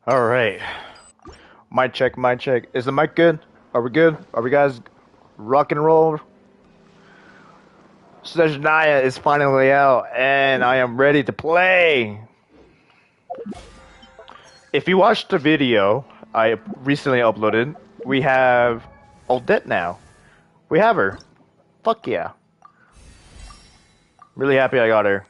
All right. Mic check, mic check. Is the mic good? Are we good? Are we guys rock and roll? Sejnaya is finally out, and I am ready to play. If you watched the video I recently uploaded, we have Odette now. We have her. Fuck yeah. Really happy I got her.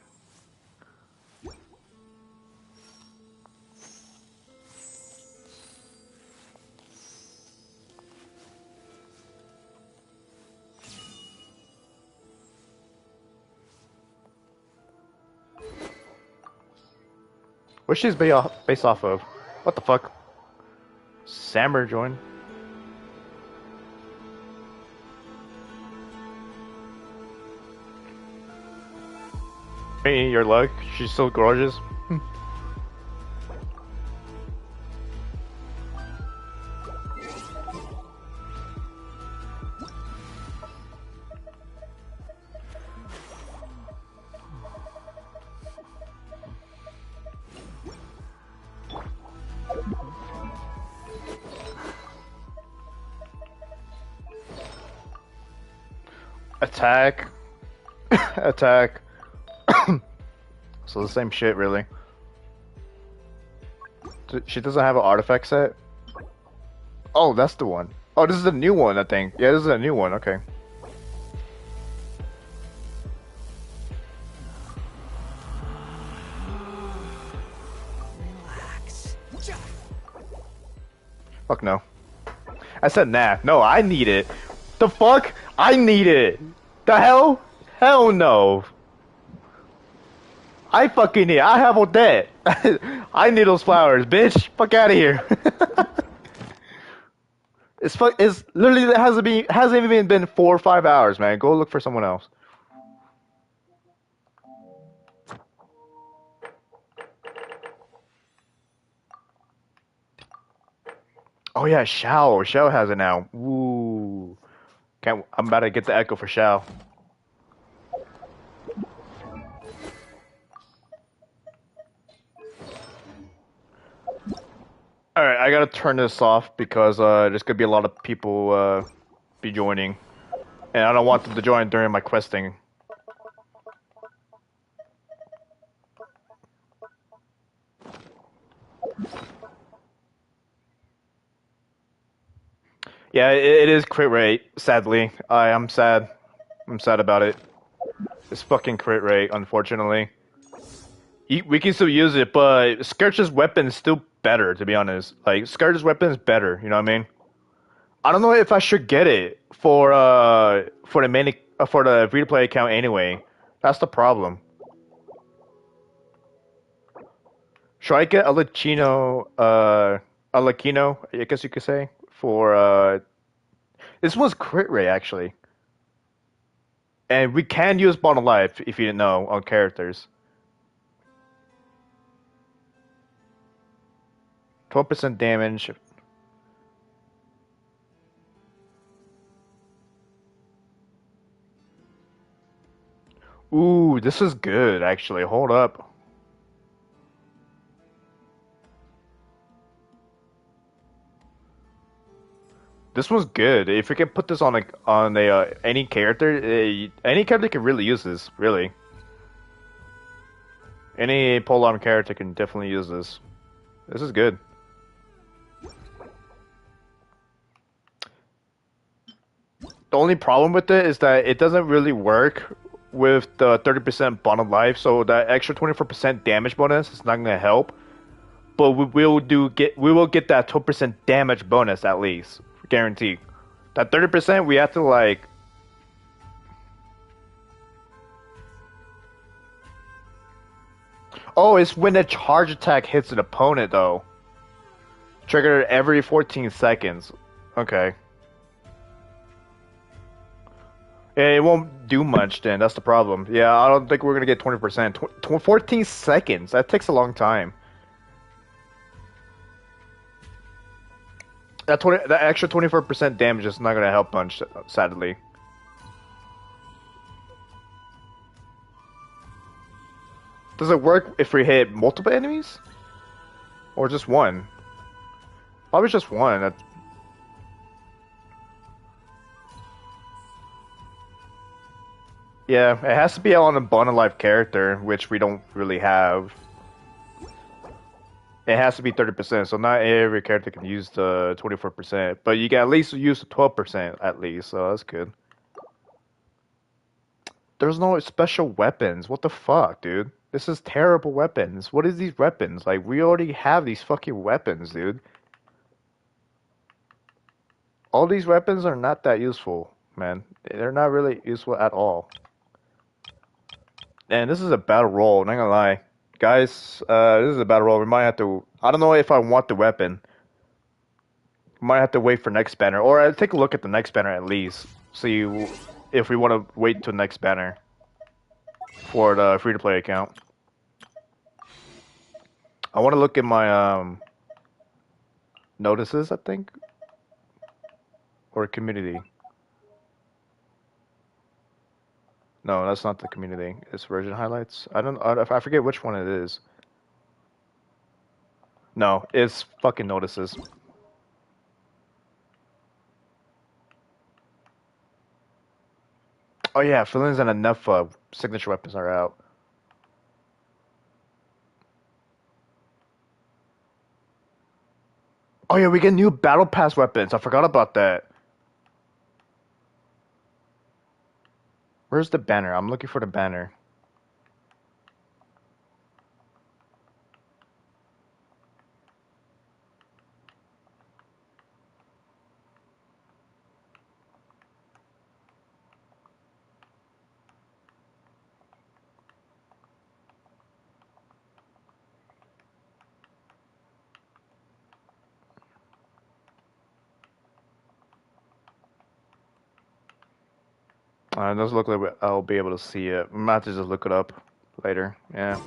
What's she's based off of? What the fuck? Sammer joined. Hey, your luck. She's so gorgeous. Attack. Attack. So the same shit, really. She doesn't have an artifact set? Oh, that's the one. Oh, this is a new one, I think. Yeah, this is a new one, okay. Relax. Fuck no. I said nah. No, I need it. The fuck? I need it. The hell? Hell no. I fucking need it. I have Odette. I need those flowers, bitch. Fuck out of here. It's literally it hasn't even been 4 or 5 hours, man. Go look for someone else. Oh yeah, Shao. Shao has it now. Ooh. Can't I'm about to get the echo for Shao. Alright, I gotta turn this off because there's gonna be a lot of people be joining. And I don't want them to join during my questing. Yeah, it is crit rate, sadly. I'm sad. I'm sad about it. It's fucking crit rate, unfortunately. We can still use it, but Scourge's weapon is still better, to be honest. Like, Scourge's weapon is better, you know what I mean? I don't know if I should get it for the main for the free to play account anyway. That's the problem. Should I get a Lacino, I guess you could say, for this was crit rate actually. And we can use bottom life if you didn't know on characters. 12% damage. Ooh, this is good actually. Hold up. This was good. If we can put this on a any character can really use this. Really, any polearm character can definitely use this. This is good. The only problem with it is that it doesn't really work with the 30% bottom life. So that extra 24% damage bonus is not gonna help. But we will get that 12% damage bonus at least, guaranteed. That 30% we have to like. Oh, it's when a charge attack hits an opponent though. Triggered every 14 seconds. Okay. Yeah, it won't do much then. That's the problem. Yeah, I don't think we're gonna get 20%. 14 seconds. That takes a long time. That extra 24% damage is not gonna help much, sadly. Does it work if we hit multiple enemies? Or just one? Probably just one. Yeah, it has to be on a Bond Life character, which we don't really have. It has to be 30%, so not every character can use the 24%, but you can at least use the 12% at least, so that's good. There's no special weapons. What the fuck, dude? This is terrible weapons. What is these weapons? Like, we already have these fucking weapons, dude. All these weapons are not that useful, man. They're not really useful at all. And this is a battle roll, not gonna lie. Guys, this is a battle roll. We might have to... I don't know if I want the weapon. We might have to wait for next banner. Or take a look at the next banner at least. See if we want to wait till next banner for the free-to-play account. I want to look at my notices, I think. Or community. No, that's not the community. It's version highlights. I forget which one it is. No, it's fucking notices. Oh yeah, feelings and enough signature weapons are out. Oh yeah, we get new battle pass weapons. I forgot about that. Where's the banner? I'm looking for the banner. It doesn't look like I'll be able to see it. I might have to just look it up later. Yeah.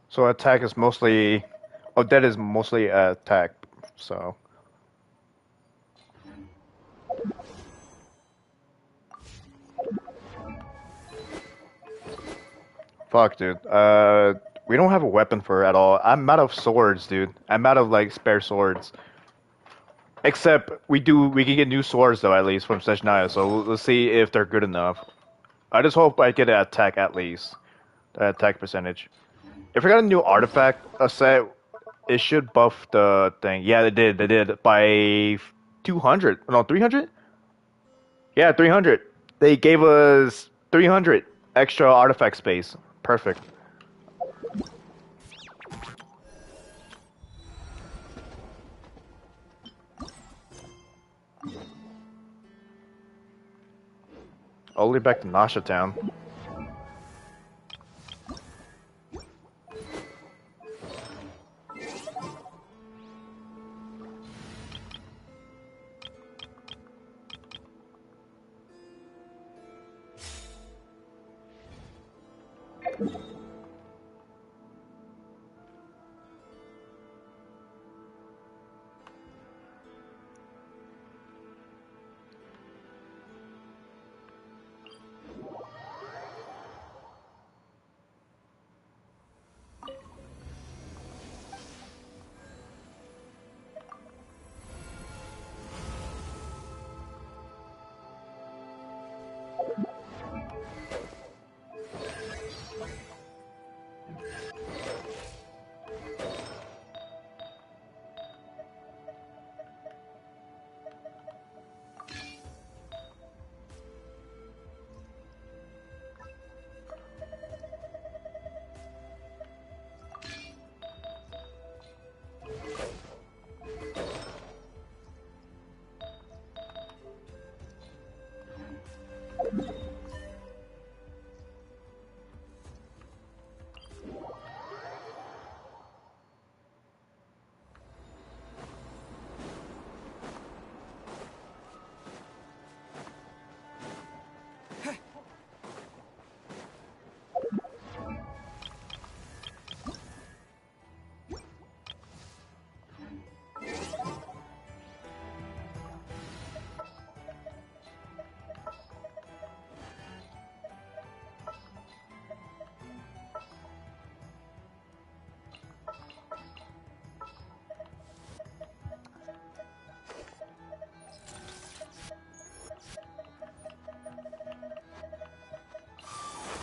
So attack is mostly... Oh, that is mostly attack, so... Fuck, dude. We don't have a weapon for her at all. I'm out of swords, dude. I'm out of, like, spare swords. Except, we can get new swords, though, at least, from Seshnia, so let's see if they're good enough. I just hope I get an attack, at least. The attack percentage. If we got a new artifact set, it should buff the thing. Yeah, they did. They did. By 200. No, 300? Yeah, 300. They gave us 300 extra artifact space. Perfect. Only back to Nasha Town.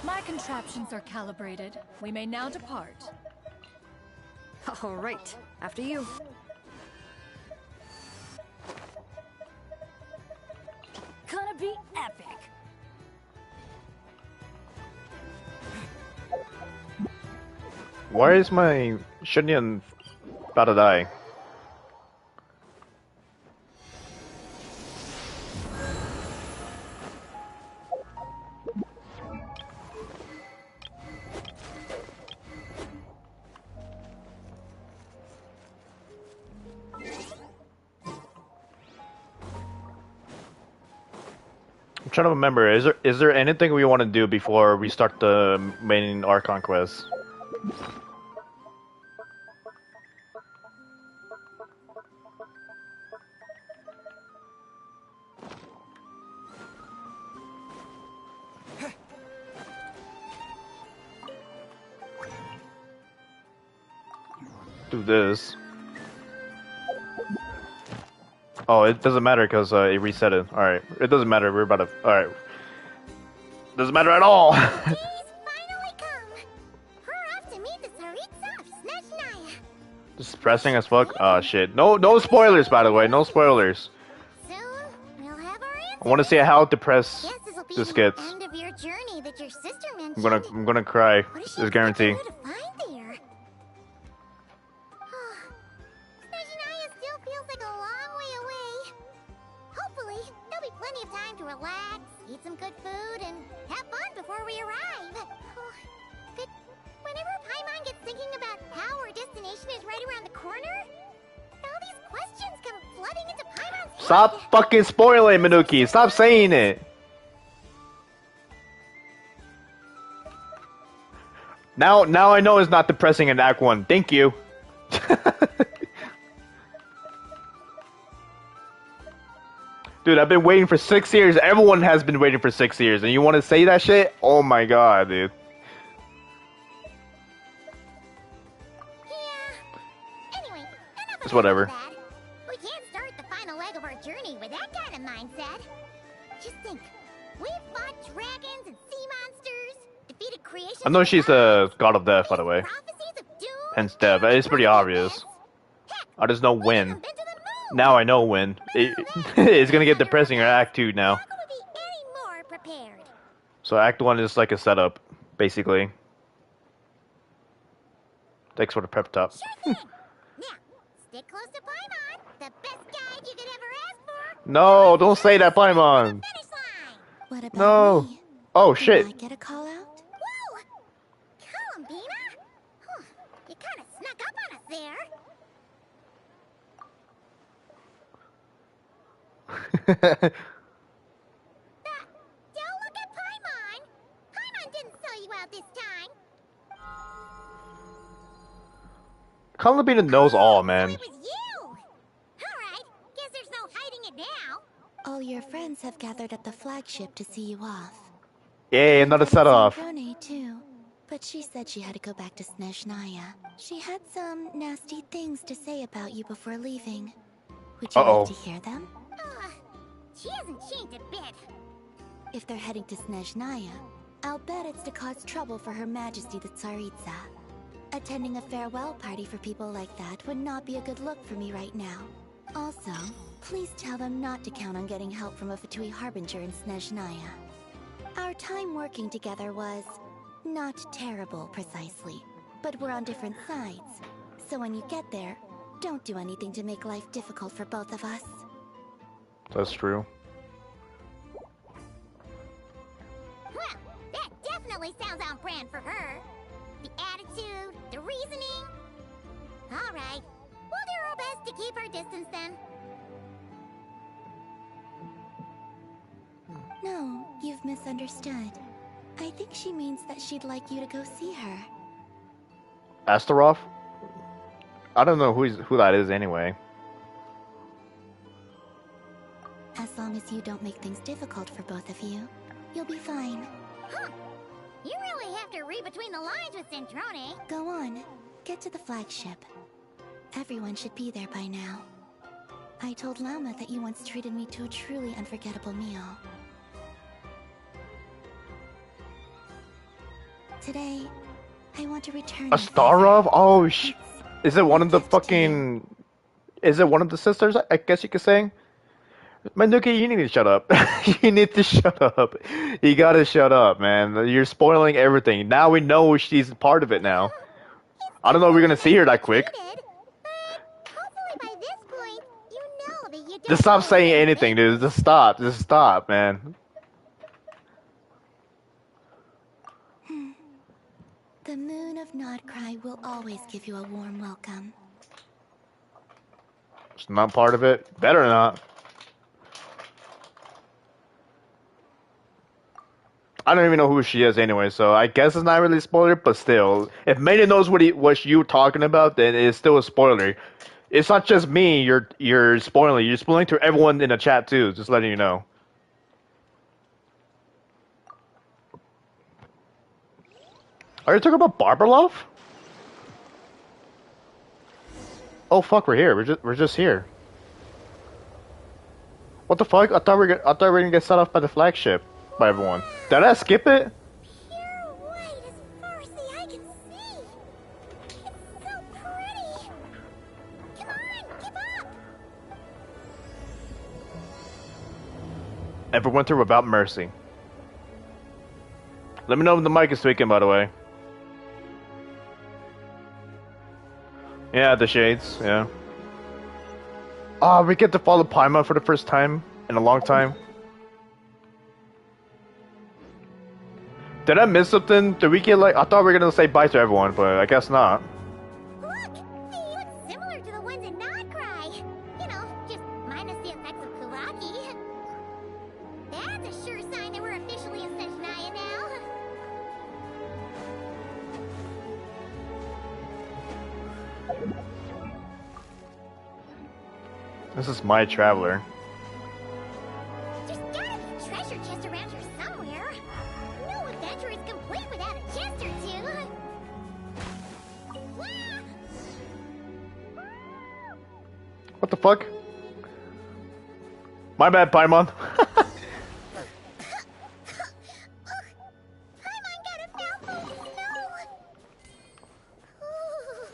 My contraptions are calibrated. We may now depart. All right, after you. Gonna be epic. Why is my Shinyan about to die? I'm trying to remember. Is there anything we want to do before we start the main Archon quest? Do this. Oh, it doesn't matter because it reset it. Alright. It doesn't matter. We're about to... Alright. Doesn't matter at all! Finally come. We're off to meet the Tsaritsa of Snezhnaya. This is pressing as fuck. Oh, shit. No spoilers, by the way. No spoilers. Soon, we'll have our answer. I want to see how depressed Guess this will be this the gets. end of your journey that your sister mentioned. I'm gonna cry. What is she It's guaranteed. to find there? Snezhnaya still feels like a long way away. Hopefully, there'll be plenty of time to relax, eat some good food, and have fun before we arrive. But whenever Paimon gets thinking about how our destination is right around the corner, all these questions come flooding into Paimon's head. Stop fucking spoiling, Minuki. Stop saying it. Now I know it's not depressing in Act 1. Thank you. Dude, I've been waiting for 6 years. Everyone has been waiting for 6 years. And you want to say that shit? Oh my god, dude. Yeah. Anyway, enough It's of whatever. that. We can't start the final leg of our journey with that kind of mindset. Just think. We've fought dragons and sea monsters, defeated creation. I know she's the god of death, by the way. Prophecies of doom, Hence death. It's pretty obvious. Heck, I just know we've when. even been to the moon. Now I know when. It's gonna get depressing in Act 2 now. How could we be any more prepared? So Act 1 is like a setup, basically. Thanks for the prep top. Sure thing. Now, stick close to Paimon, the best guide you could ever ask for. No, don't say that, Paimon. Finish line. What about No. me? Oh Did shit. I get a call out? Whoa! Columbina? Huh, you kind of snuck up on us there. Don't look at Paimon. Paimon didn't sell you out this time. Columbina knows all, So man. it was you. All right. Guess there's no hiding it now. All your friends have gathered at the flagship to see you off. Yay, another set off. Rone too, but she said she had to go back to Snezhnaya. She had some nasty things to say about you before leaving. Would you Uh-oh. like to hear them? She hasn't changed a bit. If they're heading to Snezhnaya, I'll bet it's to cause trouble for Her Majesty the Tsaritsa. Attending a farewell party for people like that would not be a good look for me right now. Also, please tell them not to count on getting help from a Fatui Harbinger in Snezhnaya. Our time working together was not terrible, precisely, but we're on different sides. So when you get there, don't do anything to make life difficult for both of us. That's true. Well, that definitely sounds on brand for her. The attitude, the reasoning. All right, we'll do our best to keep our distance then. No, you've misunderstood. I think she means that she'd like you to go see her. Astaroth? I don't know who that is anyway. As long as you don't make things difficult for both of you, you'll be fine. Huh. You really have to read between the lines with Centrone. Go on, get to the flagship. Everyone should be there by now. I told Lama that you once treated me to a truly unforgettable meal. today, I want to return A your star favor. of? Oh, It's is it one my of the gift to you. fucking? Is it one of the sisters? I guess you could say. Manuki, you need to shut up. You need to shut up. You gotta shut up, man. You're spoiling everything. Now we know she's part of it now. I don't know if we're gonna see her that quick. Treated, but hopefully by this point, you know that you Just don't stop owe saying me any anything, dude. favors. Just stop. Just stop, man. The moon of Nodcry will always give you a warm welcome. It's not part of it. Better not. I don't even know who she is anyway, so I guess it's not really a spoiler, but still. If Mania knows what you're talking about, then it's still a spoiler. It's not just me you're spoiling. You're spoiling to everyone in the chat too, just letting you know. Are you talking about Barbarlov? Oh fuck, we're here. We're just here. What the fuck? I thought we were gonna get set off by the flagship by everyone. Did I skip it? Pure white as far as the eye can see. It's so pretty. Come on, keep up. Everwinter without mercy. Let me know when the mic is tweaking, by the way. Yeah, the shades, yeah. Ah, we get to follow Paimon for the first time in a long time. Did I miss something? Did we get like... I thought we were gonna say bye to everyone, but I guess not. Look, they look similar to the ones in Nodcry. You know, just minus the effects of Kuraki. That's a sure sign that we're officially in Snezhnaya now. This is my traveler. There's gotta be a treasure chest around here somewhere. No adventure is complete without a chest or two. What the fuck? My bad, Paimon. Paimon got a mouthful of snow. Ooh,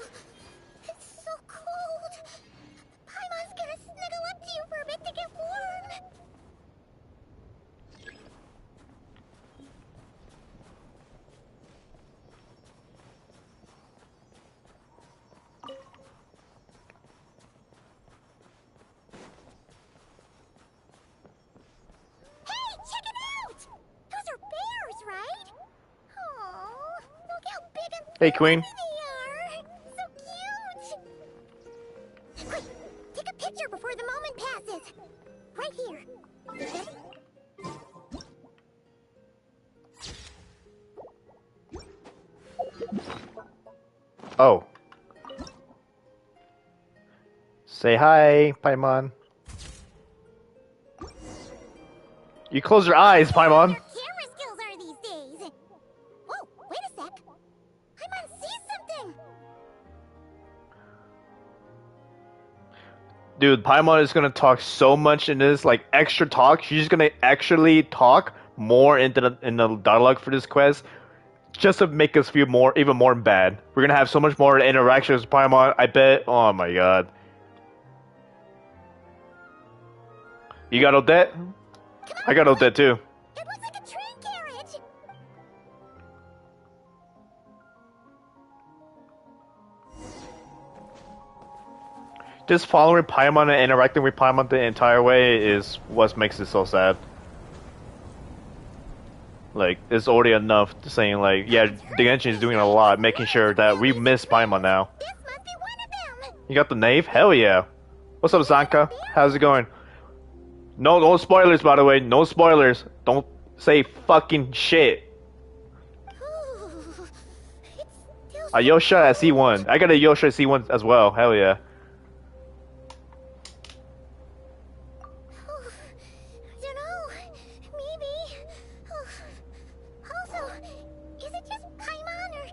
it's so cold. Paimon's gonna snuggle up to you for a bit to get warm. Hey, check it out! Those are bears, right? Oh, look how big and Hey, Queen. fluffy they are. So cute. Quick, take a picture before the moment passes. Right here. Oh. Say hi, Paimon. You close your eyes, Paimon. Your camera skills are these days. Whoa, wait a sec. Paimon sees something. Dude, Paimon is gonna talk so much in this, like extra talk. She's gonna actually talk more in the dialogue for this quest, just to make us feel even more bad. We're gonna have so much more interactions with Paimon. I bet. Oh my god. You got Odette? I got Odette too. It looks like a train carriage. Just following Paimon and interacting with Paimon the entire way is what makes it so sad. Like, it's already enough to saying, like, yeah, the Genshin is doing a lot, making sure that we miss Paimon now. This must be one of them. You got the knave? Hell yeah. What's up, Zanka? How's it going? No spoilers, by the way. No spoilers. Don't say fucking shit. Ooh, it's still A Yosha at C1. I got a Yosha at C1 as well. Hell yeah. don't know. Maybe. Also, is it just Paimon or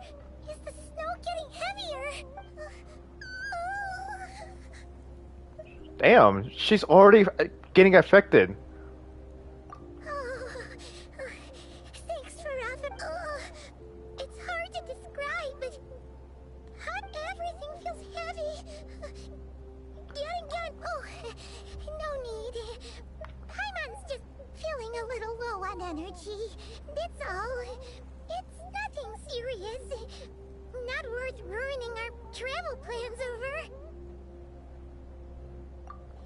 is the snow getting heavier? Damn, she's already getting affected. Thanks for Rapid. It's hard to describe, but everything feels heavy. Getting oh, no need. Paimon's just feeling a little low on energy. That's all. It's nothing serious. Not worth ruining our travel plans over.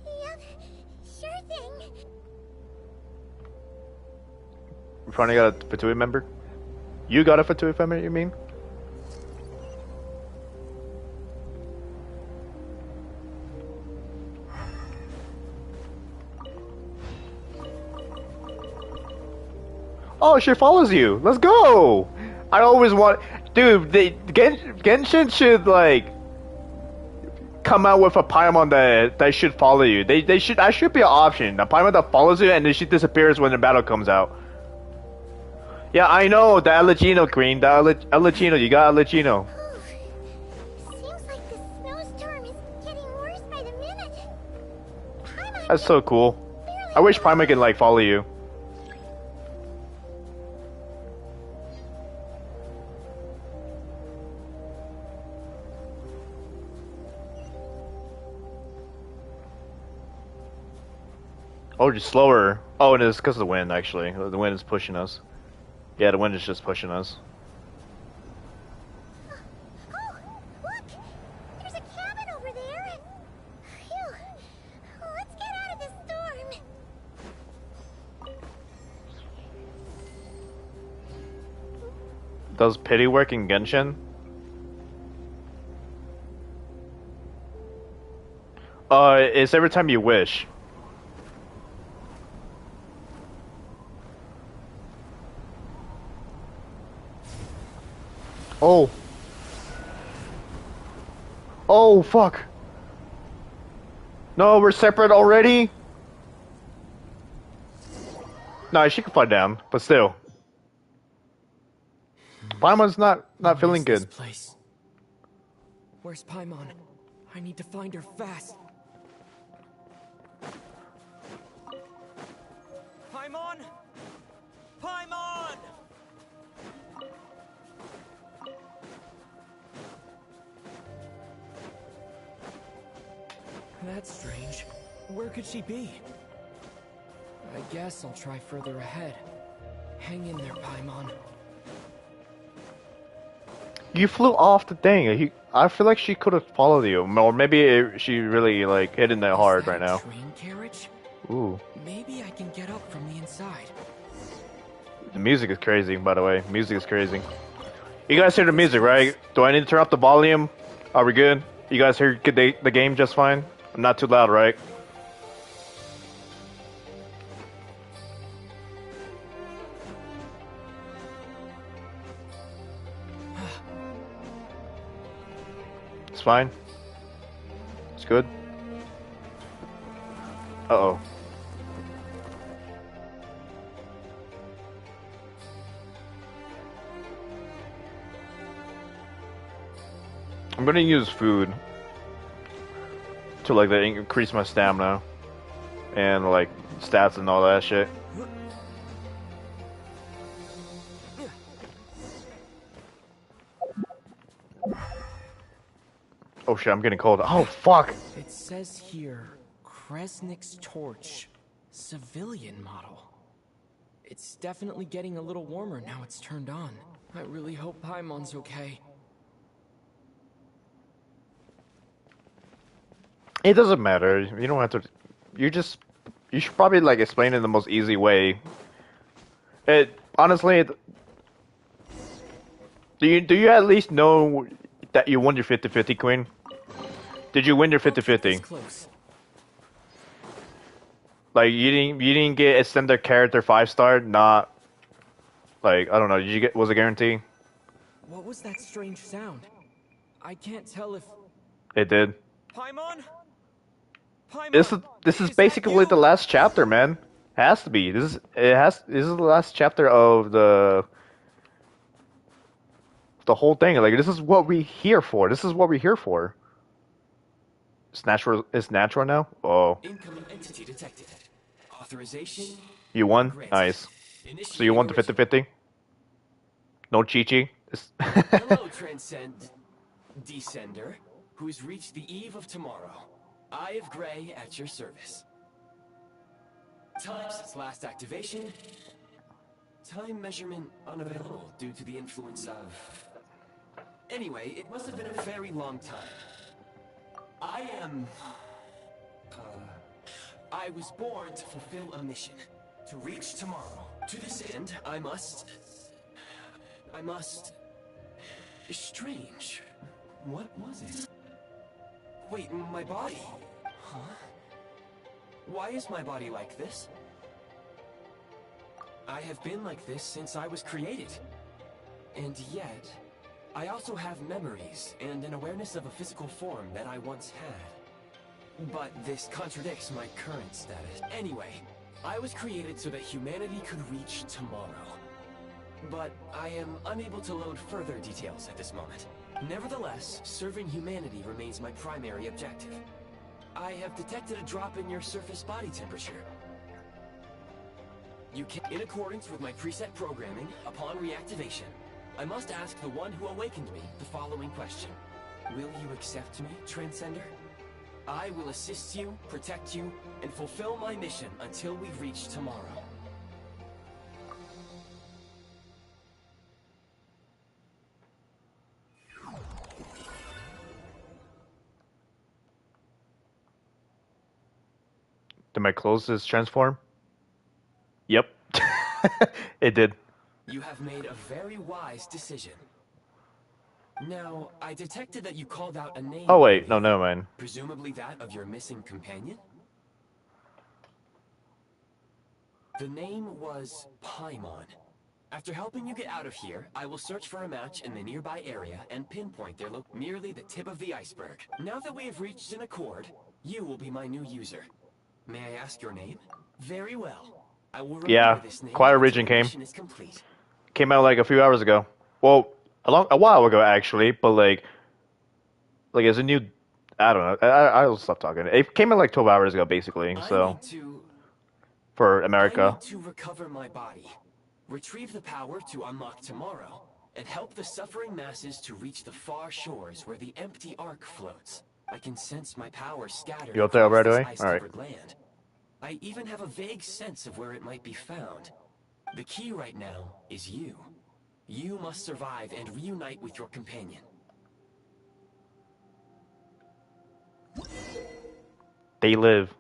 Yep, sure thing. We finally got a Fatui member? You got a Fatui member, you mean? Oh, she follows you. Let's go. I always want, dude. Genshin should like come out with a Paimon that should follow you. They should. That should be an option. A Paimon that follows you and then she disappears when the battle comes out. Yeah, I know the Elegino Queen. The Elegino. You got Elegino. Seems like the snowstorm is getting worse by the minute. Paimon That's so cool. I wish Paimon could like follow you. Oh, just slower. Oh, and it's because of the wind, actually. The wind is pushing us. Yeah, the wind is just pushing us. Oh, look! There's a cabin over there. Phew. Let's get out of this storm. Does pity work in Genshin? It's every time you wish. Oh. Oh, fuck. No, we're separate already? No, she can fly down, but still. Paimon's not feeling Where's good. This place? Where's Paimon? I need to find her fast. Paimon! Paimon! That's strange. Where could she be? I guess I'll try further ahead. Hang in there, Paimon. You flew off the thing. I feel like she could have followed you, or maybe she really like hitting that hard right now. Train carriage? Ooh, Maybe I can get up from the inside. the music is crazy. By the way, music is crazy. You guys hear the music, right? Do I need to turn up the volume? Are we good? You guys hear the game just fine? I'm not too loud, right? It's fine. It's good. Uh-oh. I'm gonna use food to like increase my stamina and like stats and all that shit. Oh shit, I'm getting cold. Oh fuck! It says here, Kresnik's torch, civilian model. It's definitely getting a little warmer now it's turned on. I really hope Paimon's okay. It doesn't matter. You don't have to. You should probably like explain it in the most easy way. Honestly, do you at least know that you won your 50-50, Queen? Did you win your 50-50? Close. Like you didn't get extended character 5-star, not like I don't know. Did you get was a guarantee? What was that strange sound? I can't tell if It did. Paimon? Paimon, This is that basically you? the last chapter, man. Has to be. This is the last chapter of the whole thing. Like this is what we here for. This is what we're here for. It's natural. It's natural now. Oh, Incoming entity detected. Authorization. you won. Granted. Nice. So you Initiating won the 50-50. No Chi-Chi. Hello, Descender, who's reached the eve of tomorrow. Eye of Grey at your service. Time since last activation. Time measurement unavailable due to the influence of... Anyway, it must have been a very long time. I was born to fulfill a mission. To reach tomorrow. To this end, I must... Strange. What was it? Wait, my body? Huh? Why is my body like this? I have been like this since I was created. And yet, I also have memories and an awareness of a physical form that I once had. But this contradicts my current status. Anyway, I was created so that humanity could reach tomorrow. But I am unable to load further details at this moment. Nevertheless, serving humanity remains my primary objective. I have detected a drop in your surface body temperature. You can, in accordance with my preset programming, upon reactivation, I must ask the one who awakened me the following question. Will you accept me, Transcender? I will assist you, protect you, and fulfill my mission until we reach tomorrow. Did my clothes transform? Yep. It did. You have made a very wise decision. Now, I detected that you called out a name. Oh wait, no, never mind. Presumably that of your missing companion? The name was Paimon. After helping you get out of here, I will search for a match in the nearby area and pinpoint their merely the tip of the iceberg. Now that we have reached an accord, you will be my new user. May I ask your name? Very well. I will remember this name Quiet until Region the came. mission is complete. Came out like a few hours ago. Well, a while ago actually, but like it's a new. I don't know. I'll stop talking. It came out like 12 hours ago, basically. So for America. I need to recover my body, retrieve the power to unlock tomorrow, and help the suffering masses to reach the far shores where the empty ark floats. I can sense my power scattered You out there across right this away? ice-covered land. I even have a vague sense of where it might be found. The key right now is you. You must survive and reunite with your companion. They live.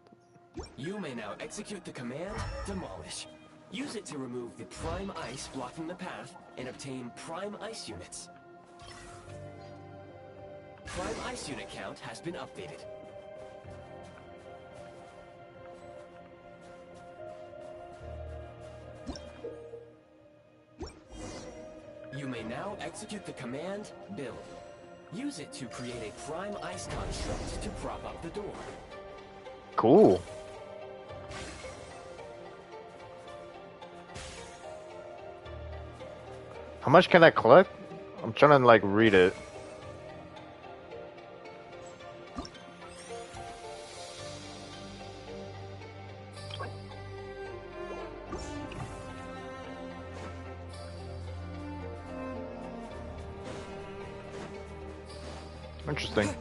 You may now execute the command, Demolish. Use it to remove the prime ice blocking the path and obtain prime ice units. Prime ice unit count has been updated. You may now execute the command, Build. Use it to create a prime ice construct to prop up the door. Cool. How much can I collect? I'm trying to like read it. Interesting.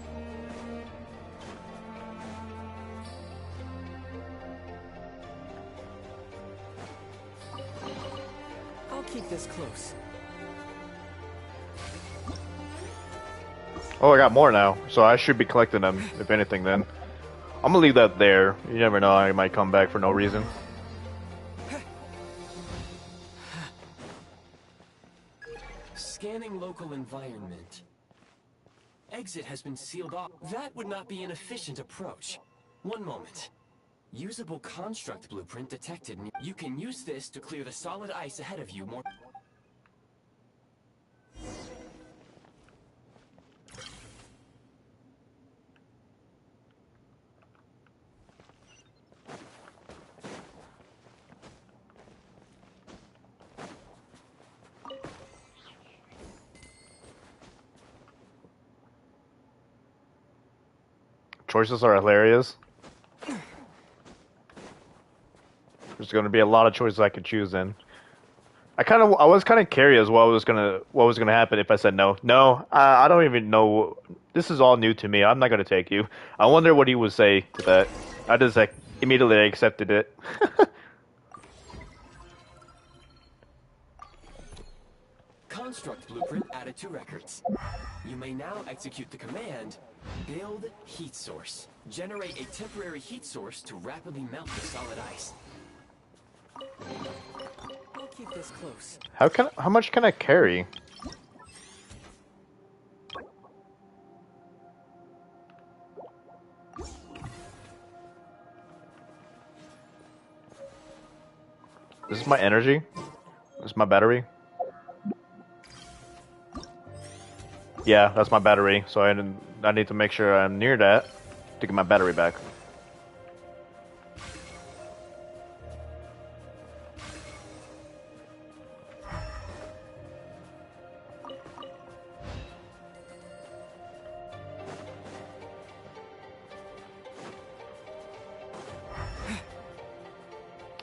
I'll keep this close. Oh, I got more now, so I should be collecting them, if anything, then. I'm gonna leave that there. You never know, I might come back for no reason. Scanning local environment. Exit has been sealed off. That would not be an efficient approach. One moment. Usable construct blueprint detected. You can use this to clear the solid ice ahead of you more... Choices are hilarious. There's gonna be a lot of choices I could choose in. I was kind of curious what was gonna happen if I said no. No, I don't even know. This is all new to me. I'm not gonna take you. I wonder what he would say to that. I just like immediately accepted it. Construct blueprint added to records. You may now execute the command, build heat source. Generate a temporary heat source to rapidly melt the solid ice. I'll keep this close. How much can I carry? This is my energy. This is my battery. Yeah, that's my battery. So I need to make sure I'm near that to get my battery back.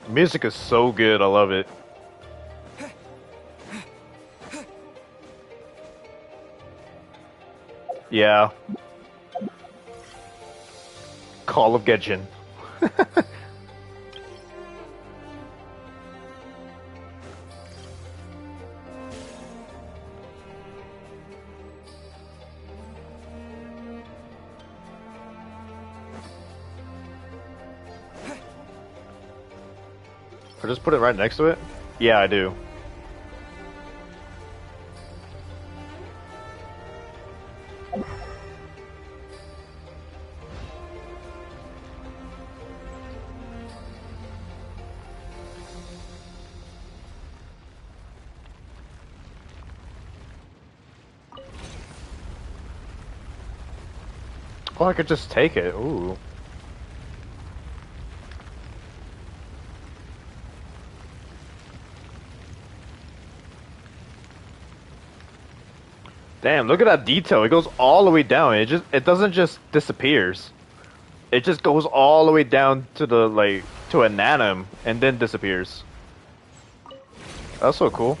Music is so good. I love it. Yeah. Call of Genshin. Or just put it right next to it? Yeah, I do. Oh, I could just take it. Ooh. Damn, look at that detail. It goes all the way down. It doesn't just disappears. It just goes all the way down to the to an atom and then disappears. That's so cool.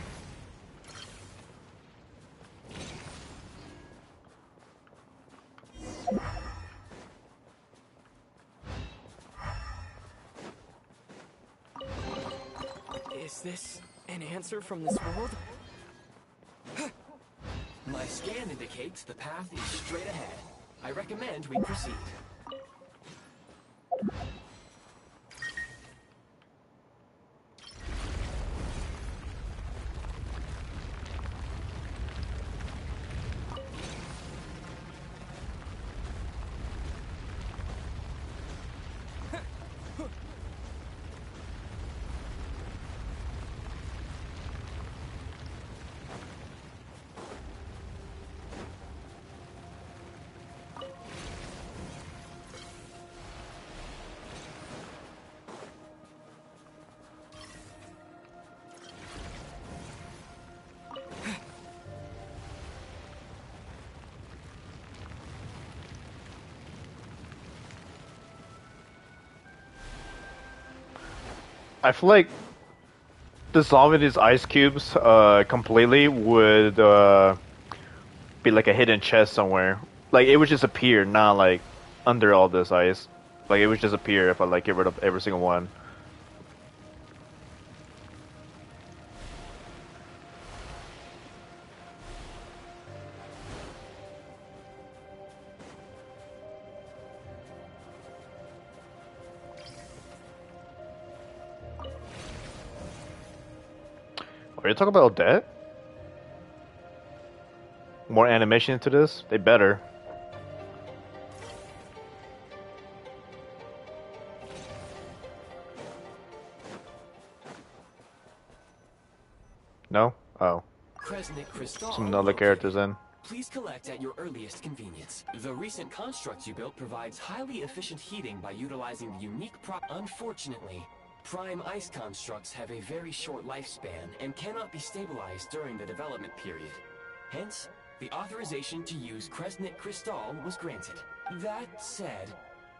Is this an answer from this world? My scan indicates the path is straight ahead. I recommend we proceed. I feel like dissolving these ice cubes completely would be like a hidden chest somewhere. Like it would just appear, not like under all this ice. Like it would just appear if I like get rid of every single one. Are you talking about that? More animation into this? They better. No? Oh. Some other characters in. Please collect at your earliest convenience. The recent construct you built provides highly efficient heating by utilizing the unique Unfortunately, prime ice constructs have a very short lifespan and cannot be stabilized during the development period. Hence, the authorization to use Kresnit Crystal was granted. That said,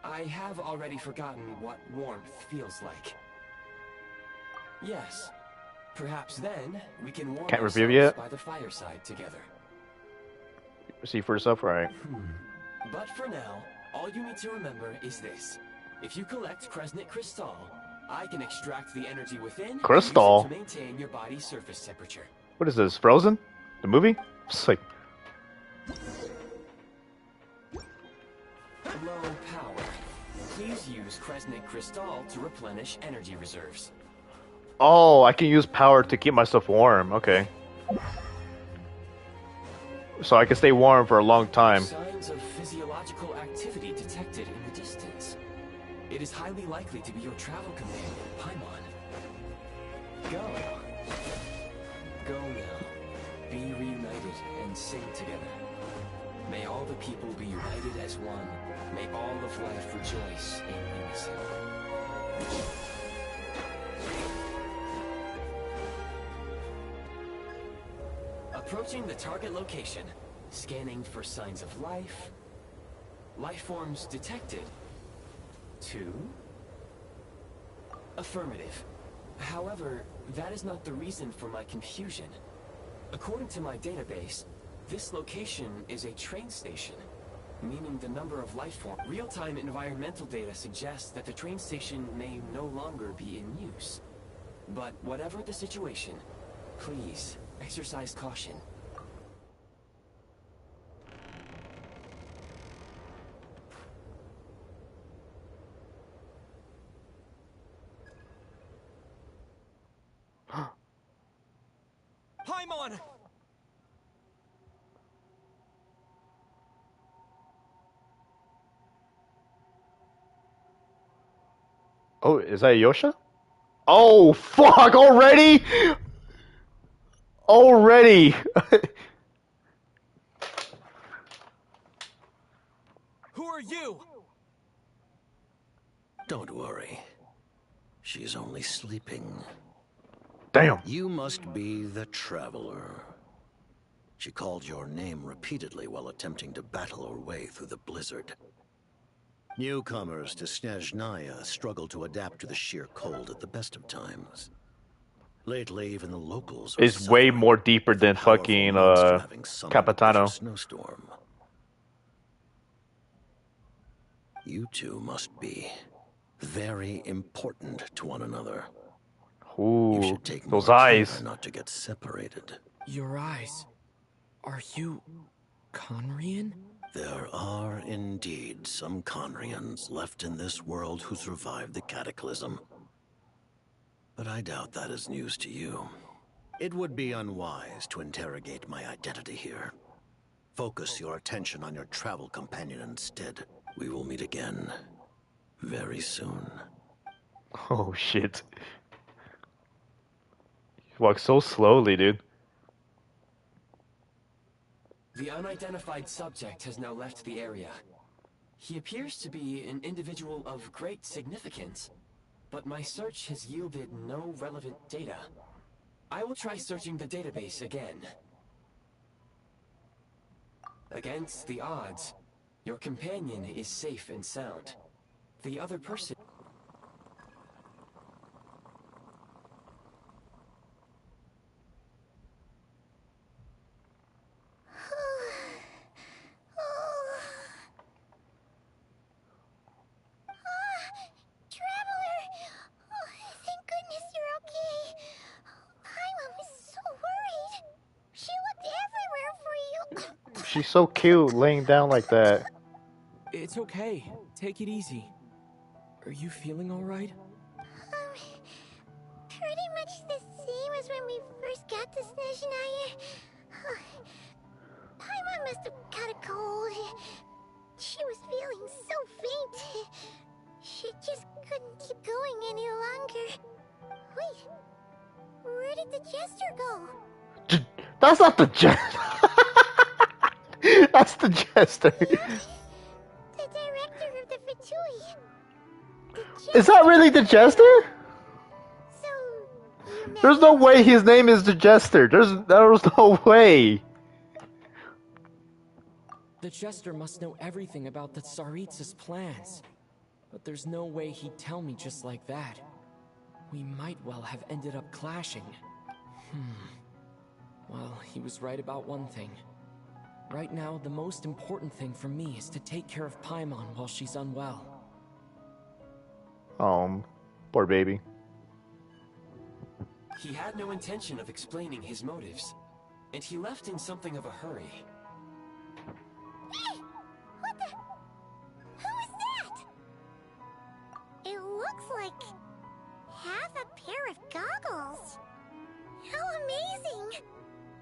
I have already forgotten what warmth feels like. Yes, Perhaps then we can warm Can't review ourselves yet? by the fireside together. See for yourself, right? But for now, all you need to remember is this. If you collect Kresnit Crystal, I can extract the energy within Crystal? and use it to maintain your body's surface temperature. What is this? Frozen? The movie? It's like Low power. Please use Kresnit Crystal to replenish energy reserves. oh, I can use power to keep myself warm. Okay. So I can stay warm for a long time. Signs of physiological activity detected in the distance. It is highly likely to be your travel companion, Paimon. Go. Go now. Be reunited and sing together. May all the people be united as one. May all of life rejoice in unison. Approaching the target location. Scanning for signs of life. Life forms detected. 2. Affirmative. However, that is not the reason for my confusion. According to my database, this location is a train station, meaning the number of life forms. Real-time environmental data suggests that the train station may no longer be in use. But whatever the situation, please exercise caution. Paimon! Oh, is that Yosha? Oh, fuck! Already? Already! Who are you? Don't worry. She's only sleeping. Damn. You must be the Traveler. She called your name repeatedly while attempting to battle her way through the blizzard. Newcomers to Snezhnaya struggle to adapt to the sheer cold at the best of times. Lately, even the locals are It's way suffering more deeper with the than powerful fucking, monster having summoned a bitter Capitano. snowstorm. You two must be very important to one another. You Ooh, should take those more eyes. care not to get separated. Your eyes. Are you Conrian? There are indeed some Conrians left in this world who survived the cataclysm. But I doubt that is news to you. It would be unwise to interrogate my identity here. Focus your attention on your travel companion instead. We will meet again very soon. Oh shit. He walks so slowly, dude. The unidentified subject has now left the area. He appears to be an individual of great significance, but my search has yielded no relevant data. I will try searching the database again. Against the odds, your companion is safe and sound. The other person... Traveler! Oh, thank goodness you're okay. Paimon was so worried. She looked everywhere for you. She's so cute laying down like that. It's okay. Take it easy. Are you feeling alright? Pretty much the same as when we first got to Snezhnaya. Paimon must have got a cold. She was feeling so faint. She just couldn't keep going any longer. Wait, where did the jester go? That's not the jester. That's the jester. The director of the Fatui. Is that really the jester? So, you met There's no him? way his name is the jester. There's no way. The Jester must know everything about the Tsaritsa's plans. But there's no way he'd tell me just like that. We might well have ended up clashing. Well, he was right about one thing. Right now, the most important thing for me is to take care of Paimon while she's unwell. Poor baby. He had no intention of explaining his motives, and he left in something of a hurry. What the? Who is that? It looks like half a pair of goggles. How amazing!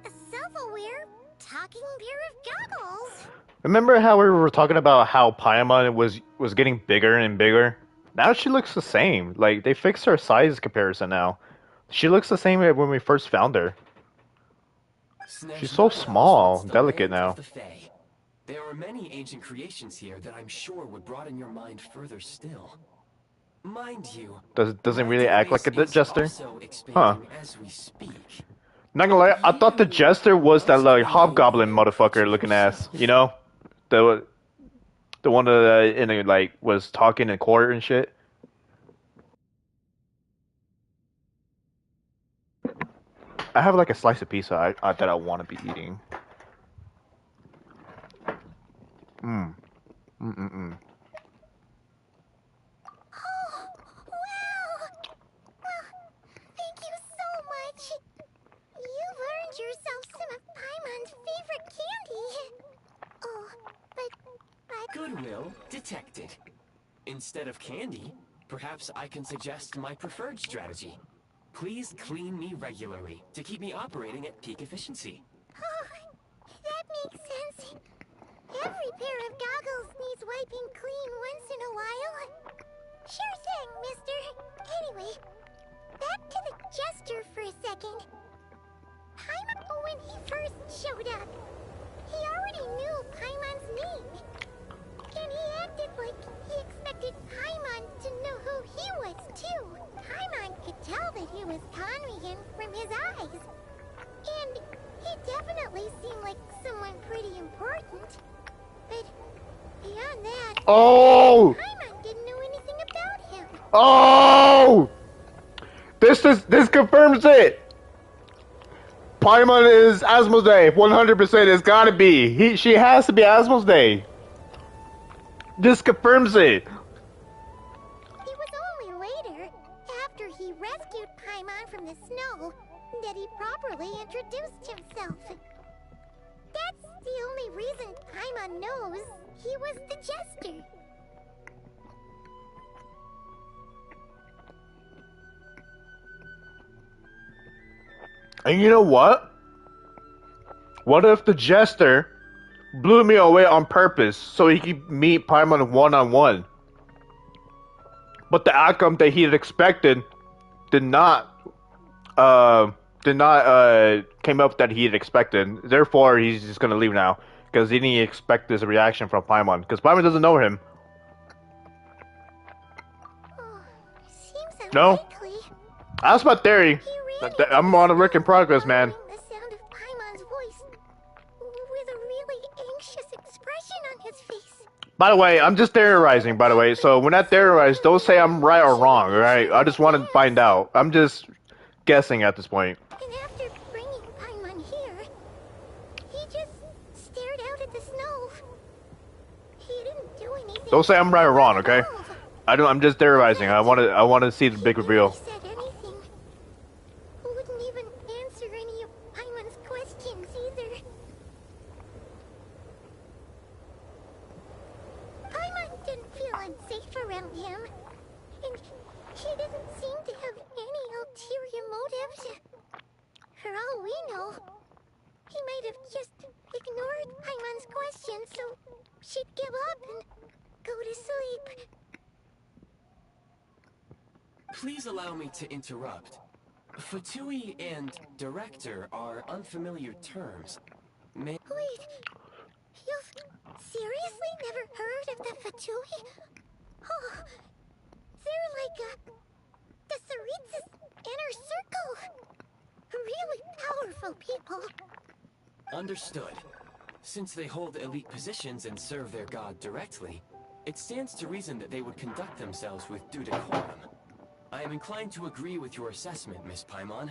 A self-aware, talking pair of goggles. Remember how we were talking about how Paimon was getting bigger and bigger? Now she looks the same. Like, they fixed her size comparison now. She looks the same as when we first found her. She's so small, delicate now. There are many ancient creations here that I'm sure would broaden your mind further still. Mind you, Doesn't really act like a jester? Huh. As we speak. Not gonna lie, I thought the jester was that like hobgoblin motherfucker looking ass. You know, the one that like was talking in court and shit. I have like a slice of pizza that I want to be eating. Oh, wow! Well, thank you so much. You've earned yourself some of Paimon's favorite candy. Oh, but... Goodwill detected. Instead of candy, perhaps I can suggest my preferred strategy. Please clean me regularly to keep me operating at peak efficiency. Oh, that makes sense. Every pair of goggles needs wiping clean once in a while. Sure thing, mister. Anyway, back to the jester for a second. Paimon, when he first showed up, he already knew Paimon's name. And he acted like he expected Paimon to know who he was, too. Paimon could tell that he was Conrigan from his eyes. And he definitely seemed like someone pretty important. But beyond that, Oh! Paimon didn't know anything about him. Oh! This confirms it. Paimon is Asmodee, 100%. It's gotta be. She has to be Asmodee. This confirms it. It was only later, after he rescued Paimon from the snow, that he properly introduced himself. That's the only reason Paimon knows he was the jester. And you know what? What if the jester blew me away on purpose so he could meet Paimon one-on-one? But the outcome that he had expected did not came up that he had expected. Therefore, he's just gonna leave now because he didn't expect this reaction from Paimon because Paimon doesn't know him. Oh, seems No? unlikely. That's my theory. I'm on a work in progress, man. The sound of Paimon's voice with a really anxious expression on his face. By the way, I'm just theorizing, by the way. So when I theorize, don't say I'm right or wrong, alright? I just want to find out. I'm just guessing at this point. And after bringing Paimon here, he just stared out at the snow. He didn't do anything. Don't say I'm right or wrong, okay? at all. I'm just theorizing. I want to see the big He reveal. never said anything. Wouldn't even answer any of Paimon's questions either. Paimon didn't feel unsafe around him, and he didn't seem to have any ulterior motives. For all we know, he might have just ignored Paimon's questions so she'd give up and go to sleep. Please allow me to interrupt. Fatui and director are unfamiliar terms. May Wait, you've seriously never heard of the Fatui? Oh, they're like the Tsaritsa's inner circle. Really powerful people. Understood. Since they hold elite positions and serve their god directly, it stands to reason that they would conduct themselves with due decorum. I am inclined to agree with your assessment, Miss Paimon.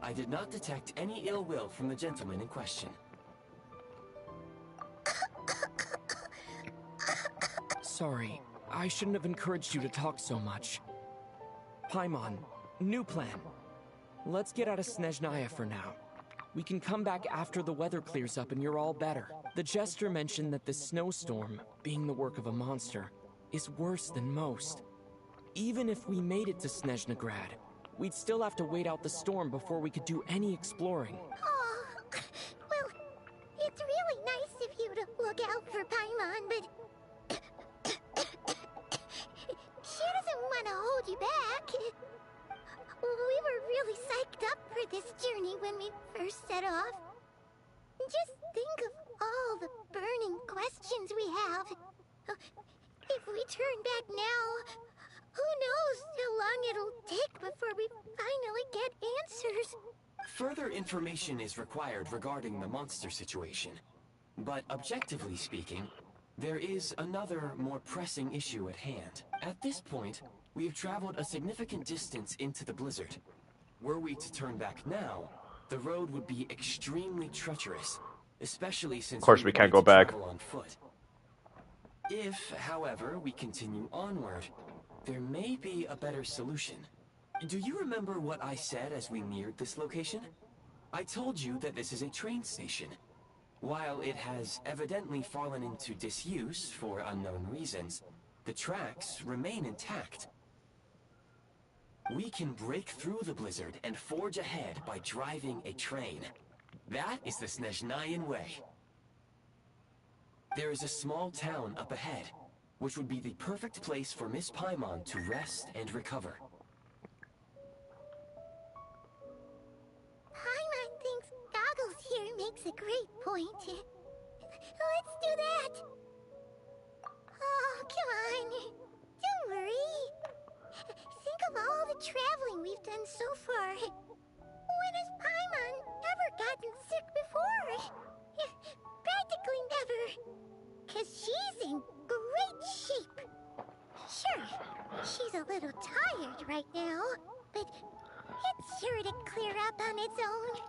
I did not detect any ill will from the gentleman in question. Sorry, I shouldn't have encouraged you to talk so much. Paimon, new plan. Let's get out of Snezhnaya for now. We can come back after the weather clears up and you're all better. The Jester mentioned that the snowstorm, being the work of a monster, is worse than most. Even if we made it to Snezhnegrad, we'd still have to wait out the storm before we could do any exploring. Oh, well, it's really nice of you to look out for Paimon, but she doesn't want to hold you back. We were really psyched up for this journey when we first set off. Just think of all the burning questions we have. If we turn back now, who knows how long it'll take before we finally get answers. Further information is required regarding the monster situation. But objectively speaking, there is another, more pressing issue at hand. At this point, we have traveled a significant distance into the blizzard. Were we to turn back now, the road would be extremely treacherous, especially since Of course we would can't need go to back. travel on foot. If, however, we continue onward, there may be a better solution. Do you remember what I said as we neared this location? I told you that this is a train station. While it has evidently fallen into disuse for unknown reasons, the tracks remain intact. We can break through the blizzard and forge ahead by driving a train. That is the Snezhnayan way. There is a small town up ahead, which would be the perfect place for Miss Paimon to rest and recover. Paimon thinks Goggles here makes a great point. Let's do that. Oh, come on. Don't worry. Think of all the traveling we've done so far. When has Paimon ever gotten sick before? Practically never. 'Cause she's in great shape. Sure, she's a little tired right now, but it's sure to clear up on its own.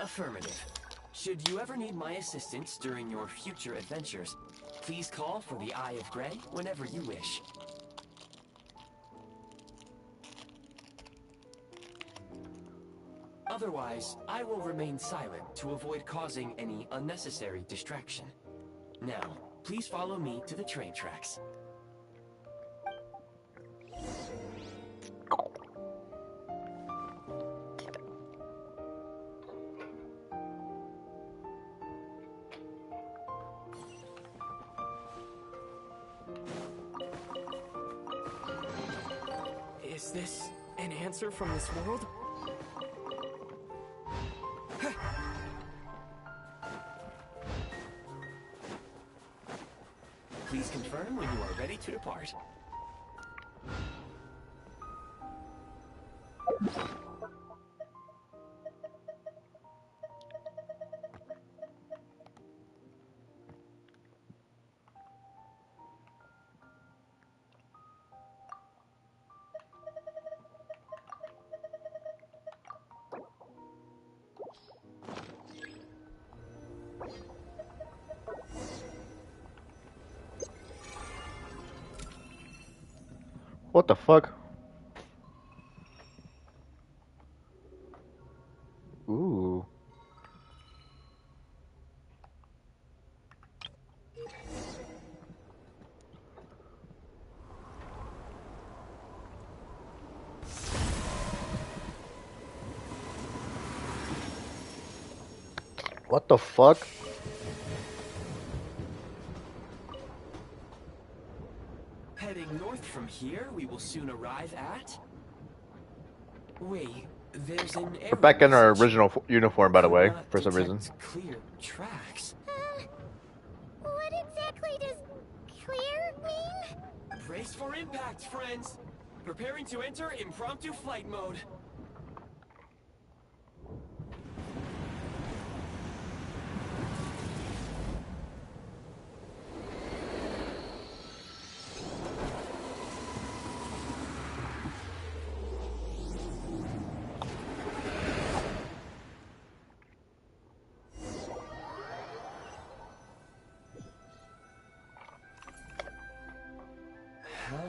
Affirmative. Should you ever need my assistance during your future adventures, please call for the Eye of Grey whenever you wish. Otherwise, I will remain silent to avoid causing any unnecessary distraction. Now, please follow me to the train tracks. Is this an answer from this world? Please confirm when you are ready to depart. What the fuck? Ooh. What the fuck? Heading north from here, we will soon arrive at... Wait, there's an We're arrow back in our message. original uniform, by the Could way, not for some reason. detect clear tracks. What exactly does clear mean? Brace for impact, friends! Preparing to enter impromptu flight mode.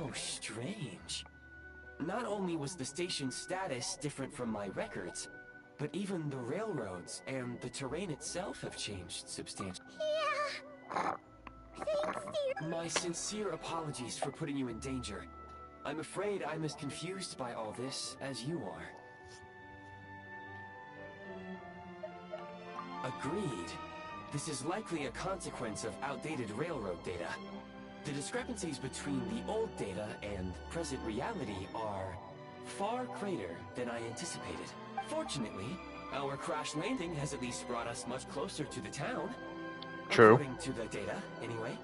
How strange. Not only was the station's status different from my records, but even the railroads and the terrain itself have changed substantially. Yeah. Thanks, dear. My sincere apologies for putting you in danger. I'm afraid I'm as confused by all this as you are. Agreed. This is likely a consequence of outdated railroad data. The discrepancies between the old data and present reality are far greater than I anticipated. Fortunately, our crash landing has at least brought us much closer to the town. True. According to the data, anyway.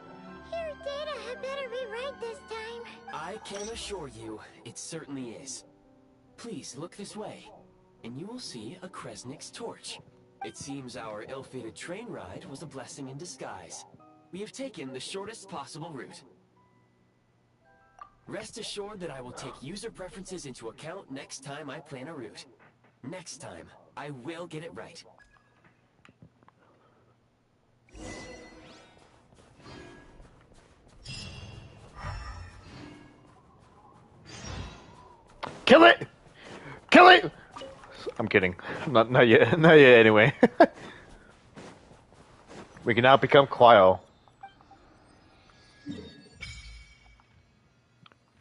Your data had better be right this time. I can assure you, it certainly is. Please look this way, and you will see a Kresnik's torch. It seems our ill-fated train ride was a blessing in disguise. We have taken the shortest possible route. Rest assured that I will take user preferences into account next time I plan a route. Next time, I will get it right. Kill it! Kill it! I'm kidding. Not yet. Not yet. Anyway, we can now become Quile.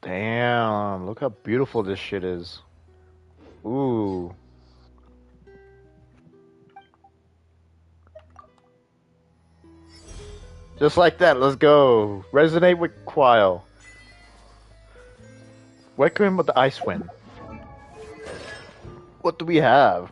Damn! Look how beautiful this shit is. Ooh. Just like that. Let's go. Resonate with Quile. Welcome him with the Ice Wind. What do we have?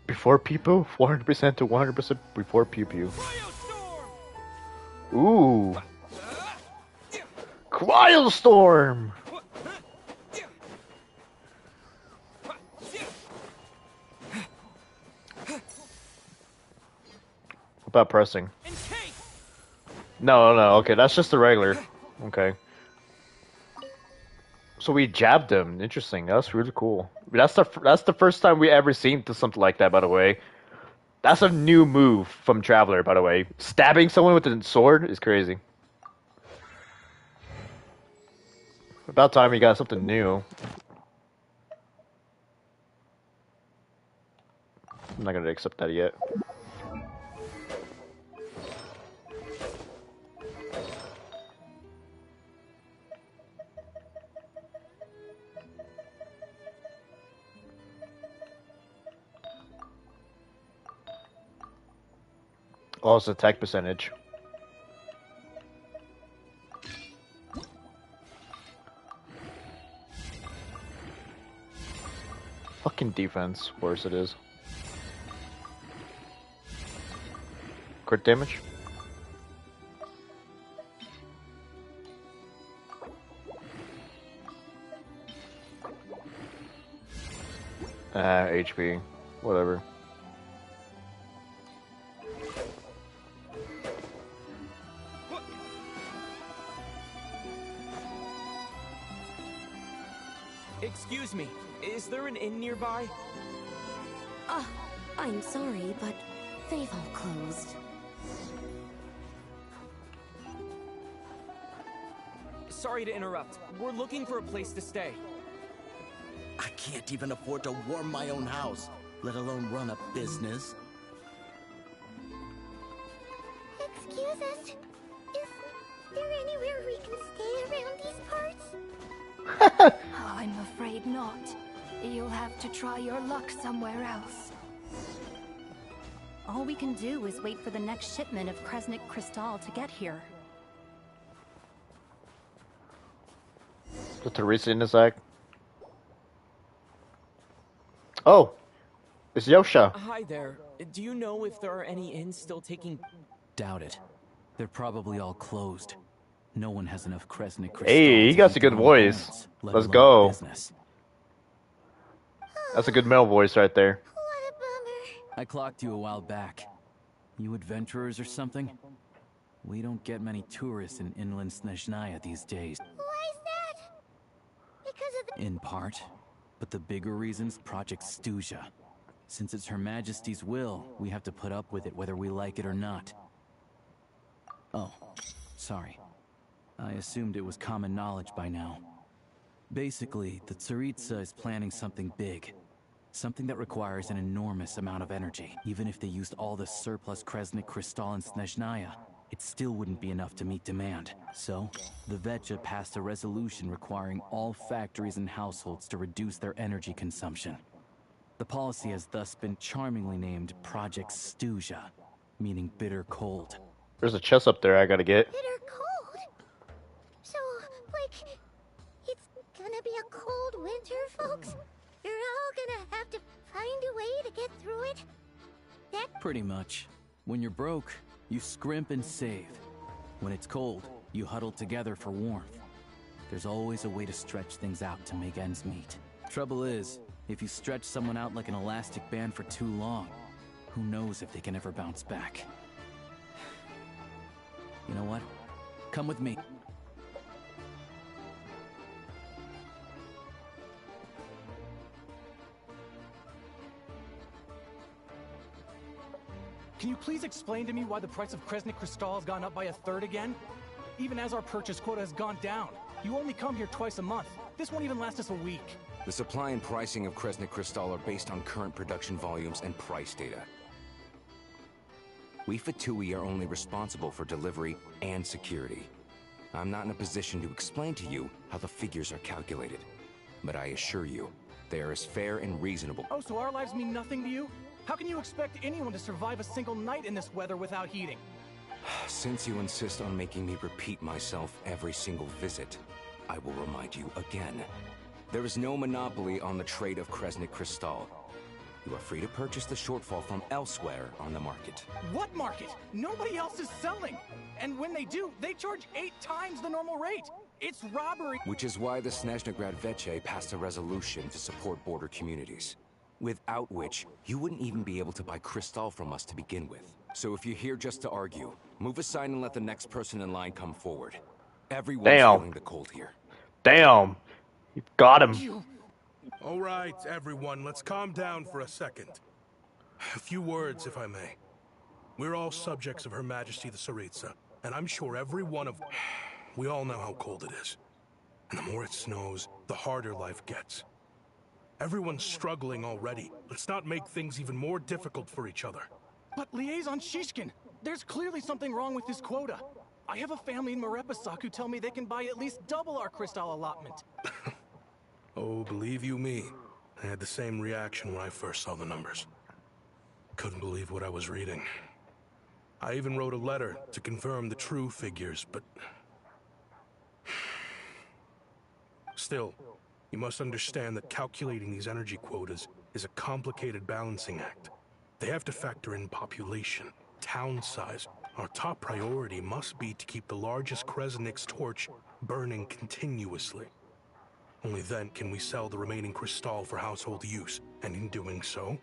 Before Pew, 400% to 100% before Pew. Ooh. Cryostorm! What about pressing? No, okay, that's just the regular. Okay. So we jabbed him. Interesting. That's really cool. That's the first time we ever seen something like that, by the way. That's a new move from Traveler, by the way. Stabbing someone with a sword is crazy. About time we got something new. I'm not gonna accept that yet. Oh, it's attack percentage. Fucking defense, of course it is. Crit damage? HP. Whatever. Excuse me, is there an inn nearby? I'm sorry, but they've all closed. Sorry to interrupt. We're looking for a place to stay. I can't even afford to warm my own house, let alone run a business. Excuse us. Is there anywhere we can stay around these parts? I'm afraid not. You'll have to try your luck somewhere else. All we can do is wait for the next shipment of Kresnik Crystal to get here. The Teresa in this act. Oh, it's Yosha. Hi there. Do you know if there are any inns still taking... Doubt it. They're probably all closed. No one has enough Kresnik Crystal. Hey, he got a good voice. Let's go. Business. That's a good male voice right there. What a bummer. I clocked you a while back. You adventurers or something? We don't get many tourists in inland Snezhnaya these days. Why is that? Because of the... In part. But the bigger reason's Project Stuja. Since it's Her Majesty's will, we have to put up with it whether we like it or not. Oh, sorry. I assumed it was common knowledge by now. Basically, the Tsaritsa is planning something big. Something that requires an enormous amount of energy. Even if they used all the surplus Kresnik Crystal in Snezhnaya, it still wouldn't be enough to meet demand. So, the Vetja passed a resolution requiring all factories and households to reduce their energy consumption. The policy has thus been charmingly named Project Stuja, meaning bitter cold. There's a chest up there I gotta get. Bitter cold? So, like, it's gonna be a cold winter, folks? You're all gonna have to find a way to get through it? Pretty much. When you're broke, you scrimp and save. When it's cold, you huddle together for warmth. There's always a way to stretch things out to make ends meet. Trouble is, if you stretch someone out like an elastic band for too long, who knows if they can ever bounce back. You know what? Come with me. Can you please explain to me why the price of Kresnik Crystal has gone up by 1/3 again? Even as our purchase quota has gone down. You only come here twice a month. This won't even last us a week. The supply and pricing of Kresnik Crystal are based on current production volumes and price data. We Fatui are only responsible for delivery and security. I'm not in a position to explain to you how the figures are calculated, but I assure you, they are as fair and reasonable. Oh, so our lives mean nothing to you? How can you expect anyone to survive a single night in this weather without heating? Since you insist on making me repeat myself every single visit, I will remind you again. There is no monopoly on the trade of Kresnik Crystal. You are free to purchase the shortfall from elsewhere on the market. What market? Nobody else is selling! And when they do, they charge 8 times the normal rate! It's robbery! Which is why the Snezhnograd Veche passed a resolution to support border communities. Without which, you wouldn't even be able to buy Crystal from us to begin with. So if you're here just to argue, move aside and let the next person in line come forward. Everyone's feeling the cold here. Damn. You got him. All right, everyone, let's calm down for a second. A few words, if I may. We're all subjects of Her Majesty the Tsaritsa, and I'm sure every one of... We all know how cold it is. And the more it snows, the harder life gets. Everyone's struggling already. Let's not make things even more difficult for each other. But Liaison Shishkin, there's clearly something wrong with this quota. I have a family in Marepasak who tell me they can buy at least double our Crystal allotment. Oh, believe you me, I had the same reaction when I first saw the numbers. Couldn't believe what I was reading. I even wrote a letter to confirm the true figures, but... Still, you must understand that calculating these energy quotas is a complicated balancing act. They have to factor in population, town size. Our top priority must be to keep the largest Kresnik's torch burning continuously. Only then can we sell the remaining Crystal for household use, and in doing so,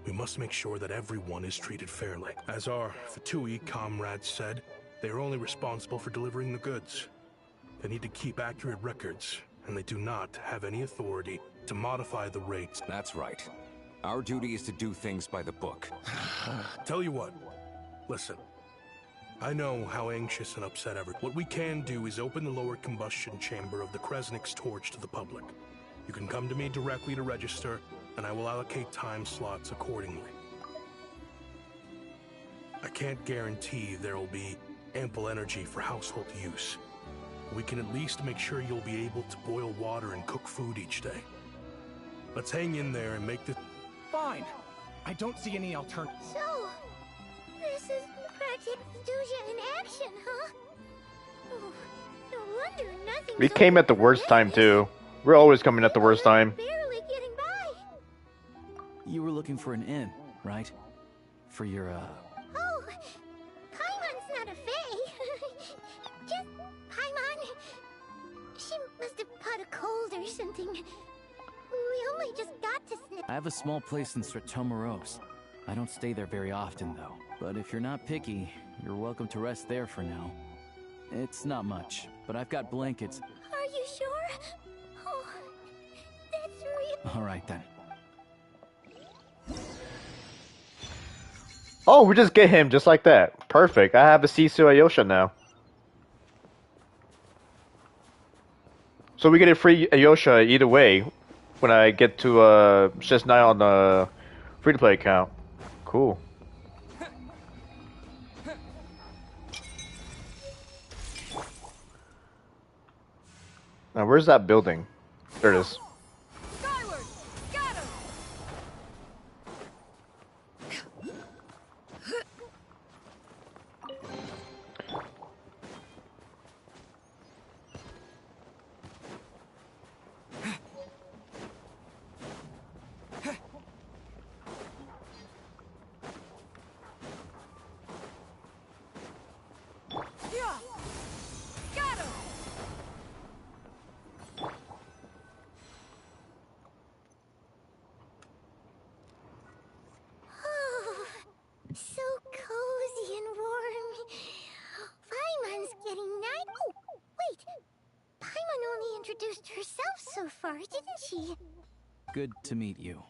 we must make sure that everyone is treated fairly. As our Fatui comrades said, they are only responsible for delivering the goods. They need to keep accurate records, and they do not have any authority to modify the rates. That's right. Our duty is to do things by the book. Tell you what, listen. I know how anxious and upset everyone. What we can do is open the lower combustion chamber of the Kresnik's torch to the public. You can come to me directly to register, and I will allocate time slots accordingly. I can't guarantee there will be ample energy for household use. We can at least make sure you'll be able to boil water and cook food each day. Let's hang in there and make this... Fine. I don't see any alternative. So, this is Project Stuja in action, huh? Oh, no wonder nothing. We came at the worst time too. We're always coming at the worst time. Barely getting by. You were looking for an inn, right? For your, Oh, Paimon's not a fae. Just Paimon. She must have caught a cold or something. We only just got to I have a small place in Stratomaros. I don't stay there very often, though. But if you're not picky, you're welcome to rest there for now. It's not much, but I've got blankets. Are you sure? Oh, that's really All right then. Oh, we just get him just like that. Perfect. I have a Sisu Ayosha now. So we get a free Ayosha either way when I get to Shesnai on the free-to-play account. Cool. Now where's that building? There it is. Skyward! Scatter! Yeah! Scatter! Oh, so cozy and warm. Paimon's getting nice. Oh, wait. Paimon only introduced herself so far, didn't she? Good to meet you.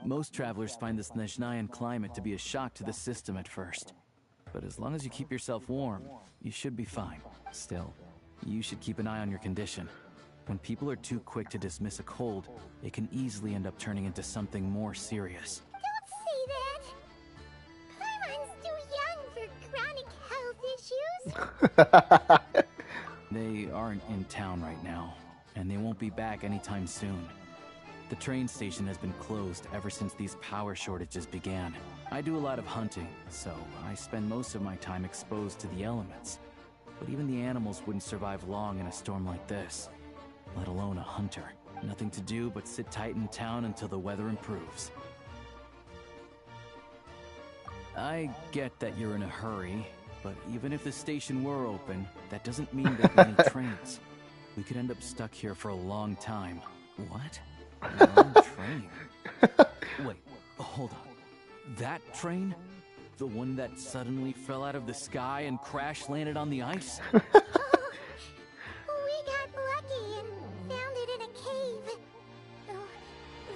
Most travelers find the Snezhnayan climate to be a shock to the system at first. But as long as you keep yourself warm, you should be fine. Still, you should keep an eye on your condition. When people are too quick to dismiss a cold, it can easily end up turning into something more serious. Don't say that. Paimon's too young for chronic health issues. They aren't in town right now, and they won't be back anytime soon. The train station has been closed ever since these power shortages began. I do a lot of hunting, so I spend most of my time exposed to the elements. But even the animals wouldn't survive long in a storm like this, let alone a hunter. Nothing to do but sit tight in town until the weather improves. I get that you're in a hurry, but even if the station were open, that doesn't mean there are any trains. We could end up stuck here for a long time. What? A long train? Wait, hold on. That train? The one that suddenly fell out of the sky and crash-landed on the ice? We got lucky and found it in a cave. Oh,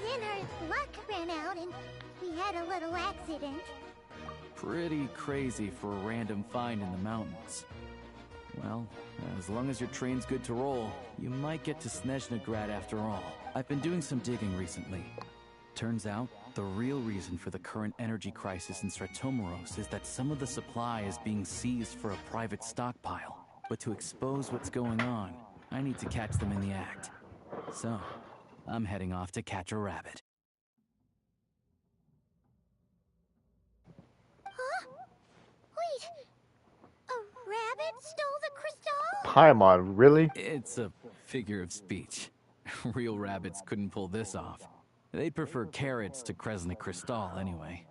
then our luck ran out and we had a little accident. Pretty crazy for a random find in the mountains. Well, as long as your train's good to roll, you might get to Snezhnagrad after all. I've been doing some digging recently. Turns out, the real reason for the current energy crisis in Stratomoros is that some of the supply is being seized for a private stockpile. But to expose what's going on, I need to catch them in the act. So, I'm heading off to catch a rabbit. Huh? Wait, a rabbit stole the crystal? Paimon, really? It's a figure of speech. Real rabbits couldn't pull this off. They'd prefer carrots to Kresnik Crystal anyway.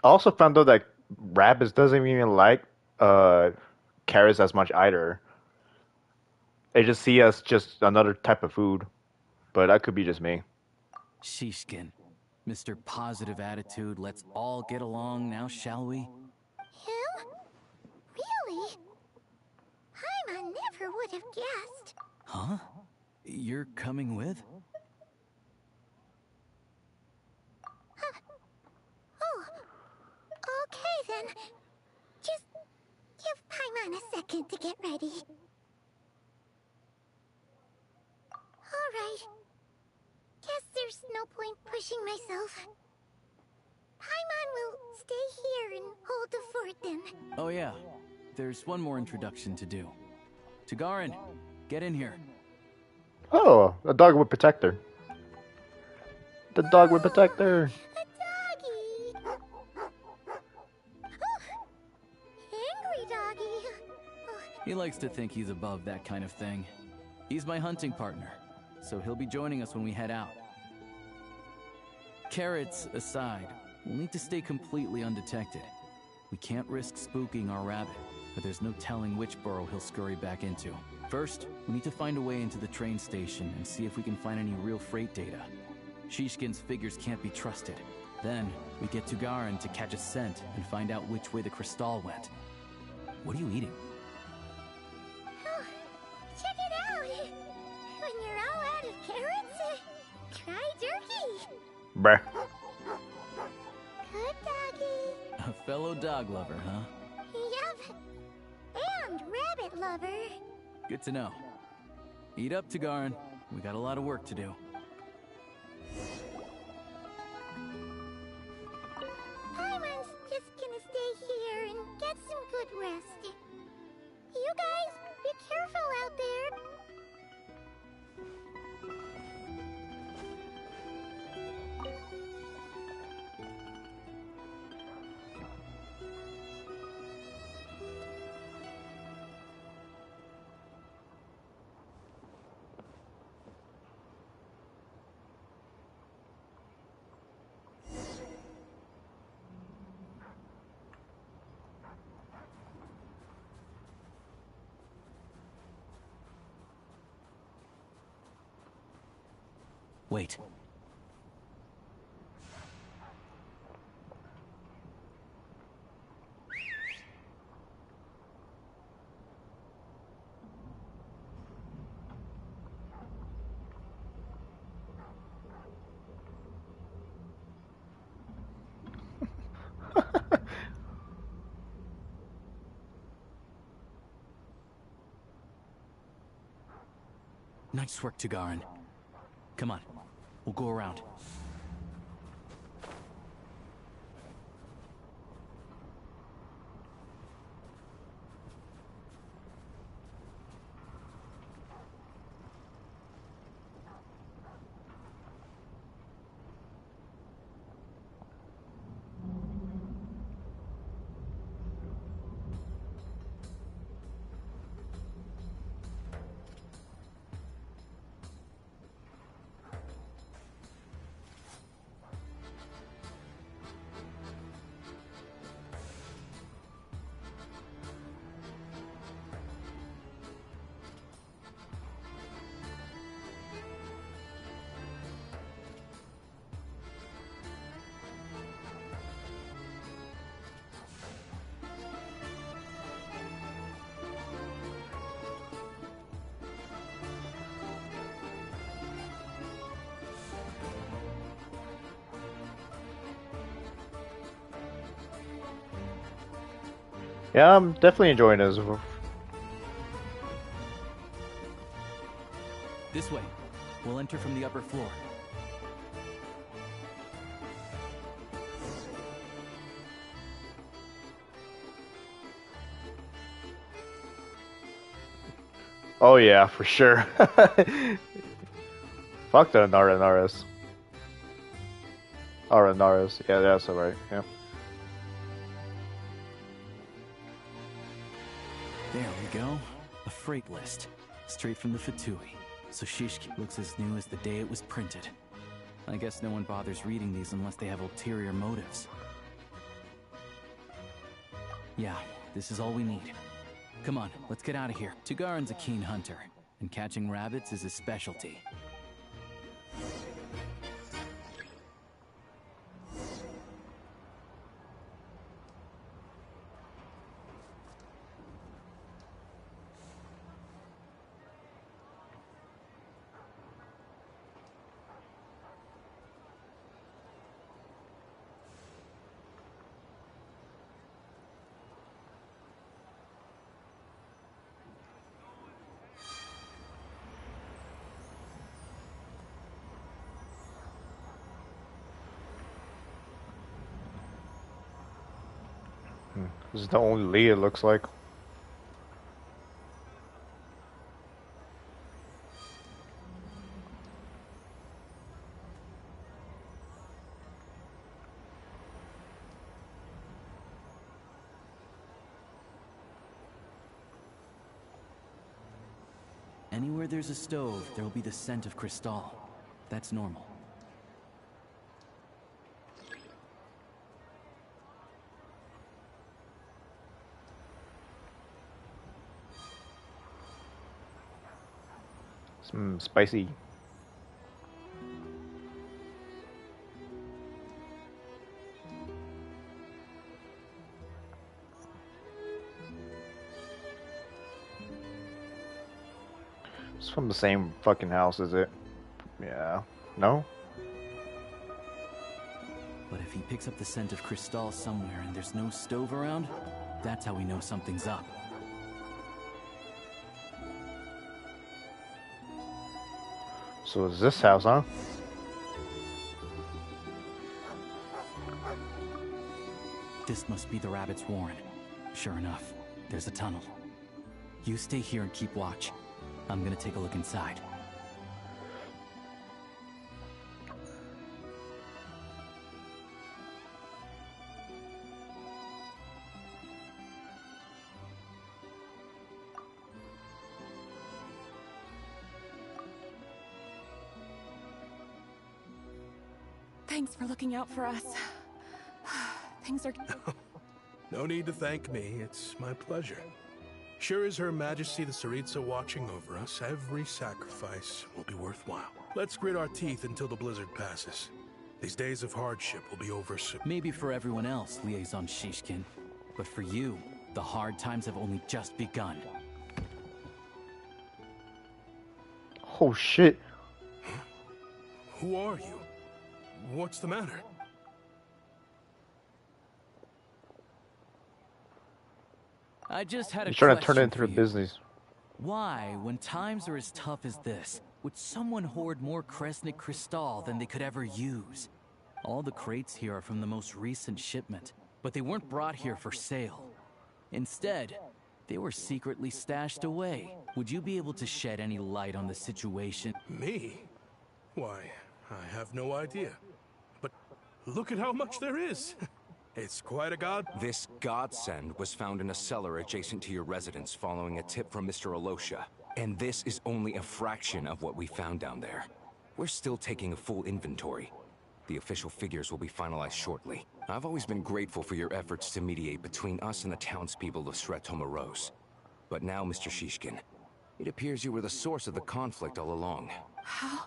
I also found out that rabbits doesn't even like carrots as much either. They just see us just another type of food. But that could be just me. Shishkin, Mr. Positive Attitude, let's all get along now, shall we? Him? Really? Paimon never would have guessed. Huh? You're coming with? Oh, okay then. Just give Paimon a second to get ready. Alright. Guess there's no point pushing myself. Paimon will stay here and hold the fort then. Oh yeah, there's one more introduction to do. Tagarin, get in here. Oh, a dog would protect her. The dog would protect her. A doggy! Oh, angry doggy. Oh, He likes to think he's above that kind of thing. He's my hunting partner, so he'll be joining us when we head out. Carrots aside, we'll need to stay completely undetected. We can't risk spooking our rabbit, but there's no telling which burrow he'll scurry back into. First, we need to find a way into the train station and see if we can find any real freight data. Shishkin's figures can't be trusted. Then, we get Tugarin to catch a scent and find out which way the crystal went. What are you eating? check it out! When you're all out of carrots, try Bruh. Good doggy. A fellow dog lover, huh? Yup. And rabbit lover. Good to know. Eat up, Tagarin. We got a lot of work to do. Paimon's just gonna stay here and get some good rest. You guys, be careful out there. Wait. Nice work, Tagarin. Come on, we'll go around. Yeah, I'm definitely enjoying this. This way. We'll enter from the upper floor. Oh yeah, for sure. Fuck the Naranaras. Aranaras. Yeah, that's alright. Yeah. There we go. A freight list. Straight from the Fatui. So Shishki looks as new as the day it was printed. I guess no one bothers reading these unless they have ulterior motives. Yeah, this is all we need. Come on, let's get out of here. Tagarin's a keen hunter, and catching rabbits is his specialty. This is the only Lee it looks like. Anywhere there's a stove, there'll be the scent of Cristal. That's normal. Spicy. It's from the same fucking house, is it? Yeah. No? But if he picks up the scent of Cristal somewhere and there's no stove around, that's how we know something's up. So it's this house, huh? This must be the rabbit's warren. Sure enough, there's a tunnel. You stay here and keep watch. I'm gonna take a look inside. Thanks for looking out for us. Things are... No need to thank me, it's my pleasure. Sure is Her Majesty the Tsaritsa watching over us, every sacrifice will be worthwhile. Let's grit our teeth until the blizzard passes. These days of hardship will be over soon. Maybe for everyone else, Liaison Shishkin. But for you, the hard times have only just begun. Oh shit. Huh? Who are you? What's the matter? I just had a He's trying to turn it question into for a you. business. Why, when times are as tough as this, would someone hoard more Kresnik Cristal than they could ever use? All the crates here are from the most recent shipment, but they weren't brought here for sale. Instead, they were secretly stashed away. Would you be able to shed any light on the situation? Me? Why, I have no idea. But look at how much there is. It's quite a god. This godsend was found in a cellar adjacent to your residence following a tip from Mr. Alosha. And this is only a fraction of what we found down there. We're still taking a full inventory. The official figures will be finalized shortly. I've always been grateful for your efforts to mediate between us and the townspeople of Sretomaros. But now, Mr. Shishkin, it appears you were the source of the conflict all along. How?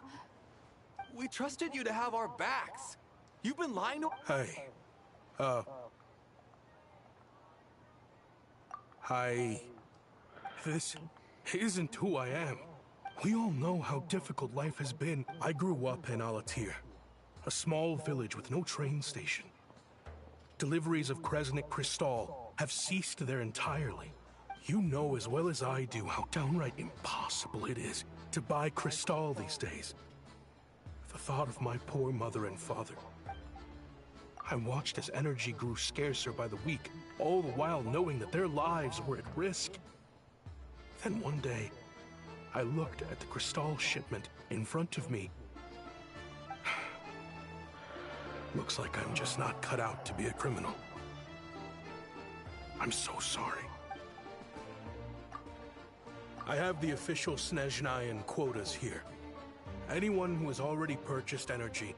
We trusted you to have our backs. You've been lying to... Hey. This isn't who I am. We all know how difficult life has been. I grew up in Alatir, a small village with no train station. Deliveries of Kresnik Cristal have ceased there entirely. You know as well as I do how downright impossible it is to buy Cristal these days. The thought of my poor mother and father. I watched as energy grew scarcer by the week, all the while knowing that their lives were at risk. Then one day, I looked at the Cristal shipment in front of me. Looks like I'm just not cut out to be a criminal. I'm so sorry. I have the official Snezhnayan quotas here. Anyone who has already purchased energy,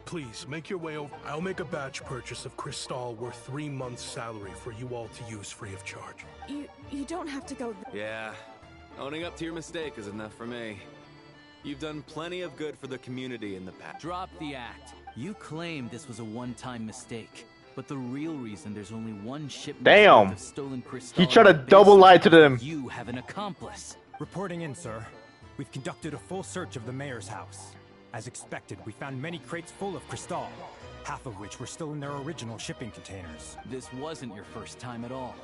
please make your way over. I'll make a batch purchase of Cristal worth 3 months' salary for you all to use free of charge. You don't have to go... Yeah, owning up to your mistake is enough for me. You've done plenty of good for the community in the past. Drop the act. You claim this was a one-time mistake, but the real reason there's only one shipment of stolen Cristal... He tried to double lie to them. You have an accomplice. Reporting in, sir. We've conducted a full search of the mayor's house. As expected, we found many crates full of Cristal, half of which were still in their original shipping containers. This wasn't your first time at all.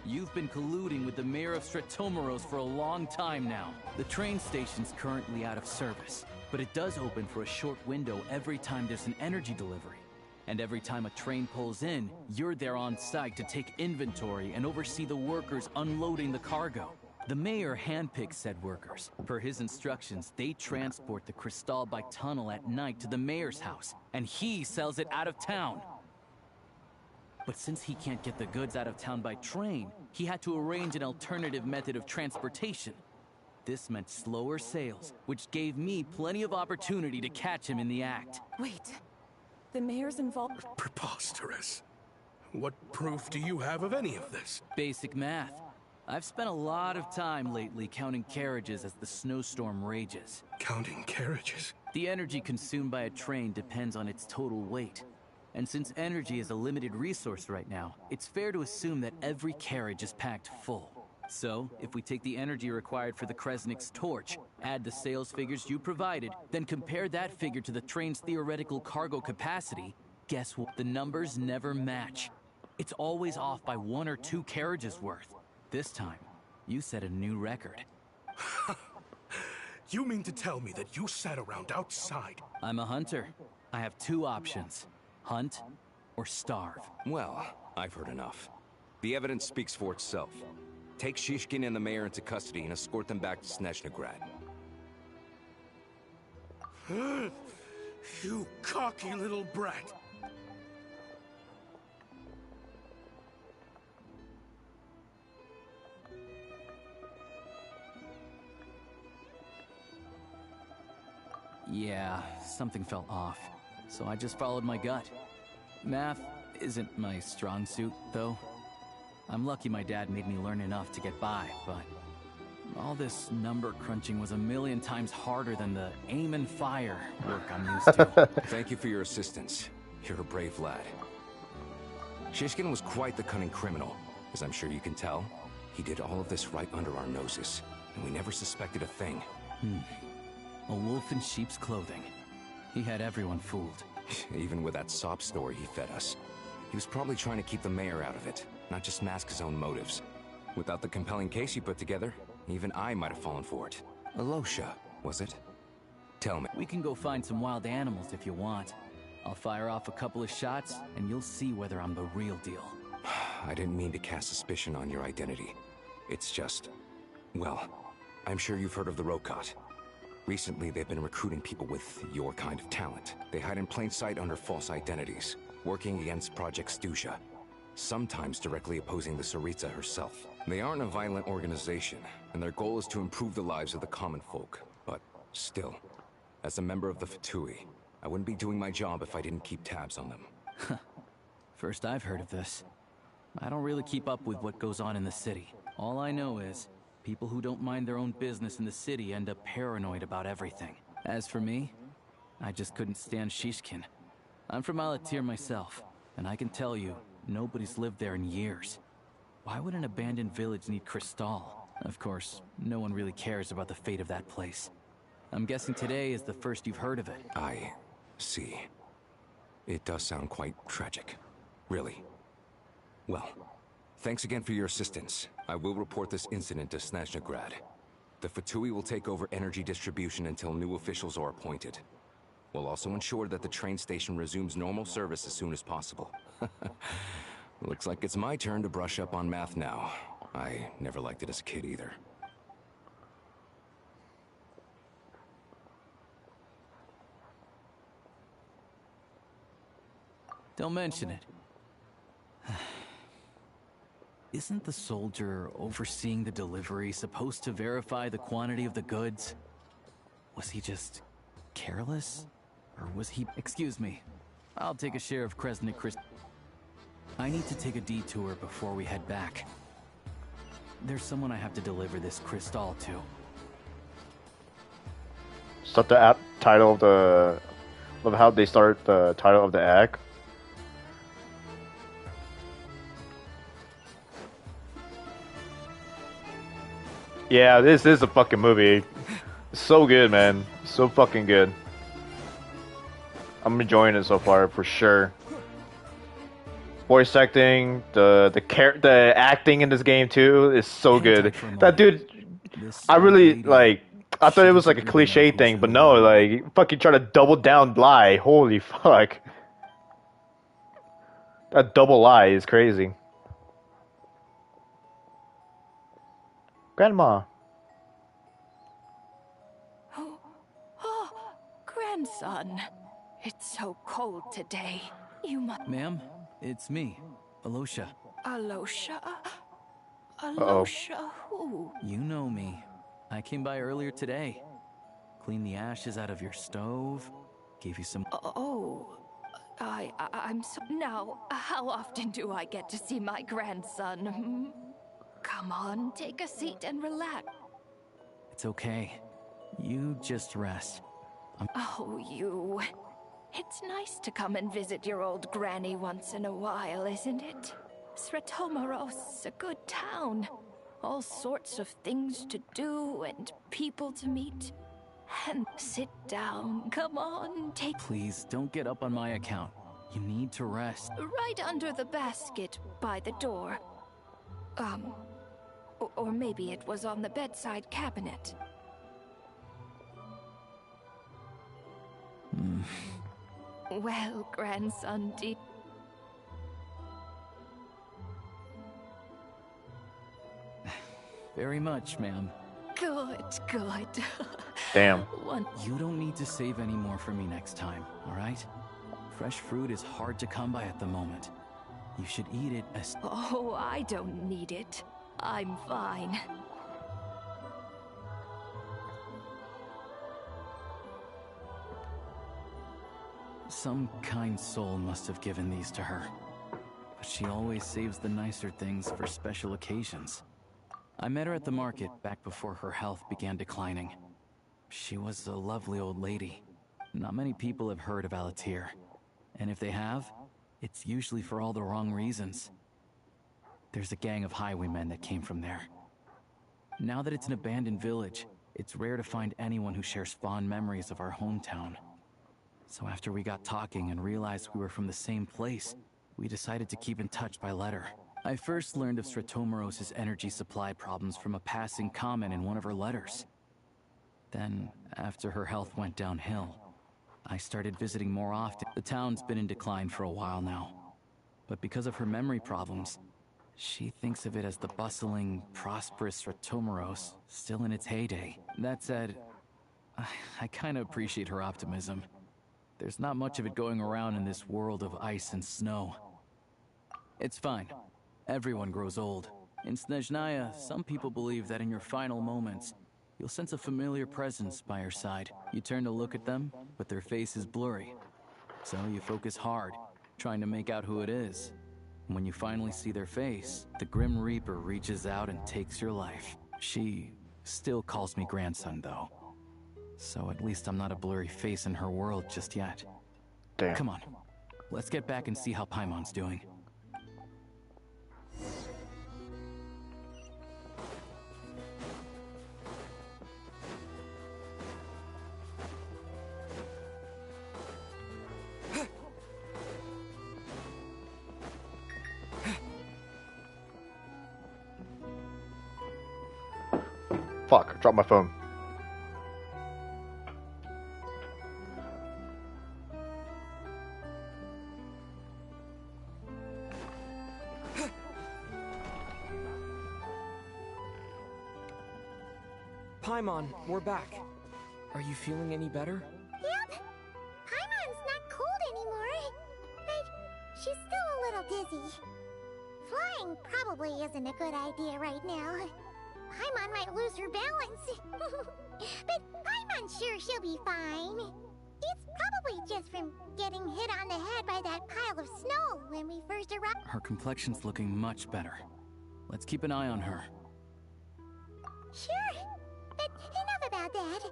You've been colluding with the mayor of Sretomaros for a long time now. The train station's currently out of service, but it does open for a short window every time there's an energy delivery. And every time a train pulls in, you're there on site to take inventory and oversee the workers unloading the cargo. The mayor handpicks said workers. Per his instructions, they transport the Cristal by tunnel at night to the mayor's house, and he sells it out of town. But since he can't get the goods out of town by train, he had to arrange an alternative method of transportation. This meant slower sales, which gave me plenty of opportunity to catch him in the act. Wait, the mayor's involved... Preposterous. What proof do you have of any of this? Basic math. I've spent a lot of time lately counting carriages as the snowstorm rages. Counting carriages? The energy consumed by a train depends on its total weight. And since energy is a limited resource right now, it's fair to assume that every carriage is packed full. So, if we take the energy required for the Kresnik's torch, add the sales figures you provided, then compare that figure to the train's theoretical cargo capacity, guess what? The numbers never match. It's always off by 1 or 2 carriages worth. This time, you set a new record. You mean to tell me that you sat around outside? I'm a hunter. I have 2 options. Hunt or starve. Well, I've heard enough. The evidence speaks for itself. Take Shishkin and the mayor into custody and escort them back to Snezhnograd. You cocky little brat! Yeah, something felt off. So I just followed my gut. Math isn't my strong suit, though. I'm lucky my dad made me learn enough to get by, but all this number crunching was a million times harder than the aim and fire work I'm used to. Thank you for your assistance. You're a brave lad. Shishkin was quite the cunning criminal, as I'm sure you can tell. He did all of this right under our noses, and we never suspected a thing. A wolf in sheep's clothing. He had everyone fooled. Even with that sob story he fed us. He was probably trying to keep the mayor out of it, not just mask his own motives. Without the compelling case you put together, even I might have fallen for it. Alosha, was it? Tell me. We can go find some wild animals if you want. I'll fire off a couple of shots, and you'll see whether I'm the real deal. I didn't mean to cast suspicion on your identity. It's just... well, I'm sure you've heard of the Rokot. Recently, they've been recruiting people with your kind of talent. They hide in plain sight under false identities, working against Project Stuzha, sometimes directly opposing the Tsaritsa herself. They aren't a violent organization, and their goal is to improve the lives of the common folk. But still, as a member of the Fatui, I wouldn't be doing my job if I didn't keep tabs on them. First I've heard of this. I don't really keep up with what goes on in the city. All I know is, people who don't mind their own business in the city end up paranoid about everything. As for me, I just couldn't stand Shishkin. I'm from Alatir myself, and I can tell you, nobody's lived there in years. Why would an abandoned village need Crystal? Of course, no one really cares about the fate of that place. I'm guessing today is the first you've heard of it. I see. It does sound quite tragic. Really. Well, thanks again for your assistance. I will report this incident to Snezhnograd. The Fatui will take over energy distribution until new officials are appointed. We'll also ensure that the train station resumes normal service as soon as possible. Looks like it's my turn to brush up on math now. I never liked it as a kid either. Don't mention it. Isn't the soldier overseeing the delivery supposed to verify the quantity of the goods? Was he just careless? Or was he... Excuse me. I'll take a share of Kresnik Crystal. I need to take a detour before we head back. There's someone I have to deliver this crystal to. Is that the title of the... Love how they start the title of the act. Yeah, this is a fucking movie. So good, man. So fucking good. I'm enjoying it so far, for sure. Voice acting, the acting in this game too is so good. That dude, I really like. I thought it was like a cliche thing, but no, like fucking try to double down lie. Holy fuck, that double lie is crazy. Grandma. Oh, grandson. It's so cold today. You must... Ma'am, it's me, Alosha. Alosha? Alosha who? You know me. I came by earlier today. Cleaned the ashes out of your stove. Gave you some... Oh, I'm so... Now, how often do I get to see my grandson? Come on, take a seat and relax. It's okay. You just rest. Oh, you... It's nice to come and visit your old granny once in a while, isn't it? Sretomaros, a good town. All sorts of things to do and people to meet. And sit down. Come on, take... Please, don't get up on my account. You need to rest. Right under the basket by the door. Or maybe it was on the bedside cabinet. Well, grandson, Very much, ma'am. Good, good. Damn. You don't need to save any more for me next time, alright? Fresh fruit is hard to come by at the moment. You should eat it as... Oh, I don't need it. I'm fine. Some kind soul must have given these to her. But she always saves the nicer things for special occasions. I met her at the market back before her health began declining. She was a lovely old lady. Not many people have heard of Alatir. And if they have, it's usually for all the wrong reasons. There's a gang of highwaymen that came from there. Now that it's an abandoned village, it's rare to find anyone who shares fond memories of our hometown. So after we got talking and realized we were from the same place, we decided to keep in touch by letter. I first learned of Stratomoros's energy supply problems from a passing comment in one of her letters. Then, after her health went downhill, I started visiting more often. The town's been in decline for a while now. But because of her memory problems, she thinks of it as the bustling, prosperous Stratomoros, still in its heyday. That said, I kinda appreciate her optimism. There's not much of it going around in this world of ice and snow. It's fine. Everyone grows old. In Snezhnaya, some people believe that in your final moments, you'll sense a familiar presence by your side. You turn to look at them, but their face is blurry. So you focus hard, trying to make out who it is. And when you finally see their face, the Grim Reaper reaches out and takes your life. She still calls me grandson, though. So at least I'm not a blurry face in her world just yet. Damn. Come on, let's get back and see how Paimon's doing. Fuck, I dropped my phone. Paimon, we're back. Are you feeling any better? Yep. Paimon's not cold anymore. But she's still a little dizzy. Flying probably isn't a good idea right now. Paimon might lose her balance. But Paimon's sure she'll be fine. It's probably just from getting hit on the head by that pile of snow when we first arrived. Her complexion's looking much better. Let's keep an eye on her. Sure. But enough about that.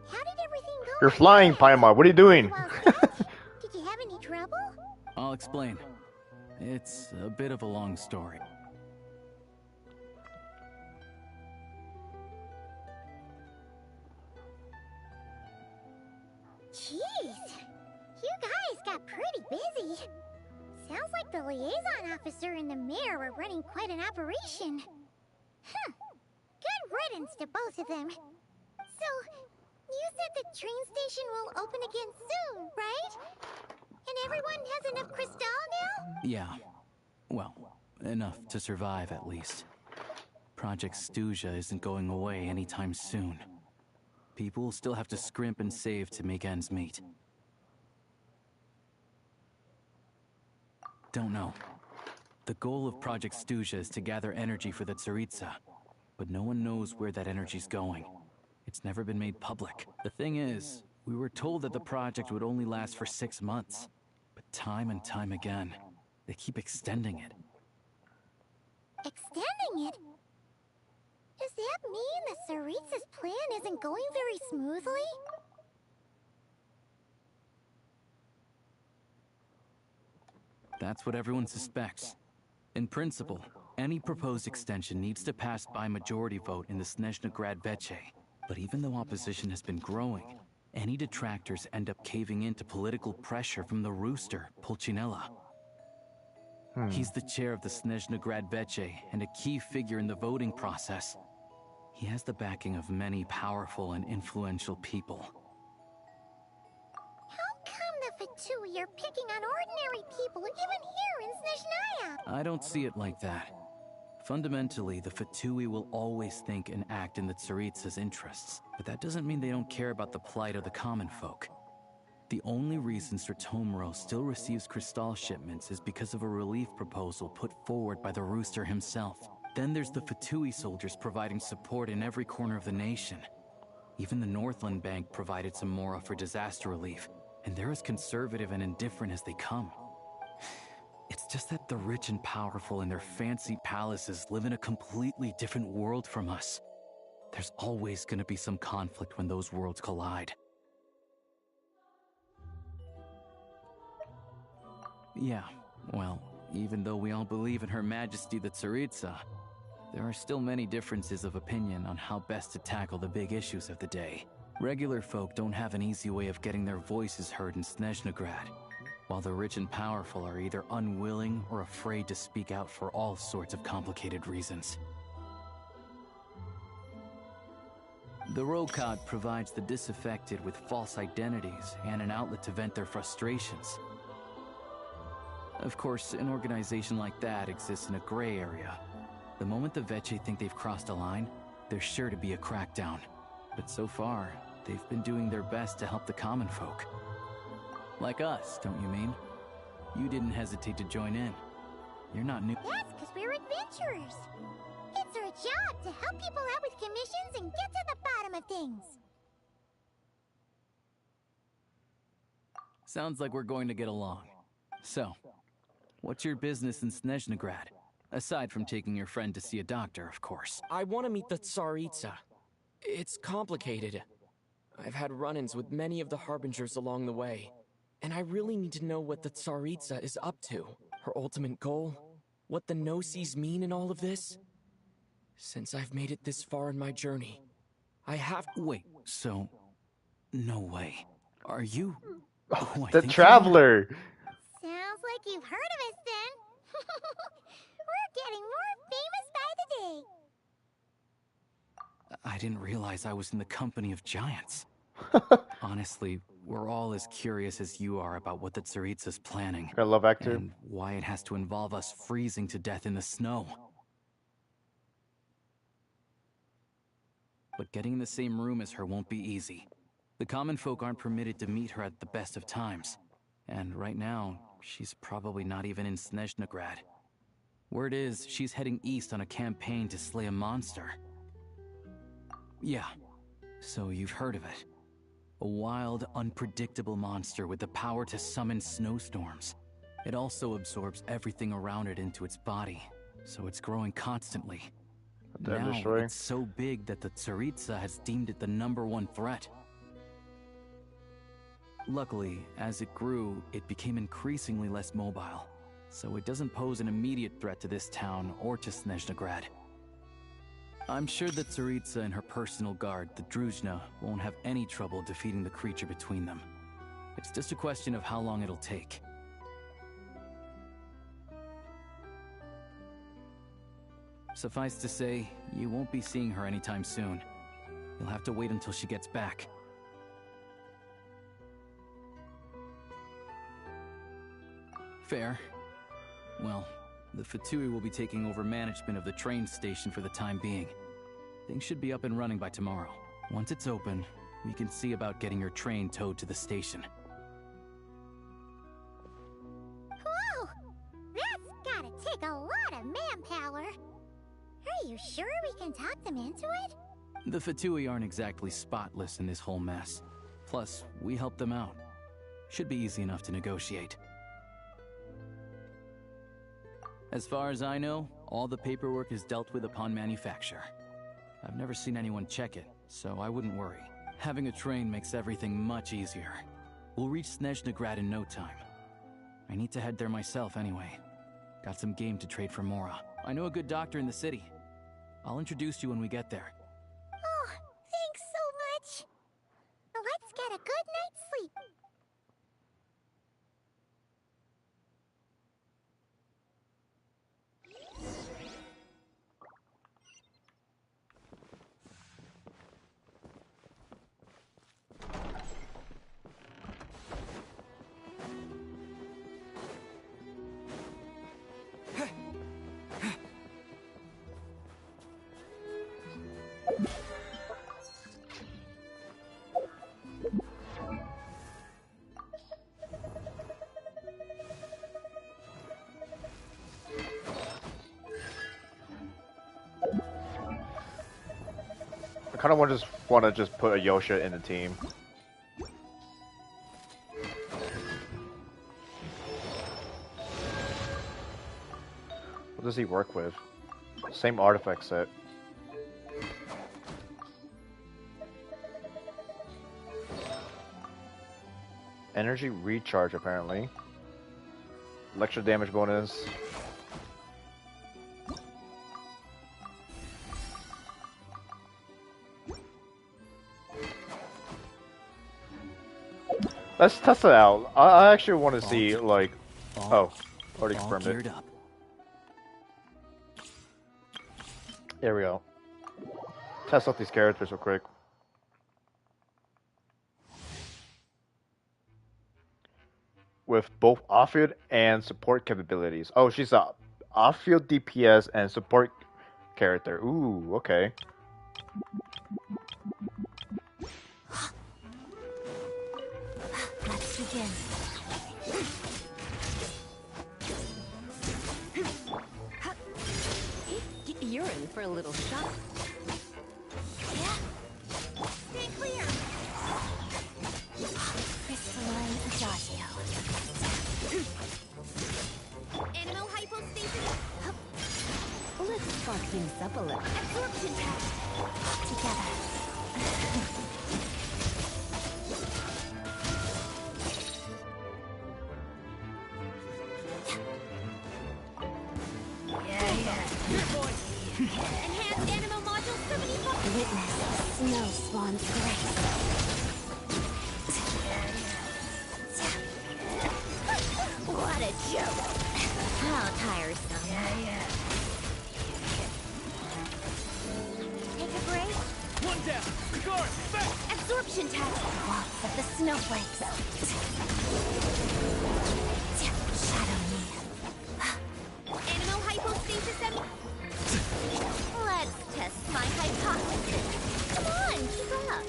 How did everything go? You're flying, Paimon. What are you doing? Did you have any trouble? I'll explain. It's a bit of a long story. Jeez. You guys got pretty busy. Sounds like the liaison officer and the mayor were running quite an operation. Huh. Good riddance to both of them. So, you said the train station will open again soon, right? And everyone has enough crystal now? Yeah. Well, enough to survive at least. Project Stuja isn't going away anytime soon. People will still have to scrimp and save to make ends meet. Don't know. The goal of Project Stuja is to gather energy for the Tsaritsa, but no one knows where that energy's going. It's never been made public. The thing is, we were told that the project would only last for 6 months, but time and time again, they keep extending it. Extending it? Does that mean the Tsaritsa's plan isn't going very smoothly? That's what everyone suspects. In principle, any proposed extension needs to pass by majority vote in the Snezhna Grad Veche. But even though opposition has been growing, Any detractors end up caving in to political pressure from the rooster, Pulcinella. He's the chair of the Snezhna Grad Veche and a key figure in the voting process. He has the backing of many powerful and influential people. How come the Fatui are picking on ordinary people even here in Snezhnaya? I don't see it like that. Fundamentally, the Fatui will always think and act in the Tsaritsa's interests, but that doesn't mean they don't care about the plight of the common folk. The only reason Sratomro still receives Crystal shipments is because of a relief proposal put forward by the Rooster himself. Then there's the Fatui soldiers providing support in every corner of the nation. Even the Northland Bank provided some mora for disaster relief, and they're as conservative and indifferent as they come. It's just that the rich and powerful in their fancy palaces live in a completely different world from us. There's always going to be some conflict when those worlds collide. Yeah, well, even though we all believe in Her Majesty the Tsaritsa, there are still many differences of opinion on how best to tackle the big issues of the day. Regular folk don't have an easy way of getting their voices heard in Snezhnagrad, while the rich and powerful are either unwilling or afraid to speak out for all sorts of complicated reasons. The Rokad provides the disaffected with false identities and an outlet to vent their frustrations. Of course, an organization like that exists in a gray area. The moment the Veche think they've crossed a line, there's sure to be a crackdown. But so far, they've been doing their best to help the common folk. Like us, don't you mean? You didn't hesitate to join in. You're not new. That's because we're adventurers. It's our job to help people out with commissions and get to the bottom of things. Sounds like we're going to get along. So, what's your business in Snezhnagrad? Aside from taking your friend to see a doctor, of course. I want to meet the Tsaritsa. It's complicated. I've had run-ins with many of the Harbingers along the way, and I really need to know what the Tsaritsa is up to. Her ultimate goal? What the no-sees mean in all of this? Since I've made it this far in my journey, I have... Wait, so... No way. Are you... Oh, the Traveler! Sounds like you've heard of us then. We're getting more famous by the day. I didn't realize I was in the company of giants. Honestly, we're all as curious as you are about what the Tsaritsa's planning. I love Act 2. And why it has to involve us freezing to death in the snow. But getting in the same room as her won't be easy. The common folk aren't permitted to meet her at the best of times. And right now, she's probably not even in Snezhnagrad. Word is, she's heading east on a campaign to slay a monster. Yeah, so you've heard of it. A wild, unpredictable monster with the power to summon snowstorms. It also absorbs everything around it into its body, so it's growing constantly. Now, it's so big that the Tsaritsa has deemed it the #1 threat. Luckily, as it grew, it became increasingly less mobile, so it doesn't pose an immediate threat to this town or to Snezhnagrad. I'm sure that Tsaritsa and her personal guard, the Druzhna, won't have any trouble defeating the creature between them. It's just a question of how long it'll take. Suffice to say, you won't be seeing her anytime soon. You'll have to wait until she gets back. Fair. Well, the Fatui will be taking over management of the train station for the time being. Things should be up and running by tomorrow. Once it's open, we can see about getting your train towed to the station. Whoa! That's gotta take a lot of manpower. Are you sure we can talk them into it? The Fatui aren't exactly spotless in this whole mess. Plus, we help them out. Should be easy enough to negotiate. As far as I know, all the paperwork is dealt with upon manufacture. I've never seen anyone check it, so I wouldn't worry. Having a train makes everything much easier. We'll reach Snezhnagrad in no time. I need to head there myself anyway. Got some game to trade for Mora. I know a good doctor in the city. I'll introduce you when we get there. Oh, thanks so much. Let's get a kind of want to just put a Yosha in the team. What does he work with? Same artifact set. Energy recharge, apparently. Electro damage bonus. Let's test it out. I actually want to see, like... Oh, already confirmed it. Up. There we go. Test out these characters real quick. With both off-field and support capabilities. Oh, she's a off-field DPS and support character. Ooh, okay. Let's begin. You're in for a little shock. Yeah. Stay clear. Crystalline Adagio. Animal hypostasis. Let's spark things up a little. Absorption test. Together. Enhanced animal module 75. Witness the snow swan's grace. What a joke. How tiresome. Take a break. One down. Guard, back. Absorption test. Waltz of the snowflakes. Shadow me. Animal hypostasis Let's test my hypothesis. Come on, keep up.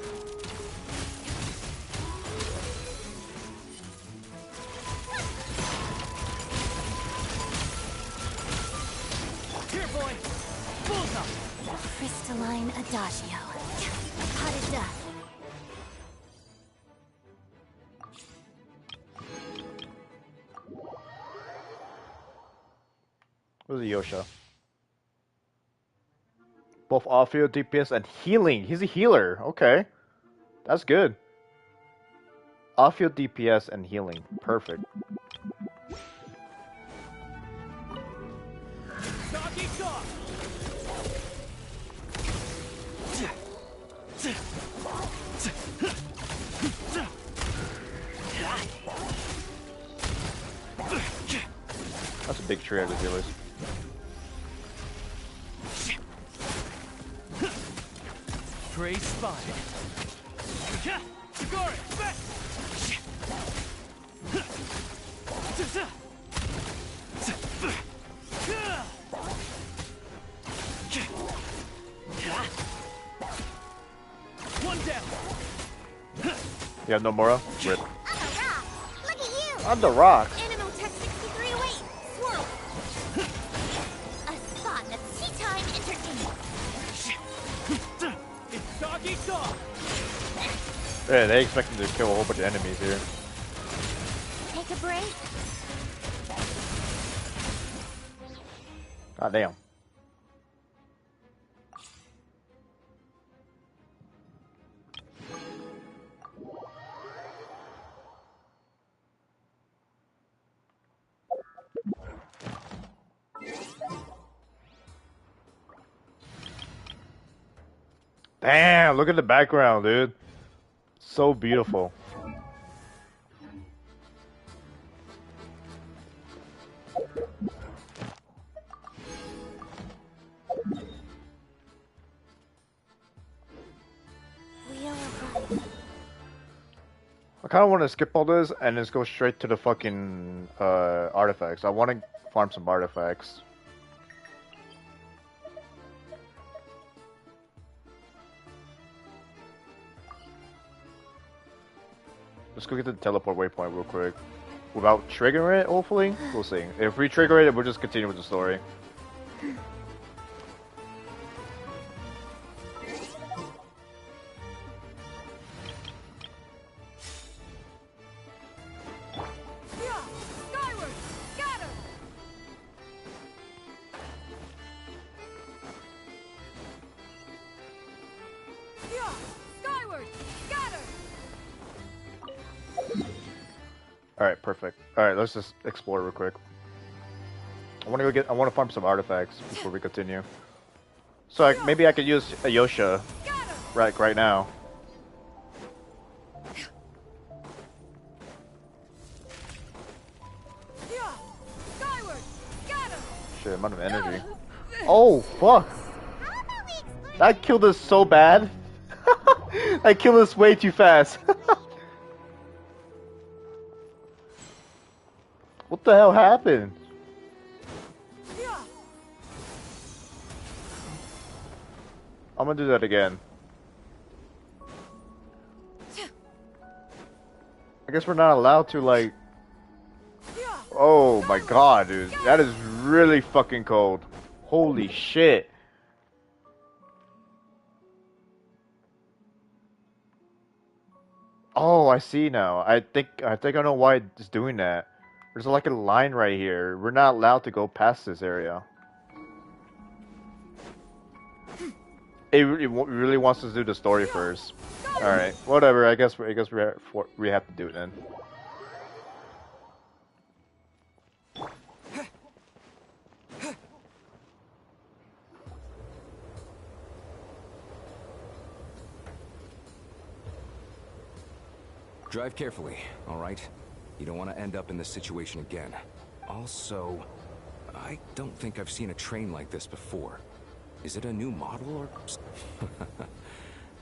Here, boy. Bullseye. Crystalline Adagio. Hot as dust. Where's the Yosha? Both off-field DPS and healing. He's a healer. Okay. That's good. Off-field DPS and healing. Perfect. Doggy dog. That's a big trio of healers. Prey spotted. Guard, back. One down. You have no Mora? Rip. On the rock. Look at you. On the rocks. Animal tech 63 away. Swirl. A spot that's tea time entertainment. It's dog eat dog. Yeah, they expected to kill a whole bunch of enemies here. Take a break. God damn. Damn, look at the background, dude. So beautiful. I kind of want to skip all this and just go straight to the fucking artifacts. I want to farm some artifacts. Let's go get the teleport waypoint real quick. Without triggering it, hopefully? We'll see. If we trigger it, we'll just continue with the story. All right, perfect. All right, let's just explore real quick. I want to go get. I want to farm some artifacts before we continue. So maybe I could use a Yosha right now. Shit, amount of energy. Oh fuck! That killed us so bad. I killed us way too fast. What the hell happened? I'm gonna do that again. I guess we're not allowed to, like... Oh my god, dude. That is really fucking cold. Holy shit. Oh, I see now. I think I know why it's doing that. There's like a line right here. We're not allowed to go past this area. It really wants us to do the story first. All right, whatever. I guess we have to do it then. Drive carefully, all right? You don't want to end up in this situation again. Also, I don't think I've seen a train like this before. Is it a new model or...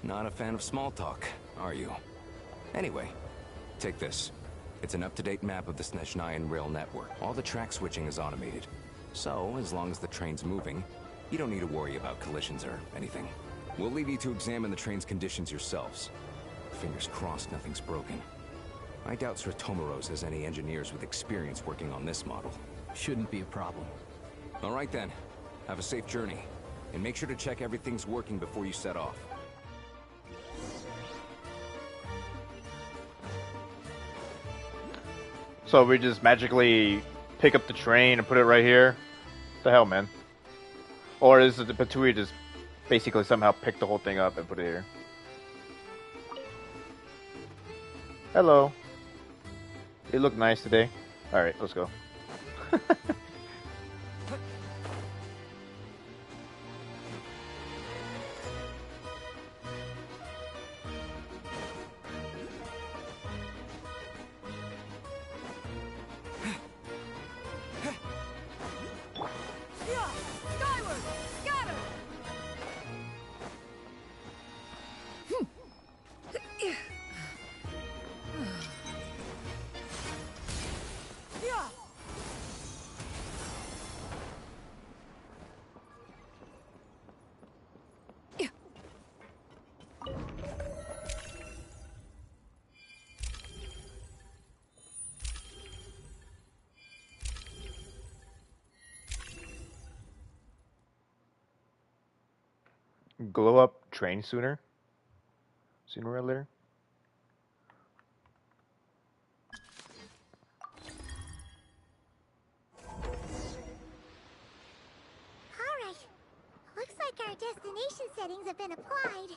Not a fan of small talk, are you? Anyway, take this. It's an up-to-date map of the Snezhnayan rail network. All the track switching is automated. So, as long as the train's moving, you don't need to worry about collisions or anything. We'll leave you to examine the train's conditions yourselves. Fingers crossed nothing's broken. I doubt Sratomaros has any engineers with experience working on this model. Shouldn't be a problem. All right then. Have a safe journey. And make sure to check everything's working before you set off. So we just magically pick up the train and put it right here? What the hell, man? Or is it the Patui just basically somehow pick the whole thing up and put it here? Hello. You look nice today. Alright, let's go. Glow up train sooner or later. Alright. Looks like our destination settings have been applied.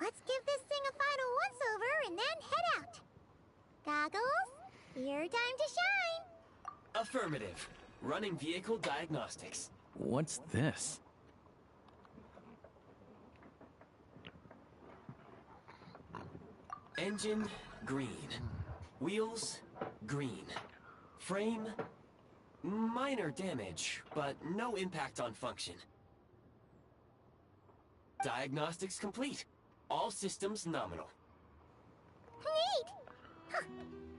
Let's give this thing a final once-over and then head out. Goggles, your time to shine! Affirmative. Running vehicle diagnostics. What's this? Engine, green. Wheels, green. Frame, minor damage, but no impact on function. Diagnostics complete. All systems nominal. Neat! Huh.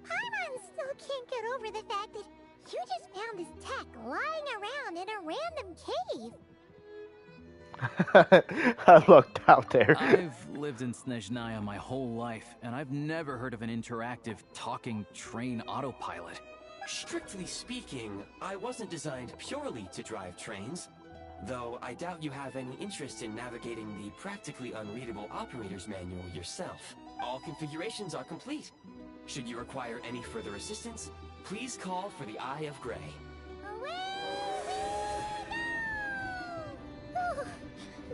Paimon still can't get over the fact that you just found this tech lying around in a random cave. I looked out there. I've lived in Snezhnaya my whole life, and I've never heard of an interactive, talking train autopilot. Strictly speaking, I wasn't designed purely to drive trains, though I doubt you have any interest in navigating the practically unreadable operator's manual yourself. All configurations are complete. Should you require any further assistance, please call for the Eye of Grey.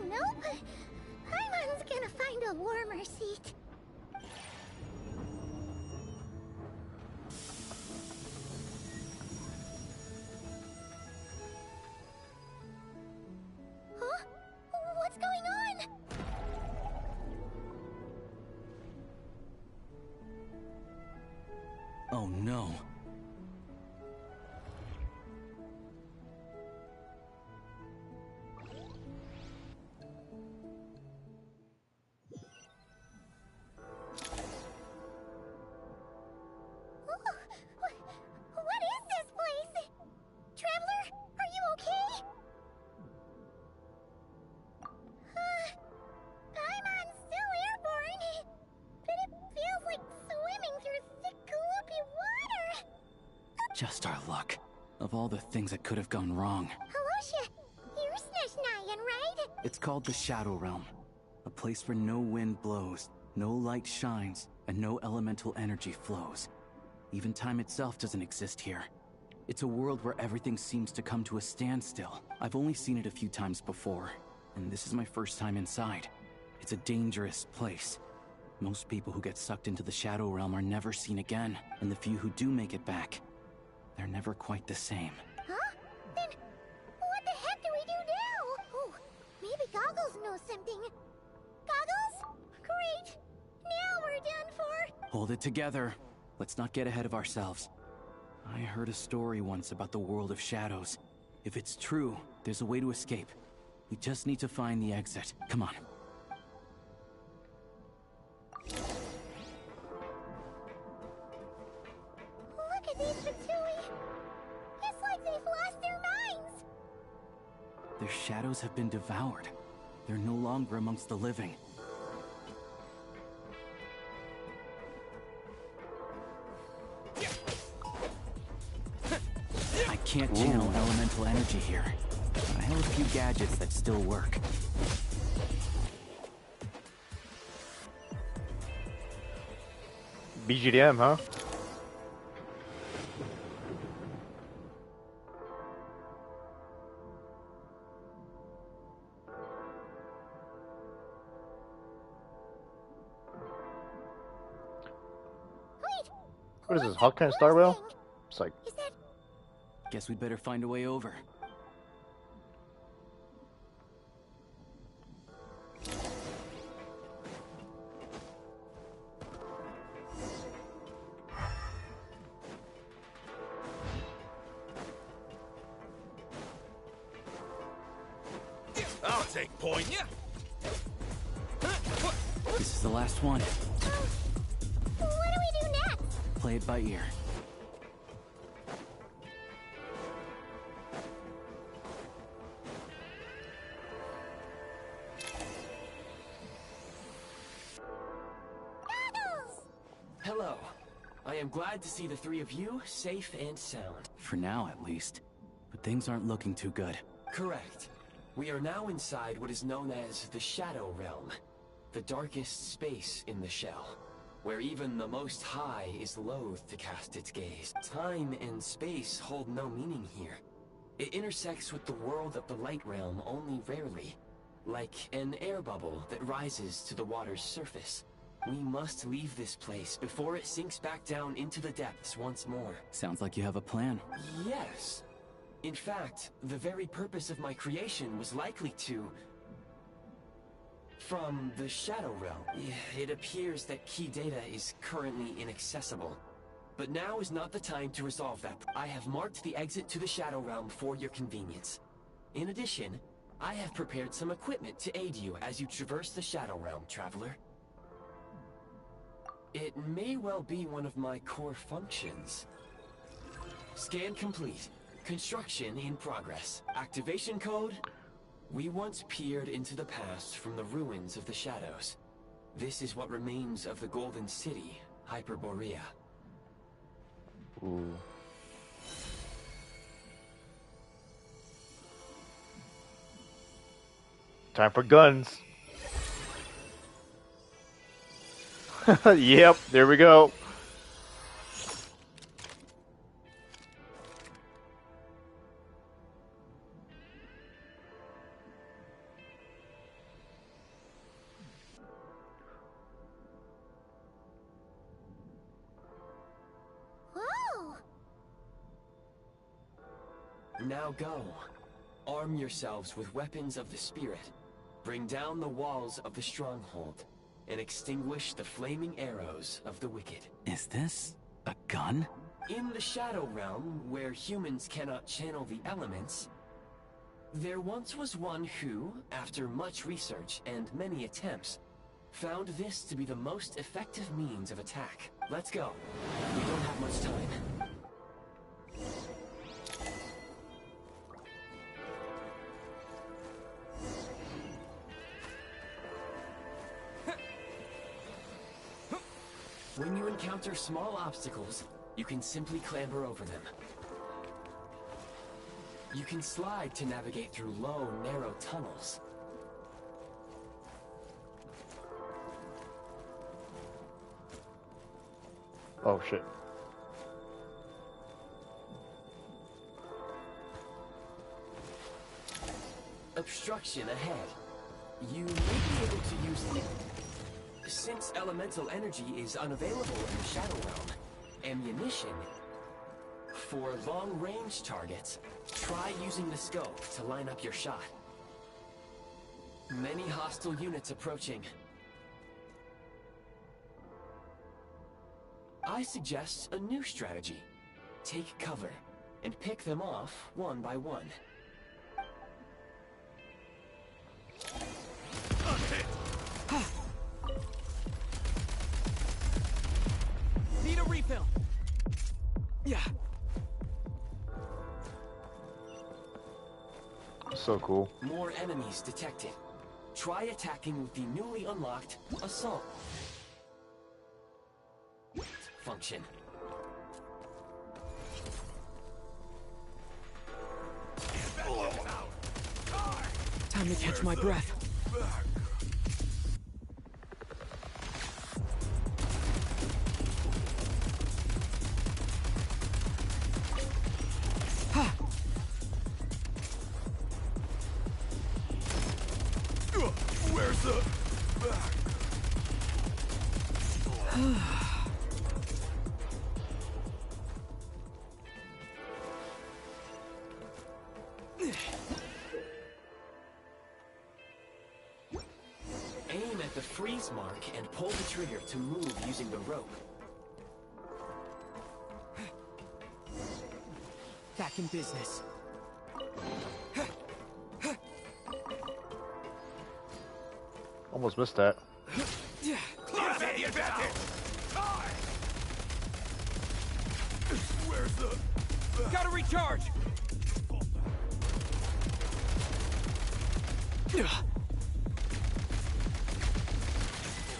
Nope. Paimon's gonna find a warmer seat. Oh no. What is this place? Traveler, are you okay? Paimon's still airborne, but it feels like swimming through thick, gloopy water. Just our luck. Of all the things that could have gone wrong. Halosha, you're Snezhnayan, right? It's called the Shadow Realm. A place where no wind blows, no light shines, and no elemental energy flows. Even time itself doesn't exist here. It's a world where everything seems to come to a standstill. I've only seen it a few times before, and this is my first time inside. It's a dangerous place. Most people who get sucked into the Shadow Realm are never seen again, and the few who do make it back, they're never quite the same. Huh? Then what the heck do we do now? Oh, maybe Goggles knows something. Goggles? Great! Now we're done for! Hold it together. Let's not get ahead of ourselves. I heard a story once about the world of shadows. If it's true, there's a way to escape. We just need to find the exit. Come on. Look at these Fatui! It's like they've lost their minds! Their shadows have been devoured. They're no longer amongst the living. I can't channel elemental energy here. I have a few gadgets that still work. BGDM, huh? What is this, Hawkeye and Star Rail? It's like... Guess we'd better find a way over. I'll take point. This is the last one. What do we do next? Play it by ear. Hello. I am glad to see the three of you safe and sound. For now, at least. But things aren't looking too good. Correct. We are now inside what is known as the Shadow Realm, the darkest space in the shell, where even the Most High is loath to cast its gaze. Time and space hold no meaning here. It intersects with the world of the Light Realm only rarely, like an air bubble that rises to the water's surface. We must leave this place before it sinks back down into the depths once more. Sounds like you have a plan. Yes. In fact, the very purpose of my creation was likely to... From the Shadow Realm. It appears that key data is currently inaccessible. But now is not the time to resolve that. I have marked the exit to the Shadow Realm for your convenience. In addition, I have prepared some equipment to aid you as you traverse the Shadow Realm, Traveler. It may well be one of my core functions. Scan complete. Construction in progress. Activation code? We once peered into the past from the ruins of the shadows. This is what remains of the Golden City, Hyperborea. Ooh. Time for guns. Yep, there we go. Whoa! Now go. Arm yourselves with weapons of the spirit. Bring down the walls of the stronghold and extinguish the flaming arrows of the wicked. Is this A gun? In the Shadow Realm, where humans cannot channel the elements, there once was one who, after much research and many attempts, found this to be the most effective means of attack. Let's go. We don't have much time. When you encounter small obstacles, you can simply clamber over them. You can slide to navigate through low, narrow tunnels. Oh shit. Obstruction ahead. You may be able to use the... Since elemental energy is unavailable in the Shadow Realm, ammunition... For long-range targets, try using the scope to line up your shot. Many hostile units approaching. I suggest a new strategy. Take cover, and pick them off one by one. Need a refill. Yeah. So cool. More enemies detected. Try attacking with the newly unlocked assault function. Time to catch my breath. Where's the Aim at the freeze mark and pull the trigger to move using the rope. Back in business. Almost missed that. Where's the... Gotta recharge!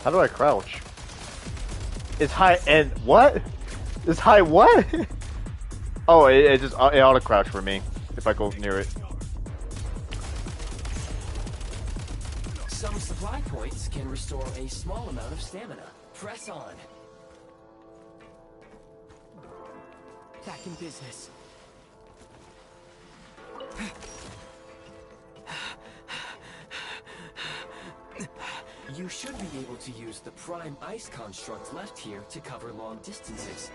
How do I crouch? It's high and what? It's high what? Oh, it just it auto crouch for me if I go near it. Some supply points can restore a small amount of stamina. Press on. Back in business. You should be able to use the prime ice construct left here to cover long distances.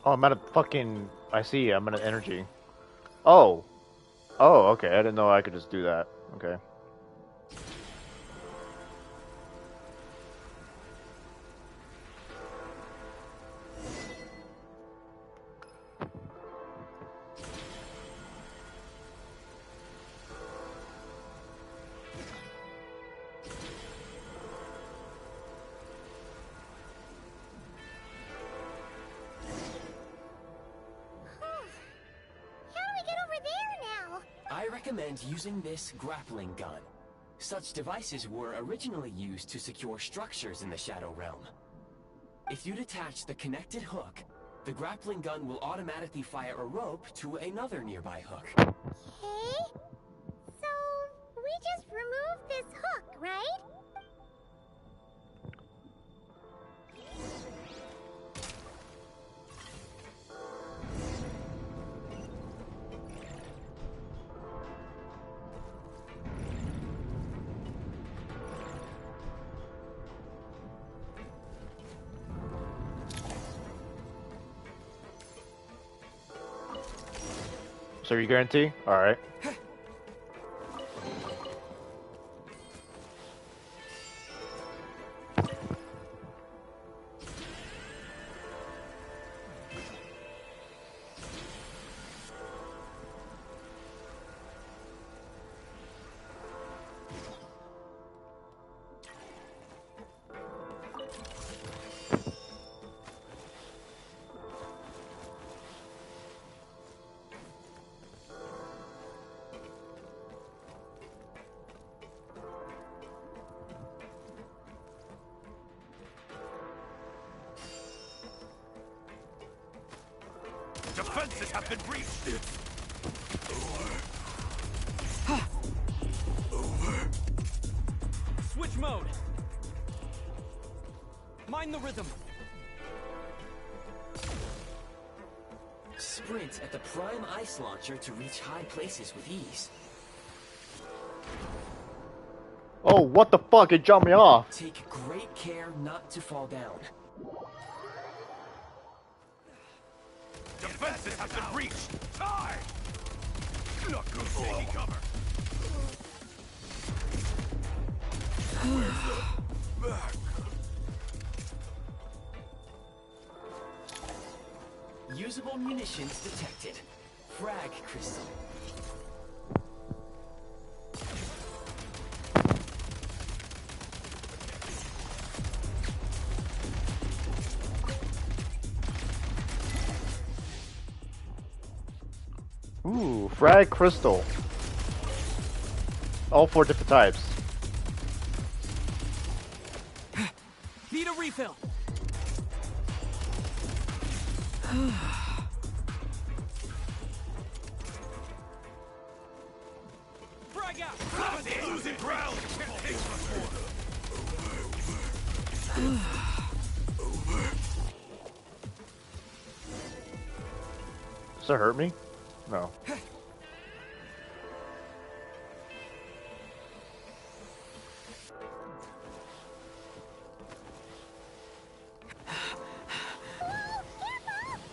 Oh, I'm out of fucking... I see, I'm out of energy. Oh. Oh, okay, I didn't know I could just do that. Okay. I recommend using this grappling gun. Such devices were originally used to secure structures in the Shadow Realm. If you detach the connected hook, the grappling gun will automatically fire a rope to another nearby hook. Okay. So, we just removed this hook, right? So you guarantee? Alright. Defenses have been breached! Switch mode! Mind the rhythm! Sprint at the prime ice launcher to reach high places with ease. Oh, what the fuck? It jumped me off. Take great care not to fall down. Defenses have been breached! Time! Not good taking cover. Where's the back? Usable munitions detected. Frag crystal. Ooh, frag crystal. All 4 different types. Need a refill! Frag out! Losing ground! Can't take much more! Does that hurt me? No.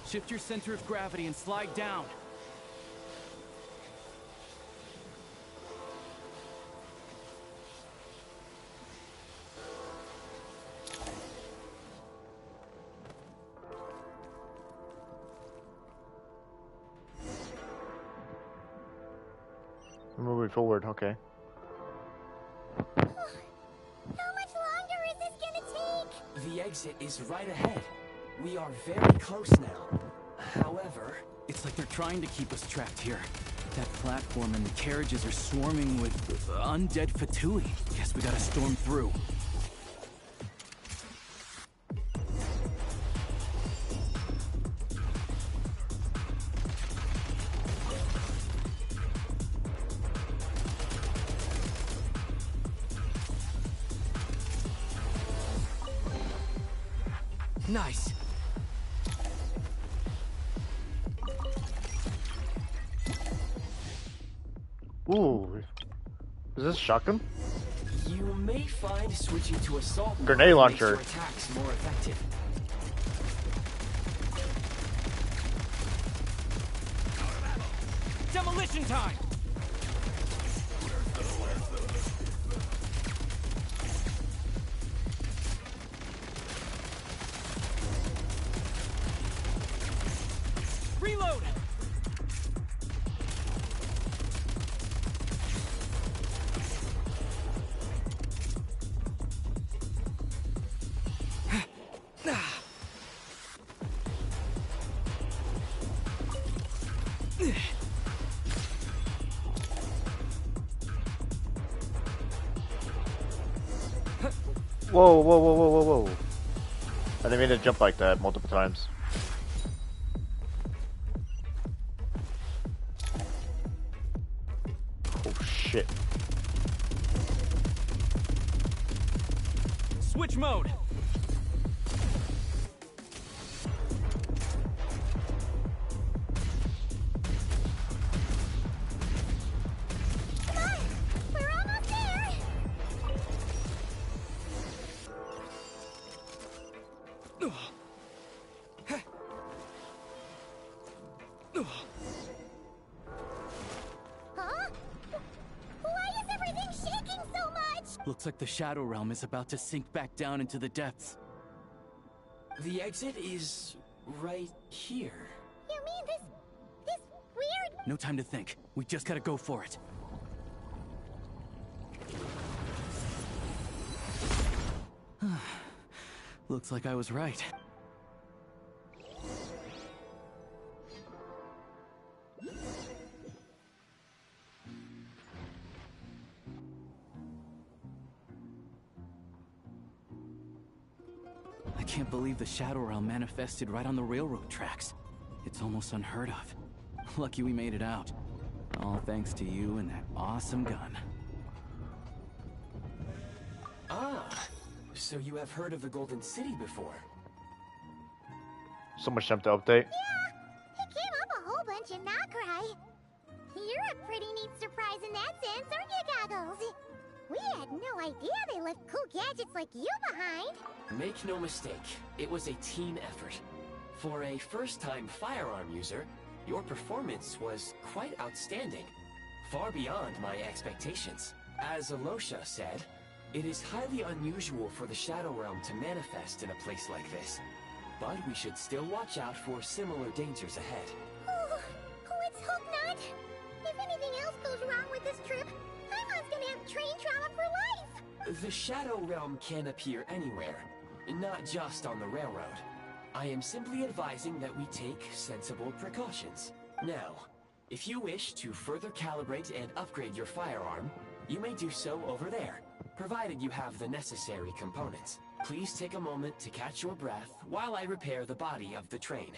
Shift your center of gravity and slide down. Moving forward, okay. How much longer is this gonna take? The exit is right ahead. We are very close now. However... It's like they're trying to keep us trapped here. That platform and the carriages are swarming with undead Fatui. Guess we gotta storm through. Nice. Ooh. Is this shotgun? You may find switching to assault mode Grenade launcher. makes your attacks more effective. Demolition time! Reload! Whoa, whoa, whoa, whoa, whoa, whoa. I didn't mean to jump like that multiple times. Oh shit. Switch mode! Come on! We're almost there! Looks like the Shadow Realm is about to sink back down into the depths. The exit is right here. You mean this weird... No time to think. We just gotta go for it. Looks like I was right. I can't believe the Shadow Realm manifested right on the railroad tracks. It's almost unheard of. Lucky we made it out. All thanks to you and that awesome gun. Ah, so you have heard of the Golden City before? So much time to update. Yeah, it came up a whole bunch in Nokrai. You're a pretty neat surprise in that sense, aren't you, Goggles? We had no idea they left cool gadgets like you behind. Make no mistake, it was a team effort. For a first-time firearm user, your performance was quite outstanding, far beyond my expectations. As Alosha said, it is highly unusual for the Shadow Realm to manifest in a place like this, but we should still watch out for similar dangers ahead. Oh, let's hope not. If anything else goes wrong with this trip, Paimon's gonna have train trauma for life. The Shadow Realm can appear anywhere, not just on the railroad. I am simply advising that we take sensible precautions. Now, if you wish to further calibrate and upgrade your firearm, you may do so over there, provided you have the necessary components. Please take a moment to catch your breath while I repair the body of the train.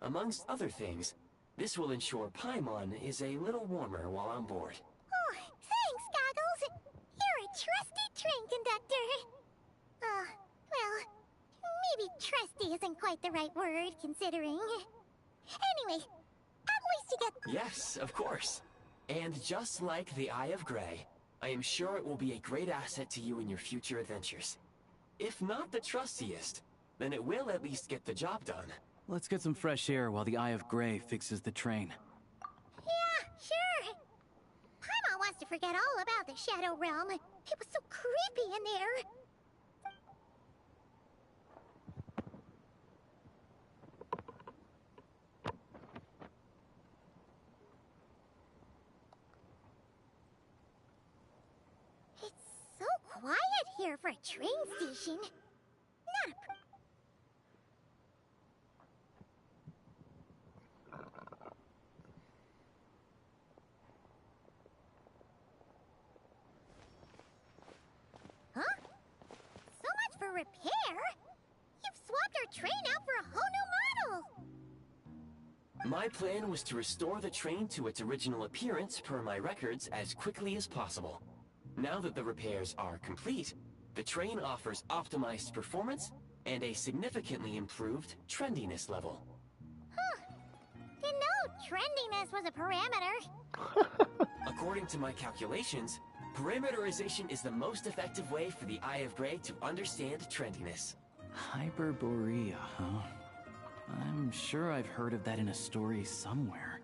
Amongst other things, this will ensure Paimon is a little warmer while on board. Oh, thanks, Goggles. You're a trusty train conductor. Well, maybe trusty isn't quite the right word, considering. Anyway, at least you get... Yes, of course. And just like the Eye of Grey, I am sure it will be a great asset to you in your future adventures. If not the trustiest, then it will at least get the job done. Let's get some fresh air while the Eye of Grey fixes the train. Yeah, sure. Paimon wants to forget all about the Shadow Realm. It was so creepy in there. It's so quiet here for a train station. Not a... Huh? So much for repair? You've swapped our train out for a whole new model! My plan was to restore the train to its original appearance per my records as quickly as possible. Now that the repairs are complete, the train offers optimized performance and a significantly improved trendiness level. Huh. Didn't know trendiness was a parameter. According to my calculations, perimeterization is the most effective way for the Eye of Grey to understand trendiness. Hyperborea, huh? I'm sure I've heard of that in a story somewhere.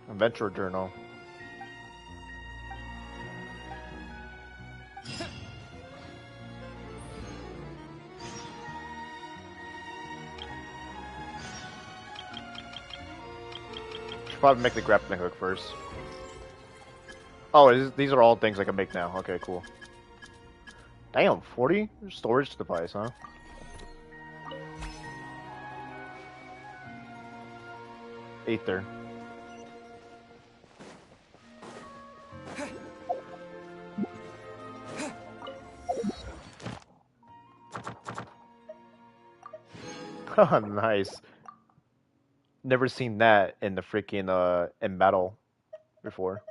Adventure journal. Should probably make the grappling hook first. Oh, these are all things I can make now. Okay, cool. Damn, 40 storage device, huh? Aether. Nice. Never seen that in the freaking in battle before.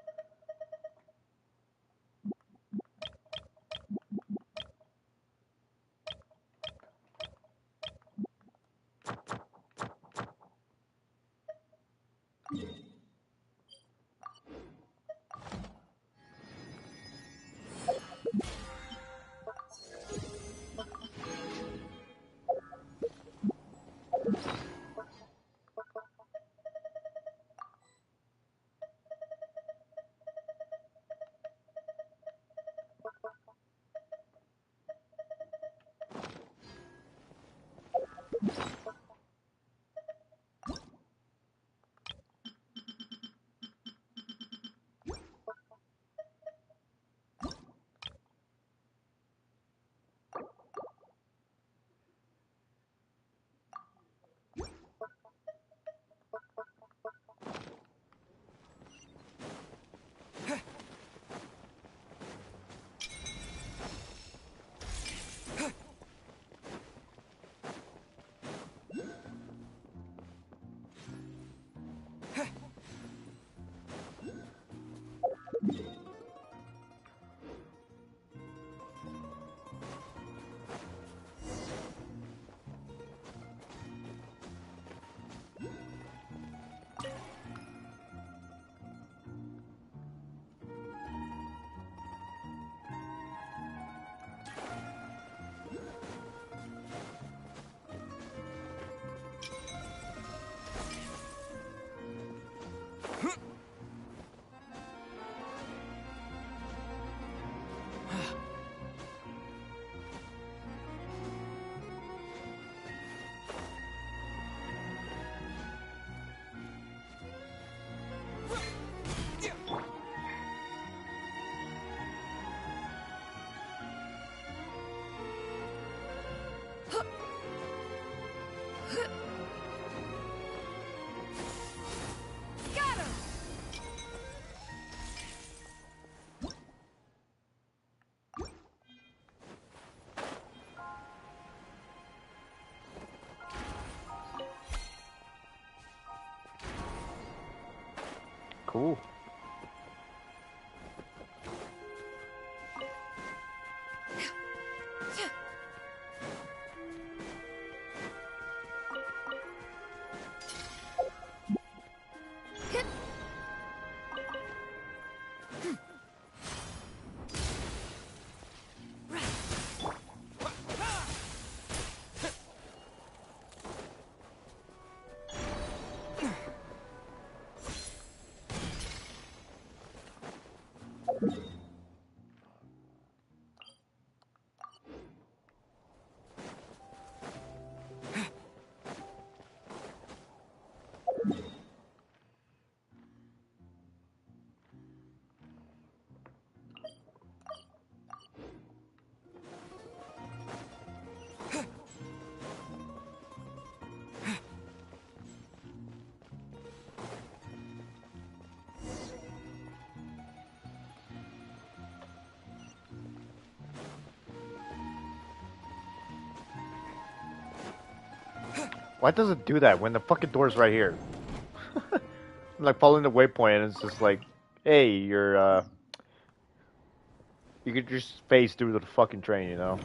Cool. Why does it do that when the fucking door's right here? I'm like following the waypoint and it's just like, hey, you could just phase through the fucking train, you know?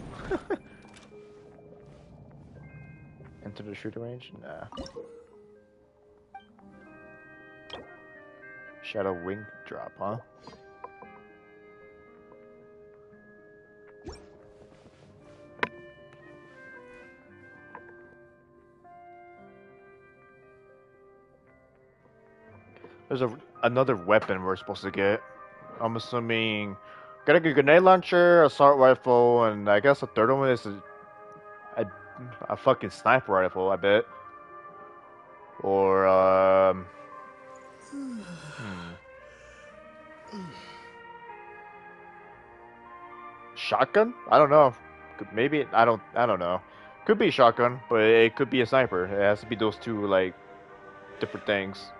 Enter the shooting range? Nah. Shadow wing drop, huh? There's another weapon we're supposed to get. I'm assuming get a grenade launcher, assault rifle, and I guess the third one is a fucking sniper rifle, I bet. Or shotgun? I don't know. Maybe I don't know. Could be shotgun, but it could be a sniper. It has to be those two like different things.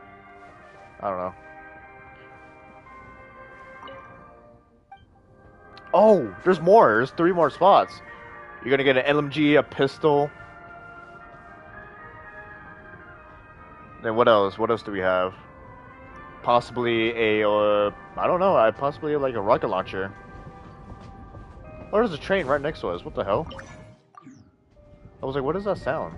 I don't know. Oh, there's more. There's 3 more spots. You're gonna get an LMG, a pistol. Then what else? What else do we have? Possibly a, I don't know. Possibly like a rocket launcher. Oh, there's a train right next to us. What the hell? I was like, what is that sound?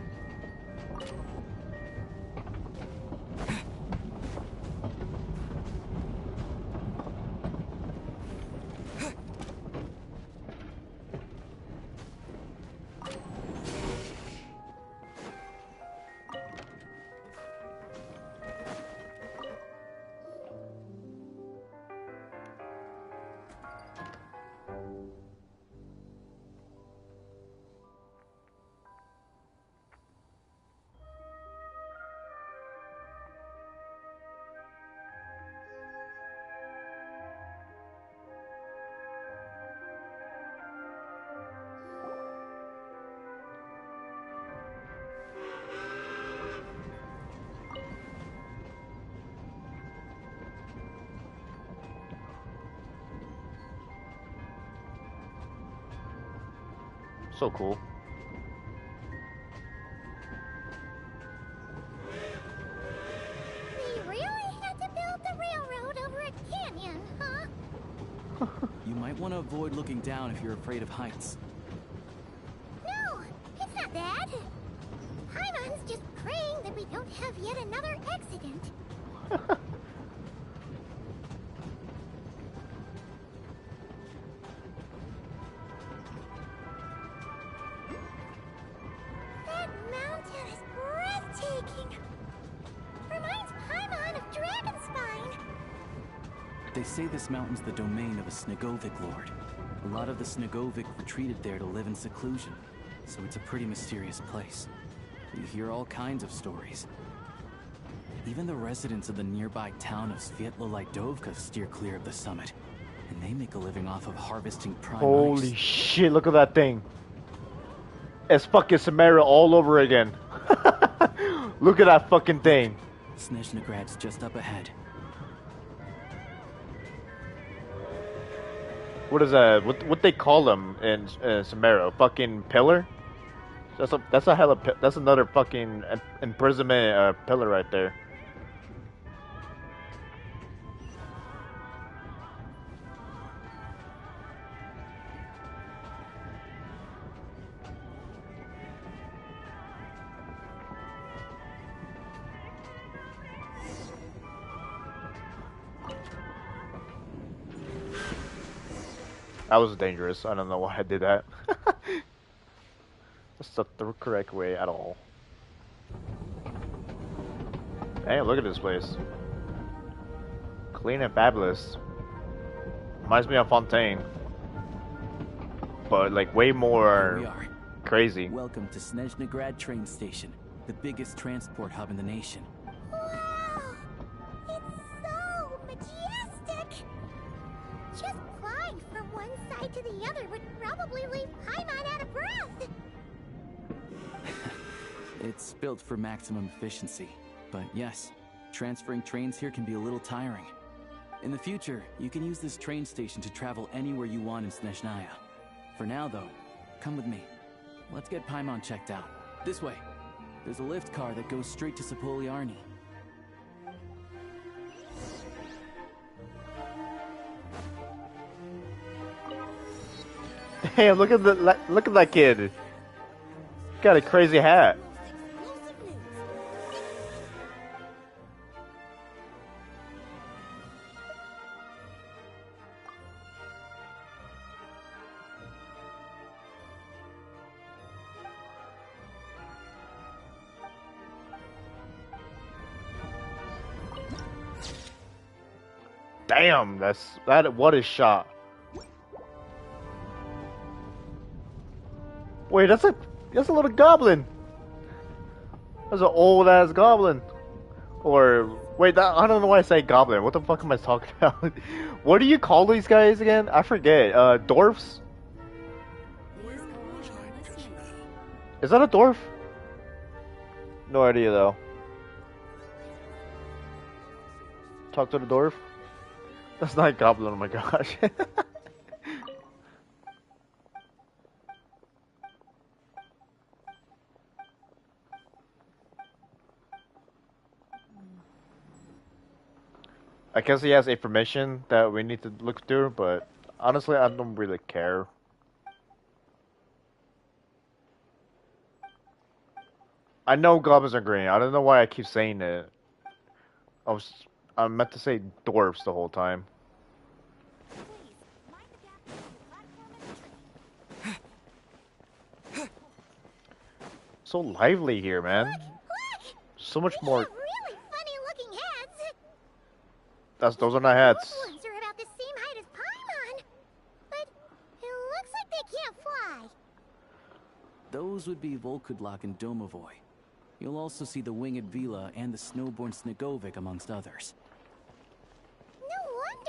So cool. We really had to build the railroad over a canyon, huh? You might want to avoid looking down if you're afraid of heights. No, it's not that. Paimon's just praying that we don't have yet another accident. That mountain is breathtaking. Reminds Paimon of Dragonspine. They say this mountain's the domain of a Snegovic lord. A lot of the Snegovic retreated there to live in seclusion, so it's a pretty mysterious place. You hear all kinds of stories. Even the residents of the nearby town of Svietlo-Lidovka steer clear of the summit, and they make a living off of harvesting prime Holy ice. shit, look at that thing. It's fucking Samara all over again. Look at that fucking thing. Snezhnograd's just up ahead. What is that? What they call them in Samara? Fucking pillar? That's another fucking imprisonment pillar right there. That was dangerous. I don't know why I did that. That's not the correct way at all. Hey, look at this place. Clean and fabulous. Reminds me of Fontaine. But like way Here we more are. crazy. Welcome to Snezhnegrad train station, the biggest transport hub in the nation. Wow! It's so majestic! Just flying from one side to the other would probably leave Paimon out of breath! It's built for maximum efficiency, but yes, transferring trains here can be a little tiring. In the future, you can use this train station to travel anywhere you want in Snezhnaya. For now, though, come with me. Let's get Paimon checked out. This way. There's a lift car that goes straight to Sapoliarni. Damn, look at that kid. Got a crazy hat. Damn, what a shot. Wait, that's a little goblin. That's an old ass goblin. Or wait, I don't know why I say goblin. What the fuck am I talking about? What do you call these guys again? I forget. Dwarfs? Is that a dwarf? No idea though. Talk to the dwarf? That's not a goblin, oh my gosh. I guess he has information that we need to look through, but honestly, I don't really care. I know goblins are green. I don't know why I keep saying it. I meant to say dwarfs the whole time. So lively here, man. So much more. Really funny-looking heads! Those are not hats. Those ones are about the same height as Paimon! But it looks like they can't fly. Those would be Volkudlak and Domovoy. You'll also see the winged Vila and the snowborn Snegovic amongst others. No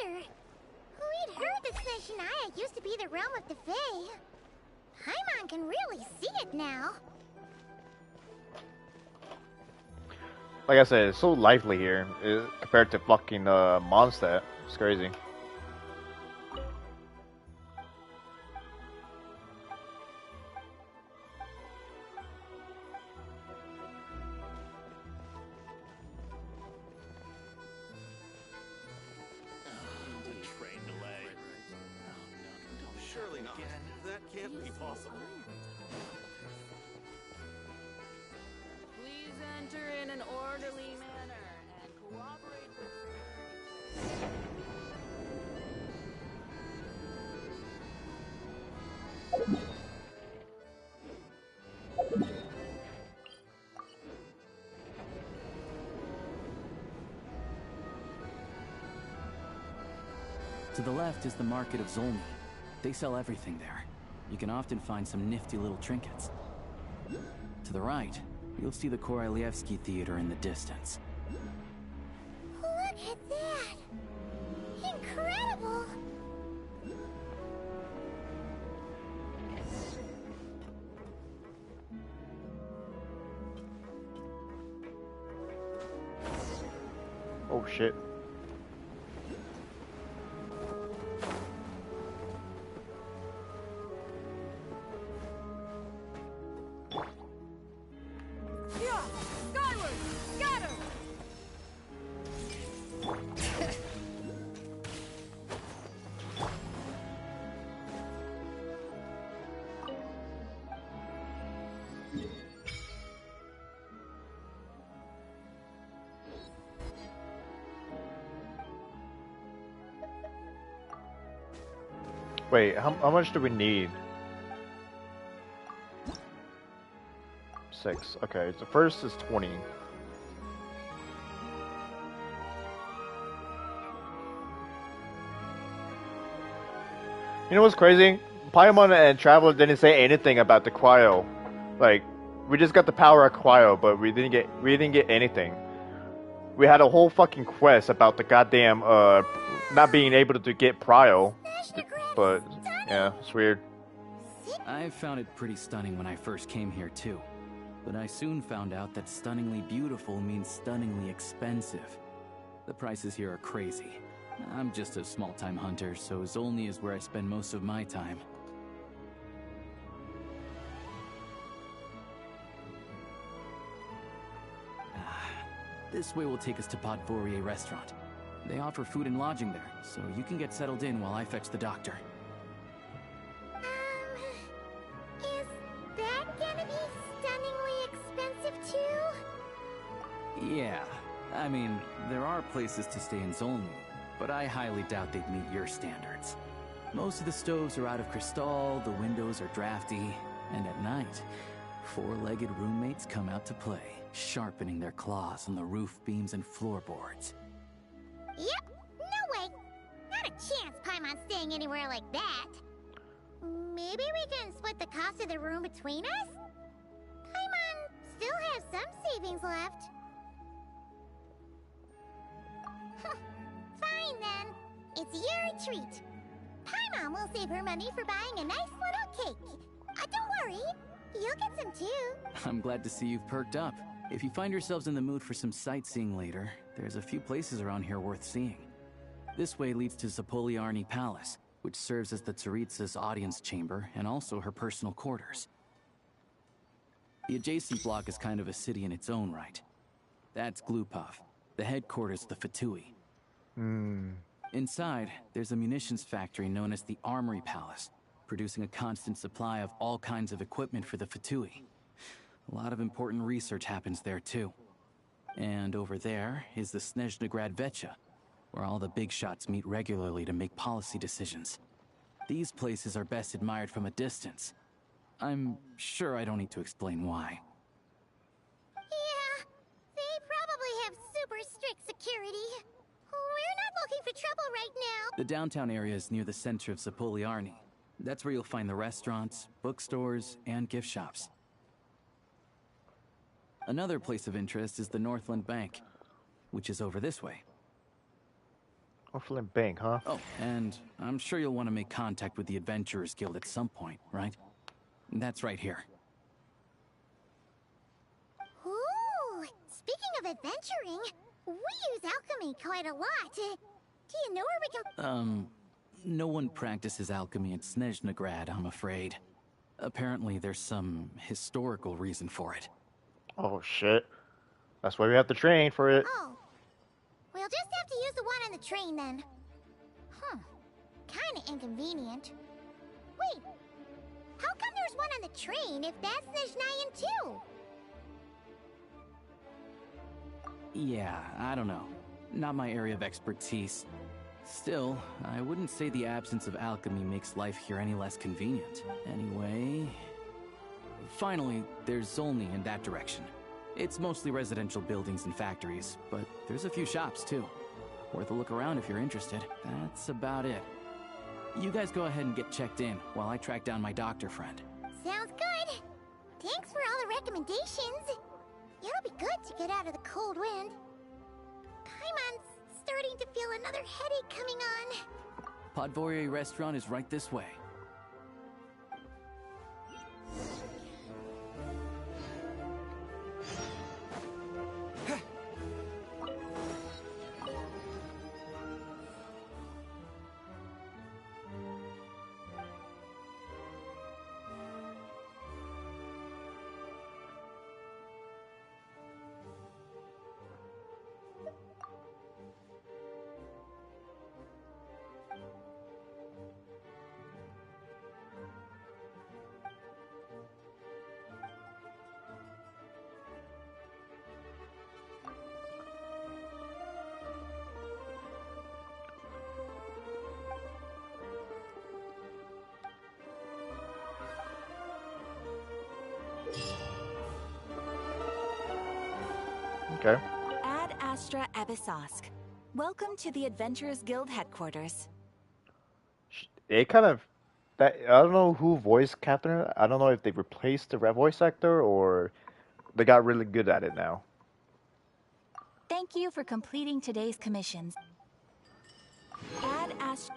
wonder. We'd heard that Snezhnaya used to be the realm of the Fae. Paimon can really see it now. Like I said, it's so lively here compared to fucking Mondstadt. It's crazy. Surely not. That can't be possible. Please enter in an orderly manner and cooperate with To the left is the market of Zolny. They sell everything there. You can often find some nifty little trinkets. To the right, you'll see the Korolyevsky Theater in the distance. Look at that! Incredible! Oh shit. Skyward! Scatter! Wait, how much do we need? 6. Okay, the first is 20. You know what's crazy? Paimon and Traveler didn't say anything about the cryo. Like, we just got the power of cryo, but we didn't get anything. We had a whole fucking quest about the goddamn not being able to get cryo. But yeah, it's weird. I found it pretty stunning when I first came here too. But I soon found out that stunningly beautiful means stunningly expensive. The prices here are crazy. I'm just a small-time hunter, so Zolny is where I spend most of my time. This way will take us to Podvorier restaurant. They offer food and lodging there, so you can get settled in while I fetch the doctor. Is that gonna be stunningly expensive too? Yeah, I mean, there are places to stay in Zolny, but I highly doubt they'd meet your standards. Most of the stoves are out of crystal, the windows are drafty, and at night, four-legged roommates come out to play, sharpening their claws on the roof beams and floorboards. Yep, no way. Not a chance Paimon's staying anywhere like that. Maybe we can split the cost of the room between us? Paimon still has some savings left. Fine then. It's your treat. Paimon will save her money for buying a nice little cake. Don't worry, you'll get some too. I'm glad to see you've perked up. If you find yourselves in the mood for some sightseeing later, there's a few places around here worth seeing. This way leads to Zapoliarny Palace, which serves as the Tsaritsa's audience chamber and also her personal quarters. The adjacent block is kind of a city in its own right. That's Glupov, the headquarters of the Fatui. Inside, there's a munitions factory known as the Armory Palace, producing a constant supply of all kinds of equipment for the Fatui. A lot of important research happens there too. And over there is the Snezhnegrad Vecha, where all the big shots meet regularly to make policy decisions. These places are best admired from a distance. I'm sure I don't need to explain why. Yeah, they probably have super strict security. We're not looking for trouble right now. The downtown area is near the center of Zapoliarny. That's where you'll find the restaurants, bookstores, and gift shops. Another place of interest is the Northland Bank, which is over this way. Northland Bank, huh? Oh, and I'm sure you'll want to make contact with the Adventurers Guild at some point, right? That's right here. Ooh, speaking of adventuring, we use alchemy quite a lot. Do you know where we can... No one practices alchemy at Snezhnegrad, I'm afraid. Apparently there's some historical reason for it. Oh shit. That's why we have to train for it. Oh. We'll just have to use the one on the train then. Kinda inconvenient. Wait, how come there's one on the train if that's Snezhnayan too? Yeah, I don't know. Not my area of expertise. Still, I wouldn't say the absence of alchemy makes life here any less convenient. Anyway... Finally, there's Zolny in that direction. It's mostly residential buildings and factories, but there's a few shops too. Worth a look around if you're interested. That's about it. You guys go ahead and get checked in while I track down my doctor friend. Sounds good. Thanks for all the recommendations. It'll be good to get out of the cold wind. Paimon's starting to feel another headache coming on. Podvorier restaurant is right this way. Okay. Ad Astra Abyssosk. Welcome to the Adventurers Guild headquarters. It kind of that I don't know who voiced Catherine. I don't know if they replaced the voice actor or they got really good at it now. Thank you for completing today's commissions. Ad Astra.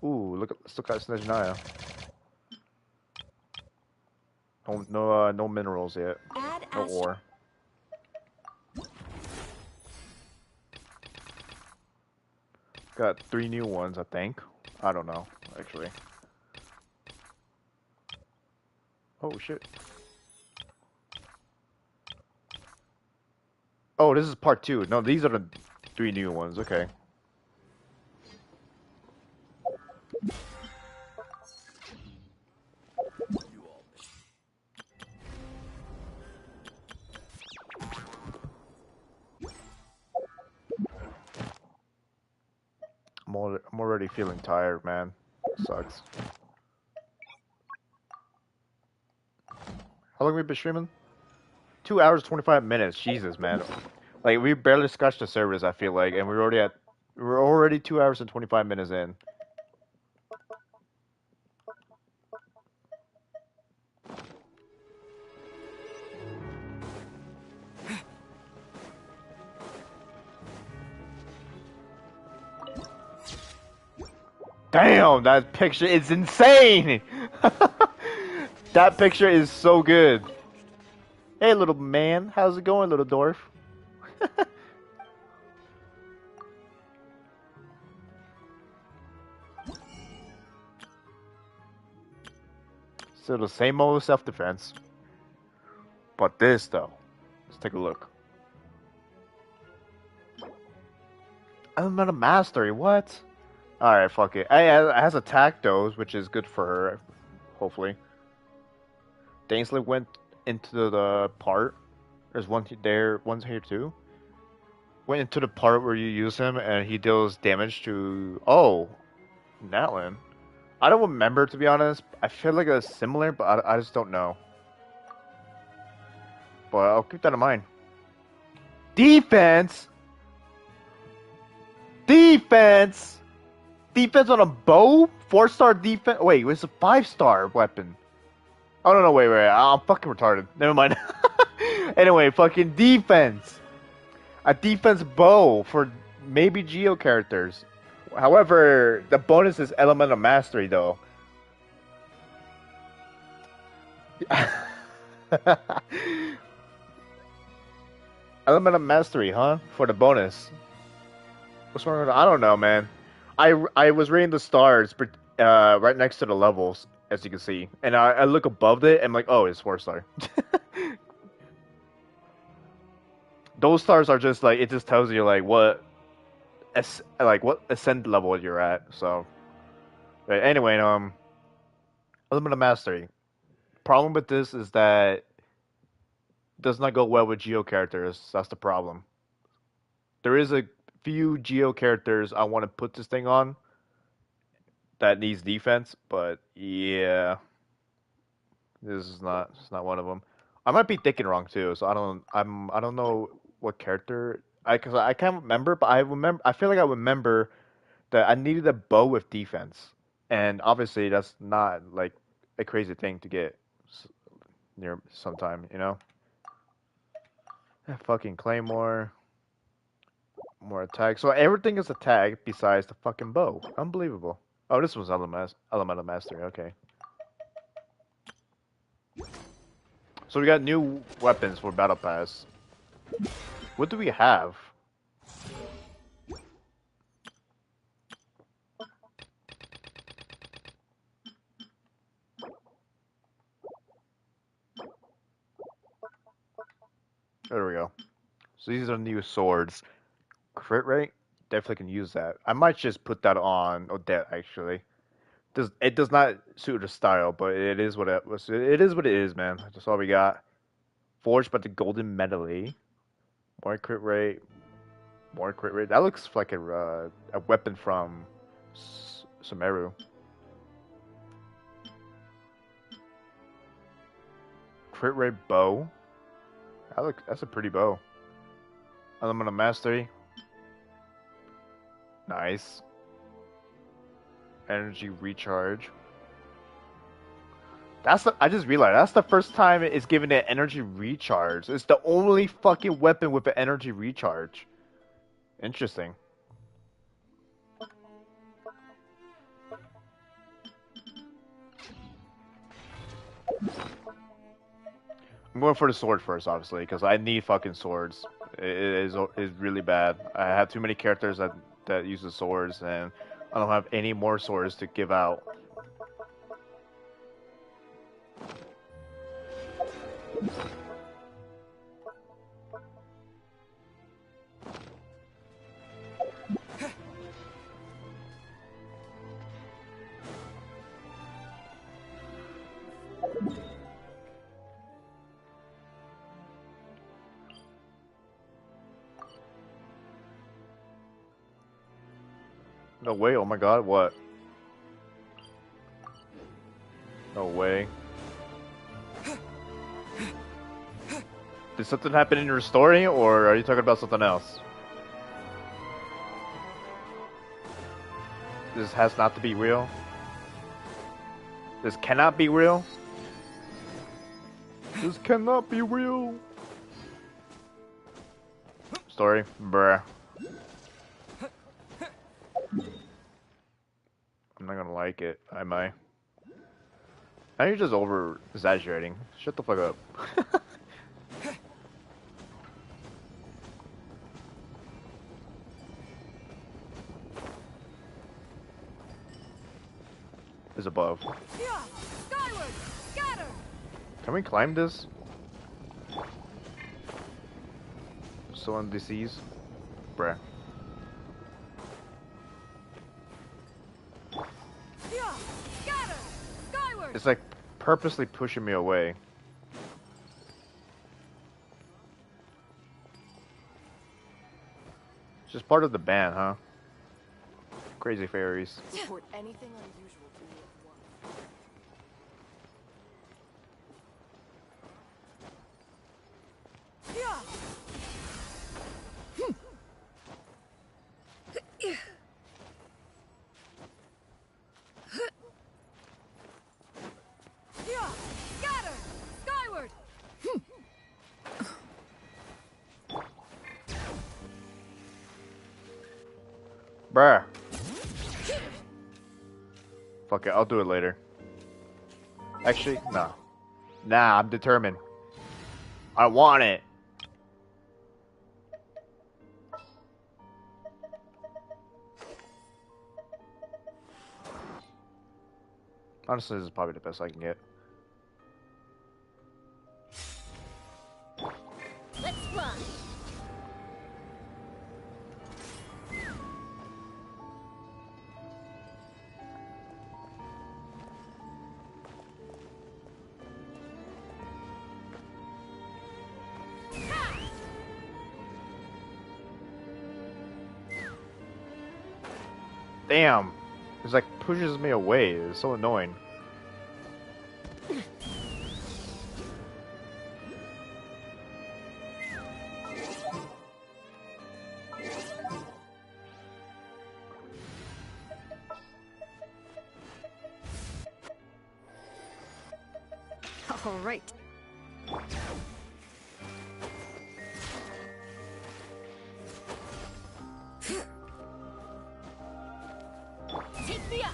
Ooh, let's look at Snezhnaya. No minerals yet. Ad No Astra. ore. Got 3 new ones, I think. I don't know, actually. Oh shit. Oh, this is part 2. No, these are the 3 new ones. Okay. I'm already feeling tired, man. Sucks. How long have we been streaming? 2 hours 25 minutes. Jesus, man. Like we barely scratched the surface. I feel like, and we're already 2 hours and 25 minutes in. Damn, that picture is insane. That picture is so good. Hey, little man, how's it going, little dwarf? So the same old self-defense. But this, though. Let's take a look. Elemental Mastery, what? Alright, fuck it. It has attack dose, which is good for her, hopefully. Dainsley went into the part. There's one there, one's here too. Went into the part where you use him and he deals damage to... Oh, Natlin. I don't remember, to be honest. I feel like it's similar, but I just don't know. But I'll keep that in mind. Defense! Defense! Defense on a bow? 4-star defense? Wait, it's a 5-star weapon. Oh, no, wait. I'm fucking retarded. Never mind. Anyway, fucking defense. A defense bow for maybe Geo characters. However, the bonus is Elemental Mastery, though. Elemental Mastery, huh? For the bonus. What's wrong with that? I don't know, man. I was reading the stars right next to the levels, as you can see. And I look above it, and I'm like, oh, it's 4-star. Those stars are just like, it just tells you like what ascent level you're at. So, but anyway, Elemental Mastery. Problem with this is that it does not go well with Geo characters. That's the problem. There is a few Geo characters I want to put this thing on that needs defense, but yeah, this is not. It's not one of them. I might be thinking wrong too, so I don't know what character. Cause I can't remember, but I remember. I feel like I remember that I needed a bow with defense, and obviously that's not like a crazy thing to get near sometime, you know. Fucking Claymore, more attack. So everything is attack besides the fucking bow. Unbelievable. Oh, this was Elemental Mastery. Okay. So we got new weapons for Battle Pass. What do we have? There we go. So these are new swords. Crit rate? Definitely can use that. I might just put that on Odette actually. It does not suit the style, but it is what it was. It is what it is, man. That's all we got. Forged by the Golden Medley. More crit rate. More crit rate. That looks like a weapon from Sumeru. crit rate bow. That's a pretty bow. Elemental mastery. Nice. Energy recharge. I just realized that's the first time it's given an energy recharge. It's the only fucking weapon with an energy recharge. Interesting. I'm going for the sword first, obviously, because I need fucking swords. It is really bad. I have too many characters that use the swords, and I don't have any more swords to give out. No way, oh my god, what? No way. Did something happen in your story, or are you talking about something else? This has not to be real? This cannot be real? This cannot be real! Story? Bruh. I'm not gonna like it, am I? Now you're just over-exaggerating. Shut the fuck up. Is above. Skyward! Scatter! Can we climb this? Still on disease? Bruh. Scatter! Skyward! It's like purposely pushing me away. It's just part of the ban, huh? Crazy fairies. Report anything unusual to me at once. Scatter! Skyward! Bruh. Fuck it, I'll do it later. Actually, no. Nah, I'm determined. I want it. Honestly, this is probably the best I can get. Let's fly! Damn. It's like pushes me away. It's so annoying. All right. Take me up!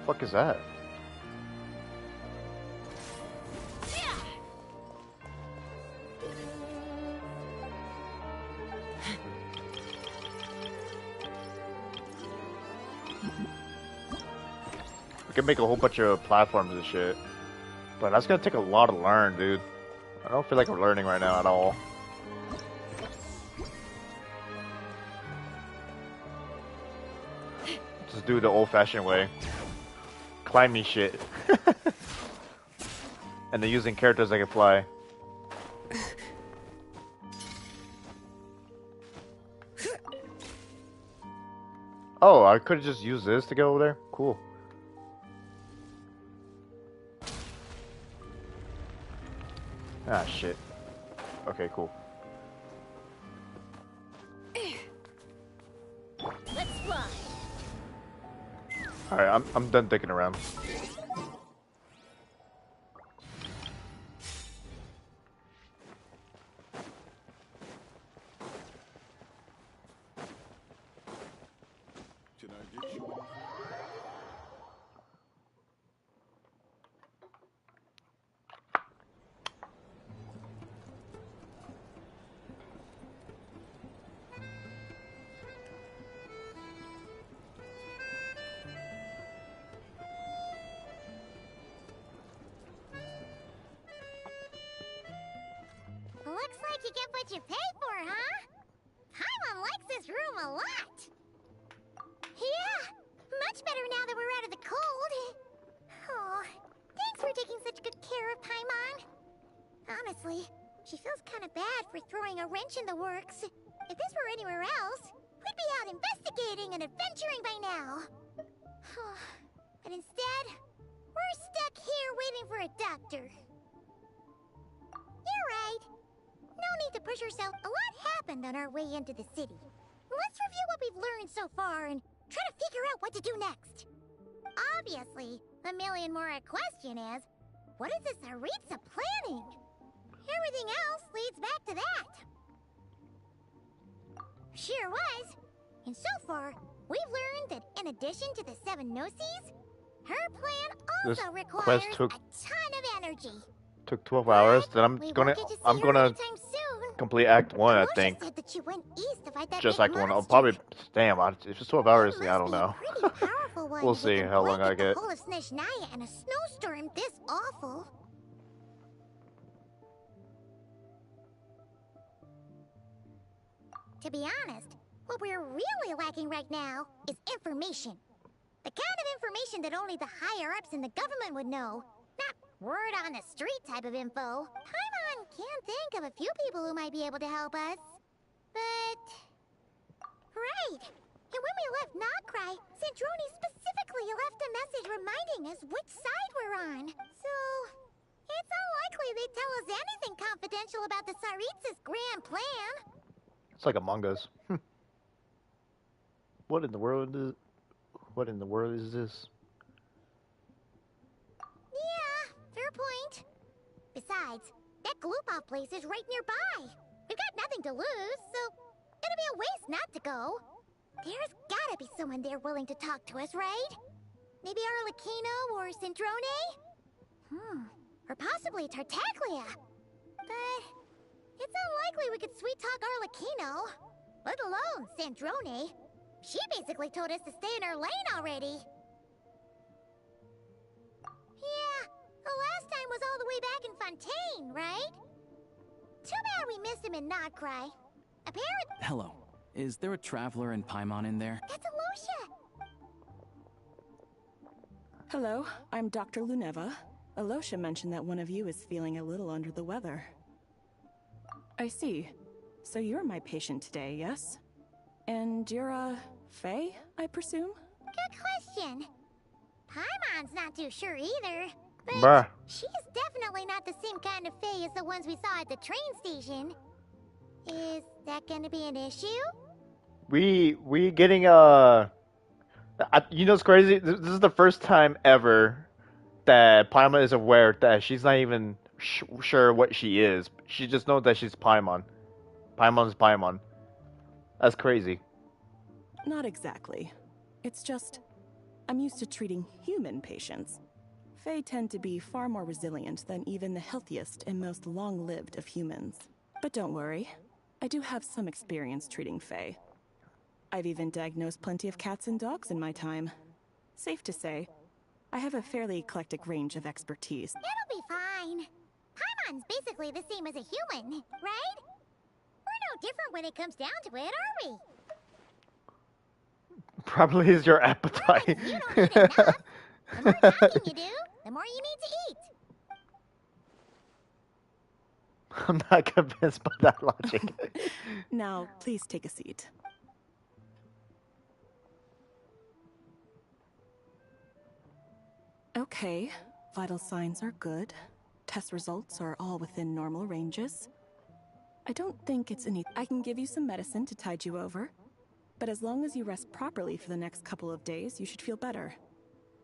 Fuck is that? We can make a whole bunch of platforms and shit. But that's gonna take a lot to learn, dude. I don't feel like I'm learning right now at all. Just do it the old-fashioned way. Climbing shit. And then using characters that can fly. Oh, I could have just used this to get over there? Cool. Ah, shit. Okay, cool. Let's fly. Alright, I'm done dicking around. Can I get you? Looks like you get what you pay for, huh? Paimon likes this room a lot. Yeah, much better now that we're out of the cold. Oh, thanks for taking such good care of Paimon. Honestly, she feels kind of bad for throwing a wrench in the works. If this were anywhere else, we'd be out investigating and adventuring by now. But instead, we're stuck here waiting for a doctor. You're right. No need to push yourself. A lot happened on our way into the city. Let's review what we've learned so far and try to figure out what to do next. Obviously, the million more question is, what is this Tsaritsa planning? Everything else leads back to that. Sure was. And so far, we've learned that in addition to the 7 Gnosis, her plan also requires a ton of energy. Took 12 hours. Then I'm gonna complete Act 1, I think. Said that she went east to fight that Just big Act 1. I'll monster. probably if it's 12 hours, I don't know. Powerful one We'll if it see can how long I blanket the get. whole of Snezhnaya in a snowstorm this awful. To be honest, what we're really lacking right now is information. The kind of information that only the higher-ups in the government would know. Not word on the street type of info. Paimon can think of a few people who might be able to help us. But... Right! And when we left Nocry, Sandrone specifically left a message reminding us which side we're on. So... it's unlikely they'd tell us anything confidential about the Tsaritsa's grand plan. It's like Among Us. What in the world is... What in the world is this? Yeah, fair point. Besides, that Gloop-Off place is right nearby. We've got nothing to lose, so it'd be a waste not to go. There's gotta be someone there willing to talk to us, right? Maybe Arlecchino or Sandrone? Or possibly Tartaglia. But it's unlikely we could sweet-talk Arlecchino, let alone Sandrone. She basically told us to stay in her lane already. Yeah, the last time was all the way back in Fontaine, right? Too bad we missed him in Nocry. Apparently... Hello. Is there a traveler and Paimon in there? That's Alosha! Hello, I'm Dr. Luneva. Alosha mentioned that one of you is feeling a little under the weather. I see. So you're my patient today, yes? And you're, Faye, I presume? Good question. Paimon's not too sure either. But Bruh. she's definitely not the same kind of Faye as the ones we saw at the train station. Is that gonna be an issue? We getting you know what's crazy? This is the first time ever that Paimon is aware that she's not even sure what she is. She just knows that she's Paimon. Paimon's Paimon. That's crazy. Not exactly. It's just, I'm used to treating human patients. Fae tend to be far more resilient than even the healthiest and most long-lived of humans. But don't worry, I do have some experience treating Fae. I've even diagnosed plenty of cats and dogs in my time. Safe to say, I have a fairly eclectic range of expertise. It'll be fine. Paimon's basically the same as a human, right? We're no different when it comes down to it, are we? Probably is your appetite. You don't eat enough. The more talking you do, the more you need to eat. I'm not convinced by that logic. Now, please take a seat. Okay, vital signs are good. Test results are all within normal ranges. I don't think it's any... I can give you some medicine to tide you over. But as long as you rest properly for the next couple of days, you should feel better.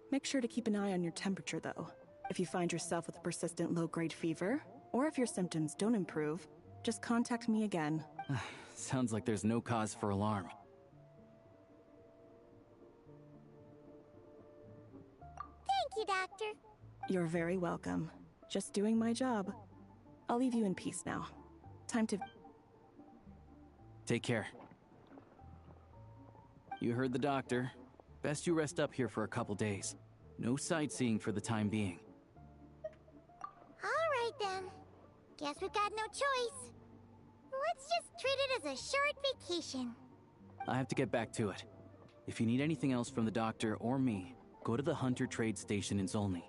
Make sure to keep an eye on your temperature, though. If you find yourself with a persistent low-grade fever, or if your symptoms don't improve, just contact me again. Sounds like there's no cause for alarm. Thank you, Doctor. You're very welcome. Just doing my job. I'll leave you in peace now. Time to... Take care. You heard the doctor. Best you rest up here for a couple days. No sightseeing for the time being. All right, then. Guess we've got no choice. Let's just treat it as a short vacation. I have to get back to it. If you need anything else from the doctor or me, go to the Hunter Trade Station in Zolny.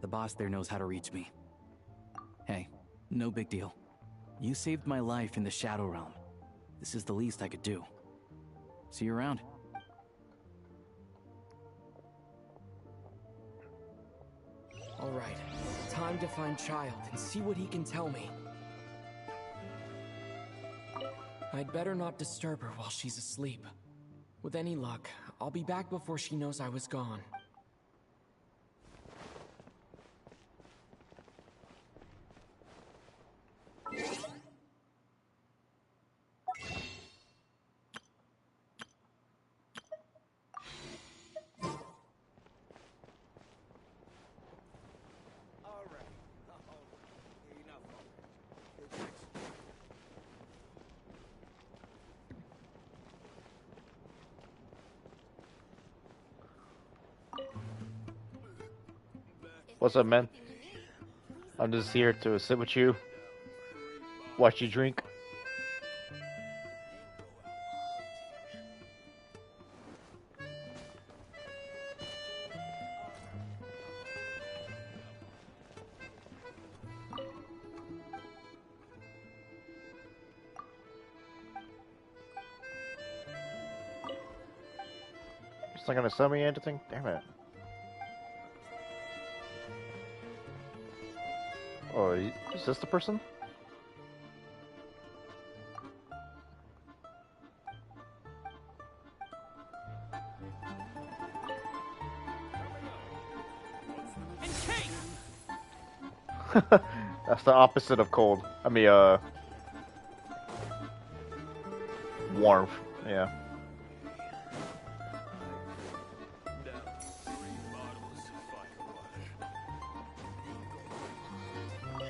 The boss there knows how to reach me. Hey, no big deal. You saved my life in the Shadow Realm. This is the least I could do. See you around. Alright, time to find Child and see what he can tell me. I'd better not disturb her while she's asleep. With any luck, I'll be back before she knows I was gone. What's up, man? I'm just here to sit with you, watch you drink. It's not gonna sell me anything? Damn it. Oh, is this the person? That's the opposite of cold. I mean, warmth. Yeah.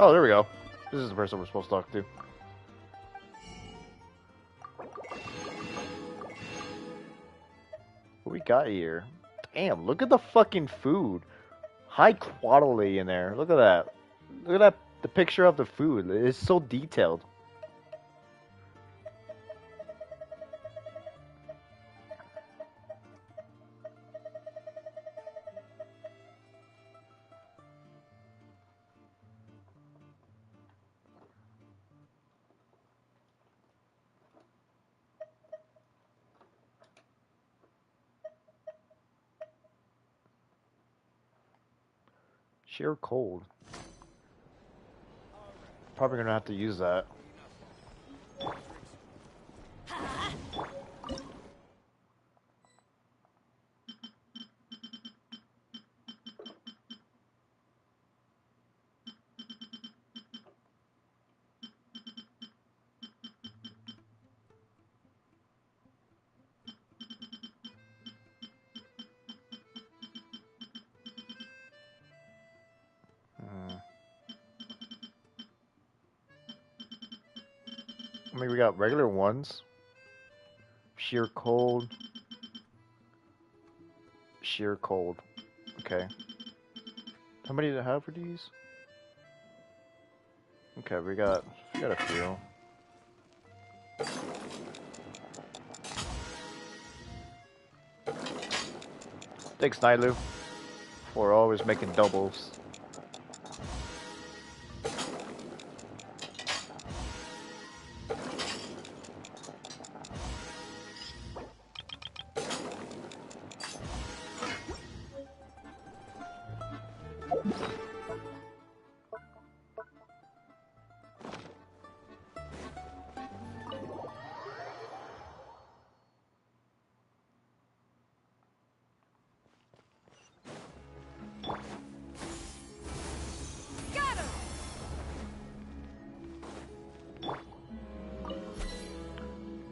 Oh, there we go. This is the person we're supposed to talk to. What we got here? Damn, look at the fucking food. High quality in there. Look at that. Look at that. The picture of the food. It's so detailed. Sheer cold. Probably gonna have to use that. I mean, we got regular ones. Sheer cold. Sheer cold. Okay. How many do I have for these? Okay, we got a few. Thanks, Nailu, for always making doubles.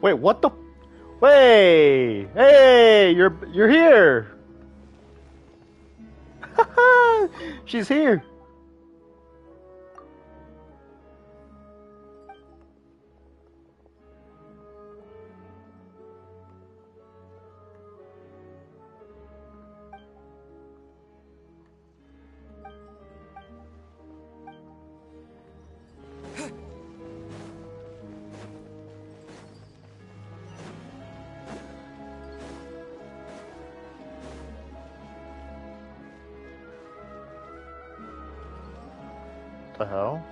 Wait, what the? Wait, hey, you're here. She's here. The hell?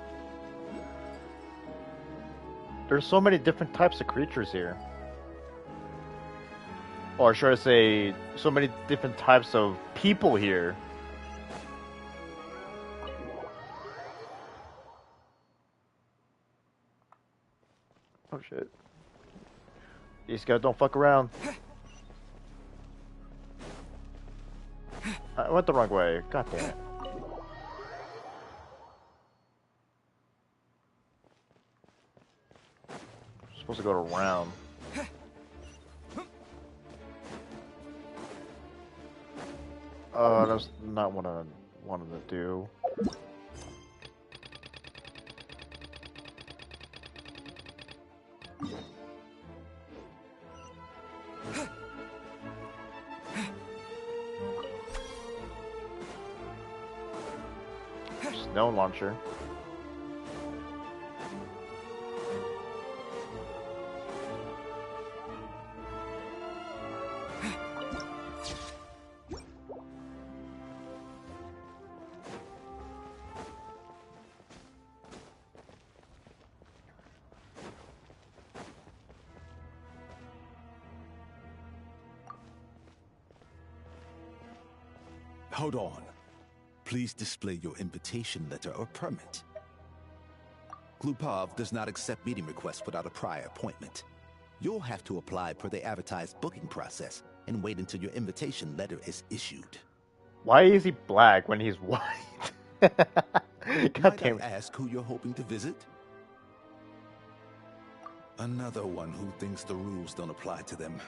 There's so many different types of creatures here. Or should I say, so many different types of people here. Oh shit. These guys don't fuck around. I went the wrong way. God damn it. Supposed to go around. That's not what I wanted to do. Snow launcher. Hold on. Please display your invitation letter or permit. Glupov does not accept meeting requests without a prior appointment. You'll have to apply per the advertised booking process and wait until your invitation letter is issued. Why is he black when he's white? God damn Might I it. ask who you're hoping to visit? Another one who thinks the rules don't apply to them.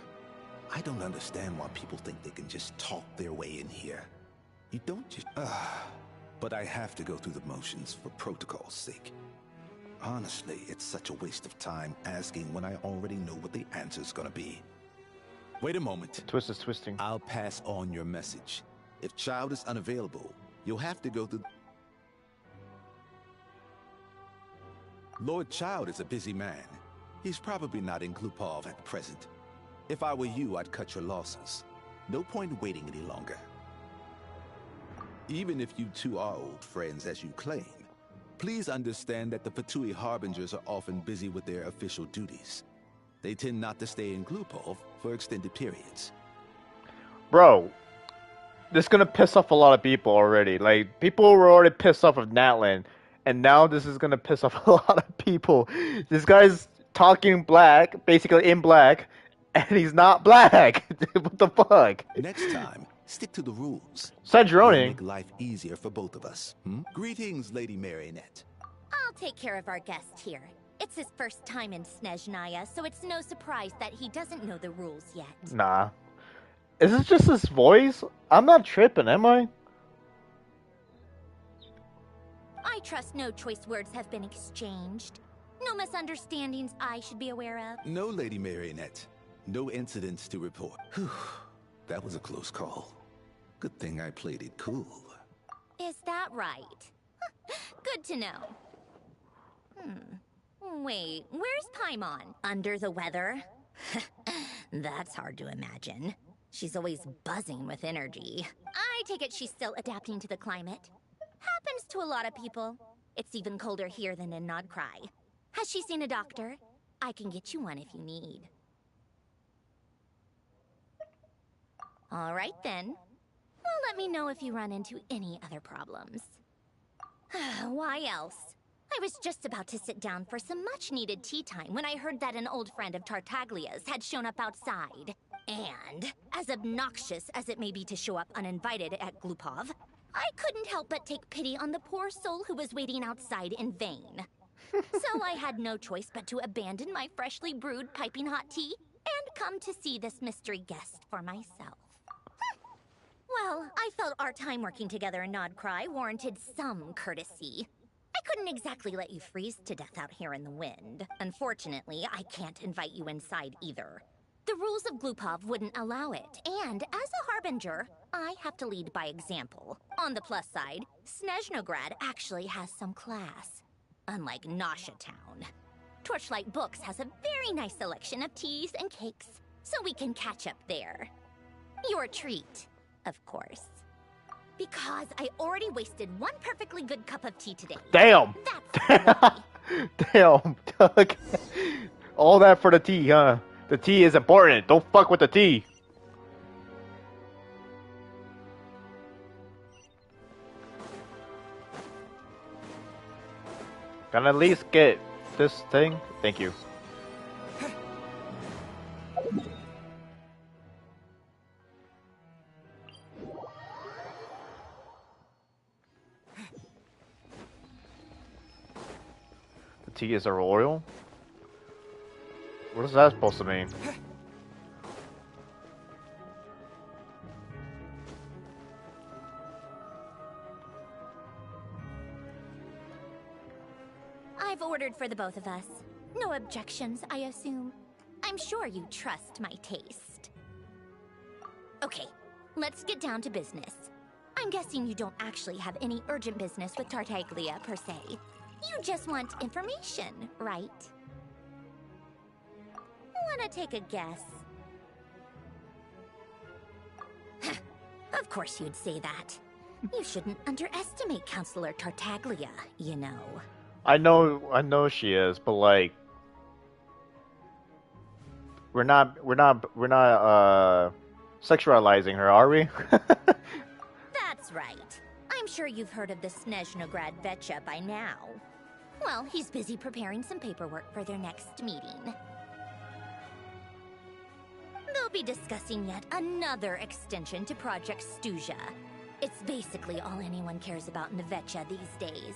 I don't understand why people think they can just talk their way in here. You don't just... But I have to go through the motions for protocol's sake. Honestly, it's such a waste of time asking when I already know what the answer's gonna be. Wait a moment. Twist is twisting. I'll pass on your message. If Child is unavailable, you'll have to go through... Lord Child is a busy man. He's probably not in Glupov at present. If I were you, I'd cut your losses. No point waiting any longer. Even if you two are old friends as you claim, please understand that the Fatui Harbingers are often busy with their official duties. They tend not to stay in Glupov for extended periods. Bro, this is gonna piss off a lot of people already. Like, people were already pissed off of Natlan, and now this is gonna piss off a lot of people. This guy's talking black, basically in black, and he's not black. What the fuck? Next time, stick to the rules. Sanjironi. Make life easier for both of us. Greetings, Lady Marionette. I'll take care of our guest here. It's his first time in Snezhnaya, so it's no surprise that he doesn't know the rules yet. Nah. Is it just his voice? I'm not tripping, am I? I trust no choice words have been exchanged. No misunderstandings I should be aware of. No, Lady Marionette. No incidents to report. Whew. That was a close call. Good thing I played it cool. Is that right? Good to know. Wait, where's Paimon? Under the weather? That's hard to imagine. She's always buzzing with energy. I take it she's still adapting to the climate. Happens to a lot of people. It's even colder here than in Nodcry. Has she seen a doctor? I can get you one if you need. All right then. Well, let me know if you run into any other problems. Why else? I was just about to sit down for some much-needed tea time when I heard that an old friend of Tartaglia's had shown up outside. And, as obnoxious as it may be to show up uninvited at Glupov, I couldn't help but take pity on the poor soul who was waiting outside in vain. So I had no choice but to abandon my freshly brewed piping hot tea and come to see this mystery guest for myself. Well, I felt our time working together in Nodcry warranted some courtesy. I couldn't exactly let you freeze to death out here in the wind. Unfortunately, I can't invite you inside either. The rules of Glupov wouldn't allow it, and as a harbinger, I have to lead by example. On the plus side, Snezhnograd actually has some class. Unlike Nasha Town. Torchlight Books has a very nice selection of teas and cakes, so we can catch up there. Your treat, of course. Because I already wasted one perfectly good cup of tea today. Damn! Damn, Doug. All that for the tea, huh? The tea is important. Don't fuck with the tea. Can I at least get this thing? Thank you. The tea is a royal? What is that supposed to mean? I've ordered for the both of us. No objections, I assume. I'm sure you trust my taste. Okay, let's get down to business. I'm guessing you don't actually have any urgent business with Tartaglia, per se. You just want information, right? Wanna take a guess? Of course you'd say that. You shouldn't underestimate Counselor Tartaglia, you know. I know she is, but like, we're not sexualizing her, are we? That's right. I'm sure you've heard of the Snezhnograd Vetcha by now. Well, he's busy preparing some paperwork for their next meeting. They'll be discussing yet another extension to Project Stuja. It's basically all anyone cares about in the Vetcha these days.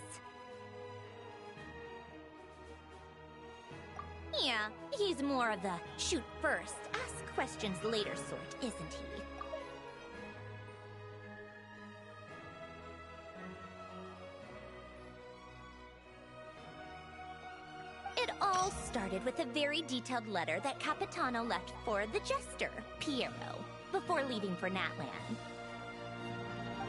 Yeah, he's more of the shoot first, ask questions later sort, isn't he? It all started with a very detailed letter that Capitano left for the jester, Piero, before leaving for Natlan.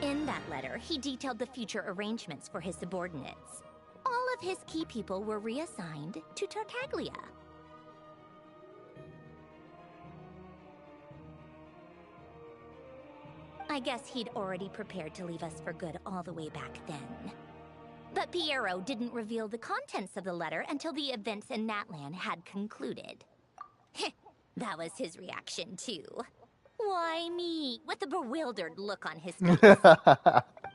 In that letter, he detailed the future arrangements for his subordinates. All of his key people were reassigned to Tartaglia. I guess he'd already prepared to leave us for good all the way back then. But Piero didn't reveal the contents of the letter until the events in Natlan had concluded. That was his reaction, too. Why me? With a bewildered look on his face.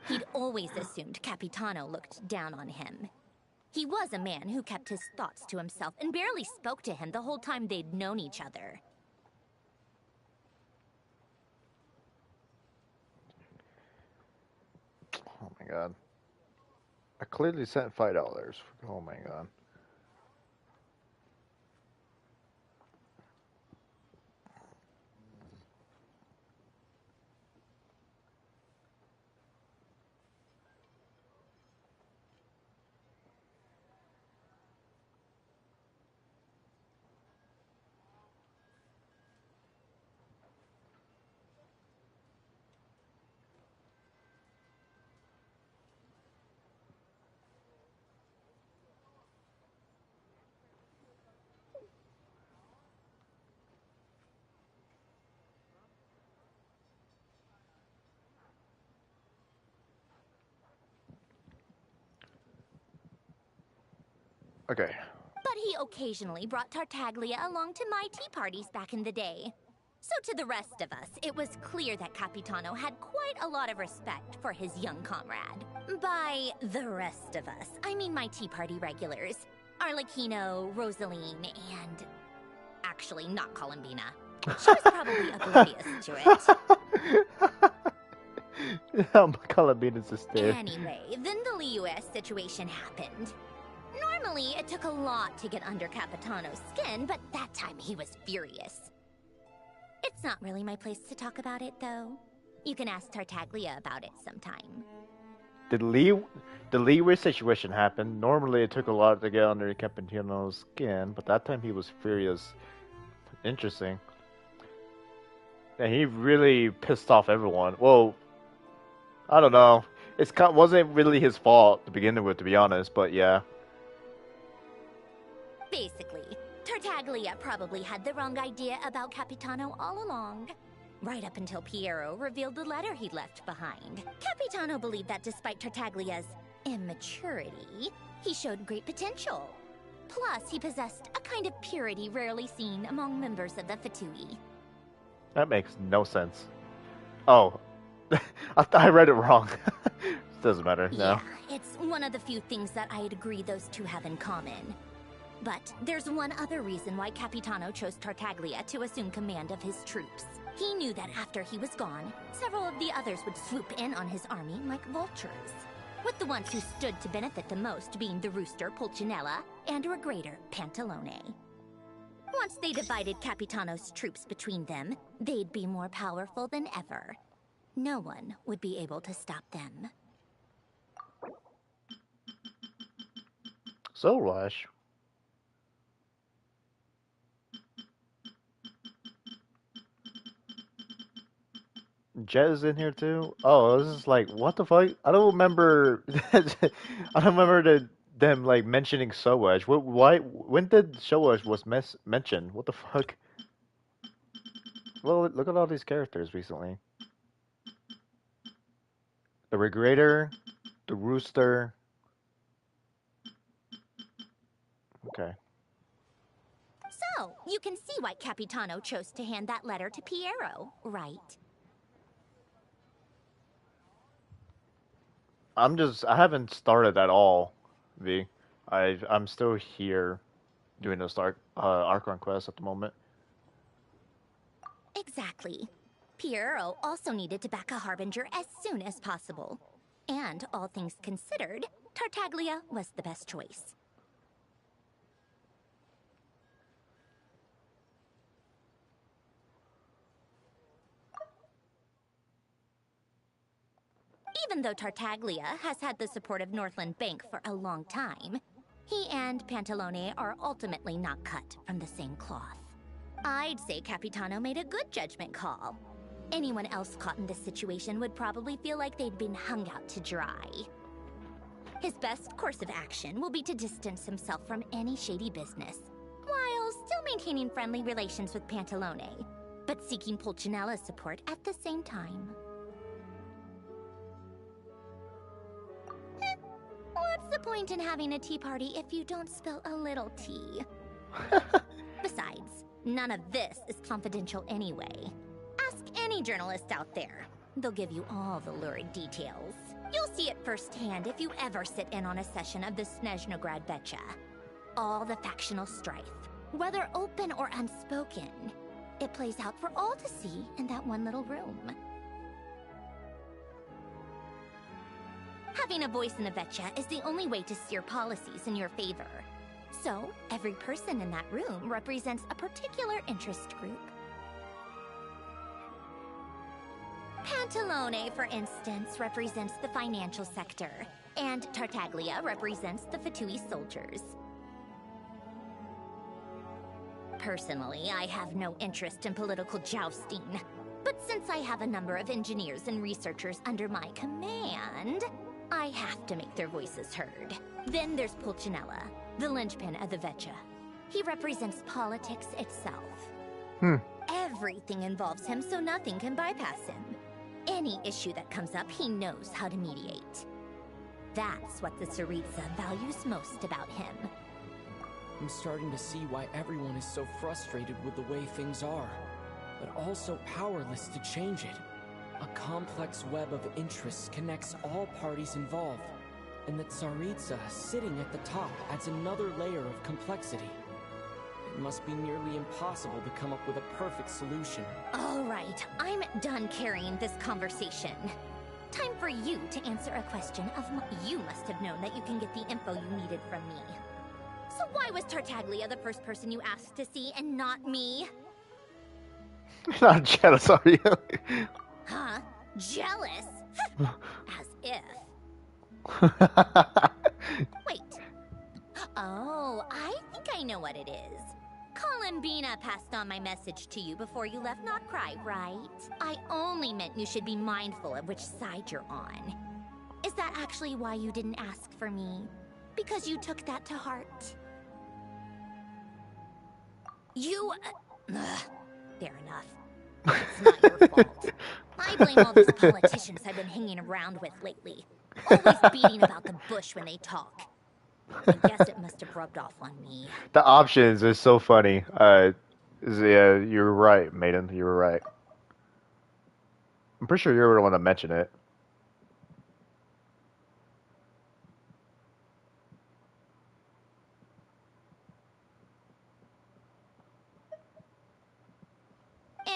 He'd always assumed Capitano looked down on him. He was a man who kept his thoughts to himself and barely spoke to him the whole time they'd known each other. Oh my god. I clearly sent $5. Oh my god. Okay. But he occasionally brought Tartaglia along to my tea parties back in the day. So to the rest of us, it was clear that Capitano had quite a lot of respect for his young comrade. By the rest of us, I mean my tea party regulars. Arlecchino, Rosaline, and... actually, not Columbina. She was probably oblivious to it. Columbina's is there. Anyway, then the Liu-S situation happened. Normally, it took a lot to get under Capitano's skin, but that time he was furious. It's not really my place to talk about it, though. You can ask Tartaglia about it sometime. The Liu situation happened. Normally, it took a lot to get under Capitano's skin, but that time he was furious. Interesting. And he really pissed off everyone. Well, I don't know. Wasn't really his fault to begin with, to be honest, but yeah. Basically, Tartaglia probably had the wrong idea about Capitano all along. Right up until Piero revealed the letter he'd left behind. Capitano believed that despite Tartaglia's immaturity, he showed great potential. Plus, he possessed a kind of purity rarely seen among members of the Fatui. That makes no sense. Oh, I read it wrong. Doesn't matter, no. Yeah, it's one of the few things that I'd agree those two have in common. But there's one other reason why Capitano chose Tartaglia to assume command of his troops. He knew that after he was gone, several of the others would swoop in on his army like vultures, with the ones who stood to benefit the most being the Rooster, Pulcinella, and Regrator, Pantalone. Once they divided Capitano's troops between them, they'd be more powerful than ever. No one would be able to stop them. So, Rush. Jet is in here too. Oh, this is like what the fuck? I don't remember. I don't remember them like mentioning Soul Edge. Why? When did Soul Edge was mentioned? What the fuck? Well, look at all these characters recently. The Regrator, the Rooster. Okay. So, you can see why Capitano chose to hand that letter to Piero, right? I haven't started at all, V. I'm still here doing the Archon quest at the moment. Exactly. Piero also needed to back a Harbinger as soon as possible. And all things considered, Tartaglia was the best choice. Even though Tartaglia has had the support of Northland Bank for a long time, he and Pantalone are ultimately not cut from the same cloth. I'd say Capitano made a good judgment call. Anyone else caught in this situation would probably feel like they'd been hung out to dry. His best course of action will be to distance himself from any shady business, while still maintaining friendly relations with Pantalone, but seeking Pulcinella's support at the same time. What's the point in having a tea party if you don't spill a little tea? Besides, none of this is confidential anyway. Ask any journalist out there. They'll give you all the lurid details. You'll see it firsthand if you ever sit in on a session of the Snezhnograd Vecha. All the factional strife, whether open or unspoken, it plays out for all to see in that one little room. Having a voice in the Vecha is the only way to steer policies in your favor. So, every person in that room represents a particular interest group. Pantalone, for instance, represents the financial sector, and Tartaglia represents the Fatui soldiers. Personally, I have no interest in political jousting, but since I have a number of engineers and researchers under my command, I have to make their voices heard. Then there's Pulcinella, the linchpin of the Vecha. He represents politics itself. Everything involves him, so nothing can bypass him. Any issue that comes up, he knows how to mediate. That's what the Tsaritsa values most about him. I'm starting to see why everyone is so frustrated with the way things are, but also powerless to change it. A complex web of interests connects all parties involved, and that Tsaritsa sitting at the top adds another layer of complexity. It must be nearly impossible to come up with a perfect solution. All right, I'm done carrying this conversation. Time for you to answer a question of you must have known that you can get the info you needed from me. So why was Tartaglia the first person you asked to see and not me? Not jealous, are you? Huh? Jealous? As if. Wait. Oh, I think I know what it is. Columbina passed on my message to you before you left Not Cry, right? I only meant you should be mindful of which side you're on. Is that actually why you didn't ask for me? Because you took that to heart? You... fair enough. It's not your fault. I blame all these politicians I've been hanging around with lately. Always beating about the bush when they talk. I guess it must have rubbed off on me. The options is so funny. Yeah, you're right, Maiden. You were right. I'm pretty sure you were the one that mentioned it.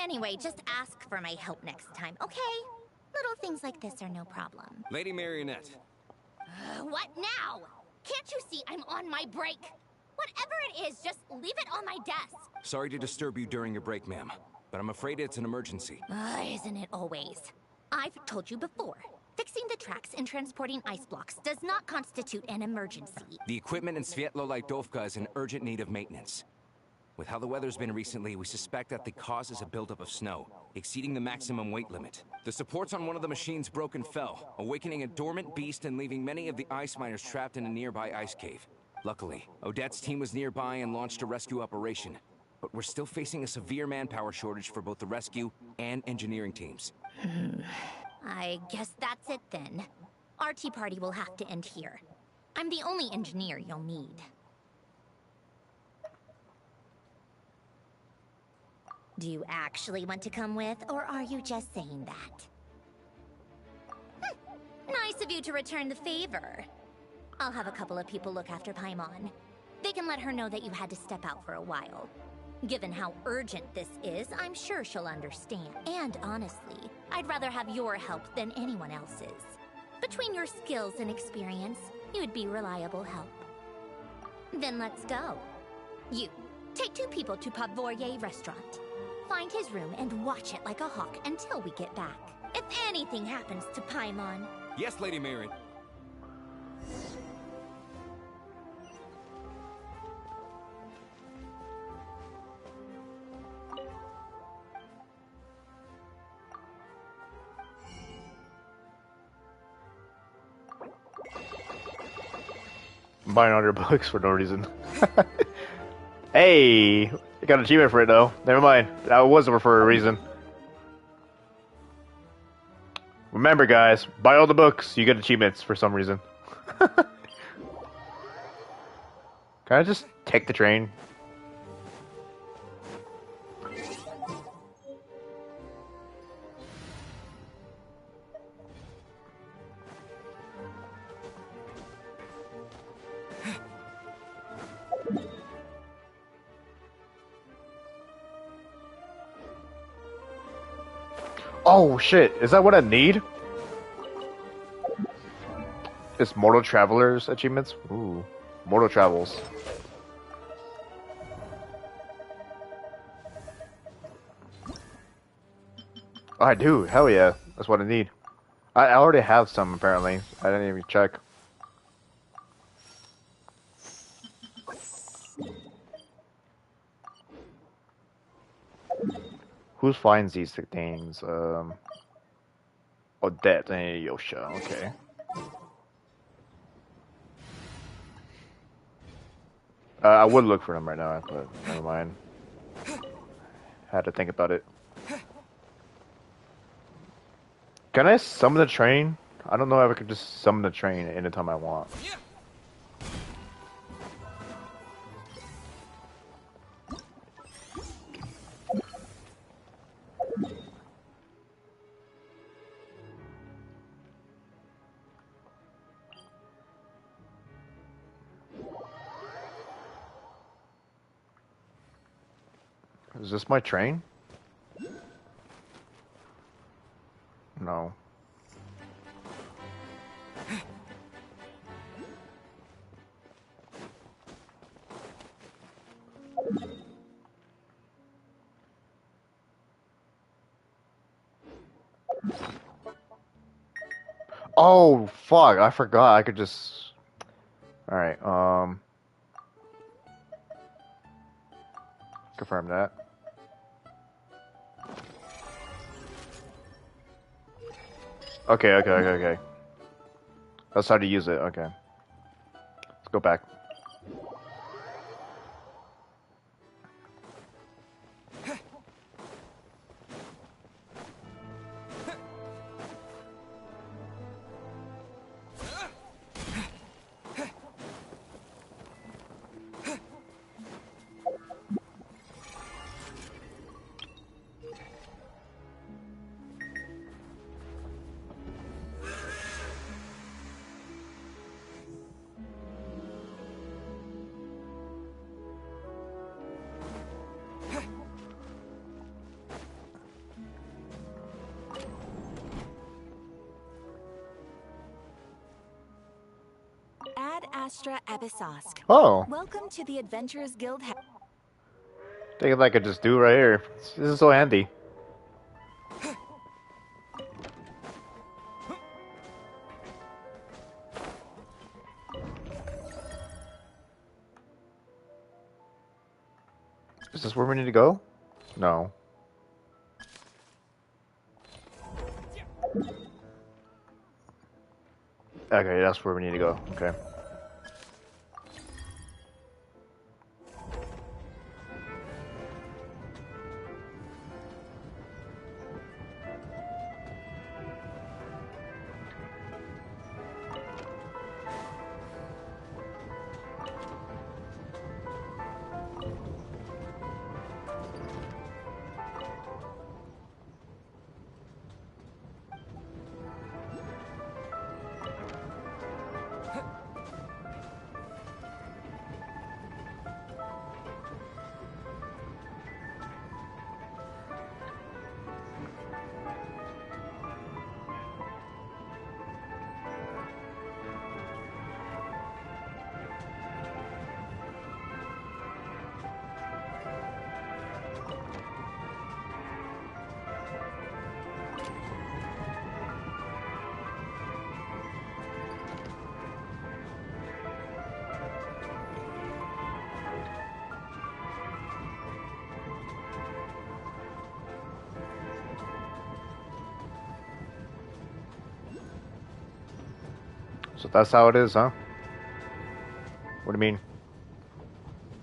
Anyway, just ask for my help next time, okay? Little things like this are no problem. Lady Marionette. What now? Can't you see I'm on my break? Whatever it is, just leave it on my desk. Sorry to disturb you during your break, ma'am, but I'm afraid it's an emergency. Isn't it always? I've told you before. Fixing the tracks and transporting ice blocks does not constitute an emergency. The equipment in Svietlo-Lidovka is in urgent need of maintenance. With how the weather's been recently, we suspect that the cause is a buildup of snow, exceeding the maximum weight limit. The supports on one of the machines broke and fell, awakening a dormant beast and leaving many of the ice miners trapped in a nearby ice cave. Luckily, Odette's team was nearby and launched a rescue operation. But we're still facing a severe manpower shortage for both the rescue and engineering teams. I guess that's it then. Our tea party will have to end here. I'm the only engineer you'll need. Do you actually want to come with, or are you just saying that? Nice of you to return the favor. I'll have a couple of people look after Paimon. They can let her know that you had to step out for a while. Given how urgent this is, I'm sure she'll understand. And honestly, I'd rather have your help than anyone else's. Between your skills and experience, you'd be reliable help. Then let's go. You, take 2 people to Podvorye restaurant. Find his room and watch it like a hawk until we get back. If anything happens to Paimon... Yes, Lady Marion. I'm buying all your books for no reason. Hey! I got an achievement for it though. Never mind. That was for a reason. Remember guys, buy all the books, you get achievements for some reason. Can I just take the train? Oh shit, is that what I need? It's Mortal Travelers achievements? Ooh, Mortal Travels. Oh, I do, hell yeah, that's what I need. I already have some apparently, I didn't even check. Who finds these things? Odette and Yosha, okay. I would look for them right now, but never mind. Had to think about it. Can I summon the train? I don't know if I could just summon the train anytime I want. Is this my train? No. Oh, fuck. I forgot. I could just... Alright, confirm that. Okay. That's how to use it. Okay. Let's go back. Ad Astra Abyssosque. Oh. Welcome to the Adventurers Guild. Think I could just do right here. This is so handy. Is this where we need to go? No. Okay, that's where we need to go. Okay. So that's how it is, huh? What do you mean?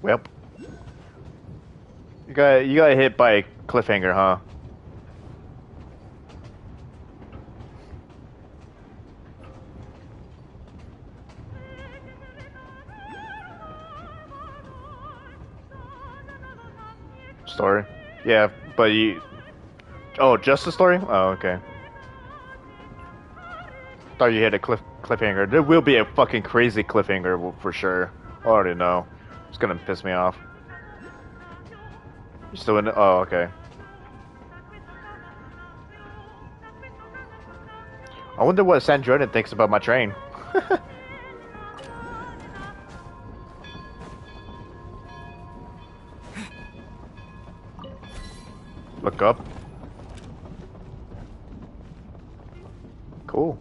Well, you got hit by a cliffhanger, huh? Story? Yeah, but you... Oh, just the story? Oh, okay. Thought you hit a cliffhanger. There will be a fucking crazy cliffhanger for sure. I already know. It's gonna piss me off. You still in it? Oh, okay. I wonder what San Jordan thinks about my train. Look up. Cool.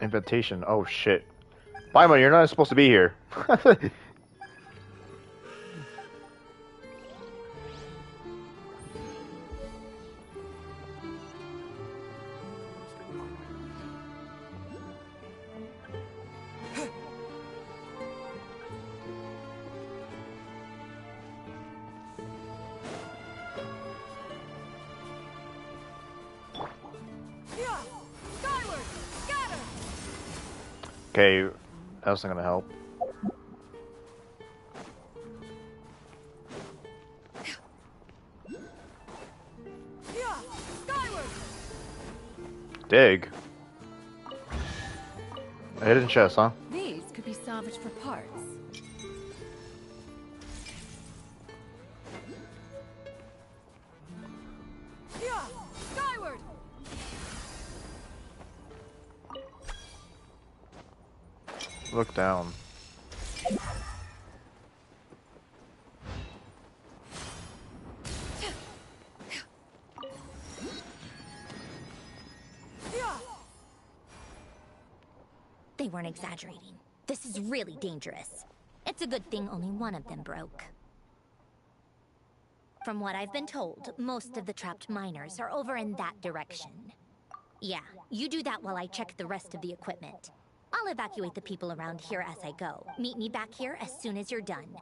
Invitation. Oh shit. Paimon, you're not supposed to be here. Okay, that's not gonna help. dig. A hidden chest, huh? These could be salvaged for parts. Yeah, skyward. Look down. They weren't exaggerating. This is really dangerous. It's a good thing only one of them broke. From what I've been told, most of the trapped miners are over in that direction. Yeah, you do that while I check the rest of the equipment. I'll evacuate the people around here as I go. Meet me back here as soon as you're done.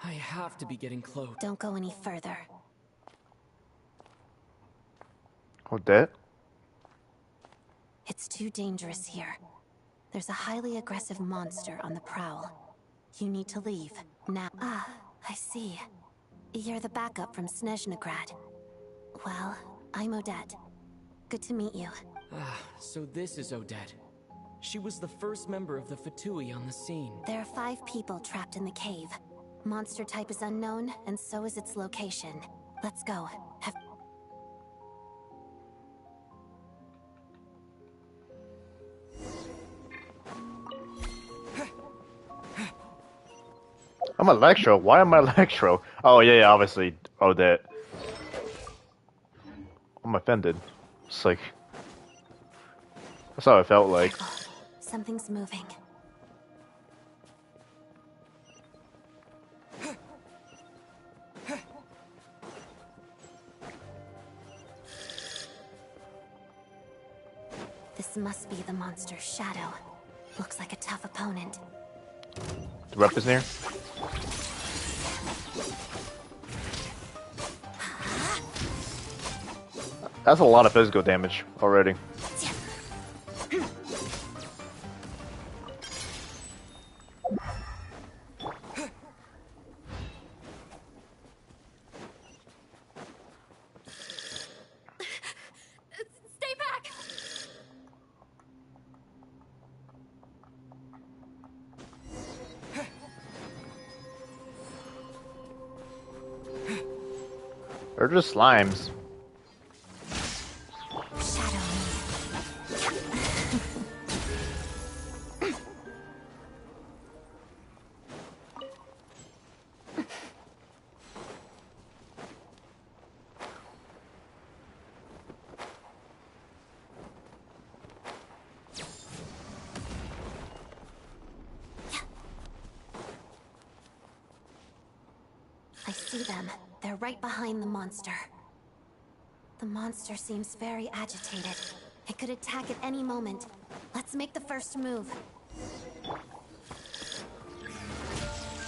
I have to be getting close. Don't go any further. Odette? It's too dangerous here. There's a highly aggressive monster on the prowl. You need to leave, now. Ah, I see. You're the backup from Snezhnograd. Well, I'm Odette. Good to meet you. Ah, so this is Odette. She was the first member of the Fatui on the scene. There are 5 people trapped in the cave. Monster type is unknown, and so is its location. Let's go. I'm Electro. Why am I Electro? Oh yeah, obviously Odette. I'm offended. It's like that's how it felt like. Something's moving. This must be the monster's shadow. Looks like a tough opponent. The rep is near. That's a lot of physical damage already. Stay back. They're just slimes. I see them. They're right behind the monster. The monster seems very agitated. It could attack at any moment. Let's make the first move.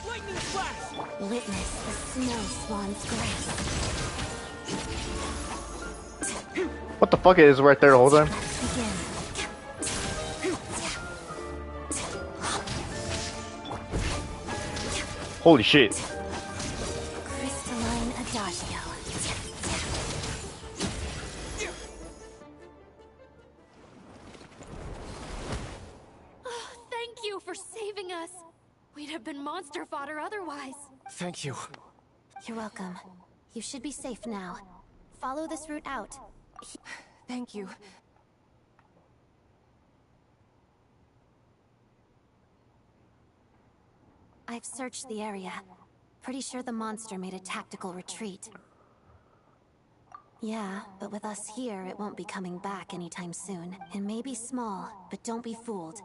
Lightning flash! Witness the snow swan's grace. What the fuck is right there the whole time? Begin. Holy shit. Crystalline Adagio. Oh, thank you for saving us. We'd have been monster fodder otherwise. Thank you. You're welcome. You should be safe now. Follow this route out. Thank you. I've searched the area. Pretty sure the monster made a tactical retreat. Yeah, but with us here, it won't be coming back anytime soon. It may be small, but don't be fooled.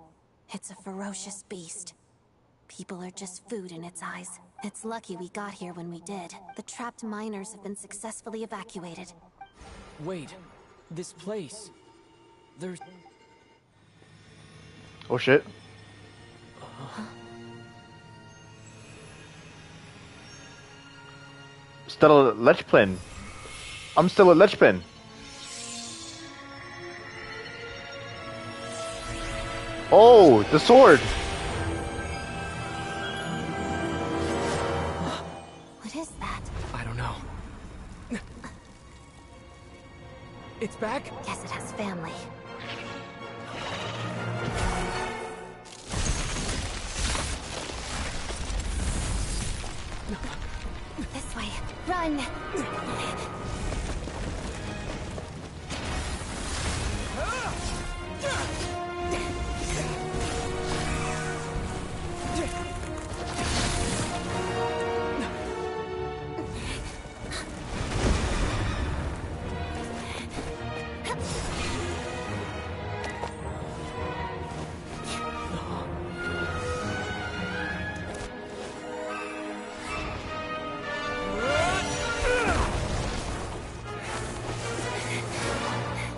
It's a ferocious beast. People are just food in its eyes. It's lucky we got here when we did. The trapped miners have been successfully evacuated. Wait, this place. There's... Oh shit. Still a Lechpin. I'm still a Lechpin. Oh, the sword. What is that? I don't know. It's back? Guess it has family. This way. Run!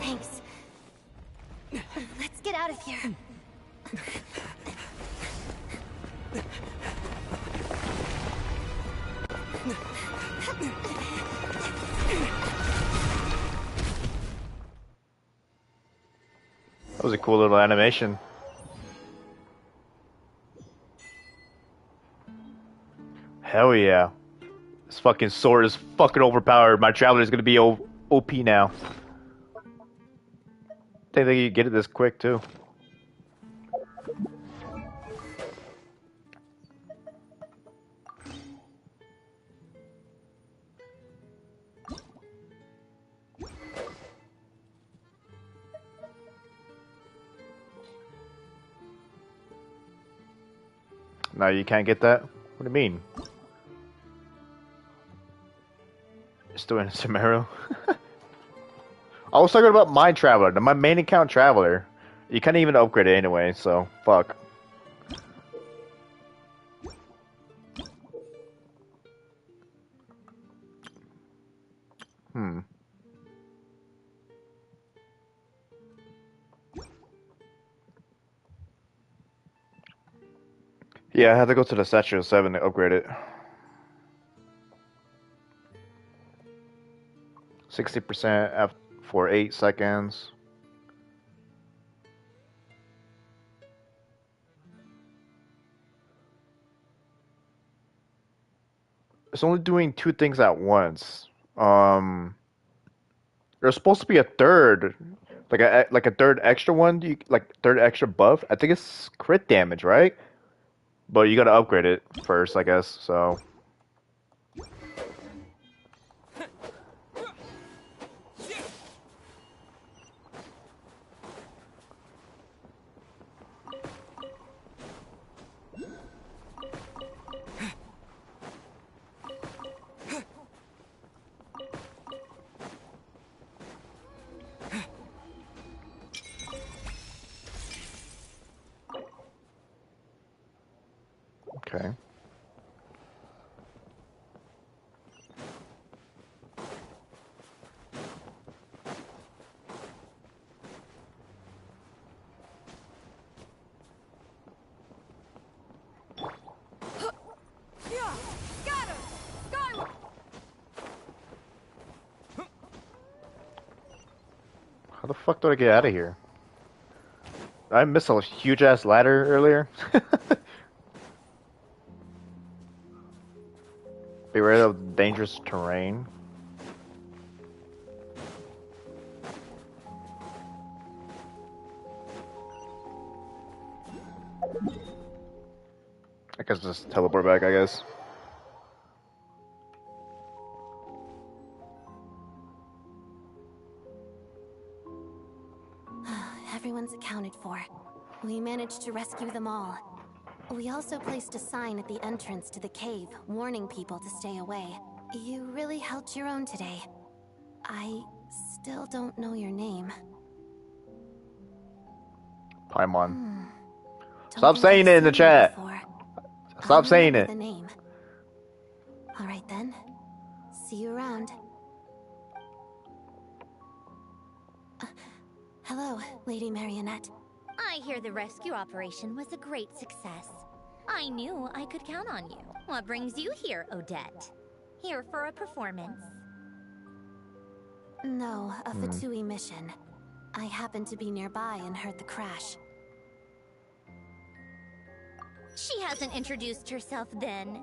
Thanks. Let's get out of here. That was a cool little animation. Hell yeah. This fucking sword is fucking overpowered. My traveler is gonna be OP now. Think they could get it this quick too. No, you can't get that? What do you mean? You're still in Samaro? I was talking about my traveler, my main account traveler. You can't even upgrade it anyway, so fuck. Yeah, I had to go to the Statue of 7 to upgrade it. 60% for 8 seconds. It's only doing 2 things at once. There's supposed to be a third, like a third extra one, like third extra buff. I think it's crit damage, right? But you gotta upgrade it first, I guess. So. Okay. How the fuck do I get out of here? Did I missed a huge ass ladder earlier? Beware of dangerous terrain. I guess just teleport back, I guess. Everyone's accounted for. We managed to rescue them all. We also placed a sign at the entrance to the cave, warning people to stay away. You really held your own today. I still don't know your name. Paimon. Stop saying it in the chat. Stop saying it. The name. All right then. See you around. Hello, Lady Marionette. I hear the rescue operation was a great success. I knew I could count on you. What brings you here, Odette? Here for a performance? No, a Fatui mission. I happened to be nearby and heard the crash. She hasn't introduced herself then.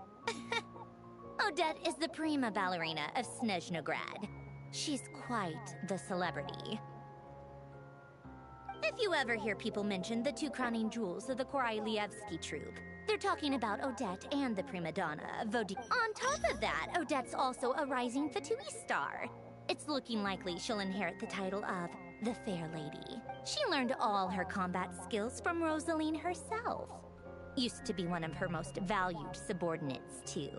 Odette is the prima ballerina of Snezhnograd. She's quite the celebrity. If you ever hear people mention the two crowning jewels of the Korailievsky troupe, they're talking about Odette and the prima donna, Vodi. On top of that, Odette's also a rising Fatui star. It's looking likely she'll inherit the title of the Fair Lady. She learned all her combat skills from Rosaline herself. Used to be one of her most valued subordinates, too.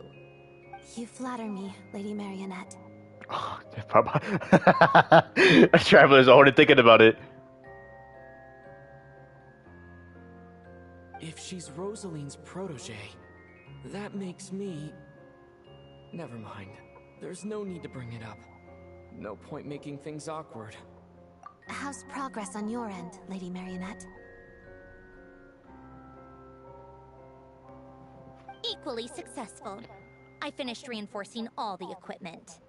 You flatter me, Lady Marionette. Oh, Traveler's already thinking about it. If she's Rosaline's protege, that makes me... Never mind. There's no need to bring it up. No point making things awkward. How's progress on your end, Lady Marionette? Equally successful. I finished reinforcing all the equipment.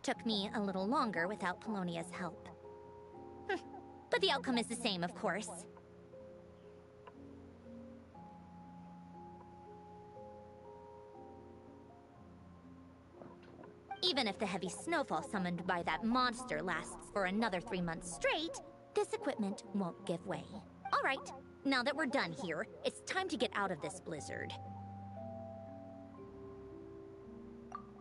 Took me a little longer without Polonia's help. But the outcome is the same, of course. Even if the heavy snowfall summoned by that monster lasts for another 3 months straight, this equipment won't give way. All right, now that we're done here, it's time to get out of this blizzard.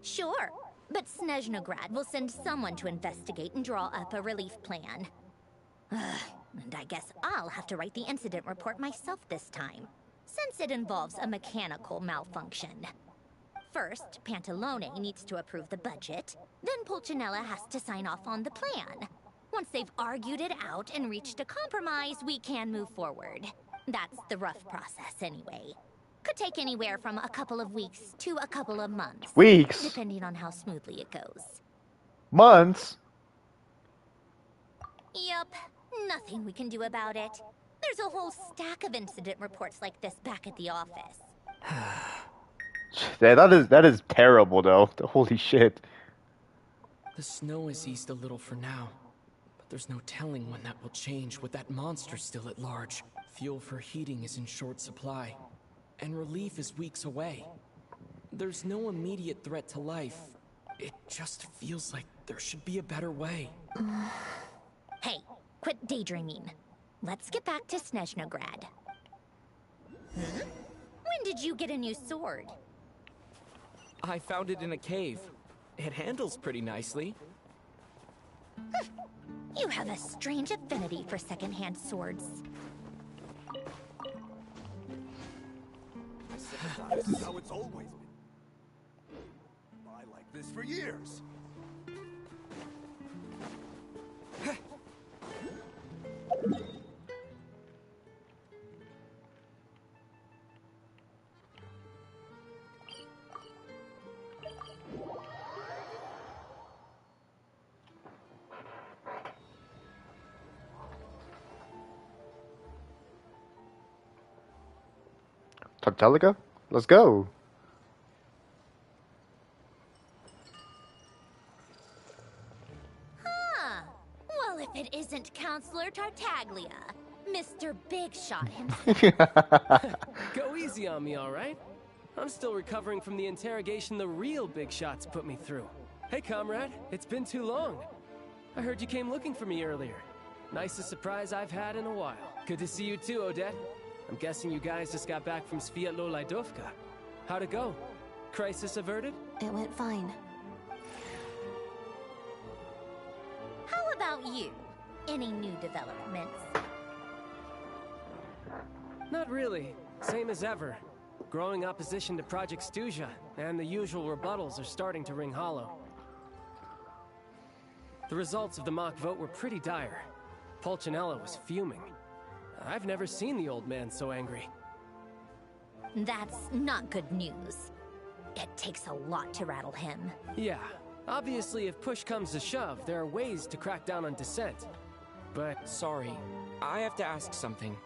Sure, but Snezhnograd will send someone to investigate and draw up a relief plan. And I guess I'll have to write the incident report myself this time, since it involves a mechanical malfunction. First, Pantalone needs to approve the budget, then Pulcinella has to sign off on the plan. Once they've argued it out and reached a compromise, we can move forward. That's the rough process anyway. Could take anywhere from a couple of weeks to a couple of months. Weeks? Depending on how smoothly it goes. Months? Yup, nothing we can do about it. There's a whole stack of incident reports like this back at the office. Yeah, that is terrible though. Holy shit. The snow has eased a little for now, but there's no telling when that will change with that monster still at large. Fuel for heating is in short supply, and relief is weeks away. There's no immediate threat to life. It just feels like there should be a better way. Hey, quit daydreaming. Let's get back to Snezhnograd. When did you get a new sword? I found it in a cave. It handles pretty nicely. You have a strange affinity for secondhand swords. This is how it's always been. I like this for years. Tartalica? Let's go. Huh. Well, if it isn't Counselor Tartaglia, Mr. Big Shot himself. Go easy on me, all right? I'm still recovering from the interrogation the real Big Shots put me through. Hey, comrade, it's been too long. I heard you came looking for me earlier. Nicest surprise I've had in a while. Good to see you too, Odette. I'm guessing you guys just got back from Sviatlo Laidovka. How'd it go? Crisis averted? It went fine. How about you? Any new developments? Not really. Same as ever. Growing opposition to Project Stuja, and the usual rebuttals are starting to ring hollow. The results of the mock vote were pretty dire. Pulcinella was fuming. I've never seen the old man so angry. That's not good news. It takes a lot to rattle him. Yeah, obviously if push comes to shove, there are ways to crack down on dissent. But... Sorry, I have to ask something.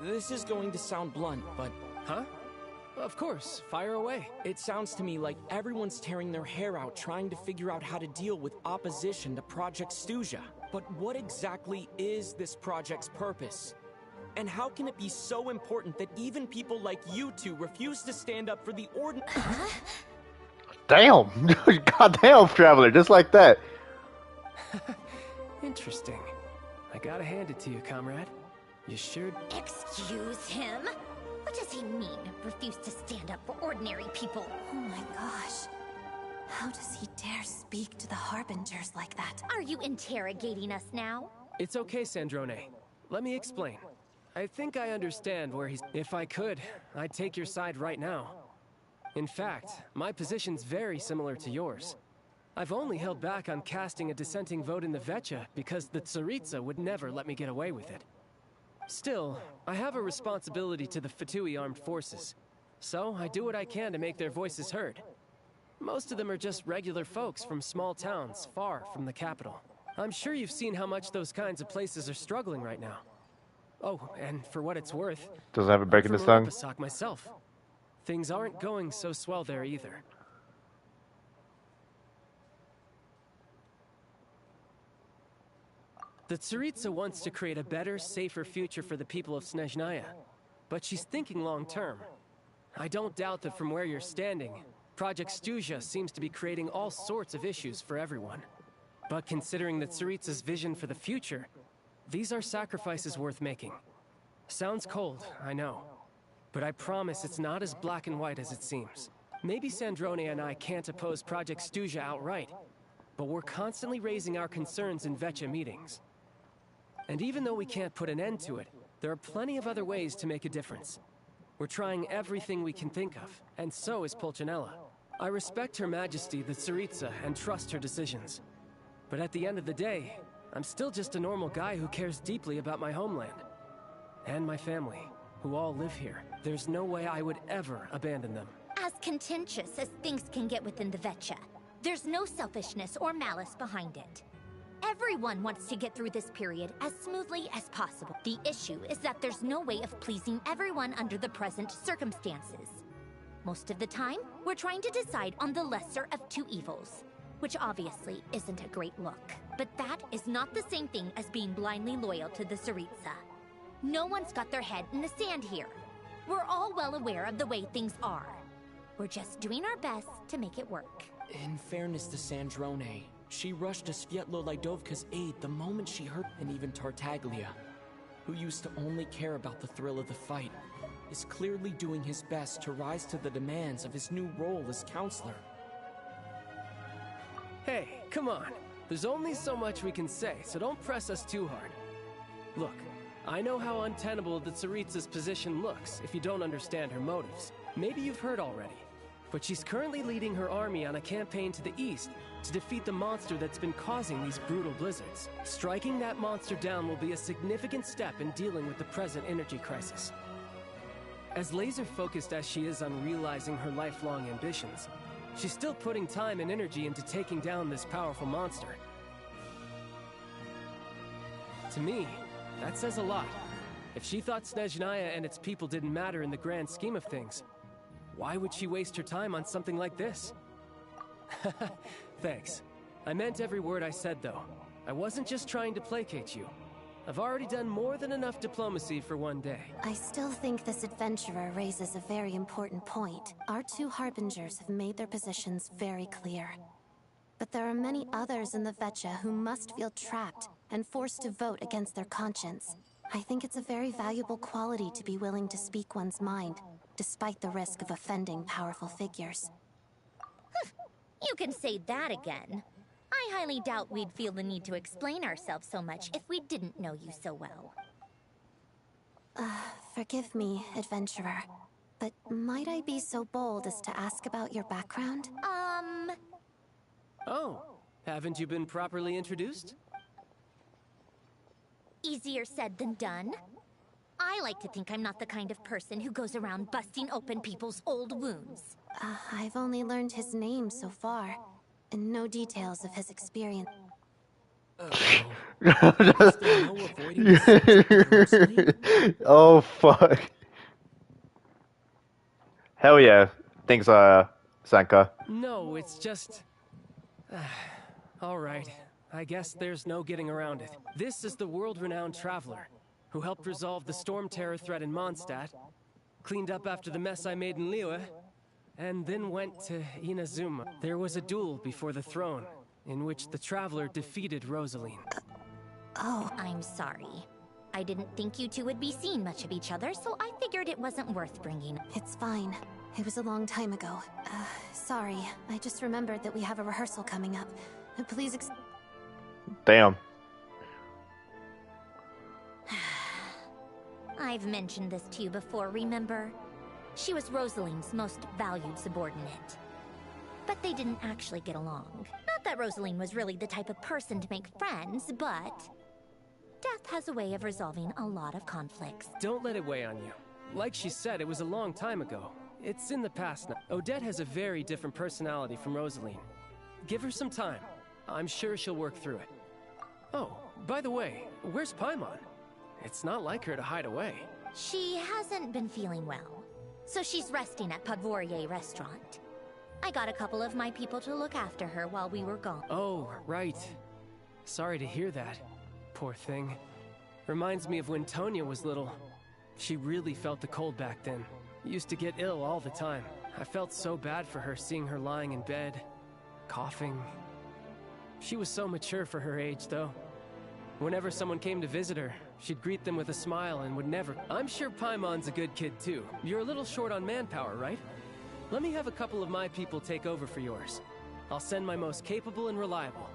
This is going to sound blunt, but... Huh? Of course, fire away. It sounds to me like everyone's tearing their hair out trying to figure out how to deal with opposition to Project Stuja. But what exactly is this project's purpose? And how can it be so important that even people like you two refuse to stand up for the ordinary? Damn! Goddamn, Traveler, just like that. Interesting. I gotta hand it to you, comrade. You sure... Excuse him? What does he mean, refuse to stand up for ordinary people? Oh my gosh. How does he dare speak to the Harbingers like that? Are you interrogating us now? It's okay, Sandrone. Let me explain. I think I understand where he's... If I could, I'd take your side right now. In fact, my position's very similar to yours. I've only held back on casting a dissenting vote in the Vecha because the Tsaritsa would never let me get away with it. Still, I have a responsibility to the Fatui armed forces, so I do what I can to make their voices heard. Most of them are just regular folks from small towns far from the capital. I'm sure you've seen how much those kinds of places are struggling right now. Oh, and for what it's worth, Does it have a break in I'm the from tongue? Epasok myself. Things aren't going so swell there either. The Tsaritsa wants to create a better, safer future for the people of Snezhnaya, but she's thinking long-term. I don't doubt that from where you're standing, Project Stuja seems to be creating all sorts of issues for everyone. But considering the Tsaritsa's vision for the future, these are sacrifices worth making. Sounds cold, I know, but I promise it's not as black and white as it seems. Maybe Sandrone and I can't oppose Project Stuja outright, but we're constantly raising our concerns in Vecha meetings. And even though we can't put an end to it, there are plenty of other ways to make a difference. We're trying everything we can think of, and so is Pulcinella. I respect Her Majesty, the Tsaritsa, and trust her decisions. But at the end of the day, I'm still just a normal guy who cares deeply about my homeland. And my family, who all live here. There's no way I would ever abandon them. As contentious as things can get within the Vecha, there's no selfishness or malice behind it. Everyone wants to get through this period as smoothly as possible. The issue is that there's no way of pleasing everyone under the present circumstances. Most of the time, we're trying to decide on the lesser of two evils, which obviously isn't a great look. But that is not the same thing as being blindly loyal to the Tsaritsa. No one's got their head in the sand here. We're all well aware of the way things are. We're just doing our best to make it work. In fairness to Sandrone, she rushed to Svietlo Lidovka's aid the moment she heard, and even Tartaglia, who used to only care about the thrill of the fight, is clearly doing his best to rise to the demands of his new role as counselor. Hey, come on. There's only so much we can say, so don't press us too hard. Look, I know how untenable the Tsaritsa's position looks if you don't understand her motives. Maybe you've heard already, but she's currently leading her army on a campaign to the east to defeat the monster that's been causing these brutal blizzards. Striking that monster down will be a significant step in dealing with the present energy crisis. As laser-focused as she is on realizing her lifelong ambitions, she's still putting time and energy into taking down this powerful monster. To me, that says a lot. If she thought Snezhnaya and its people didn't matter in the grand scheme of things, why would she waste her time on something like this? Thanks. I meant every word I said, though. I wasn't just trying to placate you. I've already done more than enough diplomacy for one day. I still think this adventurer raises a very important point. Our two Harbingers have made their positions very clear. But there are many others in the Vecha who must feel trapped and forced to vote against their conscience. I think it's a very valuable quality to be willing to speak one's mind, despite the risk of offending powerful figures. You can say that again. I highly doubt we'd feel the need to explain ourselves so much if we didn't know you so well. Forgive me, adventurer, but might I be so bold as to ask about your background? Oh, haven't you been properly introduced? Easier said than done. I like to think I'm not the kind of person who goes around busting open people's old wounds. I've only learned his name so far, and no details of his experience. Oh, fuck. Hell yeah. Thanks, Sanka. No, it's just... Alright, I guess there's no getting around it. This is the world-renowned traveler, who helped resolve the storm terror threat in Mondstadt, cleaned up after the mess I made in Liyue, and then went to Inazuma. There was a duel before the throne, in which the traveler defeated Rosaline. Oh, I'm sorry. I didn't think you two would be seeing much of each other, so I figured it wasn't worth bringing. It's fine. It was a long time ago. Sorry. I just remembered that we have a rehearsal coming up. Please Damn. I've mentioned this to you before, remember? She was Rosaline's most valued subordinate. But they didn't actually get along. Not that Rosaline was really the type of person to make friends, but... death has a way of resolving a lot of conflicts. Don't let it weigh on you. Like she said, it was a long time ago. It's in the past now. Odette has a very different personality from Rosaline. Give her some time. I'm sure she'll work through it. Oh, by the way, where's Paimon? It's not like her to hide away. She hasn't been feeling well, so she's resting at Podvorier restaurant. I got a couple of my people to look after her while we were gone. Oh, right. Sorry to hear that. Poor thing. Reminds me of when Tonya was little. She really felt the cold back then. Used to get ill all the time. I felt so bad for her seeing her lying in bed, coughing. She was so mature for her age, though. Whenever someone came to visit her, she'd greet them with a smile and would never... I'm sure Paimon's a good kid, too. You're a little short on manpower, right? Let me have a couple of my people take over for yours. I'll send my most capable and reliable.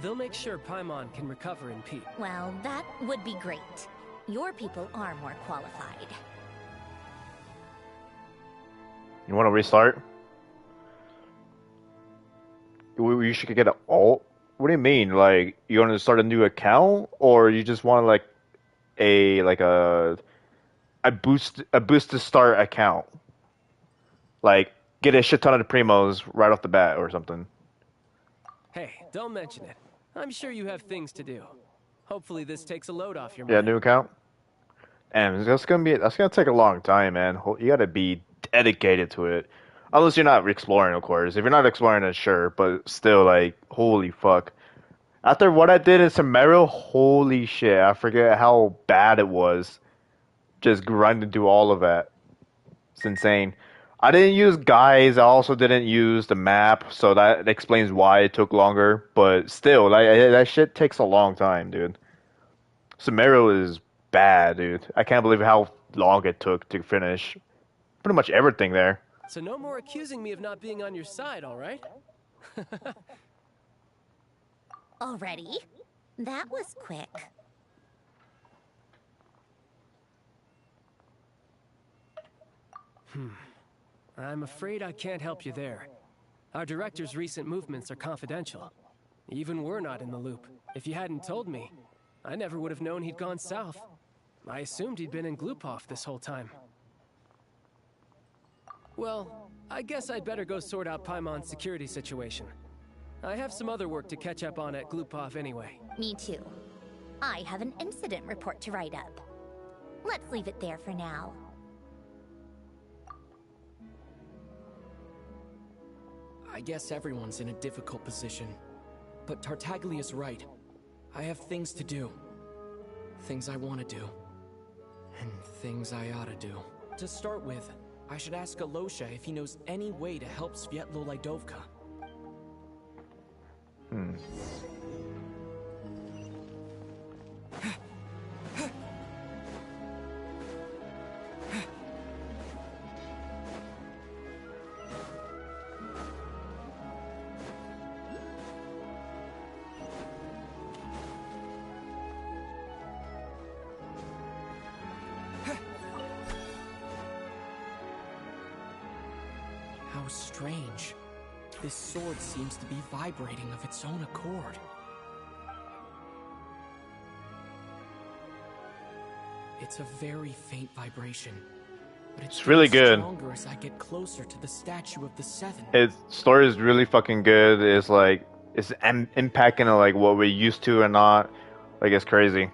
They'll make sure Paimon can recover in peace. Well, that would be great. Your people are more qualified. You want to restart? You should get an alt? What do you mean? Like, you want to start a new account? Or you just want like a boost to start account? Like, get a shit ton of the primos right off the bat or something. Hey, don't mention it. I'm sure you have things to do. Hopefully this takes a load off your mind. Yeah, new account? And that's gonna take a long time, man. You gotta be dedicated to it. Unless you're not exploring, of course. If you're not exploring, then sure. But still, like, holy fuck. After what I did in Sumeru, holy shit. I forget how bad it was. Just grinding through all of that. It's insane. I didn't use guides. I also didn't use the map. So that explains why it took longer. But still, like, that shit takes a long time, dude. Sumeru is bad, dude. I can't believe how long it took to finish pretty much everything there. So no more accusing me of not being on your side, all right? Already? That was quick. I'm afraid I can't help you there. Our director's recent movements are confidential. Even we're not in the loop. If you hadn't told me, I never would have known he'd gone south. I assumed he'd been in Glupov this whole time. Well, I guess I'd better go sort out Paimon's security situation. I have some other work to catch up on at Glupov anyway. Me too. I have an incident report to write up. Let's leave it there for now. I guess everyone's in a difficult position. But Tartaglia's right. I have things to do. Things I want to do. And things I ought to do. To start with, I should ask Alosha if he knows any way to help Svietlo Lidovka. How strange. This sword seems to be vibrating of its own accord. It's a very faint vibration, but it's really good. Stronger as I get closer to the statue of the Seven. Its story is really fucking good. It's like it's impacting like what we're used to and not. Like, it's crazy.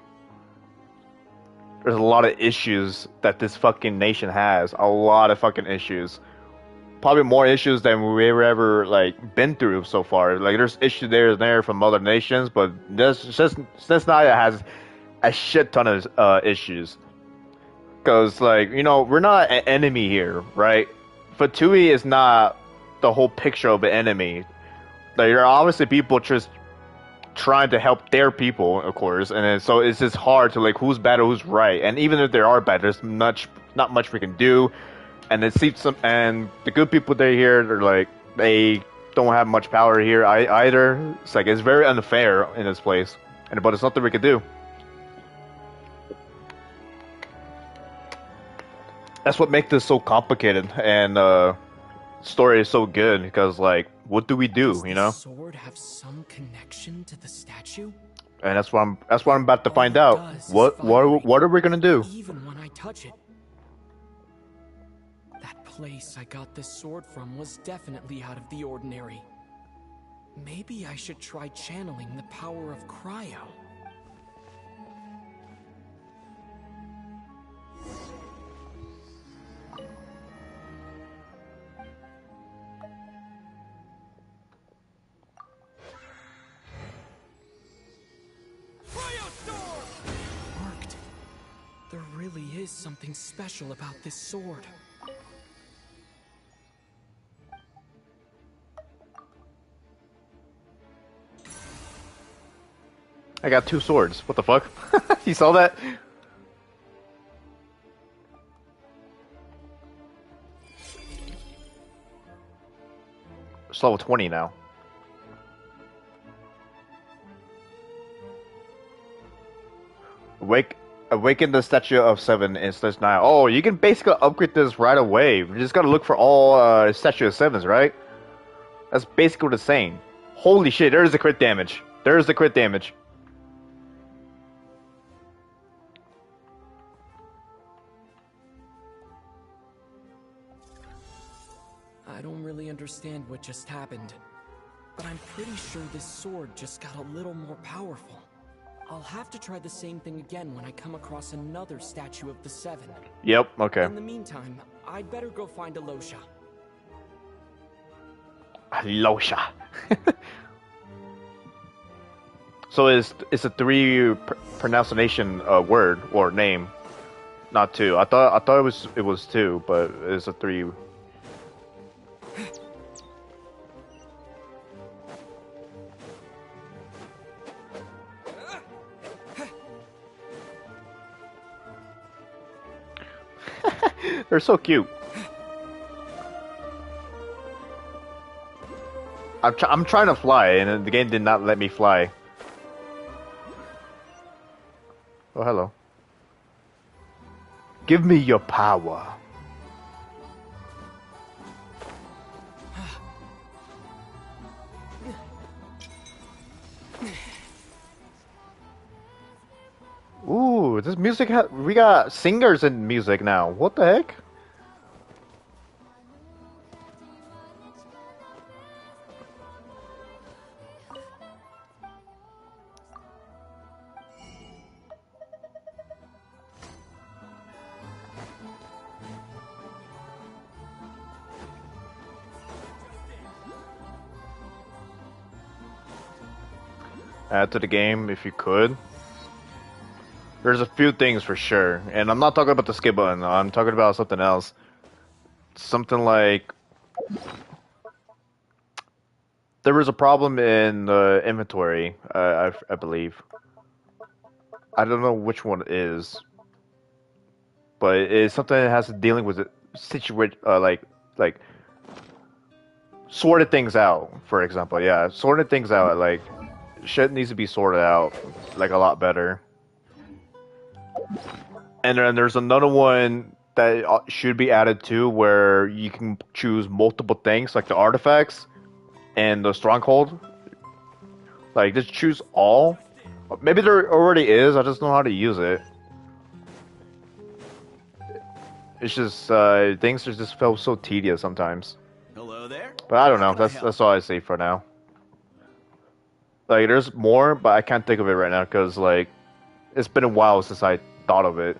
There's a lot of issues that this fucking nation has. A lot of fucking issues. probably more issues than we've ever like been through so far. Like there's issues there and there from other nations, but this just Snezhnaya has a shit ton of issues. Because like we're not an enemy here, right? Fatui is not the whole picture of an enemy. Like, there are obviously people just trying to help their people, of course, and then, so it's just hard to like who's bad or who's right. And even if there are bad, there's not much we can do. And it seems and the good people they here, they're like they don't have much power here either. It's like it's very unfair in this place, but it's nothing we can do. That's what makes this so complicated, and story is so good because like what do we do, Does the sword have some connection to the statue? And that's what I'm about to find out. What are we gonna do? Even when I touch it. That place I got this sword from was definitely out of the ordinary. Maybe I should try channeling the power of cryo. Worked. There really is something special about this sword. I got 2 swords. What the fuck? You saw that? It's level 20 now. Awaken the statue of 7 in Snezhnaya. Oh, you can basically upgrade this right away. We just gotta look for all statue of 7s, right? That's basically what it's saying. Holy shit, there's the crit damage. There's the crit damage. I don't really understand what just happened, but I'm pretty sure this sword just got a little more powerful. I'll have to try the same thing again when I come across another statue of the 7. Yep, okay. In the meantime, I'd better go find Alosha. Alosha. So it's a 3 pronunciation word or name, not 2. I thought it was 2, but it's a 3. They're so cute. I'm trying to fly, and the game did not let me fly. Oh, hello. Give me your power. Ooh, this music we got singers in music now. What the heck? Add to the game if you could. There's a few things for sure, and I'm not talking about the skip button. I'm talking about something else. Something like there was a problem in the inventory. I believe. I don't know which one it is, but it's something that has to dealing with it. Like sorted things out. For example, yeah, sorted things out. Like shit needs to be sorted out like a lot better. And then there's another one that should be added too, where you can choose multiple things, like the artifacts and the stronghold. Like, just choose all. Maybe there already is, I just don't know how to use it. It's just, things just feel so tedious sometimes. Hello there. But I don't know, that's all I say for now. Like, there's more, but I can't think of it right now, because, like, it's been a while since I thought of it.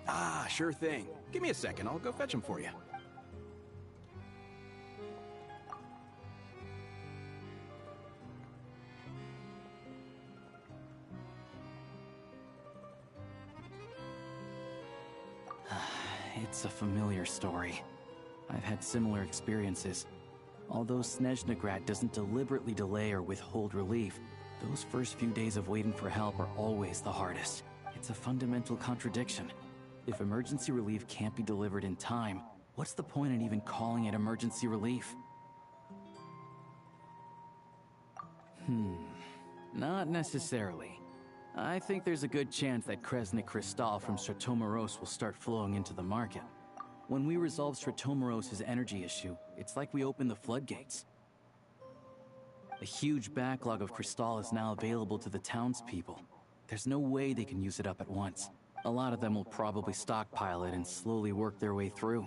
Ah, sure thing. Give me a second, I'll go fetch him for you. It's a familiar story. I've had similar experiences. Although Snezhnegrad doesn't deliberately delay or withhold relief, those first few days of waiting for help are always the hardest. It's a fundamental contradiction. If emergency relief can't be delivered in time, what's the point in even calling it emergency relief? Not necessarily. I think there's a good chance that Kresnik Crystal from Stratomeros will start flowing into the market. When we resolve Stratomeros' energy issue, it's like we open the floodgates. A huge backlog of Crystal is now available to the townspeople. There's no way they can use it up at once. A lot of them will probably stockpile it and slowly work their way through.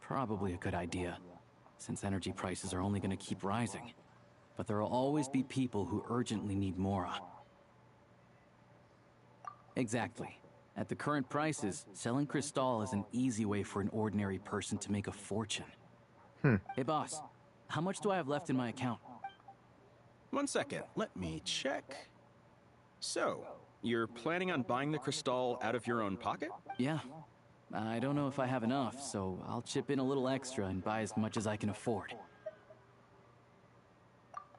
Probably a good idea, since energy prices are only going to keep rising. But there will always be people who urgently need Mora. Exactly. At the current prices, selling Crystal is an easy way for an ordinary person to make a fortune. Hey boss, how much do I have left in my account? 1 second, let me check. So, you're planning on buying the Crystal out of your own pocket? Yeah. I don't know if I have enough, so I'll chip in a little extra and buy as much as I can afford.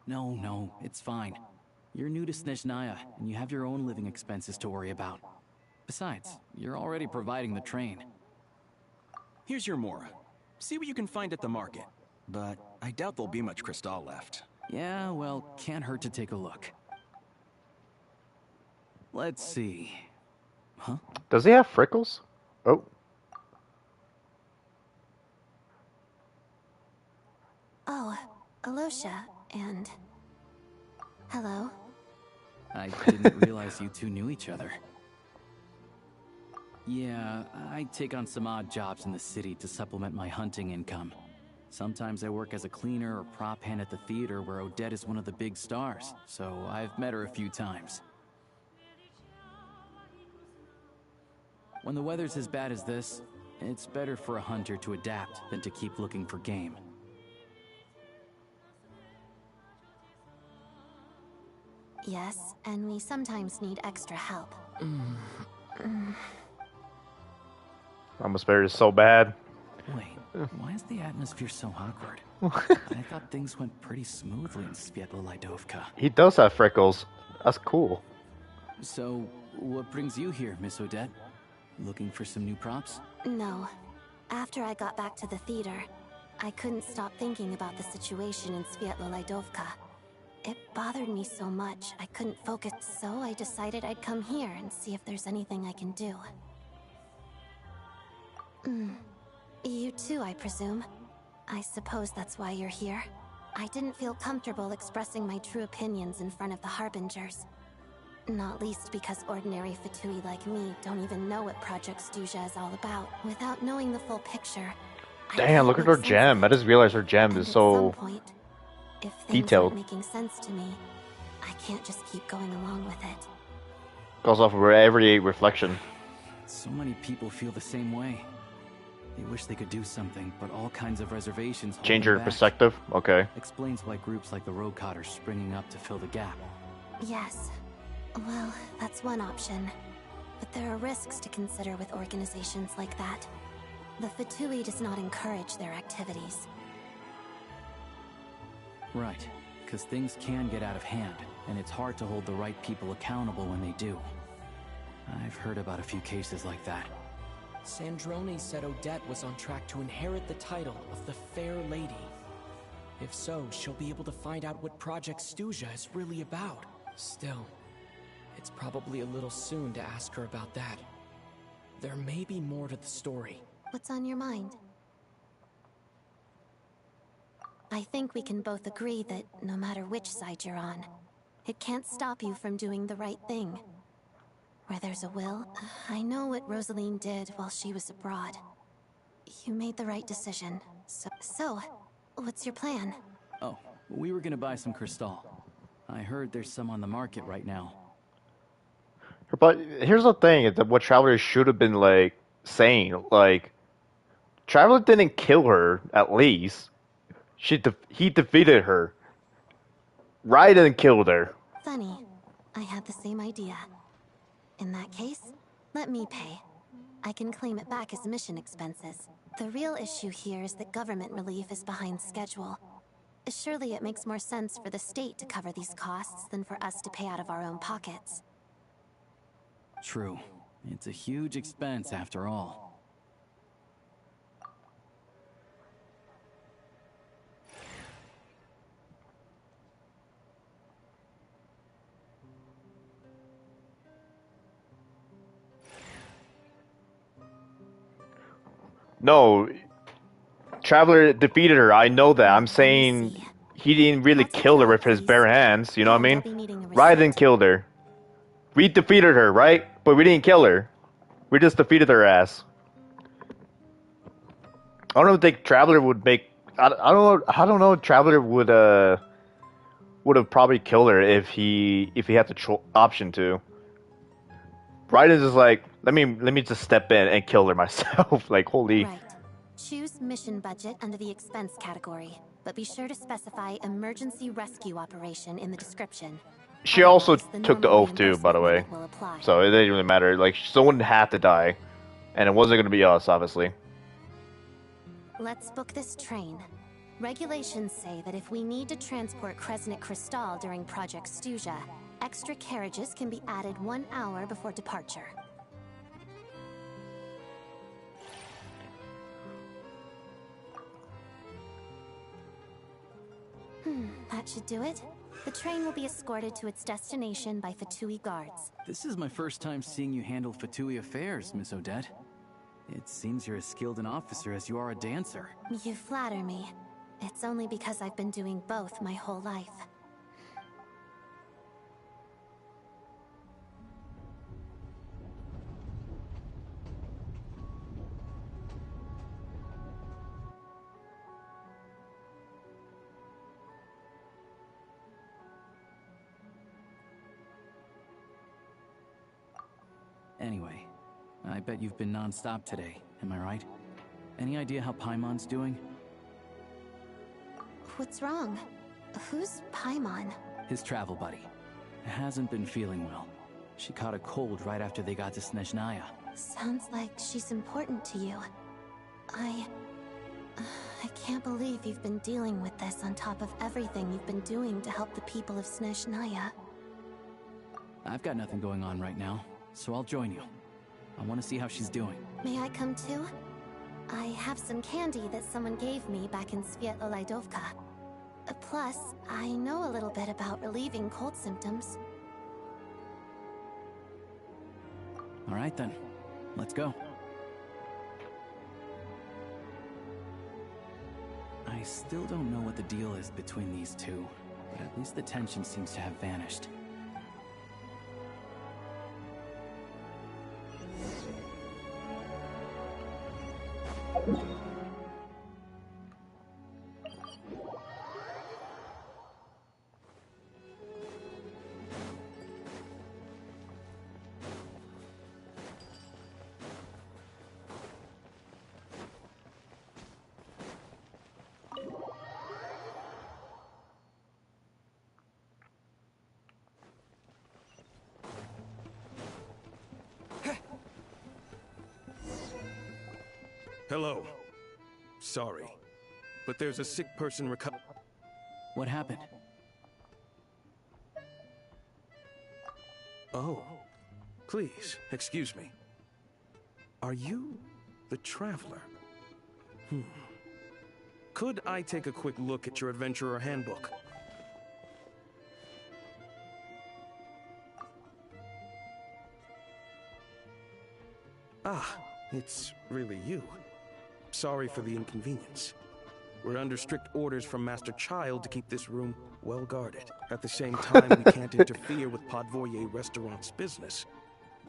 No, it's fine. You're new to Snezhnaya, and you have your own living expenses to worry about. Besides, you're already providing the train. Here's your Mora. See what you can find at the market. But I doubt there'll be much Crystal left. Yeah, well, can't hurt to take a look. Let's see. Huh? Does he have freckles? Oh. Oh, Alosha, and... Hello? I didn't realize you two knew each other. Yeah, I take on some odd jobs in the city to supplement my hunting income. Sometimes I work as a cleaner or prop hand at the theater where Odette is one of the big stars, so I've met her a few times. When the weather's as bad as this, it's better for a hunter to adapt than to keep looking for game. Yes, and we sometimes need extra help. Atmosphere is so bad. Wait, why is the atmosphere so awkward? I thought things went pretty smoothly in Sviatlo-Lydovka. He does have freckles. That's cool. So, what brings you here, Miss Odette? Looking for some new props? No. After I got back to the theater, I couldn't stop thinking about the situation in Sviatlo-Lydovka. It bothered me so much, I couldn't focus, so I decided I'd come here and see if there's anything I can do. You too, I presume. I suppose that's why you're here. I didn't feel comfortable expressing my true opinions in front of the Harbingers. Not least because ordinary Fatui like me don't even know what Project Stuja is all about. Without knowing the full picture... Damn, look at her gem. I just realized her gem is so if things detailed. aren't making sense to me, I can't just keep going along with it. Goes off of every reflection. So many people feel the same way. They wish they could do something, but all kinds of reservations hold Change them your back. perspective? Okay. Explains why groups like the Roadcott are springing up to fill the gap. Yes. Well, that's one option. But there are risks to consider with organizations like that. The Fatui does not encourage their activities. Right, because things can get out of hand, and it's hard to hold the right people accountable when they do. I've heard about a few cases like that. Sandrone said Odette was on track to inherit the title of the Fair Lady. If so, she'll be able to find out what Project Stuja is really about. Still, it's probably a little soon to ask her about that. There may be more to the story. What's on your mind? I think we can both agree that no matter which side you're on, it can't stop you from doing the right thing. Where there's a will, I know what Rosaline did while she was abroad. You made the right decision. So, what's your plan? Oh, we were gonna buy some Crystal. I heard there's some on the market right now. But here's the thing: is that what Traveler should have been like saying, like, Traveler didn't kill her. At least he defeated her. Raiden killed her. Funny, I had the same idea. In that case, let me pay. I can claim it back as mission expenses. The real issue here is that government relief is behind schedule. Surely it makes more sense for the state to cover these costs than for us to pay out of our own pockets. True. It's a huge expense after all. No, Traveler defeated her. I know that. I'm saying he didn't really kill her with his bare hands. You know what I mean? Raiden killed her. We defeated her, right? But we didn't kill her. We just defeated her ass. I don't think Traveler would make. I don't know. I don't know if Traveler would have probably killed her if he had the option to. Raiden's just like, let me just step in and kill her myself. Like, holy. Right. Choose mission budget under the expense category, but be sure to specify emergency rescue operation in the description. She also took the oath too, by the way. So it didn't really matter. Like, someone had to die, and it wasn't gonna be us, obviously. Let's book this train. Regulations say that if we need to transport Kresnik Crystal during Project Stuja, extra carriages can be added 1 hour before departure. That should do it. The train will be escorted to its destination by Fatui guards. This is my first time seeing you handle Fatui affairs, Miss Odette. It seems you're as skilled an officer as you are a dancer. You flatter me. It's only because I've been doing both my whole life. Anyway, I bet you've been non-stop today, am I right? Any idea how Paimon's doing? What's wrong? Who's Paimon? His travel buddy. Hasn't been feeling well. She caught a cold right after they got to Snezhnaya. Sounds like she's important to you. I can't believe you've been dealing with this on top of everything you've been doing to help the people of Snezhnaya. I've got nothing going on right now, so I'll join you. I want to see how she's doing. May I come too? I have some candy that someone gave me back in Svietolaidovka. Plus, I know a little bit about relieving cold symptoms. All right then, let's go. I still don't know what the deal is between these two, but at least the tension seems to have vanished. Hello. Sorry, but there's a sick person What happened? Oh. Please, excuse me. Are you the Traveler? Could I take a quick look at your Adventurer Handbook? Ah, it's really you. Sorry for the inconvenience. We're under strict orders from Master Child to keep this room well guarded. At the same time, we can't interfere with Podvoye Restaurant's business.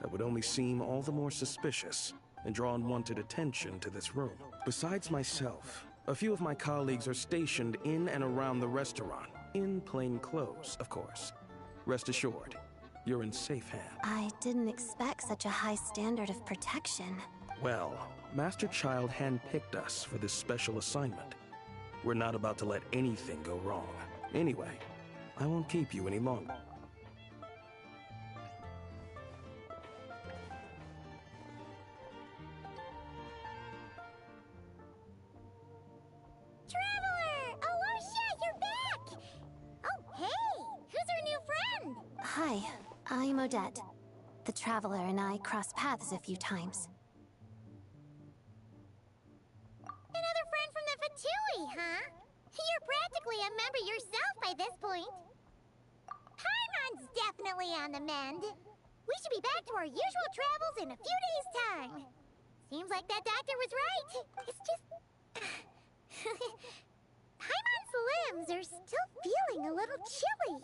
That would only seem all the more suspicious and draw unwanted attention to this room. Besides myself, a few of my colleagues are stationed in and around the restaurant, in plain clothes, of course. Rest assured, you're in safe hands. I didn't expect such a high standard of protection. Well, Master Child handpicked us for this special assignment. We're not about to let anything go wrong. Anyway, I won't keep you any longer. Traveler! Aloysia, you're back! Oh, hey! Who's our new friend? Hi, I'm Odette. The Traveler and I crossed paths a few times. Another friend from the Fatui, huh? You're practically a member yourself by this point. Paimon's definitely on the mend. We should be back to our usual travels in a few days' time. Seems like that doctor was right. It's just... Paimon's limbs are still feeling a little chilly.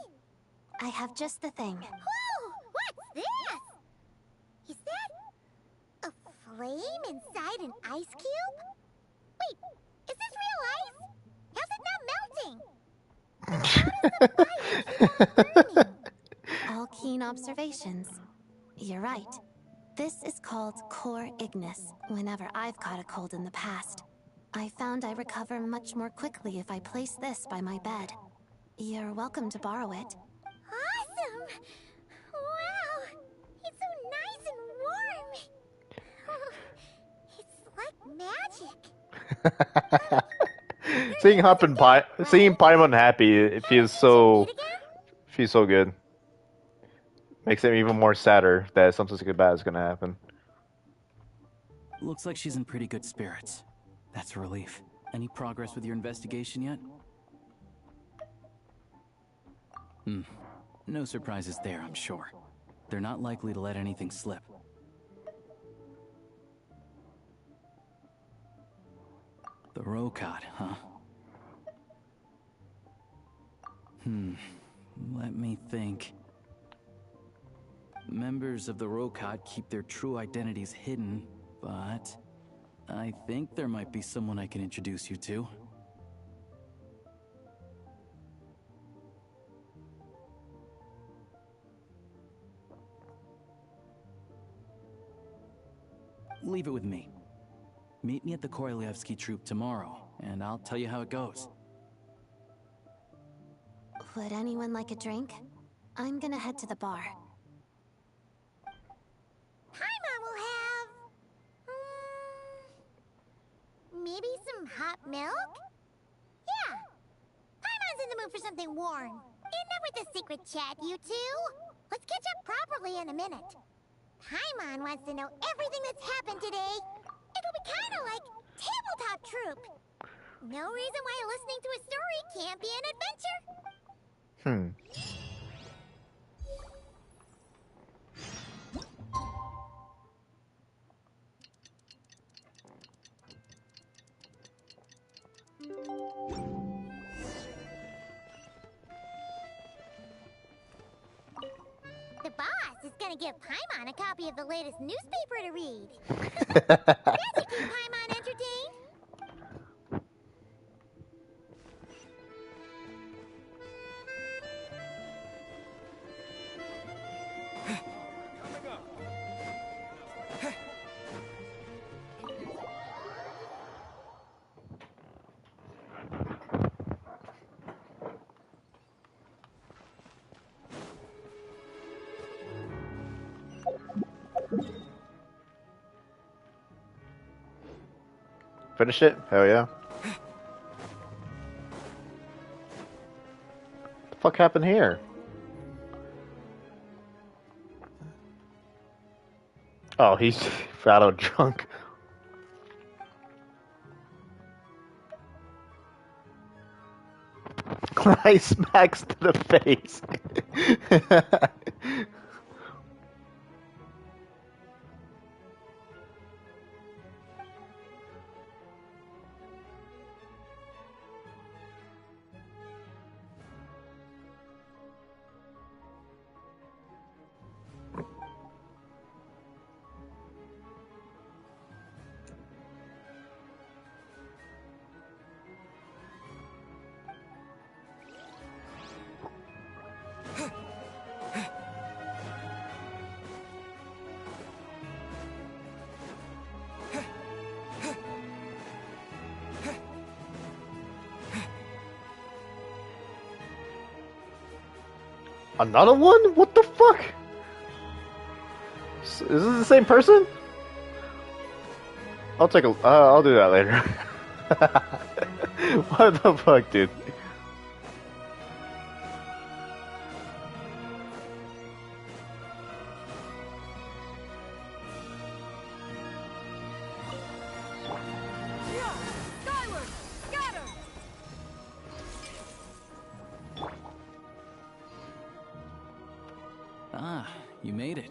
I have just the thing. Whoa! What's this? Is that... a flame inside an ice cube? Wait, is this real ice? How's it not melting? How does the fire keep on burning? All keen observations. You're right. This is called core ignis. Whenever I've caught a cold in the past, I found I recover much more quickly if I place this by my bed. You're welcome to borrow it. Awesome! Wow! It's so nice and warm. It's like magic. Seeing Paimon happy, it feels so good. Makes it even more sadder that something so bad is gonna happen. Looks like she's in pretty good spirits. That's a relief. Any progress with your investigation yet? No surprises there, I'm sure. They're not likely to let anything slip. The Rokad, huh? Let me think. Members of the Rokad keep their true identities hidden, but I think there might be someone I can introduce you to. Leave it with me. Meet me at the Korolyevsky troop tomorrow, and I'll tell you how it goes. Would anyone like a drink? I'm gonna head to the bar. Paimon will have... maybe some hot milk? Yeah. Paimon's in the mood for something warm. Enough with the secret chat, you two. Let's catch up properly in a minute. Paimon wants to know everything that's happened today. It'll be kind of like tabletop troop. No reason why listening to a story can't be an adventure. The boss is gonna give Paimon a copy of the latest newspaper to read. That should keep Paimon entertained. Finish it? Hell yeah. What the fuck happened here? Oh, he's fat out drunk. Nice smacks to the face. Another one? What the fuck? Is this the same person? I'll take a. I'll do that later. What the fuck, dude? Skyward! Scatter! Ah, you made it.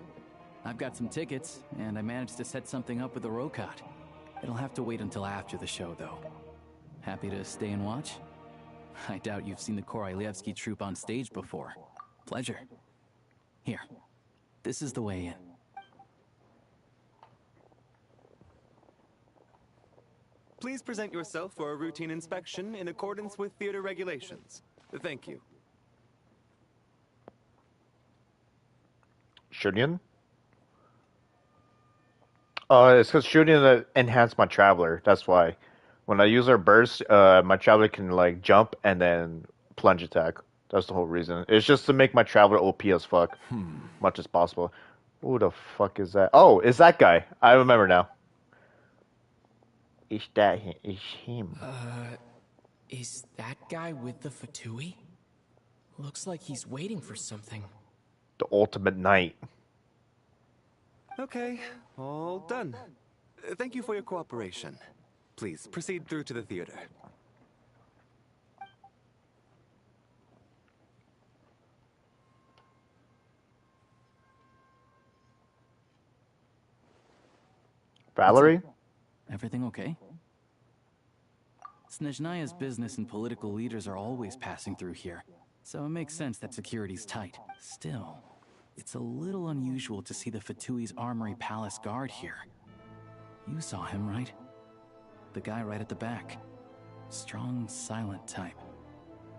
I've got some tickets, and I managed to set something up with the Rokot. It'll have to wait until after the show, though. Happy to stay and watch? I doubt you've seen the Korolyevsky troupe on stage before. Pleasure. Here, this is the way in. Please present yourself for a routine inspection in accordance with theater regulations. Thank you. Shunion? It's because Shunion enhanced my Traveler. That's why. When I use her burst, my Traveler can like jump and then plunge attack. That's the whole reason. It's just to make my Traveler OP as fuck, much as possible. Who the fuck is that? Oh, it's that guy. I remember now. Is that him? Is him? Is that guy with the Fatui? Looks like he's waiting for something. The ultimate knight. Okay, all done. Thank you for your cooperation. Please proceed through to the theater. Valerie? Everything okay? Snezhnaya's business and political leaders are always passing through here, so it makes sense that security's tight. Still, it's a little unusual to see the Fatui's Armory Palace guard here. You saw him, right? The guy right at the back. Strong, silent type.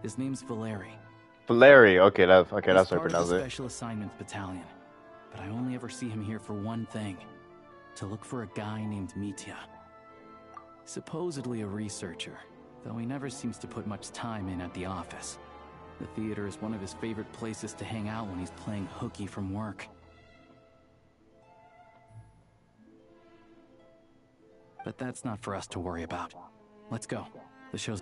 His name's Valeri. Valeri, okay, that's how I He's part pronounce of the it. Special Assignments Battalion, but I only ever see him here for one thing: to look for a guy named Mitya. Supposedly a researcher, though he never seems to put much time in at the office. The theater is one of his favorite places to hang out when he's playing hooky from work. But that's not for us to worry about. Let's go. The show's...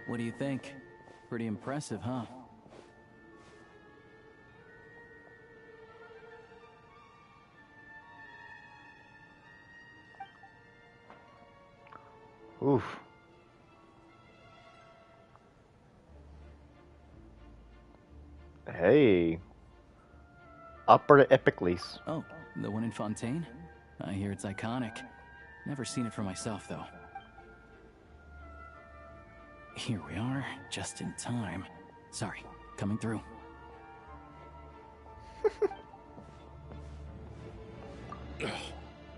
What do you think? Pretty impressive, huh? Oof. Hey. Opera Epicles. Oh, the one in Fontaine? I hear it's iconic. Never seen it for myself, though. Here we are, just in time. Sorry, coming through.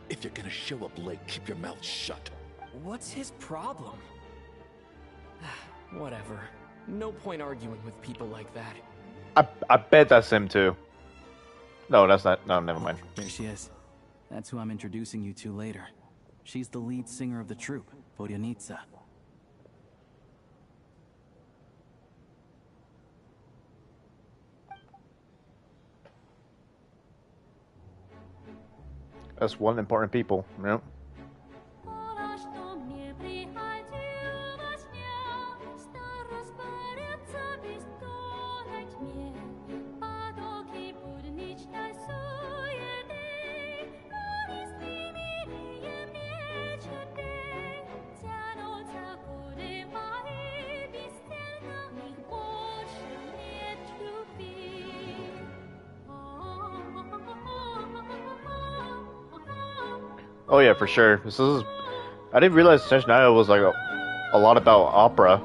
If you're gonna show up late, keep your mouth shut. What's his problem? Whatever. No point arguing with people like that. I bet that's him too. No, that's not. No, never mind. There she is. That's who I'm introducing you to later. She's the lead singer of the troupe, Vodyanitsa. That's one important people. Yep. Oh yeah, for sure. This is. I didn't realize Snezhnaya was like a lot about opera.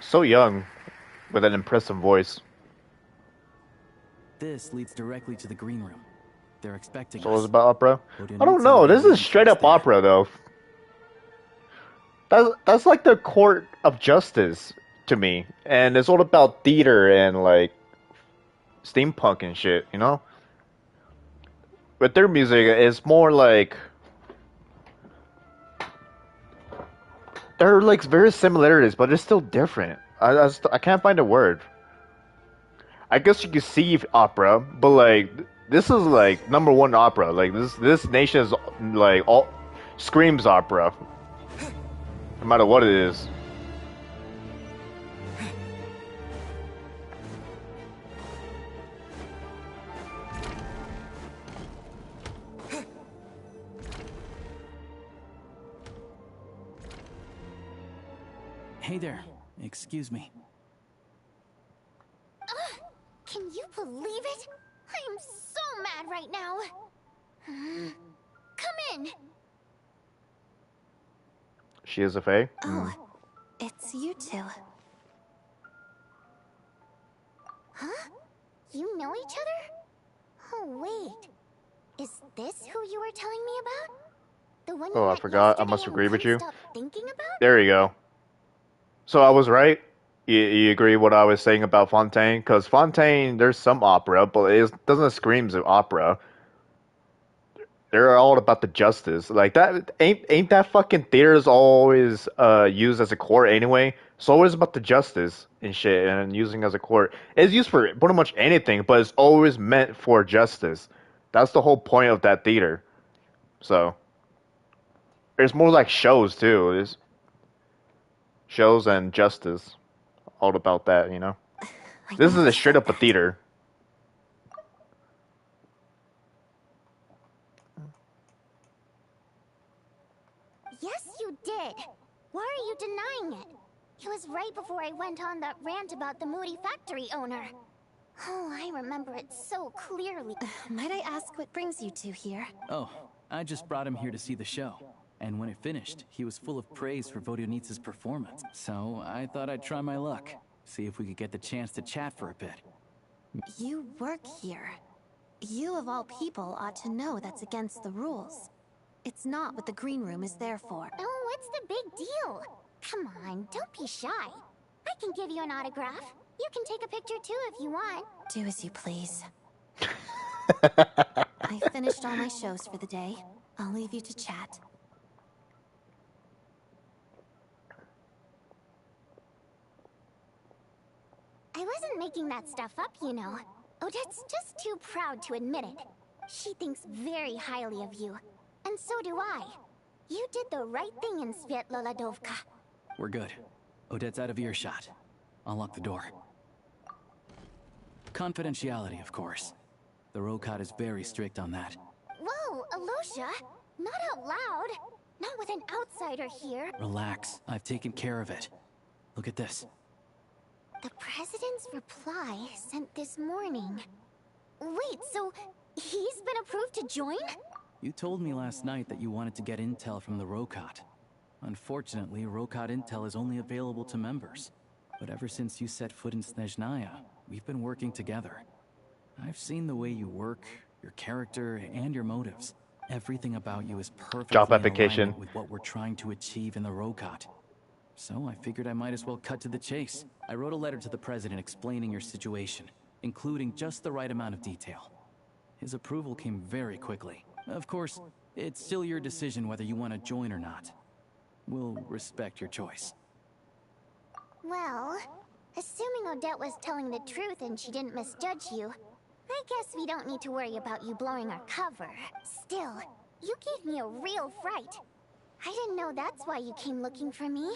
So young, with an impressive voice. This leads directly to the green room. They're expecting So it's us. about opera? I don't know. This is straight up opera, though. That's like the court of justice to me, and it's all about theater and like steampunk and shit, you know. But their music is more like there are like very similarities, but it's still different. I can't find a word. I guess you could see opera, but like this is like number one opera. Like this nation is like all screams opera, no matter what it is. Hey there. Excuse me. Can you believe it? I am so mad right now. Come in. She is a fae? Oh, it's you two. Huh? You know each other? Oh, wait. Is this who you were telling me about? The one you Oh, I met forgot. I yesterday must and agree with couldn't you. stop thinking about? There you go. So I was right. You agree what I was saying about Fontaine? Because Fontaine, there's some opera, but it doesn't scream of opera. They're all about the justice. Like that ain't that fucking theaters always used as a court anyway? It's always about the justice and shit and using as a court. It's used for pretty much anything, but it's always meant for justice. That's the whole point of that theater. So there's more like shows too. There's shows and justice. All about that, you know? This is a straight up a theater. Yes, you did. Why are you denying it? It was right before I went on that rant about the moody factory owner. Oh, I remember it so clearly. Might I ask what brings you two here? Oh, I just brought him here to see the show. And when it finished, he was full of praise for Vodonitz's performance. So I thought I'd try my luck. See if we could get the chance to chat for a bit. You work here. You of all people ought to know that's against the rules. It's not what the green room is there for. Oh, what's the big deal? Come on, don't be shy. I can give you an autograph. You can take a picture too if you want. Do as you please. I finished all my shows for the day. I'll leave you to chat. I wasn't making that stuff up, you know. Odette's just too proud to admit it. She thinks very highly of you. And so do I. You did the right thing in Svietloladovka. We're good. Odette's out of earshot. I'll lock the door. Confidentiality, of course. The Rokot is very strict on that. Whoa, Alosha! Not out loud! Not with an outsider here! Relax. I've taken care of it. Look at this. The President's reply sent this morning. Wait, so he's been approved to join? You told me last night that you wanted to get intel from the Rokot. Unfortunately, Rokot intel is only available to members. But ever since you set foot in Snezhnaya, we've been working together. I've seen the way you work, your character, and your motives. Everything about you is perfectly Job in application. alignment with what we're trying to achieve in the Rokot. So I figured I might as well cut to the chase. I wrote a letter to the President explaining your situation, including just the right amount of detail. His approval came very quickly. Of course, it's still your decision whether you want to join or not. We'll respect your choice. Well, assuming Odette was telling the truth and she didn't misjudge you, I guess we don't need to worry about you blowing our cover. Still, you gave me a real fright. I didn't know that's why you came looking for me.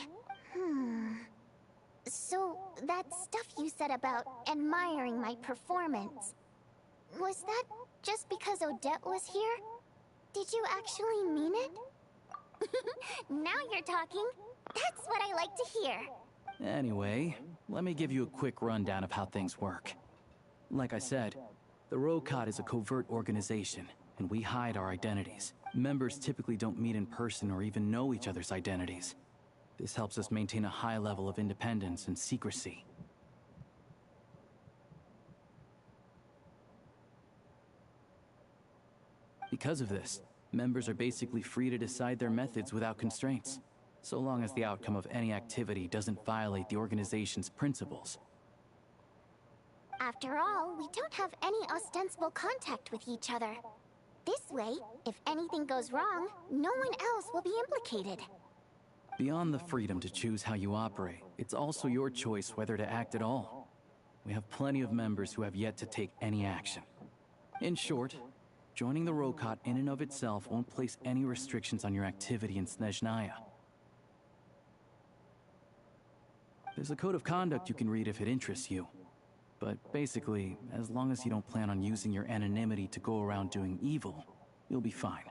So, that stuff you said about admiring my performance, was that just because Odette was here? Did you actually mean it? Now you're talking. That's what I like to hear. Anyway, let me give you a quick rundown of how things work. Like I said, the Rokot is a covert organization, and we hide our identities. Members typically don't meet in person or even know each other's identities. This helps us maintain a high level of independence and secrecy. Because of this, members are basically free to decide their methods without constraints. so long as the outcome of any activity doesn't violate the organization's principles. After all, we don't have any ostensible contact with each other. This way, if anything goes wrong, no one else will be implicated. Beyond the freedom to choose how you operate, it's also your choice whether to act at all. We have plenty of members who have yet to take any action. In short, joining the Rokot in and of itself won't place any restrictions on your activity in Snezhnaya. There's a code of conduct you can read if it interests you. But basically, as long as you don't plan on using your anonymity to go around doing evil, you'll be fine.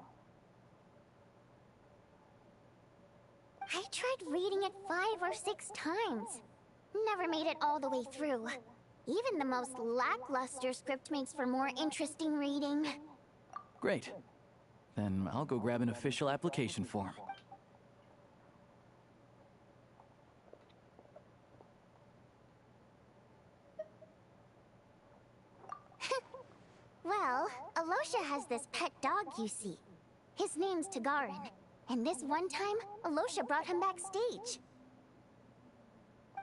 I tried reading it 5 or 6 times. Never made it all the way through. Even the most lackluster script makes for more interesting reading. Great. Then I'll go grab an official application form. Well, Alosha has this pet dog, you see. His name's Tagarin, and this one time, Alosha brought him backstage.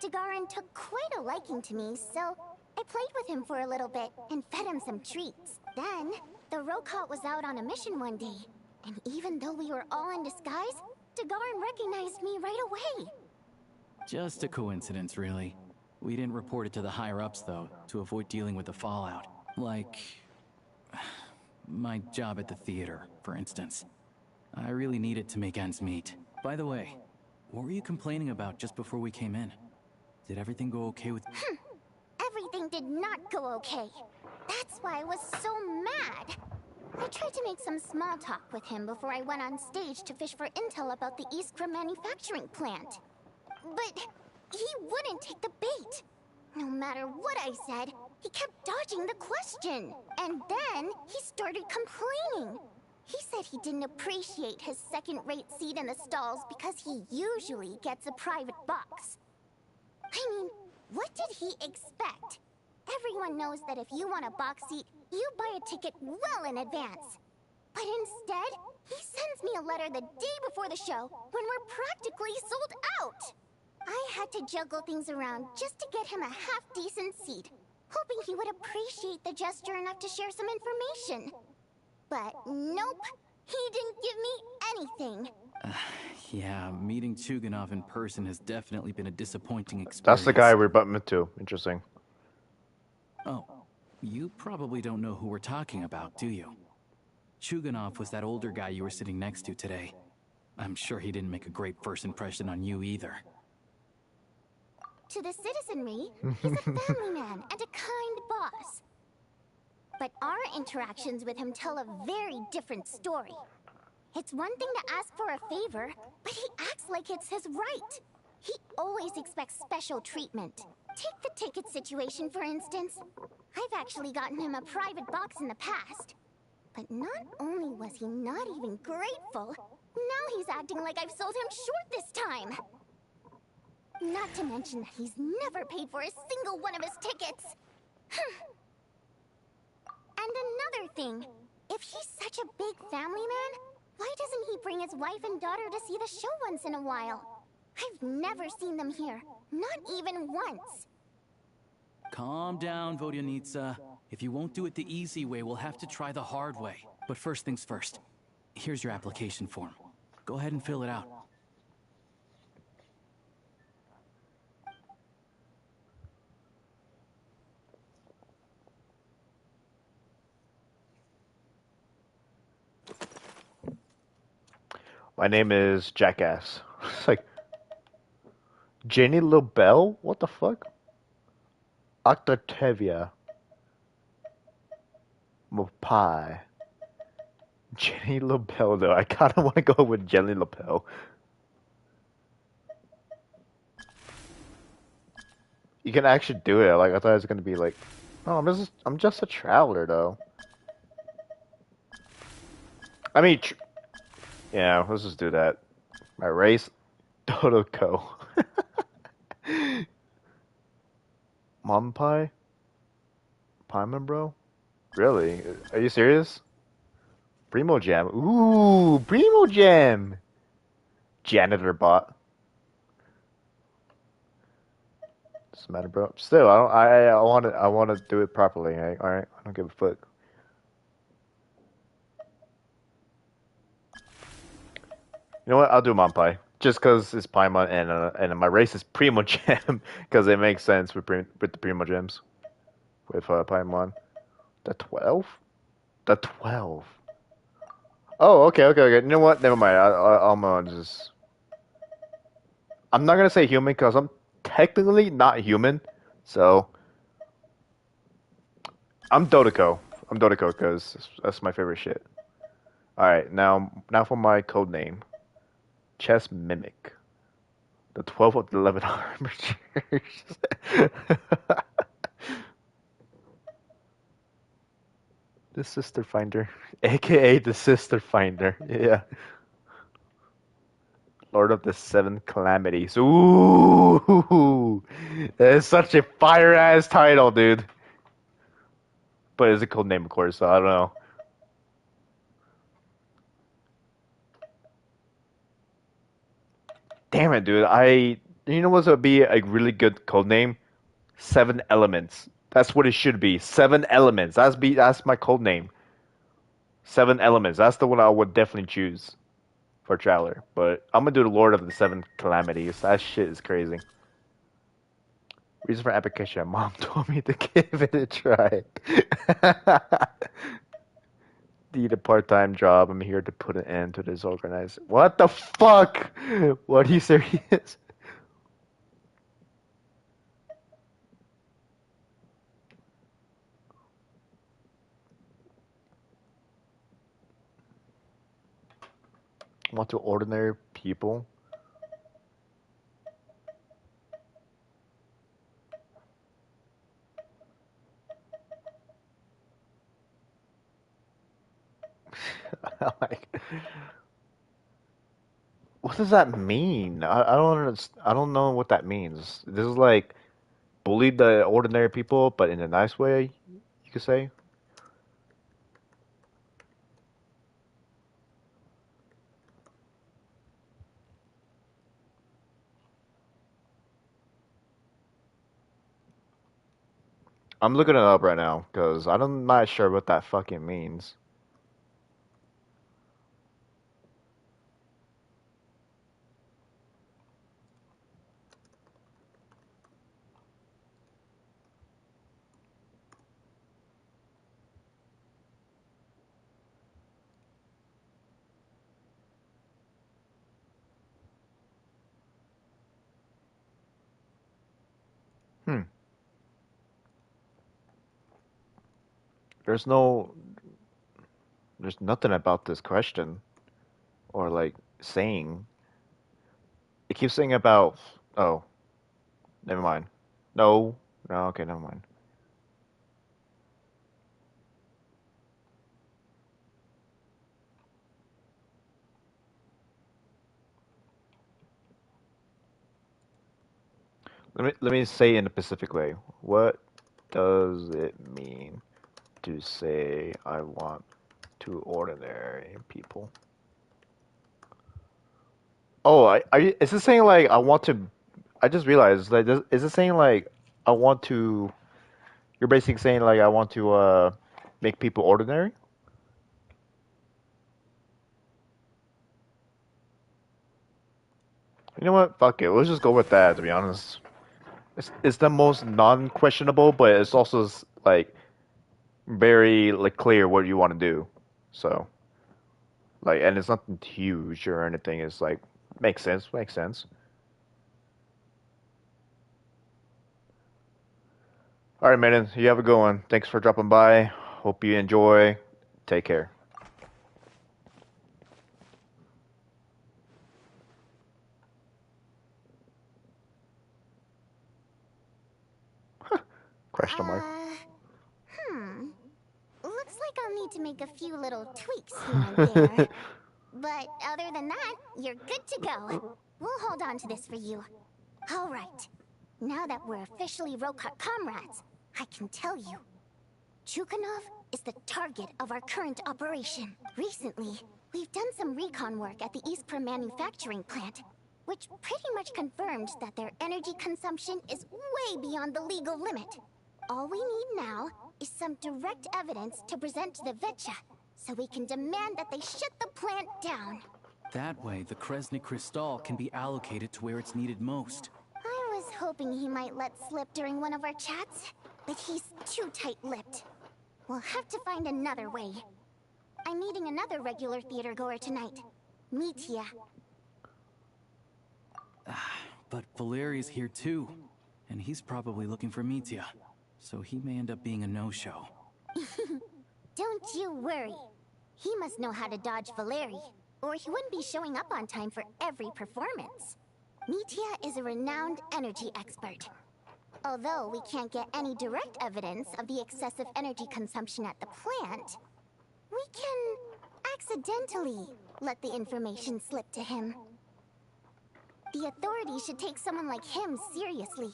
Tagarin took quite a liking to me, so I played with him for a little bit and fed him some treats. Then, the Rokot was out on a mission one day, and even though we were all in disguise, Tagarin recognized me right away. Just a coincidence, really. We didn't report it to the higher-ups, though, to avoid dealing with the fallout. Like my job at the theater, for instance. I really needed to make ends meet. By the way, what were you complaining about just before we came in? Did everything go okay with... Everything did not go okay. That's why I was so mad. I tried to make some small talk with him before I went on stage to fish for intel about the Iskra manufacturing plant. But he wouldn't take the bait. No matter what I said, he kept dodging the question. And then he started complaining. He said he didn't appreciate his second-rate seat in the stalls because he usually gets a private box. I mean, what did he expect? Everyone knows that if you want a box seat, you buy a ticket well in advance. But instead, he sends me a letter the day before the show when we're practically sold out. I had to juggle things around just to get him a half-decent seat, hoping he would appreciate the gesture enough to share some information. But nope, he didn't give me anything. Yeah, meeting Chuganov in person has definitely been a disappointing experience. That's the guy we're bumping into. Interesting. Oh, you probably don't know who we're talking about, do you? Chuganov was that older guy you were sitting next to today. I'm sure he didn't make a great first impression on you either. To the citizenry, he's a family man and a kind boss. But our interactions with him tell a very different story. It's one thing to ask for a favor, but he acts like it's his right. He always expects special treatment. Take the ticket situation, for instance. I've actually gotten him a private box in the past. But not only was he not even grateful, now he's acting like I've sold him short this time. Not to mention that he's never paid for a single one of his tickets. And another thing, if he's such a big family man, why doesn't he bring his wife and daughter to see the show once in a while? I've never seen them here, not even once. Calm down, Vodyanitsa. If you won't do it the easy way, we'll have to try the hard way. But first things first. Here's your application form. Go ahead and fill it out. My name is Jackass. It's like Jenny LaBelle? What the fuck? Octavia Mopai. Jenny LaBelle though. I kinda wanna go with Jenny LaBelle. You can actually do it. Like I thought it was gonna be like, oh, I'm just a traveler though. I mean, yeah, let's just do that. My race, Dodoko. Mom pie? Pieman, bro? Really? Are you serious? Primo Jam. Ooh, Primo Jam! Janitor bot. Doesn't matter, bro. Still, I want to do it properly. All right, I don't give a fuck. You know what? I'll do Monpai. Just because it's Paimon and my race is Primo Gem, because it makes sense with the Primo Gems with Paimon. The 12? The 12. Oh, okay. You know what? Never mind. I'm just. I'm not gonna say human because I'm technically not human, so I'm Dodeko. I'm Dodeko because that's my favorite shit. All right, now for my code name, Chess Mimic. The 12 of the 11 armatures. The Sister Finder, aka the Sister Finder. Yeah. Lord of the Seven Calamities. Ooh, that is such a fire ass title, dude. But it's a code name, of course. So I don't know. Damn it, dude. You know what would be a really good code name? Seven Elements. That's what it should be. Seven Elements. That's my code name. Seven Elements. That's the one I would definitely choose for Traveler. But I'm gonna do the Lord of the Seven Calamities. That shit is crazy. Reason for application. Mom told me to give it a try. Need a part-time job. I'm here to put an end to this organized. What the fuck? What are you serious? Want to ordinary people? Like, what does that mean? I don't I don't know what that means. This is like bully the ordinary people, but in a nice way, you could say. I'm looking it up right now because I'm not sure what that fucking means. Hmm. There's no, there's nothing about this question or like saying. It keeps saying about. Oh, never mind. No, no. Okay, never mind. Let me say in a specific way. What does it mean to say I want to ordinary people? Oh, is it saying like I want to? I just realized like is it saying like I want to? You're basically saying like I want to make people ordinary. You know what? Fuck it. Let's just go with that. To be honest, it's the most non-questionable, but it's also like very like clear what you want to do. So like, and it's nothing huge or anything. It's like makes sense. Makes sense. All right, man. You have a good one. Thanks for dropping by. Hope you enjoy. Take care. Question mark. Looks like I'll need to make a few little tweaks here and there. But other than that, you're good to go. We'll hold on to this for you. All right. Now that we're officially Rokart comrades, I can tell you. Chukhanov is the target of our current operation. Recently, we've done some recon work at the Eastprom manufacturing plant, which pretty much confirmed that their energy consumption is way beyond the legal limit. All we need now is some direct evidence to present to the Vetcha, so we can demand that they shut the plant down. That way, the Kresny Crystal can be allocated to where it's needed most. I was hoping he might let slip during one of our chats, but he's too tight-lipped. We'll have to find another way. I'm meeting another regular theater goer tonight, Mitya. But Valeri's here too, and he's probably looking for Mitya, so he may end up being a no-show. Don't you worry. He must know how to dodge Valeri, or he wouldn't be showing up on time for every performance. Mitya is a renowned energy expert. Although we can't get any direct evidence of the excessive energy consumption at the plant, we can accidentally let the information slip to him. The authorities should take someone like him seriously.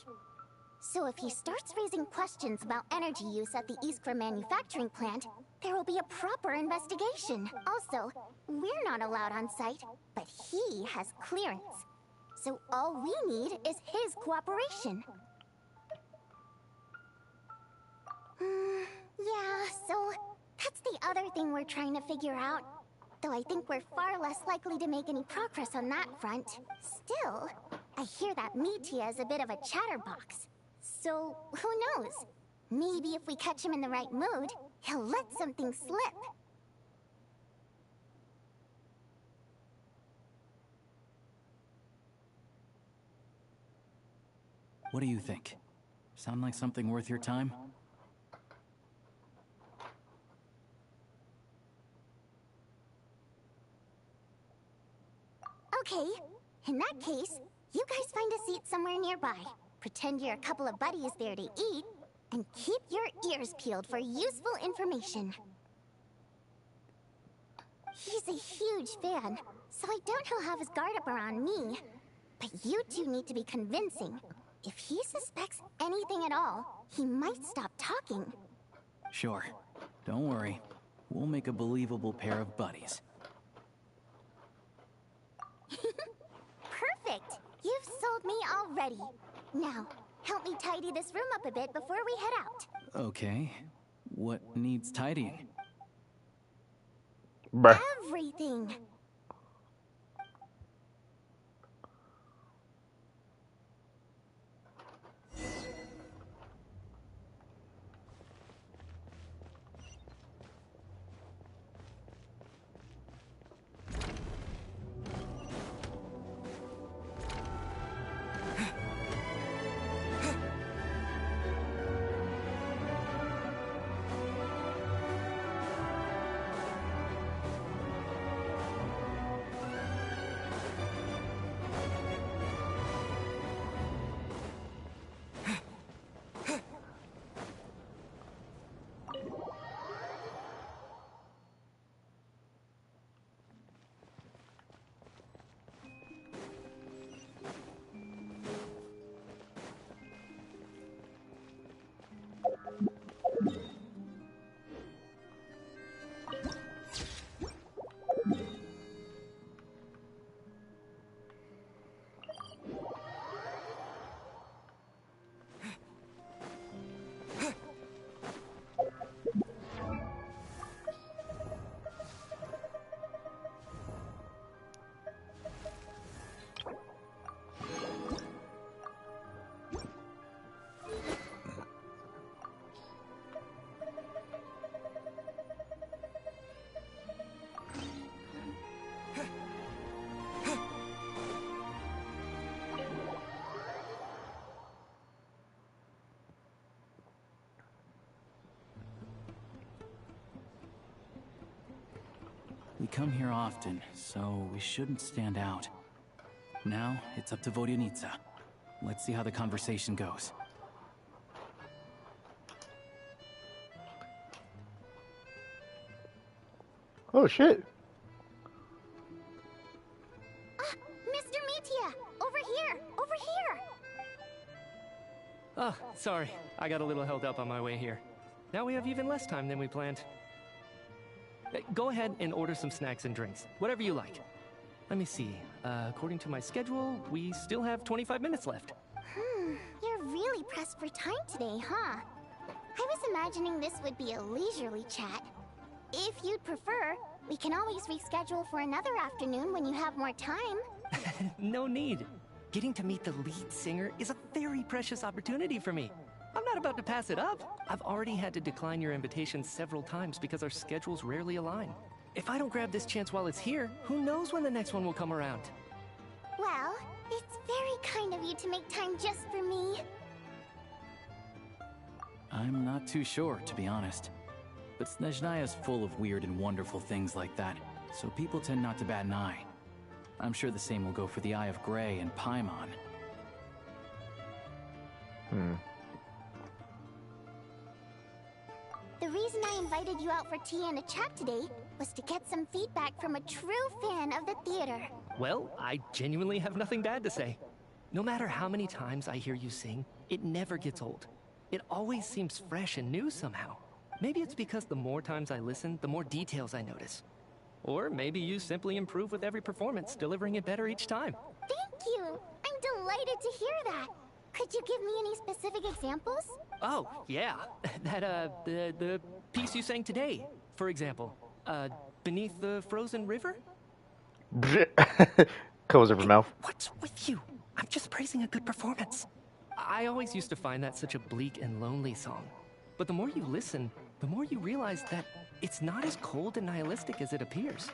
So if he starts raising questions about energy use at the Iskra manufacturing plant, there will be a proper investigation. Also, we're not allowed on site, but he has clearance. So all we need is his cooperation. Yeah, so that's the other thing we're trying to figure out. Though I think we're far less likely to make any progress on that front. Still, I hear that Mitya is a bit of a chatterbox. So, who knows? Maybe if we catch him in the right mood, he'll let something slip. What do you think? Sound like something worth your time? Okay, in that case, you guys find a seat somewhere nearby. Pretend you're a couple of buddies there to eat, and keep your ears peeled for useful information. He's a huge fan, so I doubt he'll have his guard up around me. But you two need to be convincing. If he suspects anything at all, he might stop talking. Sure. Don't worry. We'll make a believable pair of buddies. Perfect! You've sold me already. Now, help me tidy this room up a bit before we head out. Okay. What needs tidying? Bruh. Everything! We come here often, so we shouldn't stand out. Now, it's up to Vodyanica. Let's see how the conversation goes. Oh shit. Mr. Mitya! Over here! Over here! Oh, sorry. I got a little held up on my way here. Now we have even less time than we planned. Go ahead and order some snacks and drinks. Whatever you like. Let me see. According to my schedule, we still have 25 minutes left. You're really pressed for time today, huh? I was imagining this would be a leisurely chat. If you'd prefer, we can always reschedule for another afternoon when you have more time. No need. Getting to meet the lead singer is a very precious opportunity for me. I'm not about to pass it up. I've already had to decline your invitation several times because our schedules rarely align. If I don't grab this chance while it's here, who knows when the next one will come around? Well, it's very kind of you to make time just for me. I'm not too sure, to be honest. But Snezhnaya is full of weird and wonderful things like that, so people tend not to bat an eye. I'm sure the same will go for the Eye of Grey and Paimon. The reason I invited you out for tea and a chat today was to get some feedback from a true fan of the theater. Well, I genuinely have nothing bad to say. No matter how many times I hear you sing, it never gets old. It always seems fresh and new somehow. Maybe it's because the more times I listen, the more details I notice. Or maybe you simply improve with every performance, delivering it better each time. Thank you! I'm delighted to hear that! Could you give me any specific examples? Oh, yeah. That, the piece you sang today, for example. Beneath the Frozen River? Close her mouth. What's with you? I'm just praising a good performance. I always used to find that such a bleak and lonely song. But the more you listen, the more you realize that it's not as cold and nihilistic as it appears.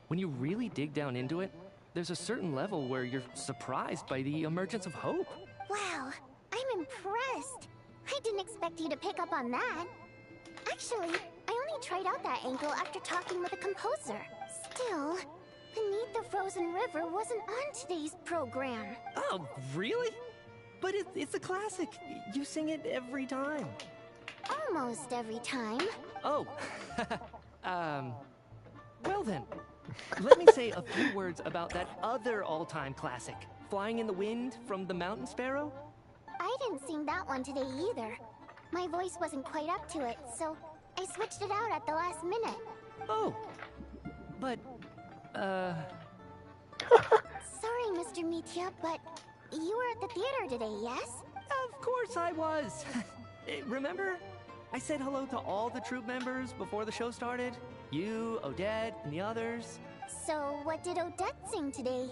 When you really dig down into it, there's a certain level where you're surprised by the emergence of hope. Wow, I'm impressed. I didn't expect you to pick up on that. Actually, I only tried out that angle after talking with the composer. Still, Beneath the Frozen River wasn't on today's program. Oh, really? But it's a classic. You sing it every time. Almost every time. Oh, well then, let me say a few words about that other all-time classic, Flying in the Wind from the Mountain Sparrow. I didn't sing that one today either. My voice wasn't quite up to it, so I switched it out at the last minute. Oh, but, Sorry, Mr. Mitya, but you were at the theater today, yes? Of course I was. Remember? I said hello to all the troupe members before the show started. You, Odette, and the others. So, what did Odette sing today?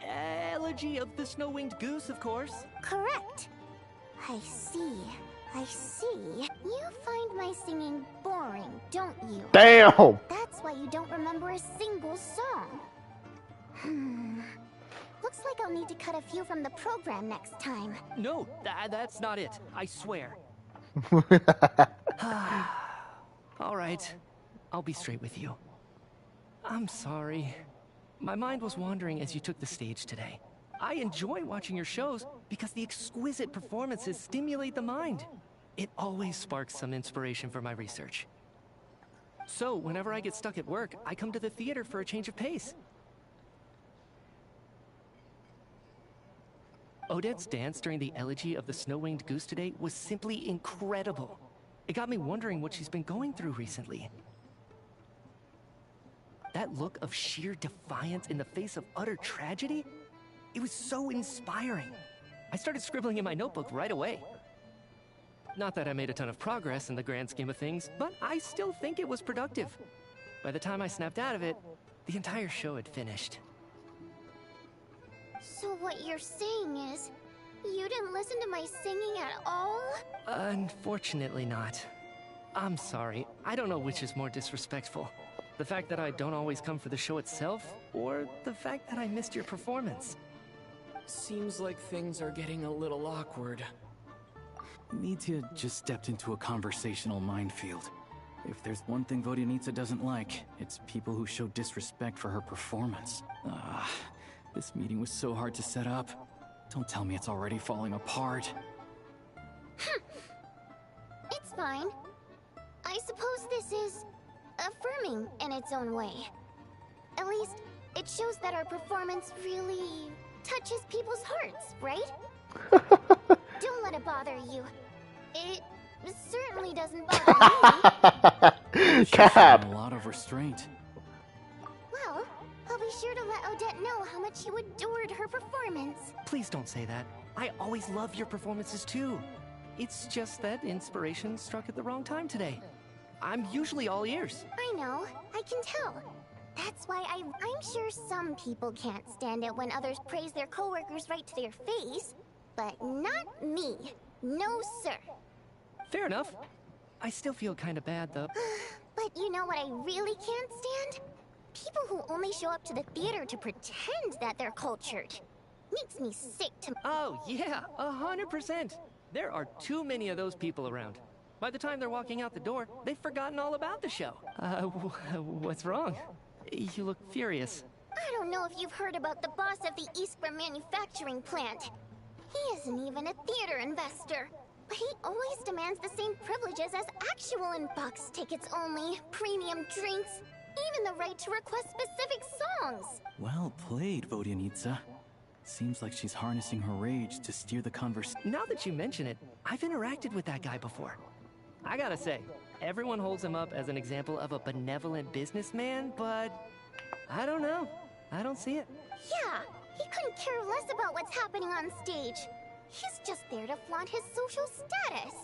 Elegy of the Snow-Winged Goose, of course. Correct. I see. I see. You find my singing boring, don't you? Damn! That's why you don't remember a single song. Looks like I'll need to cut a few from the program next time. No, that's not it. I swear. All right. I'll be straight with you. I'm sorry. My mind was wandering as you took the stage today. I enjoy watching your shows because the exquisite performances stimulate the mind. It always sparks some inspiration for my research. So, whenever I get stuck at work, I come to the theater for a change of pace. Odette's dance during the Elegy of the Snow-Winged Goose today was simply incredible. It got me wondering what she's been going through recently. That look of sheer defiance in the face of utter tragedy? It was so inspiring. I started scribbling in my notebook right away. Not that I made a ton of progress in the grand scheme of things, but I still think it was productive. By the time I snapped out of it, the entire show had finished. So what you're saying is, you didn't listen to my singing at all? Unfortunately not. I'm sorry. I don't know which is more disrespectful. The fact that I don't always come for the show itself, or the fact that I missed your performance. Seems like things are getting a little awkward. Mitya just stepped into a conversational minefield. If there's one thing Vodyanitsa doesn't like, it's people who show disrespect for her performance. This meeting was so hard to set up. Don't tell me it's already falling apart. It's fine. I suppose this is affirming in its own way. At least, it shows that our performance really touches people's hearts, right? Don't let it bother you. It certainly doesn't bother me. Cap! A lot of restraint. Well, I'll be be sure to let Odette know how much you adored her performance. Please don't say that. I always love your performances too. It's just that inspiration struck at the wrong time today. I'm usually all ears. I know, I can tell. That's why I'm sure some people can't stand it when others praise their coworkers right to their face, but not me. No, sir. Fair enough. I still feel kind of bad though. But you know what I really can't stand? People who only show up to the theater to pretend that they're cultured. Makes me sick to— Oh, yeah, 100%. There are too many of those people around. By the time they're walking out the door, they've forgotten all about the show. What's wrong? You look furious. I don't know if you've heard about the boss of the Iskra manufacturing plant. He isn't even a theater investor. But he always demands the same privileges as actual in-box tickets only, premium drinks, even the right to request specific songs. Well played, Vodyanitsa. Seems like she's harnessing her rage to steer the conversation. Now that you mention it, I've interacted with that guy before. I gotta say, everyone holds him up as an example of a benevolent businessman, but I don't know. I don't see it. Yeah, he couldn't care less about what's happening on stage. He's just there to flaunt his social status.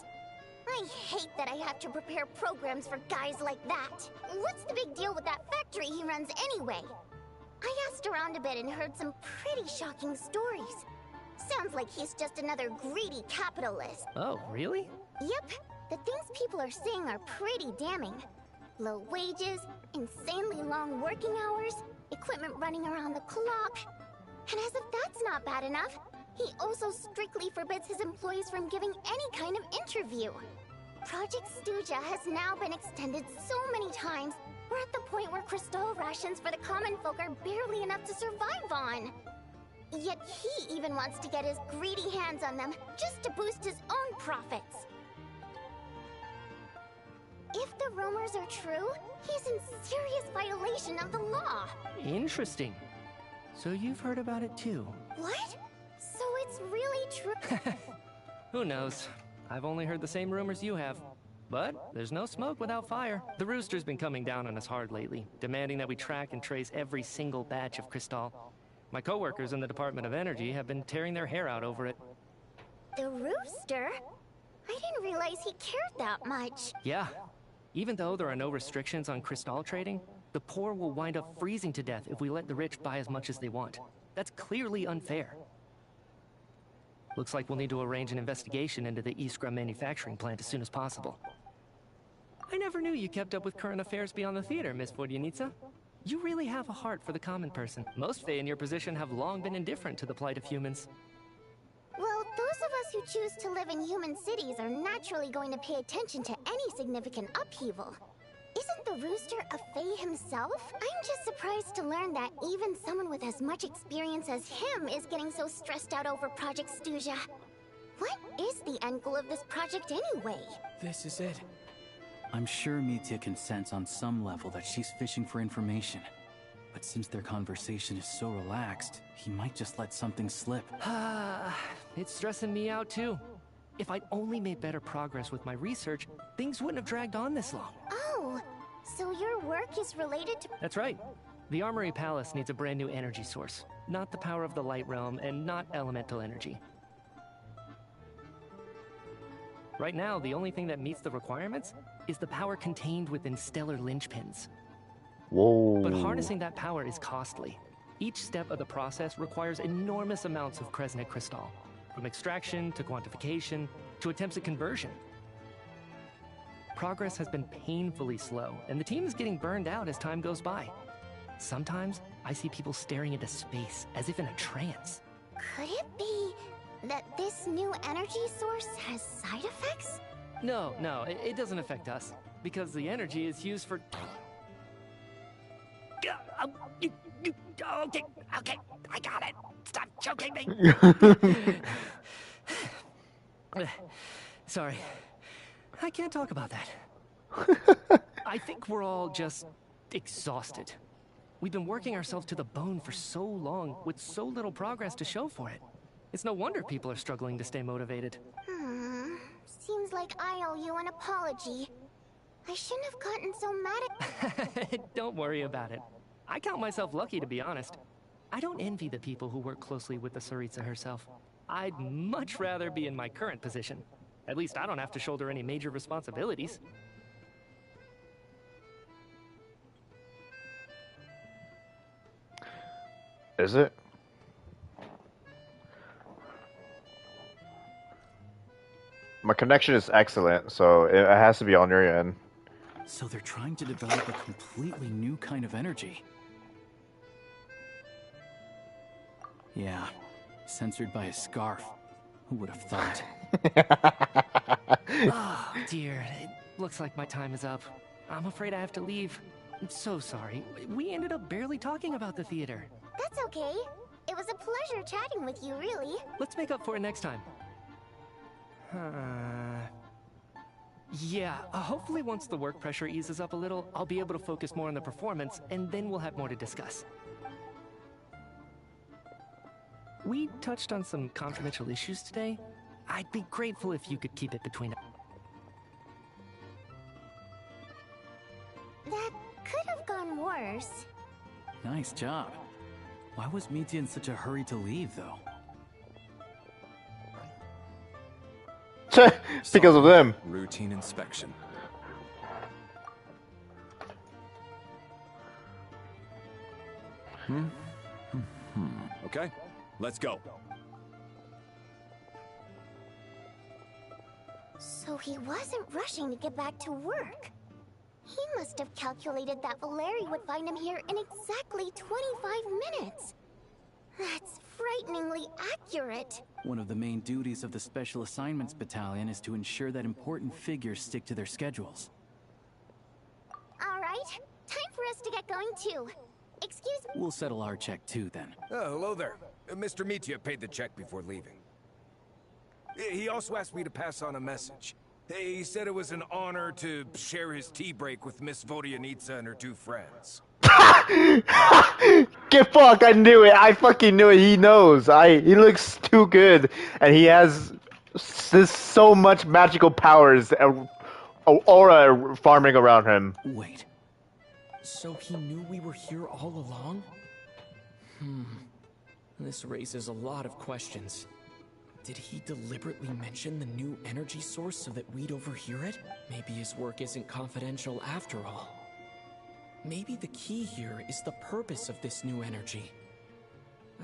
I hate that I have to prepare programs for guys like that. What's the big deal with that factory he runs anyway? I asked around a bit and heard some pretty shocking stories. Sounds like he's just another greedy capitalist. Oh, really? Yep. The things people are saying are pretty damning. Low wages, insanely long working hours, equipment running around the clock. And as if that's not bad enough, he also strictly forbids his employees from giving any kind of interview. Project Stuja has now been extended so many times, we're at the point where crystal rations for the common folk are barely enough to survive on. Yet he even wants to get his greedy hands on them just to boost his own profits. If the rumors are true, he's in serious violation of the law. Interesting. So you've heard about it too? What? So it's really true? Who knows? I've only heard the same rumors you have. But there's no smoke without fire. The Rooster's been coming down on us hard lately, demanding that we track and trace every single batch of Crystal. My coworkers in the Department of Energy have been tearing their hair out over it. The Rooster? I didn't realize he cared that much. Yeah. Even though there are no restrictions on Crystal trading, the poor will wind up freezing to death if we let the rich buy as much as they want. That's clearly unfair. Looks like we'll need to arrange an investigation into the Iskra manufacturing plant as soon as possible. I never knew you kept up with current affairs beyond the theater, Miss Vodyanitsa. You really have a heart for the common person. Most Fae in your position have long been indifferent to the plight of humans. Well, those of us who choose to live in human cities are naturally going to pay attention to any significant upheaval. Isn't the Rooster a Fae himself? I'm just surprised to learn that even someone with as much experience as him is getting so stressed out over Project Stuja. What is the end goal of this project anyway? This is it. I'm sure Mitya can sense on some level that she's fishing for information. But since their conversation is so relaxed, he might just let something slip. It's stressing me out too. If I'd only made better progress with my research, things wouldn't have dragged on this long. Oh, so your work is related to— That's right. The Armory Palace needs a brand new energy source. Not the power of the Light Realm, and not elemental energy. Right now, the only thing that meets the requirements is the power contained within stellar linchpins. Whoa. But harnessing that power is costly. Each step of the process requires enormous amounts of Kresnik crystal, from extraction to quantification to attempts at conversion. Progress has been painfully slow, and the team is getting burned out as time goes by. Sometimes, I see people staring into space as if in a trance. Could it be that this new energy source has side effects? No, it doesn't affect us, because the energy is used for... Okay, I got it. Stop choking me. Sorry, I can't talk about that. I think we're all just exhausted. We've been working ourselves to the bone for so long with so little progress to show for it. It's no wonder people are struggling to stay motivated. Seems like I owe you an apology. I shouldn't have gotten so mad at— Don't worry about it. I count myself lucky, to be honest. I don't envy the people who work closely with the Tsaritsa herself. I'd much rather be in my current position. At least I don't have to shoulder any major responsibilities. Is it? My connection is excellent, so it has to be on your end. So they're trying to develop a completely new kind of energy. Yeah, censored by a scarf. Who would have thought? Oh, dear. It looks like my time is up. I'm afraid I have to leave. I'm so sorry. We ended up barely talking about the theater. That's okay. It was a pleasure chatting with you, really. Let's make up for it next time. Yeah, hopefully once the work pressure eases up a little, I'll be able to focus more on the performance, and then we'll have more to discuss. We touched on some confidential issues today. I'd be grateful if you could keep it between us. That could have gone worse. Nice job. Why was Mitya in such a hurry to leave, though? Because of them. Routine inspection. Okay, let's go. So he wasn't rushing to get back to work. He must have calculated that Valeri would find him here in exactly 25 minutes. That's frighteningly accurate. One of the main duties of the Special Assignments Battalion is to ensure that important figures stick to their schedules. All right, time for us to get going too. Excuse me. We'll settle our check too, then. Oh, hello there. Mr. Mitya paid the check before leaving. He also asked me to pass on a message. He said it was an honor to share his tea break with Miss Vodyanitsa and her two friends. Get fucked! I knew it. I fucking knew it. He knows. He looks too good, and he has so much magical powers, aura farming around him. Wait. So he knew we were here all along? This raises a lot of questions. Did he deliberately mention the new energy source so that we'd overhear it? Maybe his work isn't confidential after all. Maybe the key here is the purpose of this new energy.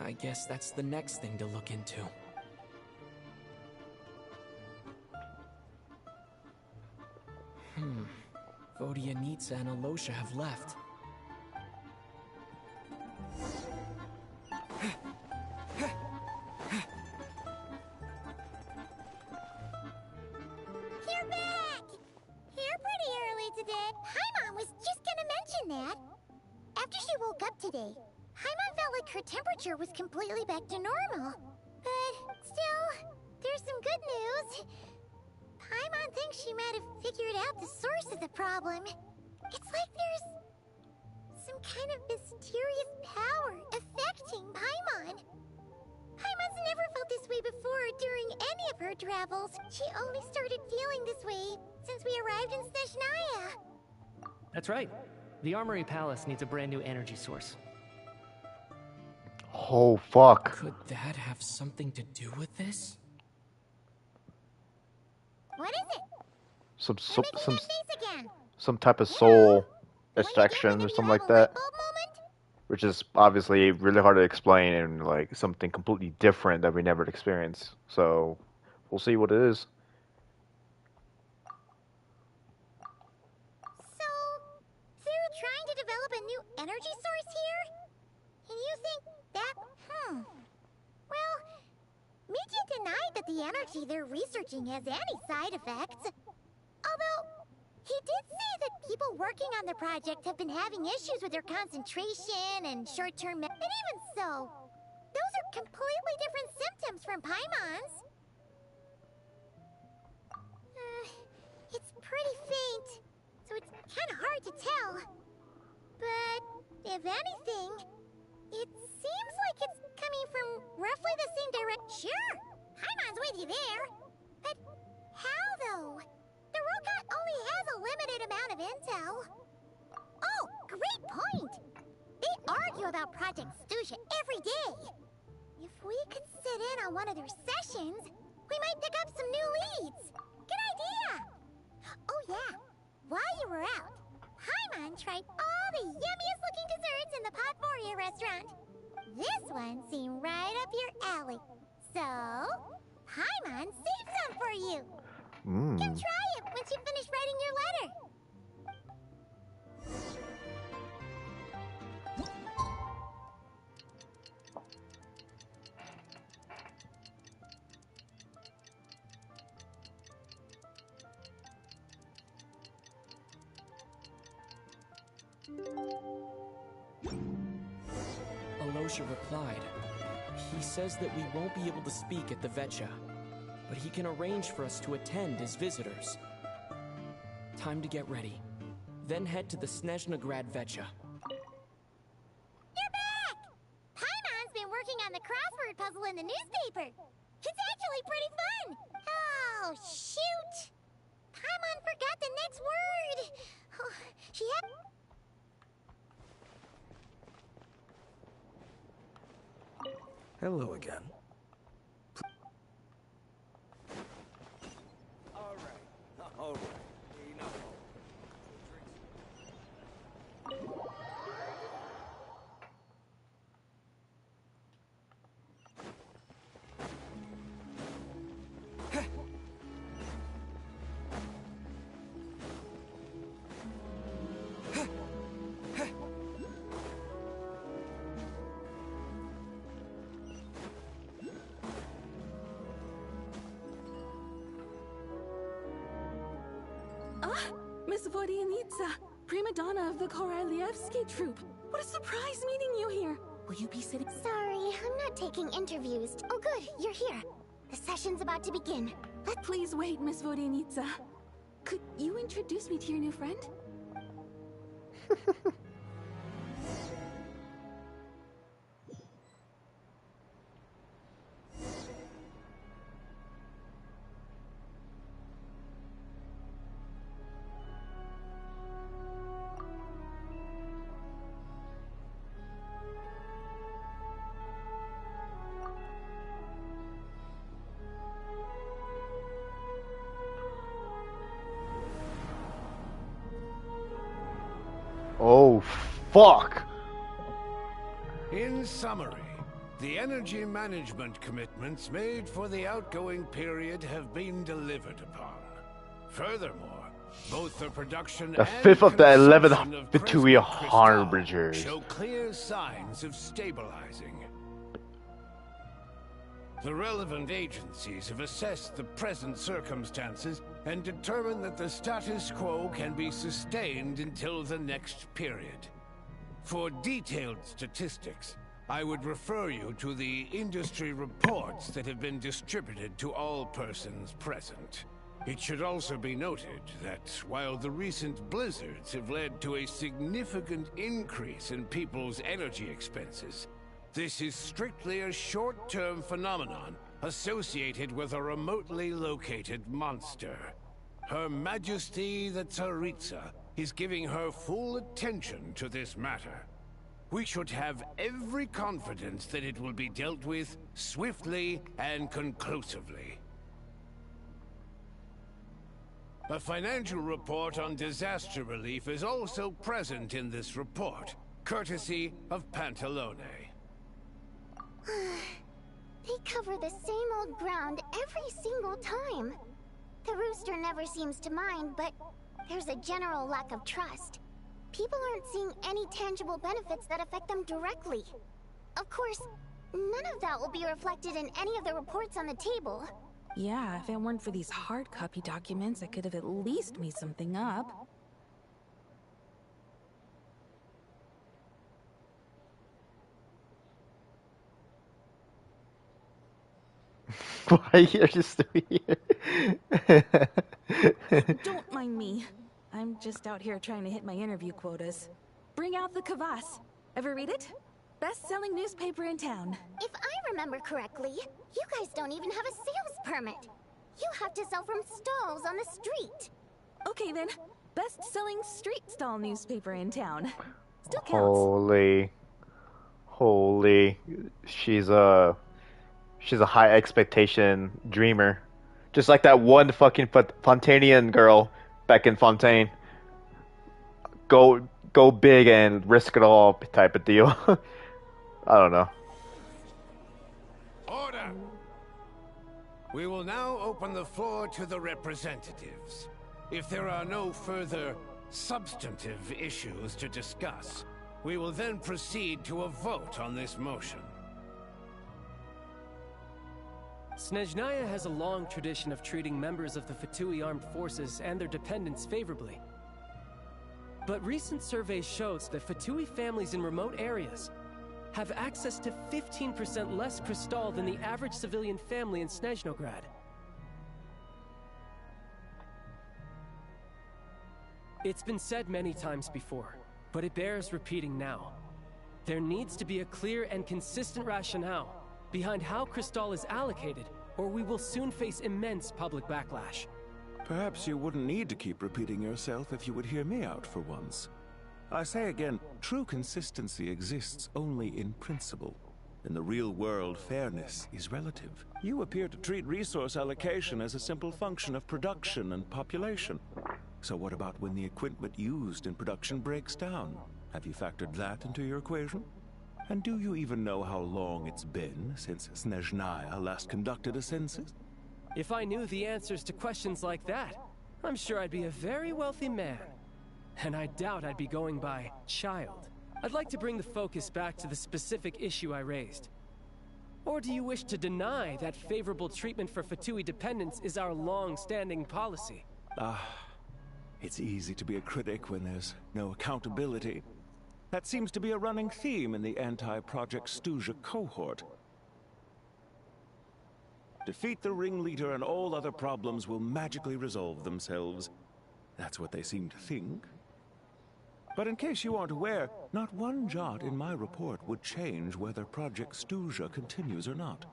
I guess that's the next thing to look into. Vodyanitsa and Alosha have left. You're back! Here pretty early today. Paimon was just gonna mention that. After she woke up today, Paimon felt like her temperature was completely back to normal. But still, there's some good news. Paimon thinks she might have figured out the source of the problem. It's like there's some kind of mysterious power affecting Paimon. Paimon's never felt this way before during any of her travels. She only started feeling this way since we arrived in Snezhnaya. That's right. The Armory Palace needs a brand new energy source. Oh, fuck. Could that have something to do with this? What is it? Some type of soul extraction or something like that. Which is obviously really hard to explain and like something completely different that we never experienced. So we'll see what it is. So they're trying to develop a new energy source here? And you think that... Well, Mitya denied that the energy they're researching has any side effects. Although, he did say that people working on the project have been having issues with their concentration and short-term and even so, those are completely different symptoms from Paimon's. It's pretty faint, so it's kind of hard to tell. But, if anything, it seems like it's coming from roughly the same direction. Sure, Paimon's with you there. But how, though? The robot only has a limited amount of intel. Oh, great point! They about Project Stuja every day. If we could sit in on one of their sessions, we might pick up some new leads. Good idea! Oh yeah, while you were out, Paimon tried all the yummiest looking desserts in the Podforia restaurant. This one seemed right up your alley. So, Paimon saved some for you. Come try it once you finish writing your letter. Alosha replied. He says that we won't be able to speak at the Vetcha, but he can arrange for us to attend as visitors. Time to get ready. Then head to the Snezhnegrad Vetcha. You're back! Paimon's been working on the crossword puzzle in the newspaper. It's actually pretty fun. Oh, shoot! Paimon forgot the next word. Oh, she had... Hello again. All right. Enough. Miss Vodianitsa, prima donna of the Korolievsky troupe. What a surprise meeting you here. Will you be sitting? Sorry, I'm not taking interviews. Oh good, you're here. The session's about to begin. Please wait, Miss Vodianitsa. Could you introduce me to your new friend? Oh, fuck! In summary, the energy management commitments made for the outgoing period have been delivered upon. Furthermore, both the production The and 5th of the 11th consumption of Victoria Crystal Harbingers. show clear signs of stabilizing. The relevant agencies have assessed the present circumstances and determined that the status quo can be sustained until the next period. For detailed statistics, I would refer you to the industry reports that have been distributed to all persons present. It should also be noted that while the recent blizzards have led to a significant increase in people's energy expenses, this is strictly a short-term phenomenon associated with a remotely located monster. Her Majesty the Tsaritsa is giving her full attention to this matter. We should have every confidence that it will be dealt with swiftly and conclusively. A financial report on disaster relief is also present in this report, courtesy of Pantalone. They cover the same old ground every single time. The rooster never seems to mind, but there's a general lack of trust. People aren't seeing any tangible benefits that affect them directly. Of course, none of that will be reflected in any of the reports on the table. Yeah, if it weren't for these hard copy documents, I could have at least made something up. Why are you just here? Don't mind me. I'm just out here trying to hit my interview quotas. Bring out the kvass. Ever read it? Best-selling newspaper in town. If I remember correctly, you guys don't even have a sales permit. You have to sell from stalls on the street. Okay then, best-selling street stall newspaper in town. Still counts. Holy. Holy, she's a she's a high expectation dreamer, just like that one fucking Fontanian girl back in Fontaine. Go big and risk it all type of deal. I don't know. Order! We will now open the floor to the representatives. If there are no further substantive issues to discuss, we will then proceed to a vote on this motion. Snezhnaya has a long tradition of treating members of the Fatui armed forces and their dependents favorably. But recent surveys shows that Fatui families in remote areas have access to 15% less crystal than the average civilian family in Snezhnograd. It's been said many times before, but it bears repeating now. There needs to be a clear and consistent rationale behind how crystal is allocated, or we will soon face immense public backlash. Perhaps you wouldn't need to keep repeating yourself if you would hear me out for once. I say again, true consistency exists only in principle. In the real world, fairness is relative. You appear to treat resource allocation as a simple function of production and population. So what about when the equipment used in production breaks down? Have you factored that into your equation? And do you even know how long it's been since Snezhnaya last conducted a census? If I knew the answers to questions like that, I'm sure I'd be a very wealthy man. And I doubt I'd be going by child. I'd like to bring the focus back to the specific issue I raised. Or do you wish to deny that favorable treatment for Fatui dependents is our long-standing policy? It's easy to be a critic when there's no accountability. That seems to be a running theme in the anti-Project Stuja cohort. Defeat the ringleader and all other problems will magically resolve themselves. That's what they seem to think. But in case you aren't aware, not one jot in my report would change whether Project Stuja continues or not.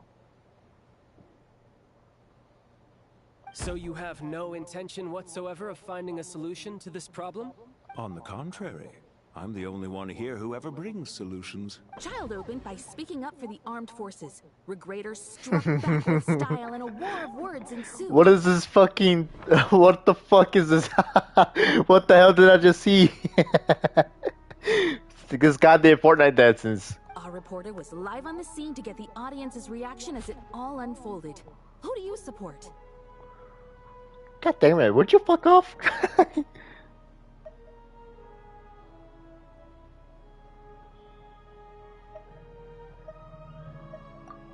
So you have no intention whatsoever of finding a solution to this problem? On the contrary, I'm the only one here who ever brings solutions. Child opened by speaking up for the armed forces. Regraders struck back with style and a war of words ensued. What is this fucking... What the fuck is this? What the hell did I just see? This goddamn Fortnite dances. Our reporter was live on the scene to get the audience's reaction as it all unfolded. Who do you support? God damn it, would you fuck off?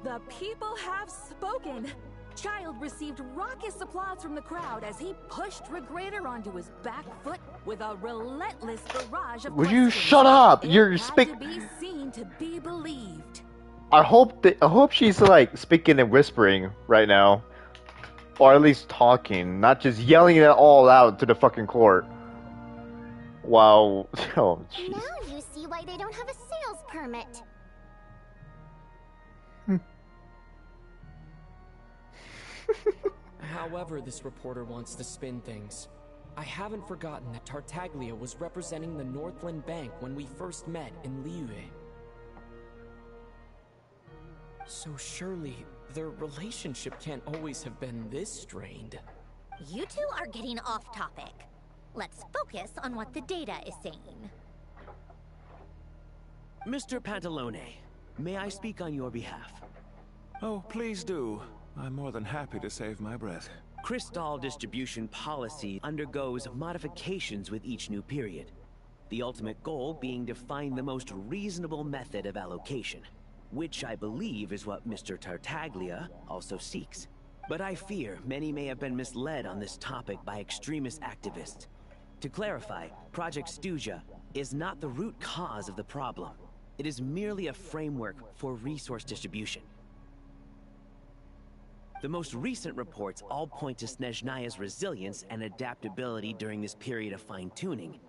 The people have spoken. Child received raucous applause from the crowd as he pushed Regrader onto his back foot with a relentless barrage of Would you questions. shut up? You're Had speaking. to be seen to be believed. I hope she's like speaking and whispering right now, or at least talking, not just yelling it all out to the fucking court. Wow. Oh, jeez. Now you see why they don't have a sales permit. However this reporter wants to spin things, I haven't forgotten that Tartaglia was representing the Northland Bank when we first met in Liyue. So surely their relationship can't always have been this strained. You two are getting off topic. Let's focus on what the data is saying. Mr. Pantalone, may I speak on your behalf? Oh, please do. I'm more than happy to save my breath. Crystal distribution policy undergoes modifications with each new period. The ultimate goal being to find the most reasonable method of allocation, which I believe is what Mr. Tartaglia also seeks. But I fear many may have been misled on this topic by extremist activists. To clarify, Project Stuja is not the root cause of the problem. It is merely a framework for resource distribution. The most recent reports all point to Snezhnaya's resilience and adaptability during this period of fine-tuning,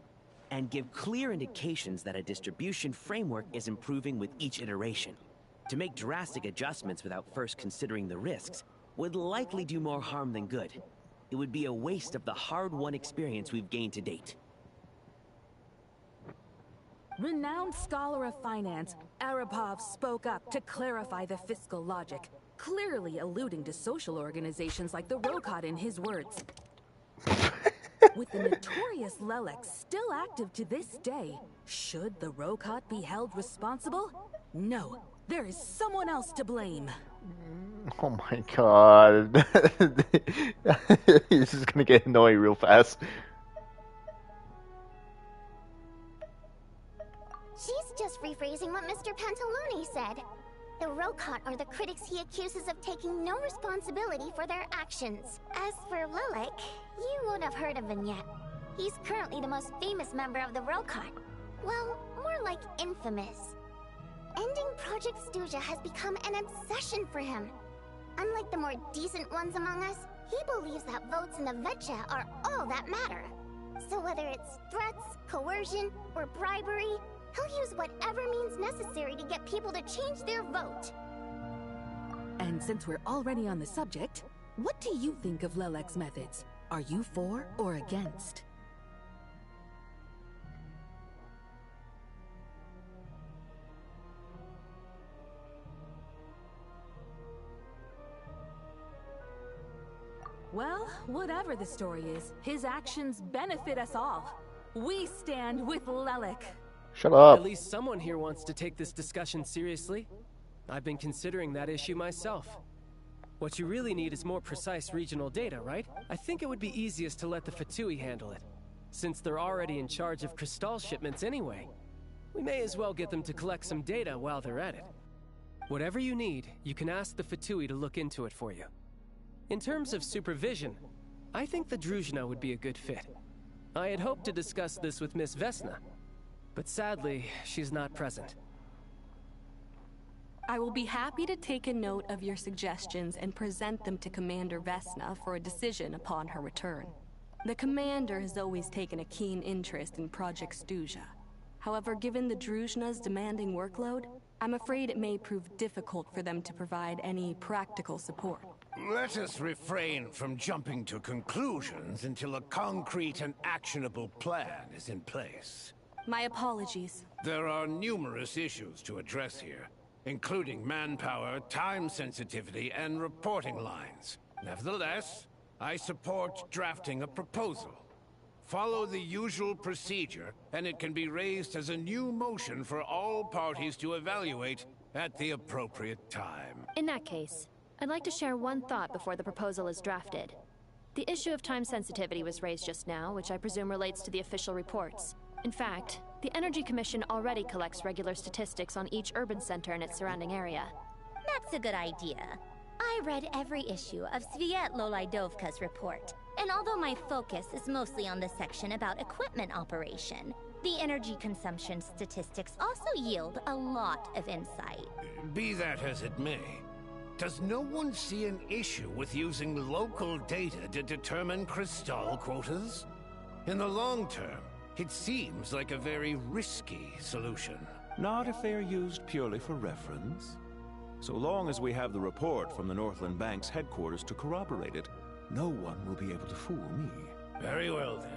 and give clear indications that a distribution framework is improving with each iteration. To make drastic adjustments without first considering the risks would likely do more harm than good. It would be a waste of the hard-won experience we've gained to date. Renowned scholar of finance, Arapov spoke up to clarify the fiscal logic, clearly alluding to social organizations like the Rokot in his words. With the notorious Lelek still active to this day, should the Rokot be held responsible? No, there is someone else to blame. Oh my god. This is gonna get annoying real fast. She's just rephrasing what Mr. Pantalone said. The Rokot are the critics he accuses of taking no responsibility for their actions. As for Lelek, you won't have heard of him yet. He's currently the most famous member of the Rokot. Well, more like infamous. Ending Project Stuja has become an obsession for him. Unlike the more decent ones among us, he believes that votes in the Vetcha are all that matter. So whether it's threats, coercion, or bribery, he'll use whatever means necessary to get people to change their vote. And since we're already on the subject, what do you think of Lelek's methods? Are you for or against? Well, whatever the story is, his actions benefit us all. We stand with Lelek. Shut up. At least someone here wants to take this discussion seriously. I've been considering that issue myself. What you really need is more precise regional data, right? I think it would be easiest to let the Fatui handle it, since they're already in charge of Crystal shipments anyway. We may as well get them to collect some data while they're at it. Whatever you need, you can ask the Fatui to look into it for you. In terms of supervision, I think the Druzhna would be a good fit. I had hoped to discuss this with Miss Vesna, but sadly, she's not present. I will be happy to take a note of your suggestions and present them to Commander Vesna for a decision upon her return. The Commander has always taken a keen interest in Project Stuja. However, given the Druzhna's demanding workload, I'm afraid it may prove difficult for them to provide any practical support. Let us refrain from jumping to conclusions until a concrete and actionable plan is in place. My apologies. There are numerous issues to address here, including manpower, time sensitivity, and reporting lines. Nevertheless, I support drafting a proposal. Follow the usual procedure, and it can be raised as a new motion for all parties to evaluate at the appropriate time. In that case, I'd like to share one thought before the proposal is drafted. The issue of time sensitivity was raised just now, which I presume relates to the official reports. In fact, the Energy Commission already collects regular statistics on each urban center and its surrounding area. That's a good idea. I read every issue of Sviatlolaidovka's report, and although my focus is mostly on the section about equipment operation, the energy consumption statistics also yield a lot of insight. Be that as it may, does no one see an issue with using local data to determine Crystal quotas? In the long term, it seems like a very risky solution. Not if they are used purely for reference. So long as we have the report from the Northland Bank's headquarters to corroborate it, no one will be able to fool me. Very well then.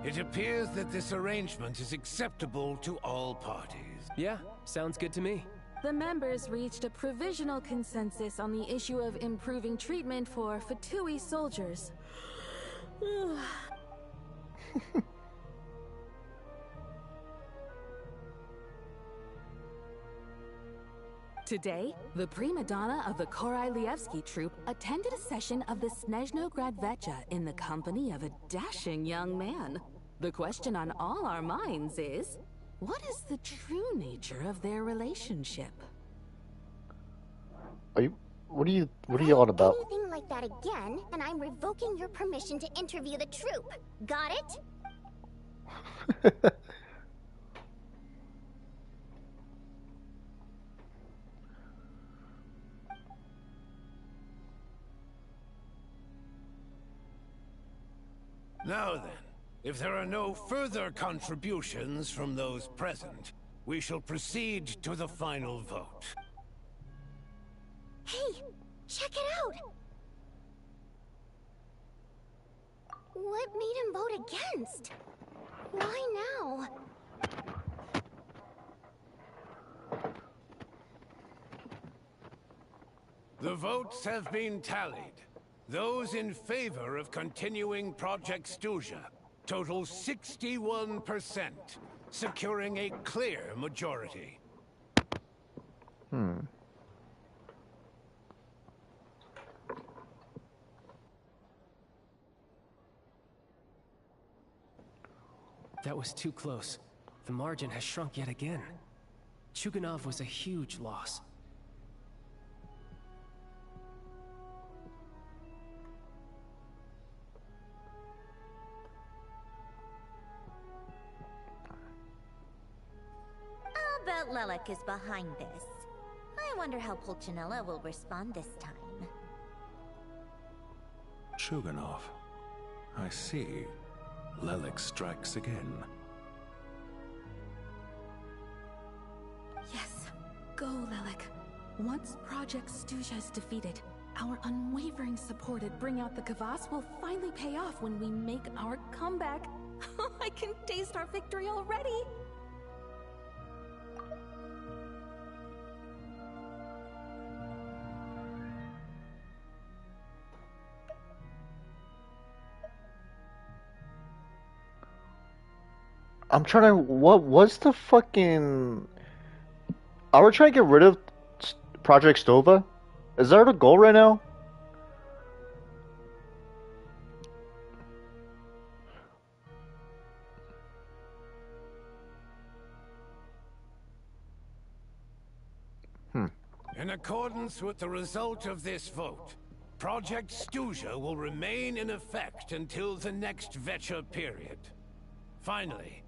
It appears that this arrangement is acceptable to all parties. Yeah, sounds good to me. The members reached a provisional consensus on the issue of improving treatment for Fatui soldiers. Today, the prima donna of the Korailievsky troupe attended a session of the Snezhnograd Vetcha in the company of a dashing young man. The question on all our minds is, what is the true nature of their relationship? What are you on about? Anything like that again, and I'm revoking your permission to interview the troupe. Got it? Now then, if there are no further contributions from those present, we shall proceed to the final vote. Hey, check it out! What made him vote against? Why now? The votes have been tallied. Those in favor of continuing Project Stuja total 61%, securing a clear majority. That was too close. The margin has shrunk yet again. Chuganov was a huge loss. I'll bet Lelek is behind this. I wonder how Pulcinella will respond this time. Chuganov. I see. Lelek strikes again. Yes, go, Lelek. Once Project Stuja is defeated, our unwavering support at Bring Out the Kvass will finally pay off when we make our comeback. I can taste our victory already! I'm trying to. What's the fucking? Are we trying to get rid of Project Stova? Is that the goal right now? In accordance with the result of this vote, Project Stuja will remain in effect until the next Vecha period. Finally,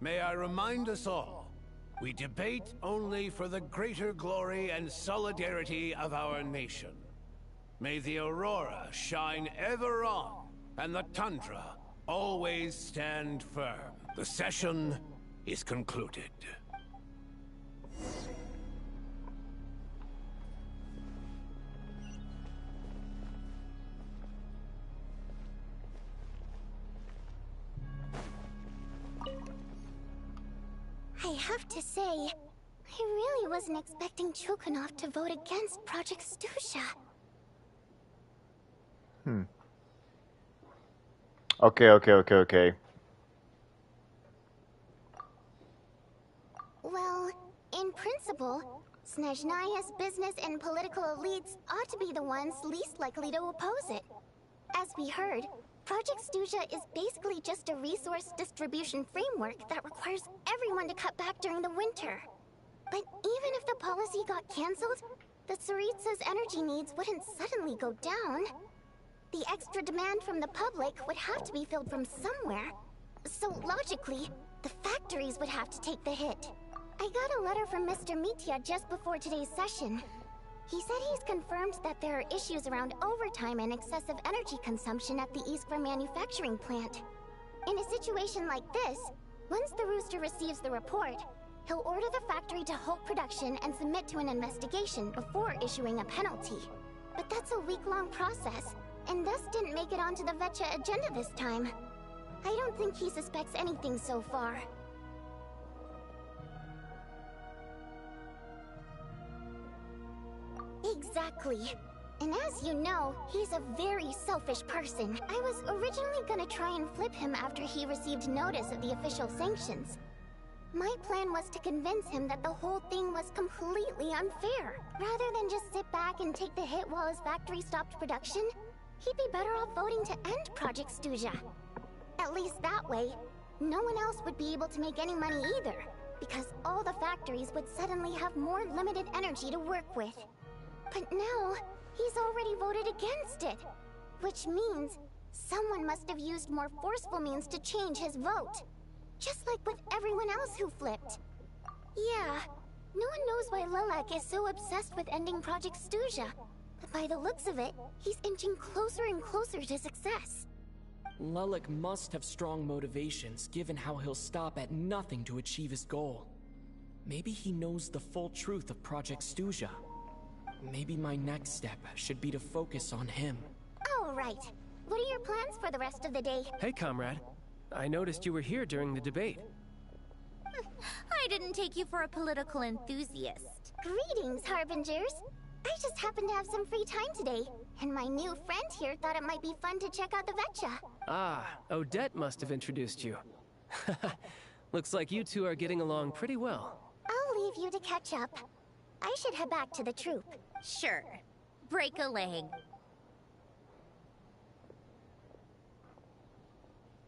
may I remind us all, we debate only for the greater glory and solidarity of our nation. May the aurora shine ever on, and the tundra always stand firm. The session is concluded. I have to say, I really wasn't expecting Chuganov to vote against Project Stuja. Okay. Well, in principle, Snezhnaya's business and political elites ought to be the ones least likely to oppose it. As we heard, Project Stuja is basically just a resource distribution framework that requires everyone to cut back during the winter. But even if the policy got cancelled, the Tsaritsa's energy needs wouldn't suddenly go down. The extra demand from the public would have to be filled from somewhere. So logically, the factories would have to take the hit. I got a letter from Mr. Mitya just before today's session. He said he's confirmed that there are issues around overtime and excessive energy consumption at the Iskra manufacturing plant. In a situation like this, once the Rooster receives the report, he'll order the factory to halt production and submit to an investigation before issuing a penalty. But that's a week-long process, and thus didn't make it onto the Vecha agenda this time. I don't think he suspects anything so far. Exactly. And as you know, he's a very selfish person. I was originally gonna try and flip him after he received notice of the official sanctions. My plan was to convince him that the whole thing was completely unfair. Rather than just sit back and take the hit while his factory stopped production, he'd be better off voting to end Project Stuja. At least that way, no one else would be able to make any money either, because all the factories would suddenly have more limited energy to work with. But now, he's already voted against it, which means someone must have used more forceful means to change his vote. Just like with everyone else who flipped. Yeah, no one knows why Lelek is so obsessed with ending Project Stuja, but by the looks of it, he's inching closer and closer to success. Lelek must have strong motivations, given how he'll stop at nothing to achieve his goal. Maybe he knows the full truth of Project Stuja. Maybe my next step should be to focus on him. All right. What are your plans for the rest of the day? Hey, comrade. I noticed you were here during the debate. I didn't take you for a political enthusiast. Greetings, Harbingers. I just happened to have some free time today, and my new friend here thought it might be fun to check out the Vetcha. Ah, Odette must have introduced you. Looks like you two are getting along pretty well. I'll leave you to catch up. I should head back to the troop. Sure. Break a leg.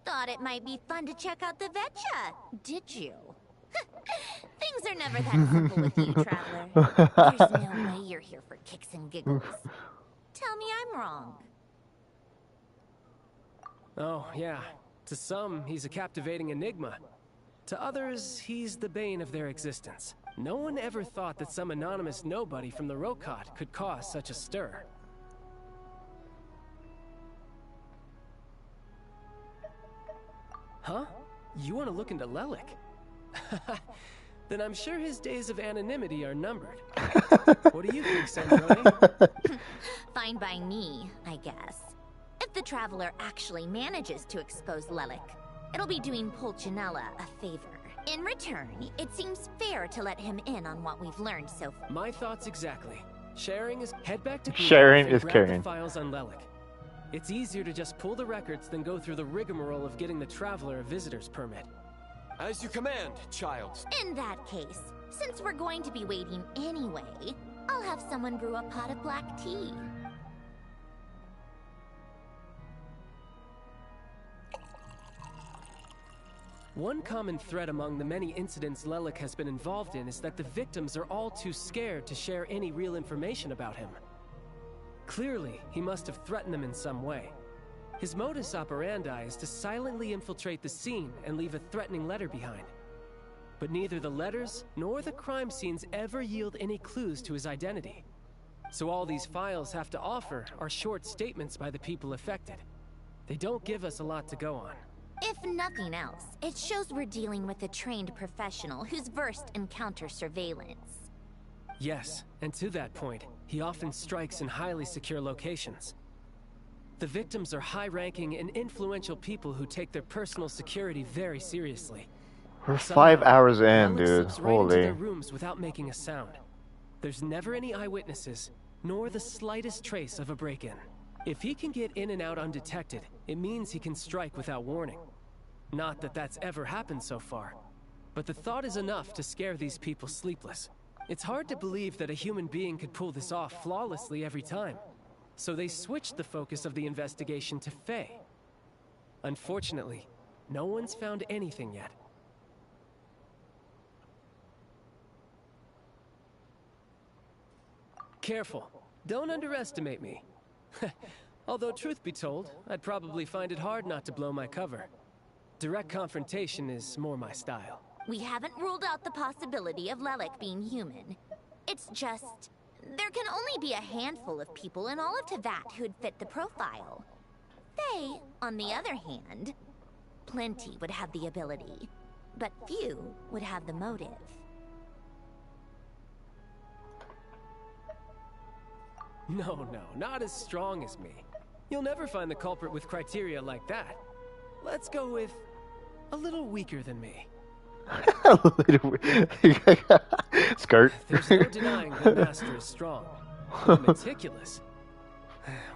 Thought it might be fun to check out the Vetcha, did you? Things are never that simple with you, Traveler. There's no way you're here for kicks and giggles. Tell me I'm wrong. Oh, yeah. To some, he's a captivating enigma. To others, he's the bane of their existence. No one ever thought that some anonymous nobody from the Rokot could cause such a stir. Huh? You want to look into Lelik? Then I'm sure his days of anonymity are numbered. What do you think, Sandrone? Fine by me, I guess. If the Traveler actually manages to expose Lelik, it'll be doing Pulcinella a favor. In return, it seems fair to let him in on what we've learned so far. My thoughts exactly. Sharing is head back to Sharing and is grab caring. the files on Lelik. It's easier to just pull the records than go through the rigmarole of getting the Traveler a visitor's permit. As you command, child. In that case, since we're going to be waiting anyway, I'll have someone brew a pot of black tea. One common thread among the many incidents Lelik has been involved in is that the victims are all too scared to share any real information about him. Clearly, he must have threatened them in some way. His modus operandi is to silently infiltrate the scene and leave a threatening letter behind. But neither the letters nor the crime scenes ever yield any clues to his identity. So all these files have to offer are short statements by the people affected. They don't give us a lot to go on. If nothing else, it shows we're dealing with a trained professional who's versed in counter-surveillance. Yes, and to that point, he often strikes in highly secure locations. The victims are high-ranking and influential people who take their personal security very seriously. We're Somehow, 5 hours in, Lelik dude. slips right into Holy. their rooms without making a sound. There's never any eyewitnesses, nor the slightest trace of a break-in. If he can get in and out undetected, it means he can strike without warning. Not that that's ever happened so far, but the thought is enough to scare these people sleepless. It's hard to believe that a human being could pull this off flawlessly every time. So they switched the focus of the investigation to Faye. Unfortunately, no one's found anything yet. Careful. Don't underestimate me. Although, truth be told, I'd probably find it hard not to blow my cover. Direct confrontation is more my style. We haven't ruled out the possibility of Lelik being human. It's just, there can only be a handful of people in all of Teyvat who'd fit the profile. Faye, on the other hand, plenty would have the ability, but few would have the motive. No, not as strong as me. You'll never find the culprit with criteria like that. Let's go with a little weaker than me. Skirt. There's no denying that Master is strong. But meticulous.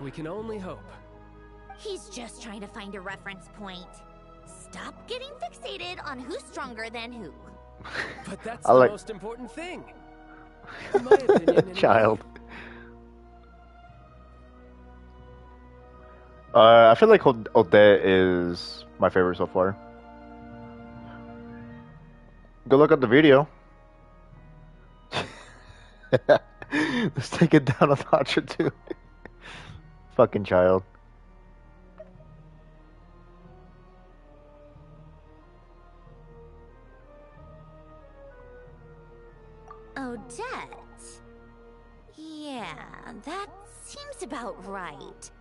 We can only hope. He's just trying to find a reference point. Stop getting fixated on who's stronger than who. But that's the most important thing. In my opinion, Child. I feel like Odette is my favorite so far. Go look at the video. Let's take it down a notch or two. Fucking child. Odette? Yeah, that seems about right.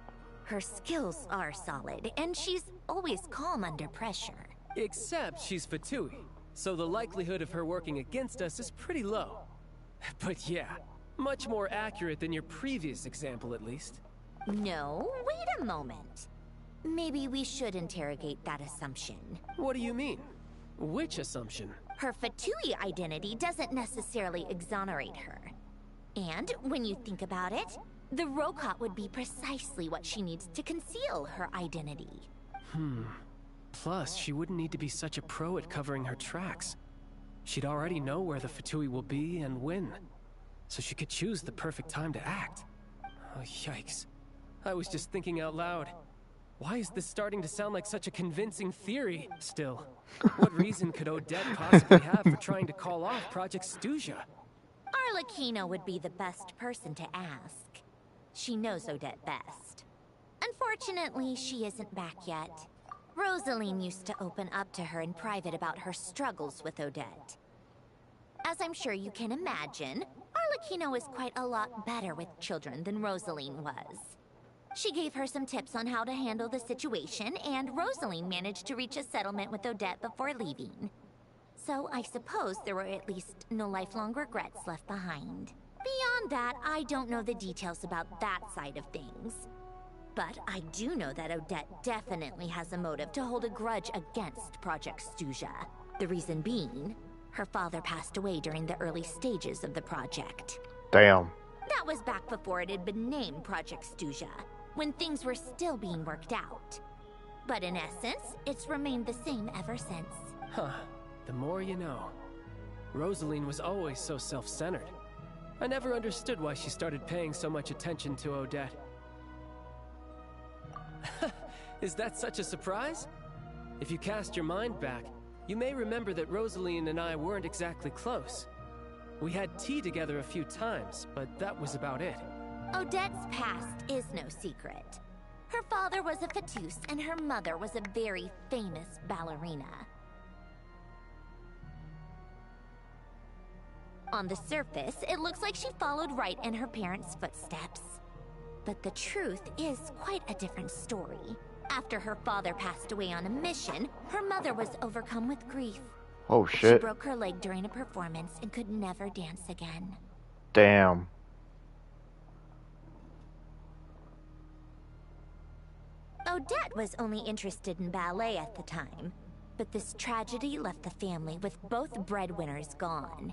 Her skills are solid, and she's always calm under pressure. Except she's Fatui, so the likelihood of her working against us is pretty low. But yeah, much more accurate than your previous example, at least. No, wait a moment. Maybe we should interrogate that assumption. What do you mean? Which assumption? Her Fatui identity doesn't necessarily exonerate her. And when you think about it, the Rokot would be precisely what she needs to conceal her identity. Plus, she wouldn't need to be such a pro at covering her tracks. She'd already know where the Fatui will be and when, so she could choose the perfect time to act. Oh, yikes. I was just thinking out loud. Why is this starting to sound like such a convincing theory, still? What reason could Odette possibly have for trying to call off Project Stuja? Arlecchino would be the best person to ask. She knows Odette best. Unfortunately, she isn't back yet. Rosaline used to open up to her in private about her struggles with Odette. As I'm sure you can imagine, Arlecchino is quite a lot better with children than Rosaline was. She gave her some tips on how to handle the situation, and Rosaline managed to reach a settlement with Odette before leaving. So I suppose there were at least no lifelong regrets left behind. Beyond that, I don't know the details about that side of things. But I do know that Odette definitely has a motive to hold a grudge against Project Stuja. The reason being, her father passed away during the early stages of the project. Damn. That was back before it had been named Project Stuja, when things were still being worked out. But in essence, it's remained the same ever since. Huh. The more you know. Rosaline was always so self-centered. I never understood why she started paying so much attention to Odette. Is that such a surprise? If you cast your mind back, you may remember that Rosaline and I weren't exactly close. We had tea together a few times, but that was about it. Odette's past is no secret. Her father was a Fatus, and her mother was a very famous ballerina. On the surface, it looks like she followed right in her parents' footsteps. But the truth is quite a different story. After her father passed away on a mission, her mother was overcome with grief. Oh She shit. broke her leg during a performance and could never dance again. Damn. Odette was only interested in ballet at the time, but this tragedy left the family with both breadwinners gone.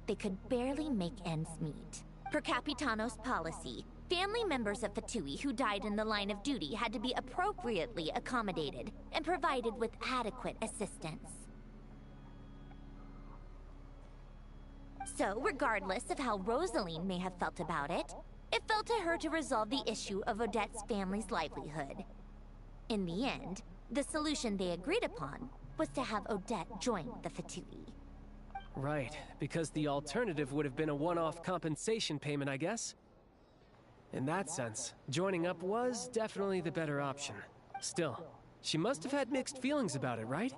They could barely make ends meet. Per Capitano's policy, family members of Fatui who died in the line of duty had to be appropriately accommodated and provided with adequate assistance. So, regardless of how Rosaline may have felt about it, it fell to her to resolve the issue of Odette's family's livelihood. In the end, the solution they agreed upon was to have Odette join the Fatui. Right, because the alternative would have been a one-off compensation payment, I guess. In that sense, joining up was definitely the better option. Still, she must have had mixed feelings about it, right?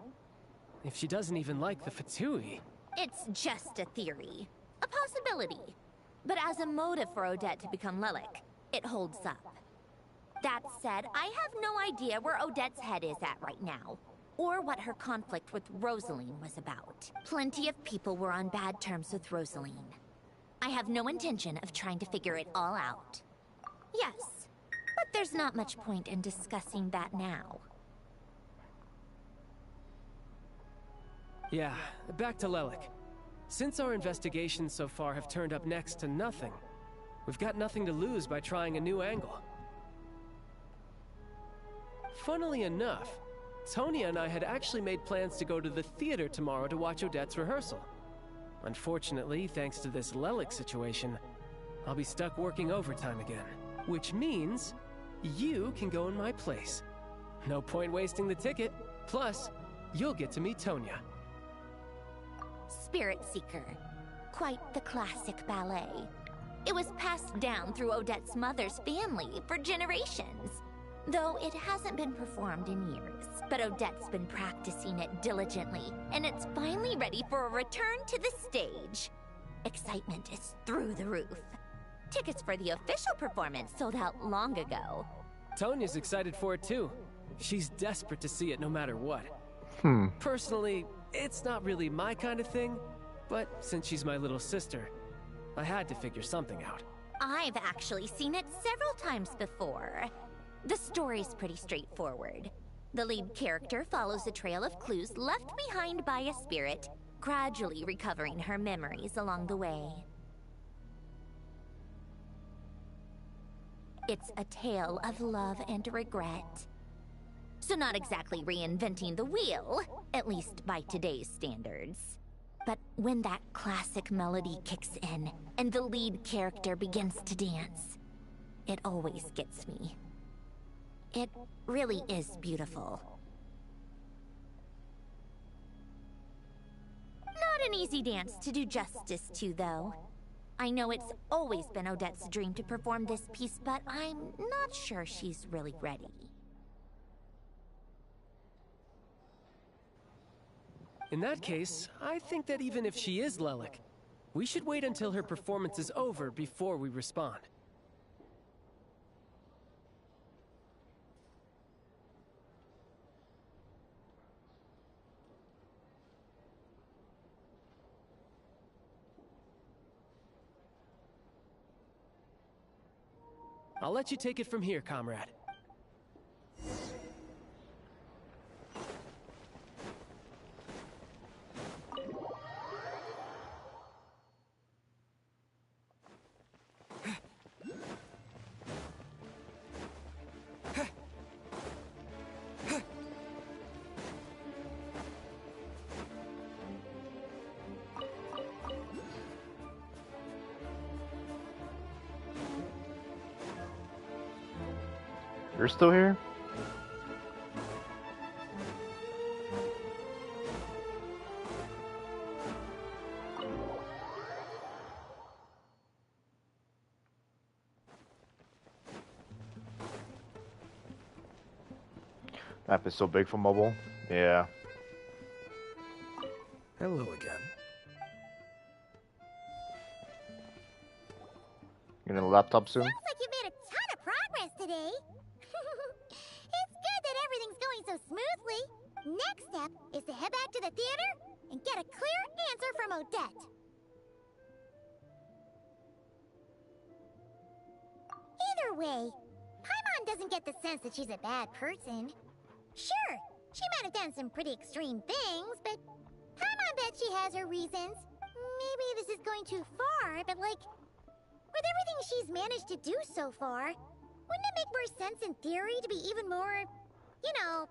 If she doesn't even like the Fatui... It's just a theory. A possibility. But as a motive for Odette to become Lelik, it holds up. That said, I have no idea where Odette's head is at right now, or what her conflict with Rosaline was about. Plenty of people were on bad terms with Rosaline. I have no intention of trying to figure it all out. Yes, but there's not much point in discussing that now. Yeah, back to Lelik. Since our investigations so far have turned up next to nothing, we've got nothing to lose by trying a new angle. Funnily enough, Tonya and I had actually made plans to go to the theater tomorrow to watch Odette's rehearsal. Unfortunately, thanks to this Lelik situation, I'll be stuck working overtime again. Which means, you can go in my place. No point wasting the ticket. Plus, you'll get to meet Tonya. Spirit Seeker. Quite the classic ballet. It was passed down through Odette's mother's family for generations. Though it hasn't been performed in years. But Odette's been practicing it diligently, and it's finally ready for a return to the stage. Excitement is through the roof. Tickets for the official performance sold out long ago. Tonya's excited for it too. She's desperate to see it no matter what. Personally, it's not really my kind of thing, but since she's my little sister, I had to figure something out. I've actually seen it several times before. The story's pretty straightforward. The lead character follows a trail of clues left behind by a spirit, gradually recovering her memories along the way. It's a tale of love and regret. So not exactly reinventing the wheel, at least by today's standards. But when that classic melody kicks in and the lead character begins to dance, it always gets me. It really is beautiful. Not an easy dance to do justice to, though. I know it's always been Odette's dream to perform this piece, but I'm not sure she's really ready. In that case, I think that even if she is Lelik, we should wait until her performance is over before we respond. I'll let you take it from here, comrade. You're still here? App is so big for mobile. Yeah. Hello again. You need a laptop soon? Looks like you made a ton of progress today. It's good that everything's going so smoothly. Next step is to head back to the theater and get a clear answer from Odette. Either way, Paimon doesn't get the sense that she's a bad person. Sure, she might have done some pretty extreme things, but Paimon bet she has her reasons. Maybe this is going too far, but like, with everything she's managed to do so far, wouldn't it make more sense in theory to be even more, you know,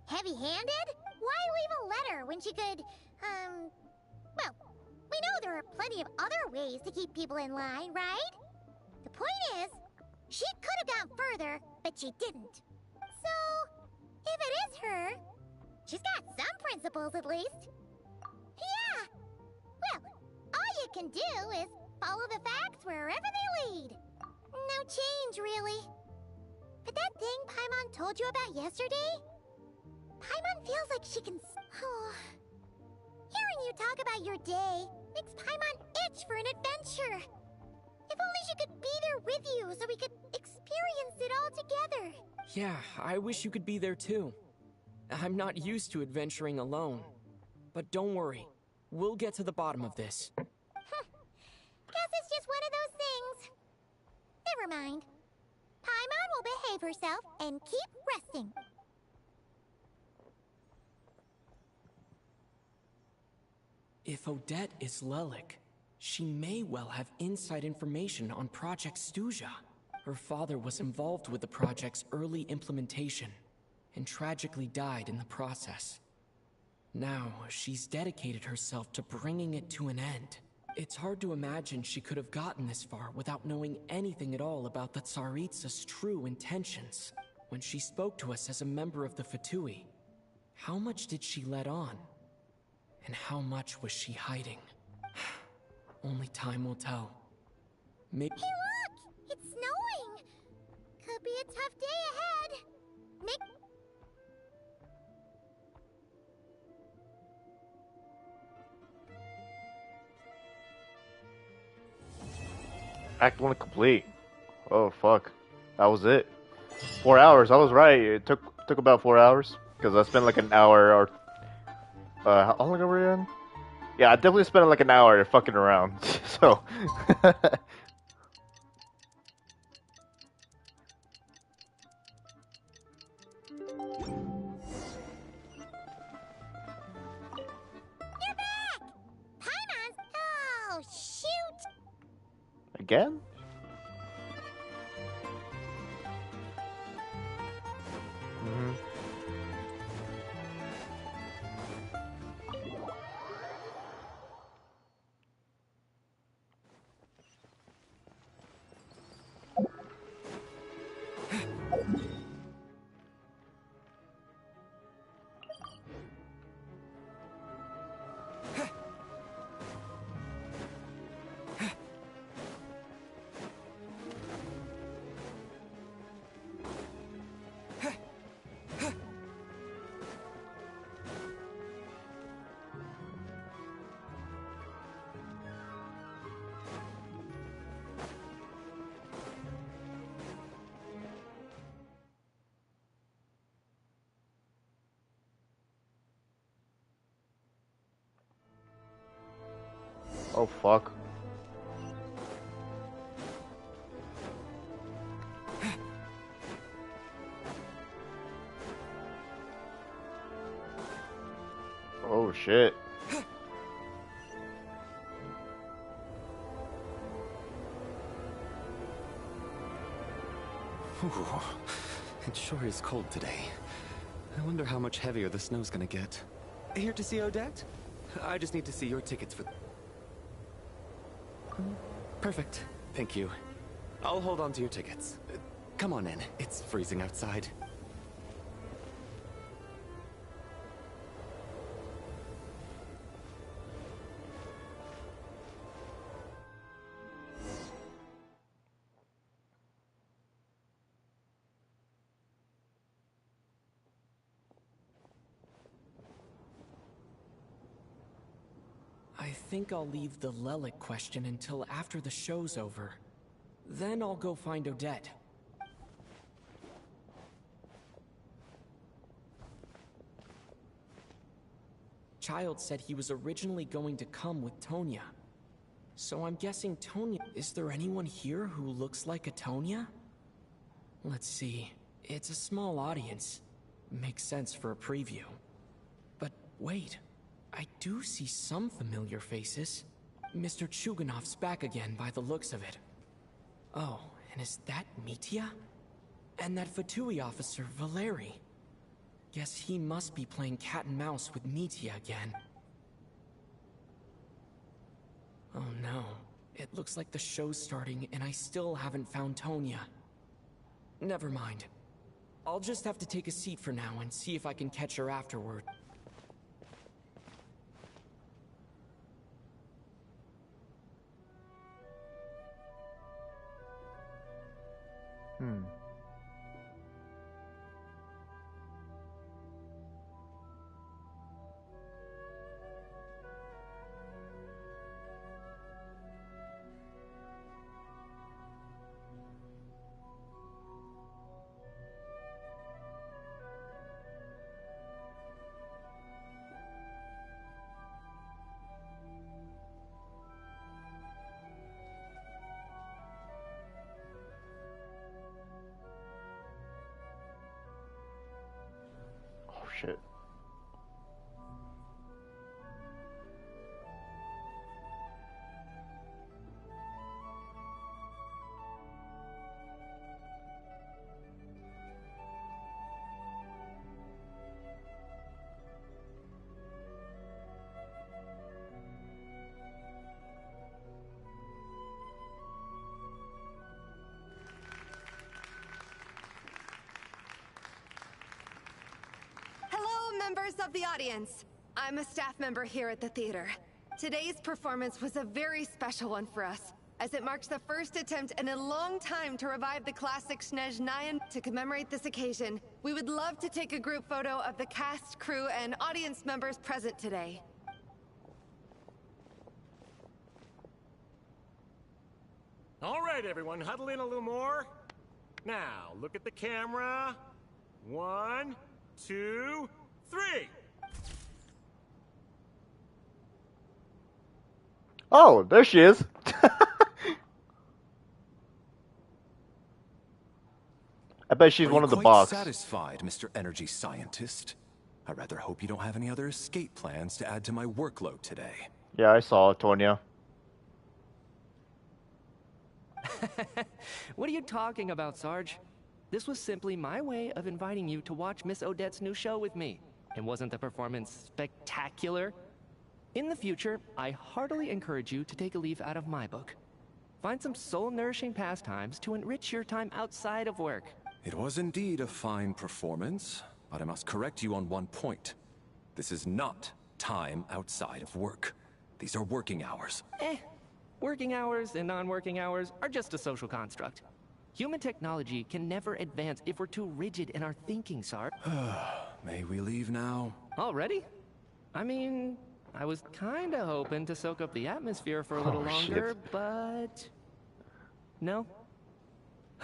heavy-handed? Why leave a letter when she could, well, we know there are plenty of other ways to keep people in line, right? The point is, she could have gone further, but she didn't. So, if it is her, she's got some principles at least. Yeah! Well, all you can do is follow the facts wherever they lead. No change, really. But that thing Paimon told you about yesterday? Paimon feels like she can... Oh. Hearing you talk about your day makes Paimon itch for an adventure. If only she could be there with you so we could experience it all together. Yeah, I wish you could be there too. I'm not used to adventuring alone. But don't worry, we'll get to the bottom of this. Guess it's just one of those things. Never mind. Paimon will behave herself and keep resting. If Odette is Lelik, she may well have inside information on Project Stuja. Her father was involved with the project's early implementation, and tragically died in the process. Now, she's dedicated herself to bringing it to an end. It's hard to imagine she could have gotten this far without knowing anything at all about the Tsaritsa's true intentions. When she spoke to us as a member of the Fatui, how much did she let on? And how much was she hiding? Only time will tell. Maybe... Hey look! It's snowing! Could be a tough day ahead. Act 1 complete. Oh fuck. That was it. 4 hours, I was right. It took about 4 hours. Because I spent like an hour or... how long are we in? Yeah, I definitely spent like an hour fucking around. So... You're back! Paimon's... Oh, shoot! Again? Oh fuck. Oh shit. Ooh, it sure is cold today. I wonder how much heavier the snow's gonna get. Here to see Odette? I just need to see your tickets for... Perfect. Thank you. I'll hold on to your tickets. Come on in. It's freezing outside. I think I'll leave the Lelic question until after the show's over. Then I'll go find Odette. Child said he was originally going to come with Tonya. So I'm guessing Tonya... Is there anyone here who looks like a Tonya? Let's see. It's a small audience. Makes sense for a preview. But wait. I do see some familiar faces. Mr. Chuganov's back again by the looks of it. Oh, and is that Mitya? And that Fatui officer, Valeri. Guess he must be playing cat and mouse with Mitya again. Oh no. It looks like the show's starting and I still haven't found Tonya. Never mind. I'll just have to take a seat for now and see if I can catch her afterward. Oh shit. Hello, members of the audience. I'm a staff member here at the theater. Today's performance was a very special one for us, as it marks the first attempt in a long time to revive the classic Snezhnayan. To commemorate this occasion, we would love to take a group photo of the cast, crew, and audience members present today. All right, everyone, huddle in a little more. Now, look at the camera. 1, 2, 3. Oh, there she is. I bet she's one of the quite box. satisfied, Mr. Energy Scientist? I rather hope you don't have any other escape plans to add to my workload today. Yeah, I saw Tonya. What are you talking about, Sarge? This was simply my way of inviting you to watch Miss Odette's new show with me. And wasn't the performance spectacular? In the future, I heartily encourage you to take a leaf out of my book. Find some soul-nourishing pastimes to enrich your time outside of work. It was indeed a fine performance, but I must correct you on one point. This is not time outside of work. These are working hours. Working hours and non-working hours are just a social construct. Human technology can never advance if we're too rigid in our thinking, Sarge. May we leave now? Already? I mean, I was kinda hoping to soak up the atmosphere for a little longer, shit. but... No?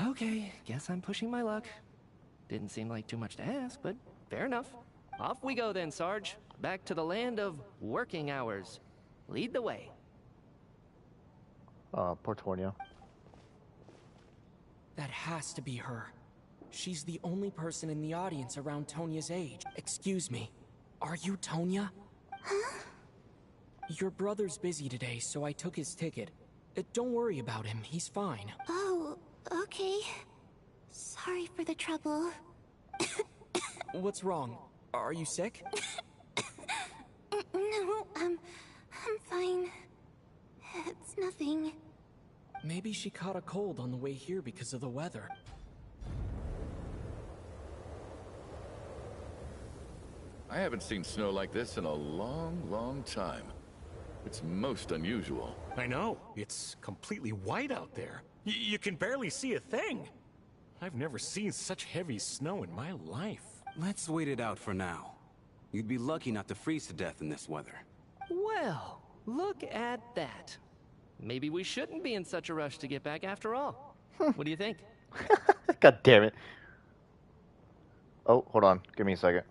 Okay, guess I'm pushing my luck. Didn't seem like too much to ask, but fair enough. Off we go then, Sarge. Back to the land of working hours. Lead the way. Poor Tonya. That has to be her. She's the only person in the audience around Tonya's age. Excuse me, are you Tonya? Huh? Your brother's busy today, so I took his ticket. Don't worry about him, he's fine. Oh, okay. Sorry for the trouble. What's wrong? Are you sick? No, I'm fine. It's nothing. Maybe she caught a cold on the way here because of the weather. I haven't seen snow like this in a long, long time. It's most unusual. I know. It's completely white out there. You can barely see a thing. I've never seen such heavy snow in my life. Let's wait it out for now. You'd be lucky not to freeze to death in this weather. Well, look at that. Maybe we shouldn't be in such a rush to get back after all. What do you think? God damn it. Oh, hold on. Give me a second.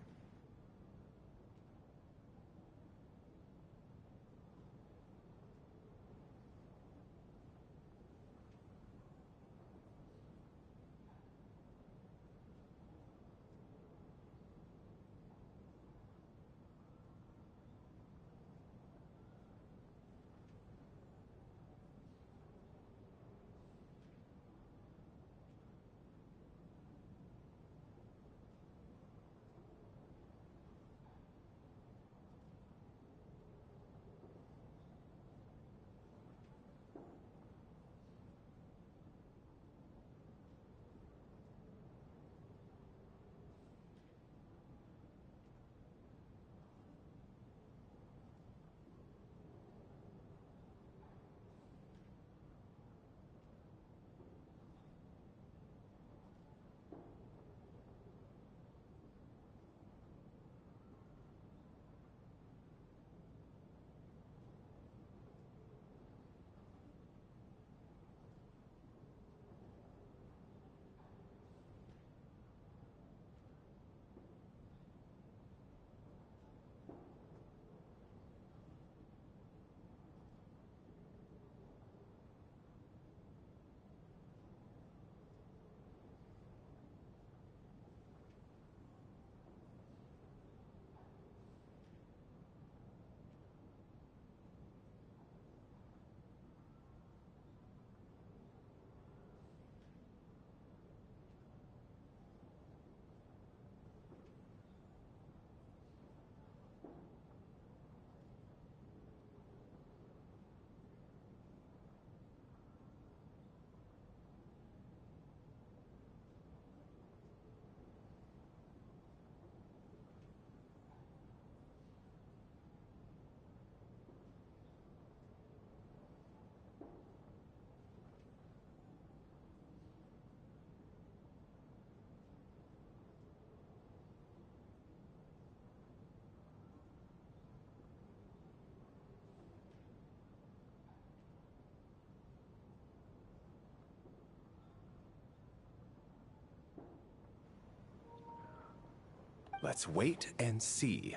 Let's wait and see.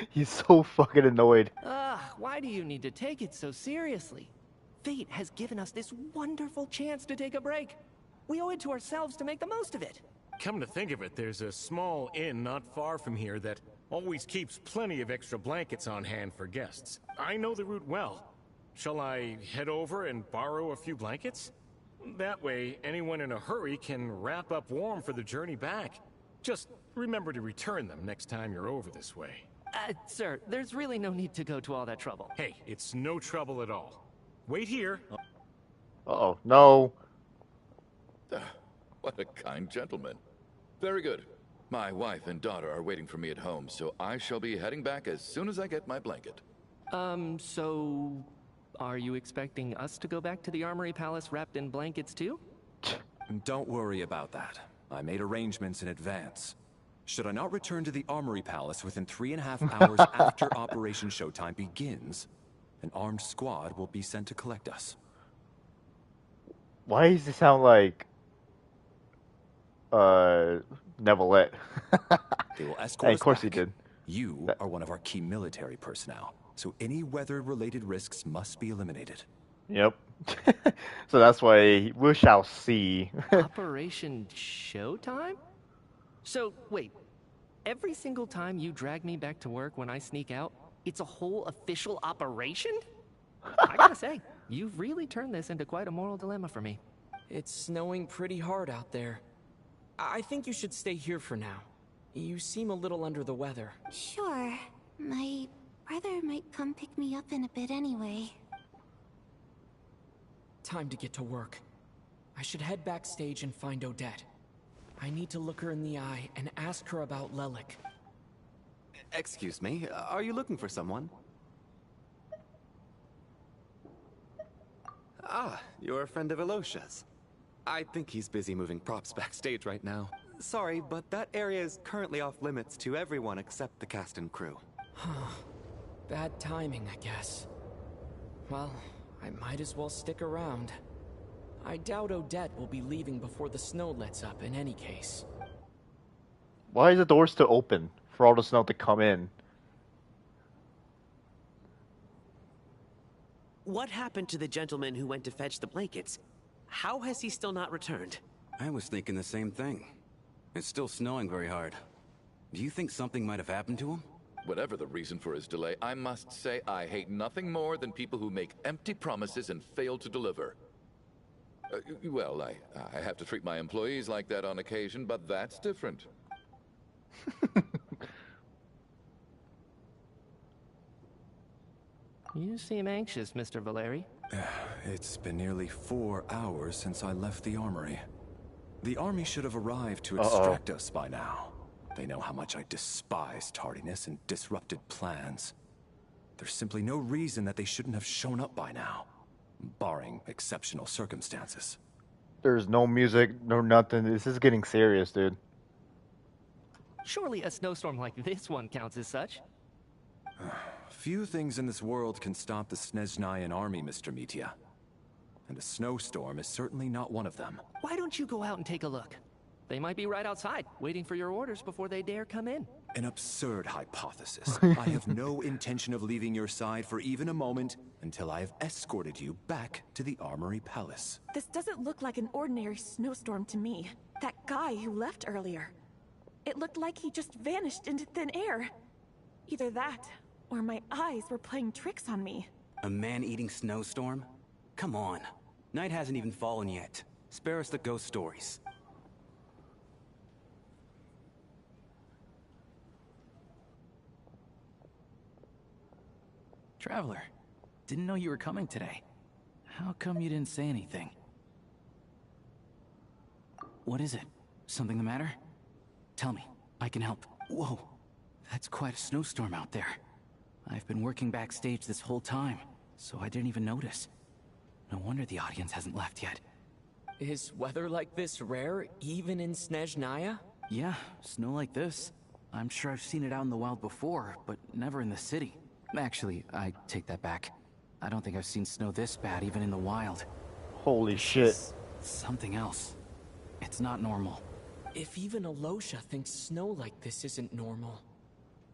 He's so fucking annoyed. Why do you need to take it so seriously? Fate has given us this wonderful chance to take a break. We owe it to ourselves to make the most of it. Come to think of it, there's a small inn not far from here that always keeps plenty of extra blankets on hand for guests. I know the route well. Shall I head over and borrow a few blankets? That way, anyone in a hurry can wrap up warm for the journey back. Just remember to return them next time you're over this way. Sir, there's really no need to go to all that trouble. Hey, it's no trouble at all. Wait here. Uh-oh, no. What a kind gentleman. Very good. My wife and daughter are waiting for me at home, so I shall be heading back as soon as I get my blanket. So... are you expecting us to go back to the Armory Palace wrapped in blankets too? Don't worry about that. I made arrangements in advance. Should I not return to the Armory Palace within 3.5 hours after Operation Showtime begins, an armed squad will be sent to collect us. Why does it sound like Nevelette? They will escort us of course back. he did. You are one of our key military personnel, so any weather-related risks must be eliminated. Yep. So that's why we shall see. Operation Showtime? So, wait. Every single time you drag me back to work when I sneak out, it's a whole official operation? I gotta say, you've really turned this into quite a moral dilemma for me. It's snowing pretty hard out there. I think you should stay here for now. You seem a little under the weather. Sure. My brother might come pick me up in a bit anyway. Time to get to work. I should head backstage and find Odette. I need to look her in the eye and ask her about Lelik. Excuse me, are you looking for someone? Ah, you're a friend of Alosha's. I think he's busy moving props backstage right now. Sorry, but that area is currently off limits to everyone except the cast and crew. Bad timing, I guess. Well, I might as well stick around. I doubt Odette will be leaving before the snow lets up in any case. Why is the door still open for all the snow to come in? What happened to the gentleman who went to fetch the blankets? How has he still not returned? I was thinking the same thing. It's still snowing very hard. Do you think something might have happened to him? Whatever the reason for his delay, I must say I hate nothing more than people who make empty promises and fail to deliver. Well, I have to treat my employees like that on occasion, but that's different. You seem anxious, Mr. Valeri. It's been nearly 4 hours since I left the armory. The army should have arrived to extract us by now. They know how much I despise tardiness and disrupted plans. There's simply no reason that they shouldn't have shown up by now, barring exceptional circumstances. There's no music, no nothing. This is getting serious, dude. Surely a snowstorm like this one counts as such. Few things in this world can stop the Snezhnayan army, Mr. Mitya. And a snowstorm is certainly not one of them. Why don't you go out and take a look? They might be right outside, waiting for your orders before they dare come in. An absurd hypothesis. I have no intention of leaving your side for even a moment until I have escorted you back to the Armory Palace. This doesn't look like an ordinary snowstorm to me. That guy who left earlier. It looked like he just vanished into thin air. Either that, or my eyes were playing tricks on me. A man-eating snowstorm? Come on. Night hasn't even fallen yet. Spare us the ghost stories. Traveler, didn't know you were coming today. How come you didn't say anything? What is it? Something the matter? Tell me, I can help. Whoa, that's quite a snowstorm out there. I've been working backstage this whole time, so I didn't even notice. No wonder the audience hasn't left yet. Is weather like this rare, even in Snezhnaya? Yeah, snow like this. I'm sure I've seen it out in the wild before, but never in the city. Actually, I take that back. I don't think I've seen snow this bad even in the wild. Holy shit. Something else. It's not normal. If even Alosha thinks snow like this isn't normal,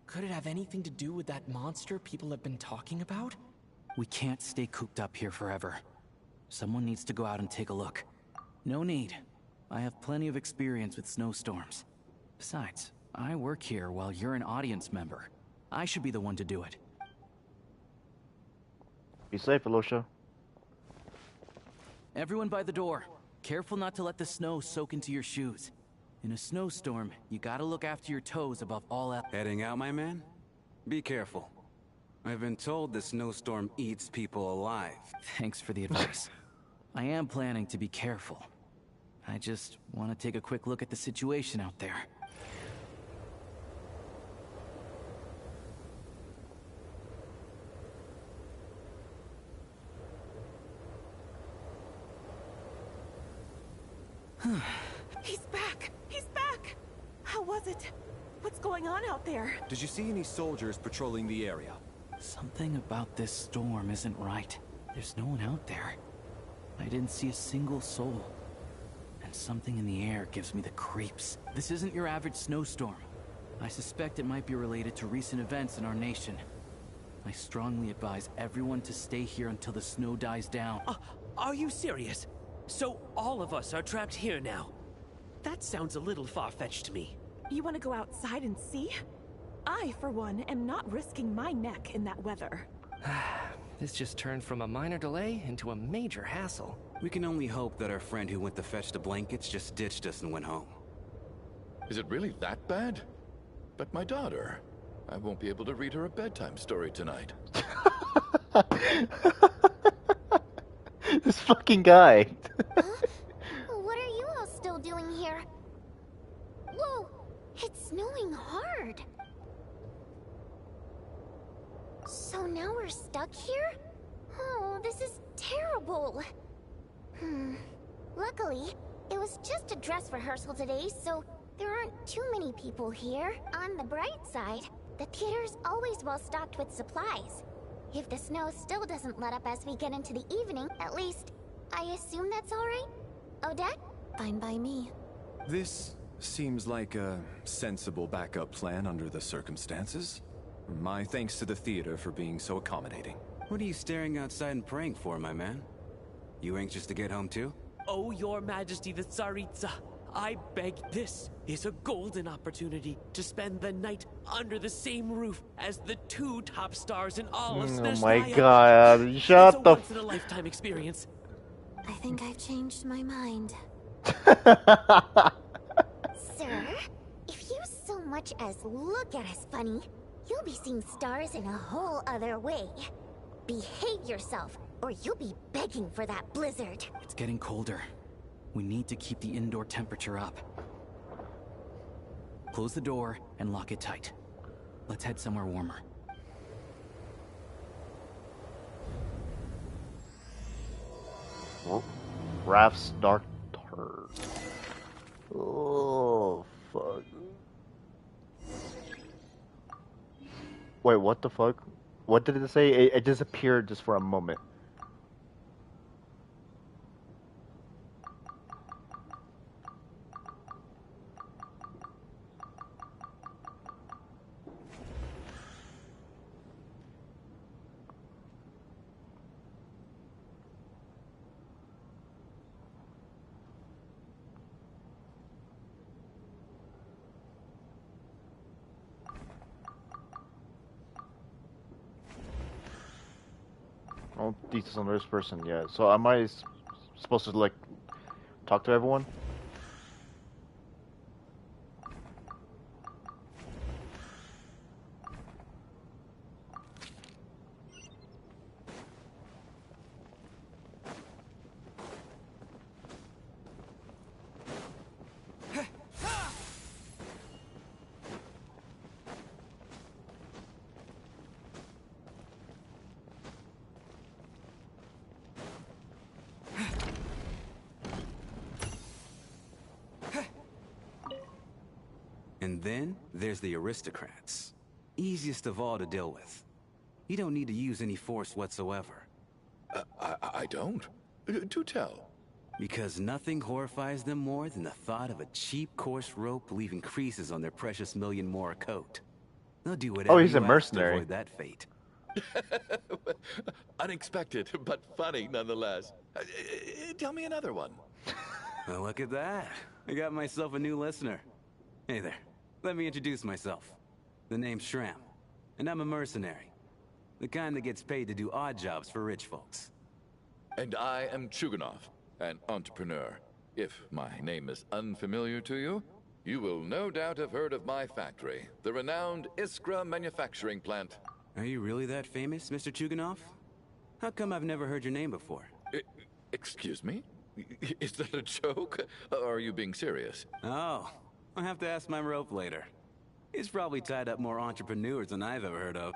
could it have anything to do with that monster people have been talking about? We can't stay cooped up here forever. Someone needs to go out and take a look. No need. I have plenty of experience with snowstorms. Besides, I work here while you're an audience member. I should be the one to do it. Be safe, Alosha. Everyone by the door. Careful not to let the snow soak into your shoes. In a snowstorm, you gotta look after your toes above all else. Heading out, my man? Be careful. I've been told the snowstorm eats people alive. Thanks for the advice. I am planning to be careful. I just want to take a quick look at the situation out there. He's back! He's back! How was it? What's going on out there? Did you see any soldiers patrolling the area? Something about this storm isn't right. There's no one out there. I didn't see a single soul. And something in the air gives me the creeps. This isn't your average snowstorm. I suspect it might be related to recent events in our nation. I strongly advise everyone to stay here until the snow dies down. Are you serious? So all of us are trapped here now? That sounds a little far-fetched to me. You want to go outside and see? I, for one, am not risking my neck in that weather. This just turned from a minor delay into a major hassle. We can only hope that our friend who went to fetch the blankets just ditched us and went home. Is it really that bad? But my daughter, I won't be able to read her a bedtime story tonight. This fucking guy. What are you all still doing here? Whoa! It's snowing hard! So now we're stuck here? Oh, this is terrible! Luckily, it was just a dress rehearsal today, so there aren't too many people here. On the bright side, the theater's always well stocked with supplies. If the snow still doesn't let up as we get into the evening, at least, I assume that's alright? Odette? Fine by me. This seems like a sensible backup plan under the circumstances. My thanks to the theater for being so accommodating. What are you staring outside and praying for, my man? You anxious to get home too? Oh, Your Majesty the Tsaritsa, I beg, this is a golden opportunity to spend the night under the same roof as the two top stars in all of Snezhnaya. Oh my god, shut the It's a once-in-a-lifetime experience. I think I've changed my mind. Sir, if you so much as look at us funny, you'll be seeing stars in a whole other way. Behave yourself, or you'll be begging for that blizzard. It's getting colder. We need to keep the indoor temperature up. Close the door and lock it tight. Let's head somewhere warmer. Raph's Dark Turd. Oh, fuck. Wait, what the fuck? What did it say? It disappeared just for a moment. Oh, details on this person, yeah. So am I supposed to, like, talk to everyone? And then there's the aristocrats. Easiest of all to deal with. You don't need to use any force whatsoever. I don't. Do tell. Because nothing horrifies them more than the thought of a cheap, coarse rope leaving creases on their precious $1,000,000 more coat. They'll do whatever he's a you ask mercenary. to avoid that fate. Unexpected, but funny nonetheless. Tell me another one. Well, look at that. I got myself a new listener. Hey there. Let me introduce myself. The name's Shram, and I'm a mercenary. The kind that gets paid to do odd jobs for rich folks. And I am Chuganov, an entrepreneur. If my name is unfamiliar to you, you will no doubt have heard of my factory, the renowned Iskra manufacturing plant. Are you really that famous, Mr. Chuganov? How come I've never heard your name before? Excuse me? Is that a joke? Or are you being serious? Oh, I'll have to ask my rope later. He's probably tied up more entrepreneurs than I've ever heard of.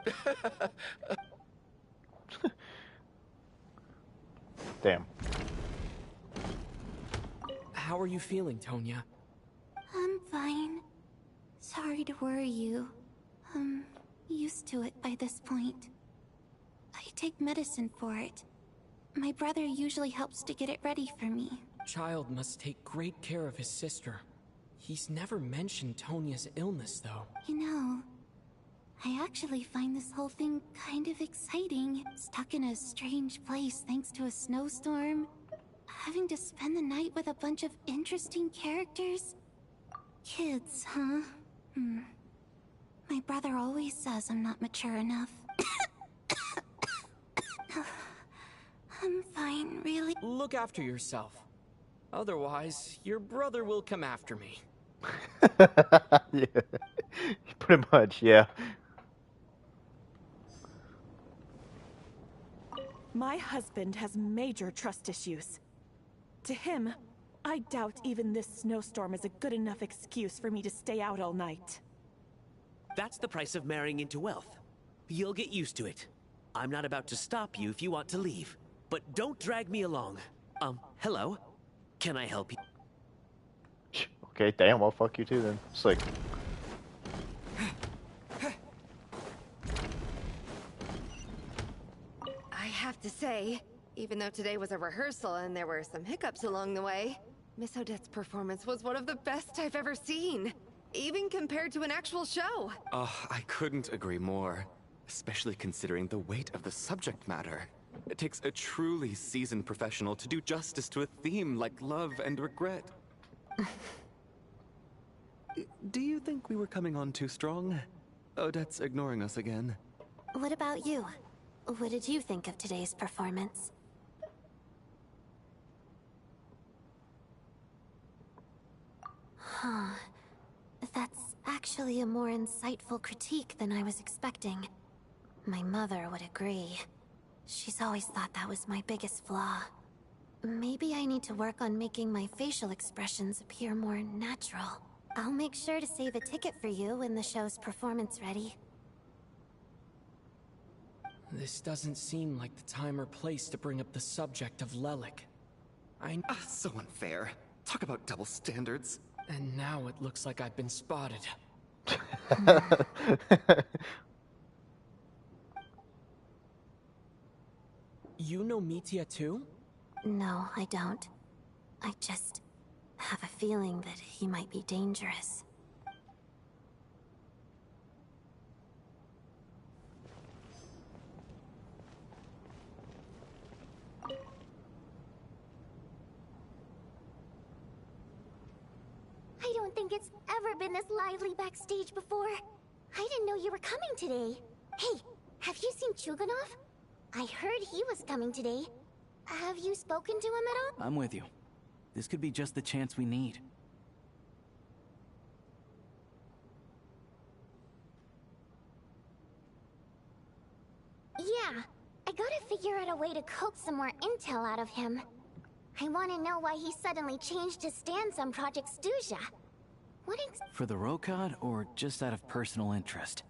Damn. How are you feeling, Tonya? I'm fine. Sorry to worry you. I'm used to it by this point. I take medicine for it. My brother usually helps to get it ready for me. Child must take great care of his sister. He's never mentioned Tonya's illness, though. You know, I actually find this whole thing kind of exciting. Stuck in a strange place thanks to a snowstorm. Having to spend the night with a bunch of interesting characters. Kids, huh? My brother always says I'm not mature enough. I'm fine, really. Look after yourself. Otherwise, your brother will come after me. Yeah. Pretty much, yeah. My husband has major trust issues. To him, I doubt even this snowstorm is a good enough excuse for me to stay out all night. That's the price of marrying into wealth. You'll get used to it. I'm not about to stop you if you want to leave. But don't drag me along. Hello? Can I help you? Okay, damn, well, fuck you too then. It's like... I have to say, even though today was a rehearsal and there were some hiccups along the way, Miss Odette's performance was one of the best I've ever seen. Even compared to an actual show. Oh, I couldn't agree more. Especially considering the weight of the subject matter. It takes a truly seasoned professional to do justice to a theme like love and regret. Do you think we were coming on too strong? Odette's ignoring us again. What about you? What did you think of today's performance? Huh. That's actually a more insightful critique than I was expecting. My mother would agree. She's always thought that was my biggest flaw. Maybe I need to work on making my facial expressions appear more natural. I'll make sure to save a ticket for you when the show's performance ready. This doesn't seem like the time or place to bring up the subject of Lelik. So unfair. Talk about double standards. And now it looks like I've been spotted. You know Mitya too? No, I don't. I just have a feeling that he might be dangerous. I don't think it's ever been this lively backstage before. I didn't know you were coming today. Hey, have you seen Chuganov? I heard he was coming today. Have you spoken to him at all? I'm with you. This could be just the chance we need. Yeah, I gotta figure out a way to coax some more intel out of him. I want to know why he suddenly changed his stance on Project Stuja. For the Rokad, or just out of personal interest?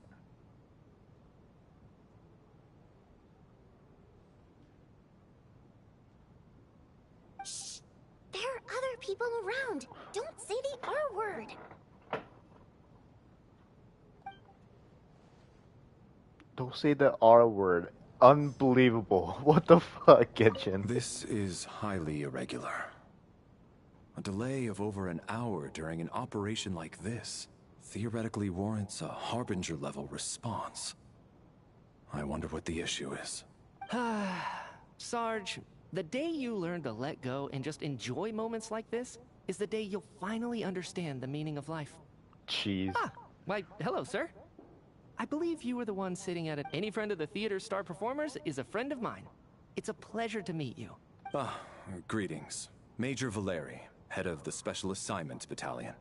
Shh! There are other people around. Don't say the R word. Don't say the R word. Unbelievable. What the fuck, Genshin? This is highly irregular. A delay of over an hour during an operation like this theoretically warrants a Harbinger-level response. I wonder what the issue is. Sarge, the day you learn to let go and just enjoy moments like this is the day you'll finally understand the meaning of life. Jeez. Why, hello, sir. I believe you were the one sitting at it. Any friend of the theater's star performers is a friend of mine. It's a pleasure to meet you. Greetings. Major Valeri. head of the Special Assignments Battalion.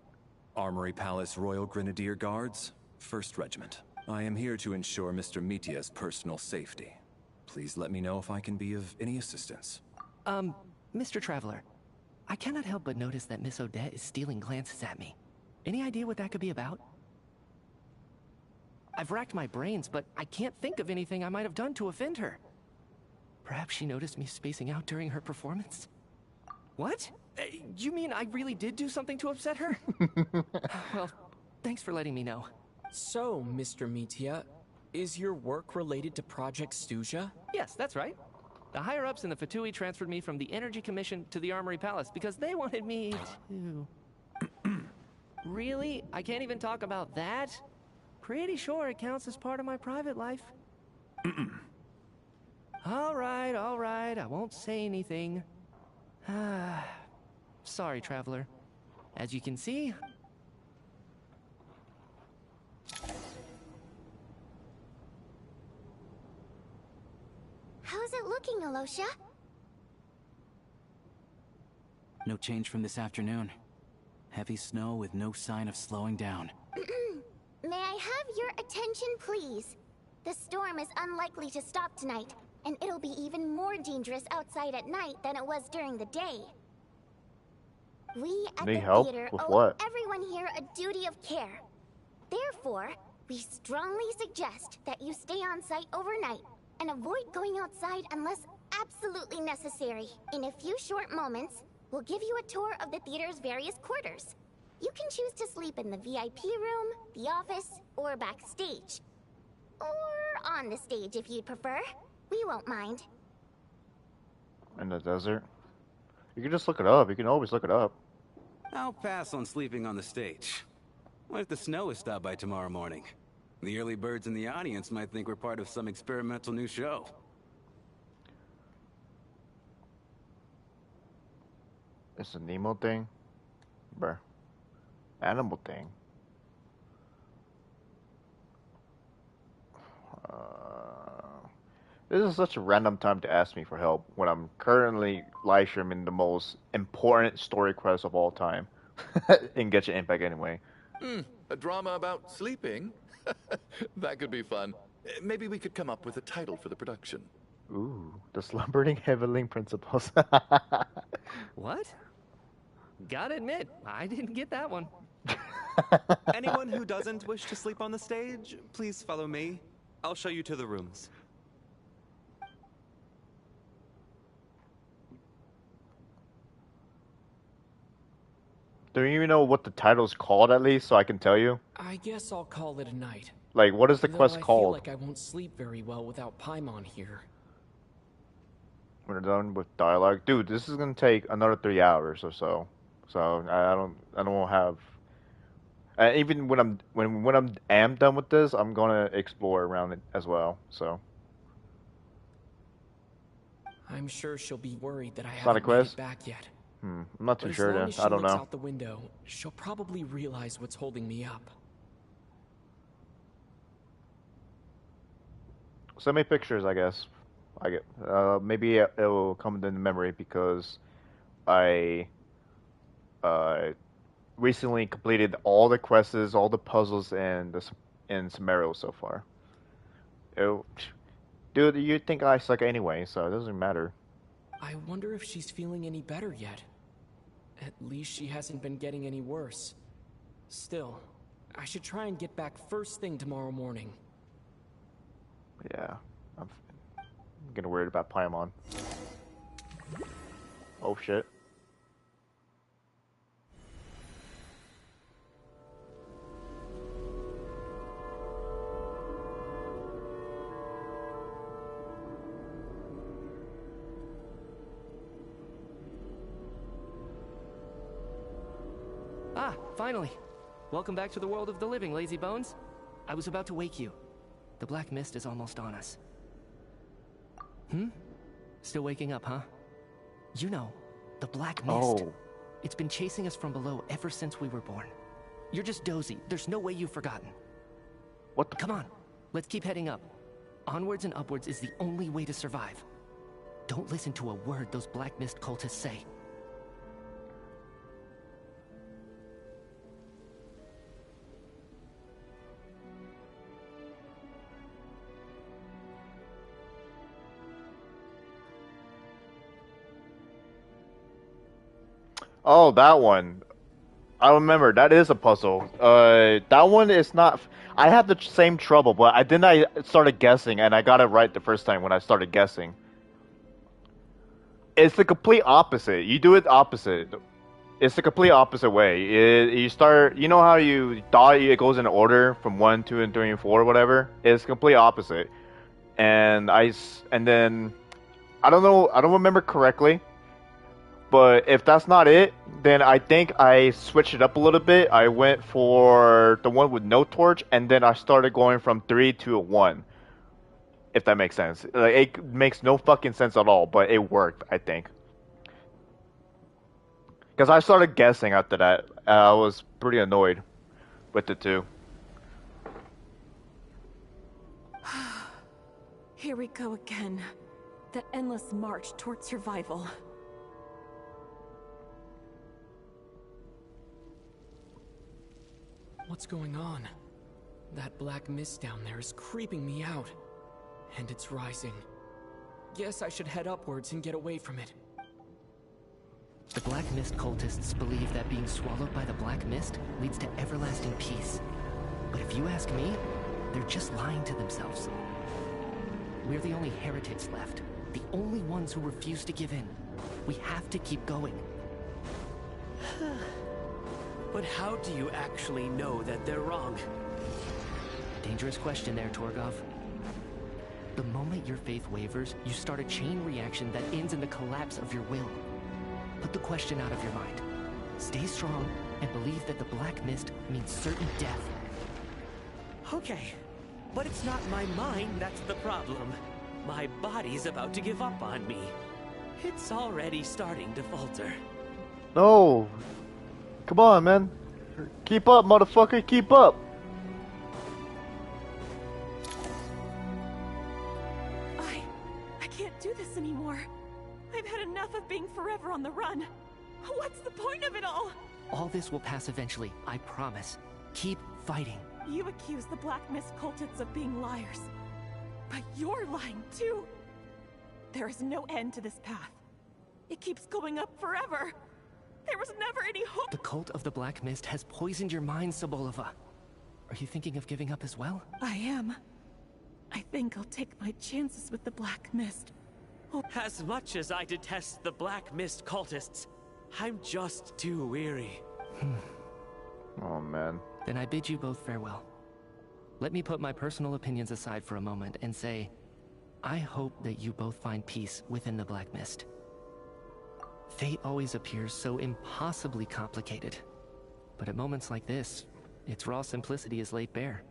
Armory Palace Royal Grenadier Guards, 1st Regiment. I am here to ensure Mr. Mitia's personal safety. Please let me know if I can be of any assistance. Mr. Traveler, I cannot help but notice that Miss Odette is stealing glances at me. Any idea what that could be about? I've racked my brains, but I can't think of anything I might have done to offend her. Perhaps she noticed me spacing out during her performance? What? You mean I really did do something to upset her? Well, thanks for letting me know. So, Mr. Mitia, is your work related to Project Stuja? Yes, that's right. The higher-ups in the Fatui transferred me from the Energy Commission to the Armory Palace because they wanted me to... Really? I can't even talk about that? Pretty sure it counts as part of my private life. All right, I won't say anything. Sorry, Traveler. As you can see... How's it looking, Alosha? No change from this afternoon. Heavy snow with no sign of slowing down. May I have your attention, please? The storm is unlikely to stop tonight, and it'll be even more dangerous outside at night than it was during the day. We at the theater owe everyone here a duty of care. Therefore, we strongly suggest that you stay on site overnight and avoid going outside unless absolutely necessary. In a few short moments, we'll give you a tour of the theater's various quarters. You can choose to sleep in the VIP room, the office, or backstage. Or on the stage if you'd prefer. We won't mind. In the desert? You can just look it up. You can always look it up. I'll pass on sleeping on the stage. What if the snow is stopped by tomorrow morning? The early birds in the audience might think we're part of some experimental new show. It's a Nemo thing? Bruh. Animal thing. This is such a random time to ask me for help when I'm currently live streaming the most important story quest of all time. In Genshin Impact anyway. A drama about sleeping? That could be fun. Maybe we could come up with a title for the production. Ooh, the slumbering heavenling principles. What? Gotta admit, I didn't get that one. Anyone who doesn't wish to sleep on the stage, please follow me. I'll show you to the rooms. Do you even know what the title's called at least, so I can tell you? I guess I'll call it a night. Like, what is the quest I called? feel like I won't sleep very well without Paimon here. When we're done with dialogue, dude, this is gonna take another 3 hours or so. So I don't have. Even when I'm am done with this, I'm gonna explore around it as well. So. I'm sure she'll be worried that I Sonic haven't made Quest? it back yet. I'm not too But sure as long then. as she I don't looks know. out the window, she'll probably realize what's holding me up. Send me pictures, I guess. Maybe it will come into memory because I recently completed all the quests, all the puzzles, in Sumeru so far. Dude, you think I suck anyway, so it doesn't matter. I wonder if she's feeling any better yet. At least she hasn't been getting any worse. Still, I should try and get back first thing tomorrow morning. Yeah, I'm getting worried about Paimon. Oh shit. Ah, finally. Welcome back to the world of the living, lazy bones. I was about to wake you. The black mist is almost on us. Still waking up, huh? You know, the black mist. Oh. It's been chasing us from below ever since we were born. You're just dozy. There's no way you've forgotten. What the? Come on, let's keep heading up. Onwards and upwards is the only way to survive. Don't listen to a word those black mist cultists say. Oh, that one. I remember. That is a puzzle. That one is not. I had the same trouble, but I started guessing, and I got it right the first time when I started guessing. It's the complete opposite. You do it opposite. It's the complete opposite way. You start. You know how you thought it goes in order from 1, 2, and 3, and 4, whatever. It's complete opposite. And then I don't know. I don't remember correctly. But if that's not it, then I think I switched it up a little bit. I went for the one with no torch, and then I started going from 3 to a 1. If that makes sense. Like, it makes no fucking sense at all, but it worked, I think. Because I started guessing after that. I was pretty annoyed with it too. Here we go again. The endless march toward survival. What's going on? That black mist down there is creeping me out. And it's rising. Guess I should head upwards and get away from it. The Black Mist cultists believe that being swallowed by the Black Mist leads to everlasting peace. But if you ask me, they're just lying to themselves. We're the only heretics left. The only ones who refuse to give in. We have to keep going. But how do you actually know that they're wrong? Dangerous question there, Torgov. The moment your faith wavers, you start a chain reaction that ends in the collapse of your will. Put the question out of your mind. Stay strong and believe that the Black Mist means certain death. Okay, but it's not my mind that's the problem. My body's about to give up on me. It's already starting to falter. No! Come on, man. Keep up, motherfucker, keep up! I can't do this anymore. I've had enough of being forever on the run. What's the point of it all? All this will pass eventually, I promise. Keep fighting. You accuse the Black Mist cultists of being liars. But you're lying too. There is no end to this path. It keeps going up forever. There was never any hope. The cult of the Black Mist has poisoned your mind, Sobolova. Are you thinking of giving up as well? I am. I think I'll take my chances with the Black Mist. As much as I detest the Black Mist cultists, I'm just too weary. Oh, man. Then I bid you both farewell. Let me put my personal opinions aside for a moment and say, I hope that you both find peace within the Black Mist. Fate always appears so impossibly complicated. But at moments like this, its raw simplicity is laid bare.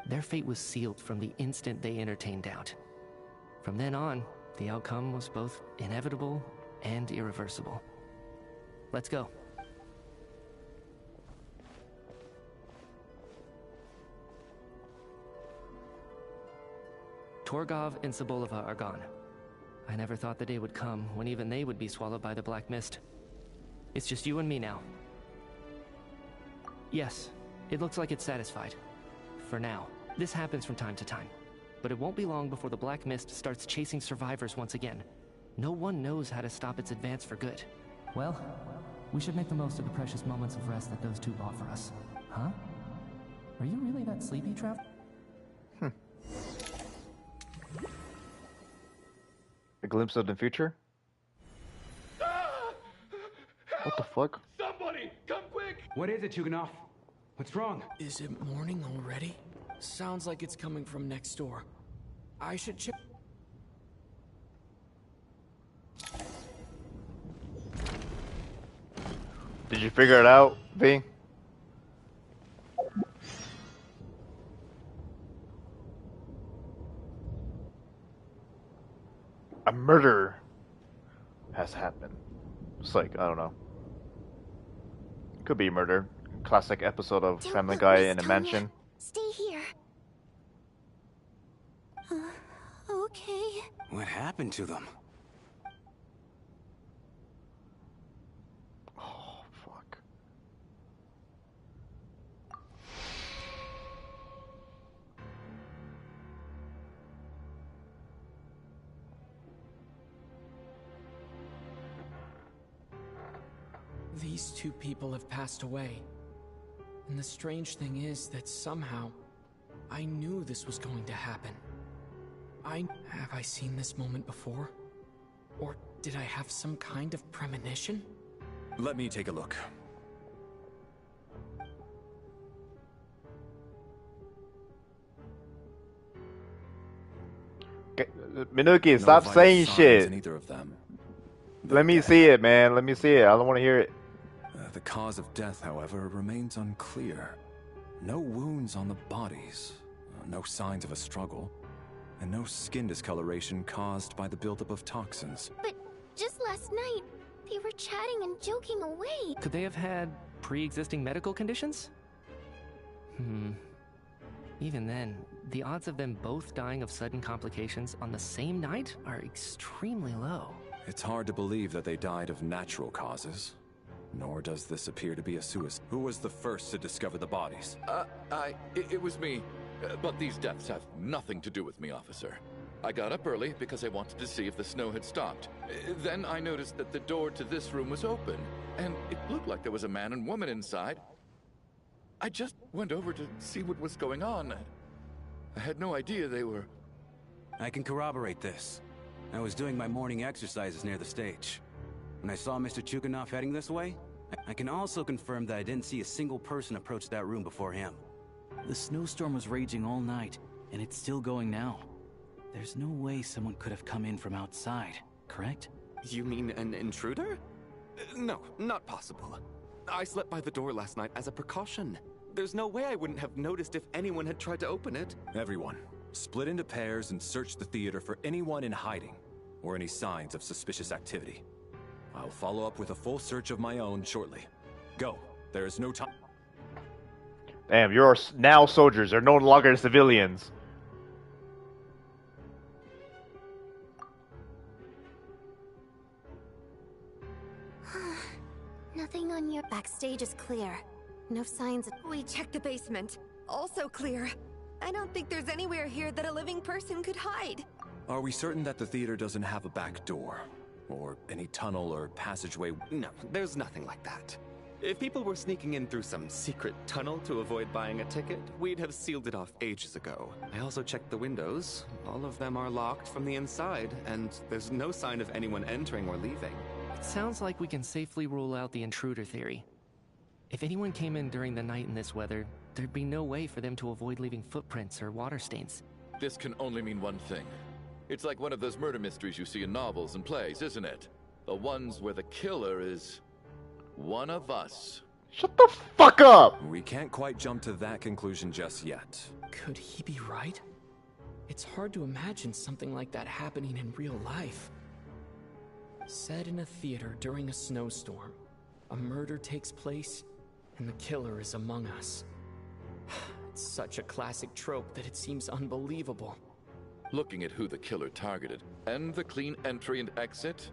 Their fate was sealed from the instant they entertained doubt. From then on, the outcome was both inevitable and irreversible. Let's go. Torgov and Sobolova are gone. I never thought the day would come when even they would be swallowed by the Black Mist. It's just you and me now. Yes, it looks like it's satisfied. For now. This happens from time to time. But it won't be long before the Black Mist starts chasing survivors once again. No one knows how to stop its advance for good. Well, we should make the most of the precious moments of rest that those two bought for us. Huh? Are you really that sleepy, Trev? A glimpse of the future? What the fuck? Somebody, come quick! What is it, Yuganov? What's wrong? Is it morning already? Sounds like it's coming from next door. I should check. Did you figure it out, V? A murder has happened. It's like, I don't know. Could be murder. Classic episode of Family Guy in a mansion. Stay here. Okay. What happened to them? Oh, fuck. These two people have passed away. And the strange thing is that somehow, I knew this was going to happen. Have I seen this moment before? Or did I have some kind of premonition? Let me take a look. Minuki, stop saying shit. In either of them. Let me see it, man. Let me see it. I don't want to hear it. The cause of death, however, remains unclear. No wounds on the bodies, no signs of a struggle, and no skin discoloration caused by the buildup of toxins. But just last night, they were chatting and joking away. Could they have had pre-existing medical conditions? Even then, the odds of them both dying of sudden complications on the same night are extremely low. It's hard to believe that they died of natural causes. Nor does this appear to be a suicide. Who was the first to discover the bodies? It was me. But these deaths have nothing to do with me, officer. I got up early because I wanted to see if the snow had stopped. Then I noticed that the door to this room was open, and it looked like there was a man and woman inside. I just went over to see what was going on. I had no idea they were... I can corroborate this. I was doing my morning exercises near the stage. When I saw Mr. Chuganov heading this way, I can also confirm that I didn't see a single person approach that room before him. The snowstorm was raging all night, and it's still going now. There's no way someone could have come in from outside, correct? You mean an intruder? No, not possible. I slept by the door last night as a precaution. There's no way I wouldn't have noticed if anyone had tried to open it. Everyone, split into pairs and search the theater for anyone in hiding, or any signs of suspicious activity. I'll follow up with a full search of my own shortly. Go. There is no time. Damn, you're now soldiers. They're no longer civilians. Nothing on your backstage is clear. No signs of... We checked the basement. Also clear. I don't think there's anywhere here that a living person could hide. Are we certain that the theater doesn't have a back door? Or any tunnel or passageway? No, there's nothing like that. If people were sneaking in through some secret tunnel to avoid buying a ticket, we'd have sealed it off ages ago. I also checked the windows. All of them are locked from the inside, and there's no sign of anyone entering or leaving. It sounds like we can safely rule out the intruder theory. If anyone came in during the night in this weather, there'd be no way for them to avoid leaving footprints or water stains. This can only mean one thing. It's like one of those murder mysteries you see in novels and plays, isn't it? The ones where the killer is... one of us. Shut the fuck up! We can't quite jump to that conclusion just yet. Could he be right? It's hard to imagine something like that happening in real life. Set in a theater during a snowstorm, a murder takes place, and the killer is among us. It's such a classic trope that it seems unbelievable. Looking at who the killer targeted, and the clean entry and exit,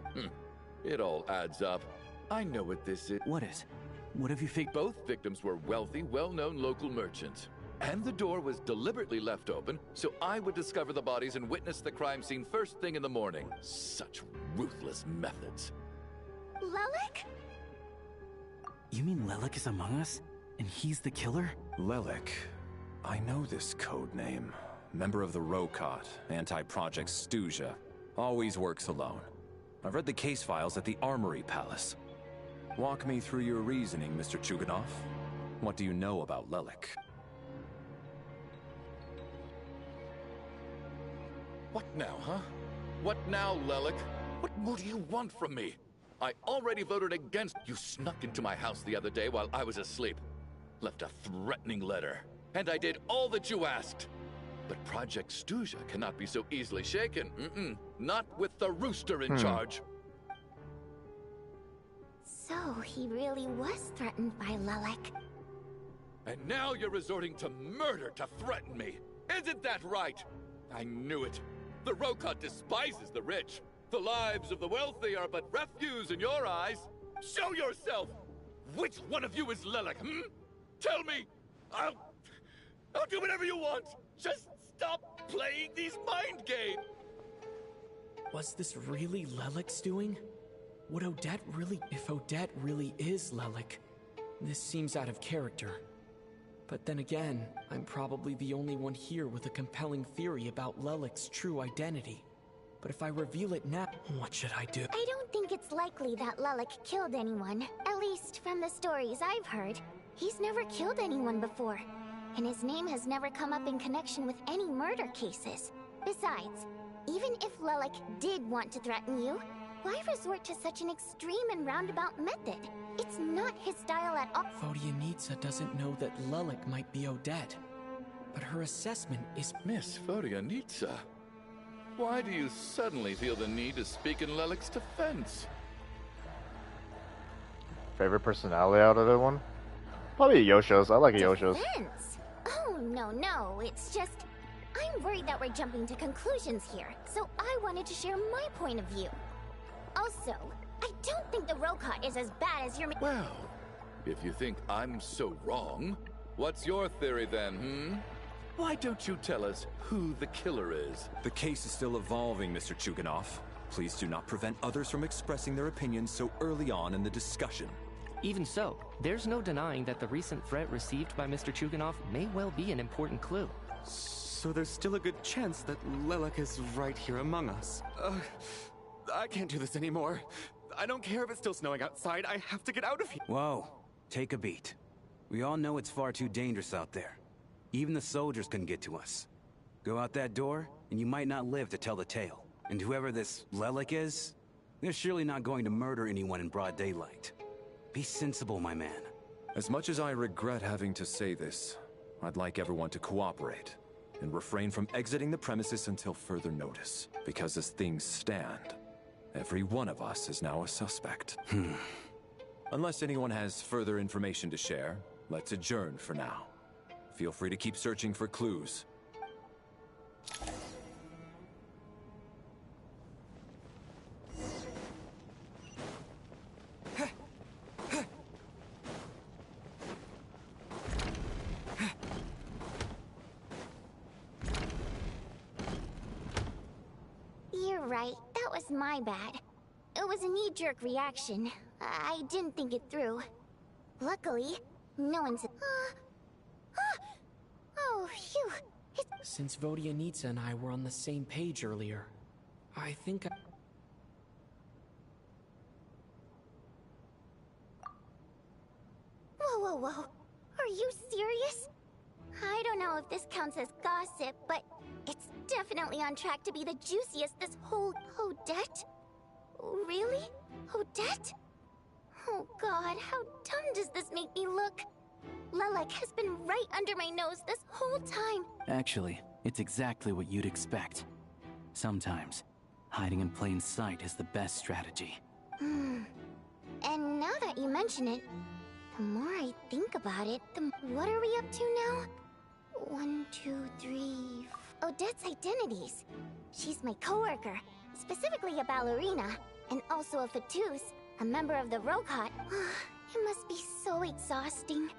it all adds up. I know what this is. What is? What have you figured? Both victims were wealthy, well-known local merchants. And the door was deliberately left open, so I would discover the bodies and witness the crime scene first thing in the morning. Such ruthless methods. Lelik? You mean Lelik is among us? And he's the killer? Lelik. I know this code name. Member of the Rokot, anti-Project Stuja. Always works alone. I've read the case files at the Armory Palace. Walk me through your reasoning, Mr. Chuganov. What do you know about Lelik? What now, huh? What now, Lelik? What more do you want from me? I already voted against... You snuck into my house the other day while I was asleep. Left a threatening letter. And I did all that you asked. But Project Stuja cannot be so easily shaken. Not with the rooster in charge. So he really was threatened by Lelik. And now you're resorting to murder to threaten me. Isn't that right? I knew it. The Rokot despises the rich. The lives of the wealthy are but refuse in your eyes. Show yourself! Which one of you is Lelik, Tell me! I'll do whatever you want! Just stop playing these mind games! Was this really Lelik's doing? If Odette really is Lelik, this seems out of character. But then again, I'm probably the only one here with a compelling theory about Lelik's true identity. But if I reveal it now, what should I do? I don't think it's likely that Lelik killed anyone. At least from the stories I've heard. He's never killed anyone before. And his name has never come up in connection with any murder cases. Besides, even if Lelik did want to threaten you, why resort to such an extreme and roundabout method? It's not his style at all. Vodyanitsa doesn't know that Lelik might be Odette. But her assessment is... Miss Vodyanitsa, why do you suddenly feel the need to speak in Lelik's defense? Favorite personality out of the one? Probably Yosho's. I like Yosho's. Defense? Oh, no. It's just... I'm worried that we're jumping to conclusions here, so I wanted to share my point of view. Also, I don't think the Rokot is as bad as you're... Well, if you think I'm so wrong, what's your theory then, Why don't you tell us who the killer is? The case is still evolving, Mr. Chuganov. Please do not prevent others from expressing their opinions so early on in the discussion. Even so, there's no denying that the recent threat received by Mr. Chuganov may well be an important clue. So there's still a good chance that Lelik is right here among us. I can't do this anymore. I don't care if it's still snowing outside. I have to get out of here. Whoa, take a beat. We all know it's far too dangerous out there. Even the soldiers couldn't get to us. Go out that door, and you might not live to tell the tale. And whoever this Lelik is, they're surely not going to murder anyone in broad daylight. Be sensible, my man. As much as I regret having to say this, I'd like everyone to cooperate and refrain from exiting the premises until further notice. Because as things stand, every one of us is now a suspect. Unless anyone has further information to share, let's adjourn for now. Feel free to keep searching for clues. You're right. That was my bad. It was a knee-jerk reaction. I didn't think it through. Luckily, no one said... Oh, phew. Since Vodyanitsa and I were on the same page earlier, I think Whoa. Are you serious? I don't know if this counts as gossip, but it's definitely on track to be the juiciest this whole... Odette? Really? Odette? Oh god, how dumb does this make me look? Lelik has been right under my nose this whole time. Actually, it's exactly what you'd expect. Sometimes, hiding in plain sight is the best strategy. And now that you mention it, the more I think about it, what are we up to now? 1, 2, 3... Odette's identities. She's my coworker, specifically a ballerina, and also a fatous, a member of the Rokot. It must be so exhausting.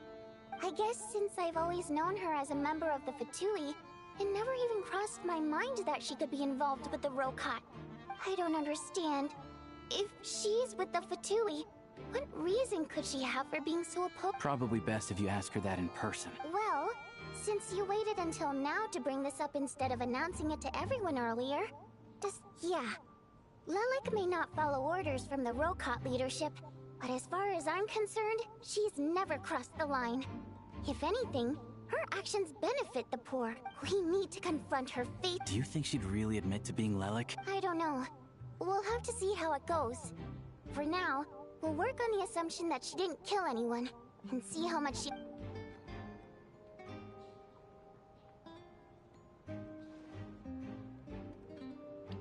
I guess since I've always known her as a member of the Fatui, it never even crossed my mind that she could be involved with the Rokot. I don't understand. If she's with the Fatui, what reason could she have for being so opposed? Probably best if you ask her that in person. Well, since you waited until now to bring this up instead of announcing it to everyone earlier, yeah. Lelik may not follow orders from the Rokot leadership, but as far as I'm concerned, she's never crossed the line. If anything, her actions benefit the poor. We need to confront her fate. Do you think she'd really admit to being Lelik? I don't know. We'll have to see how it goes. For now, we'll work on the assumption that she didn't kill anyone, and see how much she...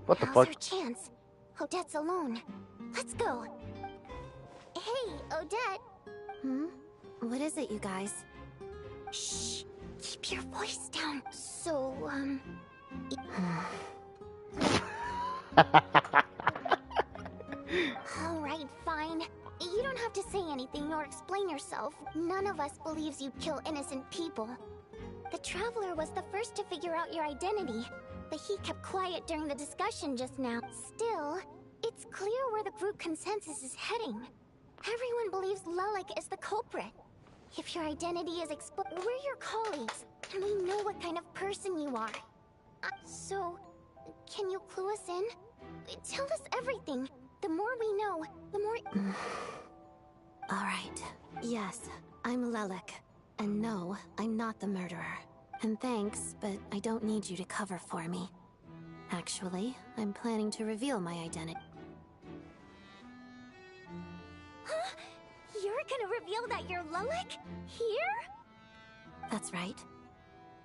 What the Now's fuck? her chance. Odette's alone. Let's go. Hey, Odette. What is it, you guys? Shh. Keep your voice down. So, Alright, fine. You don't have to say anything or explain yourself. None of us believes you'd kill innocent people. The Traveler was the first to figure out your identity, but he kept quiet during the discussion just now. Still, It's clear where the group consensus is heading. Everyone believes Lelik is the culprit. If your identity is exposed, we're your colleagues, and we know what kind of person you are. So, can you clue us in? Tell us everything. The more we know, the more... Alright. Yes, I'm Lelik. And no, I'm not the murderer. And thanks, but I don't need you to cover for me. Actually, I'm planning to reveal my identity. Huh? You're gonna reveal that you're Lelik? Here? That's right.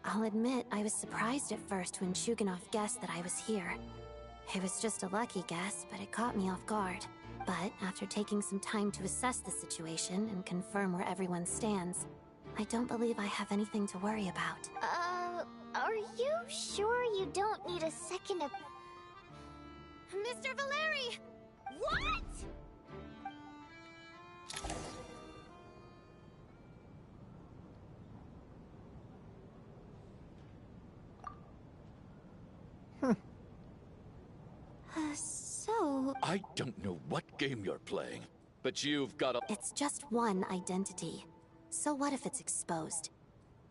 I'll admit I was surprised at first when Chuganov guessed that I was here. It was just a lucky guess, but it caught me off guard. But after taking some time to assess the situation and confirm where everyone stands, I don't believe I have anything to worry about. Are you sure you don't need a second of... Mr. Valeri! What?! So... I don't know what game you're playing, but you've got a... It's just one identity. So what if it's exposed?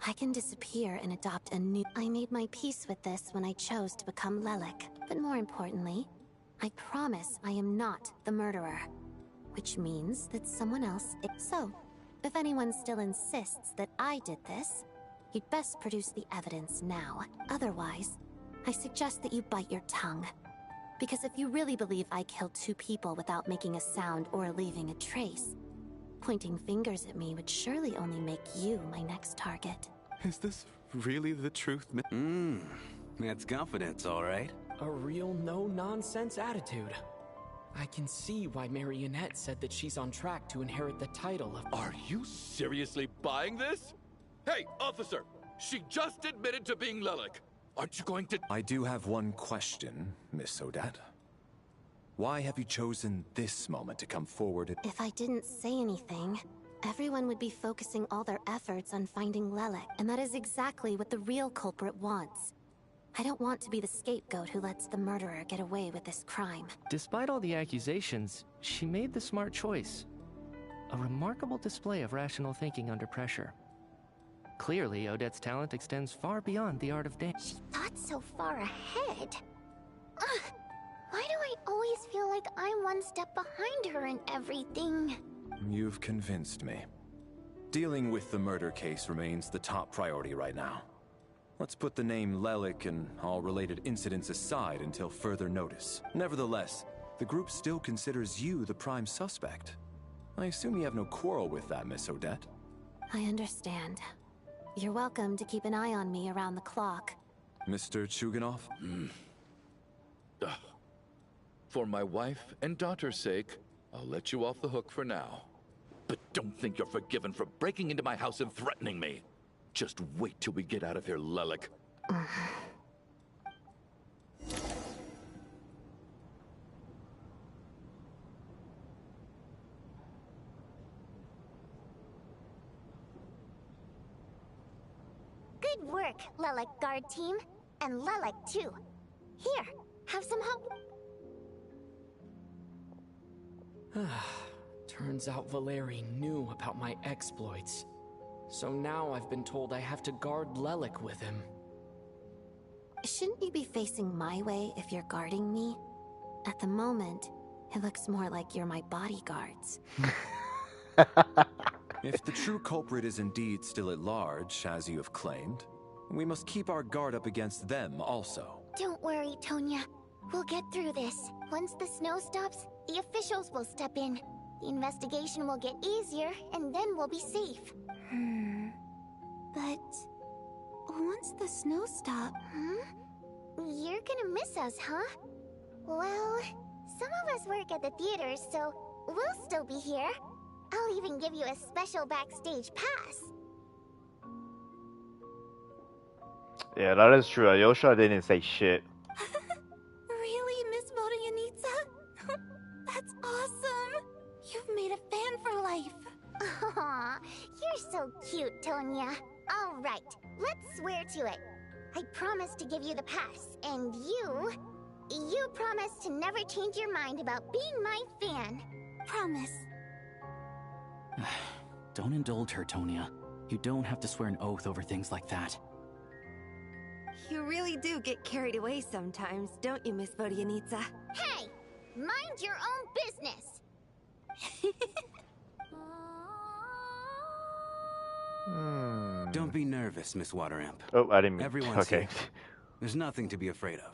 I can disappear and adopt a new... I made my peace with this when I chose to become Lelik. But more importantly, I promise I am not the murderer. Which means that someone else... So, if anyone still insists that I did this, you'd best produce the evidence now. Otherwise, I suggest that you bite your tongue. Because if you really believe I killed 2 people without making a sound or leaving a trace, pointing fingers at me would surely only make you my next target. Is this really the truth? That's confidence, all right. A real no-nonsense attitude. I can see why Marionette said that she's on track to inherit the title of... Are you seriously buying this? Hey, officer! She just admitted to being Lelik. Aren't you going to... I do have one question, Miss Odette. Why have you chosen this moment to come forward? If I didn't say anything, everyone would be focusing all their efforts on finding Lelik, and that is exactly what the real culprit wants. I don't want to be the scapegoat who lets the murderer get away with this crime. Despite all the accusations, she made the smart choice. A remarkable display of rational thinking under pressure. Clearly, Odette's talent extends far beyond the art of dance. She thought so far ahead. Why do I always feel like I'm one step behind her in everything? You've convinced me. Dealing with the murder case remains the top priority right now. Let's put the name Lelik and all related incidents aside until further notice. Nevertheless, the group still considers you the prime suspect. I assume you have no quarrel with that, Miss Odette? I understand. You're welcome to keep an eye on me around the clock. Mr. Chuganov? For my wife and daughter's sake, I'll let you off the hook for now. But don't think you're forgiven for breaking into my house and threatening me. Just wait till we get out of here, Lelik. Good work, Lelik guard team. And Lelik too. Here, have some hope. Turns out Valeri knew about my exploits. So now I've been told I have to guard Lelik with him. Shouldn't you be facing my way if you're guarding me? At the moment, it looks more like you're my bodyguards. If the true culprit is indeed still at large, as you have claimed, we must keep our guard up against them also. Don't worry, Tonya. We'll get through this. Once the snow stops, the officials will step in. The investigation will get easier, and then we'll be safe. But... once the snow stops... You're gonna miss us, huh? Well, some of us work at the theater, so we'll still be here. I'll even give you a special backstage pass. Yeah, that is true. Alyosha didn't say shit. Really, Miss Vodyanitsa? That's awesome! You've made a fan for life. Aw, you're so cute, Tonya. All right, let's swear to it. I promise to give you the pass, and you You promise to never change your mind about being my fan. Promise. Don't indulge her, Tonya. You don't have to swear an oath over things like that. You really do get carried away sometimes, don't you, Miss Vodianitsa? Hey! Mind your own business! Don't be nervous, Miss Water Imp. Oh, I didn't mean... Everyone's okay. here. There's nothing to be afraid of.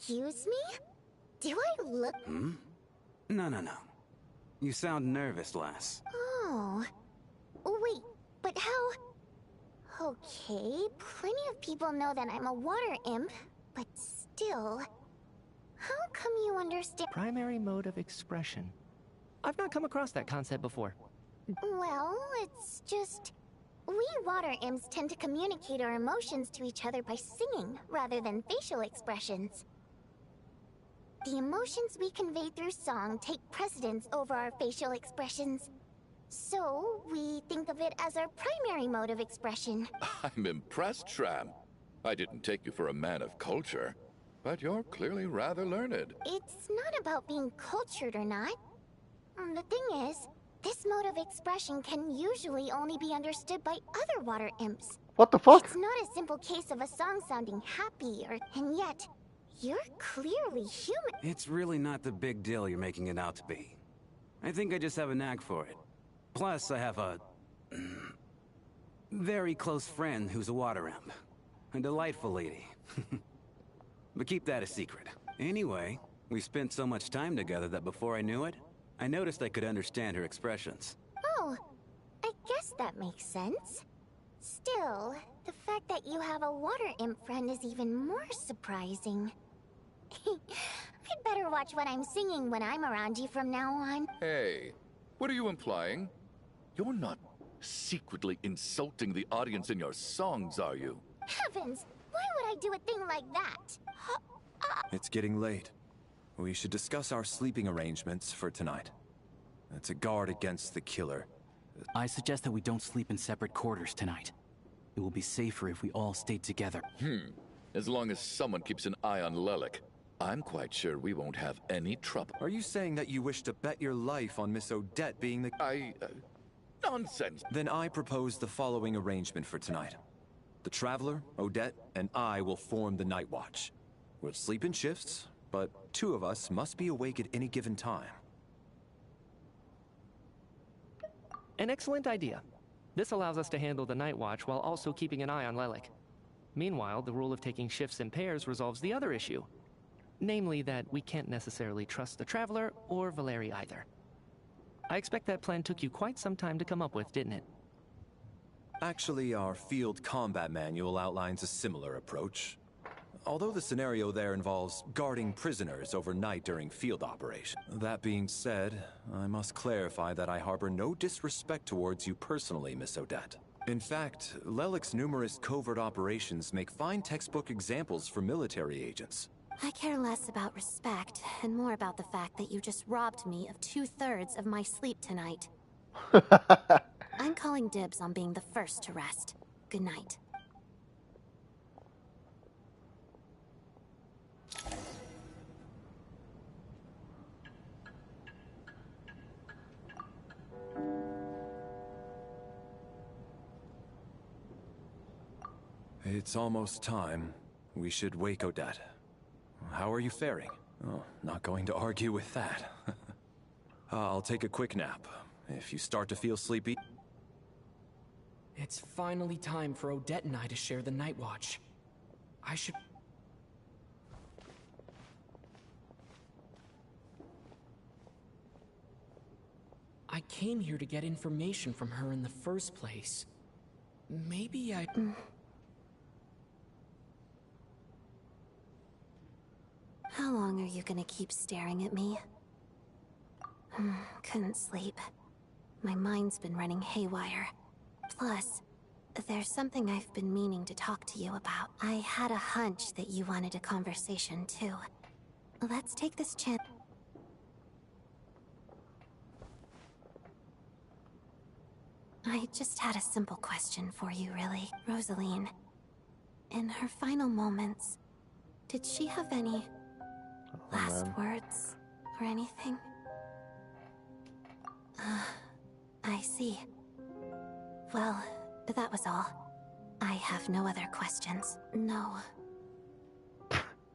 Excuse me? Do I look... Hmm? No. You sound nervous, lass. Oh. Wait, but how... Okay, plenty of people know that I'm a water imp, but still... How come you understand... Primary mode of expression. I've not come across that concept before. Well, it's just... We water imps tend to communicate our emotions to each other by singing, rather than facial expressions. The emotions we convey through song take precedence over our facial expressions. So, we think of it as our primary mode of expression. I'm impressed, Shram. I didn't take you for a man of culture, but you're clearly rather learned. It's not about being cultured or not. The thing is, this mode of expression can usually only be understood by other water imps. What the fuck? It's not a simple case of a song sounding happy, and yet, you're clearly human. It's really not the big deal you're making it out to be. I think I just have a knack for it. Plus, I have a... very close friend who's a water imp. A delightful lady. But keep that a secret. Anyway, we spent so much time together that before I knew it, I noticed I could understand her expressions. Oh, I guess that makes sense. Still, the fact that you have a water imp friend is even more surprising. I'd better watch what I'm singing when I'm around you from now on. Hey, what are you implying? You're not secretly insulting the audience in your songs, are you? Heavens, why would I do a thing like that? It's getting late. We should discuss our sleeping arrangements for tonight. To guard against the killer. I suggest that we don't sleep in separate quarters tonight. It will be safer if we all stay together. As long as someone keeps an eye on Lelik, I'm quite sure we won't have any trouble. Are you saying that you wish to bet your life on Miss Odette being the... Nonsense! Then I propose the following arrangement for tonight. The Traveler, Odette, and I will form the Night Watch. We'll sleep in shifts, but 2 of us must be awake at any given time. An excellent idea. This allows us to handle the night watch while also keeping an eye on Lelik. Meanwhile, the rule of taking shifts in pairs resolves the other issue. Namely that we can't necessarily trust the Traveler or Valeri either. I expect that plan took you quite some time to come up with, didn't it? Actually, our field combat manual outlines a similar approach. Although the scenario there involves guarding prisoners overnight during field operation. That being said, I must clarify that I harbor no disrespect towards you personally, Miss Odette. In fact, Lelik's numerous covert operations make fine textbook examples for military agents. I care less about respect and more about the fact that you just robbed me of 2/3 of my sleep tonight. I'm calling dibs on being the first to rest. Good night. It's almost time. We should wake Odette. How are you faring? Oh, not going to argue with that. I'll take a quick nap. If you start to feel sleepy... It's finally time for Odette and I to share the night watch. I should... I came here to get information from her in the first place. Maybe I... How long are you gonna keep staring at me? Couldn't sleep. My mind's been running haywire. Plus, there's something I've been meaning to talk to you about. I had a hunch that you wanted a conversation too. Let's take this chance. I just had a simple question for you, really. Rosaline, in her final moments, did she have any last words or anything? I see. Well, that was all. I have no other questions. No.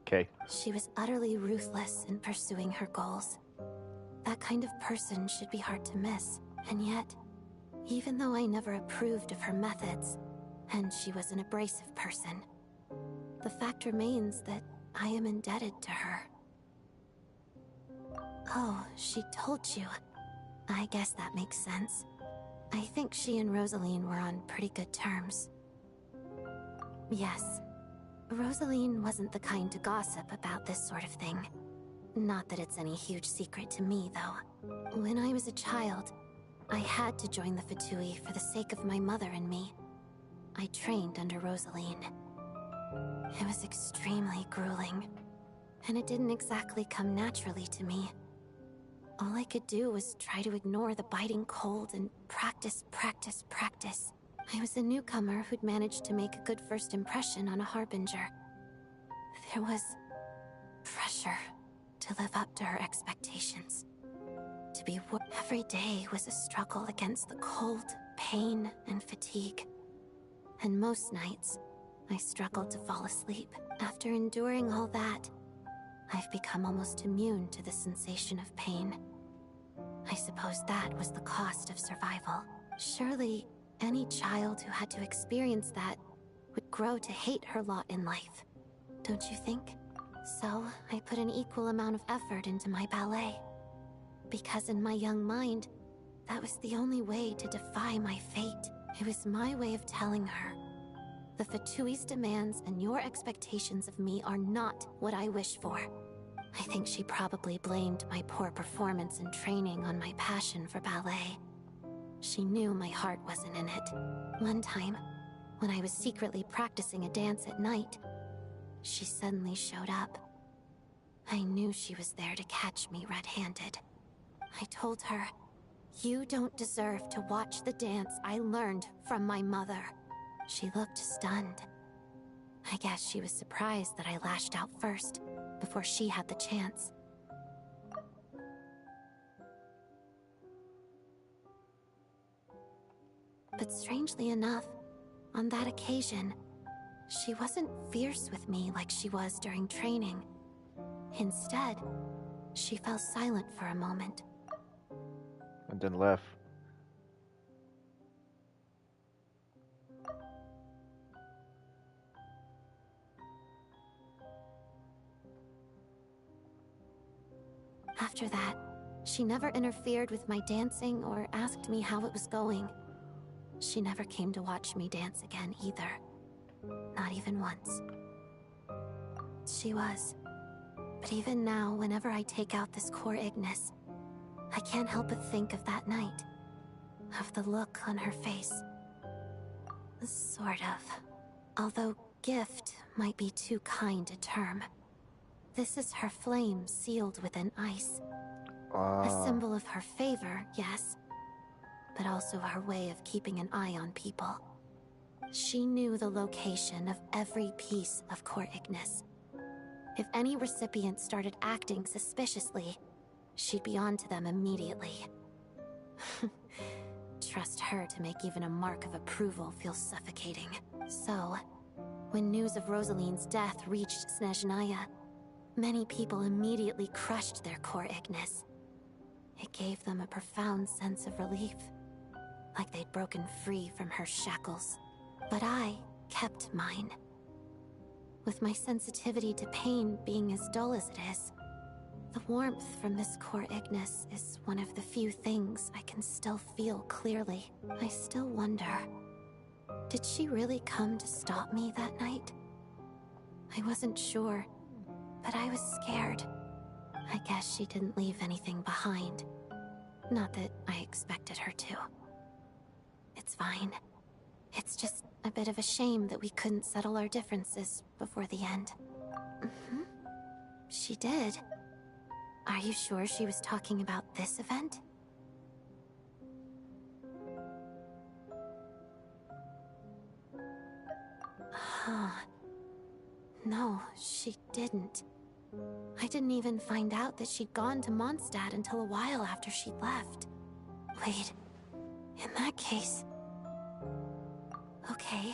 Okay. She was utterly ruthless in pursuing her goals. That kind of person should be hard to miss. And yet, even though I never approved of her methods, and she was an abrasive person, the fact remains that I am indebted to her. Oh, she told you. I guess that makes sense. I think she and Rosaline were on pretty good terms. Yes. Rosaline wasn't the kind to gossip about this sort of thing. Not that it's any huge secret to me, though. When I was a child, I had to join the Fatui for the sake of my mother and me. I trained under Rosaline. It was extremely grueling, and it didn't exactly come naturally to me. All I could do was try to ignore the biting cold and practice. I was a newcomer who'd managed to make a good first impression on a harbinger. There was pressure to live up to her expectations. Every day was a struggle against the cold, pain, and fatigue. And most nights, I struggled to fall asleep. After enduring all that, I've become almost immune to the sensation of pain. I suppose that was the cost of survival. Surely, any child who had to experience that would grow to hate her lot in life. Don't you think? So, I put an equal amount of effort into my ballet. Because in my young mind, that was the only way to defy my fate. It was my way of telling her, the Fatui's demands and your expectations of me are not what I wish for. I think she probably blamed my poor performance in training on my passion for ballet. She knew my heart wasn't in it. One time, when I was secretly practicing a dance at night, she suddenly showed up. I knew she was there to catch me red-handed. I told her, "You don't deserve to watch the dance I learned from my mother." She looked stunned. I guess she was surprised that I lashed out first, before she had the chance. But strangely enough, on that occasion, she wasn't fierce with me like she was during training. Instead, she fell silent for a moment. And then left. After that, she never interfered with my dancing or asked me how it was going. She never came to watch me dance again either. Not even once. She was. But even now, whenever I take out this core Ignis, I can't help but think of that night. Of the look on her face. Sort of. Although gift might be too kind a term. This is her flame sealed within ice. A symbol of her favor, yes. But also her way of keeping an eye on people. She knew the location of every piece of core Ignis. If any recipient started acting suspiciously, she'd be on to them immediately. Trust her to make even a mark of approval feel suffocating. So, when news of Rosaline's death reached Snezhnaya, many people immediately crushed their core Ignis. It gave them a profound sense of relief, like they'd broken free from her shackles. But I kept mine. With my sensitivity to pain being as dull as it is, the warmth from this core Ignis is one of the few things I can still feel clearly. I still wonder, did she really come to stop me that night? I wasn't sure, but I was scared. I guess she didn't leave anything behind. Not that I expected her to. It's fine. It's just a bit of a shame that we couldn't settle our differences before the end. She did. Are you sure she was talking about this event? Huh. No, she didn't. I didn't even find out that she'd gone to Mondstadt until a while after she'd left. Wait, in that case... Okay,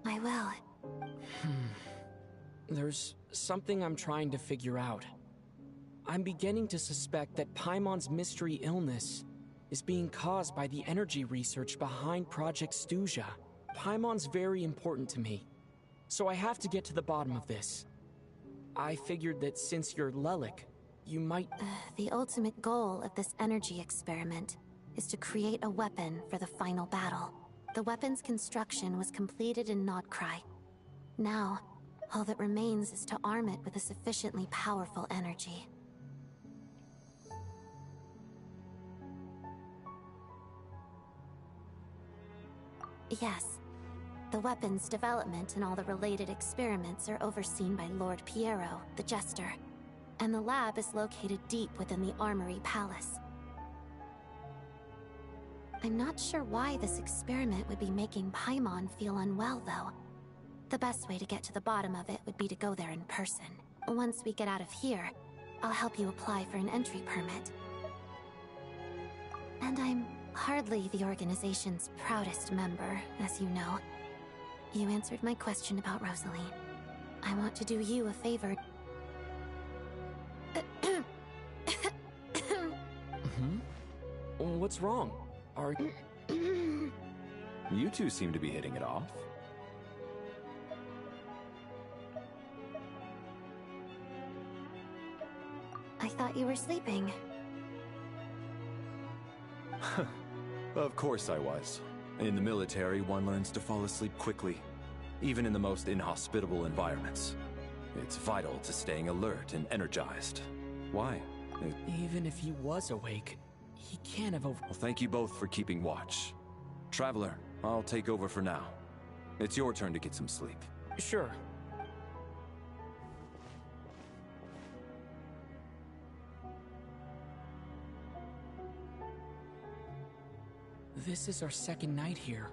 I will. There's something I'm trying to figure out. I'm beginning to suspect that Paimon's mystery illness is being caused by the energy research behind Project Stuja. Paimon's very important to me, so I have to get to the bottom of this. I figured that since you're Lelik, you might... The ultimate goal of this energy experiment is to create a weapon for the final battle. The weapon's construction was completed in Nodcry. Now, all that remains is to arm it with a sufficiently powerful energy. Yes. The weapon's development and all the related experiments are overseen by Lord Piero, the Jester, and the lab is located deep within the Armory Palace. I'm not sure why this experiment would be making Paimon feel unwell, though. The best way to get to the bottom of it would be to go there in person. Once we get out of here, I'll help you apply for an entry permit. And I'm hardly the organization's proudest member, as you know. You answered my question about Rosaline. I want to do you a favor. What's wrong? Are... You two seem to be hitting it off. I thought you were sleeping. Of course I was. In the military, one learns to fall asleep quickly, even in the most inhospitable environments. It's vital to staying alert and energized. Why? Even if he was awake, he can't have over... Well, thank you both for keeping watch. Traveler, I'll take over for now. It's your turn to get some sleep. Sure. This is our second night here,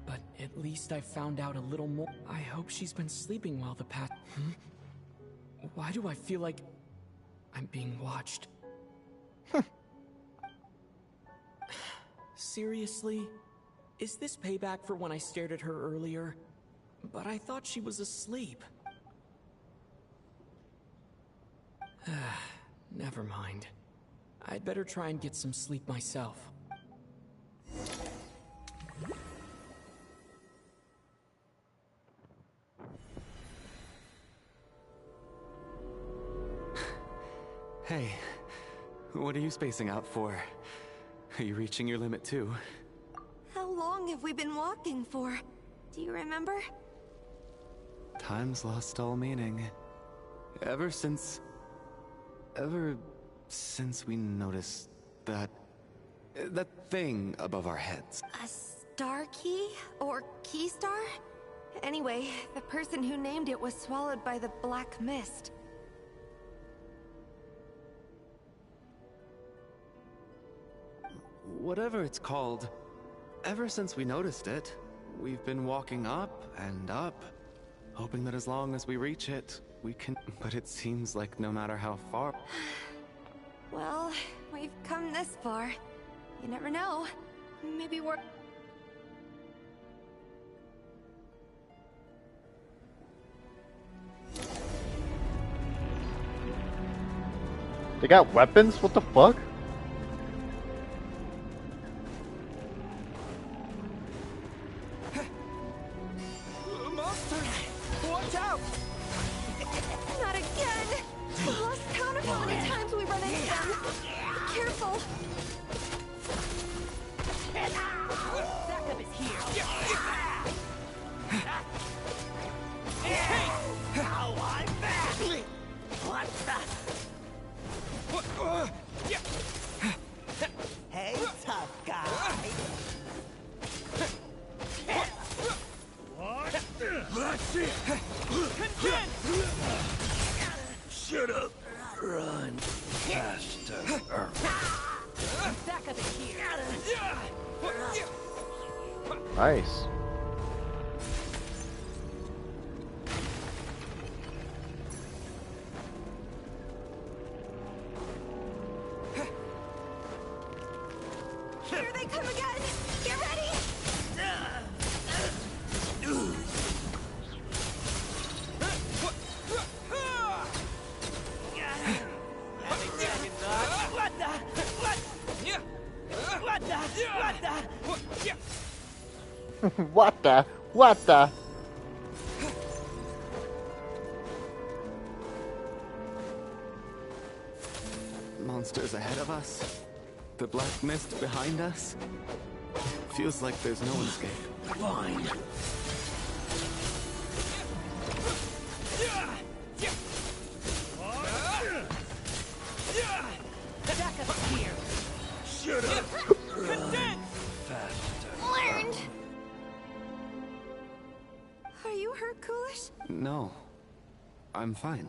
but at least I found out a little more. I hope she's been sleeping well the past... Why do I feel like I'm being watched? Seriously? Is this payback for when I stared at her earlier? But I thought she was asleep. Never mind. I'd better try and get some sleep myself. Hey, what are you spacing out for? Are you reaching your limit too? How long have we been walking for? Do you remember? Time's lost all meaning. Ever since we noticed that thing above our heads. A star key? Or key star? Anyway, the person who named it was swallowed by the black mist. Whatever it's called, ever since we noticed it, we've been walking up and up, hoping that as long as we reach it, we can... But it seems like no matter how far... Well, we've come this far. You never know. Maybe we're... They got weapons? What the fuck? Monsters! Watch out! Not again! I've lost count of how many times we run into them. Be careful! Backup is here. Hey! Now I'm back! Shut up. Run faster. Back up here. Nice. Here they come again! Get ready! What the? What the? Monsters ahead of us. The black mist behind us. Feels like there's no escape. Fine. Back up here. Shut up. Faster. Learned! Are you hurt, Coolish? No. I'm fine.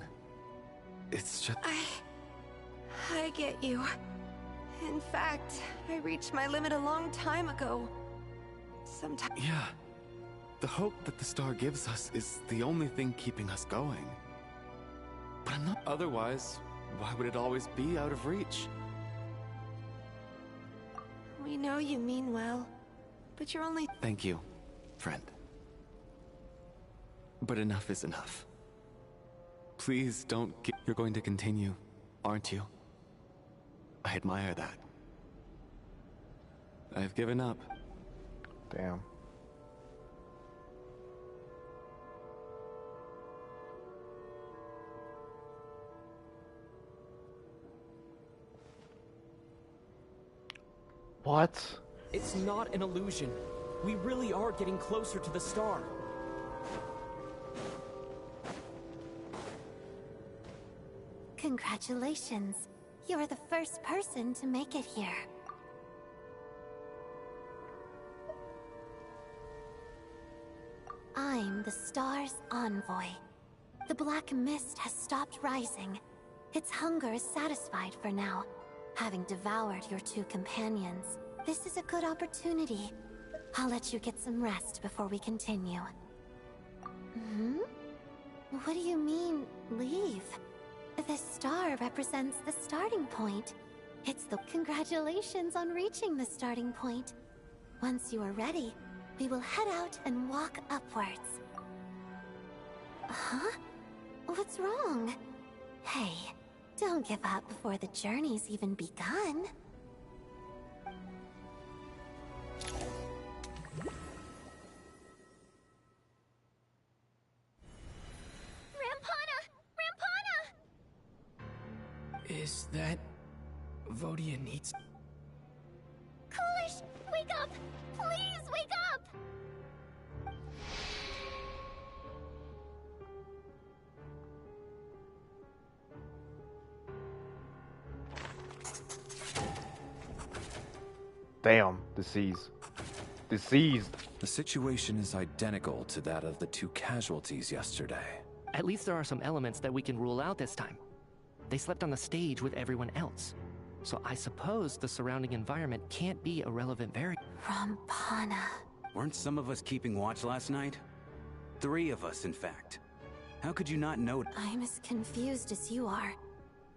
It's just... I get you. In fact, I reached my limit a long time ago. Sometimes... Yeah. The hope that the star gives us is the only thing keeping us going. But I'm not... Otherwise, why would it always be out of reach? We know you mean well, but you're only... Thank you, friend. But enough is enough. Please don't get... You're going to continue, aren't you? I admire that. I've given up. Damn. What? It's not an illusion. We really are getting closer to the star. Congratulations. You're the first person to make it here. I'm the star's envoy. The black mist has stopped rising. Its hunger is satisfied for now, having devoured your two companions. This is a good opportunity. I'll let you get some rest before we continue. Hmm? What do you mean, leave? The star represents the starting point. It's the... Congratulations on reaching the starting point. Once you are ready, we will head out and walk upwards. Huh? What's wrong? Hey, don't give up before the journey's even begun. Is that... Vodia needs... Coolish, wake up! Please wake up! Damn. Disease. Diseased. The situation is identical to that of the two casualties yesterday. At least there are some elements that we can rule out this time. They slept on the stage with everyone else. So I suppose the surrounding environment can't be a relevant variable. Rampana. Weren't some of us keeping watch last night? 3 of us, in fact. How could you not know? I'm as confused as you are.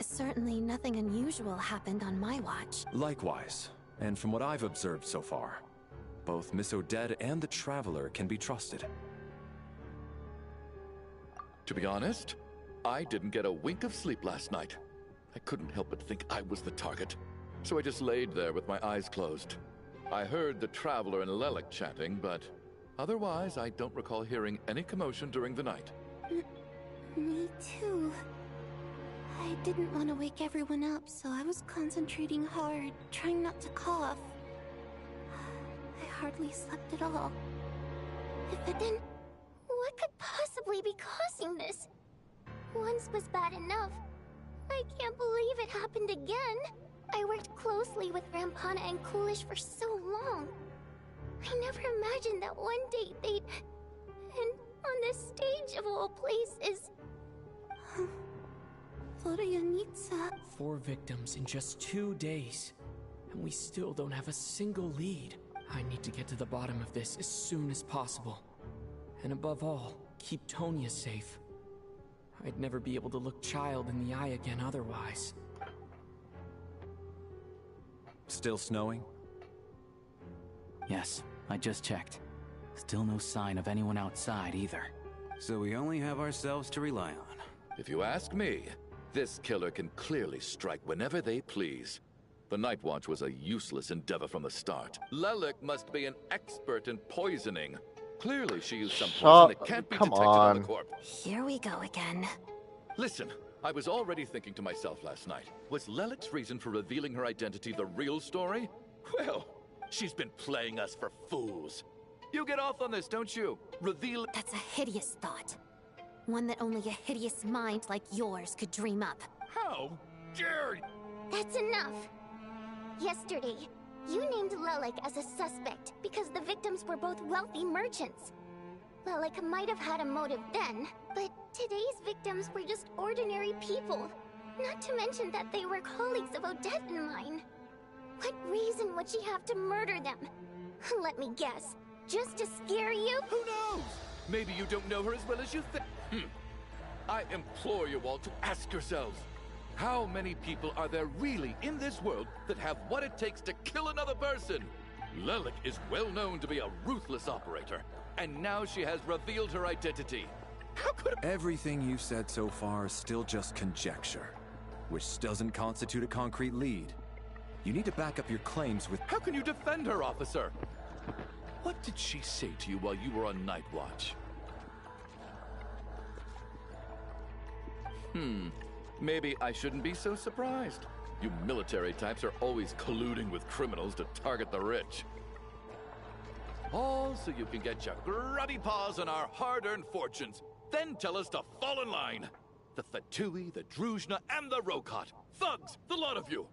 Certainly nothing unusual happened on my watch. Likewise, and from what I've observed so far, both Miss Odette and the Traveler can be trusted. To be honest, I didn't get a wink of sleep last night. I couldn't help but think I was the target, so I just laid there with my eyes closed. I heard the Traveler and Lelic chatting, but otherwise I don't recall hearing any commotion during the night. Me too. I didn't want to wake everyone up, so I was concentrating hard, trying not to cough. I hardly slept at all. But then, what could possibly be causing this? Once was bad enough. I can't believe it happened again. I worked closely with Rampana and Coolish for so long. I never imagined that one day they'd... And on this stage of all places. Florianitsa. 4 victims in just 2 days, and we still don't have a single lead. I need to get to the bottom of this as soon as possible. And above all, keep Tonya safe. I'd never be able to look Child in the eye again otherwise. Still snowing? Yes, I just checked. Still no sign of anyone outside either. So we only have ourselves to rely on. If you ask me, this killer can clearly strike whenever they please. The Night Watch was a useless endeavor from the start. Lelik must be an expert in poisoning. Clearly she used some poison that can't be detected on the corpse. Here we go again. Listen, I was already thinking to myself last night, was Lelik's reason for revealing her identity the real story? Well, she's been playing us for fools. You get off on this, don't you? Reveal— That's a hideous thought. One that only a hideous mind like yours could dream up. How dare you? That's enough. Yesterday, you named Lelik as a suspect because the victims were both wealthy merchants. Lelik might have had a motive then, but today's victims were just ordinary people. Not to mention that they were colleagues of Odette and mine. What reason would she have to murder them? Let me guess. Just to scare you? Who knows? Maybe you don't know her as well as you think. I implore you all to ask yourselves, how many people are there really in this world that have what it takes to kill another person? Lelik is well known to be a ruthless operator, and now she has revealed her identity. How could— Everything you've said so far is still just conjecture, which doesn't constitute a concrete lead. You need to back up your claims with— How can you defend her, officer? What did she say to you while you were on Night Watch? Maybe I shouldn't be so surprised. You military types are always colluding with criminals to target the rich. All so you can get your grubby paws on our hard-earned fortunes, then tell us to fall in line. The Fatui, the Druzhna, and the Rokot. Thugs, the lot of you.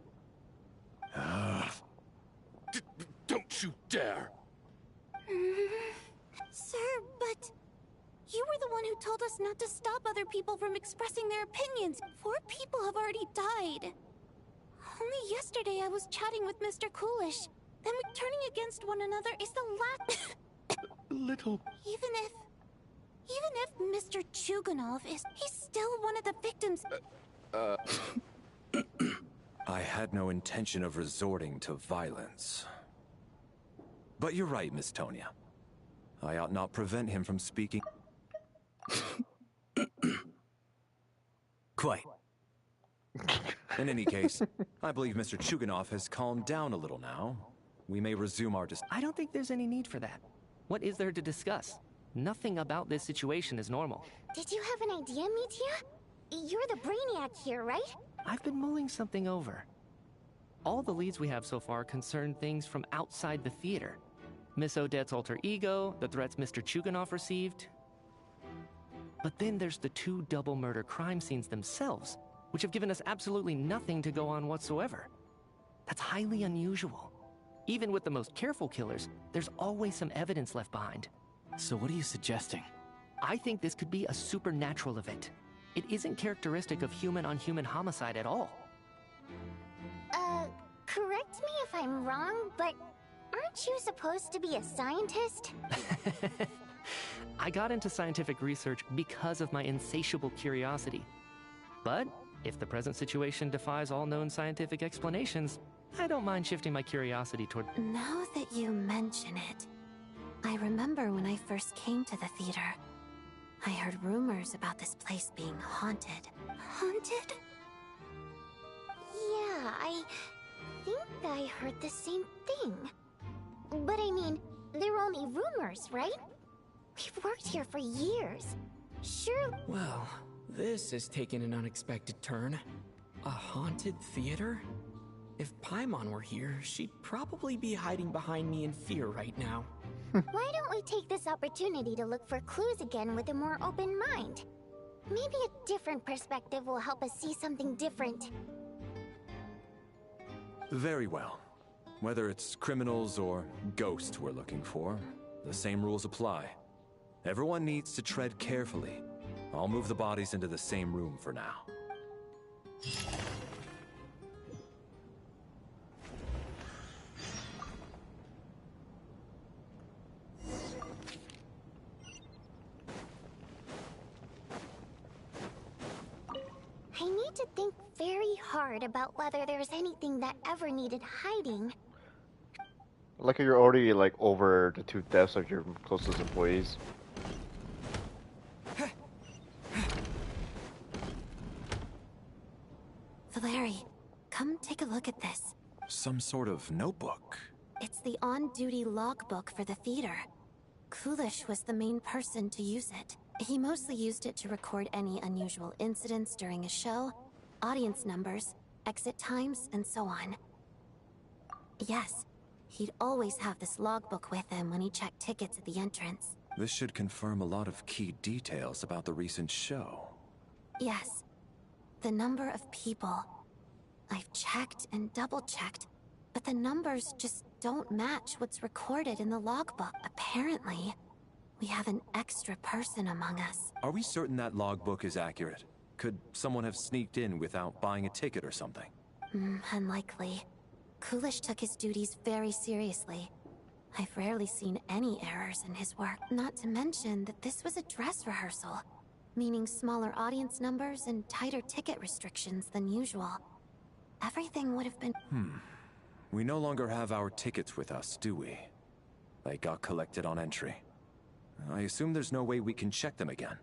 Don't you dare. Sir, but you were the one who told us not to stop other people from expressing their opinions. 4 people have already died. Only yesterday I was chatting with Mr. Coolish. Then turning against one another is the last— Little— Even if Mr. Chuganov is— he's still one of the victims. I had no intention of resorting to violence. But you're right, Miss Tonya. I ought not prevent him from speaking. Quite. In any case, I believe Mr. Chuganov has calmed down a little now. We may resume our I don't think there's any need for that. What is there to discuss? Nothing about this situation is normal. Did you have an idea, Mitya? You're the brainiac here, right? I've been mulling something over. All the leads we have so far concern things from outside the theater. Miss Odette's alter ego, the threats Mr. Chuganov received. But then there's the 2 double murder crime scenes themselves, which have given us absolutely nothing to go on whatsoever. That's highly unusual. Even with the most careful killers, there's always some evidence left behind. So what are you suggesting? I think this could be a supernatural event. It isn't characteristic of human-on-human homicide at all. Correct me if I'm wrong, but aren't you supposed to be a scientist? I got into scientific research because of my insatiable curiosity. But if the present situation defies all known scientific explanations, I don't mind shifting my curiosity toward— Now that you mention it, I remember when I first came to the theater. I heard rumors about this place being haunted. Haunted? Yeah, I think I heard the same thing. But I mean, they're only rumors, right? We've worked here for years. Sure. Well, this has taken an unexpected turn. A haunted theater? If Paimon were here, she'd probably be hiding behind me in fear right now. Why don't we take this opportunity to look for clues again with a more open mind? Maybe a different perspective will help us see something different. Very well. Whether it's criminals or ghosts we're looking for, the same rules apply. Everyone needs to tread carefully. I'll move the bodies into the same room for now. I need to think very hard about whether there's anything that ever needed hiding. Like you're already like over the 2 deaths of your closest employees. Valeri, come take a look at this. Some sort of notebook. It's the on-duty logbook for the theater. Coolish was the main person to use it. He mostly used it to record any unusual incidents during a show, audience numbers, exit times, and so on. Yes, he'd always have this logbook with him when he checked tickets at the entrance. This should confirm a lot of key details about the recent show. Yes. The number of people. I've checked and double-checked, but the numbers just don't match what's recorded in the logbook. Apparently, we have an extra person among us. Are we certain that logbook is accurate? Could someone have sneaked in without buying a ticket or something? Unlikely. Coolish took his duties very seriously. I've rarely seen any errors in his work. Not to mention that this was a dress rehearsal, meaning smaller audience numbers and tighter ticket restrictions than usual. Everything would have been... We no longer have our tickets with us, do we? They got collected on entry. I assume there's no way we can check them again.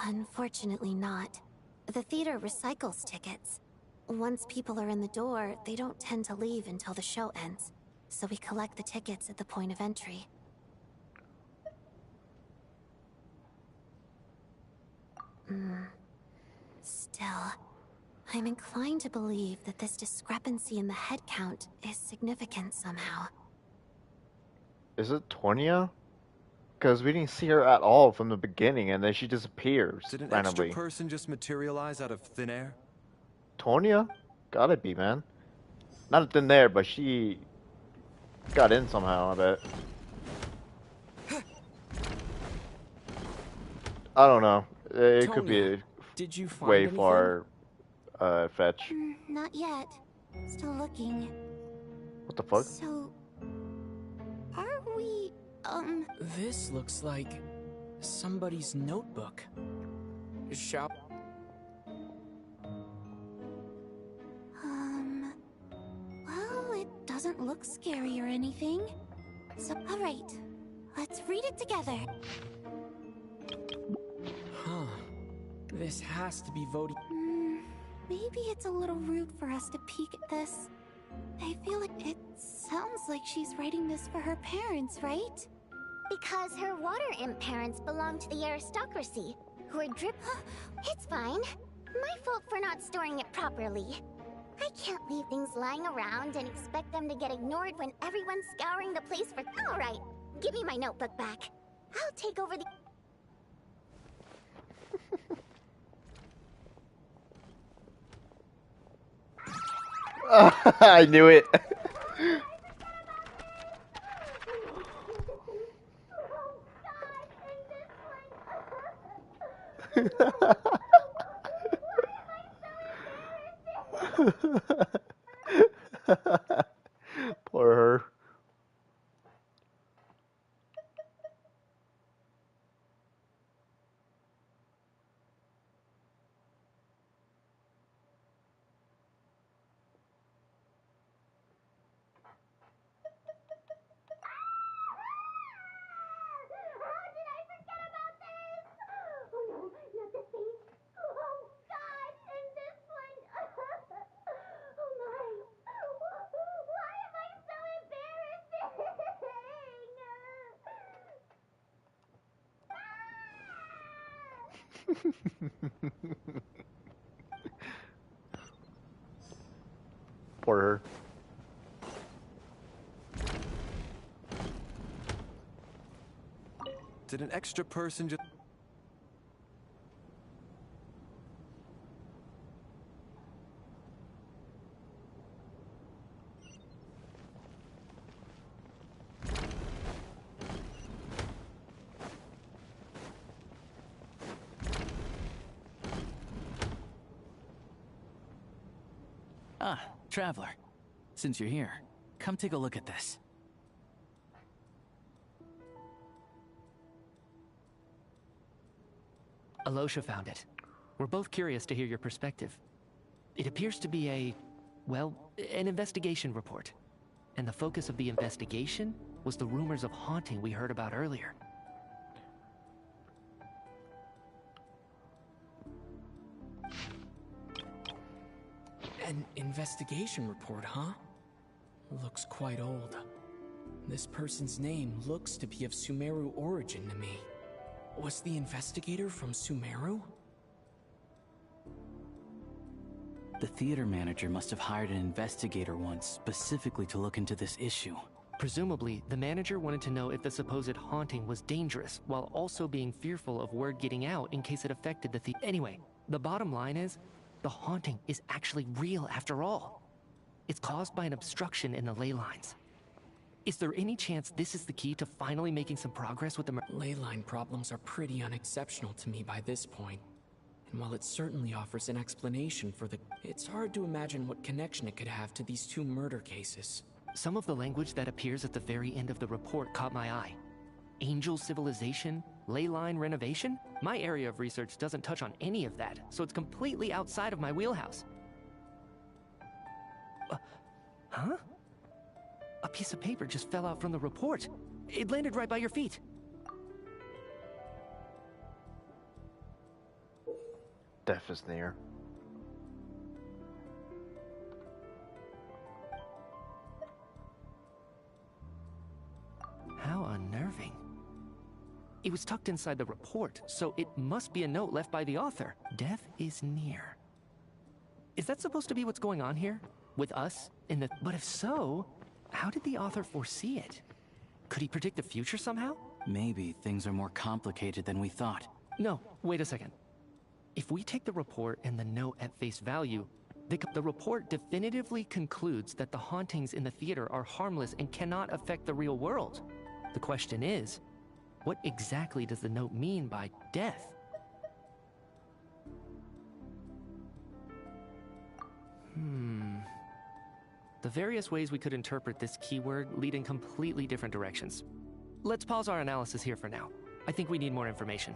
Unfortunately not. The theater recycles tickets. Once people are in the door, they don't tend to leave until the show ends. So we collect the tickets at the point of entry. Still, I'm inclined to believe that this discrepancy in the head count is significant somehow. Is it Tonya? Because we didn't see her at all from the beginning, and then she disappears Did an randomly. extra person just materialize out of thin air? Tonya? Gotta be, man. Not thin air, but she got in somehow, I bet. I don't know. It could be did you find way anything? far fetch. Not yet. Still looking. What the fuck? So... are we... This looks like somebody's notebook. Shall... well, it doesn't look scary or anything. So, alright. Let's read it together. Huh. This has to be voting. Maybe it's a little rude for us to peek at this. I feel like it sounds like she's writing this for her parents, right? Because her water imp parents belong to the aristocracy, who are It's fine. My fault for not storing it properly. I can't leave things lying around and expect them to get ignored when everyone's scouring the place for... Alright, give me my notebook back. I'll take over the... I knew it. Poor her. Poor her. Did an extra person just... Ah, Traveler. Since you're here, come take a look at this. Alosha found it. We're both curious to hear your perspective. It appears to be well, an investigation report. And the focus of the investigation was the rumors of haunting we heard about earlier. An investigation report, huh? Looks quite old. This person's name looks to be of Sumeru origin to me. Was the investigator from Sumeru? The theater manager must have hired an investigator once specifically to look into this issue. Presumably, the manager wanted to know if the supposed haunting was dangerous, while also being fearful of word getting out in case it affected the Anyway, the bottom line is, the haunting is actually real after all. It's caused by an obstruction in the ley lines. Is there any chance this is the key to finally making some progress with the ley line problems are pretty unexceptional to me by this point. And while it certainly offers an explanation for it's hard to imagine what connection it could have to these two murder cases. Some of the language that appears at the very end of the report caught my eye. Angel civilization, ley line renovation? My area of research doesn't touch on any of that, so it's completely outside of my wheelhouse. Huh? A piece of paper just fell out from the report. It landed right by your feet. Death is near. How unnerving. It was tucked inside the report, so it must be a note left by the author. Death is near. Is that supposed to be what's going on here? With us? But if so, how did the author foresee it? Could he predict the future somehow? Maybe things are more complicated than we thought. No, wait a second. If we take the report and the note at face value, the report definitively concludes that the hauntings in the theater are harmless and cannot affect the real world. The question is, what exactly does the note mean by death? The various ways we could interpret this keyword lead in completely different directions. Let's pause our analysis here for now. I think we need more information.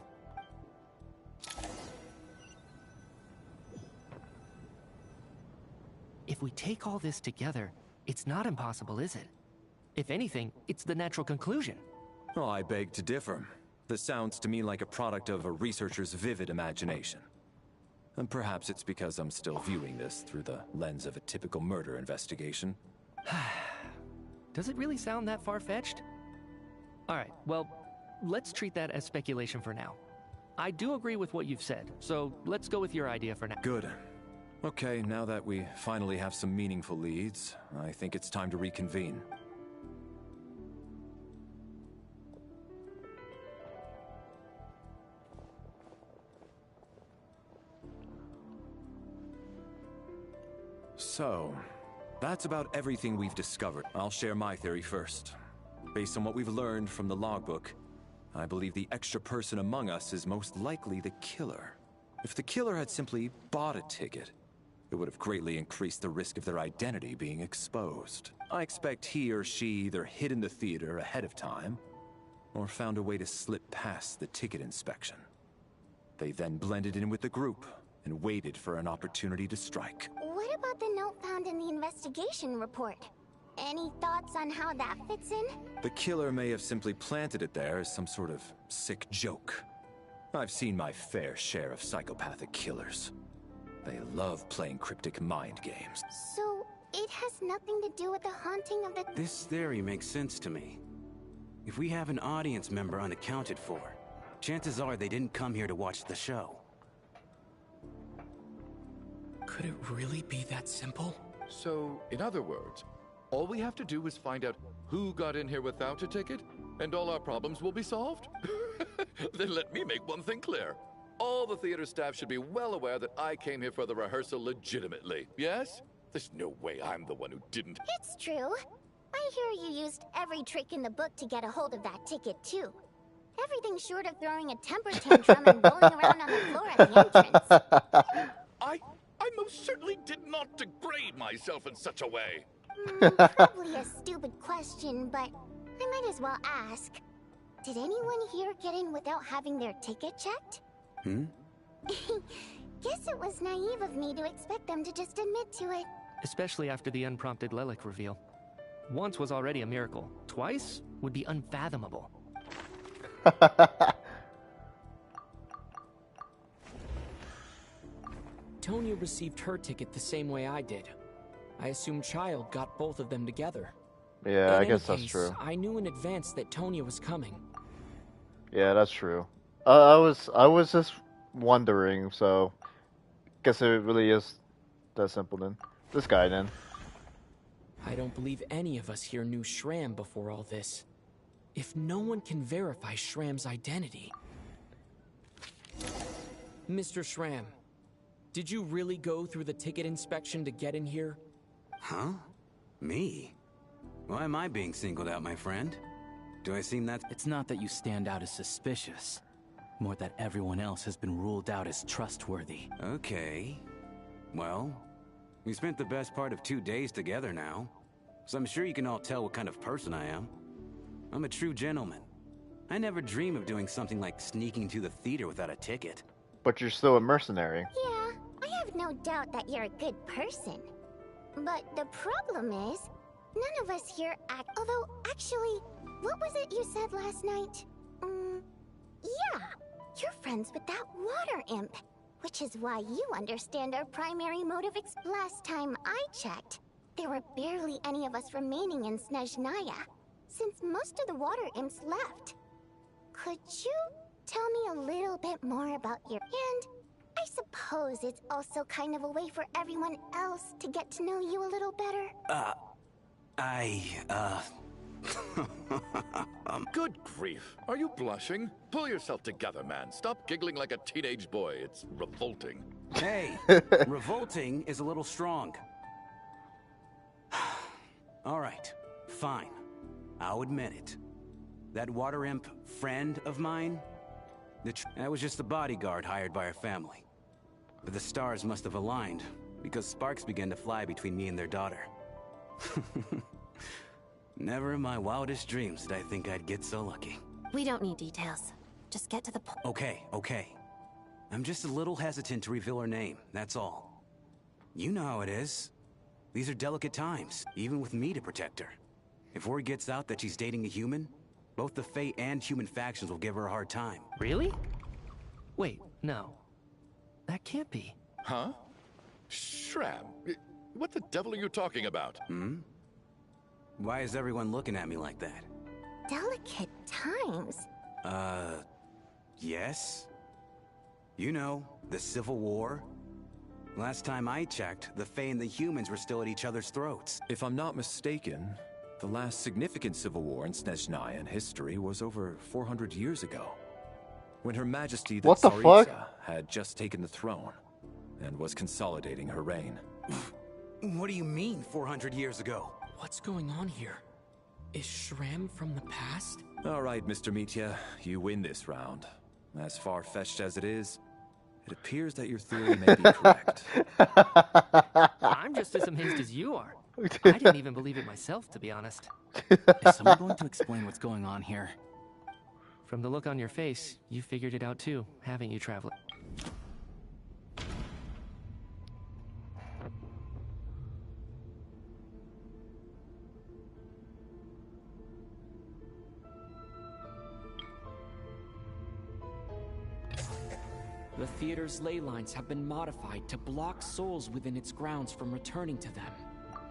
If we take all this together, it's not impossible, is it? If anything, it's the natural conclusion. Oh, I beg to differ. This sounds to me like a product of a researcher's vivid imagination. And perhaps it's because I'm still viewing this through the lens of a typical murder investigation. Does it really sound that far-fetched? Alright, well, let's treat that as speculation for now. I do agree with what you've said, so let's go with your idea for now. Good. Okay, now that we finally have some meaningful leads, I think it's time to reconvene. So, that's about everything we've discovered. I'll share my theory first. Based on what we've learned from the logbook, I believe the extra person among us is most likely the killer. If the killer had simply bought a ticket, it would have greatly increased the risk of their identity being exposed. I expect he or she either hid in the theater ahead of time, or found a way to slip past the ticket inspection. They then blended in with the group and waited for an opportunity to strike. What about the note found in the investigation report? Any thoughts on how that fits in? The killer may have simply planted it there as some sort of sick joke. I've seen my fair share of psychopathic killers. They love playing cryptic mind games. So, it has nothing to do with the haunting of the... This theory makes sense to me. If we have an audience member unaccounted for, chances are they didn't come here to watch the show. Could it really be that simple? So, in other words, all we have to do is find out who got in here without a ticket, and all our problems will be solved? Then let me make one thing clear. All the theater staff should be well aware that I came here for the rehearsal legitimately, yes? There's no way I'm the one who didn't. It's true. I hear you used every trick in the book to get a hold of that ticket, too. Everything short of throwing a temper tantrum and rolling around on the floor at the entrance. I'm most certainly did not degrade myself in such a way. Probably a stupid question, but I might as well ask. Did anyone here get in without having their ticket checked? Guess it was naive of me to expect them to just admit to it. Especially after the unprompted Lelik reveal. Once was already a miracle. Twice would be unfathomable. Tonya received her ticket the same way I did. I assume Child got both of them together. Yeah, I In guess any that's case, true. I knew in advance that Tonya was coming. Yeah, that's true. I was just wondering, so guess it really is that simple then. This guy then. I don't believe any of us here knew Shram before all this. If no one can verify Shram's identity... Mr. Shram, did you really go through the ticket inspection to get in here? Huh? Me? Why am I being singled out, my friend? Do I seem that... It's not that you stand out as suspicious. More that everyone else has been ruled out as trustworthy. Okay. Well, we spent the best part of 2 days together now. So I'm sure you can all tell what kind of person I am. I'm a true gentleman. I never dream of doing something like sneaking to the theater without a ticket. But you're still a mercenary. Yeah, I have no doubt that you're a good person. But the problem is, none of us here act. Although, actually, what was it you said last night? Yeah, you're friends with that water imp. Which is why you understand our primary motive. Last time I checked, there were barely any of us remaining in Snezhnaya, since most of the water imps left. Could you tell me a little bit more about your... And I suppose it's also kind of a way for everyone else to get to know you a little better. Good grief. Are you blushing? Pull yourself together, man. Stop giggling like a teenage boy. It's revolting. Hey, revolting is a little strong. All right, fine. I'll admit it. That water imp friend of mine, that was just a bodyguard hired by our family. But the stars must have aligned, because sparks began to fly between me and their daughter. Never in my wildest dreams did I think I'd get so lucky. We don't need details. Just get to the point. Okay. I'm just a little hesitant to reveal her name, that's all. You know how it is. These are delicate times, even with me to protect her. If word gets out that she's dating a human, both the Fae and human factions will give her a hard time. Really? Wait, no. That can't be. Huh? Shram, what the devil are you talking about? Why is everyone looking at me like that? Delicate times? Yes? You know, the Civil War? Last time I checked, the Fae and the humans were still at each other's throats. If I'm not mistaken, the last significant civil war in Snezhnayan history was over 400 years ago, when Her Majesty the What the fuck? Tsaritsa had just taken the throne and was consolidating her reign. What do you mean, 400 years ago? What's going on here? Is Shram from the past? All right, Mr. Mitya, you win this round. As far-fetched as it is, it appears that your theory may be correct. I'm just as amazed as you are. I didn't even believe it myself, to be honest. Is someone going to explain what's going on here? From the look on your face, you figured it out too, haven't you, Traveler? The theater's ley lines have been modified to block souls within its grounds from returning to them.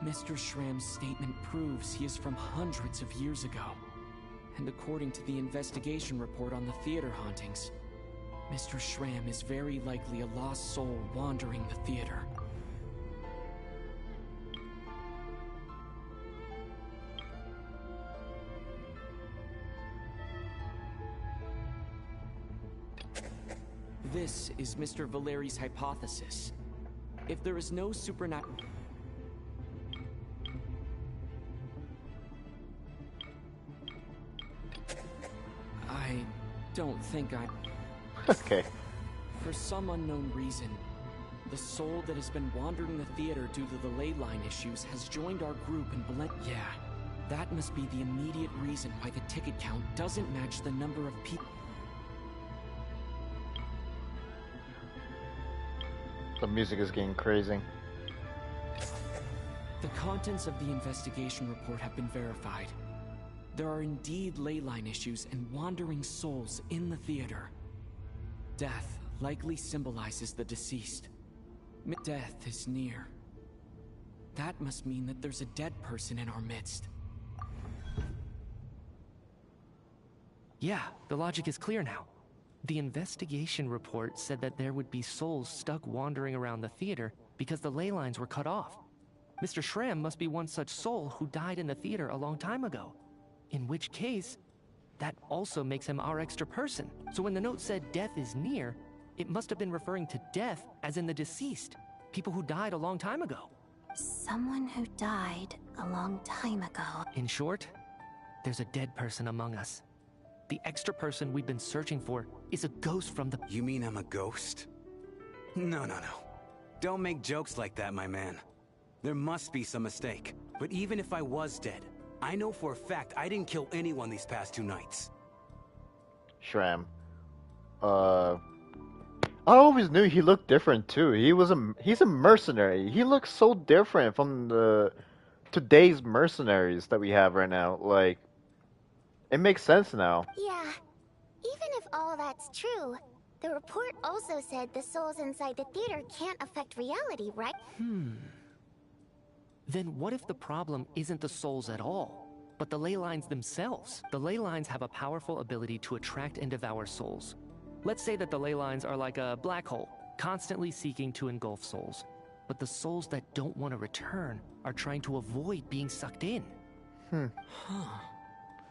Mr. Shram's statement proves he is from hundreds of years ago. And according to the investigation report on the theater hauntings, Mr. Shram is very likely a lost soul wandering the theater. This is Mr. Valeri's hypothesis. If there is no supernatural... I don't think I... Okay. For some unknown reason, the soul that has been wandering the theater due to the ley line issues has joined our group and blend. Yeah, that must be the immediate reason why the ticket count doesn't match the number of people. The music is getting crazy. The contents of the investigation report have been verified. There are indeed ley line issues and wandering souls in the theater. Death likely symbolizes the deceased. Death is near. That must mean that there's a dead person in our midst. Yeah, the logic is clear now. The investigation report said that there would be souls stuck wandering around the theater because the ley lines were cut off. Mr. Shrem must be one such soul who died in the theater a long time ago. In which case, that also makes him our extra person. So when the note said death is near, it must have been referring to death as in the deceased. People who died a long time ago. Someone who died a long time ago. In short, there's a dead person among us. The extra person we've been searching for is a ghost from the... You mean I'm a ghost? No. Don't make jokes like that, my man. There must be some mistake. But even if I was dead, I know for a fact I didn't kill anyone these past 2 nights. Shram. I always knew he looked different too. He's a mercenary. He looks so different from the today's mercenaries that we have right now. Like, it makes sense now. Yeah. Even if all that's true, the report also said the souls inside the theater can't affect reality, right? Then what if the problem isn't the souls at all, but the ley lines themselves? The ley lines have a powerful ability to attract and devour souls. Let's say that the ley lines are like a black hole, constantly seeking to engulf souls. But the souls that don't want to return are trying to avoid being sucked in.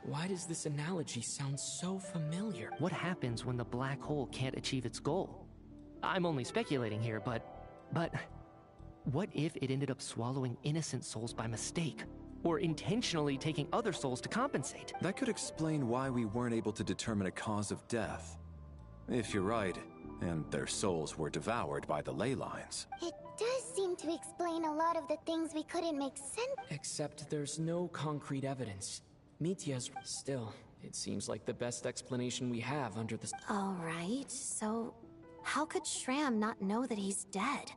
Why does this analogy sound so familiar? What happens when the black hole can't achieve its goal? I'm only speculating here, but what if it ended up swallowing innocent souls by mistake? Or intentionally taking other souls to compensate? That could explain why we weren't able to determine a cause of death. If you're right, and their souls were devoured by the ley lines. It does seem to explain a lot of the things we couldn't make sense. Except there's no concrete evidence. Mitya's still. It seems like the best explanation we have under the... Alright, so how could Shram not know that he's dead?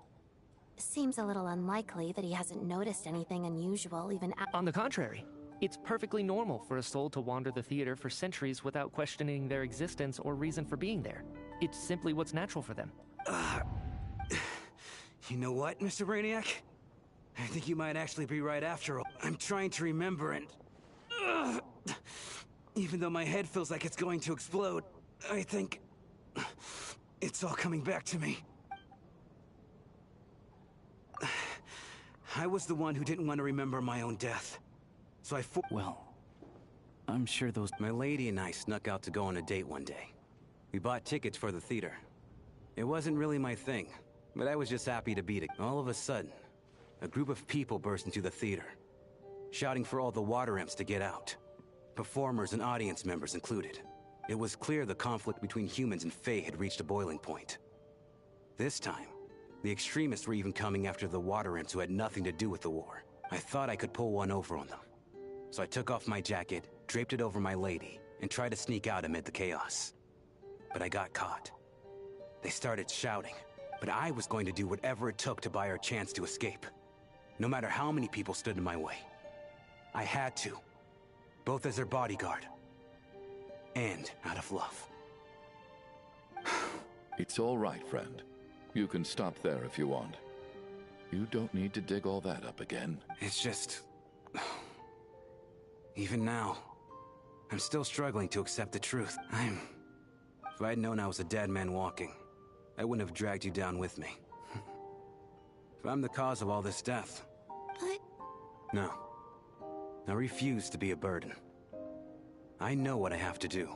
Seems a little unlikely that he hasn't noticed anything unusual even On the contrary, it's perfectly normal for a soul to wander the theater for centuries without questioning their existence or reason for being there. It's simply what's natural for them. You know what, Mr. Brainiac? I think you might actually be right after all. I'm trying to remember and... even though my head feels like it's going to explode, I think... it's all coming back to me. I was the one who didn't want to remember my own death. So Well, I'm sure those... My lady and I snuck out to go on a date one day. We bought tickets for the theater. It wasn't really my thing, but I was just happy to beat it. All of a sudden, a group of people burst into the theater, shouting for all the water imps to get out. Performers and audience members included. It was clear the conflict between humans and Fae had reached a boiling point. This time, the extremists were even coming after the water imps who had nothing to do with the war. I thought I could pull one over on them. So I took off my jacket, draped it over my lady, and tried to sneak out amid the chaos. But I got caught. They started shouting, but I was going to do whatever it took to buy her a chance to escape. No matter how many people stood in my way. I had to. Both as their bodyguard, and out of love. It's all right, friend. You can stop there if you want. You don't need to dig all that up again. It's just... even now, I'm still struggling to accept the truth. If I'd known I was a dead man walking, I wouldn't have dragged you down with me. If I'm the cause of all this death... But... No. I refuse to be a burden. I know what I have to do.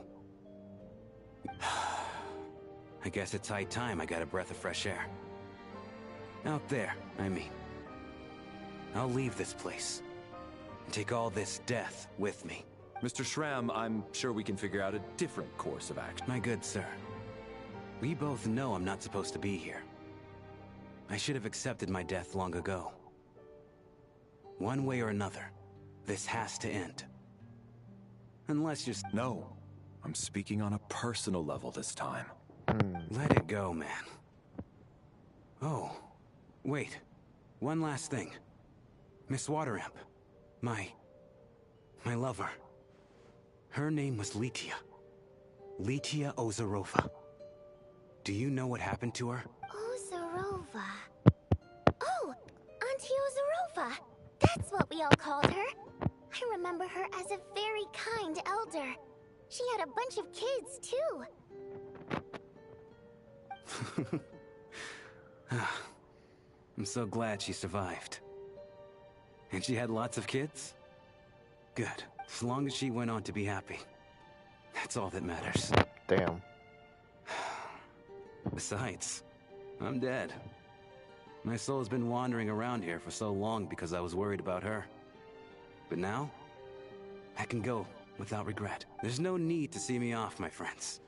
I guess it's high time I got a breath of fresh air. Out there, I mean. I'll leave this place. And take all this death with me. Mr. Shram, I'm sure we can figure out a different course of action. My good sir. We both know I'm not supposed to be here. I should have accepted my death long ago. One way or another, this has to end. Unless you're... No, I'm speaking on a personal level this time. Let it go, man. Oh, wait. One last thing. Miss Wateramp. My lover. Her name was Litia. Litia Ozarova. Do you know what happened to her? Ozarova. Oh, Auntie Ozarova. That's what we all called her. I remember her as a very kind elder. She had a bunch of kids, too. I'm so glad she survived. And she had lots of kids? Good. As long as she went on to be happy. That's all that matters. Damn. Besides, I'm dead. My soul's been wandering around here for so long because I was worried about her. But now, I can go without regret. There's no need to see me off, my friends.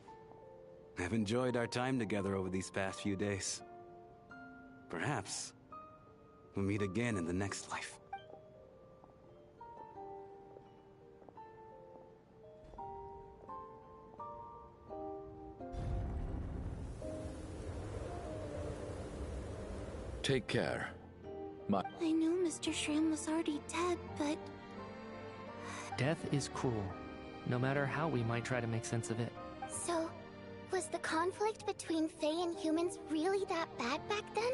I've enjoyed our time together over these past few days. Perhaps we'll meet again in the next life. Take care. I knew Mr. Shram was already dead, but... Death is cruel, no matter how we might try to make sense of it. So, was the conflict between Fae and humans really that bad back then?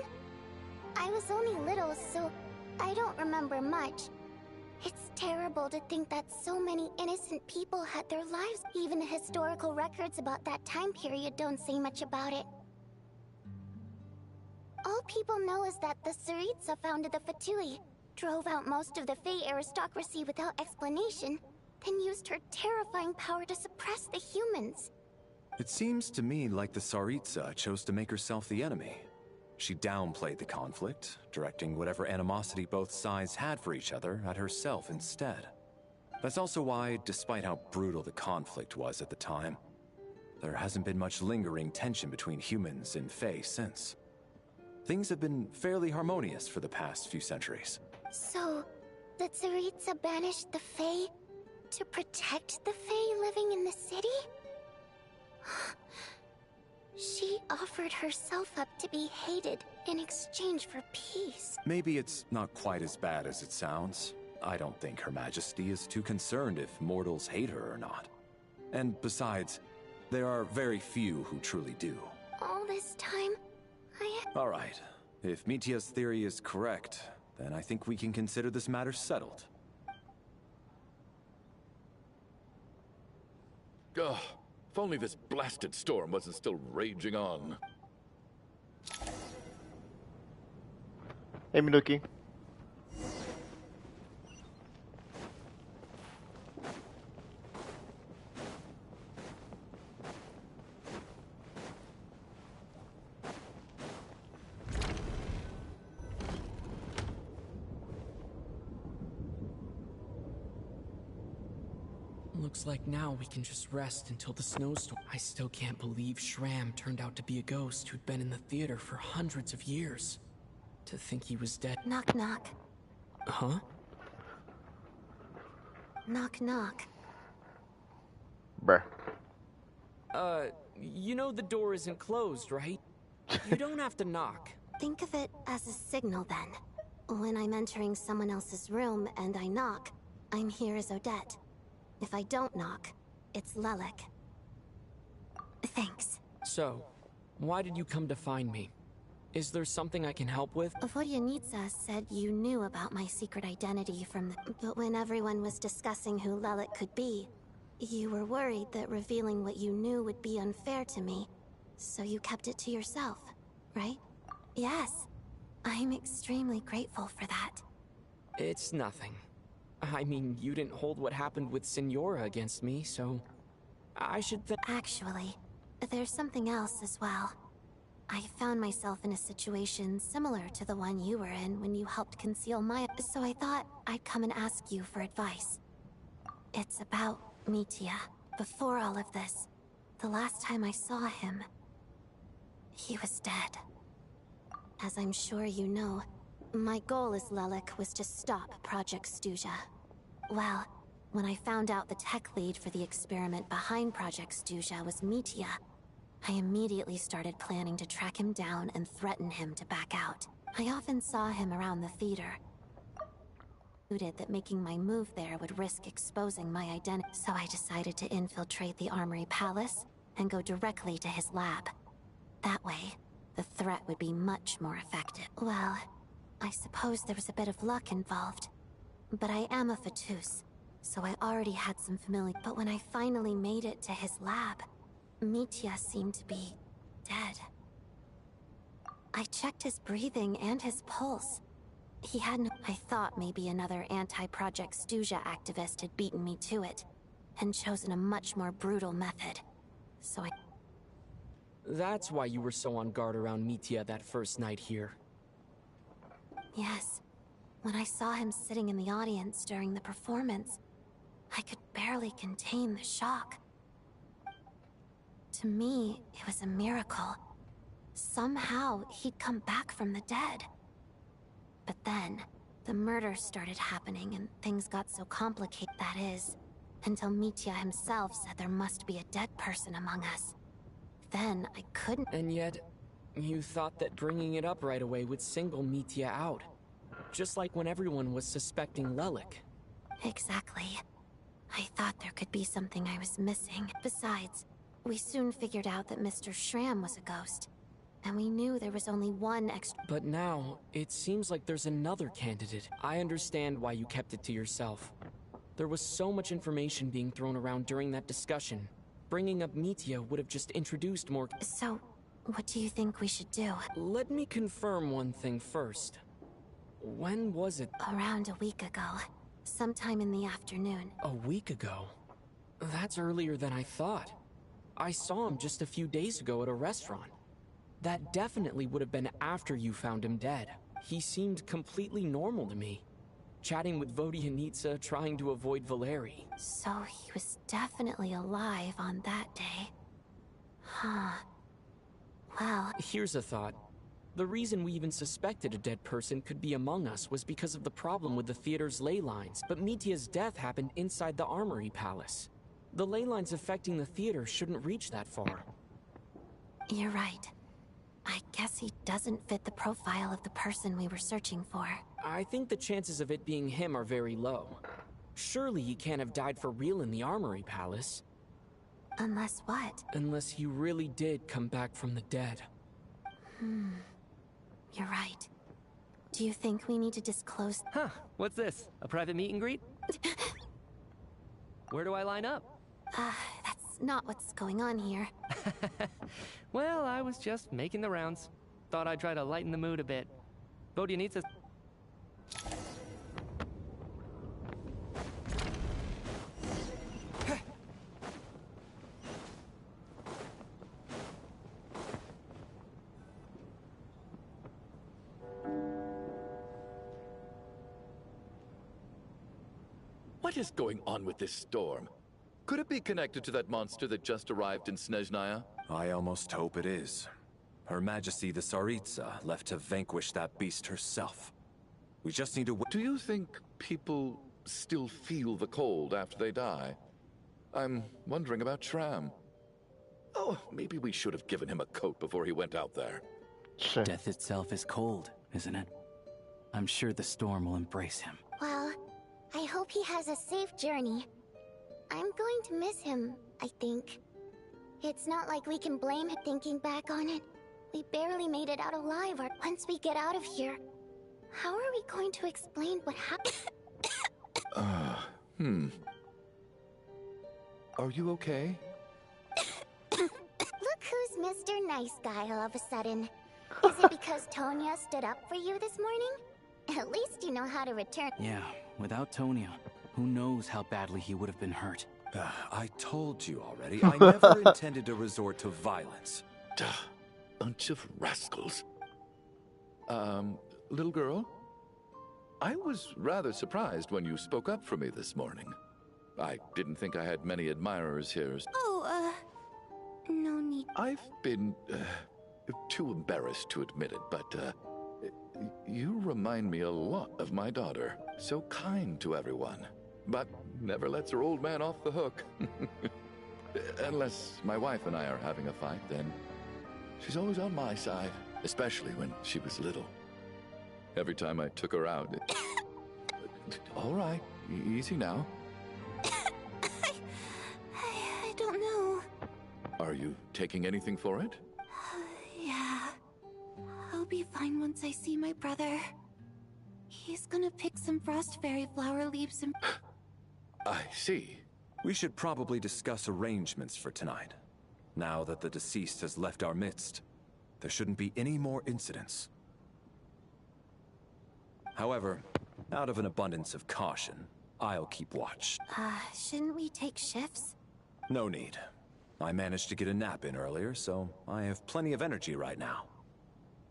I was only little, so I don't remember much. It's terrible to think that so many innocent people had their lives. Even the historical records about that time period don't say much about it. All people know is that the Tsaritsa founded the Fatui, drove out most of the Fae aristocracy without explanation, then used her terrifying power to suppress the humans. It seems to me like the Tsaritsa chose to make herself the enemy. She downplayed the conflict, directing whatever animosity both sides had for each other at herself instead. That's also why, despite how brutal the conflict was at the time, there hasn't been much lingering tension between humans and Fae since. Things have been fairly harmonious for the past few centuries. So, the Tsaritsa banished the Fae to protect the Fae living in the city? She offered herself up to be hated in exchange for peace. Maybe it's not quite as bad as it sounds. I don't think Her Majesty is too concerned if mortals hate her or not. And besides, there are very few who truly do. All this time, All right. If Mitia's theory is correct, then I think we can consider this matter settled. Ugh. If only this blasted storm wasn't still raging on. Hey, Miluki. Looks like now we can just rest until the snowstorm. I still can't believe Shram turned out to be a ghost who'd been in the theater for hundreds of years. To think he was dead. Knock, knock. Huh? Knock, knock. Bruh. You know the door isn't closed, right? You don't have to knock. Think of it as a signal then. When I'm entering someone else's room and I knock, I'm here as Odette. If I don't knock, it's Lelik. Thanks. So, why did you come to find me? Is there something I can help with? Vodyanitsa said you knew about my secret identity from the... But when everyone was discussing who Lelik could be, you were worried that revealing what you knew would be unfair to me, so you kept it to yourself, right? Yes. I'm extremely grateful for that. It's nothing. I mean, you didn't hold what happened with Signora against me, so... I should Actually, there's something else as well. I found myself in a situation similar to the one you were in when you helped conceal my... So I thought I'd come and ask you for advice. It's about Mitia. Before all of this, the last time I saw him, he was dead. As I'm sure you know, my goal as Lelik was to stop Project Stuja. Well, when I found out the tech lead for the experiment behind Project Stuja was Mitya, I immediately started planning to track him down and threaten him to back out. I often saw him around the theater. That making my move there would risk exposing my identity, so I decided to infiltrate the Armory Palace and go directly to his lab. That way, the threat would be much more effective. Well, I suppose there was a bit of luck involved. But I am a Fatus, so I already had some familiar. But when I finally made it to his lab, Mitya seemed to be dead. I checked his breathing and his pulse. He had no— I thought maybe another anti-Project Stuja activist had beaten me to it, and chosen a much more brutal method. So I— That's why you were so on guard around Mitya that first night here. Yes. When I saw him sitting in the audience during the performance, I could barely contain the shock. To me, it was a miracle. Somehow, he'd come back from the dead. But then, the murders started happening and things got so complicated. That is, until Mitya himself said there must be a dead person among us. Then, I couldn't— And yet, you thought that bringing it up right away would single Mitya out. Just like when everyone was suspecting Lelik. Exactly. I thought there could be something I was missing. Besides, we soon figured out that Mr. Schramm was a ghost. And we knew there was only one extra— But now, it seems like there's another candidate. I understand why you kept it to yourself. There was so much information being thrown around during that discussion. Bringing up Mitya would have just introduced more— So, what do you think we should do? Let me confirm one thing first. When was it? Around a week ago. Sometime in the afternoon. A week ago? That's earlier than I thought. I saw him just a few days ago at a restaurant. That definitely would have been after you found him dead. He seemed completely normal to me. Chatting with Vodyanitsa, trying to avoid Valeri. So he was definitely alive on that day. Huh. Well— Here's a thought. The reason we even suspected a dead person could be among us was because of the problem with the theater's ley lines, but Mitya's death happened inside the Armory Palace. The ley lines affecting the theater shouldn't reach that far. You're right. I guess he doesn't fit the profile of the person we were searching for. I think the chances of it being him are very low. Surely he can't have died for real in the Armory Palace. Unless what? Unless he really did come back from the dead. You're right. Do you think we need to disclose— Huh, what's this? A private meet and greet? Where do I line up? That's not what's going on here. Well, I was just making the rounds. Thought I'd try to lighten the mood a bit. Vodyanitsa— What is going on with this storm? Could it be connected to that monster that just arrived in Snezhnaya? I almost hope it is. Her Majesty the Tsaritsa left to vanquish that beast herself. We just need to— Do you think people still feel the cold after they die? I'm wondering about Schramm. Oh, maybe we should have given him a coat before he went out there. Sure. Death itself is cold, isn't it? I'm sure the storm will embrace him. Well, I hope he has a safe journey. I'm going to miss him, I think. It's not like we can blame him. Thinking back on it, we barely made it out alive. Or once we get out of here, how are we going to explain what happened? Are you okay? Look who's Mr. Nice Guy all of a sudden. Is it because Tonya stood up for you this morning? At least you know how to return. Yeah, without Tonya, who knows how badly he would have been hurt. I told you already, I never intended to resort to violence. Bunch of rascals. Little girl? I was rather surprised when you spoke up for me this morning. I didn't think I had many admirers here. Oh, no need. I've been too embarrassed to admit it, but you remind me a lot of my daughter. So kind to everyone, but never lets her old man off the hook. Unless my wife and I are having a fight, then she's always on my side, especially when she was little. Every time I took her out... All right, easy now. I don't know. Are you taking anything for it? Yeah. I'll be fine once I see my brother. He's gonna pick some frost fairy flower leaves and... I see. We should probably discuss arrangements for tonight. Now that the deceased has left our midst, there shouldn't be any more incidents. However, out of an abundance of caution, I'll keep watch. Shouldn't we take shifts? No need. I managed to get a nap in earlier, so I have plenty of energy right now.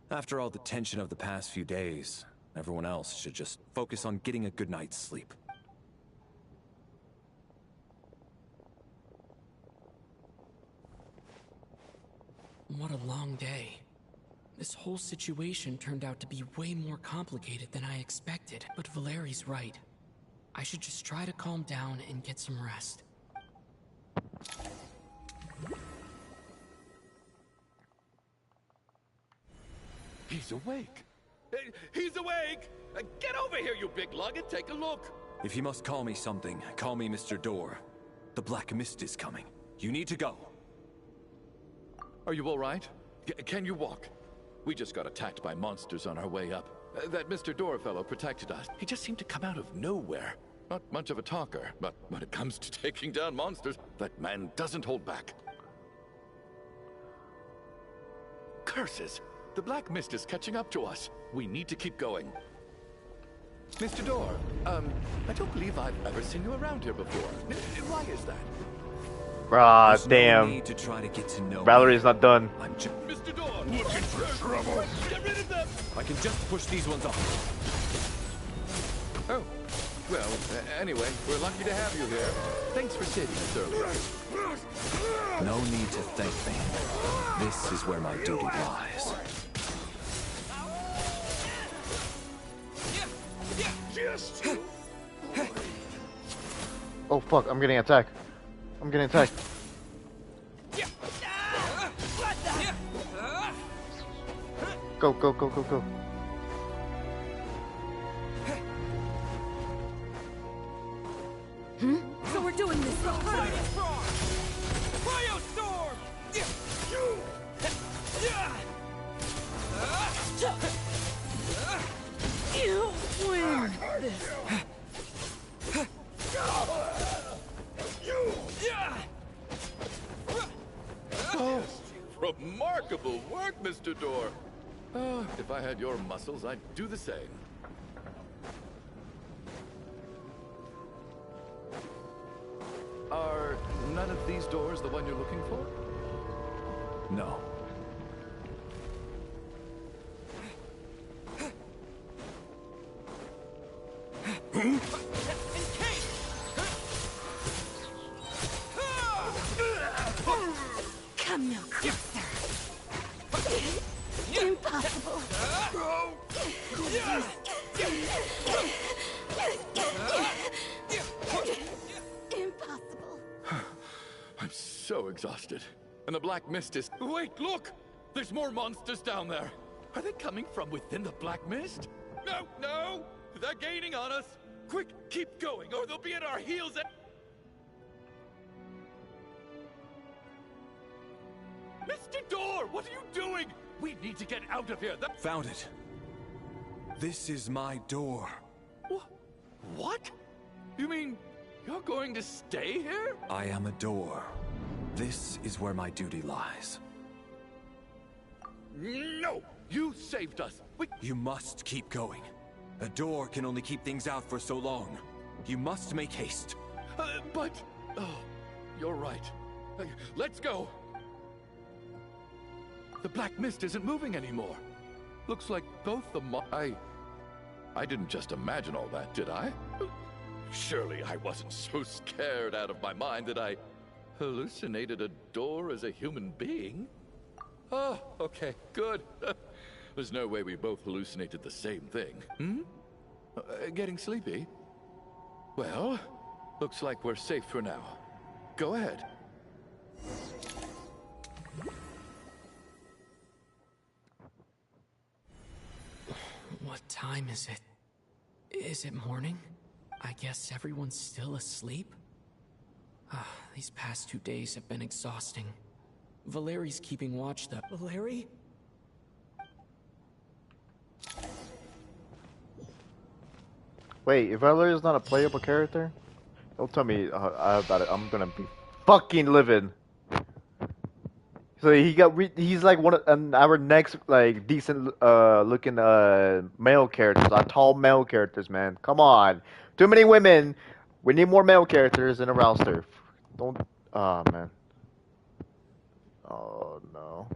After all the tension of the past few days, everyone else should just focus on getting a good night's sleep. What a long day. This whole situation turned out to be way more complicated than I expected, but Valeri's right. I should just try to calm down and get some rest. He's awake. He's awake! Get over here, you big lug, and take a look. If you must call me something, call me Mr. Door. The Black Mist is coming. You need to go. Are you all right? Can you walk? We just got attacked by monsters on our way up. That Mr. Door fellow protected us. He just seemed to come out of nowhere. Not much of a talker, but when it comes to taking down monsters, that man doesn't hold back. Curses! The Black Mist is catching up to us. We need to keep going. Mr. Door, I don't believe I've ever seen you around here before. Why is that? Ah, damn. No need to try to get to know Valerie's not done. I'm just Mr. Door, looking for trouble. Get rid of them. I can just push these ones off. Oh, well, anyway, we're lucky to have you here. Thanks for saving us earlier. No need to thank me. This is where my duty lies. Oh fuck, I'm getting attacked. I'm getting attacked. Go, go, go, go, go. So we're doing this. You win this. Oh, remarkable work, Mr. Door. If I had your muscles, I'd do the same. Are none of these doors the one you're looking for? No. Come no closer. Impossible. Impossible. I'm so exhausted. And the Black Mist is... Wait, look! There's more monsters down there. Are they coming from within the Black Mist? No, no! They're gaining on us. Quick, keep going, or they'll be at our heels and... Mr. Door, what are you doing? We need to get out of here. Found it. This is my door. What? You mean you're going to stay here? I am a door. This is where my duty lies. No! You saved us. You must keep going. A door can only keep things out for so long. You must make haste. But... Oh, you're right. Let's go. The Black Mist isn't moving anymore. Looks like both the I didn't just imagine all that, did I? Surely I wasn't so scared out of my mind that I hallucinated a door as a human being. Oh, okay, good. There's no way we both hallucinated the same thing. Hmm? Getting sleepy? Well, looks like we're safe for now. Go ahead. What time is it? Is it morning? I guess everyone's still asleep? These past 2 days have been exhausting. Valeri's keeping watch though. Valeri? Wait, if Valerie is not a playable character, don't tell me about it. I'm gonna be fucking livid. So he's like one of our next like decent looking male characters, tall male characters, man. Come on, too many women. We need more male characters in a roster. Don't, oh man. Oh no.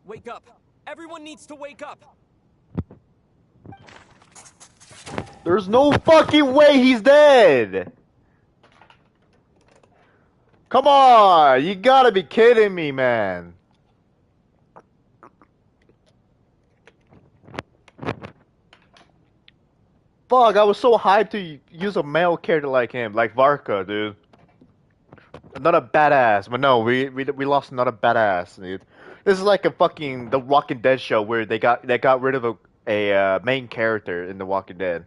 Wake up! Everyone needs to wake up! There's no fucking way he's dead! Come on! You gotta be kidding me, man. Fuck, I was so hyped to use a male character like him, like Varka, dude. Another badass, but no, we lost another badass, dude. This is like a fucking The Walking Dead show where they got rid of a main character in The Walking Dead.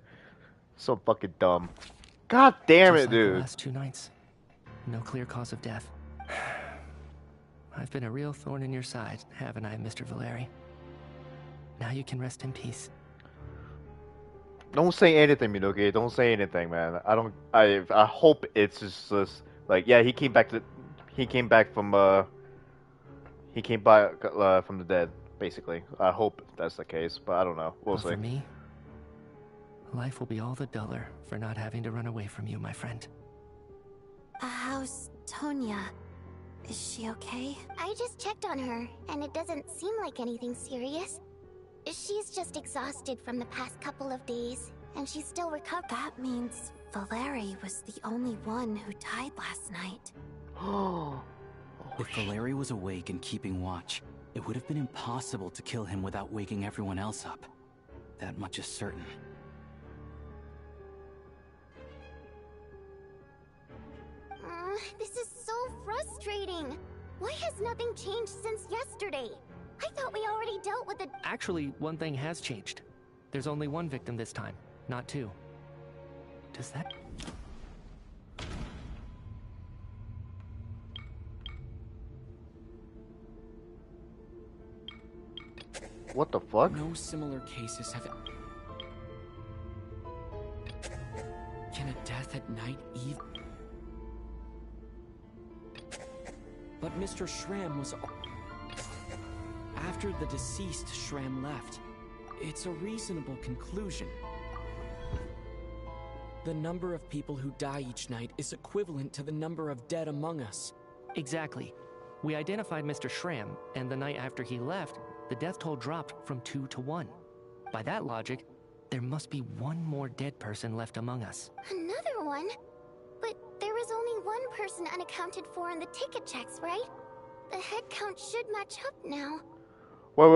So fucking dumb. God damn Just it, like the dude. last 2 nights. No clear cause of death. I've been a real thorn in your side, haven't I, Mr. Valeri? Now you can rest in peace. Don't say anything, Minogi. Don't say anything, man. I hope it's just like, yeah, he came back from the dead, basically. I hope that's the case, but I don't know. We'll see. For me, life will be all the duller for not having to run away from you, my friend. How's Tonya? Is she okay? I just checked on her, and it doesn't seem like anything serious. She's just exhausted from the past couple of days, and she's still recovering. That means Valeri was the only one who died last night. If Valeri was awake and keeping watch, it would have been impossible to kill him without waking everyone else up. That much is certain. This is so frustrating. Why has nothing changed since yesterday? I thought we already dealt with it. Actually, one thing has changed. There's only one victim this time, not 2. Does that... What the fuck? No similar cases have... Can a death at night even... But Mr. Schramm was... After the deceased Schramm left, it's a reasonable conclusion. The number of people who die each night is equivalent to the number of dead among us. Exactly. We identified Mr. Schramm, and the night after he left, the death toll dropped from 2 to 1. By that logic, there must be one more dead person left among us. Another one? But there was only one person unaccounted for in the ticket checks, right? The head count should match up now. Wait.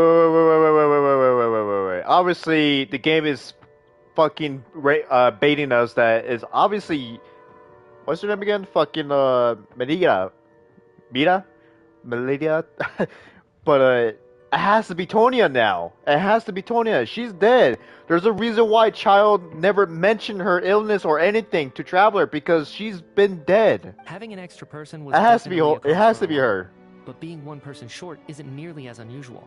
Obviously, the game is fucking baiting us that is obviously... What's her name again? Fucking, Melida? But, it has to be Tonya now. It has to be Tonya. She's dead. There's a reason why Child never mentioned her illness or anything to Traveler, because she's been dead. Having an extra person was It has to be definitely her. But being one person short isn't nearly as unusual.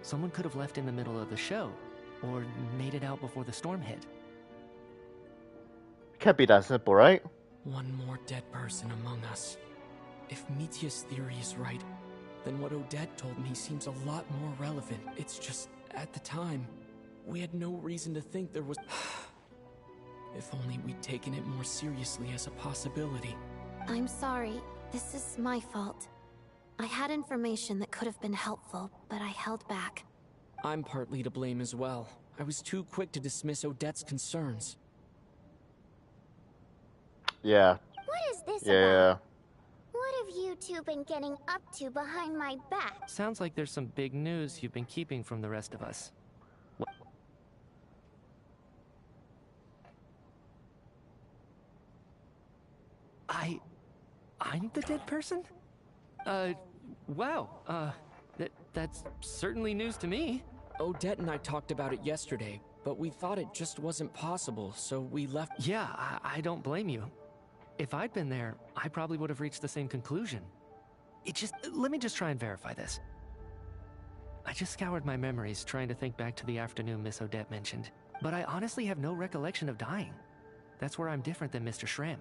Someone could have left in the middle of the show, or made it out before the storm hit. Can't be that simple, right? One more dead person among us. If Mitya's theory is right, then what Odette told me seems a lot more relevant. It's just, at the time, we had no reason to think there was... If only we'd taken it more seriously as a possibility. I'm sorry. This is my fault. I had information that could have been helpful, but I held back. I'm partly to blame as well. I was too quick to dismiss Odette's concerns. Yeah. What is this Yeah. about? What have you two been getting up to behind my back? Sounds like there's some big news you've been keeping from the rest of us. I'm the dead person? Wow, that's certainly news to me. Odette and I talked about it yesterday, but we thought it just wasn't possible, so we left. Yeah, I don't blame you. If I'd been there, I probably would have reached the same conclusion. Let me just try and verify this. I just scoured my memories trying to think back to the afternoon Miss Odette mentioned, but I honestly have no recollection of dying. That's where I'm different than Mr. Schramm.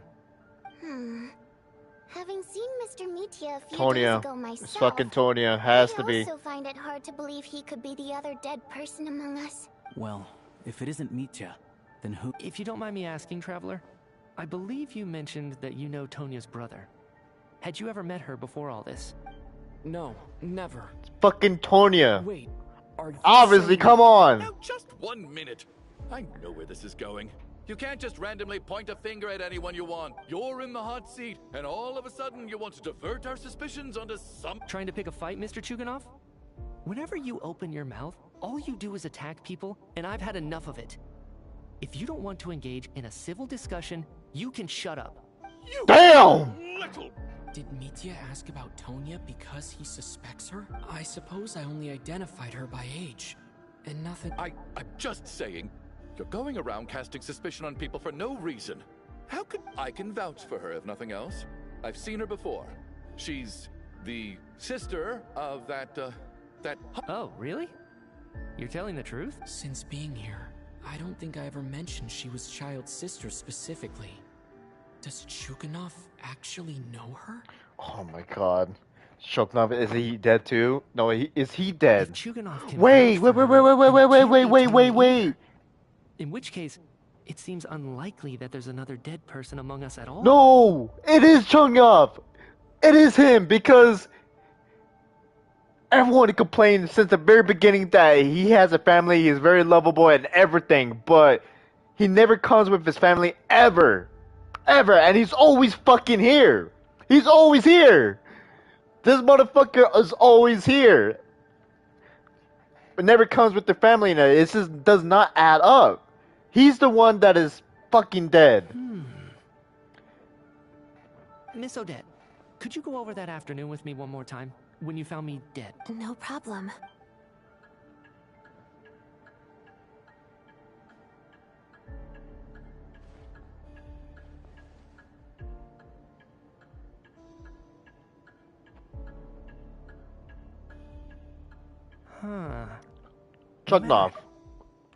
Having seen Mr. Mitya a few Tonya. days ago myself, It's fucking Tonya. Has to be. I also find it hard to believe he could be the other dead person among us. Well, if it isn't Mitya, then who? If you don't mind me asking, Traveler, I believe you mentioned that you know Tonya's brother. Had you ever met her before all this? No, never. It's fucking Tonya. Wait, are you obviously, saying... come on. Now, just 1 minute. I know where this is going. You can't just randomly point a finger at anyone you want. You're in the hot seat, and all of a sudden you want to divert our suspicions onto some... Trying to pick a fight, Mr. Chuganov? Whenever you open your mouth, all you do is attack people, and I've had enough of it. If you don't want to engage in a civil discussion, you can shut up. You Damn! Little... Did Mitya ask about Tonya because he suspects her? I suppose I only identified her by age, and nothing... I'm just saying... You're going around casting suspicion on people for no reason. How could... I can vouch for her, if nothing else. I've seen her before. She's the sister of that... Oh, really? You're telling the truth? Since being here, I don't think I ever mentioned she was Child's sister specifically. Does Chuganov actually know her? Oh my god. Chuganov, is he dead too? No, is he dead? Wait. Wait. In which case, it seems unlikely that there's another dead person among us at all. No! It is Chuganov! It is him, because everyone complained since the very beginning that he has a family, he's very lovable and everything, but he never comes with his family ever. Ever, and he's always fucking here. He's always here. This motherfucker is always here. But never comes with the family, and it just does not add up. He's the one that is fucking dead. Miss Odette, could you go over that afternoon with me one more time? When you found me dead. No problem. Chuganov.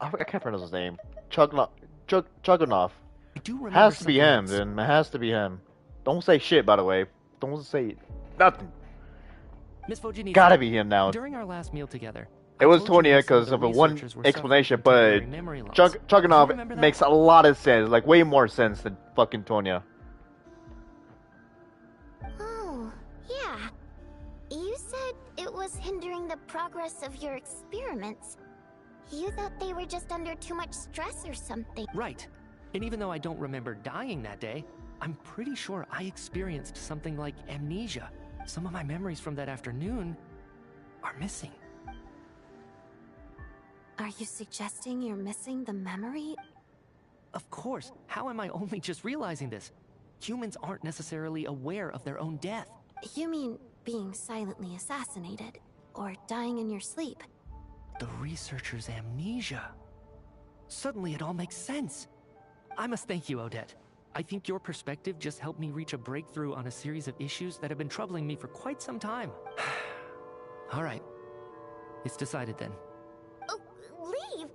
I can't pronounce his name. Chuganov. I do remember has to be him, else. dude. It has to be him. Don't say shit, by the way. Don't say nothing. Miss Vojanitsa, Gotta be him now. During our last meal together, It was Tonya because of a one explanation, but Chuganov makes a lot of sense. Like, way more sense than fucking Tonya. Oh, yeah. You said it was hindering the progress of your experiments. You thought they were just under too much stress or something. Right. And even though I don't remember dying that day, I'm pretty sure I experienced something like amnesia. Some of my memories from that afternoon are missing. Are you suggesting you're missing the memory? Of course. How am I only just realizing this? Humans aren't necessarily aware of their own death. You mean being silently assassinated, or dying in your sleep? The researcher's amnesia. Suddenly it all makes sense. I must thank you, Odette. I think your perspective just helped me reach a breakthrough on a series of issues that have been troubling me for quite some time. All right. It's decided then. Oh, leave!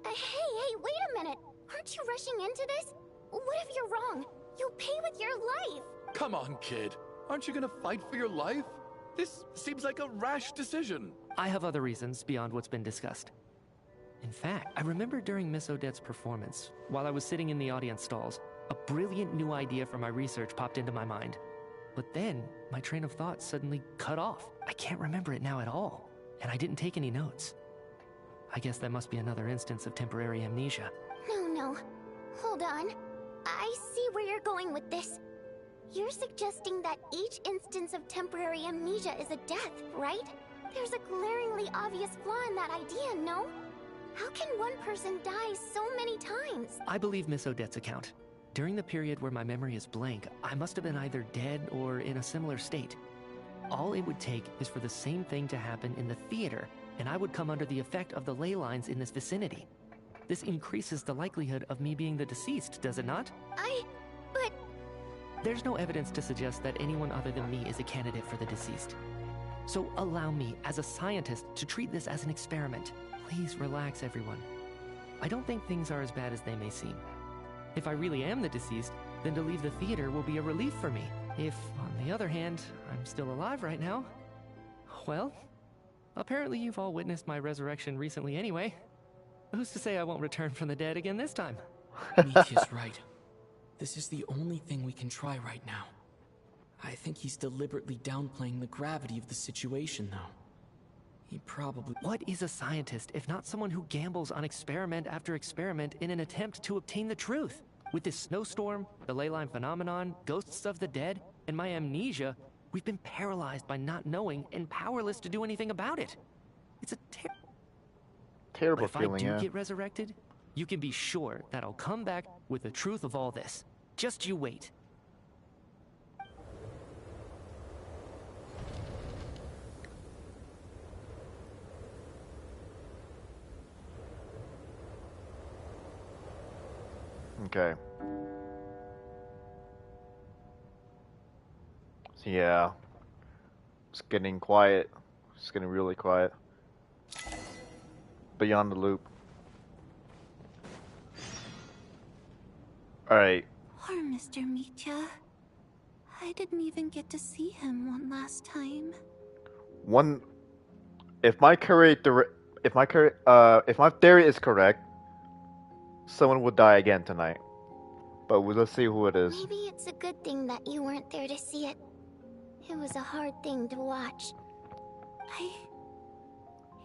Hey, wait a minute! Aren't you rushing into this? What if you're wrong? You'll pay with your life! Come on, kid. Aren't you gonna fight for your life? This seems like a rash decision. I have other reasons beyond what's been discussed. In fact, I remember during Miss Odette's performance, while I was sitting in the audience stalls, a brilliant new idea for my research popped into my mind. But then, my train of thought suddenly cut off. I can't remember it now at all, and I didn't take any notes. I guess that must be another instance of temporary amnesia. No. Hold on. I see where you're going with this. You're suggesting that each instance of temporary amnesia is a death, right? There's a glaringly obvious flaw in that idea, no? How can one person die so many times? I believe Miss Odette's account. During the period where my memory is blank, I must have been either dead or in a similar state. All it would take is for the same thing to happen in the theater, and I would come under the effect of the ley lines in this vicinity. This increases the likelihood of me being the deceased, does it not? But... There's no evidence to suggest that anyone other than me is a candidate for the deceased. So allow me, as a scientist, to treat this as an experiment. Please relax, everyone. I don't think things are as bad as they may seem. If I really am the deceased, then to leave the theater will be a relief for me. If, on the other hand, I'm still alive right now, well, apparently you've all witnessed my resurrection recently anyway. Who's to say I won't return from the dead again this time? Mitya's right. This is the only thing we can try right now. I think he's deliberately downplaying the gravity of the situation, though. He probably... What is a scientist if not someone who gambles on experiment after experiment in an attempt to obtain the truth? With this snowstorm, the ley line phenomenon, ghosts of the dead, and my amnesia, we've been paralyzed by not knowing and powerless to do anything about it. It's a terrible but feeling, if I do get resurrected, you can be sure that I'll come back with the truth of all this. Just you wait. Okay. So yeah. It's getting quiet. It's getting really quiet. Beyond the loop. Alright. Poor Mr. Mitya. I didn't even get to see him one last time. If my theory is correct, someone will die again tonight. But let's see who it is. Maybe it's a good thing that you weren't there to see it. It was a hard thing to watch. I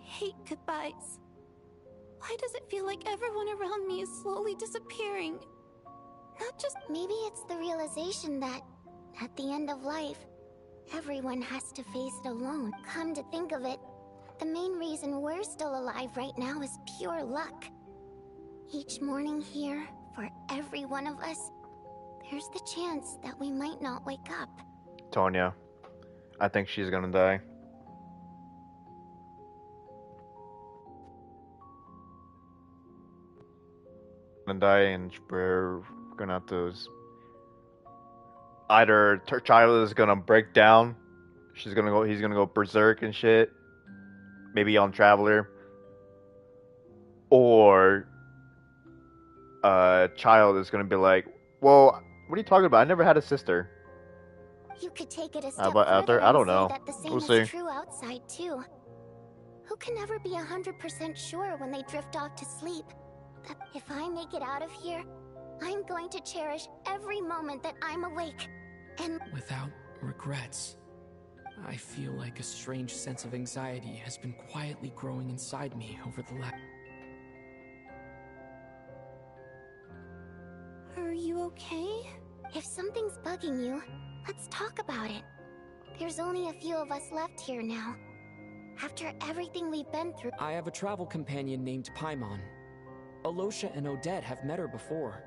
hate goodbyes. Why does it feel like everyone around me is slowly disappearing? Not just... Maybe it's the realization that, at the end of life, everyone has to face it alone. Come to think of it, the main reason we're still alive right now is pure luck. Each morning here, for every one of us, there's the chance that we might not wake up. Tonya, I think she's gonna die. Gonna die, and we're gonna have to... Either her child is gonna break down, he's gonna go berserk and shit, maybe on Traveler, or child is gonna be like, well, what are you talking about? I never had a sister. You could take it a How step about out further there? I don't and say know. that the same We'll is see. true outside too. Who can never be 100% sure when they drift off to sleep that if I make it out of here, I'm going to cherish every moment that I'm awake. And Without regrets. I feel like a strange sense of anxiety has been quietly growing inside me over the last... Are you okay? If something's bugging you, let's talk about it. There's only a few of us left here now. After everything we've been through... I have a travel companion named Paimon. Alosha and Odette have met her before.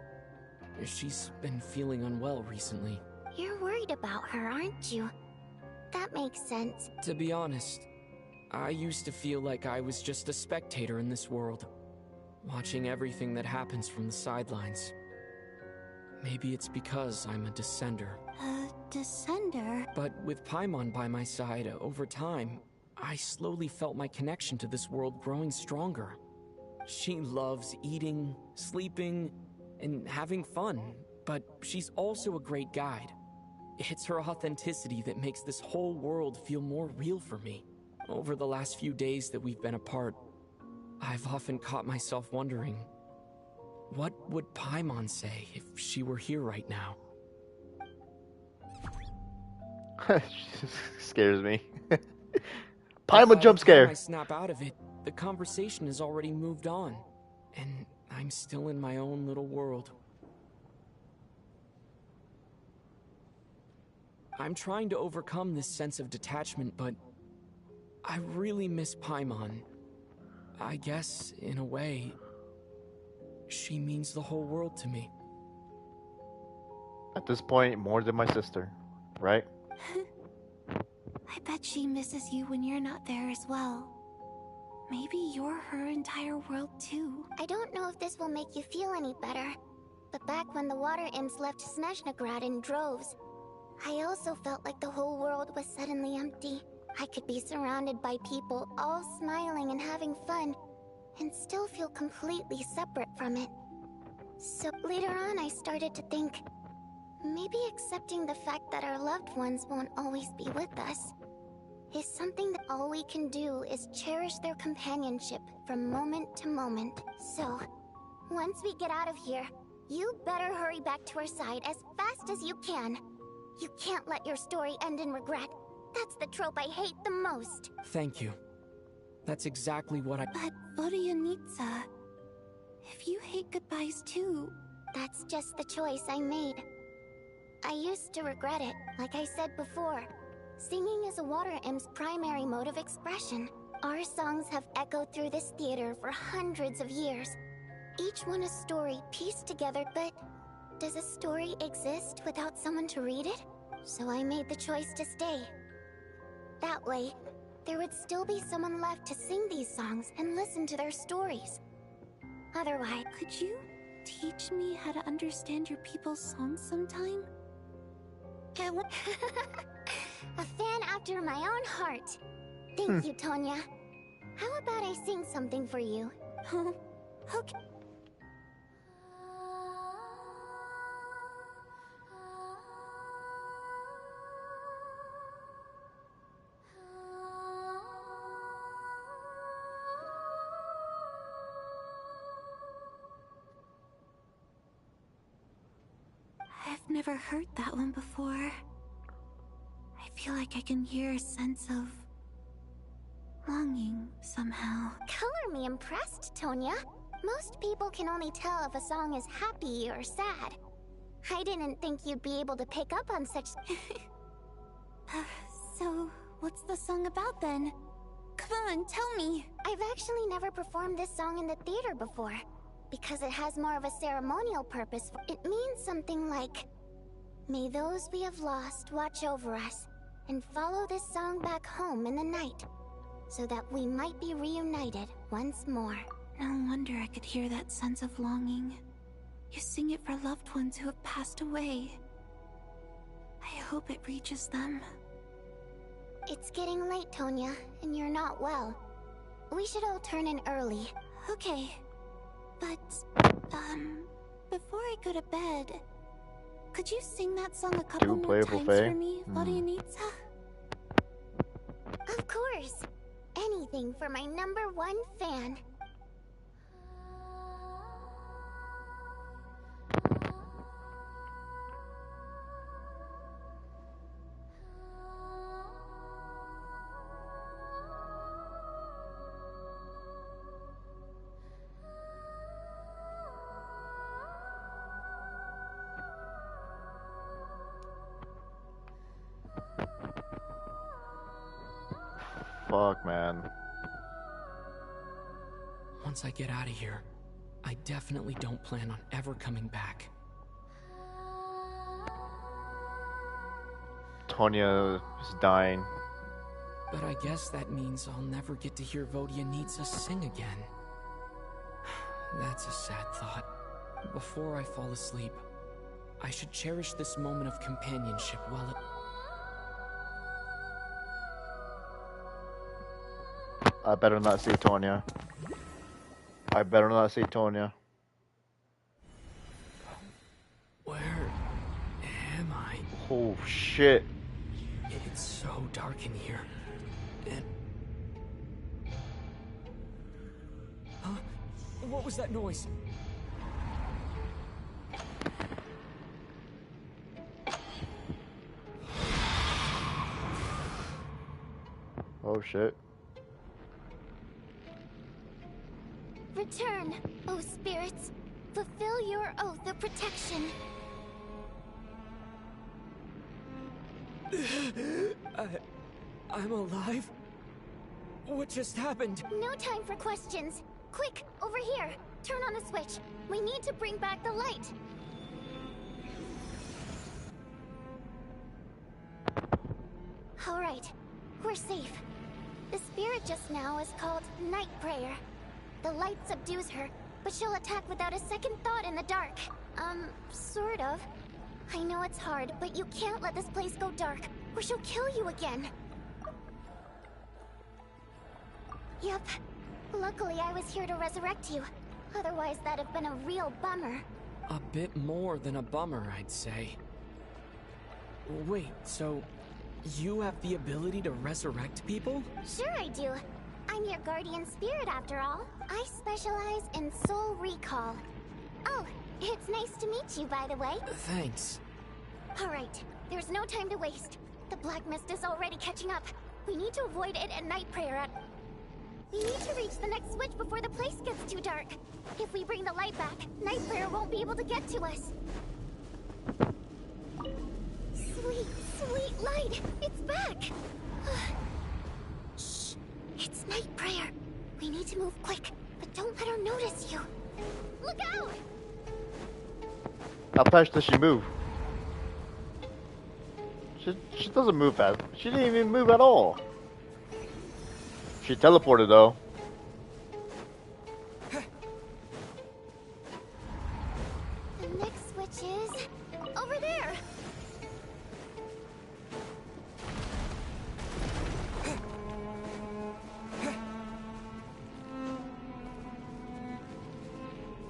She's been feeling unwell recently. You're worried about her, aren't you? That makes sense. To be honest, I used to feel like I was just a spectator in this world, watching everything that happens from the sidelines. Maybe it's because I'm a descender. A descender? But with Paimon by my side, over time, I slowly felt my connection to this world growing stronger. She loves eating, sleeping, and having fun, but she's also a great guide. It's her authenticity that makes this whole world feel more real for me. Over the last few days that we've been apart, I've often caught myself wondering, what would Paimon say if she were here right now? She scares me. Paimon jump scare. I snap out of it, the conversation has already moved on, and I'm still in my own little world. I'm trying to overcome this sense of detachment, but I really miss Paimon. I guess, in a way, she means the whole world to me. At this point, more than my sister, right? I bet she misses you when you're not there as well. Maybe you're her entire world too. I don't know if this will make you feel any better, but back when the water imps left Snezhnograd in droves, I also felt like the whole world was suddenly empty. I could be surrounded by people, all smiling and having fun, and still feel completely separate from it. So later on, I started to think, maybe accepting the fact that our loved ones won't always be with us is something that all we can do is cherish their companionship from moment to moment. So, once we get out of here, you better hurry back to our side as fast as you can. You can't let your story end in regret. That's the trope I hate the most. Thank you. That's exactly what I... But, Vodyanitsa, if you hate goodbyes too... That's just the choice I made. I used to regret it, like I said before. Singing is a water imp's primary mode of expression. Our songs have echoed through this theater for hundreds of years. Each one a story pieced together, but does a story exist without someone to read it? So I made the choice to stay. That way, there would still be someone left to sing these songs and listen to their stories. Otherwise, could you teach me how to understand your people's songs sometime? A fan after my own heart. Thank you, Tonya. How about I sing something for you? Okay. I've never heard that one before. I feel like I can hear a sense of longing somehow. Color me impressed, Tonya. Most people can only tell if a song is happy or sad. I didn't think you'd be able to pick up on such... So, what's the song about then? Come on, tell me! I've actually never performed this song in the theater before, because it has more of a ceremonial purpose. It means something like, may those we have lost watch over us, and follow this song back home in the night, so that we might be reunited once more. No wonder I could hear that sense of longing. You sing it for loved ones who have passed away. I hope it reaches them. It's getting late, Tonya, and you're not well. We should all turn in early. Okay. But, before I go to bed, could you sing that song a couple more times for me, Vodyanitsa? Of course. Anything for my #1 fan. Fuck, man. Once I get out of here, I definitely don't plan on ever coming back. Tonya is dying. But I guess that means I'll never get to hear Vodyanitsa sing again. That's a sad thought. Before I fall asleep, I should cherish this moment of companionship while it... I better not see Tonya. I better not see Tonya. Where am I? Oh shit. It's so dark in here. And... Huh? What was that noise? Oh shit. Return, O spirits. Fulfill your oath of protection. I'm alive? What just happened? No time for questions. Quick, over here. Turn on the switch. We need to bring back the light. All right, we're safe. The spirit just now is called Night Prayer. The light subdues her, but she'll attack without a second thought in the dark. Sort of. I know it's hard, but you can't let this place go dark, or she'll kill you again. Yep. Luckily, I was here to resurrect you. Otherwise, that'd have been a real bummer. A bit more than a bummer, I'd say. Wait, so you have the ability to resurrect people? Sure I do. I'm your guardian spirit after all. I specialize in soul recall. Oh, it's nice to meet you, by the way. Thanks. Alright, there's no time to waste. The black mist is already catching up. We need to avoid it at Night Prayer. We need to reach the next switch before the place gets too dark. If we bring the light back, Night Prayer won't be able to get to us. Sweet, sweet light! It's back! Shh! It's Night Prayer. We need to move quick, but don't let her notice you. Look out! How fast does she move? She doesn't move fast. She didn't even move at all. She teleported though. The next switch is over there.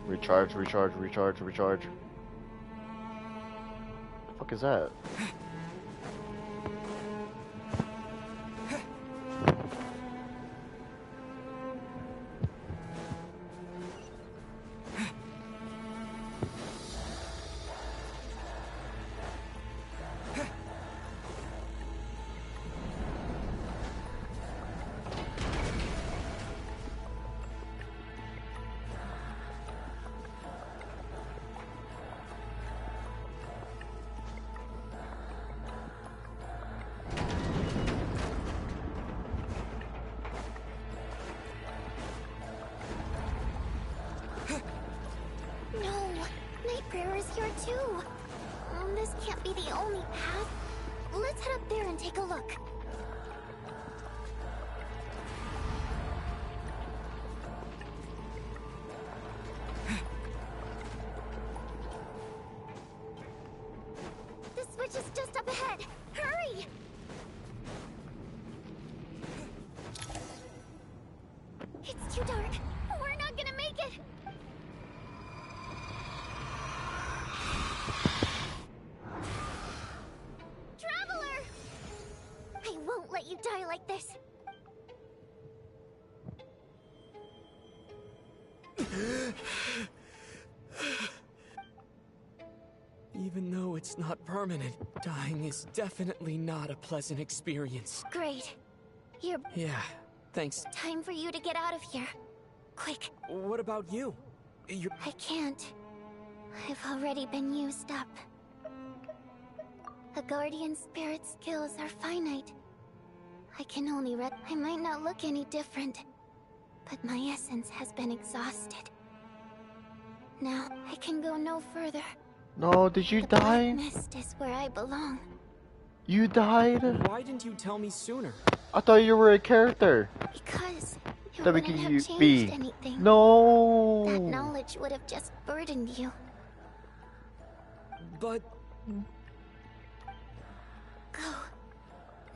Recharge, recharge, recharge, recharge. The fuck is that? Too. This can't be the only path. Let's head up there and take a look. The switch is just up ahead. Hurry! It's too dark. We're not gonna make it. You die like this. Even though it's not permanent, dying is definitely not a pleasant experience. Great. You're... Yeah, thanks. Time for you to get out of here. Quick. What about you? I can't. I've already been used up. A guardian spirit's skills are finite. I can only I might not look any different, but my essence has been exhausted. Now, I can go no further. No, did you die? The black mist is where I belong. You died? Why didn't you tell me sooner? I thought you were a character. Because it wouldn't have changed anything. No. That knowledge would have just burdened you. But... Go.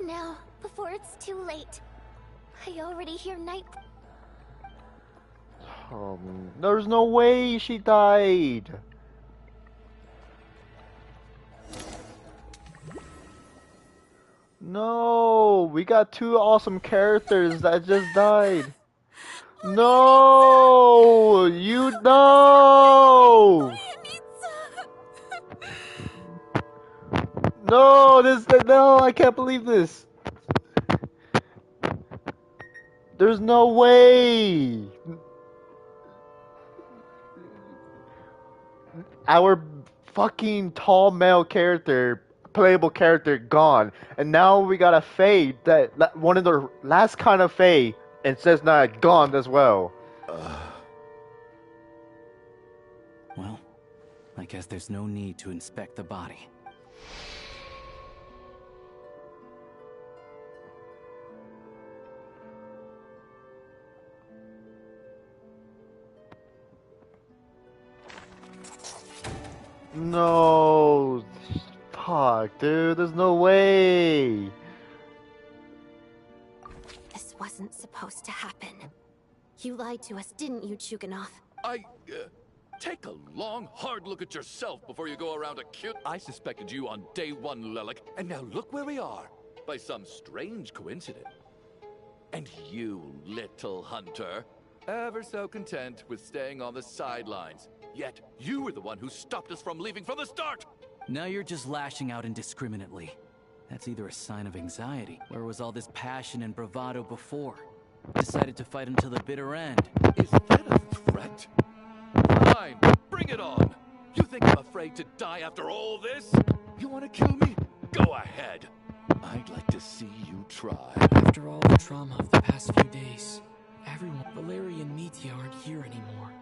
Now, before it's too late. I already hear night. There's no way she died. No, we got two awesome characters that just died. No, you know. No, no, I can't believe this. There's no way. Our fucking tall male character playable character gone, and now we got a Fae that one of the last kind of Fae, and says not gone as well. Well, I guess there's no need to inspect the body. No, fuck, dude, there's no way. This wasn't supposed to happen. You lied to us, didn't you, Chuganov? Take a long, hard look at yourself before you go around accusing. I suspected you on day one, Lelik, and now look where we are. By some strange coincidence. And you, little hunter, ever so content with staying on the sidelines. Yet, you were the one who stopped us from leaving from the start! Now you're just lashing out indiscriminately. That's either a sign of anxiety. Where was all this passion and bravado before? Decided to fight until the bitter end. Is that a threat? Fine, bring it on! You think I'm afraid to die after all this? You want to kill me? Go ahead. I'd like to see you try. After all the trauma of the past few days, everyone, Valeria and Mitya aren't here anymore.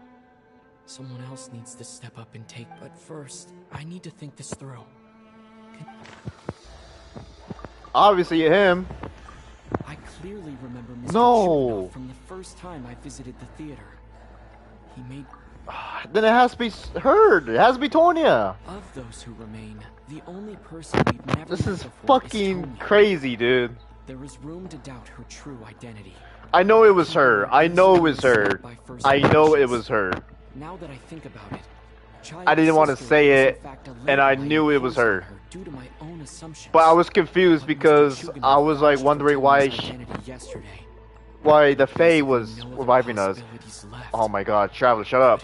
Someone else needs to step up and take. But first, I need to think this through. Obviously him. I clearly remember Mr. No. Chuganov from the first time I visited the theater. He made... Then it has to be heard. It has to be Tonya. Of those who remain, the only person we've never This met is before fucking Tonya. crazy, dude. There is room to doubt her true identity. I know it was her. I know it was her. I know it was her. Now that I think about it, I didn't want to say it, and I knew it was her. due to my own assumptions. But I was confused because I was like wondering why the Fae was reviving us. Oh my god, Traveler, shut up.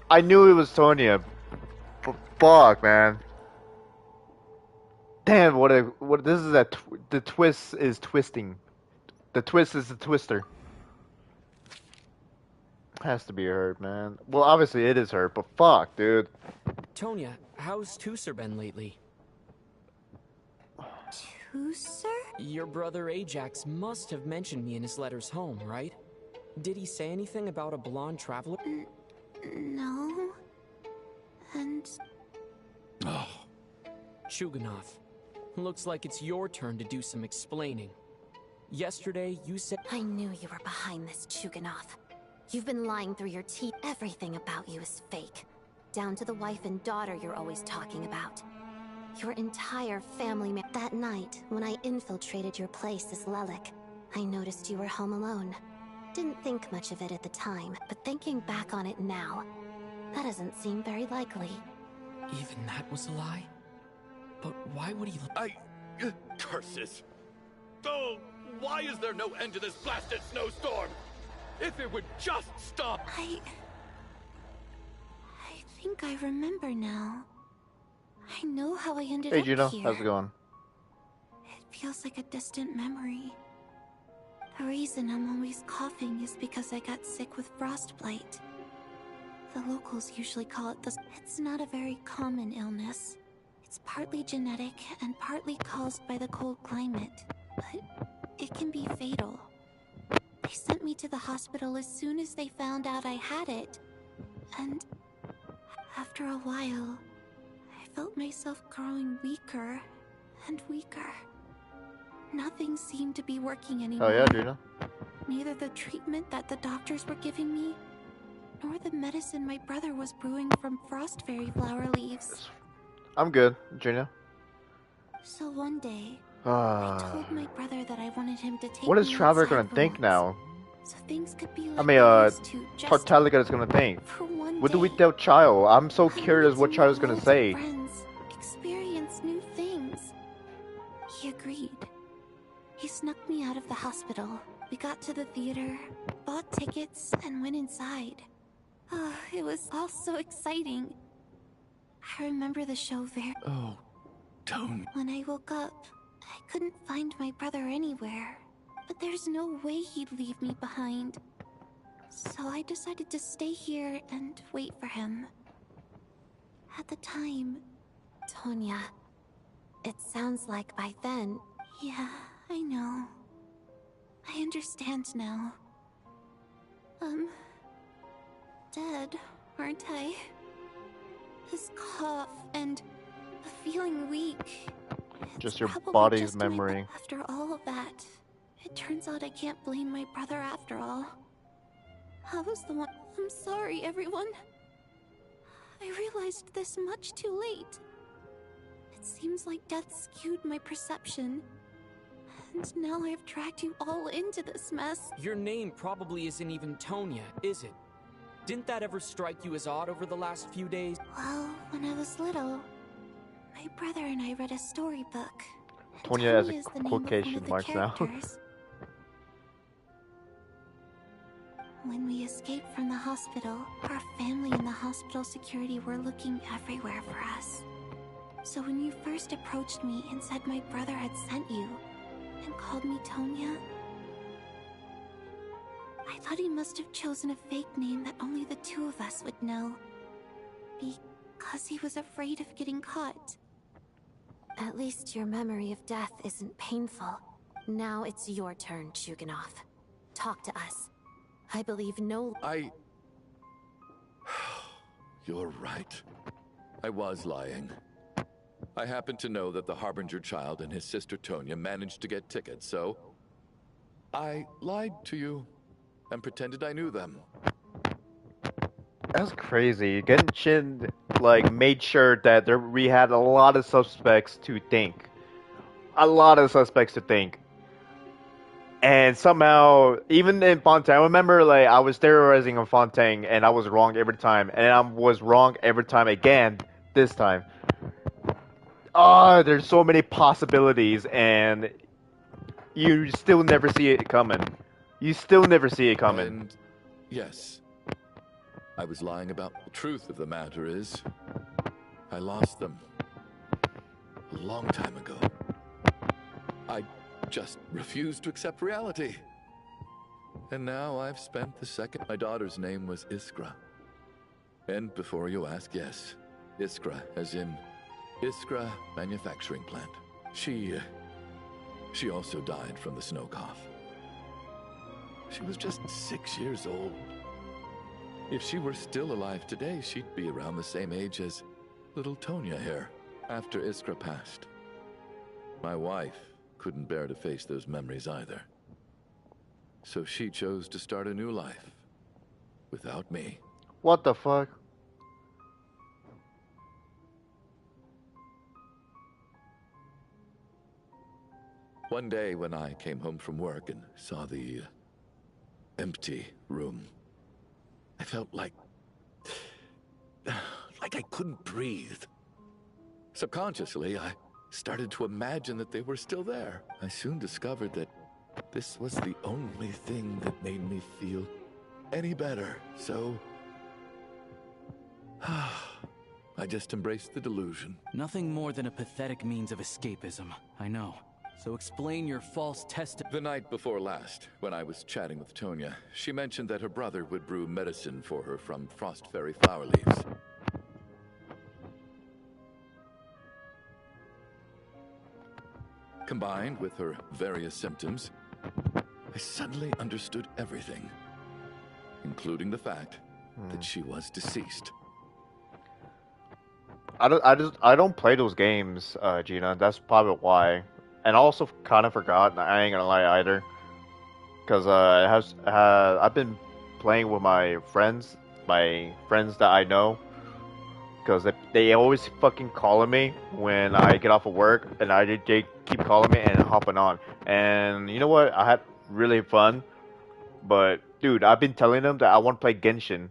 I knew it was Tonya. But fuck, man. Damn, what this is the twist is twisting. The twist is the twister. Has to be her, man. Well, obviously it is her, but fuck, dude. Tonya, how's Tusser been lately? Tusser? Your brother Ajax must have mentioned me in his letters home, right? Did he say anything about a blonde traveler? No. And... Oh. Chuganov, looks like it's your turn to do some explaining. Yesterday, you said... I knew you were behind this, Chuganov. You've been lying through your teeth. Everything about you is fake. Down to the wife and daughter you're always talking about. Your entire family That night, when I infiltrated your place as Lelik, I noticed you were home alone. Didn't think much of it at the time, but thinking back on it now, that doesn't seem very likely. Even that was a lie? But why would he... Curses! Oh, why is there no end to this blasted snowstorm? If it would just stop! I think I remember now. I know how I ended Hey, up Juno, here. how's it going? It feels like a distant memory. The reason I'm always coughing is because I got sick with frostbite. The locals usually call it the... It's not a very common illness. It's partly genetic and partly caused by the cold climate, but it can be fatal. They sent me to the hospital as soon as they found out I had it. And after a while, I felt myself growing weaker and weaker. Nothing seemed to be working anymore. Oh yeah, Gina. Neither the treatment that the doctors were giving me, nor the medicine my brother was brewing from frost fairy flower leaves. I'm good, Gina. So one day, I told my brother that I wanted him to take What is me Traveler outside gonna for think once, now? so things could be like I mean, they used to, just Tartalica is gonna think. for one What do we day. tell Child? I'm so I curious wanted what to Child is meet gonna loads of say. friends, experience new things. He agreed. He snuck me out of the hospital. We got to the theater, bought tickets, and went inside. Oh, it was all so exciting. I remember the show very... Oh, don't... When I woke up, I couldn't find my brother anywhere. But there's no way he'd leave me behind. So I decided to stay here and wait for him. At the time, Tonya, it sounds like by then... Yeah, I know. I understand now. Dead, aren't I? This cough and feeling weak. Just your Probably body's just memory. after all of that, it turns out I can't blame my brother after all. I was the one. I'm sorry, everyone. I realized this much too late. It seems like death skewed my perception. And now I've dragged you all into this mess. Your name probably isn't even Tonya, is it? Didn't that ever strike you as odd over the last few days? Well, when I was little, my brother and I read a storybook. Tonya has a is the name of one quotation of the marks now. characters. When we escaped from the hospital, our family and the hospital security were looking everywhere for us. So when you first approached me and said my brother had sent you, and called me Tonya, I thought he must have chosen a fake name that only the two of us would know. Because he was afraid of getting caught. At least your memory of death isn't painful. Now it's your turn, Chuganov. Talk to us. I believe no... You're right. I was lying. I happen to know that the Harbinger child and his sister Tonya managed to get tickets, so I lied to you and pretended I knew them. That's crazy. Genshin, like, made sure that we had a lot of suspects to think. A lot of suspects to think. And somehow, even in Fontaine, I remember, like, I was theorizing on Fontaine, and I was wrong every time. And I was wrong every time again, this time. There's so many possibilities, and you still never see it coming. You still never see it coming. And yes, I was lying about the truth of the matter is, I lost them a long time ago. I just refused to accept reality. And now I've spent the second. My daughter's name was Iskra. And before you ask, yes, Iskra, as in Iskra Manufacturing Plant. She also died from the snow cough. She was just 6 years old. If she were still alive today, she'd be around the same age as little Tonya here. After Iskra passed, my wife couldn't bear to face those memories either. So she chose to start a new life without me. What the fuck? One day when I came home from work and saw the empty room, I felt like I couldn't breathe. Subconsciously, I started to imagine that they were still there. I soon discovered that this was the only thing that made me feel any better, so I just embraced the delusion. Nothing more than a pathetic means of escapism, I know. So explain your false The night before last, when I was chatting with Tonya, she mentioned that her brother would brew medicine for her from Frost Fairy flower leaves. Combined with her various symptoms, I suddenly understood everything, including the fact that she was deceased. I don't play those games, Gina. That's probably why. And I also kind of forgot. I ain't gonna lie either, because I've been playing with my friends that I know, because they always fucking calling me when I get off of work, and they keep calling me and hopping on. And you know what? I had really fun, but dude, I've been telling them that I want to play Genshin.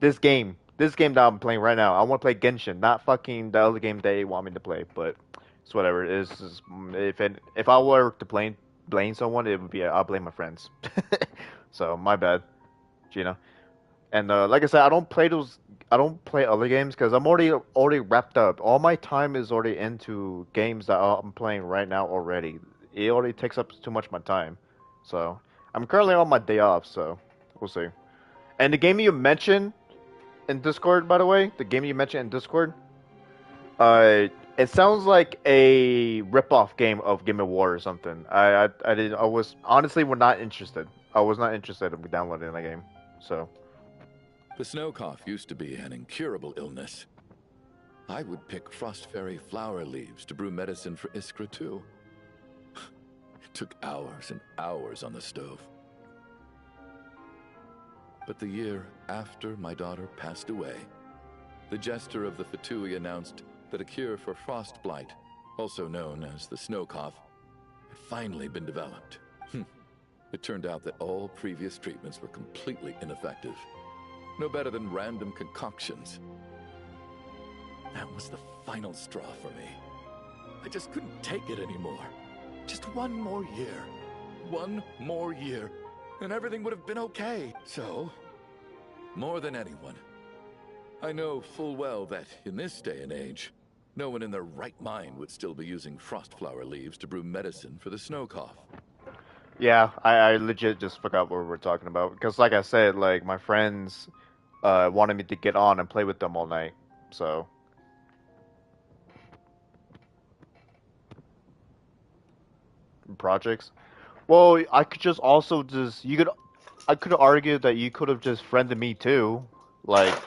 This game that I'm playing right now, I want to play Genshin, not fucking the other game they want me to play. But it's whatever. If I were to blame someone, it would be I'll blame my friends. So my bad, Gina. And like I said, I don't play other games because I'm already wrapped up. All my time is already into games that I'm playing right now already. It already takes up too much of my time. So I'm currently on my day off. So we'll see. And the game you mentioned in Discord, by the way, the game you mentioned in Discord, It sounds like a rip-off game of Game of War or something. I was honestly not interested. I was not interested in downloading that game. So. The snow cough used to be an incurable illness. I would pick frost fairy flower leaves to brew medicine for Iskra too. It took hours and hours on the stove. But the year after my daughter passed away, the jester of the Fatui announced that a cure for frost blight, also known as the snow cough, had finally been developed. It turned out that all previous treatments were completely ineffective. No better than random concoctions. That was the final straw for me. I just couldn't take it anymore. Just one more year. One more year, and everything would have been okay. So, more than anyone, I know full well that in this day and age, no one in their right mind would still be using frost flower leaves to brew medicine for the snow cough. Yeah, I legit just forgot what we were talking about. Because like I said, like my friends wanted me to get on and play with them all night. So. Projects? Well, I could just also just, I could argue that you could have just friended me too. Like,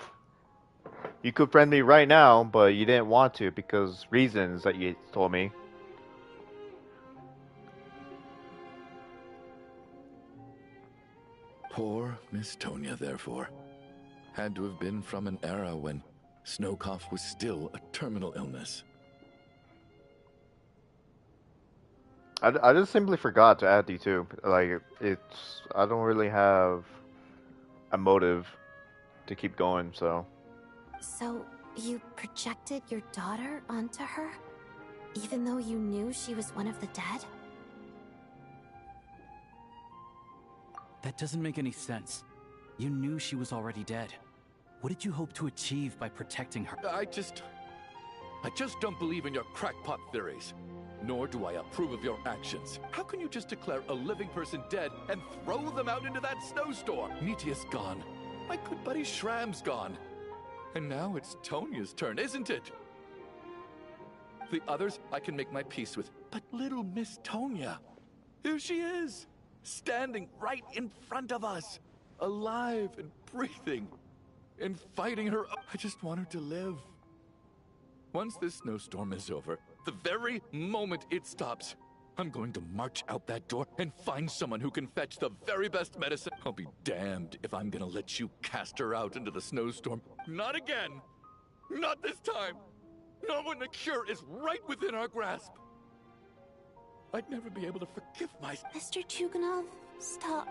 you could friend me right now, but you didn't want to because reasons that you told me. Poor Miss Tonya, therefore, had to have been from an era when snow cough was still a terminal illness. I just simply forgot to add you too. Like, I don't really have a motive to keep going, so. So, you projected your daughter onto her? Even though you knew she was one of the dead? That doesn't make any sense. You knew she was already dead. What did you hope to achieve by protecting her? I just don't believe in your crackpot theories. Nor do I approve of your actions. How can you just declare a living person dead and throw them out into that snowstorm? Nitia's gone. My good buddy Shram's gone. And now it's Tonya's turn, isn't it? The others I can make my peace with. But little Miss Tonya, here she is, standing right in front of us, alive and breathing, and fighting her up. I just want her to live. Once this snowstorm is over, the very moment it stops, I'm going to march out that door and find someone who can fetch the very best medicine. I'll be damned if I'm gonna let you cast her out into the snowstorm. Not again! Not this time! Not when the cure is right within our grasp! I'd never be able to forgive myself. Mr. Chuganov, stop.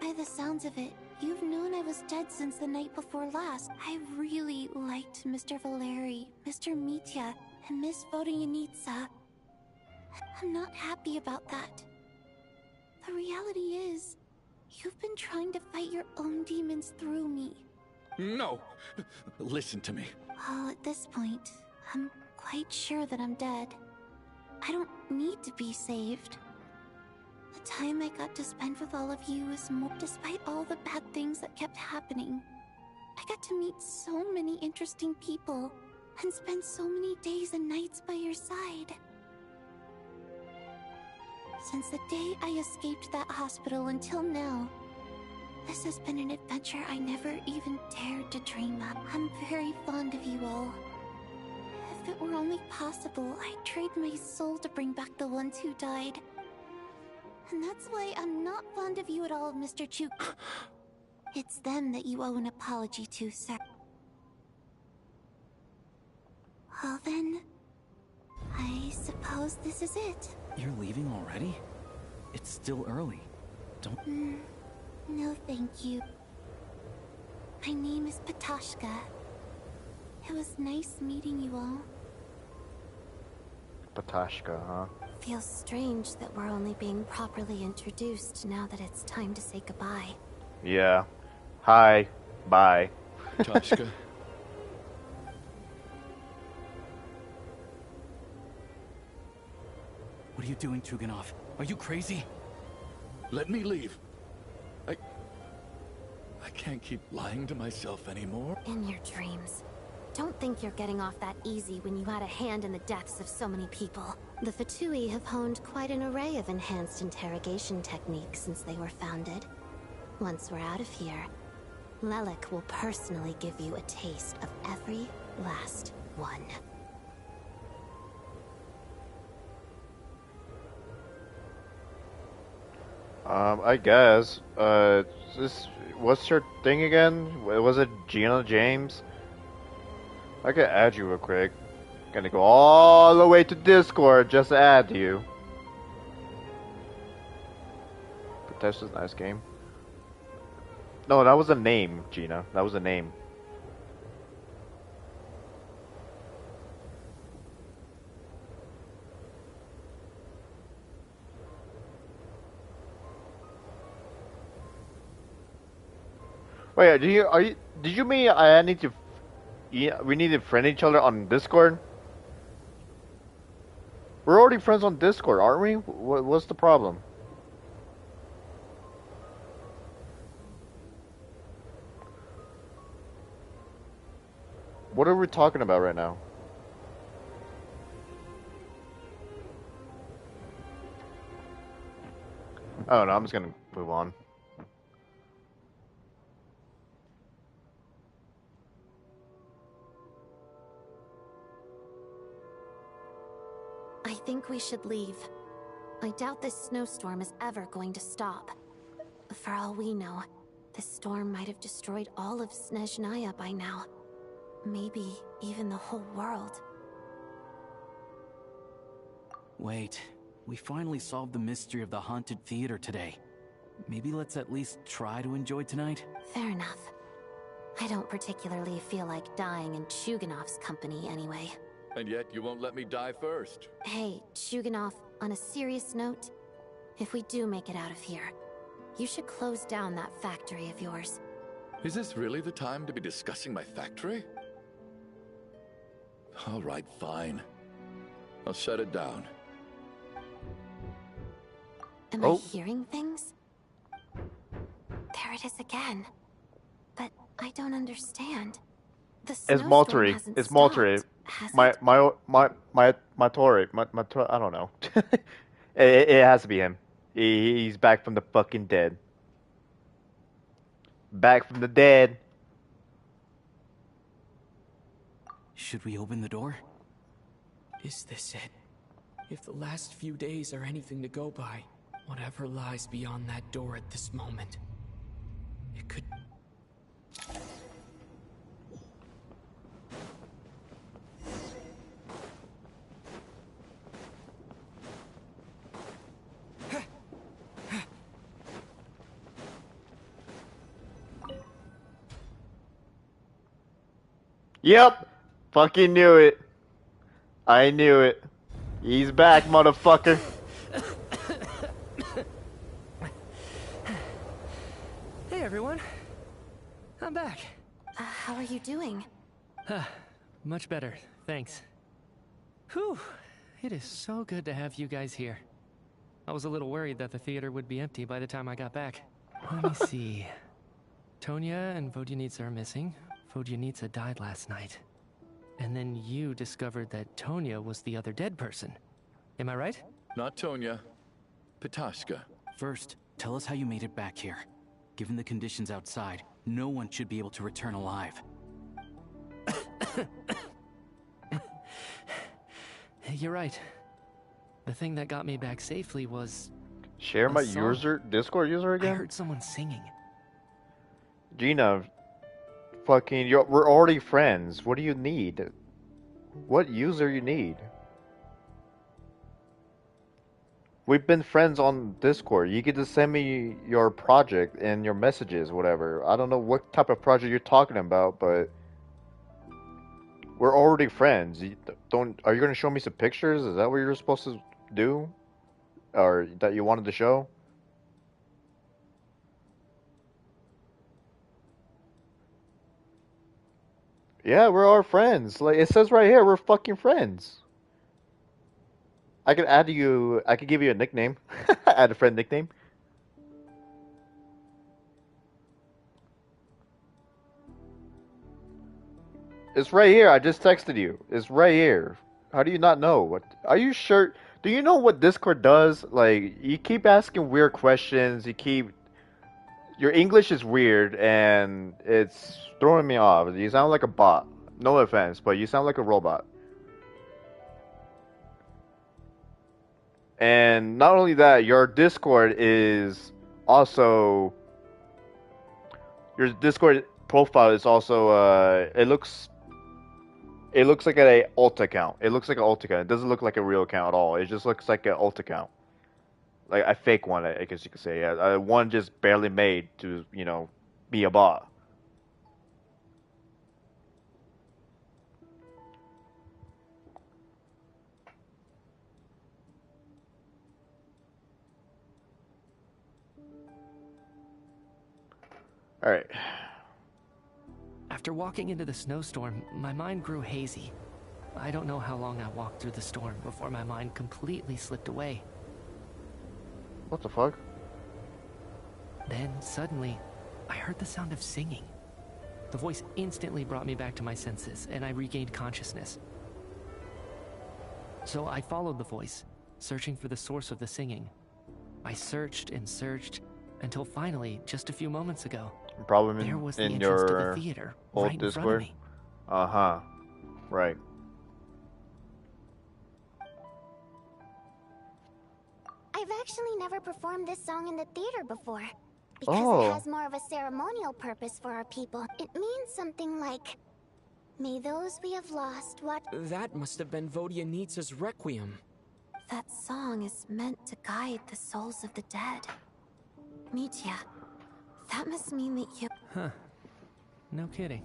By the sounds of it, you've known I was dead since the night before last. I really liked Mr. Valeri, Mr. Mitya, and Miss Vodyanitsa. I'm not happy about that. The reality is, you've been trying to fight your own demons through me. No! Listen to me. Well, at this point, I'm quite sure that I'm dead. I don't need to be saved. The time I got to spend with all of you is more, despite all the bad things that kept happening. I got to meet so many interesting people and spend so many days and nights by your side. Since the day I escaped that hospital until now, this has been an adventure I never even dared to dream of. I'm very fond of you all. If it were only possible, I'd trade my soul to bring back the ones who died. And that's why I'm not fond of you at all, Mr. Chuk. It's them that you owe an apology to, sir. Well then, I suppose this is it. You're leaving already? It's still early. Don't... No, thank you. My name is Patashka. It was nice meeting you all. Patashka, huh? Feels strange that we're only being properly introduced now that it's time to say goodbye. Yeah. Hi. Bye. Patashka. What are you doing, Chuganov? Are you crazy? Let me leave. I can't keep lying to myself anymore. In your dreams. don't think you're getting off that easy when you had a hand in the deaths of so many people. The Fatui have honed quite an array of enhanced interrogation techniques since they were founded. Once we're out of here, Lelik will personally give you a taste of every last one. I guess. What's your thing again? Was it Gina James? I could add you real quick. Gonna go all the way to Discord just to add you. Bethesda's a nice game. No, that was a name, Gina. That was a name. Wait, did you mean I need to, we need to friend each other on Discord? We're already friends on Discord, aren't we? What's the problem? What are we talking about right now? Oh no, I'm just gonna move on. I think we should leave. I doubt this snowstorm is ever going to stop. For all we know, this storm might have destroyed all of Snezhnaya by now. Maybe even the whole world. Wait, we finally solved the mystery of the haunted theater today. Maybe let's at least try to enjoy tonight? Fair enough. I don't particularly feel like dying in Chuganov's company anyway. And yet you won't let me die first. Hey, Chuganov, on a serious note, if we do make it out of here, you should close down that factory of yours. Is this really the time to be discussing my factory? All right, fine. I'll shut it down. Am I hearing things? There it is again. But I don't understand. The It's snowstorm Maltry. hasn't It's stopped, Maltry. has My Tori. I don't know. It has to be him. He's back from the fucking dead. Back from the dead. Should we open the door? Is this it? If the last few days are anything to go by, whatever lies beyond that door at this moment, it could... Yep. Fucking knew it. I knew it. He's back, motherfucker. Hey everyone. I'm back. How are you doing? Much better, thanks. Whew. It is so good to have you guys here. I was a little worried that the theater would be empty by the time I got back. Let me see. Tonya and Vodyanitsa are missing. Vodyanitsa died last night. And then you discovered that Tonya was the other dead person. Am I right? Not Tonya. Petashka. First, tell us how you made it back here. Given the conditions outside, no one should be able to return alive. You're right. The thing that got me back safely was... Share my Discord user again? I heard someone singing. Gina, fucking, we're already friends. What do you need? What user you need? We've been friends on Discord. You can just send me your project and your messages, whatever. I don't know what type of project you're talking about, but we're already friends. Are you gonna show me some pictures? Is that what you're supposed to do? Or that you wanted to show? Yeah, we're all friends. Like it says right here, we're fucking friends. I could add you. I could give you a nickname. Add a friend nickname. It's right here. I just texted you. It's right here. How do you not know? What? Are you sure? Do you know what Discord does? Like, you keep asking weird questions. You keep. Your English is weird, and it's throwing me off. You sound like a bot. No offense, but you sound like a robot. And not only that, your Discord is also. Your Discord profile is also. It looks like an alt account. It looks like an alt account. It doesn't look like a real account at all. It just looks like an alt account. Like a fake one, I guess you could say. One just barely made to, be a bot. Alright. After walking into the snowstorm, my mind grew hazy. I don't know how long I walked through the storm before my mind completely slipped away. What the fuck? Then, suddenly, I heard the sound of singing. The voice instantly brought me back to my senses, and I regained consciousness. So I followed the voice, searching for the source of the singing. I searched and searched, until finally, just a few moments ago, Probably there was the in entrance to your the theater, old right in front of Discord. me. Uh-huh. Right. I've actually never performed this song in the theater before. Because Oh. it has more of a ceremonial purpose for our people. It means something like, may those we have lost watch. That must have been Vodyanitsa's Requiem. That song is meant to guide the souls of the dead. Mitya, that must mean that you... Huh. No kidding.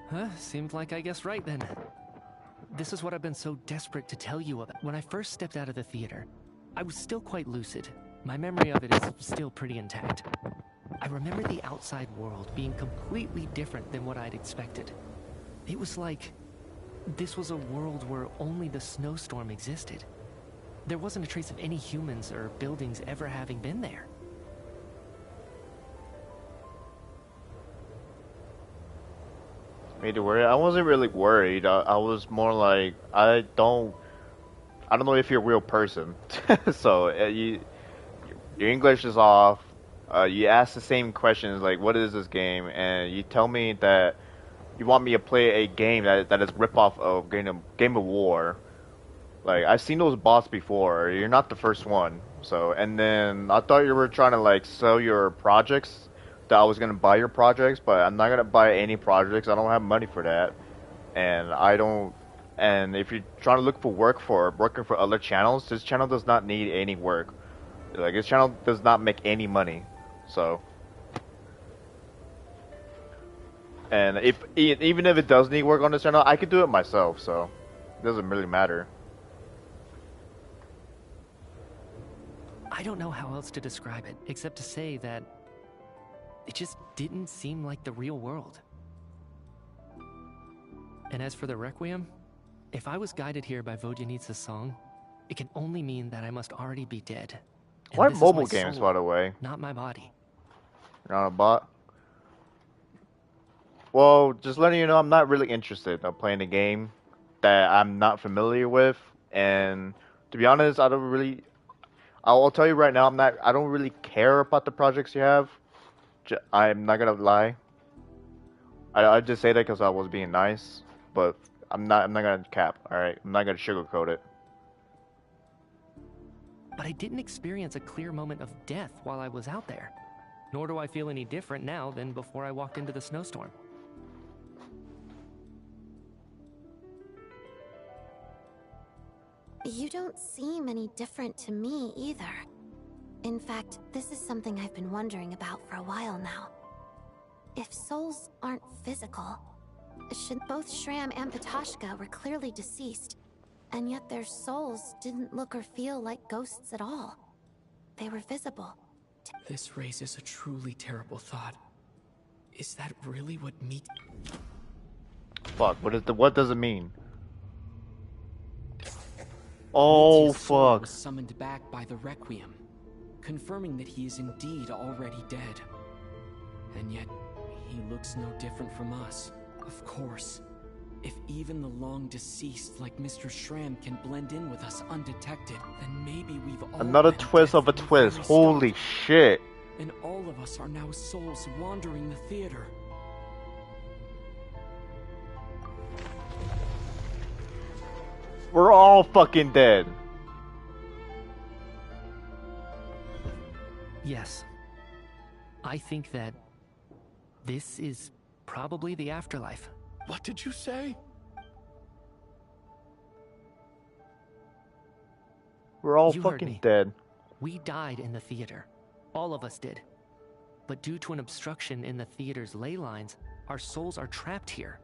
Huh, seemed like I guessed right then. This is what I've been so desperate to tell you about. When I first stepped out of the theater, I was still quite lucid. My memory of it is still pretty intact. I remember the outside world being completely different than what I'd expected. It was like this was a world where only the snowstorm existed. There wasn't a trace of any humans or buildings ever having been there. Made you worried? I wasn't really worried. I was more like, I don't know if you're a real person. So, your English is off. You ask the same questions like, what is this game? And you tell me that you want me to play a game that is rip-off of Game of War. Like, I've seen those bots before. You're not the first one. So, and then I thought you were trying to, like, sell your projects, that I was going to buy your projects, but I'm not going to buy any projects. I don't have money for that. And and if you're trying to look for working for other channels, this channel does not need any work. Like, this channel does not make any money. So, and even if it does need work on this channel, I could do it myself, so it doesn't really matter. I don't know how else to describe it, except to say that it just didn't seem like the real world. And as for the Requiem, if I was guided here by Vodyanitsa's song, it can only mean that I must already be dead. And Why this is mobile my games, soul, by the way? not my body. You're not a bot? Well, just letting you know, I'm not really interested in playing a game that I'm not familiar with. And to be honest, I'll tell you right now, I don't really care about the projects you have. I'm not gonna lie. I just say that because I was being nice, but I'm not gonna cap. All right, I'm not gonna sugarcoat it. But I didn't experience a clear moment of death while I was out there. Nor do I feel any different now than before I walked into the snowstorm. You don't seem any different to me either. In fact, this is something I've been wondering about for a while now. If souls aren't physical, both Shram and Patoshka were clearly deceased, and yet their souls didn't look or feel like ghosts at all. They were visible. This raises a truly terrible thought. Is that really what Fuck, what does it mean? Oh, Mitya's soul fuck. was summoned back by the Requiem, confirming that he is indeed already dead. And yet, he looks no different from us. Of course. If even the long deceased like Mr. Schramm can blend in with us undetected, then maybe we've all Another been twist dead of a from the twist. very Holy start. shit. And all of us are now souls wandering the theater. We're all fucking dead. Yes. I think that this is probably the afterlife. What did you say? We're all You heard fucking me. dead. We died in the theater. All of us did. But due to an obstruction in the theater's ley lines, our souls are trapped here,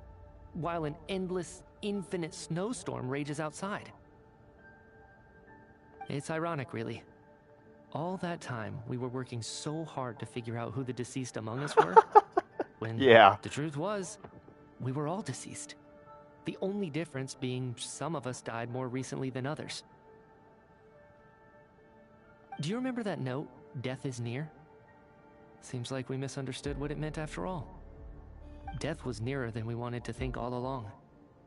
while an endless, infinite snowstorm rages outside. It's ironic, really. All that time, we were working so hard to figure out who the deceased among us were, when Yeah. the truth was, we were all deceased. The only difference being some of us died more recently than others. Do you remember that note, "Death is near"? Seems like we misunderstood what it meant after all. Death was nearer than we wanted to think all along.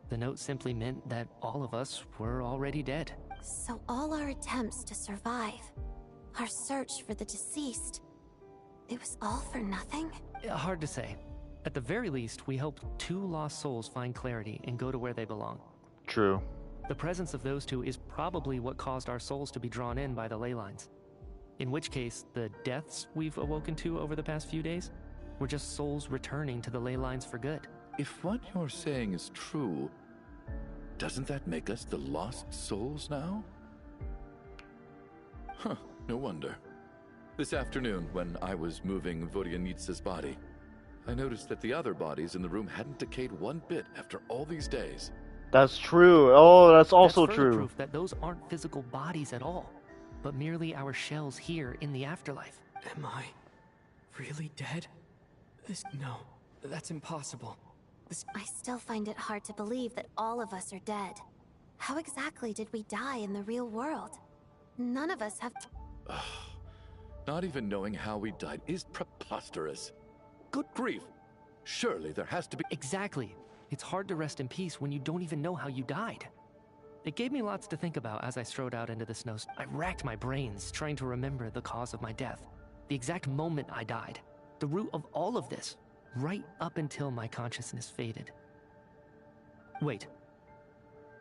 The note simply meant that all of us were already dead. So all our attempts to survive, our search for the deceased, it was all for nothing? Hard to say. At the very least, we helped two lost souls find clarity and go to where they belong. True. The presence of those two is probably what caused our souls to be drawn in by the ley lines. In which case, the deaths we've awoken to over the past few days were just souls returning to the ley lines for good. If what you're saying is true, doesn't that make us the lost souls now? Huh, no wonder. This afternoon, when I was moving Vodyanitsa's body, I noticed that the other bodies in the room hadn't decayed one bit after all these days. That's true. Oh, that's also That's further true. proof that those aren't physical bodies at all, but merely our shells here in the afterlife. Am I really dead? No, that's impossible. I still find it hard to believe that all of us are dead. How exactly did we die in the real world? None of us have... Not even knowing how we died is preposterous. Good grief. Surely there has to be... Exactly. It's hard to rest in peace when you don't even know how you died. It gave me lots to think about as I strode out into the snow. I racked my brains trying to remember the cause of my death, the exact moment I died, the root of all of this, right up until my consciousness faded. Wait.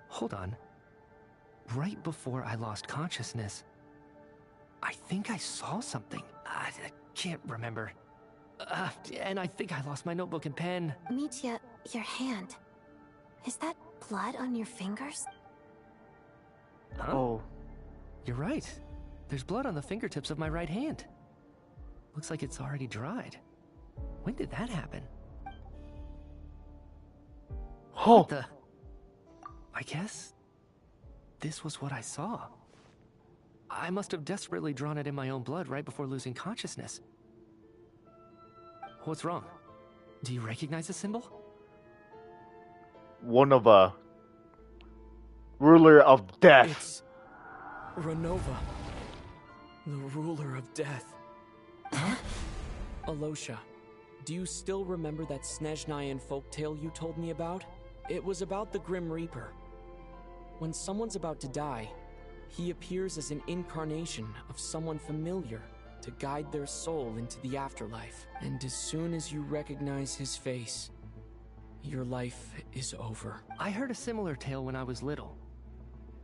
Hold on. Right before I lost consciousness, I think I saw something. I can't remember. And I think I lost my notebook and pen. Mitya, your hand. Is that blood on your fingers? Huh? Oh. You're right. There's blood on the fingertips of my right hand. Looks like it's already dried. When did that happen? Oh. What the... I guess... this was what I saw. I must have desperately drawn it in my own blood right before losing consciousness. What's wrong? Do you recognize the symbol? One of a ruler of death. It's Renova, the ruler of death. Huh? Alosha, do you still remember that Snezhnayan folktale you told me about? It was about the Grim Reaper. When someone's about to die, he appears as an incarnation of someone familiar to guide their soul into the afterlife. And as soon as you recognize his face, your life is over. I heard a similar tale when I was little.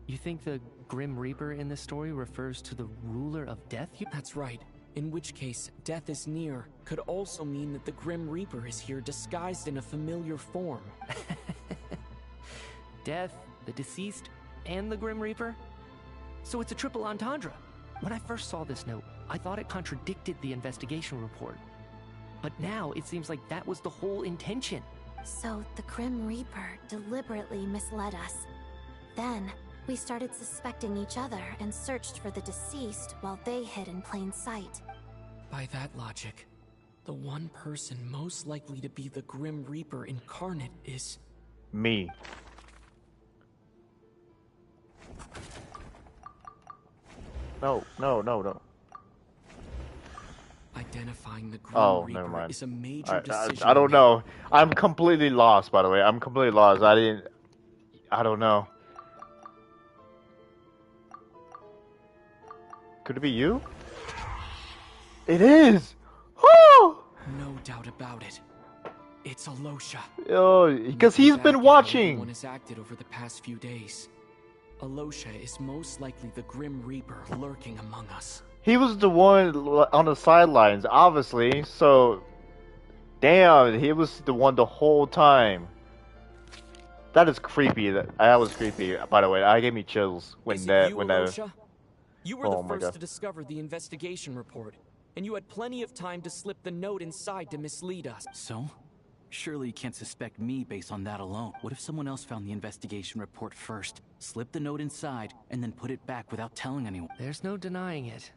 You think the Grim Reaper in this story refers to the ruler of death? That's right. In which case, death is near could also mean that the Grim Reaper is here disguised in a familiar form. Death, the deceased, and the Grim Reaper? So it's a triple entendre. When I first saw this note, I thought it contradicted the investigation report. But now it seems like that was the whole intention. So the Grim Reaper deliberately misled us. Then, we started suspecting each other and searched for the deceased while they hid in plain sight. By that logic, the one person most likely to be the Grim Reaper incarnate is... me. I Identifying the Grim Oh, Reaper never mind. is a major decision. I don't know. I'm completely lost, by the way. I'm completely lost. I don't know. Could it be you? It is! Woo! No doubt about it. It's Alosha. Oh, because he's been watching. Everyone has acted over the past few days. Alosha is most likely the Grim Reaper lurking among us. He was the one on the sidelines, obviously. So, damn, he was the one the whole time. That is creepy. That was creepy. By the way, that gave me chills when Is that it you, when that. Alosha? You were Oh the my first God. to discover the investigation report, and you had plenty of time to slip the note inside to mislead us. So? Surely you can't suspect me based on that alone. What if someone else found the investigation report first, slipped the note inside, and then put it back without telling anyone? There's no denying it.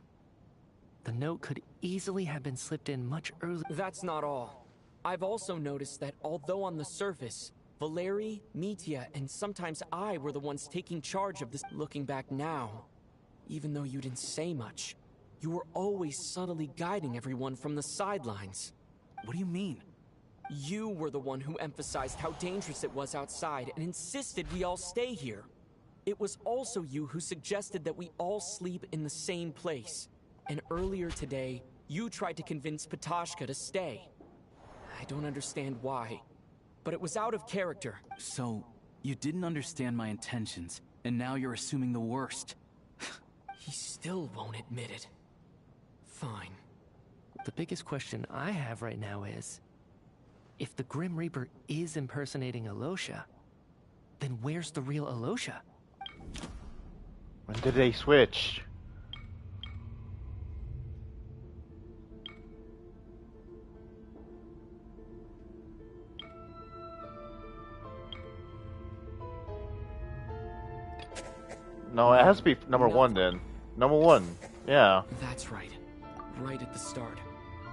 The note could easily have been slipped in much earlier. That's not all. I've also noticed that although on the surface, Valeri, Mitya, and sometimes I were the ones taking charge of this. Looking back now, even though you didn't say much, you were always subtly guiding everyone from the sidelines. What do you mean? You were the one who emphasized how dangerous it was outside and insisted we all stay here. It was also you who suggested that we all sleep in the same place. And earlier today, you tried to convince Patashka to stay. I don't understand why, but it was out of character. So, you didn't understand my intentions, and now you're assuming the worst. He still won't admit it. Fine. The biggest question I have right now is, if the Grim Reaper is impersonating Alosha, then where's the real Alosha? When did they switch? No, it has to be number one then. Number one, yeah. That's right. Right at the start.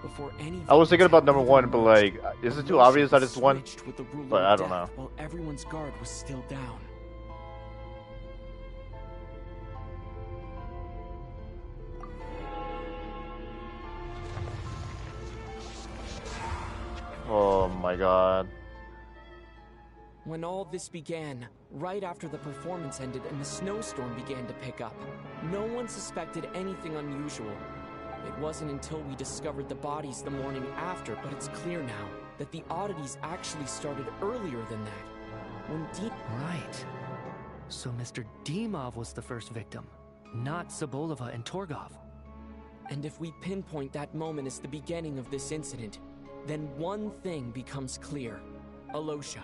Before any. I was thinking about number one, but like, is it too obvious that it's one? But I don't know. While everyone's guard was still down. Oh my God. When all this began, right after the performance ended and the snowstorm began to pick up, no one suspected anything unusual. It wasn't until we discovered the bodies the morning after, but it's clear now that the oddities actually started earlier than that. When Right. So Mr. Dimov was the first victim, not Sobolova and Torgov. And if we pinpoint that moment as the beginning of this incident, then one thing becomes clear. Alosha,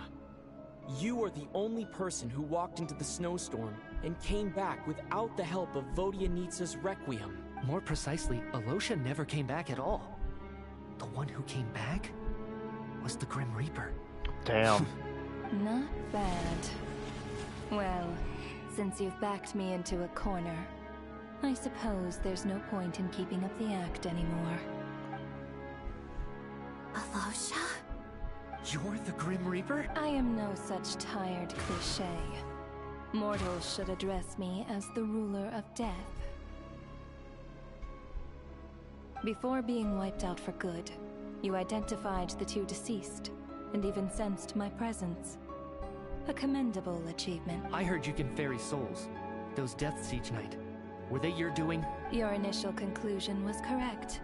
you are the only person who walked into the snowstorm and came back without the help of Vodyanitsa's Requiem. More precisely, Alosha never came back at all. The one who came back was the Grim Reaper. Damn. Not bad. Well, since you've backed me into a corner, I suppose there's no point in keeping up the act anymore. Alosha? You're the Grim Reaper? I am no such tired cliché. Mortals should address me as the ruler of death. Before being wiped out for good, you identified the two deceased, and even sensed my presence. A commendable achievement. I heard you can ferry souls. Those deaths each night. Were they your doing? Your initial conclusion was correct.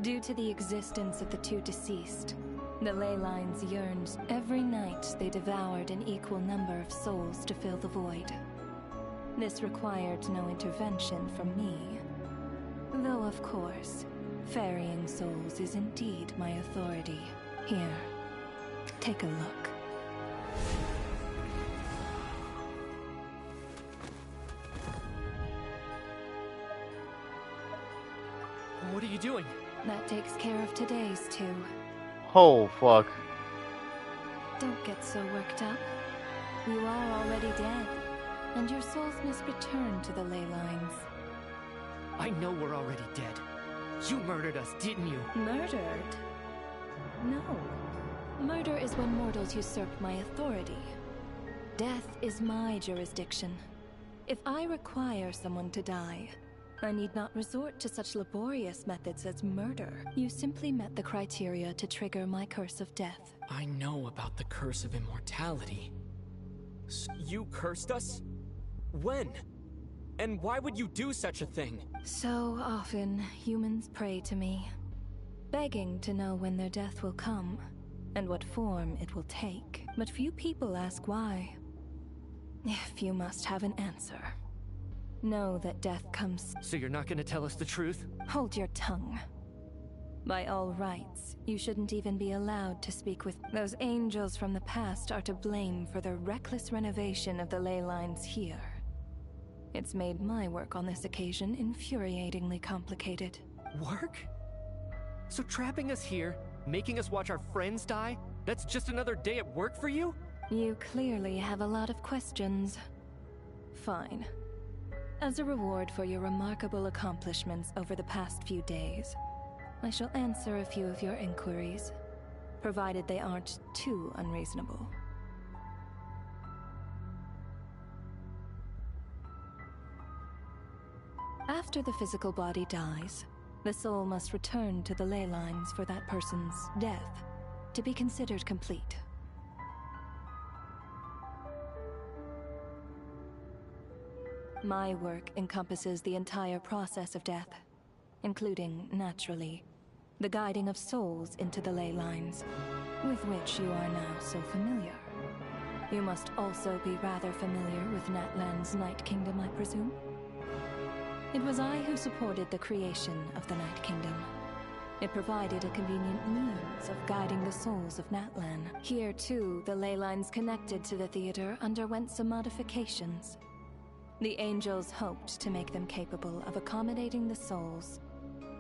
Due to the existence of the two deceased, the ley lines yearned. Every night they devoured an equal number of souls to fill the void. This required no intervention from me. Though, of course, ferrying souls is indeed my authority. Here, take a look. What are you doing? That takes care of today's two. Oh, fuck. Don't get so worked up. You are already dead, and your souls must return to the ley lines. I know we're already dead. You murdered us, didn't you? Murdered? No. Murder is when mortals usurp my authority. Death is my jurisdiction. If I require someone to die, I need not resort to such laborious methods as murder. You simply met the criteria to trigger my curse of death. I know about the curse of immortality. You cursed us? When? And why would you do such a thing? So often, humans pray to me, begging to know when their death will come, and what form it will take. But few people ask why. If you must have an answer, know that death comes. So you're not gonna tell us the truth? Hold your tongue. By all rights, you shouldn't even be allowed to speak with. Those angels from the past are to blame for the reckless renovation of the ley lines here. It's made my work on this occasion infuriatingly complicated. Work? So trapping us here, making us watch our friends die, that's just another day at work for you? You clearly have a lot of questions. Fine. As a reward for your remarkable accomplishments over the past few days, I shall answer a few of your inquiries, provided they aren't too unreasonable. After the physical body dies, the soul must return to the ley lines for that person's death to be considered complete. My work encompasses the entire process of death, including, naturally, the guiding of souls into the ley lines, with which you are now so familiar. You must also be rather familiar with Natlan's Night Kingdom, I presume? It was I who supported the creation of the Night Kingdom. It provided a convenient means of guiding the souls of Natlan. Here, too, the ley lines connected to the theater underwent some modifications. The angels hoped to make them capable of accommodating the souls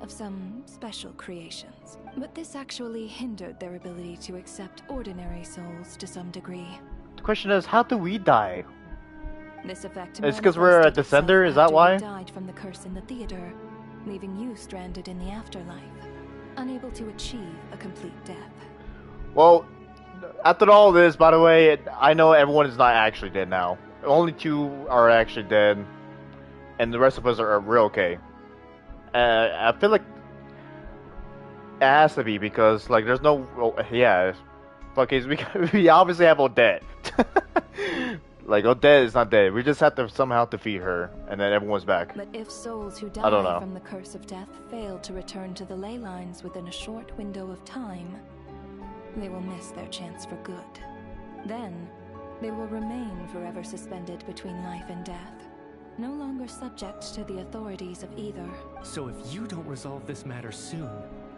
of some special creations. But this actually hindered their ability to accept ordinary souls to some degree. The question is, how do we die? This effect It's because we're a descender, is that why? We died from the curse in the theater, leaving you stranded in the afterlife, unable to achieve a complete death. Well, after all this, by the way, I know everyone is not actually dead now. Only 2 are actually dead, and the rest of us are real okay. I feel like it has to be because, like, there's no... Well, yeah. Okay, so we obviously have Odette. Like, Odette is not dead. We just have to somehow defeat her, and then everyone's back. But if souls who I don't die know. from the curse of death fail to return to the ley lines within a short window of time, they will miss their chance for good. Then, they will remain forever suspended between life and death, no longer subject to the authorities of either. So if you don't resolve this matter soon,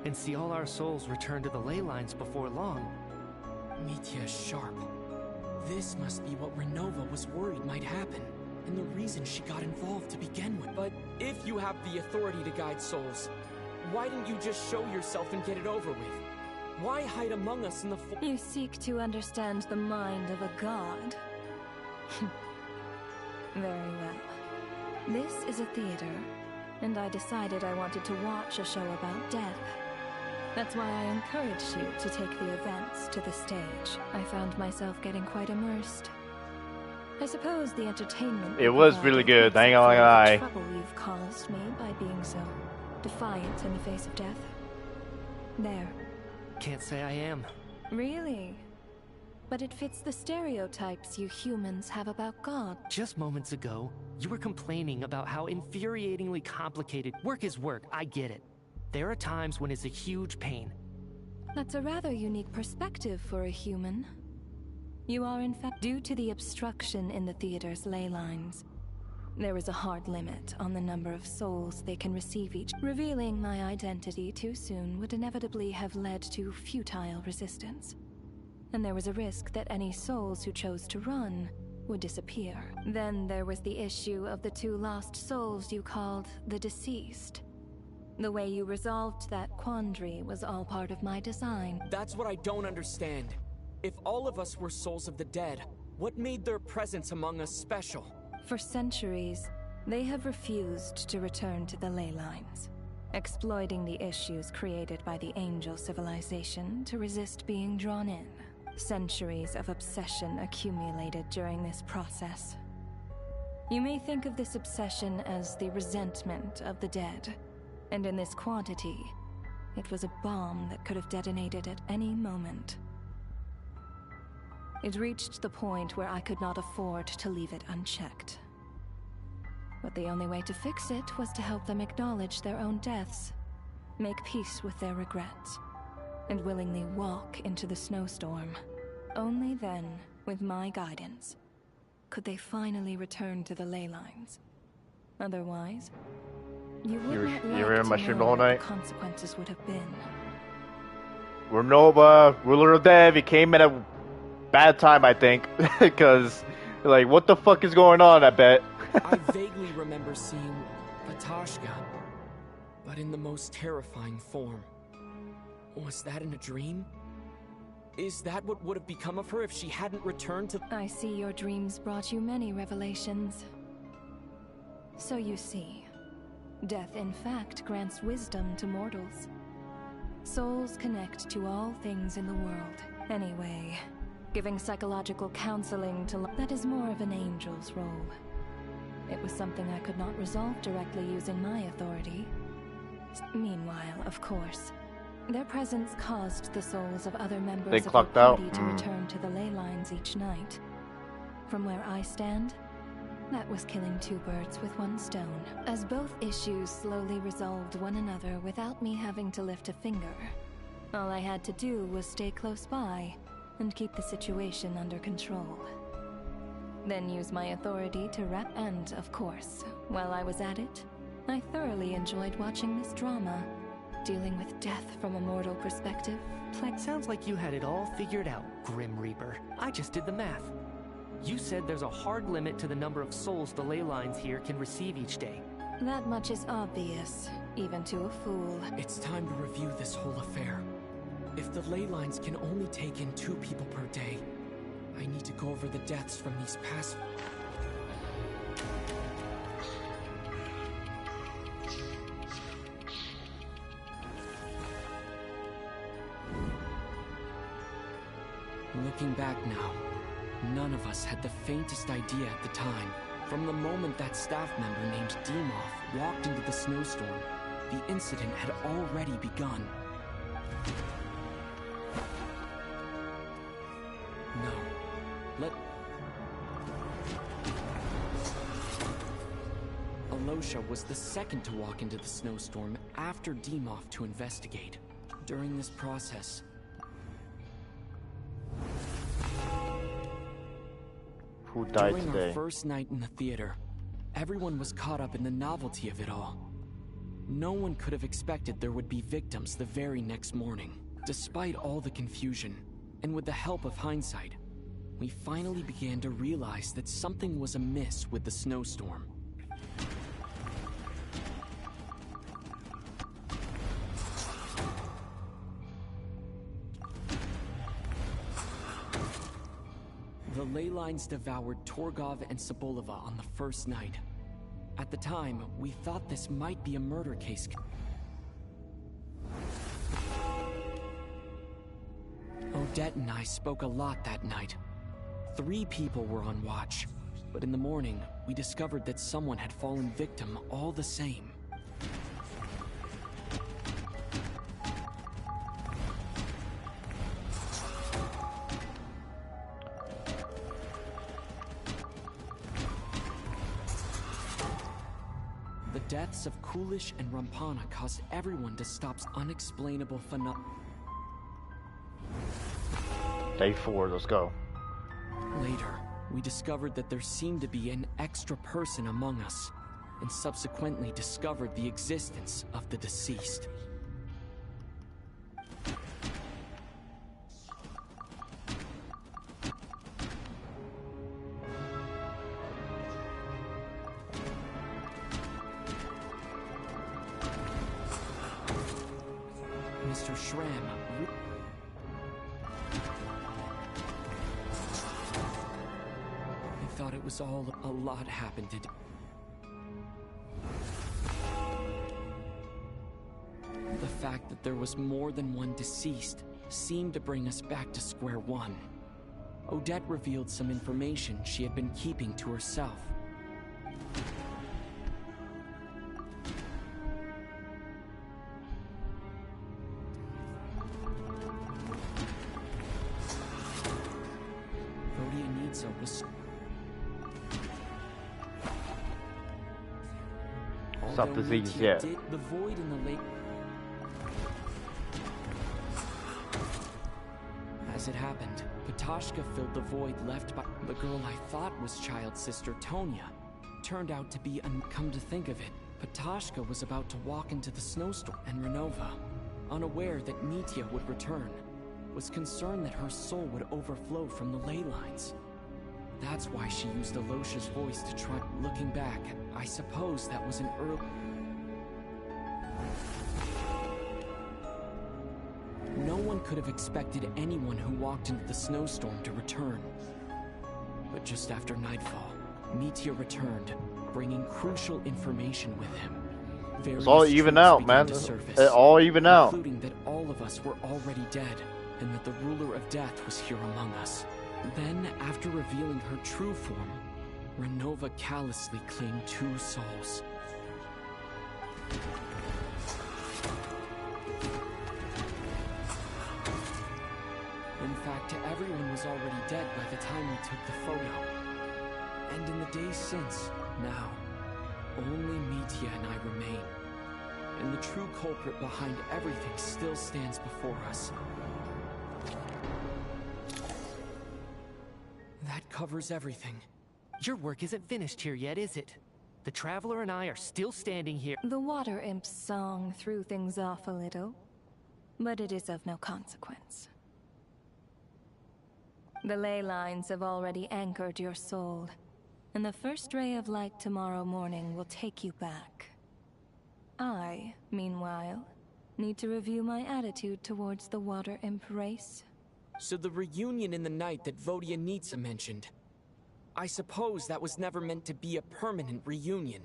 and see all our souls return to the ley lines before long... Mitya is sharp. This must be what Renova was worried might happen, and the reason she got involved to begin with. But if you have the authority to guide souls, why didn't you just show yourself and get it over with? Why hide among us in the You seek to understand the mind of a god. Very well. This is a theater, and I decided I wanted to watch a show about death. That's why I encouraged you to take the events to the stage. I found myself getting quite immersed. I suppose the entertainment... It was really good, I ain't gonna lie. The trouble you've caused me by being so defiant in the face of death. There. Can't say I am. Really? But it fits the stereotypes you humans have about God. Just moments ago, you were complaining about how infuriatingly complicated work is work. I get it. There are times when it's a huge pain. That's a rather unique perspective for a human. You are in fact due to the obstruction in the theater's ley lines. There is a hard limit on the number of souls they can receive each. Revealing my identity too soon would inevitably have led to futile resistance. And there was a risk that any souls who chose to run would disappear. Then there was the issue of the 2 lost souls you called the deceased. The way you resolved that quandary was all part of my design. That's what I don't understand. If all of us were souls of the dead, what made their presence among us special? For centuries, they have refused to return to the ley lines, exploiting the issues created by the angel civilization to resist being drawn in. Centuries of obsession accumulated during this process. You may think of this obsession as the resentment of the dead, and in this quantity, it was a bomb that could have detonated at any moment. It reached the point where I could not afford to leave it unchecked. But the only way to fix it was to help them acknowledge their own deaths, make peace with their regrets, and willingly walk into the snowstorm. Only then, with my guidance, could they finally return to the ley lines. Otherwise, you would not You were in my like to stream know the whole what night? the consequences would have been. Renova, ruler of Dev, he came at a bad time, I think. Because, like, what the fuck is going on, I bet. I vaguely remember seeing Patashka, but in the most terrifying form. Was that in a dream? Is that what would have become of her if she hadn't returned to— I see your dreams brought you many revelations. So you see, death in fact grants wisdom to mortals. Souls connect to all things in the world. Anyway, giving psychological counseling to— that is more of an angel's role. It was something I could not resolve directly using my authority. Meanwhile, of course, their presence caused the souls of other members of your party to return to the ley lines each night. From where I stand, that was killing two birds with one stone. As both issues slowly resolved one another without me having to lift a finger, all I had to do was stay close by and keep the situation under control. Then use my authority to wrap— and, of course, while I was at it, I thoroughly enjoyed watching this drama. Dealing with death from a mortal perspective. Sounds like you had it all figured out, Grim Reaper. I just did the math. You said there's a hard limit to the number of souls the ley lines here can receive each day. That much is obvious, even to a fool. It's time to review this whole affair. If the ley lines can only take in 2 people per day, I need to go over the deaths from these past— Looking back now, none of us had the faintest idea at the time. From the moment that staff member named Demoff walked into the snowstorm, the incident had already begun. No. Alosha was the second to walk into the snowstorm after Demoff to investigate. During this process, who died during today? our first night in the theater, everyone was caught up in the novelty of it all. No one could have expected there would be victims the very next morning. Despite all the confusion, and with the help of hindsight, we finally began to realize that something was amiss with the snowstorm. The ley lines devoured Torgov and Sobolova on the first night. At the time, we thought this might be a murder case. Odette and I spoke a lot that night. 3 people were on watch, but in the morning, we discovered that someone had fallen victim all the same. The deaths of Kulish and Rampana caused everyone to stop unexplainable phenomena. Day 4, let's go. Later, we discovered that there seemed to be an extra person among us, and subsequently discovered the existence of the deceased. Mr. Schramm. I thought it was all— a lot happened today. The fact that there was more than one deceased seemed to bring us back to square one. Odette revealed some information she had been keeping to herself. Epsa was... Stop Although disease, Mitya yeah. did the void in the lake... As it happened, Patoshka filled the void left by the girl I thought was child's sister Tonya. Turned out to be come to think of it, Patoshka was about to walk into the snowstorm, and Renova, unaware that Mitya would return, was concerned that her soul would overflow from the ley lines. That's why she used Alosha's voice to try. Looking back, I suppose that was an early... No one could have expected anyone who walked into the snowstorm to return. But just after nightfall, Mitya returned, bringing crucial information with him. It's all even out, man. It all even out. Including that all of us were already dead, and that the ruler of death was here among us. Then, after revealing her true form, Renova callously claimed 2 souls. In fact, everyone was already dead by the time we took the photo. And in the days since, now, only Mitya and I remain. And the true culprit behind everything still stands before us. That covers everything. Your work isn't finished here yet, is it? The Traveler and I are still standing here. The Water Imp's song threw things off a little, but it is of no consequence. The ley lines have already anchored your soul, and the first ray of light tomorrow morning will take you back. I, meanwhile, need to review my attitude towards the Water Imp race. So the reunion in the night that Vodyanitsa mentioned, I suppose that was never meant to be a permanent reunion.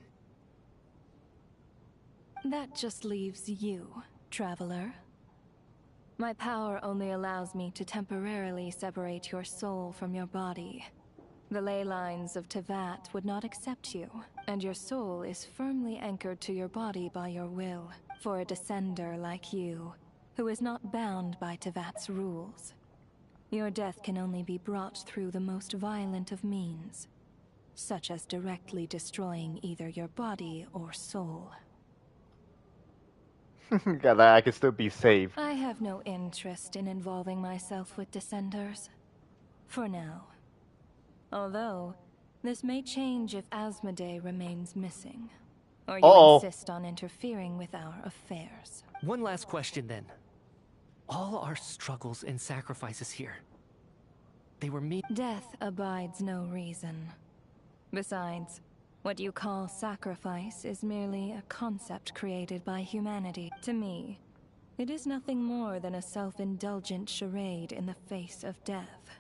That just leaves you, Traveler. My power only allows me to temporarily separate your soul from your body. The ley lines of Tevat would not accept you, and your soul is firmly anchored to your body by your will, for a descender like you, who is not bound by Tevat's rules. Your death can only be brought through the most violent of means, such as directly destroying either your body or soul. God, I can still be saved. I have no interest in involving myself with Descenders. For now. Although, this may change if Asmodee remains missing. Or you insist on interfering with our affairs. One last question then. All our struggles and sacrifices here, they were me. Death abides no reason. Besides, what you call sacrifice is merely a concept created by humanity. To me, it is nothing more than a self-indulgent charade in the face of death.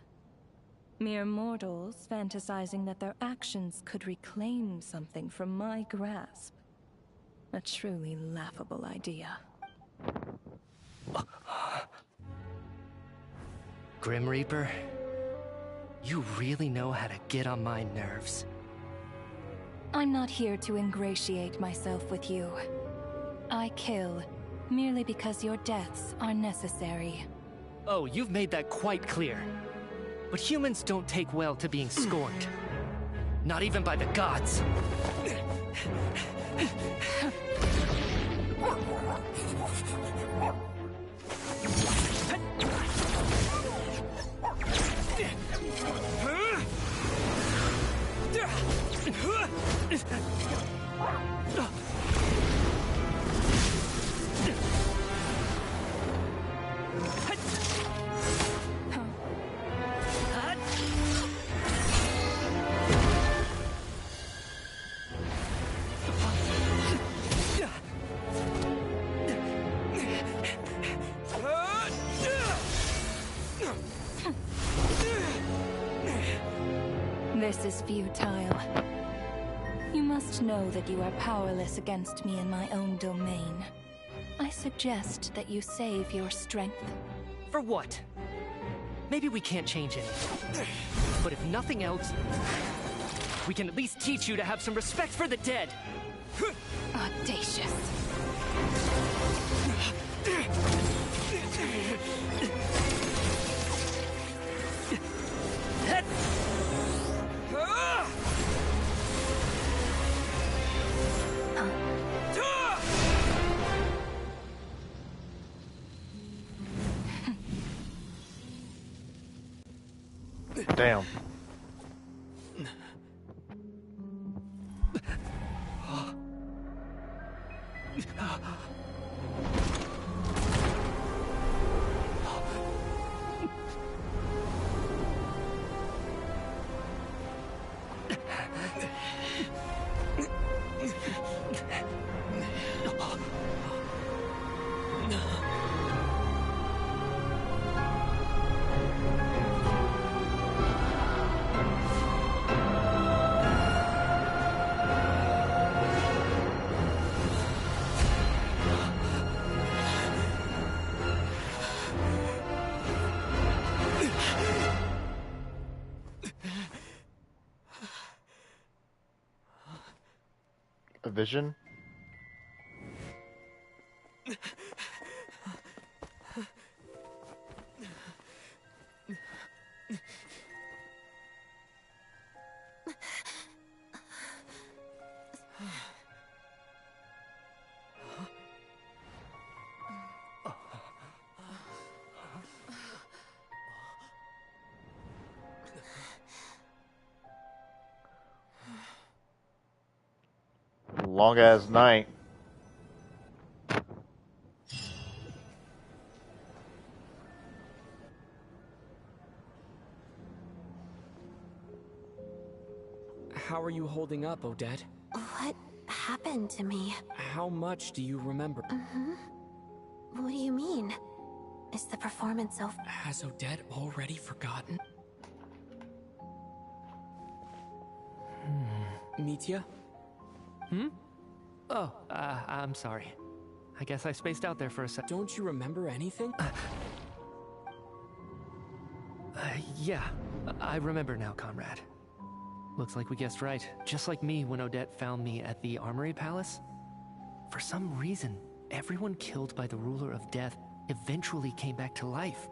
Mere mortals fantasizing that their actions could reclaim something from my grasp. A truly laughable idea. Grim Reaper, you really know how to get on my nerves. I'm not here to ingratiate myself with you. I kill merely because your deaths are necessary. Oh, you've made that quite clear. But humans don't take well to being scorned. Not even by the gods. This is futile. You must know that you are powerless against me in my own domain. I suggest that you save your strength. For what? Maybe we can't change anything. But if nothing else, we can at least teach you to have some respect for the dead. Audacious. Damn. A vision? Long ass night. How are you holding up, Odette? What happened to me? How much do you remember? What do you mean? Is the performance over? Has Odette already forgotten? Mitya? Oh, I'm sorry. I guess I spaced out there for a sec. Don't you remember anything? Yeah, I remember now, comrade. Looks like we guessed right. Just like me when Odette found me at the Armory Palace. For some reason, everyone killed by the Ruler of Death eventually came back to life.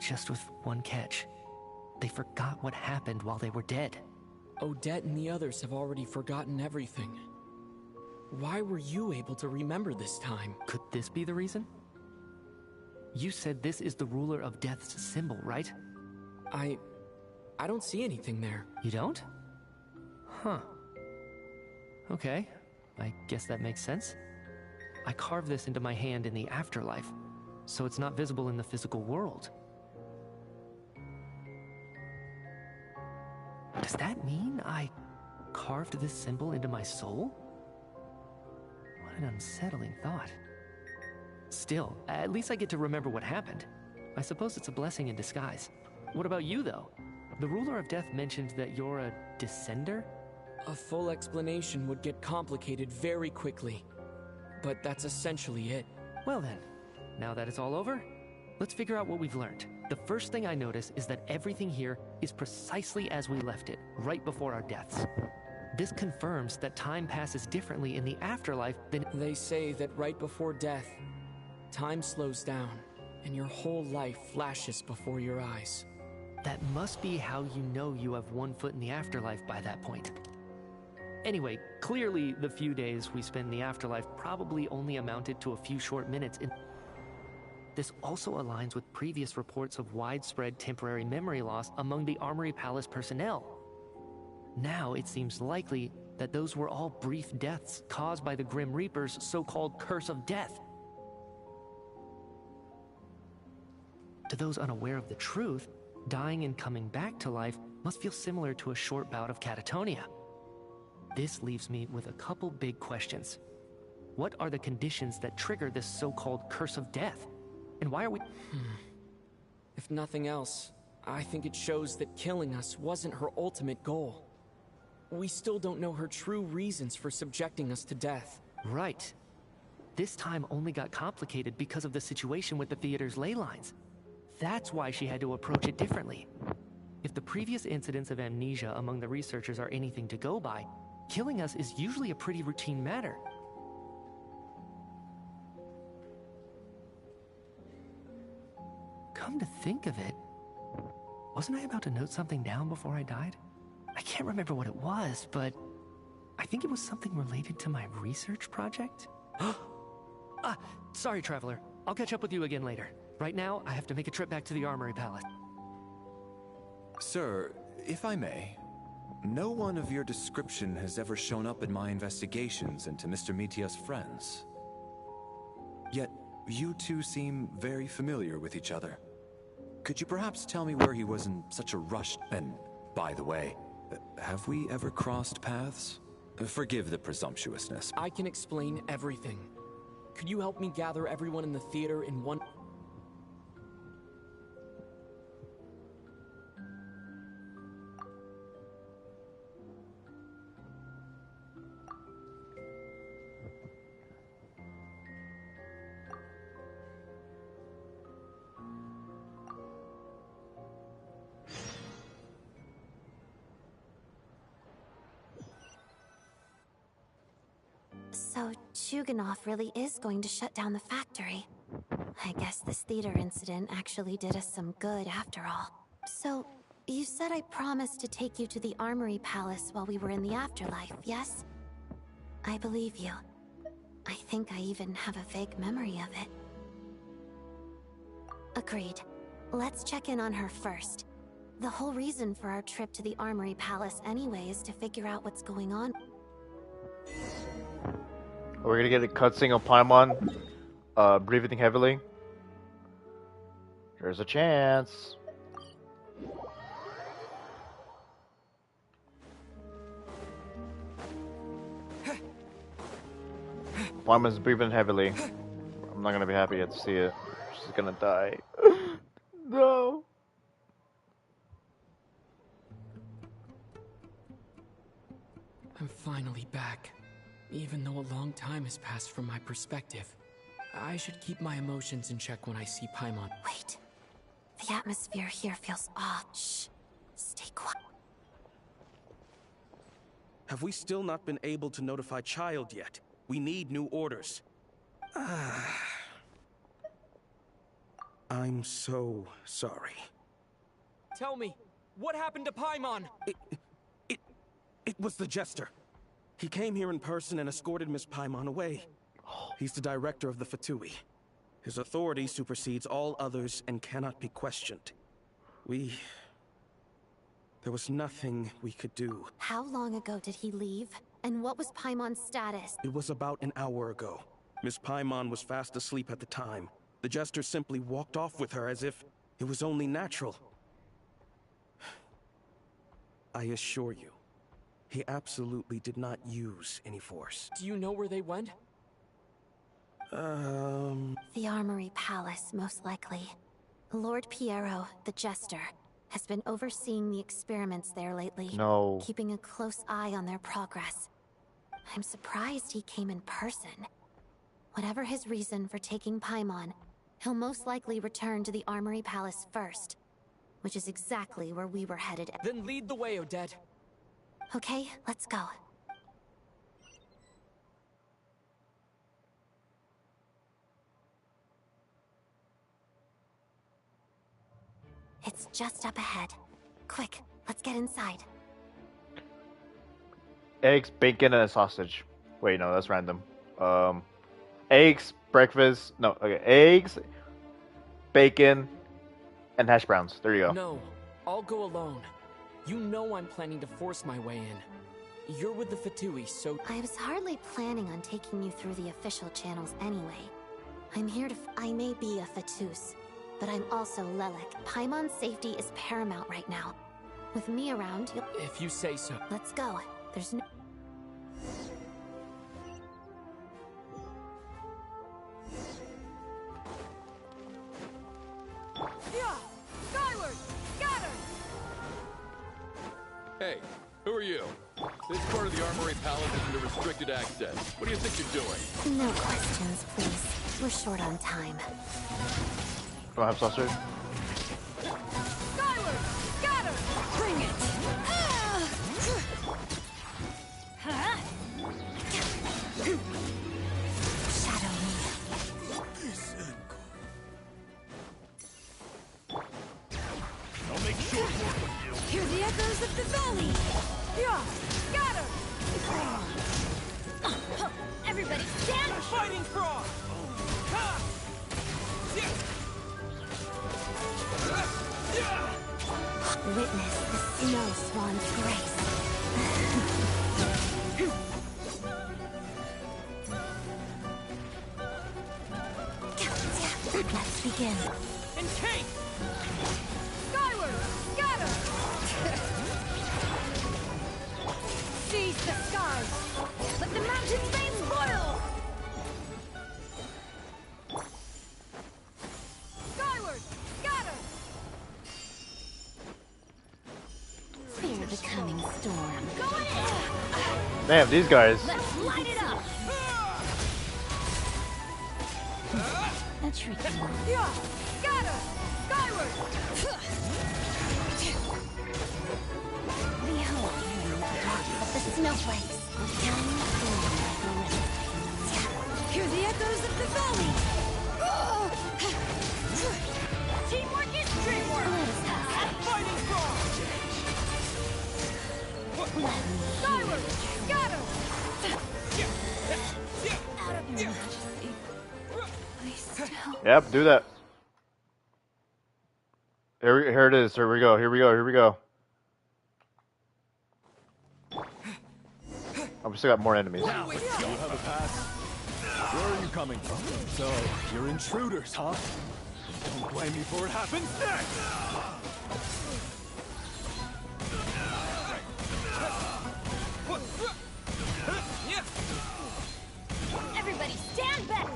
Just with one catch. They forgot what happened while they were dead. Odette and the others have already forgotten everything. Why were you able to remember this time? Could this be the reason? You said this is the Ruler of Death's symbol, right? I don't see anything there. You don't? Huh. Okay, I guess that makes sense. I carved this into my hand in the afterlife, so it's not visible in the physical world. Does that mean I carved this symbol into my soul? What an unsettling thought. Still, at least I get to remember what happened. I suppose it's a blessing in disguise. What about you, though? The Ruler of Death mentioned that you're a descender? A full explanation would get complicated very quickly. But that's essentially it. Well then, now that it's all over, let's figure out what we've learned. The first thing I notice is that everything here is precisely as we left it, right before our deaths. This confirms that time passes differently in the afterlife than... They say that right before death, time slows down, and your whole life flashes before your eyes. That must be how you know you have one foot in the afterlife by that point. Anyway, clearly the few days we spend in the afterlife probably only amounted to a few short minutes in... This also aligns with previous reports of widespread temporary memory loss among the Armory Palace personnel. Now it seems likely that those were all brief deaths caused by the Grim Reaper's so-called curse of death. To those unaware of the truth, dying and coming back to life must feel similar to a short bout of catatonia. This leaves me with a couple big questions. What are the conditions that trigger this so-called curse of death? And why are we... If nothing else, I think it shows that killing us wasn't her ultimate goal. We still don't know her true reasons for subjecting us to death. Right. This time only got complicated because of the situation with the theater's ley lines. That's why she had to approach it differently. If the previous incidents of amnesia among the researchers are anything to go by, killing us is usually a pretty routine matter. Come to think of it, wasn't I about to note something down before I died? I can't remember what it was, but I think it was something related to my research project. Sorry, Traveler. I'll catch up with you again later. Right now, I have to make a trip back to the Armory Palace. Sir, if I may, no one of your description has ever shown up in my investigations into Mr. Mitia's friends. Yet, you two seem very familiar with each other. Could you perhaps tell me where he was in such a rush? And, by the way, have we ever crossed paths? Forgive the presumptuousness. I can explain everything. Could you help me gather everyone in the theater in one... So, Chuganov really is going to shut down the factory. I guess this theater incident actually did us some good after all. So, you said I promised to take you to the Armory Palace while we were in the afterlife, yes? I believe you. I think I even have a vague memory of it. Agreed. Let's check in on her first. The whole reason for our trip to the Armory Palace anyway is to figure out what's going on. We're gonna get a cutscene of Paimon breathing heavily. There's a chance. Paimon's breathing heavily. I'm not gonna be happy to see it. She's gonna die. No. I'm finally back. Even though a long time has passed from my perspective. I should keep my emotions in check when I see Paimon. Wait. The atmosphere here feels off. Shh. Stay quiet. Have we still not been able to notify Child yet? We need new orders. I'm so sorry. Tell me, what happened to Paimon? It was the Jester. He came here in person and escorted Miss Paimon away. He's the director of the Fatui. His authority supersedes all others and cannot be questioned. There was nothing we could do. How long ago did he leave? And what was Paimon's status? It was about an hour ago. Miss Paimon was fast asleep at the time. The Jester simply walked off with her as if it was only natural. I assure you, he absolutely did not use any force. Do you know where they went? The Armory Palace, most likely. Lord Piero, the Jester, has been overseeing the experiments there lately. No. Keeping a close eye on their progress. I'm surprised he came in person. Whatever his reason for taking Paimon, he'll most likely return to the Armory Palace first. Which is exactly where we were headed. Then lead the way, Odette. Okay, let's go. It's just up ahead. Quick, let's get inside. Eggs, bacon, and a sausage. Wait, no, that's random. Eggs, breakfast. No, okay. Eggs, bacon, and hash browns. There you go. No, I'll go alone. You know I'm planning to force my way in. You're with the Fatui, so... I was hardly planning on taking you through the official channels anyway. I'm here to... I may be a Fatus, but I'm also Lelik. Paimon's safety is paramount right now. With me around, you'll... If you say so. Let's go. There's no... Yeah! Skyward! Got her! Hey, who are you? This part of the Armory Palace is under restricted access. What do you think you're doing? No questions, please. We're short on time. Do I have sausage? Skyward! Got her! Bring it! Shadow me. I'll make short work of you. Hear the echoes of the valley! Yeah! Got her! Everybody stand! Fighting frog! Witness the snow swan's grace. Let's begin. And take! Skyward! Scatter! Seize the skies! Let the mountain veins boil! Skyward! Scatter! Fear the coming storm. Damn, these guys. Let's light it up! A tricky one. Yeah! Scatter! Skyward! Behold, but the snowflakes are coming through like a river. Hear the echoes of the valley! Teamwork is dreamwork! Fighting frog! Skyward! Scatter! Out of your majesty. I still... Yep, do that. Here it is. Here we go. Here we go. Here we go. Oh, we still got more enemies. You have a pass? Where are you coming from? So, you're intruders, huh? Don't blame me for what happens next! Everybody stand back!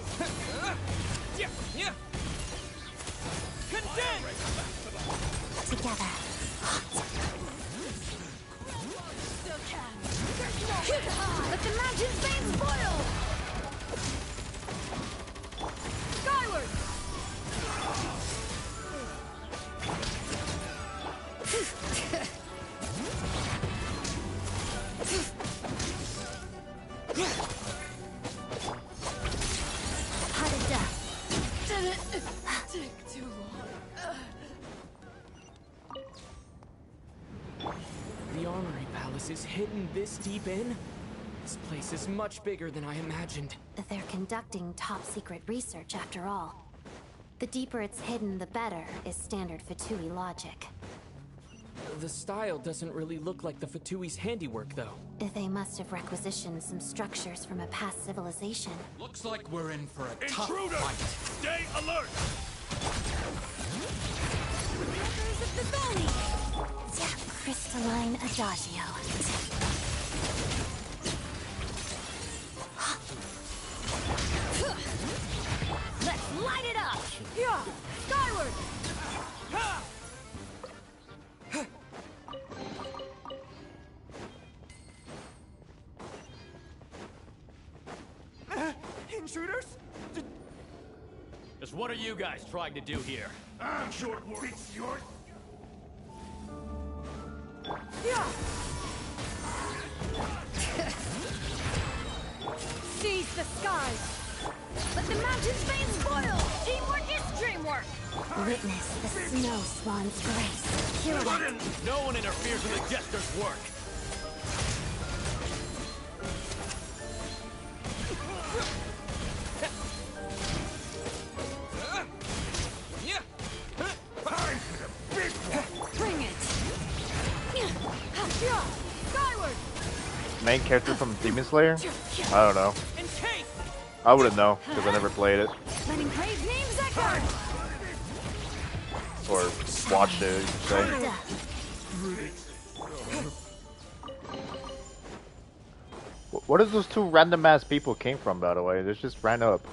Together. Let the mountain's veins boil! Skyward! Hot as dust. Take too long. The Armory Palace is hidden this deep in? This place is much bigger than I imagined. They're conducting top-secret research after all. The deeper it's hidden, the better, is standard Fatui logic. The style doesn't really look like the Fatui's handiwork, though. They must have requisitioned some structures from a past civilization. Looks like we're in for a Intruder! Stay alert! Echoes of the valley! Crystalline adagio. Let's light it up! Yeah! Skyward! Intruders? Just what are you guys trying to do here? Short words, short. Yeah! Seize the skies! Let the mountain's veins boil! Teamwork is dreamwork! Witness the snow swan's grace. Pirouette. No one interferes with the jester's work. Bring it! Skyward! Main character from Demon Slayer? I don't know. I wouldn't know because I never played it Letting praise names echo! or watched it. You could say. What is those two random ass people came from, by the way? They just ran up.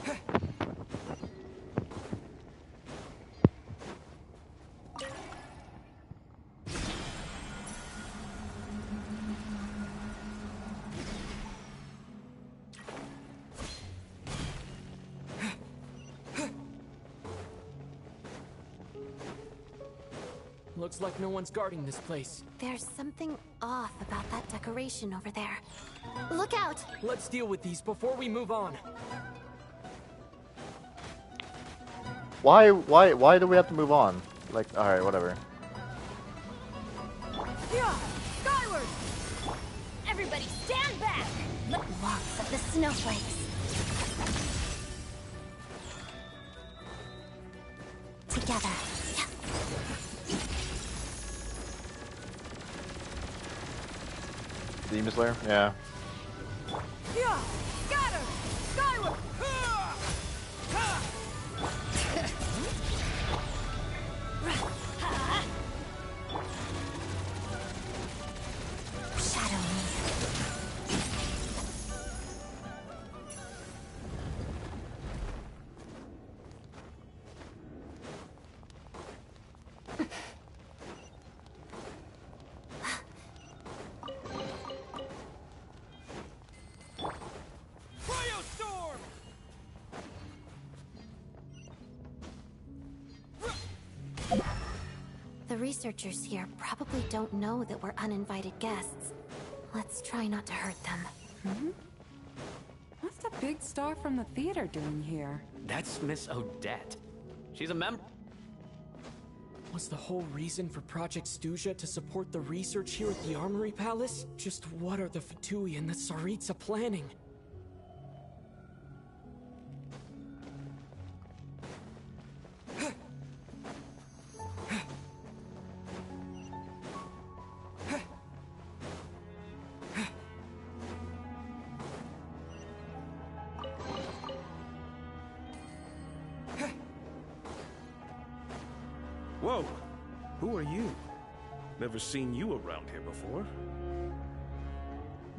Looks like no one's guarding this place. There's something off about that decoration over there. Look out! Let's deal with these before we move on. Why do we have to move on? Like, alright, whatever. Yeah! Skyward! Everybody stand back! Walks of the snowflakes. Together. Demon Slayer? Yeah. Yeah! Got her! Skyward! Shadow me. The researchers here probably don't know that we're uninvited guests. Let's try not to hurt them. Hmm? What's the big star from the theater doing here? That's Miss Odette. She's a member. Was the whole reason for Project Stuja to support the research here at the Armory Palace? Just what are the Fatui and the Tsaritsa planning? Whoa! Who are you? Never seen you around here before.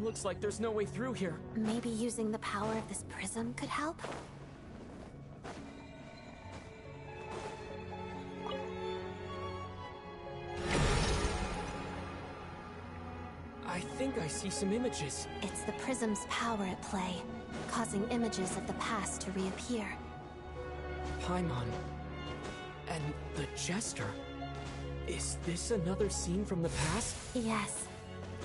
Looks like there's no way through here. Maybe using the power of this prism could help? I think I see some images. It's the prism's power at play, causing images of the past to reappear. Paimon. And the Jester. Is this another scene from the past? Yes.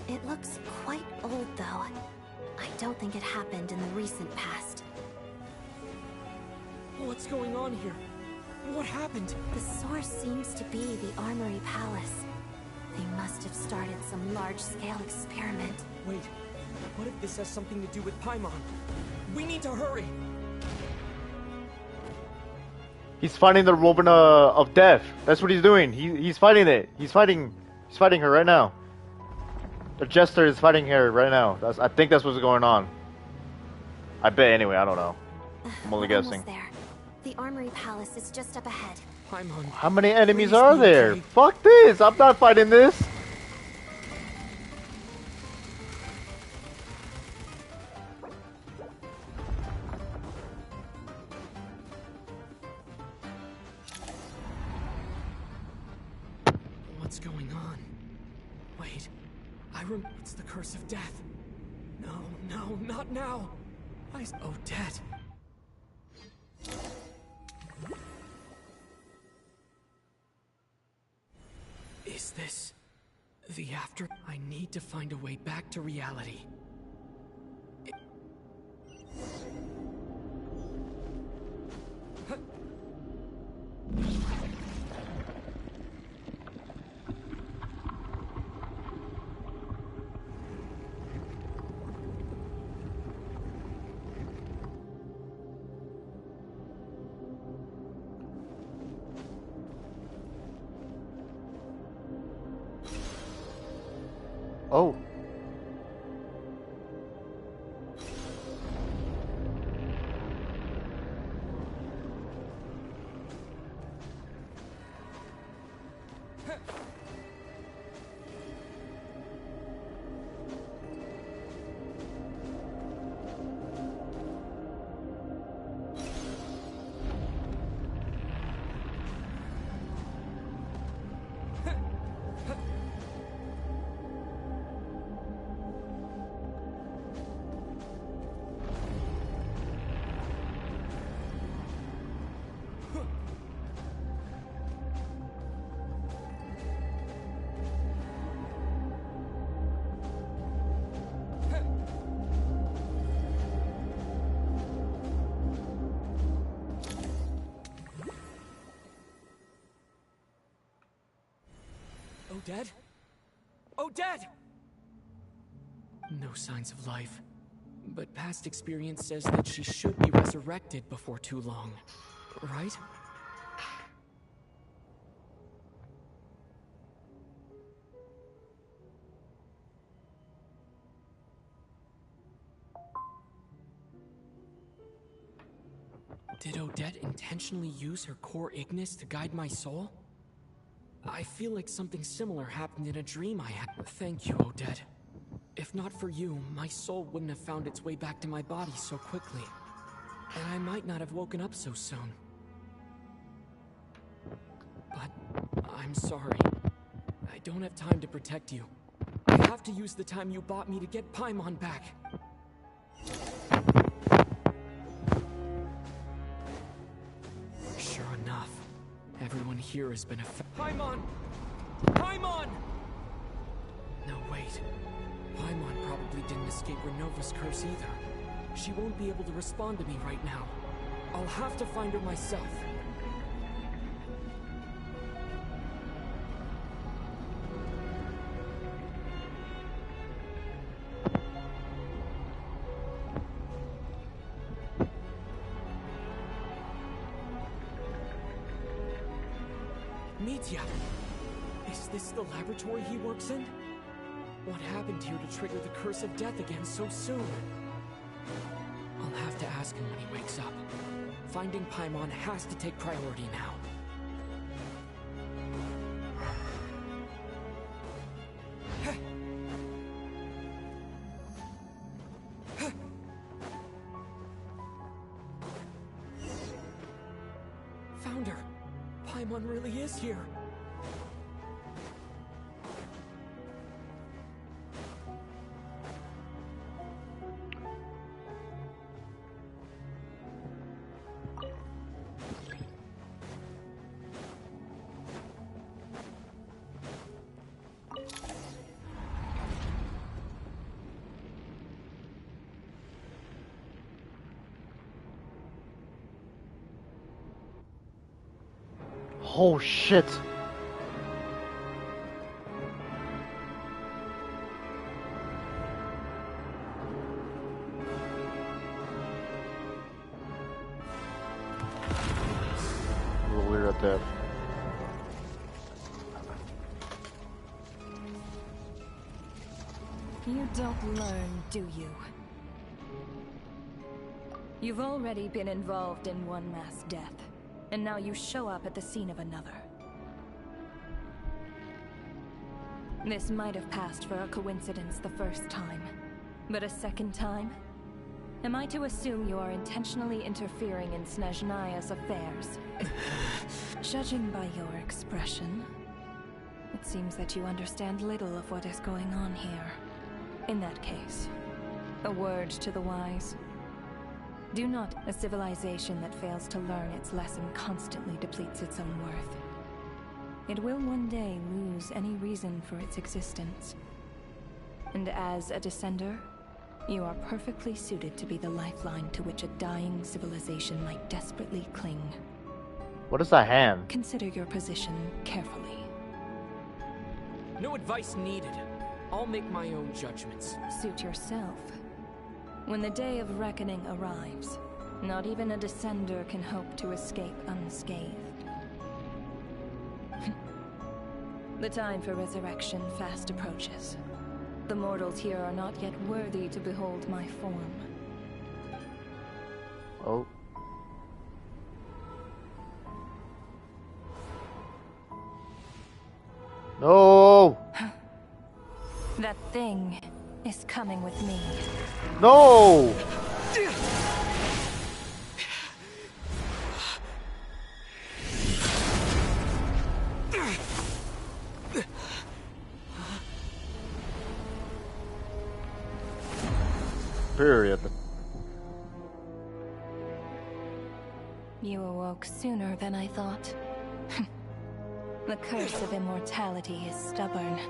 It looks quite old, though. I don't think it happened in the recent past. What's going on here? What happened? The source seems to be the Armory Palace. They must have started some large-scale experiment. Wait, what if this has something to do with Paimon? We need to hurry! He's fighting the woman of death. That's what he's doing. He's fighting it. He's fighting her right now. The Jester is fighting her right now. I think that's what's going on. I bet anyway. I don't know. I'm only guessing. There. The Armory Palace is just up ahead. Paimon. How many enemies are there? Okay. Fuck this! I'm not fighting this. What's going on? Wait, it's the curse of death. No, not now. Odette. Is this the after? I need to find a way back to reality. Oh. Odette? Odette! No signs of life. but past experience says that she should be resurrected before too long, right? Did Odette intentionally use her core Ignis to guide my soul? I feel like something similar happened in a dream I had. Thank you, Odette. If not for you, my soul wouldn't have found its way back to my body so quickly. And I might not have woken up so soon. But I'm sorry. I don't have time to protect you. I have to use the time you bought me to get Paimon back. Sure enough, everyone here has been affected. Paimon! Paimon! No, wait. Paimon probably didn't escape Renova's curse either. She won't be able to respond to me right now. I'll have to find her myself. Mitya! Is this the laboratory he works in? What happened here to trigger the curse of death again so soon? I'll have to ask him when he wakes up. Finding Paimon has to take priority now. Found her. Paimon really is here. Oh shit! A little weird at that. You don't learn, do you? You've already been involved in one mass death, and now you show up at the scene of another. This might have passed for a coincidence the first time, but a second time? Am I to assume you are intentionally interfering in Snezhnaya's affairs? Judging by your expression, it seems that you understand little of what is going on here. In that case, a word to the wise. Do not. A civilization that fails to learn its lesson constantly depletes its own worth. It will one day lose any reason for its existence. And as a descender, you are perfectly suited to be the lifeline to which a dying civilization might desperately cling. What is that hand? Consider your position carefully. No advice needed. I'll make my own judgments. Suit yourself. When the day of reckoning arrives, not even a descender can hope to escape unscathed. The time for resurrection fast approaches. The mortals here are not yet worthy to behold my form. Oh. No! That thing is coming with me. No! Period. You awoke sooner than I thought. The curse of immortality is stubborn,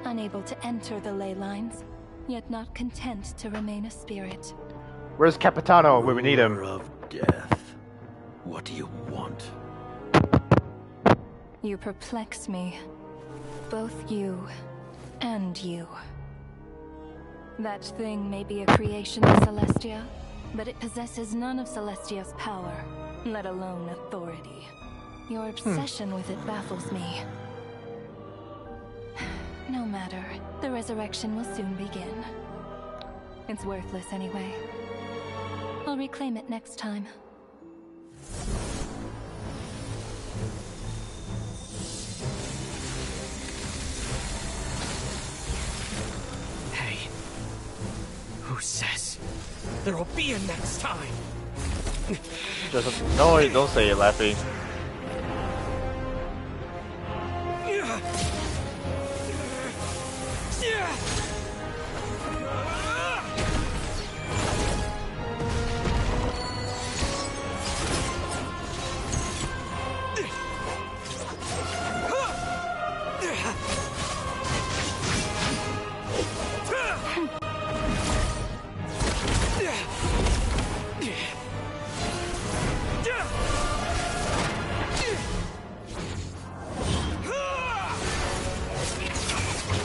unable to enter the ley lines, yet not content to remain a spirit. Where's Capitano when we need him? Of death. What do you want? You perplex me. Both you and you. That thing may be a creation of Celestia, but it possesses none of Celestia's power, let alone authority. Your obsession with it baffles me. No matter, the resurrection will soon begin. It's worthless anyway. I'll reclaim it next time. Hey, who says there'll be a next time? Just no, don't say it, Laffy.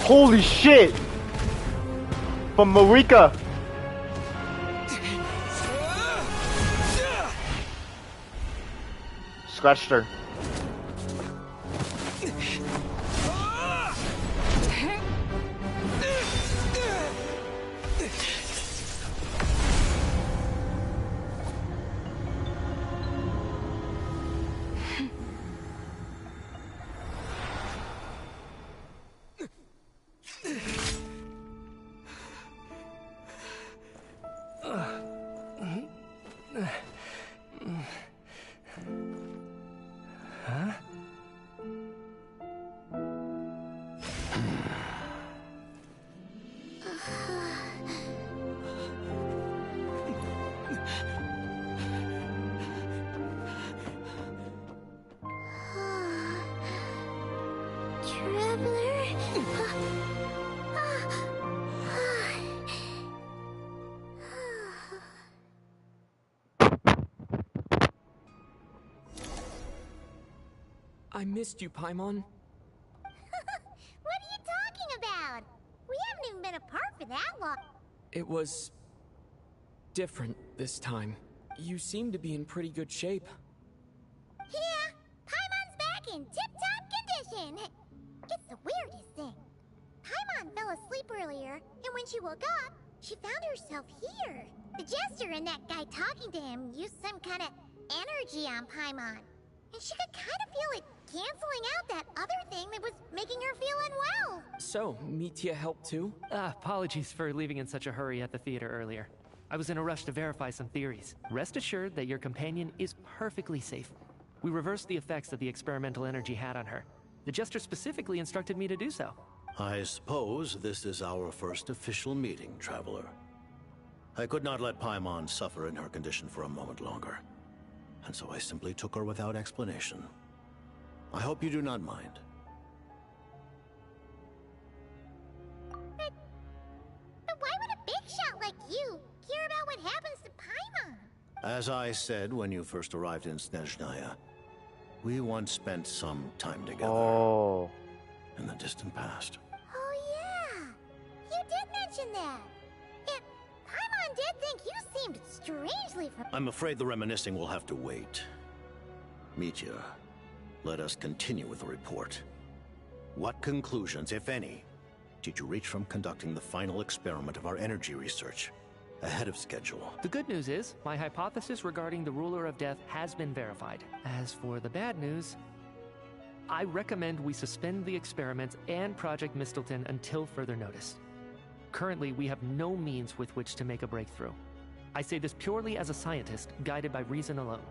Holy shit! From Marika! Scratched her. I missed you, Paimon. What are you talking about? We haven't even been apart for that long. It was different this time. You seem to be in pretty good shape. Yeah, Paimon's back in tip-top condition. It's the weirdest thing. Paimon fell asleep earlier, and when she woke up, she found herself here. The Jester and that guy talking to him used some kind of energy on Paimon. And she could kind of feel it canceling out that other thing that was making her feel unwell. So, Mitya helped too? Apologies for leaving in such a hurry at the theater earlier. I was in a rush to verify some theories. Rest assured that your companion is perfectly safe. We reversed the effects that the experimental energy had on her. The Jester specifically instructed me to do so. I suppose this is our first official meeting, Traveler. I could not let Paimon suffer in her condition for a moment longer, and so I simply took her without explanation. I hope you do not mind. But why would a big shot like you care about what happens to Paimon? As I said when you first arrived in Snezhnaya, we once spent some time together in the distant past. Oh yeah, you did mention that. And Paimon did think you seemed strangely I'm afraid the reminiscing will have to wait. Mitya, let us continue with the report. What conclusions, if any, did you reach from conducting the final experiment of our energy research ahead of schedule? The good news is, my hypothesis regarding the Ruler of Death has been verified. As for the bad news, I recommend we suspend the experiments and Project Mistleton until further notice. Currently, we have no means with which to make a breakthrough. I say this purely as a scientist, guided by reason alone.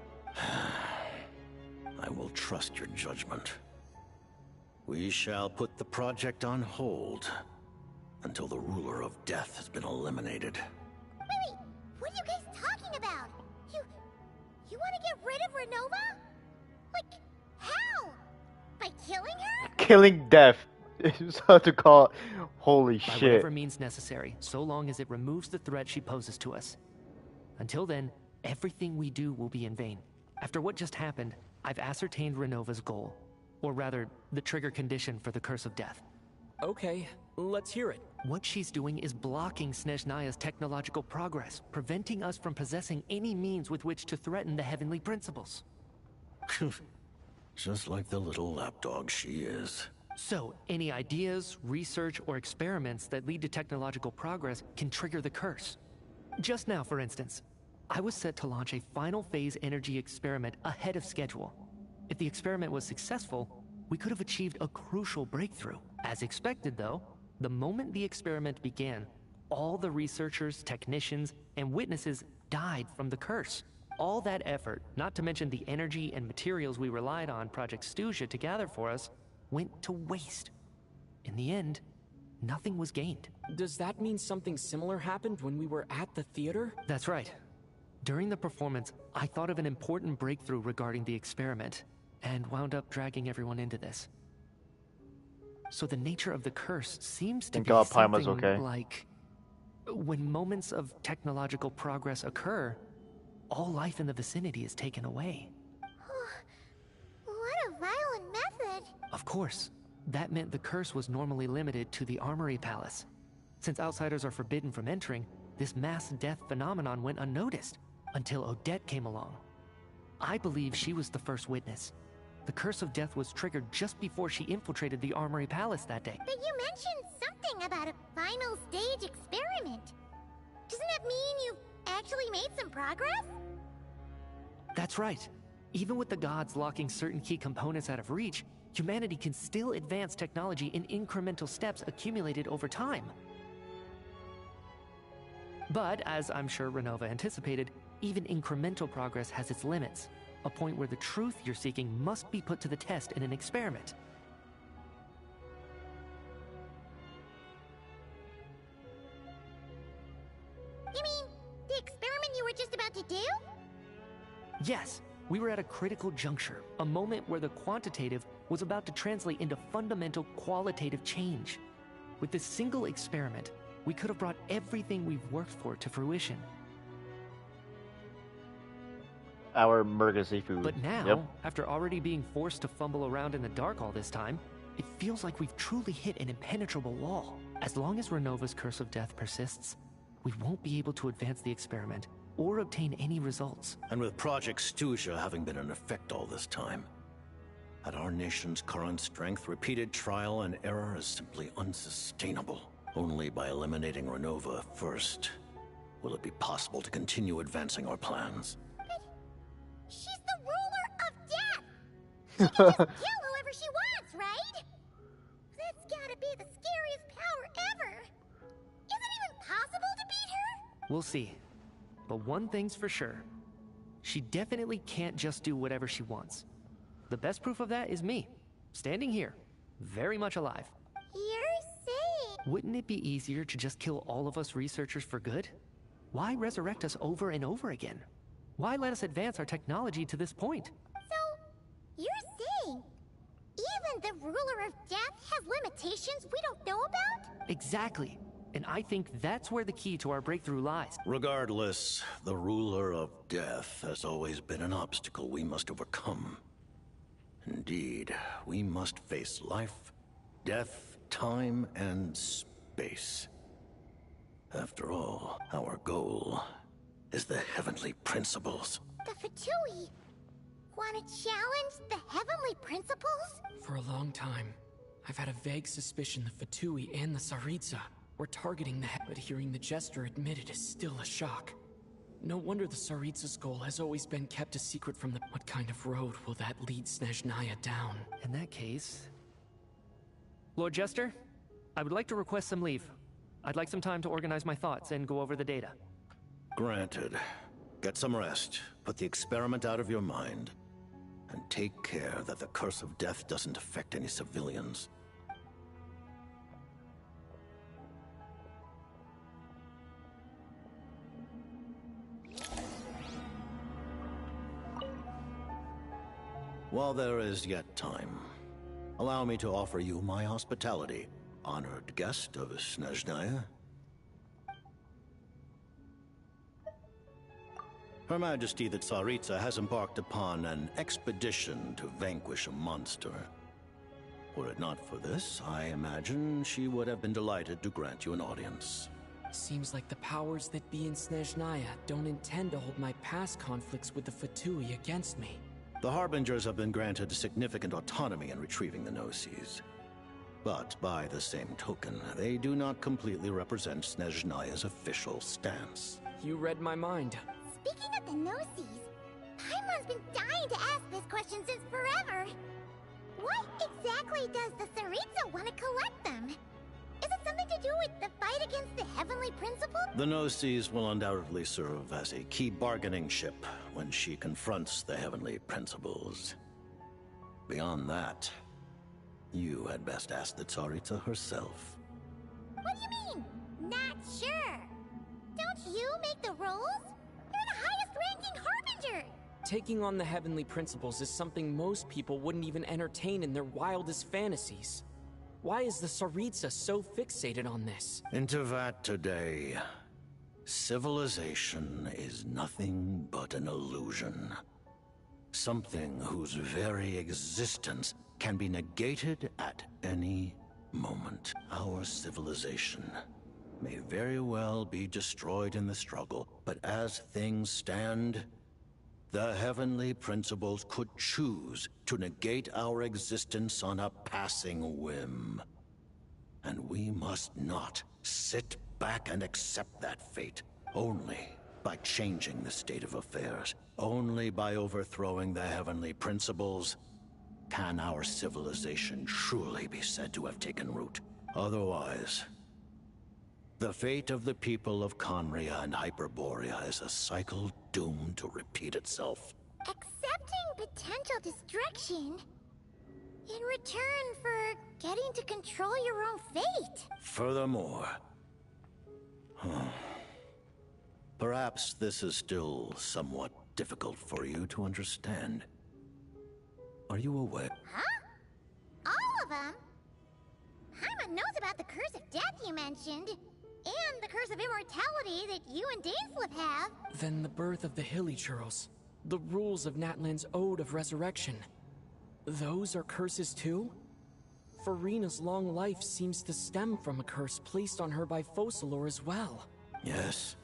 I will trust your judgment. We shall put the project on hold until the Ruler of Death has been eliminated. Wait, what are you guys talking about? You want to get rid of Renova? Like, how? By killing her? Killing Death is how to call it. Holy By shit. whatever means necessary, so long as it removes the threat she poses to us. Until then, everything we do will be in vain. After what just happened, I've ascertained Renova's goal. Or rather, the trigger condition for the Curse of Death. Okay, let's hear it. What she's doing is blocking Snezhnaya's technological progress, preventing us from possessing any means with which to threaten the heavenly principles. Just like the little lapdog she is. So, any ideas, research, or experiments that lead to technological progress can trigger the curse. Just now, for instance, I was set to launch a final phase energy experiment ahead of schedule. If the experiment was successful, we could have achieved a crucial breakthrough. As expected, though, the moment the experiment began, all the researchers, technicians, and witnesses died from the curse. All that effort, not to mention the energy and materials we relied on Project Stuja to gather for us, went to waste. In the end, nothing was gained. Does that mean something similar happened when we were at the theater? That's right. During the performance, I thought of an important breakthrough regarding the experiment, and wound up dragging everyone into this. So the nature of the curse seems to Thank be God something Paima's okay. like when moments of technological progress occur, all life in the vicinity is taken away. What a violent method. Of course, that meant the curse was normally limited to the Armory Palace. Since outsiders are forbidden from entering, this mass death phenomenon went unnoticed until Odette came along. I believe she was the first witness. The curse of death was triggered just before she infiltrated the Armory Palace that day. But you mentioned something about a final stage experiment. Doesn't that mean you've actually made some progress? That's right. Even with the gods locking certain key components out of reach, humanity can still advance technology in incremental steps accumulated over time. But, as I'm sure Renova anticipated, even incremental progress has its limits. A point where the truth you're seeking must be put to the test in an experiment. You mean the experiment you were just about to do? Yes, we were at a critical juncture, a moment where the quantitative was about to translate into fundamental qualitative change. With this single experiment, we could have brought everything we've worked for to fruition. Our Murgazy food. But now, Yep. after already being forced to fumble around in the dark all this time, it feels like we've truly hit an impenetrable wall. As long as Renova's curse of death persists, we won't be able to advance the experiment or obtain any results. And with Project Stuja having been in effect all this time, at our nation's current strength, repeated trial and error is simply unsustainable. Only by eliminating Renova first will it be possible to continue advancing our plans. She's the ruler of death! She can just kill whoever she wants, right? That's gotta be the scariest power ever! Is it even possible to beat her? We'll see. But one thing's for sure. She definitely can't just do whatever she wants. The best proof of that is me, standing here, very much alive. You're saying... Wouldn't it be easier to just kill all of us researchers for good? Why resurrect us over and over again? Why let us advance our technology to this point? So, you're saying even the ruler of death has limitations we don't know about? Exactly. And I think that's where the key to our breakthrough lies. Regardless, the ruler of death has always been an obstacle we must overcome. Indeed, we must face life, death, time, and space. After all, our goal is the heavenly principles. The Fatui want to challenge the heavenly principles? For a long time, I've had a vague suspicion the Fatui and the Tsaritsa were targeting the head, but hearing the Jester admit it is still a shock. No wonder the Tsaritsa's goal has always been kept a secret from the... What kind of road will that lead Snezhnaya down? In that case... Lord Jester, I would like to request some leave. I'd like some time to organize my thoughts and go over the data. Granted. Get some rest, put the experiment out of your mind, and take care that the curse of death doesn't affect any civilians. While there is yet time, allow me to offer you my hospitality, honored guest of Snezhnaya. Her Majesty the Tsaritsa has embarked upon an expedition to vanquish a monster. Were it not for this, I imagine she would have been delighted to grant you an audience. Seems like the powers that be in Snezhnaya don't intend to hold my past conflicts with the Fatui against me. The Harbingers have been granted significant autonomy in retrieving the Gnosis. But by the same token, they do not completely represent Snezhnaya's official stance. You read my mind. Speaking of the Gnosis, Paimon's been dying to ask this question since forever. What exactly does the Tsaritsa want to collect them? Is it something to do with the fight against the Heavenly Principle? The Gnosis will undoubtedly serve as a key bargaining chip when she confronts the Heavenly Principles. Beyond that, you had best ask the Tsaritsa herself. What do you mean? Not sure. Don't you make the rules? You're the highest-ranking Harbinger! Taking on the Heavenly Principles is something most people wouldn't even entertain in their wildest fantasies. Why is the Tsaritsa so fixated on this? In Teyvat today, civilization is nothing but an illusion. Something whose very existence can be negated at any moment. Our civilization may very well be destroyed in the struggle, but as things stand, the Heavenly Principles could choose to negate our existence on a passing whim. And we must not sit back and accept that fate. Only by changing the state of affairs, only by overthrowing the Heavenly Principles, can our civilization truly be said to have taken root. Otherwise, the fate of the people of Conria and Hyperborea is a cycle doomed to repeat itself. Accepting potential destruction in return for getting to control your own fate. Furthermore, perhaps this is still somewhat difficult for you to understand. Are you aware? Huh? All of them? Paimon knows about the curse of death you mentioned, and the curse of immortality that you and Dainsleif have. Then the birth of the Hilichurls, the rules of Natlan's Ode of Resurrection. Those are curses too? Farina's long life seems to stem from a curse placed on her by Focalor as well. Yes.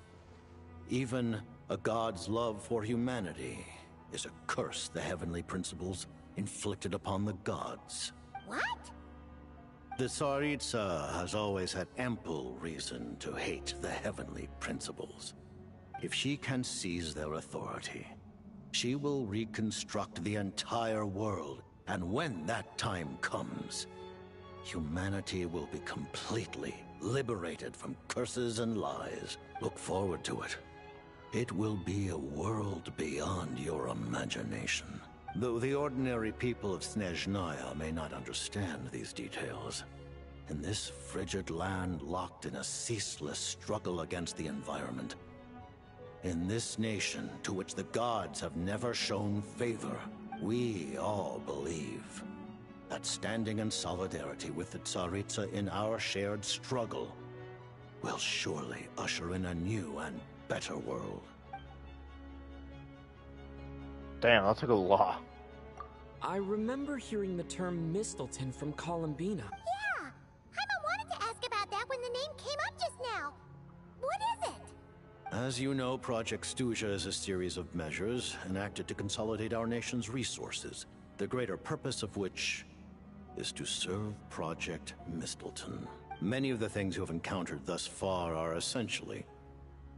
Even a god's love for humanity is a curse the Heavenly Principles inflicted upon the gods. What? The Tsaritsa has always had ample reason to hate the Heavenly Principles. If she can seize their authority, she will reconstruct the entire world, and when that time comes, humanity will be completely liberated from curses and lies. Look forward to it. It will be a world beyond your imagination. Though the ordinary people of Snezhnaya may not understand these details, in this frigid land locked in a ceaseless struggle against the environment, in this nation to which the gods have never shown favor, we all believe that standing in solidarity with the Tsaritsa in our shared struggle will surely usher in a new and better world. Damn, that took a lot. I remember hearing the term Mistleton from Columbina. Yeah! Paimon wanted to ask about that when the name came up just now. What is it? As you know, Project Stuja is a series of measures enacted to consolidate our nation's resources, the greater purpose of which is to serve Project Mistleton. Many of the things you have encountered thus far are essentially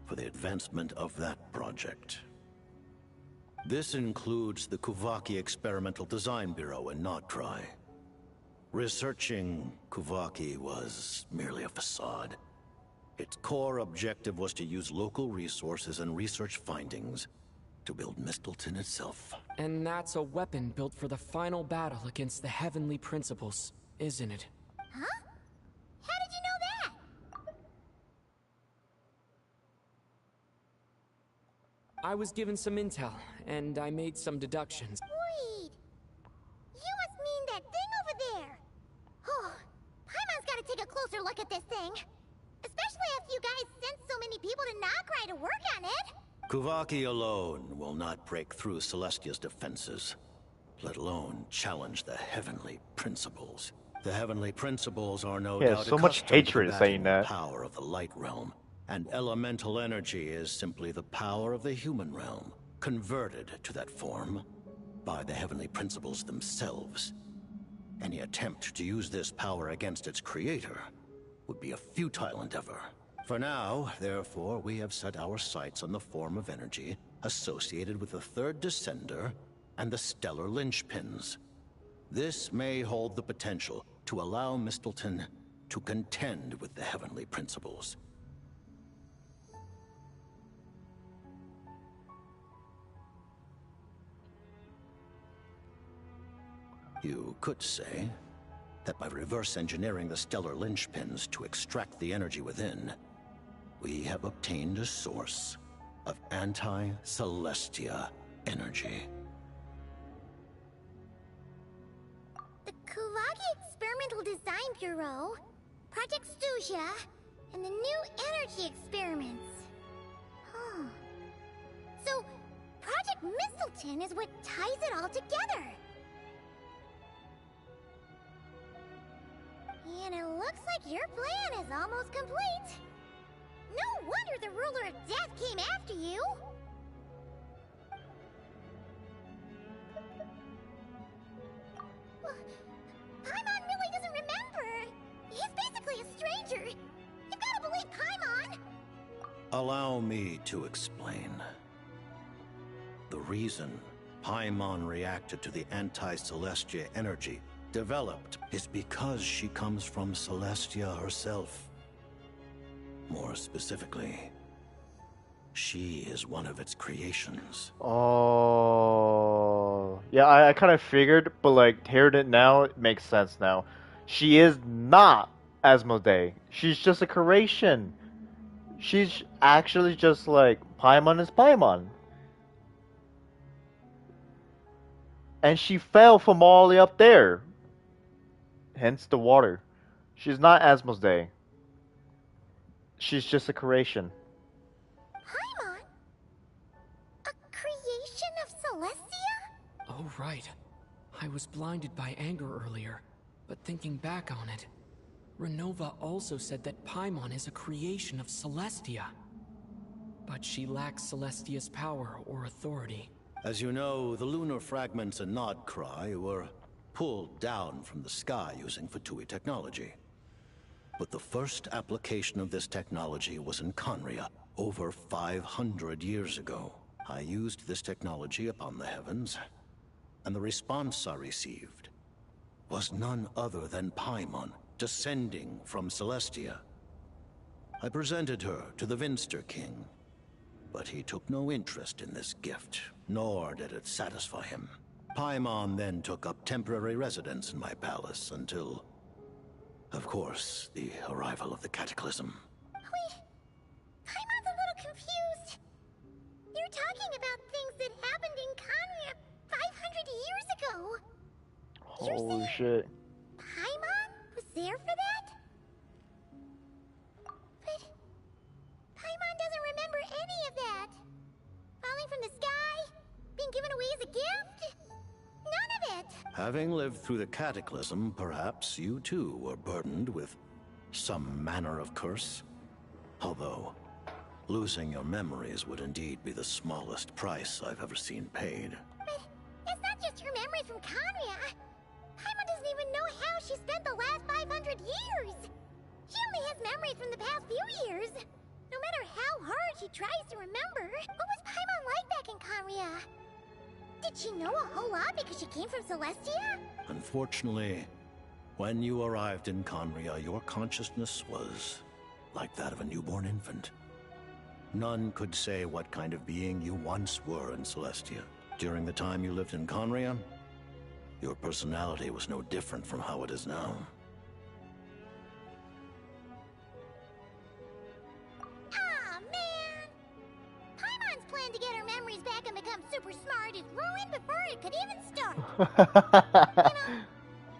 for the advancement of that project. This includes the Kuvaki Experimental Design Bureau in Notdry. Researching Kuvaki was merely a facade. Its core objective was to use local resources and research findings to build Mistleton itself. And that's a weapon built for the final battle against the Heavenly Principles, isn't it? Huh? How did you know that? I was given some intel, and I made some deductions. Wait! You must mean that thing over there! Oh, Paimon's gotta take a closer look at this thing. Especially after you guys sent so many people to Nagrai to work on it! Kuvaki alone will not break through Celestia's defenses, let alone challenge the Heavenly Principles. The heavenly principles are no Yeah, doubt so much accustomed hatred to the saying valuable that. power of the light realm, and elemental energy is simply the power of the human realm, converted to that form by the heavenly principles themselves. Any attempt to use this power against its creator would be a futile endeavor. For now, therefore, we have set our sights on the form of energy associated with the third descender and the stellar linchpins. This may hold the potential to allow Mistleton to contend with the heavenly principles. You could say that by reverse engineering the stellar linchpins to extract the energy within, we have obtained a source of anti-Celestia energy. The Kulagi Experimental Design Bureau, Project Stusia, and the new energy experiments. Huh. So, Project Mistleton is what ties it all together. And it looks like your plan is almost complete. No wonder the Ruler of Death came after you. Paimon really doesn't remember. He's basically a stranger. You gotta believe Paimon. Allow me to explain. The reason Paimon reacted to the anti-Celestia energy developed is because she comes from Celestia herself. More specifically, she is one of its creations. Oh, yeah, I kind of figured, but like hearing it now, it makes sense now. She is not Asmodee. She's just a creation. She's actually just like Paimon is Paimon. And she fell from all the way up there. Hence the water. She's not Asmodee. She's just a creation. Paimon? A creation of Celestia? Oh, right. I was blinded by anger earlier, but thinking back on it, Renova also said that Paimon is a creation of Celestia. But she lacks Celestia's power or authority. As you know, the lunar fragments in Nodcry were pulled down from the sky using Fatui technology. But the first application of this technology was in Conria, over 500 years ago. I used this technology upon the heavens, and the response I received was none other than Paimon, descending from Celestia. I presented her to the Vinster King, but he took no interest in this gift, nor did it satisfy him. Paimon then took up temporary residence in my palace until, of course, the arrival of the Cataclysm. Wait, Paimon's a little confused. You're talking about things that happened in Conria 500 years ago. Holy shit. Paimon was there for that? But Paimon doesn't remember any of that. Falling from the sky? Being given away as a gift? None of it. Having lived through the Cataclysm, perhaps you too were burdened with some manner of curse. Although, losing your memories would indeed be the smallest price I've ever seen paid. But it's not just her memories from Conria. Paimon doesn't even know how she spent the last 500 years. She only has memories from the past few years. No matter how hard she tries to remember, what was Paimon like back in Conria? Did she know a whole lot because she came from Celestia? Unfortunately, when you arrived in Conria, your consciousness was like that of a newborn infant. None could say what kind of being you once were in Celestia. During the time you lived in Conria, your personality was no different from how it is now. Aw, man! Paimon's plan to get her memories back and become super smart is ruined before it could even start.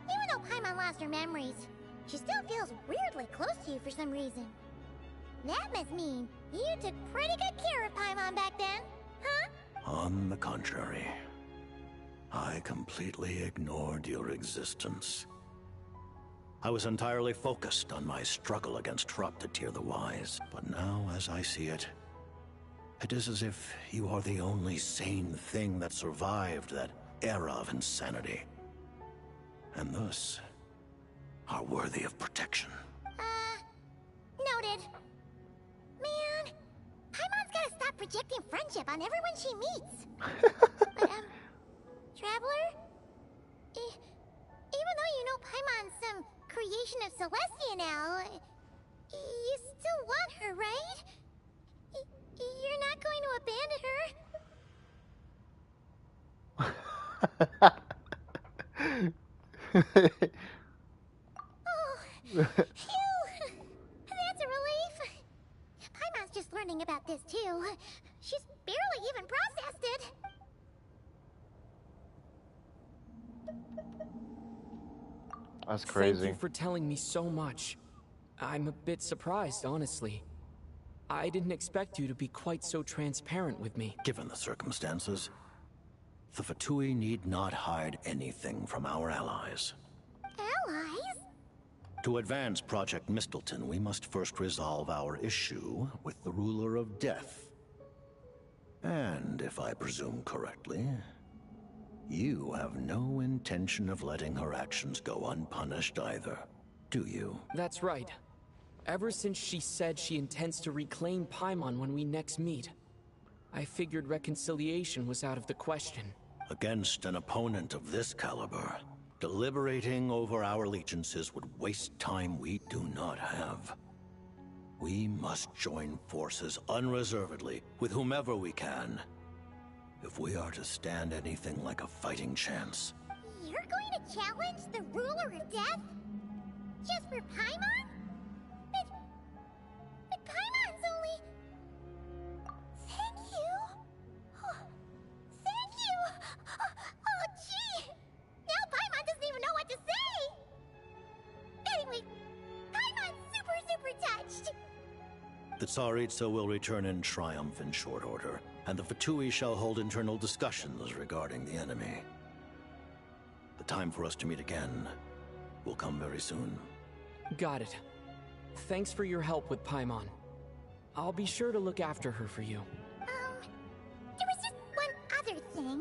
Even though Paimon lost her memories, she still feels weirdly close to you for some reason. That must mean you took pretty good care of Paimon back then, huh? On the contrary, I completely ignored your existence. I was entirely focused on my struggle against corrupted Tyr the Wise. But now, as I see it, it is as if you are the only sane thing that survived that era of insanity. And thus, are worthy of protection. Noted. Man, Paimon's gotta stop projecting friendship on everyone she meets. But, Traveler? Even though you know Paimon's some creation of Celestia now, you still want her, right? You're not going to abandon her? Oh, phew! That's a relief. Paimon's just learning about this too. She's barely even processed it. That's crazy. Thank you for telling me so much. I'm a bit surprised, honestly. I didn't expect you to be quite so transparent with me. Given the circumstances, the Fatui need not hide anything from our allies. Allies? To advance Project Mistleton, we must first resolve our issue with the Ruler of Death. And, if I presume correctly, you have no intention of letting her actions go unpunished either, do you? That's right. Ever since she said she intends to reclaim Paimon when we next meet, I figured reconciliation was out of the question. Against an opponent of this caliber, deliberating over our allegiances would waste time we do not have. We must join forces unreservedly with whomever we can, if we are to stand anything like a fighting chance. You're going to challenge the Ruler of Death? Just for Paimon? But Paimon's only... Thank you. Oh, thank you. Oh, gee. Now Paimon doesn't even know what to say. Anyway, Paimon's super touched. The Tsaritsa will return in triumph in short order, and the Fatui shall hold internal discussions regarding the enemy. The time for us to meet again will come very soon. Got it. Thanks for your help with Paimon. I'll be sure to look after her for you. There was just one other thing.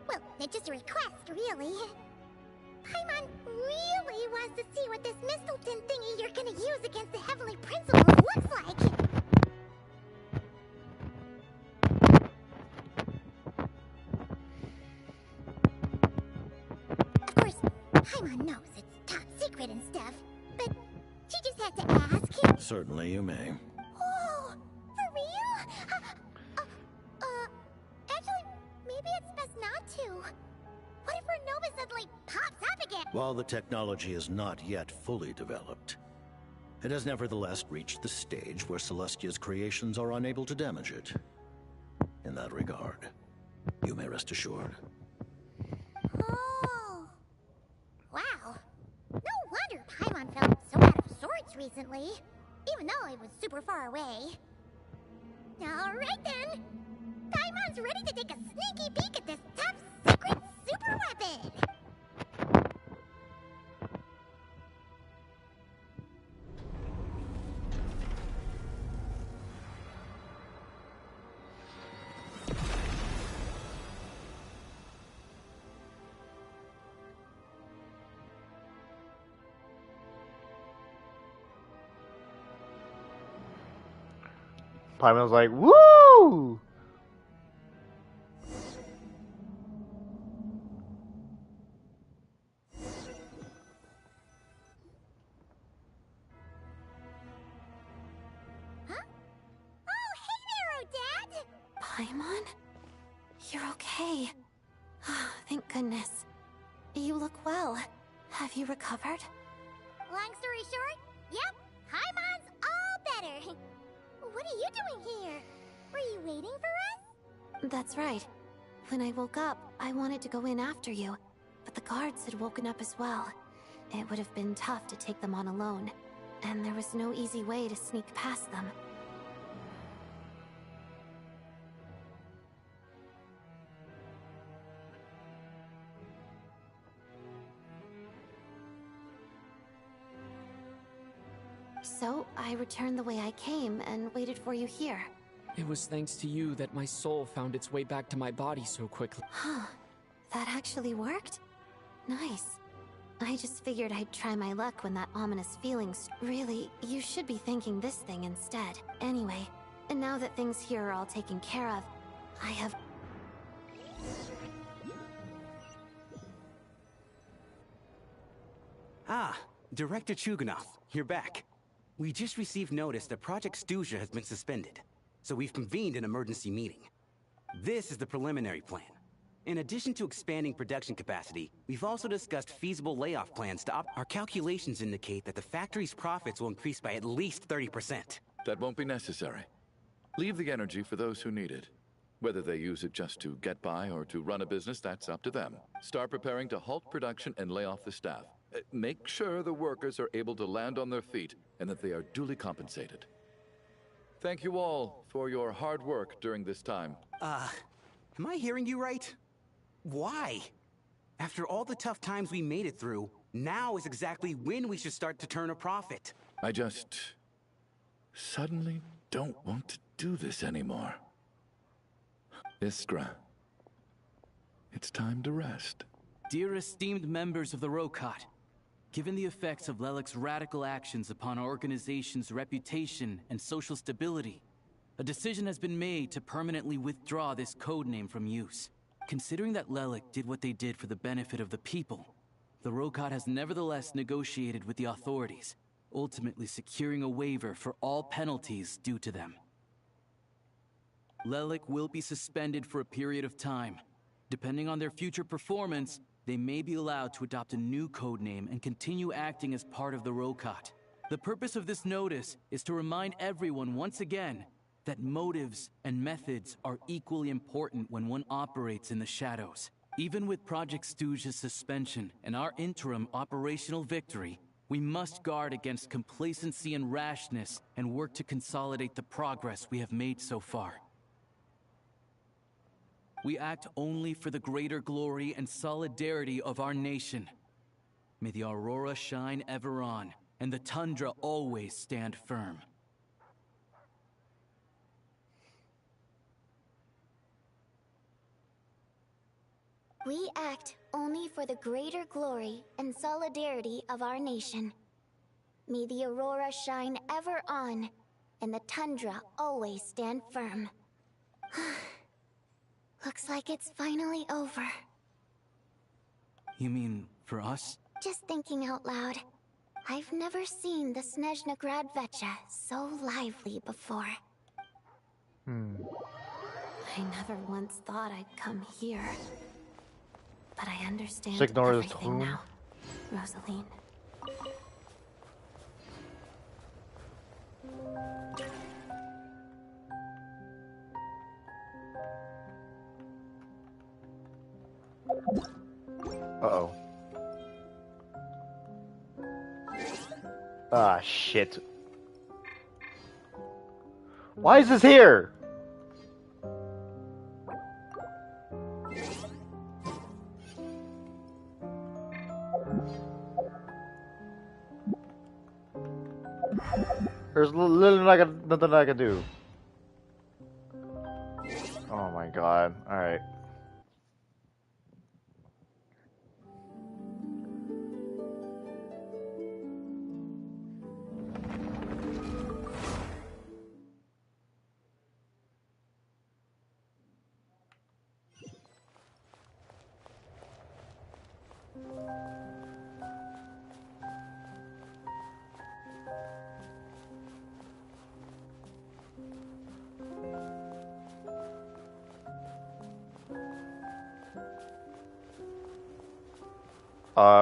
Well, it's just a request, really. Paimon really wants to see what this Mistleton thingy you're gonna use against the Heavenly Principles looks like. Of course, Paimon knows it's top secret and stuff, but she just had to ask. Certainly you may. Oh, for real? Actually, maybe it's best not to. What if her Nova suddenly pops up again? While the technology is not yet fully developed, it has nevertheless reached the stage where Celestia's creations are unable to damage it. In that regard, you may rest assured. Oh. Wow. No wonder Paimon felt so out of sorts recently, even though it was super far away. Alright then. Paimon's ready to take a sneaky peek at this top secret super weapon. Paimon's like, woo! Paimon? You're okay. Thank goodness. You look well. Have you recovered? Long story short, yep, Paimon's all better. What are you doing here? Were you waiting for us? That's right. When I woke up, I wanted to go in after you, but the guards had woken up as well. It would have been tough to take them on alone, and there was no easy way to sneak past them. So I returned the way I came and waited for you here. It was thanks to you that my soul found its way back to my body so quickly. Huh. That actually worked? Nice. I just figured I'd try my luck when that ominous feeling Really, you should be thanking this thing instead. Anyway, and now that things here are all taken care of, I have... Ah, Director Chuganov, you're back. We just received notice that Project Stuja has been suspended, so we've convened an emergency meeting. This is the preliminary plan. In addition to expanding production capacity, we've also discussed feasible layoff plans to Our calculations indicate that the factory's profits will increase by at least 30%. That won't be necessary. Leave the energy for those who need it. Whether they use it just to get by or to run a business, that's up to them. Start preparing to halt production and lay off the staff. Make sure the workers are able to land on their feet and that they are duly compensated. Thank you all for your hard work during this time. Am I hearing you right? Why? After all the tough times we made it through, now is exactly when we should start to turn a profit. I just suddenly don't want to do this anymore. Iskra, it's time to rest. Dear esteemed members of the Rokot, given the effects of Lelik's radical actions upon our organization's reputation and social stability, a decision has been made to permanently withdraw this codename from use. Considering that Lelik did what they did for the benefit of the people, the Rokot has nevertheless negotiated with the authorities, ultimately securing a waiver for all penalties due to them. Lelik will be suspended for a period of time. Depending on their future performance, they may be allowed to adopt a new codename and continue acting as part of the Rokot. The purpose of this notice is to remind everyone once again that motives and methods are equally important when one operates in the shadows. Even with Project Stuja's suspension and our interim operational victory, we must guard against complacency and rashness and work to consolidate the progress we have made so far. We act only for the greater glory and solidarity of our nation. May the aurora shine ever on, and the tundra always stand firm. We act only for the greater glory and solidarity of our nation. May the aurora shine ever on, and the tundra always stand firm. Looks like it's finally over. You mean for us? Just thinking out loud. I've never seen the Snezhna Gradvecha so lively before. I never once thought I'd come here. But I understand Signor everything now, Rosaline. Uh-oh. Ah, shit. Why is this here? There's literally nothing I can do. Oh my god. Alright.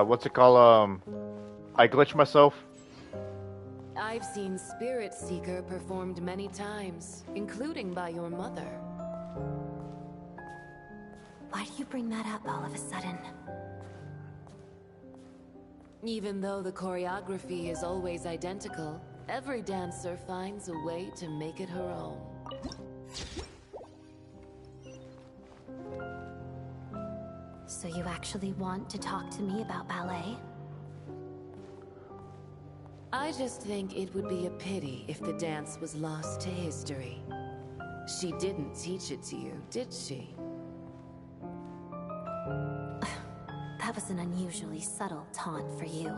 What's it called? I glitched myself. I've seen Spirit Seeker performed many times, including by your mother. Why do you bring that up all of a sudden? Even though the choreography is always identical, every dancer finds a way to make it her own. So you actually want to talk to me about ballet? I just think it would be a pity if the dance was lost to history. She didn't teach it to you, did she? That was an unusually subtle taunt for you.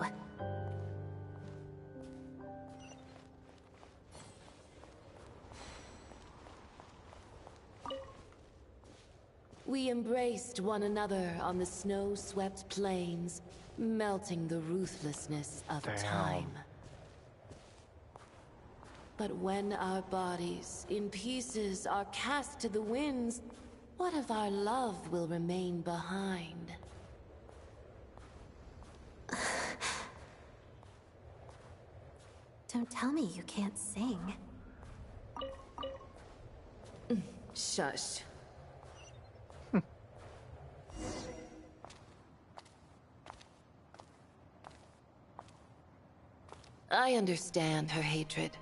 We embraced one another on the snow-swept plains, melting the ruthlessness of time. But when our bodies, in pieces, are cast to the winds, what of our love will remain behind? Don't tell me you can't sing. Shush. I understand her hatred.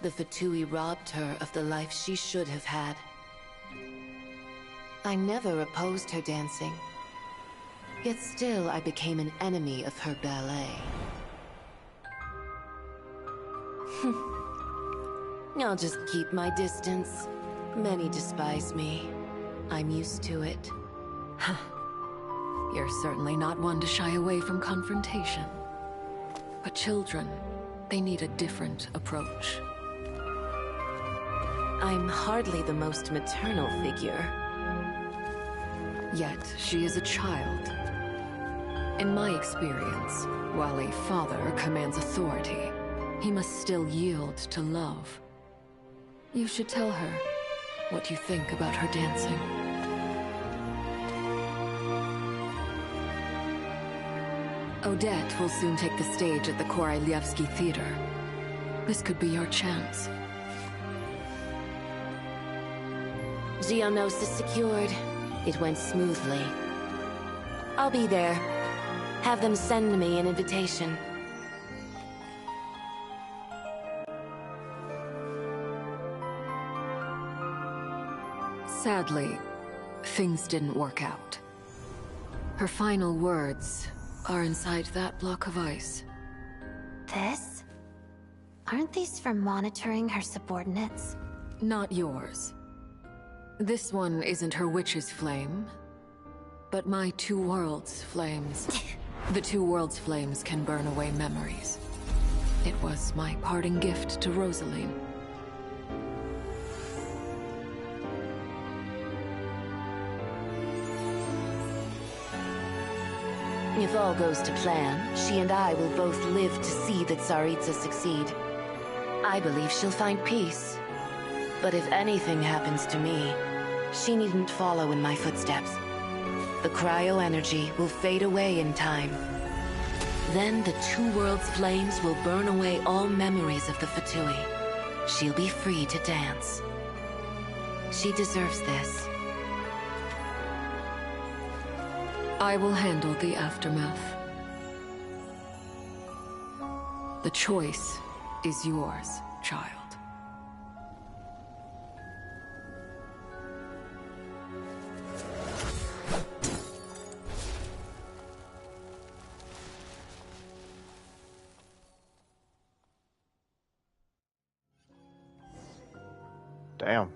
The Fatui robbed her of the life she should have had. I never opposed her dancing. Yet still I became an enemy of her ballet. I'll just keep my distance. Many despise me. I'm used to it. You're certainly not one to shy away from confrontation. But children, they need a different approach. I'm hardly the most maternal figure. Yet, she is a child. In my experience, while a father commands authority, he must still yield to love. You should tell her what you think about her dancing. Odette will soon take the stage at the Koralyevsky Theater. This could be your chance. Geonosis secured. It went smoothly. I'll be there. Have them send me an invitation. Sadly, things didn't work out. Her final words are inside that block of ice. This? Aren't these for monitoring her subordinates? Not yours. This one isn't her witch's flame, but my two worlds' flames. The two worlds' flames can burn away memories. It was my parting gift to Rosaline. If all goes to plan, she and I will both live to see the Tsaritsa succeed. I believe she'll find peace. But if anything happens to me, she needn't follow in my footsteps. The cryo-energy will fade away in time. Then the two worlds' flames will burn away all memories of the Fatui. She'll be free to dance. She deserves this. I will handle the aftermath. The choice is yours, child. Damn.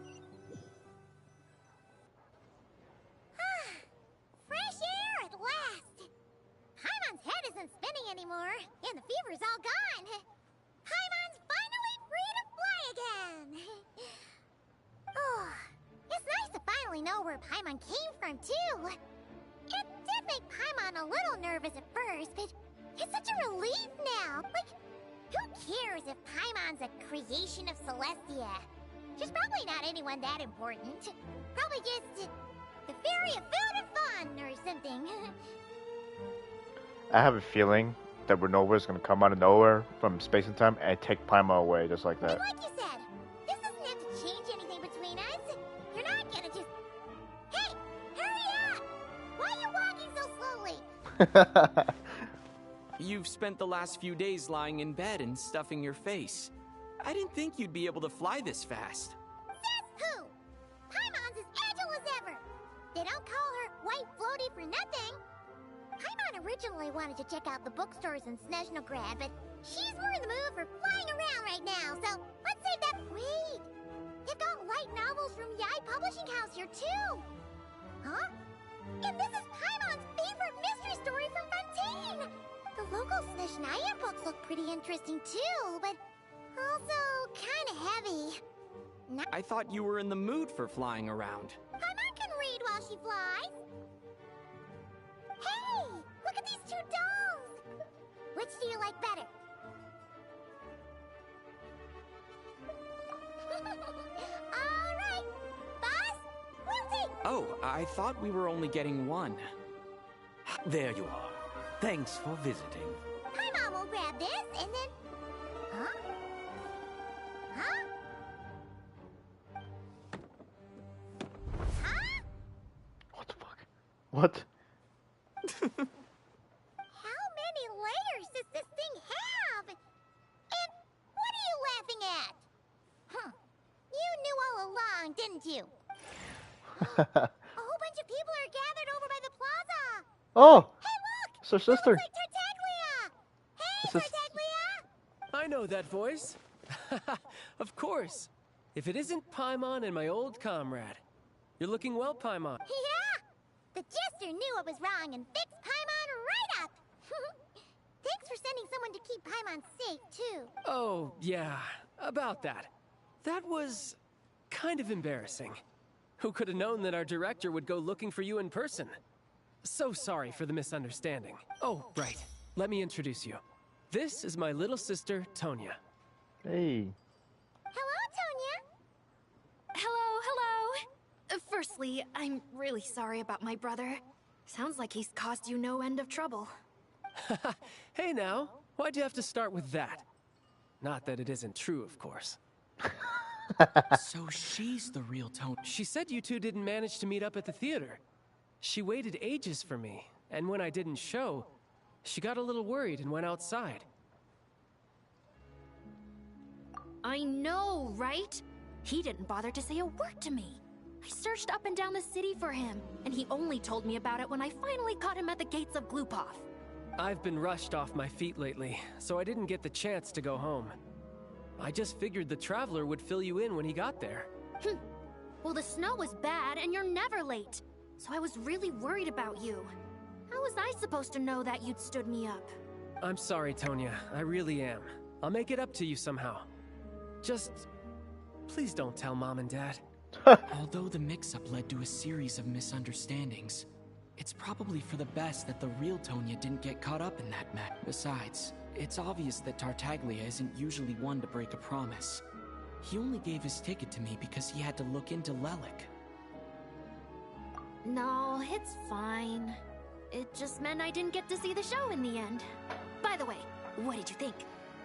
Fresh air at last! Paimon's head isn't spinning anymore, and the fever's all gone. Paimon's finally free to fly again! Oh, it's nice to finally know where Paimon came from, too. It did make Paimon a little nervous at first, but it's such a relief now. Like, who cares if Paimon's a creation of Celestia? She's probably not anyone that important. Probably just the fairy of food and fun or something. I have a feeling that Renova's gonna come out of nowhere from space and time and take Paimon away just like that. But like you said, this doesn't have to change anything between us. You're not gonna just... Hey, hurry up! Why are you walking so slowly? You've spent the last few days lying in bed and stuffing your face. I didn't think you'd be able to fly this fast. Says who? Paimon's as agile as ever. They don't call her White Floaty for nothing. Paimon originally wanted to check out the bookstores in Snezhnograd, but she's more in the mood for flying around right now, so let's save that. Wait! They've got light novels from Yai Publishing House here, too! Huh? And this is Paimon's favorite mystery story from Fontaine! The local Snezhnaya books look pretty interesting, too, but also kinda heavy. I thought you were in the mood for flying around. Paimon can read while she flies! Hey! Look at these two dolls! Which do you like better? Alright! Boss, we'll take... Oh, I thought we were only getting one. There you are. Thanks for visiting. Paimon will grab this, and then... Huh? Huh? Huh? What? How many layers does this thing have? And what are you laughing at? Huh. You knew all along, didn't you? A whole bunch of people are gathered over by the plaza. Oh! Hey, look! It's her sister. Looks like Tartaglia! Hey, This is- Tartaglia! I know that voice. Of course. If it isn't Paimon and my old comrade. You're looking well, Paimon. Yeah! The jester knew I was wrong and fixed Paimon right up! Thanks for sending someone to keep Paimon safe, too. Oh, yeah. About that. That was kind of embarrassing. Who could have known that our director would go looking for you in person? So sorry for the misunderstanding. Oh, right. Let me introduce you. This is my little sister, Tonya. Hey. Hello, Tonya. Hello. Firstly, I'm really sorry about my brother. Sounds like he's caused you no end of trouble. Hey now, why'd you have to start with that? Not that it isn't true, of course. So she's the real Tony. She said you two didn't manage to meet up at the theater. She waited ages for me, and when I didn't show, she got a little worried and went outside. I know, right? He didn't bother to say a word to me. I searched up and down the city for him, and he only told me about it when I finally caught him at the gates of Glupov. I've been rushed off my feet lately, so I didn't get the chance to go home. I just figured the Traveler would fill you in when he got there. Well, the snow was bad, and you're never late. So I was really worried about you. How was I supposed to know that you'd stood me up? I'm sorry, Tonya. I really am. I'll make it up to you somehow. Just... please don't tell Mom and Dad. Although the mix-up led to a series of misunderstandings, it's probably for the best that the real Tonya didn't get caught up in that mess. Besides, it's obvious that Tartaglia isn't usually one to break a promise. He only gave his ticket to me because he had to look into Lelik. No, it's fine. It just meant I didn't get to see the show in the end. By the way, what did you think?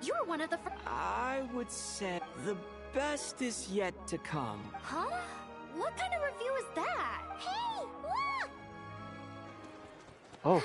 You were one of the I would say the best is yet to come. Huh? What kind of review is that? Hey, look! Oh.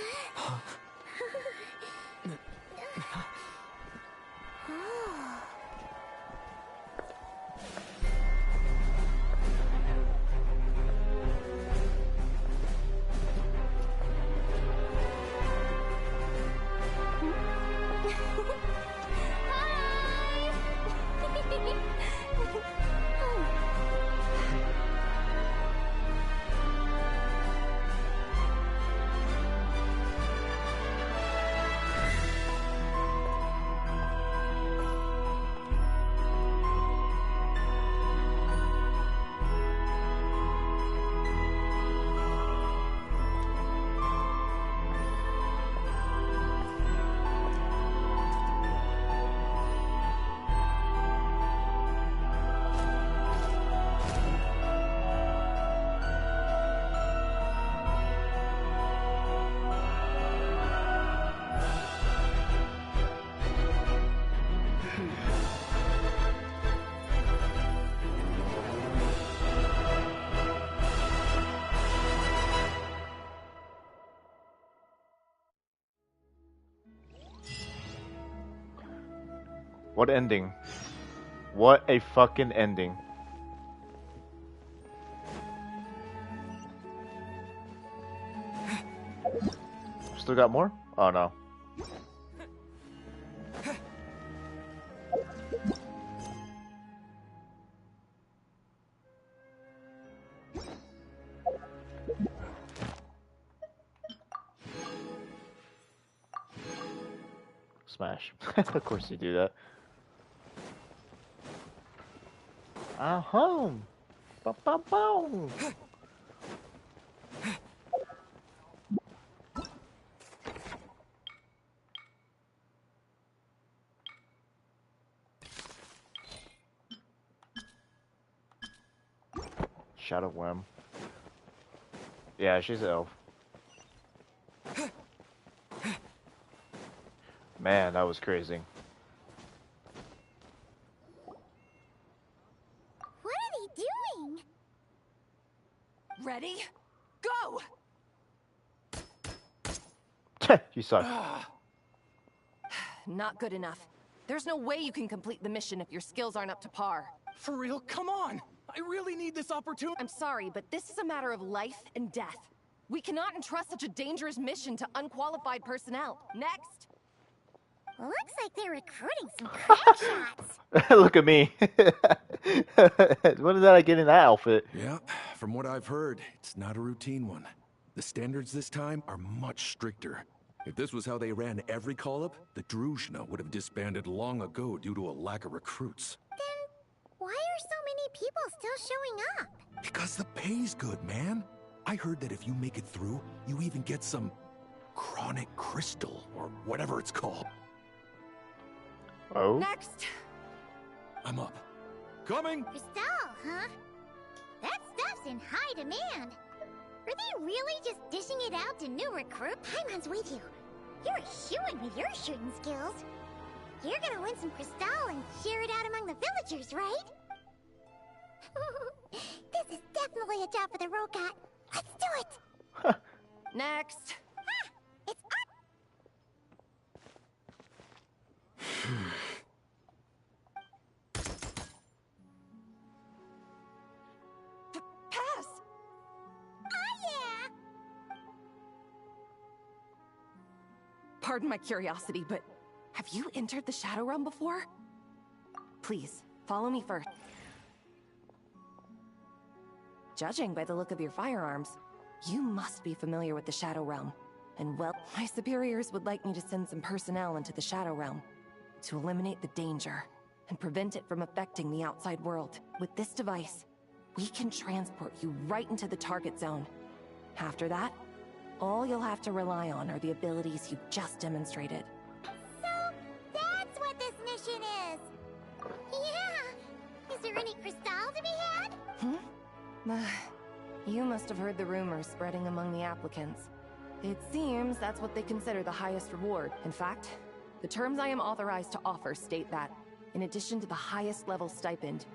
What ending? What a fucking ending. Still got more? Oh no. Smash. Of course you do that. Home. Ba ba boom. Shadow Worm. Yeah, she's an elf. Man, that was crazy. What are they doing? Ready? Go! You suck. Not good enough. There's no way you can complete the mission if your skills aren't up to par. For real? Come on! I really need this opportunity. I'm sorry, but this is a matter of life and death. We cannot entrust such a dangerous mission to unqualified personnel. Next! Looks like they're recruiting some crack shots. Look at me. What did I get in that outfit? Yeah, from what I've heard, it's not a routine one. The standards this time are much stricter. If this was how they ran every call-up, the Druzhna would have disbanded long ago due to a lack of recruits. Then why are so many people still showing up? Because the pay's good, man. I heard that if you make it through, you even get some chronic crystal, or whatever it's called. Oh? Next! I'm up. Coming! Crystal, huh? That stuff's in high demand. Are they really just dishing it out to new recruits? Paimon's with you. You're a shoo-in with your shooting skills. You're gonna win some crystal and share it out among the villagers, right? This is definitely a job for the Rokat. Let's do it! Next! Ah, it's Pass! Oh yeah! Pardon my curiosity, but have you entered the Shadow Realm before? Please, follow me first. Judging by the look of your firearms, you must be familiar with the Shadow Realm. And well, my superiors would like me to send some personnel into the Shadow Realm to eliminate the danger and prevent it from affecting the outside world. With this device, we can transport you right into the target zone. After that, all you'll have to rely on are the abilities you just demonstrated. So, that's what this mission is! Yeah! Is there any crystal to be had? You must have heard the rumors spreading among the applicants. It seems that's what they consider the highest reward. In fact, the terms I am authorized to offer state that, in addition to the highest level stipend,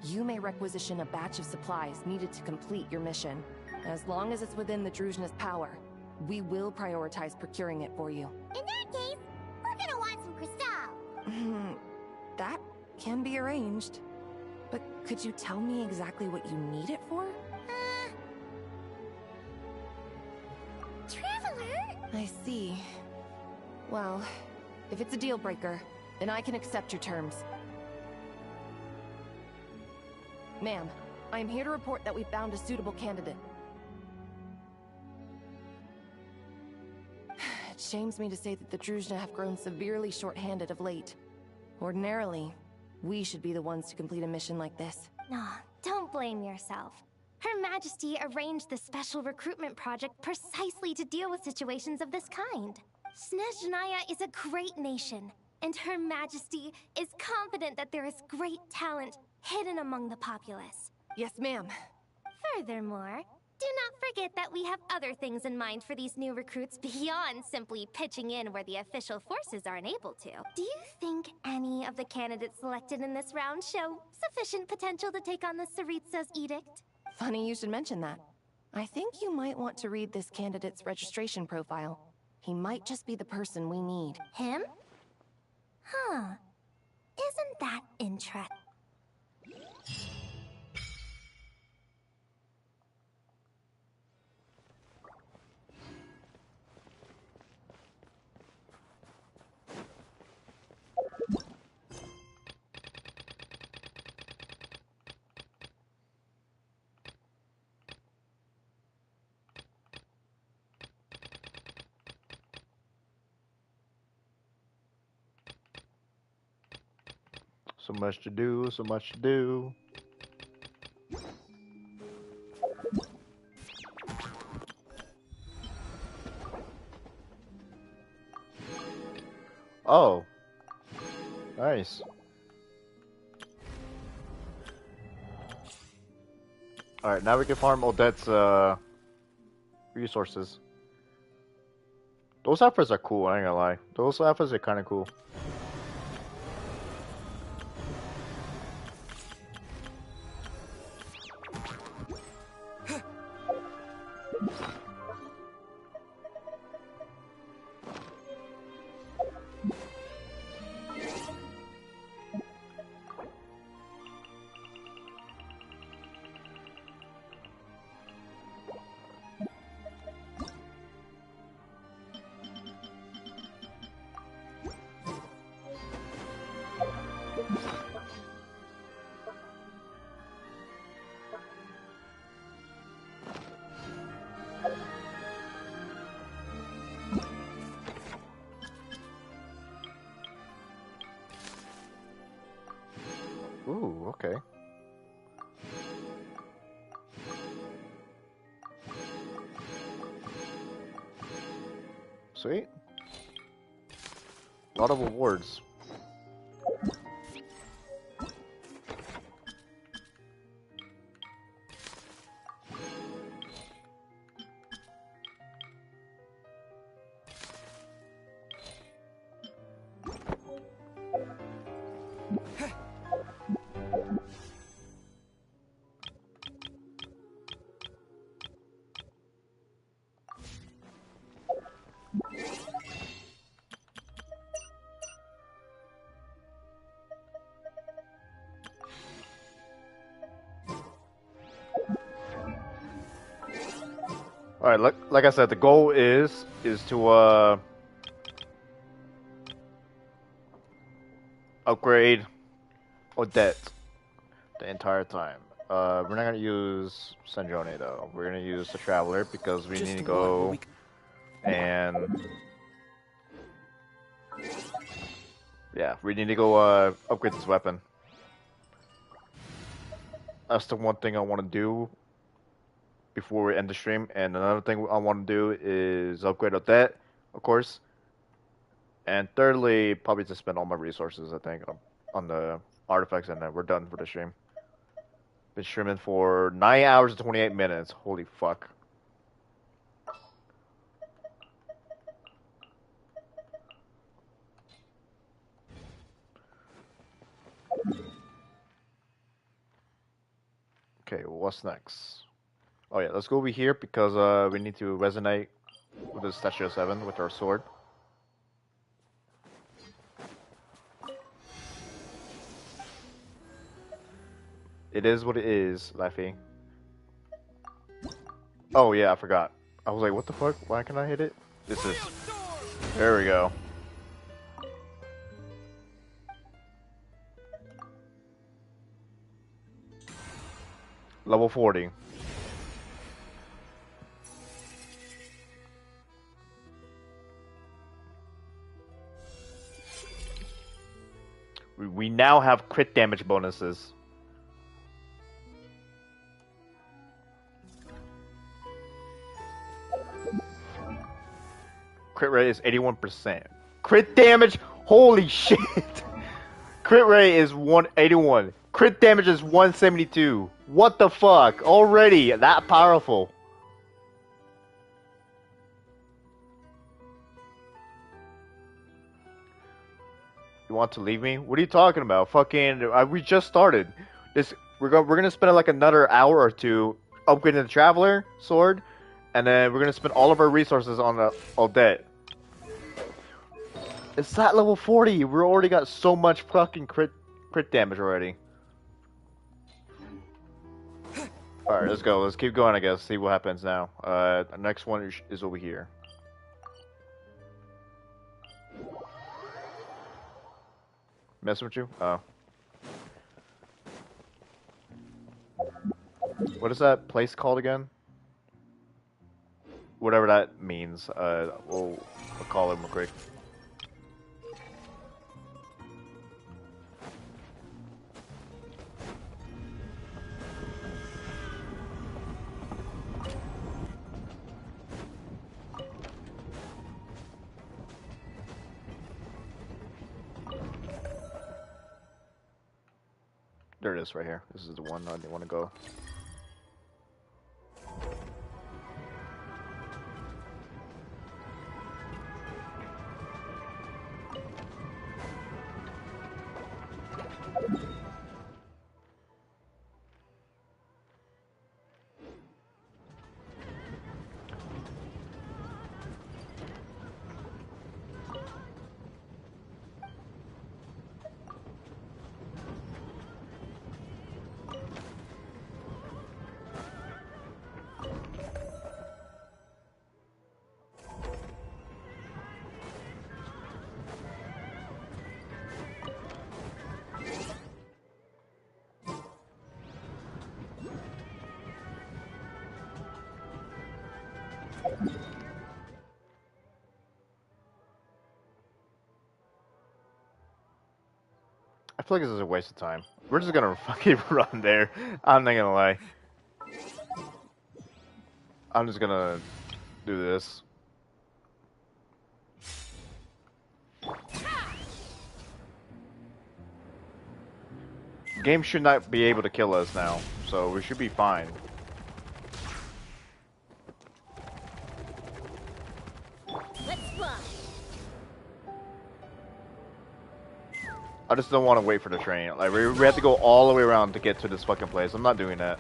you may requisition a batch of supplies needed to complete your mission. As long as it's within the Druzhna's power, we will prioritize procuring it for you. In that case, we're gonna want some crystal! That can be arranged. But could you tell me exactly what you need it for? Traveler? I see. Well, if it's a deal breaker, then I can accept your terms. Ma'am, I am here to report that we found a suitable candidate. It shames me to say that the Druzhna have grown severely short-handed of late. Ordinarily, we should be the ones to complete a mission like this. No, don't blame yourself. Her Majesty arranged the special recruitment project precisely to deal with situations of this kind. Snezhnaya is a great nation, and Her Majesty is confident that there is great talent hidden among the populace. Yes, ma'am. Furthermore, do not forget that we have other things in mind for these new recruits beyond simply pitching in where the official forces are unable to. Do you think any of the candidates selected in this round show sufficient potential to take on the Tsaritsa's edict? Funny you should mention that. I think you might want to read this candidate's registration profile. He might just be the person we need. Him? Huh. Isn't that interesting? So much to do, so much to do. Oh. Nice. Alright, now we can farm Odette's resources. Those outfits are cool, I ain't gonna lie. Those outfits are kinda cool. Ooh, okay. Sweet. A lot of awards. Alright, like I said, the goal is to upgrade Odette the entire time. We're not gonna use Sanjoni though. We're gonna use the Traveler because we need to go and yeah, we need to go upgrade this weapon. That's the one thing I want to do before we end the stream. And another thing I want to do is upgrade Odette, of course. And thirdly, probably to spend all my resources, I think, on the artifacts, and then we're done for the stream. Been streaming for 9 hours and 28 minutes. Holy fuck. Okay, what's next? Oh yeah, let's go over here because we need to resonate with the Statue of 7 with our sword. It is what it is, Laffy. Oh yeah, I forgot. I was like, what the fuck? Why can I hit it? This is... There we go. Level 40. We now have crit damage bonuses. Crit rate is 81%. Crit damage? Holy shit! Crit rate is 181. Crit damage is 172. What the fuck? Already that powerful. You want to leave me? What are you talking about? Fucking, we just started. We're gonna spend like another hour or two upgrading the Traveler sword, and then we're gonna spend all of our resources on the Odette. It's at level 40. We already got so much fucking crit damage already. Alright, let's go. Let's keep going, I guess. See what happens now. The next one is over here. Messing with you? Oh. What is that place called again? Whatever that means. We'll call him real quick. there it is right here. This is the one I want to go. I feel like this is a waste of time. We're just gonna fucking run there. I'm not gonna lie. I'm just gonna do this. Game should not be able to kill us now, so we should be fine. Let's fly. I just don't want to wait for the train. Like we have to go all the way around to get to this fucking place. I'm not doing that.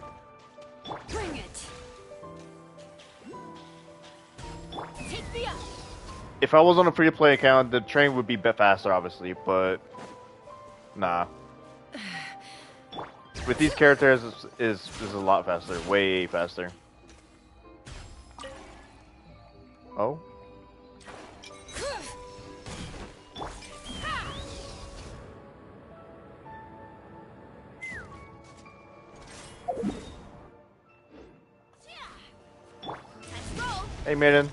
Bring it. Take me up. If I was on a free-to-play account, the train would be a bit faster, obviously, but nah. With these characters, is a lot faster, way faster. Oh. Hey, Maiden.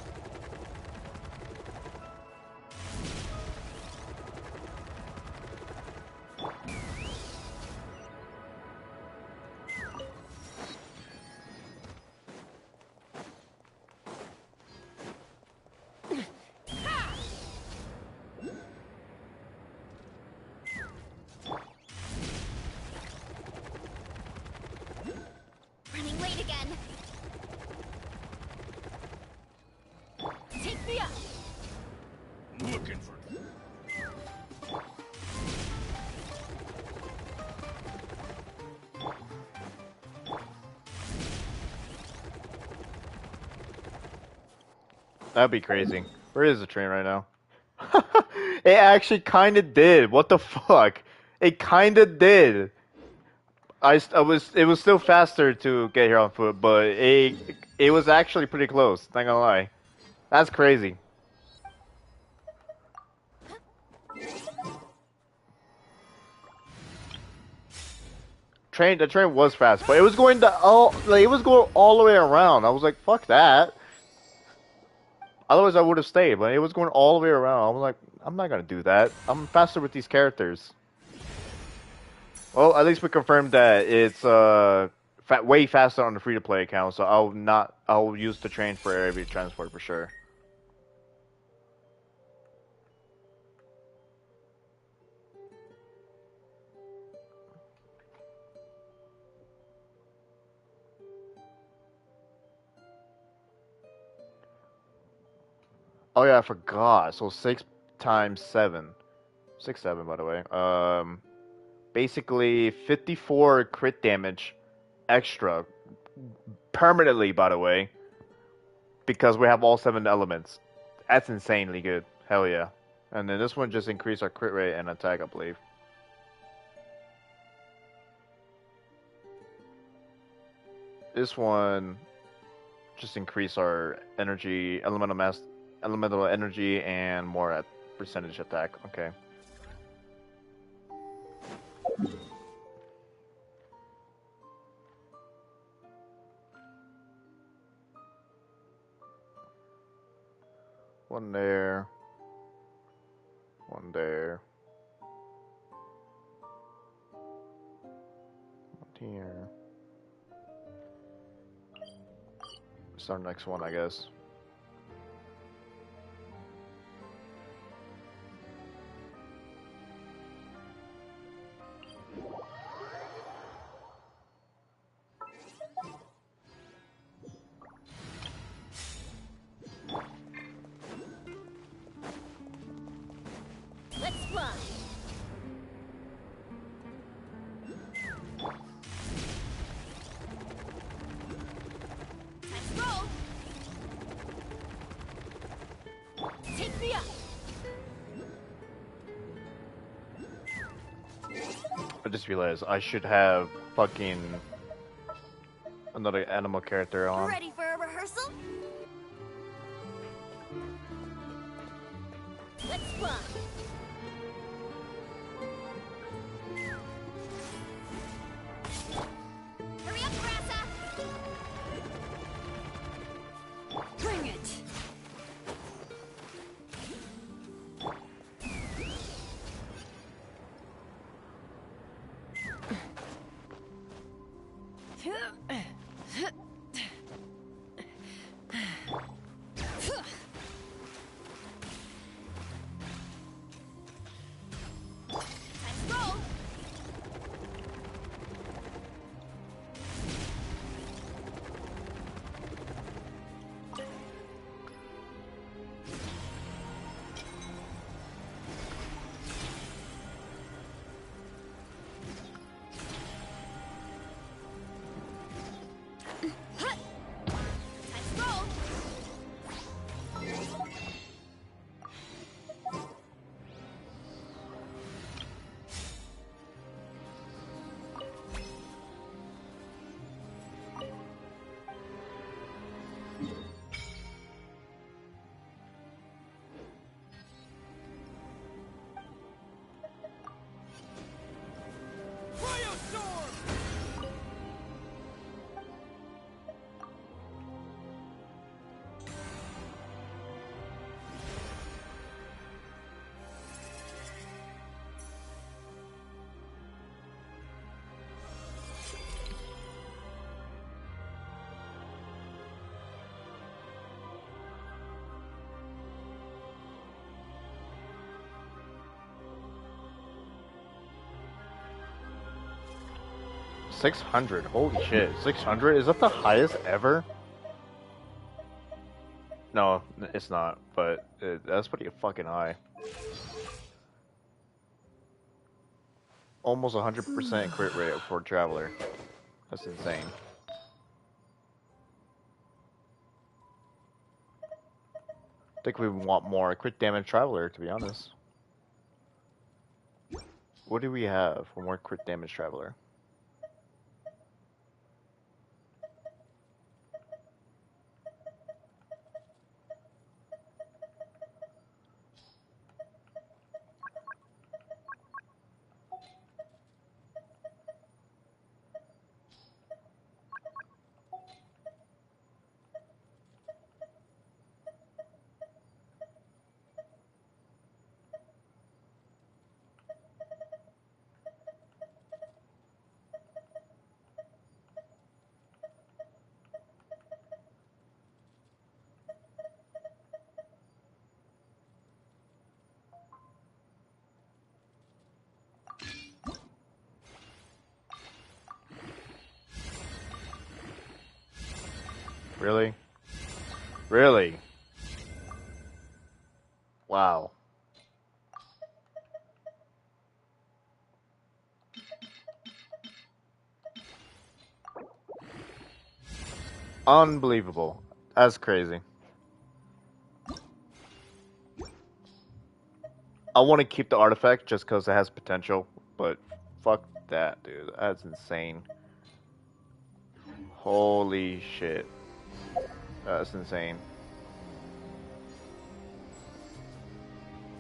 Running late again. Take me up. Looking for. That'd be crazy. Where is the train right now? It actually kind of did. What the fuck? It kind of did. It was still faster to get here on foot, but it was actually pretty close. Not gonna lie. That's crazy. The train was fast, but it was going it was going all the way around. I was like, fuck that. Otherwise, I would have stayed, but it was going all the way around. I was like, I'm not gonna do that. I'm faster with these characters. Well, at least we confirmed that it's way faster on the free-to-play account. So I'll use the train for every transport for sure. Oh yeah, I forgot. So 6 times 7. 6, 7, by the way. Basically 54 crit damage extra. Permanently, by the way. Because we have all 7 elements. That's insanely good. Hell yeah. And then this one just increased our crit rate and attack, I believe. This one just increased our energy, elemental energy, and more at percentage attack. Okay. One there. One there. One here. It's our next one, I guess. Let's fly. Let's roll. Take me up. I just realized I should have fucking another animal character on. Ready for a rehearsal? Let's fly. Hurry up, Grassa! Bring it! Let's roll! Let's roll! $600. Holy shit. 600? Is that the highest ever? No, it's not, but that's pretty fucking high. Almost 100% crit rate for Traveler. That's insane. I think we want more crit damage Traveler, to be honest. What do we have for more crit damage Traveler? Really? Really? Wow. Unbelievable. That's crazy. I want to keep the artifact just because it has potential, but fuck that, dude. That's insane. Holy shit. That's insane.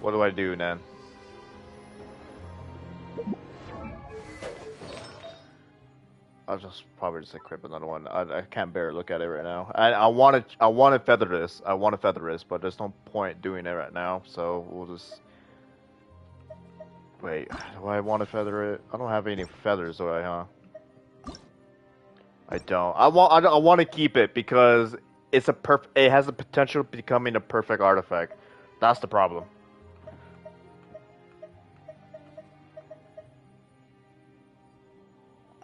What do I do, Nan? I'll just probably just equip another one. I can't bear to look at it right now. I want to feather this. I want to feather this, but there's no point doing it right now. So we'll just wait. Do I want to feather it? I don't have any feathers, do I? Huh? I don't. I want to keep it because it's a It has the potential of becoming a perfect artifact. That's the problem.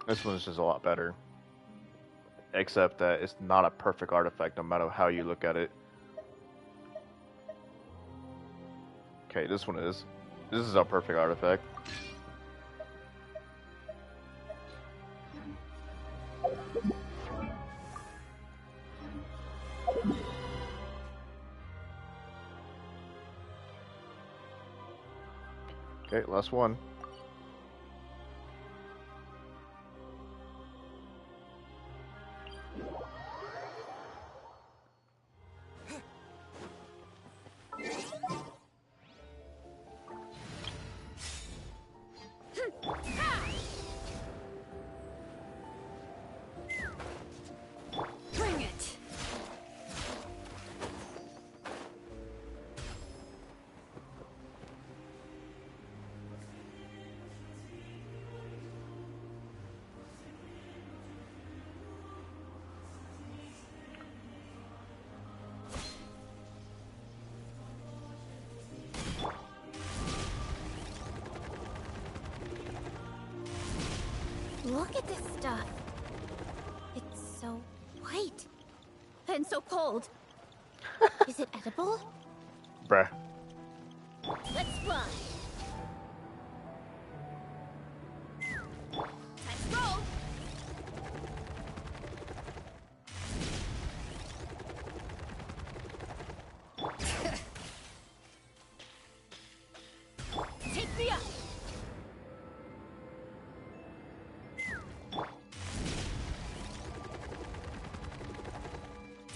This one's just a lot better. Except that it's not a perfect artifact no matter how you look at it. Okay, this one is. This is a perfect artifact. Okay, last one. Bring it. Look at this stuff. It's so white. And so cold. Is it edible? Bruh. Let's fly. Let's roll. Take me up.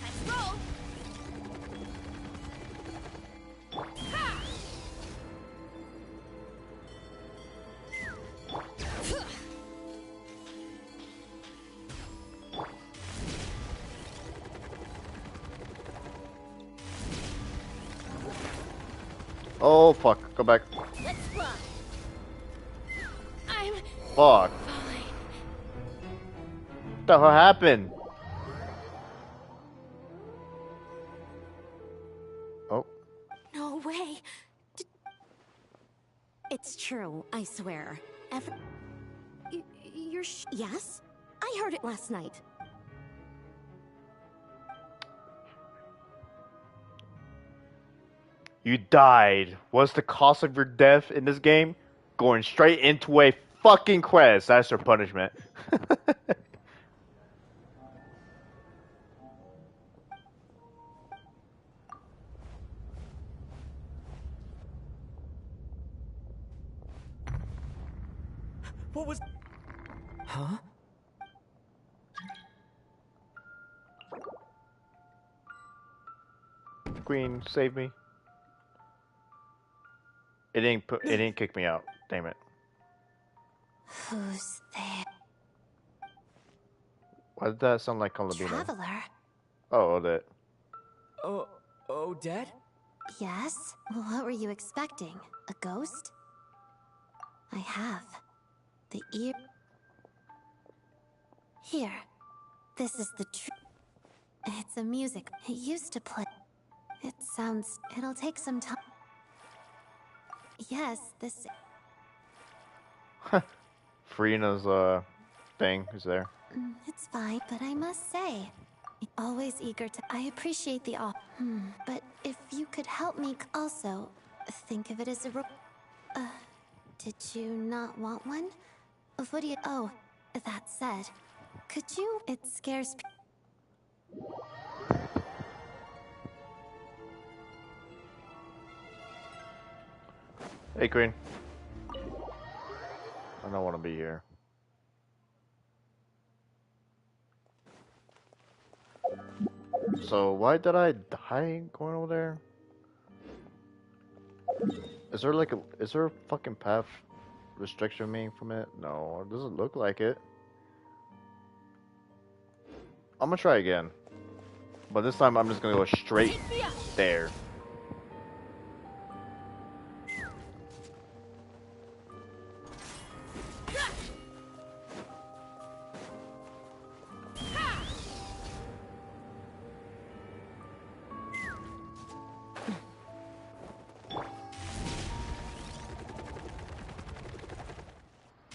Let's roll. Ha! Oh fuck, go back. Let's fly. I'm Fuck. What the hell happened? Oh. No way. It's true, I swear. You're yes? I heard it last night. You died. What's the cost of your death in this game? Going straight into a fucking quest. That's your punishment. What was... Huh? Queen, save me. It didn't kick me out. Damn it. Who's there? Why did that sound like Colabino? Traveler? Oh, that. Oh, Odette? Yes? What were you expecting? A ghost? I have. The ear... Here. This is the It's a music. It used to play. It sounds... It'll take some time. Yes, this... Farina's, thing is there. It's fine, but I must say... Always eager to... I appreciate the offer. But if you could help me also... Think of it as a... did you not want one? What do you... Oh, that said... Could you... It scares... Hey, Queen. I don't want to be here. So, why did I die going over there? Is there like is there a fucking path restriction me from it? No, it doesn't look like it. I'm gonna try again. But this time I'm just gonna go straight there.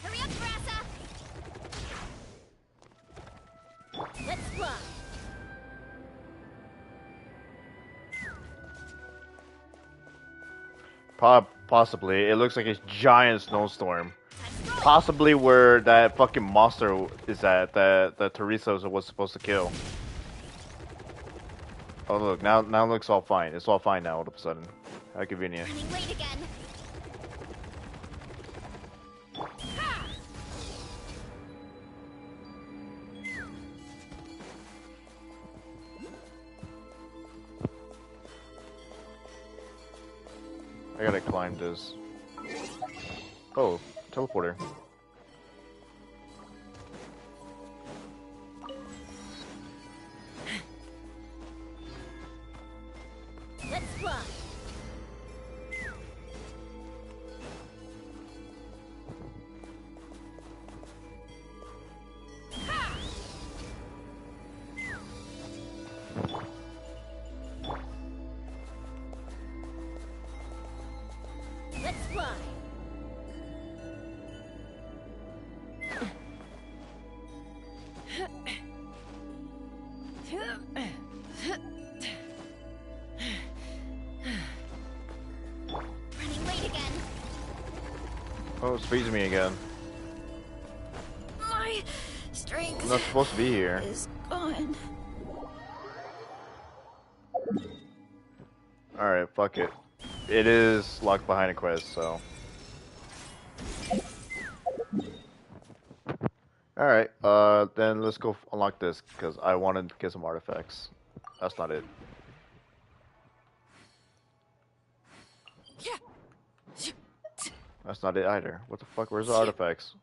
Hurry up, Brassa! Let's fly. Possibly. It looks like a giant snowstorm. Possibly where that fucking monster is at, that Teresa was supposed to kill. Oh look, now it looks all fine. It's all fine now all of a sudden. How convenient. Running late again. I gotta climb this. Oh, teleporter. Let's fly. Let's fly. Running late again. Oh, it's freezing me again. My strength I'm not supposed to be here. is gone. Alright, fuck it. It is locked behind a quest, so. Alright, then let's go unlock this, because I wanted to get some artifacts. That's not it. That's not it either. What the fuck? Where's the artifacts?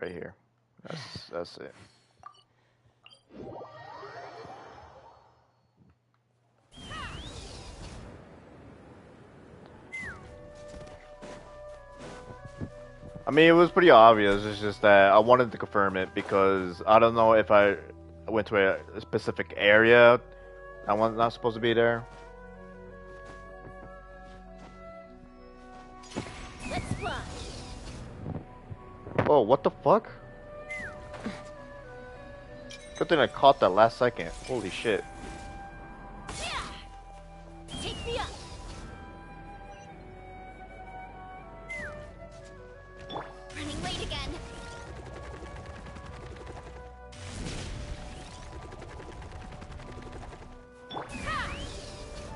Right here. That's it. I mean, it was pretty obvious. It's just that I wanted to confirm it because I don't know if I went to a specific area. I was not supposed to be there. Let's fly. Oh, what the fuck? Good thing I caught that last second. Holy shit. Take me up. Running late again.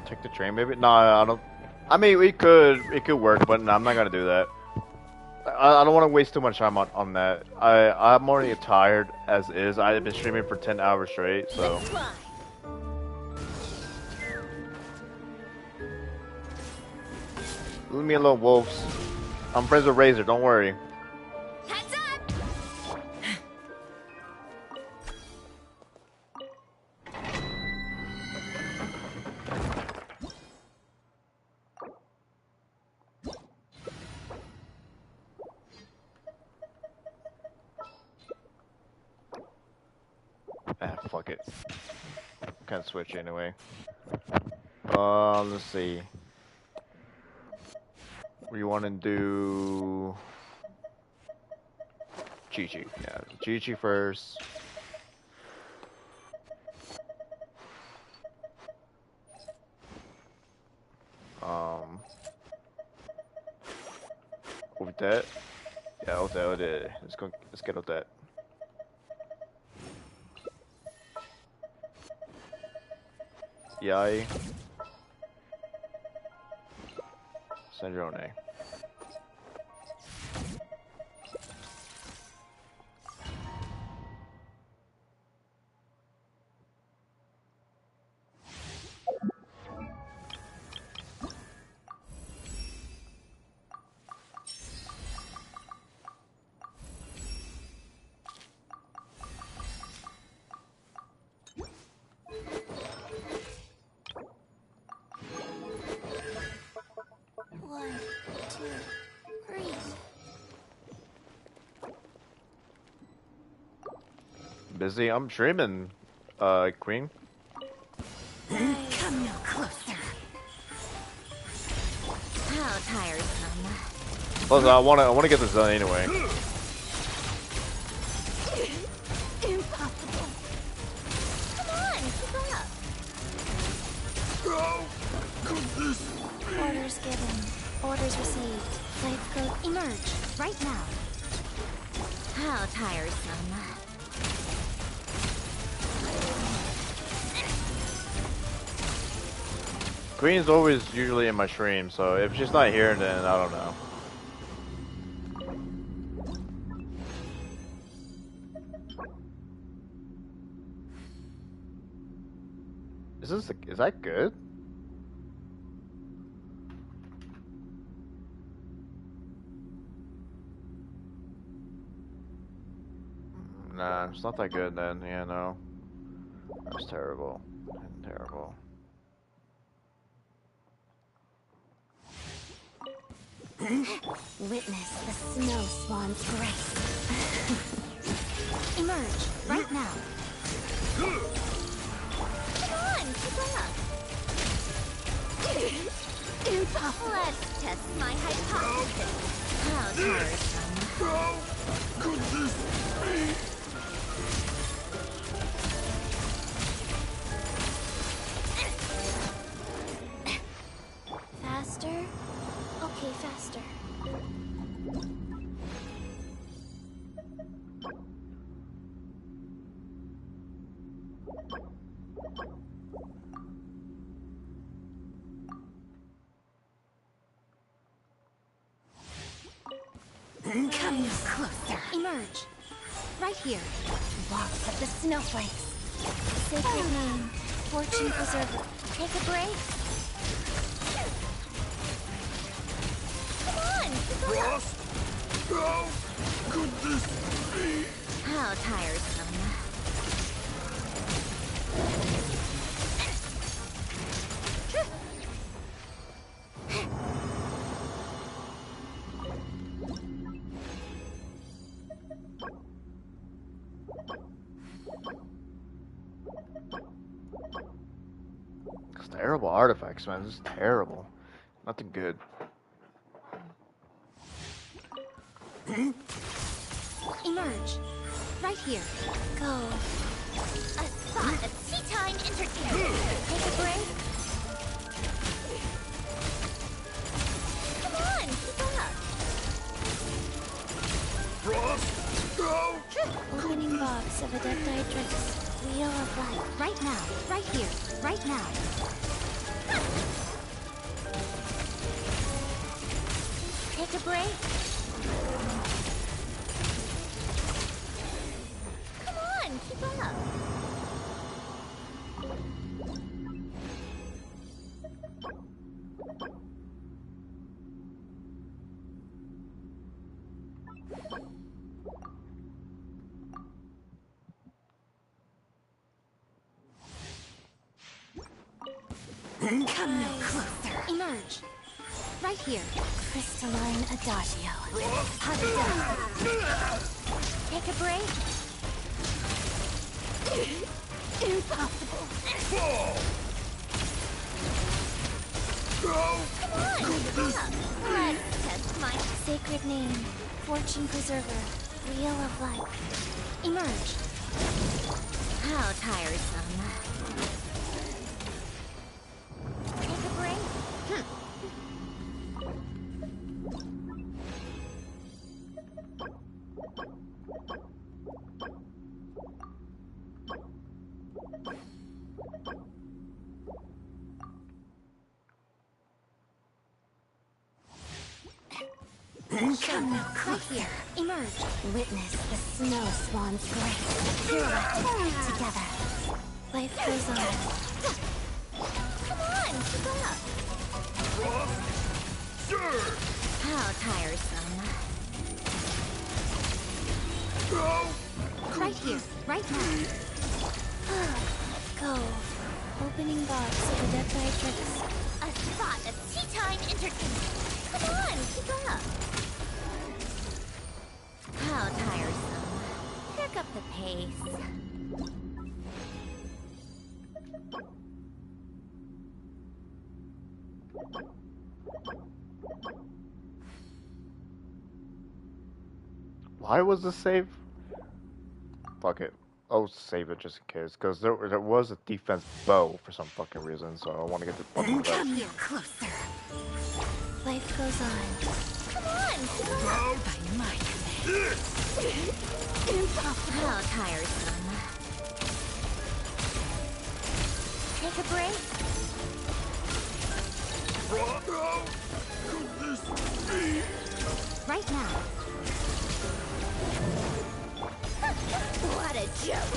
Take the train, maybe? No, I don't. I mean, it could work, but no, I'm not gonna do that. I don't want to waste too much time on that. I'm already tired as is. I've been streaming for 10 hours straight, so. Leave me alone, wolves. I'm friends with Razor. Don't worry. Heads up. Ah, fuck it. Can't switch anyway. Let's see. We want to do Chi-Chi. Yeah, Chi-Chi first. With that. Yeah, with that. Let's get with that. Yai. Sandrone. One, two, three. Busy? I'm streaming, Queen. Come no closer. How tiresome. Plus, I wanna get this done anyway. Impossible. Come on, keep up. Orders given. Orders received. Life code emerge right now. How tiresome. Green's always usually in my stream, so if she's not here, then I don't know. Is that good? Nah, it's not that good then. Yeah, no. That's terrible. Terrible. Witness the snow swan's grace. Emerge right now. Come on, keep up. Let's test my hypothesis. How tiresome. How could this be? Faster? Okay, faster. Come no closer. Emerge. Right here. Walks of the snowflakes. Sacred name. Fortune preserver. Take a break. Come on, keep up. Frost? How could this be? How tiresome. It's terrible artifacts, man. This is terrible. Nothing good. Emerge. Right here. Go. A spot of tea time entertainment. Take a break. Come on, keep up. Frost? Go! Opening box of Adepti Wheel of Life. Right now. Right here. Right now. Take a break. Come on, keep up. Come no closer. Emerge. Right here. Crystalline Adagio. Hot Take a break. Impossible. Fall! How Come on, keep up. Let's test my Sacred name. Fortune preserver. Wheel of Life. Emerge. How tiresome. Take a break. Come no closer. Emerge. Witness the snow swan's grace. Pirouette together. Life goes on. Come on, keep up. Frost? Sure! How tiresome. How Right here. Right now. Go. Opening box of Adepti A spot of tea time entertainment. Come on, keep up. How tiresome. Pick up the pace. Why was this save? Fuck it. I'll save it just in case, because there was a defense bow for some fucking reason, so I want to get the fucking Come here closer. Life goes on. Come on, keep up. By my How tiresome. Take a break. Right now. What a joke.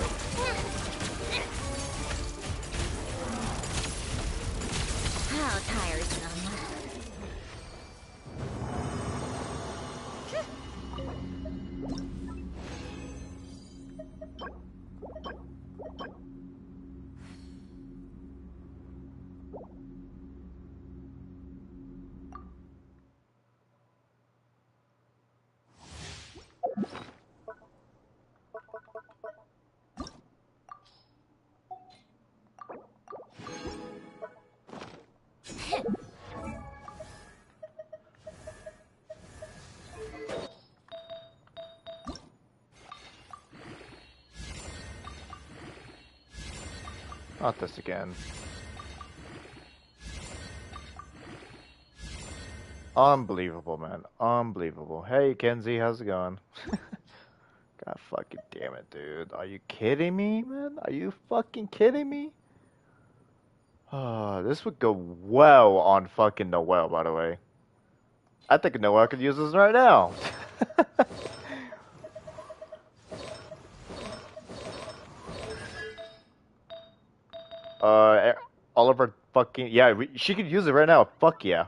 How tiresome. Not this again. Unbelievable, man. Unbelievable. Hey, Kenzie, how's it going? God fucking damn it, dude. Are you kidding me, man? Are you fucking kidding me? This would go well on fucking Noel, by the way. I think Noel could use this right now. All of our fucking... Yeah, she could use it right now. Fuck yeah.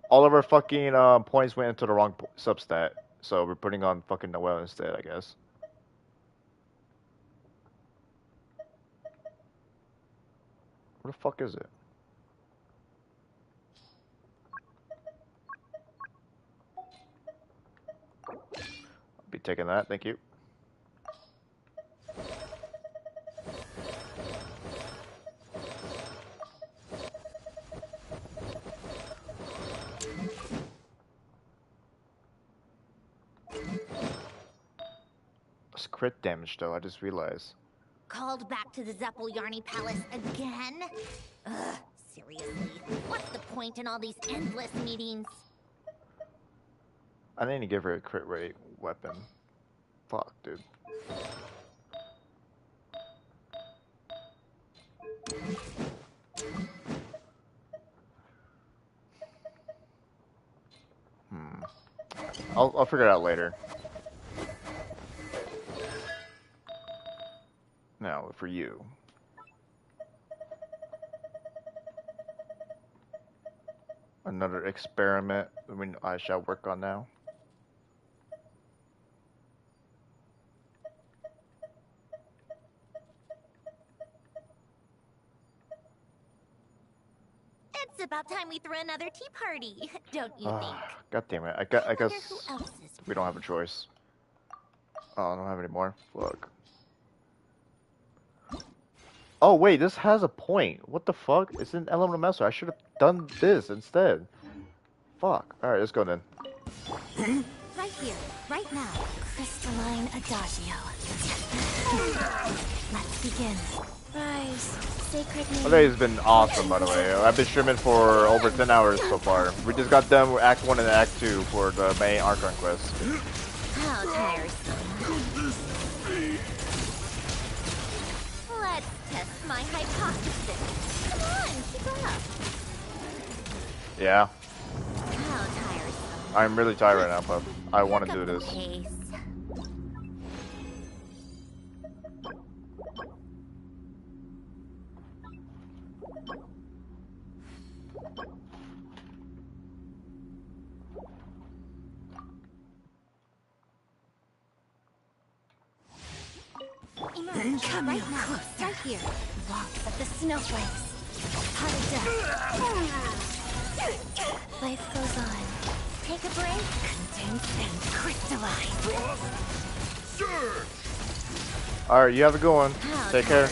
All of our fucking points went into the wrong substat. So we're putting on fucking Noel instead, I guess. Where the fuck is it? I'll be taking that, thank you. It's crit damage though, I just realized. Called back to the Zeppeljärny Palace again? Ugh, seriously. What's the point in all these endless meetings? I need to give her a crit rate weapon. Fuck, dude. I'll figure it out later. Now, for you. Another experiment I shall work on now. It's about time we threw another tea party, don't you think? God damn it. I guess we don't have a choice. Oh, I don't have any more. Fuck. Oh, wait, this has a point. What the fuck? It's an elemental master. I should have done this instead. Fuck. Alright, let's go then. Right here, right now. Crystalline Adagio. Let's begin. Rise, sacred name. Today has been awesome, by the way. I've been streaming for over 10 hours so far. We just got done with Act 1 and Act 2 for the main Archon quest. How tiresome. Let's test my hypothesis. Come on, keep up. Yeah. How tiresome. I'm really tired right now, Puff. I want to do this. Pace. Emerge right now, right here. Walk at the snowflakes. Heart of death. Life goes on. Take a break. Condense and crystallize. Sure. Alright, you have a good one. Take care.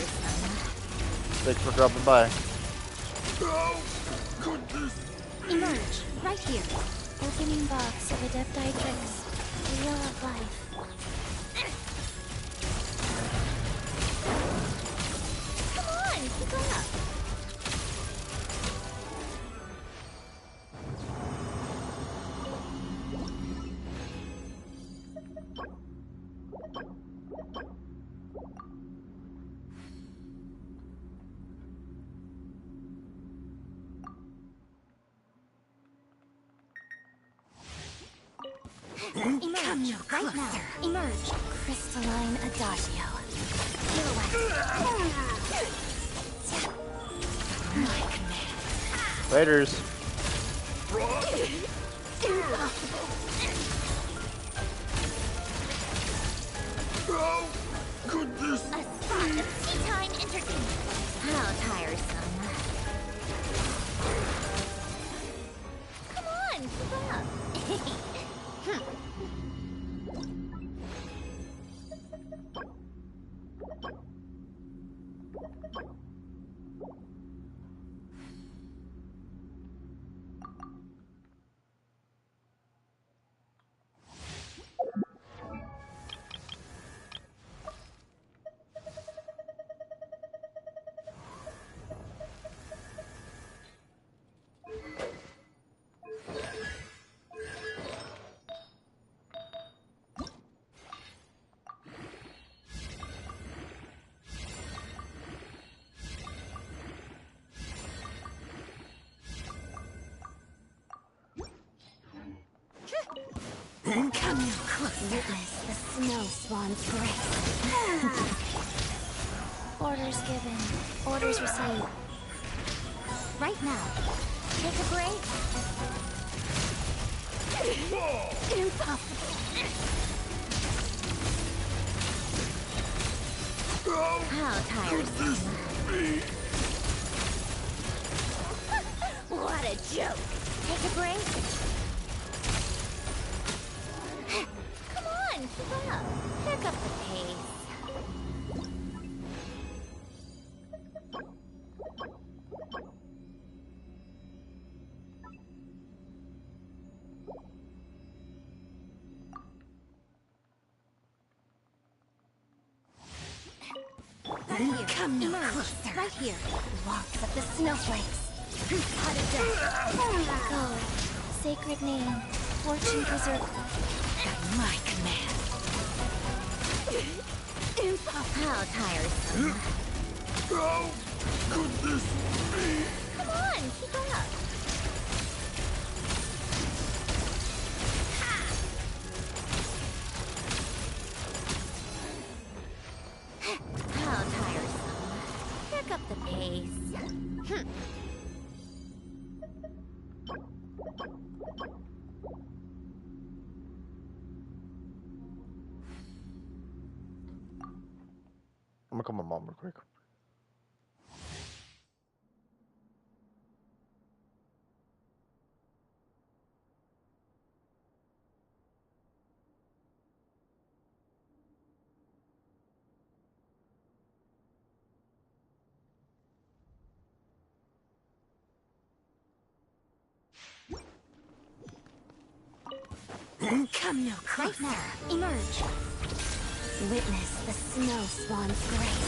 Thanks for dropping by. Emerge right here. Opening box of Adeptitrix. Wheel of life. Come on, keep up. Emerge right now. Emerge. Crystalline Adagio. My command. Raiders. Impossible. How could this A spot of tea time entertainment. How tiresome. Come on, keep up. Come now, close. Witness the snow swan's grace. Orders given. Orders received. Right now. Take a break. Impossible. How tiresome. What a joke. Take a break. Come on, keep up. Pick up the pace. Right here. Come no Emerge. closer. Right here. Walks of the snowflakes. Pot of death. Go. Sacred name. Fortune preserver. At my command. Impossible. How tiresome. How could this be? Come on, keep up. How tiresome. Pick up the pace. I'm gonna call my mom real quick. Come no closer. Right now. Emerge. Witness the snow swan's grace.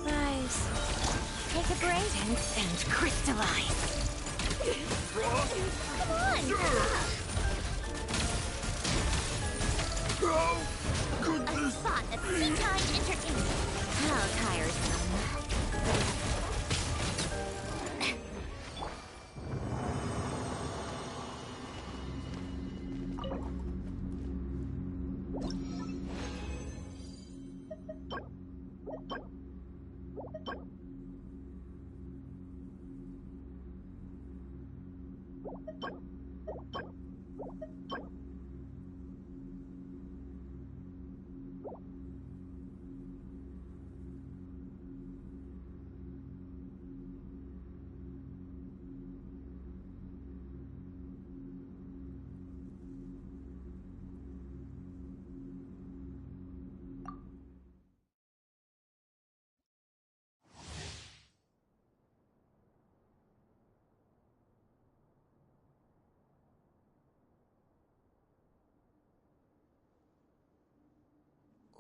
Rise. Take a break. Dense and crystallize. Come on, keep up. How could A this spot of tea time entertainment. How tiresome.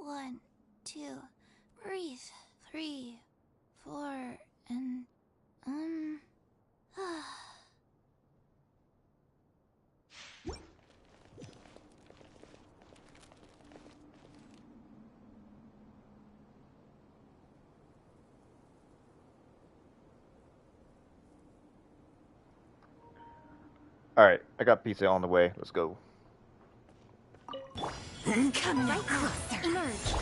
One, two, breathe. 3, 4, and Alright, I got pizza on the way. Let's go. Come right closer. Emerge.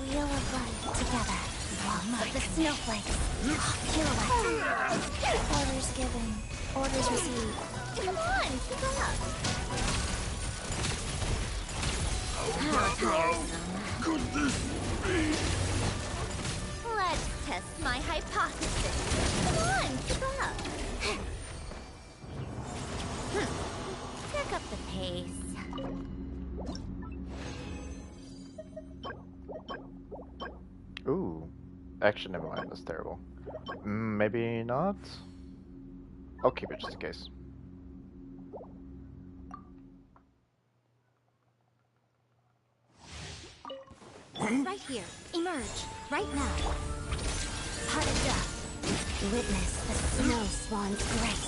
Wheel of life together. Walls of the snowflakes. Pirouette. Orders given. Orders received. Come on, keep up. How tiresome. Could this be? Let's test my hypothesis. Come on, keep up. Pick up the pace. Ooh. Actually, never mind. That's terrible. Maybe not? I'll keep it just in case. Right here. Emerge. Right now. Part of death. Witness the snow swan's grace.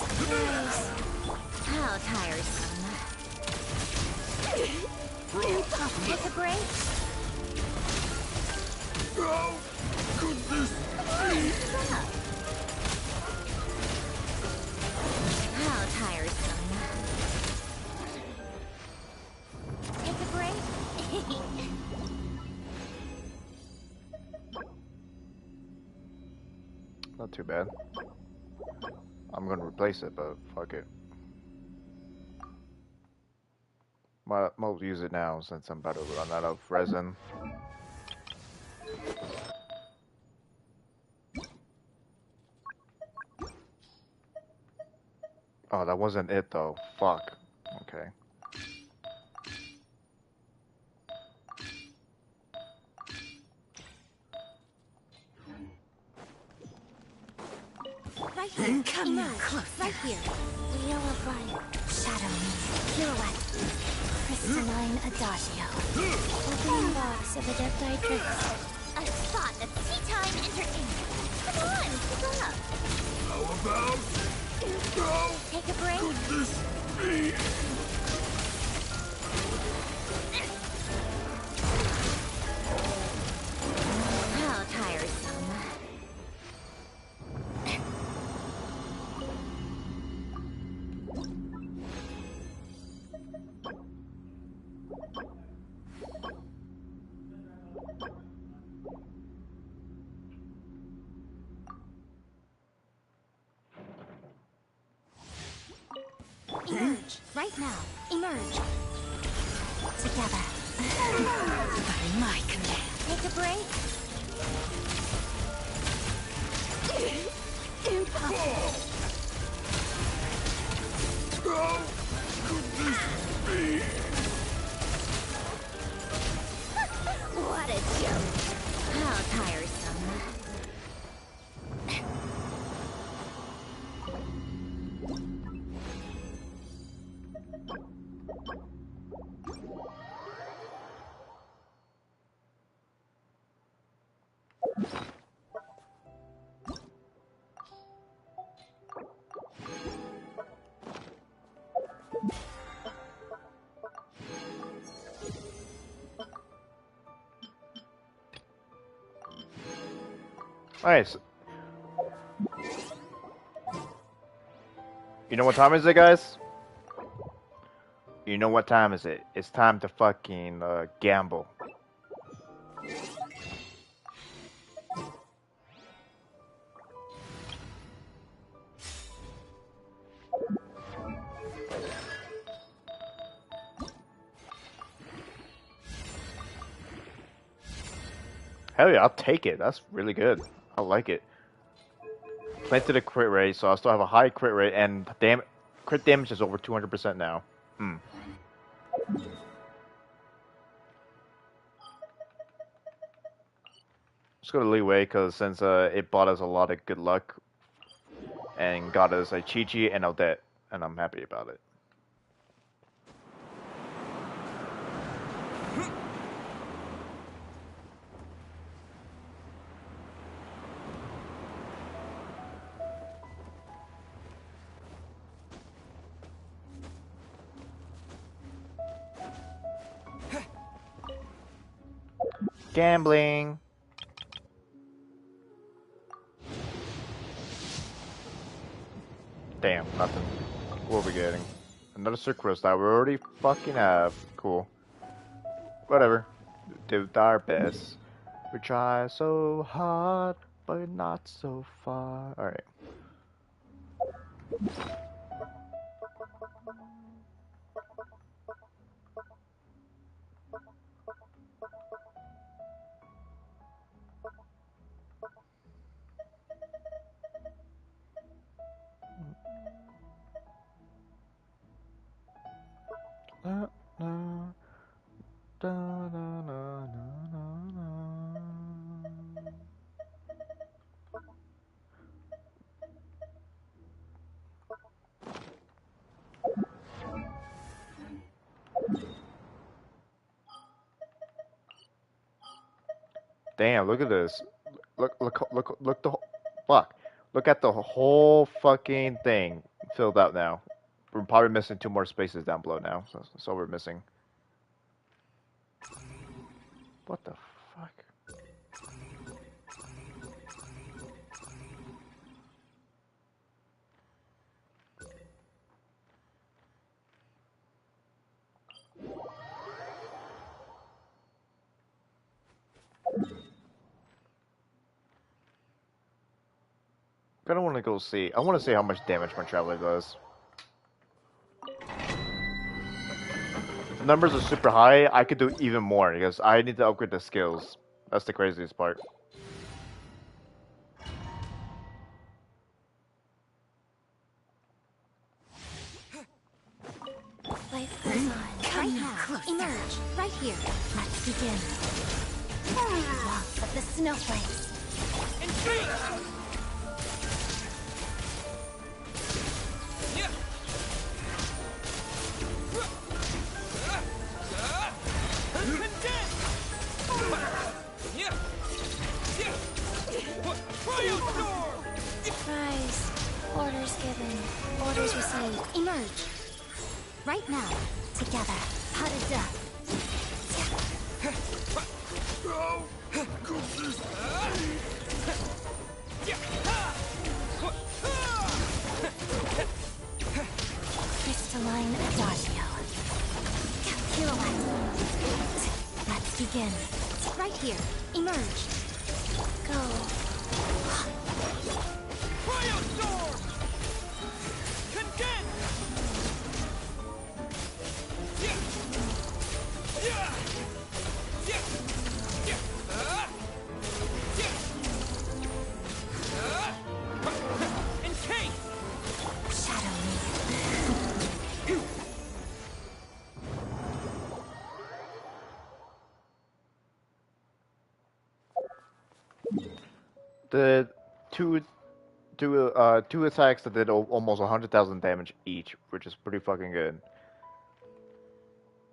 How tiresome. Take a break. How could this be? How tiresome. Take a break. Not too bad. I'm gonna replace it, but fuck it. I'll use it now since I'm about to run out of resin. Oh, that wasn't it though. Fuck. Okay. Right here. Come close. Right here. Wheel of light. Shadow me. Pirouette. Crystalline adagio. Opening box of adepti tricks. A spot of tea time entertainment. Come on, keep up. How about? How Take a break. could this be? How tiresome. Emerge. Right now. Emerge. Together. By my command. Take a break. Impossible. How could this be? What a joke. How tiresome. Nice. You know what time is it, guys? You know what time is it? It's time to fucking gamble. Hell yeah, I'll take it. That's really good. I like it. Planted a crit rate, so I still have a high crit rate, and crit damage is over 200% now. Let's go to leeway, because since it bought us a lot of good luck, and got us a Chi-Chi and Odette, and I'm happy about it. Gambling. Damn, nothing. What are we getting? Another sucrose that we already fucking have. Cool. Whatever. Do our best. We try so hard, but not so far. Alright. Damn, look at this. Look the fuck. Look at the whole fucking thing filled out now. We're probably missing 2 more spaces down below now, so we're missing. What the fuck? I don't want to go see. I want to see how much damage my traveler does. If the numbers are super high, I could do even more because I need to upgrade the skills. That's the craziest part. Life goes on. Right now. Emerge. Right here. Let's begin. Walk of the snowflakes. Rise. Orders given. Orders received. Emerge. Right now. Together. How to duck. How could this Crystalline Adagio. Kilowatt. Let's begin. Right here. Emerge. Go. Cryostorm! Condense! Shadow me. The two attacks that did almost 100,000 damage each, which is pretty fucking good.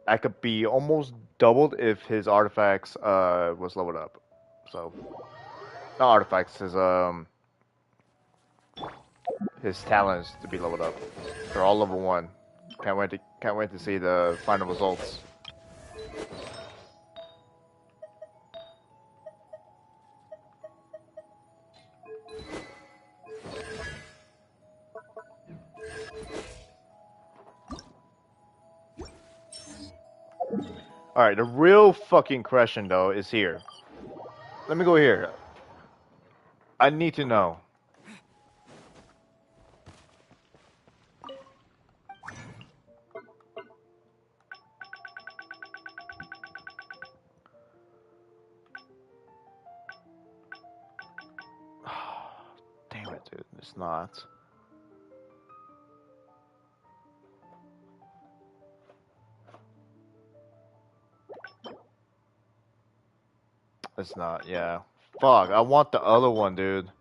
I could be almost doubled if his artifacts was leveled up. So, not artifacts, his talents to be leveled up. They're all level 1. Can't wait to see the final results. Alright, the real fucking question though is here. Let me go here. I need to know. Damn it, dude. It's not. It's not, yeah. Fuck, I want the other one, dude.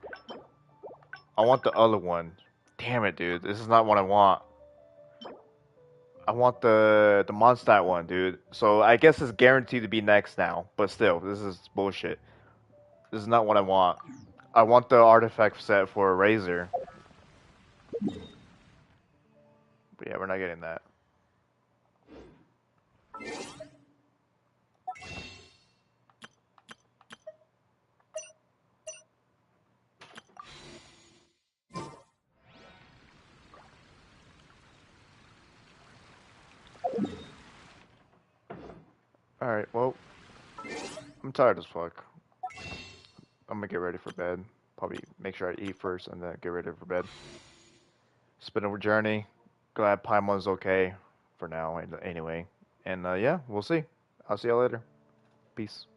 I want the other one. Damn it, dude. This is not what I want. I want the Mondstadt one, dude. So I guess it's guaranteed to be next now. But still, this is bullshit. This is not what I want. I want the artifact set for Razor. But yeah, we're not getting that. Alright, well, I'm tired as fuck. I'm gonna get ready for bed. Probably make sure I eat first and then get ready for bed. It's been a journey. Glad Paimon's okay for now, anyway. And yeah, we'll see. I'll see y'all later. Peace.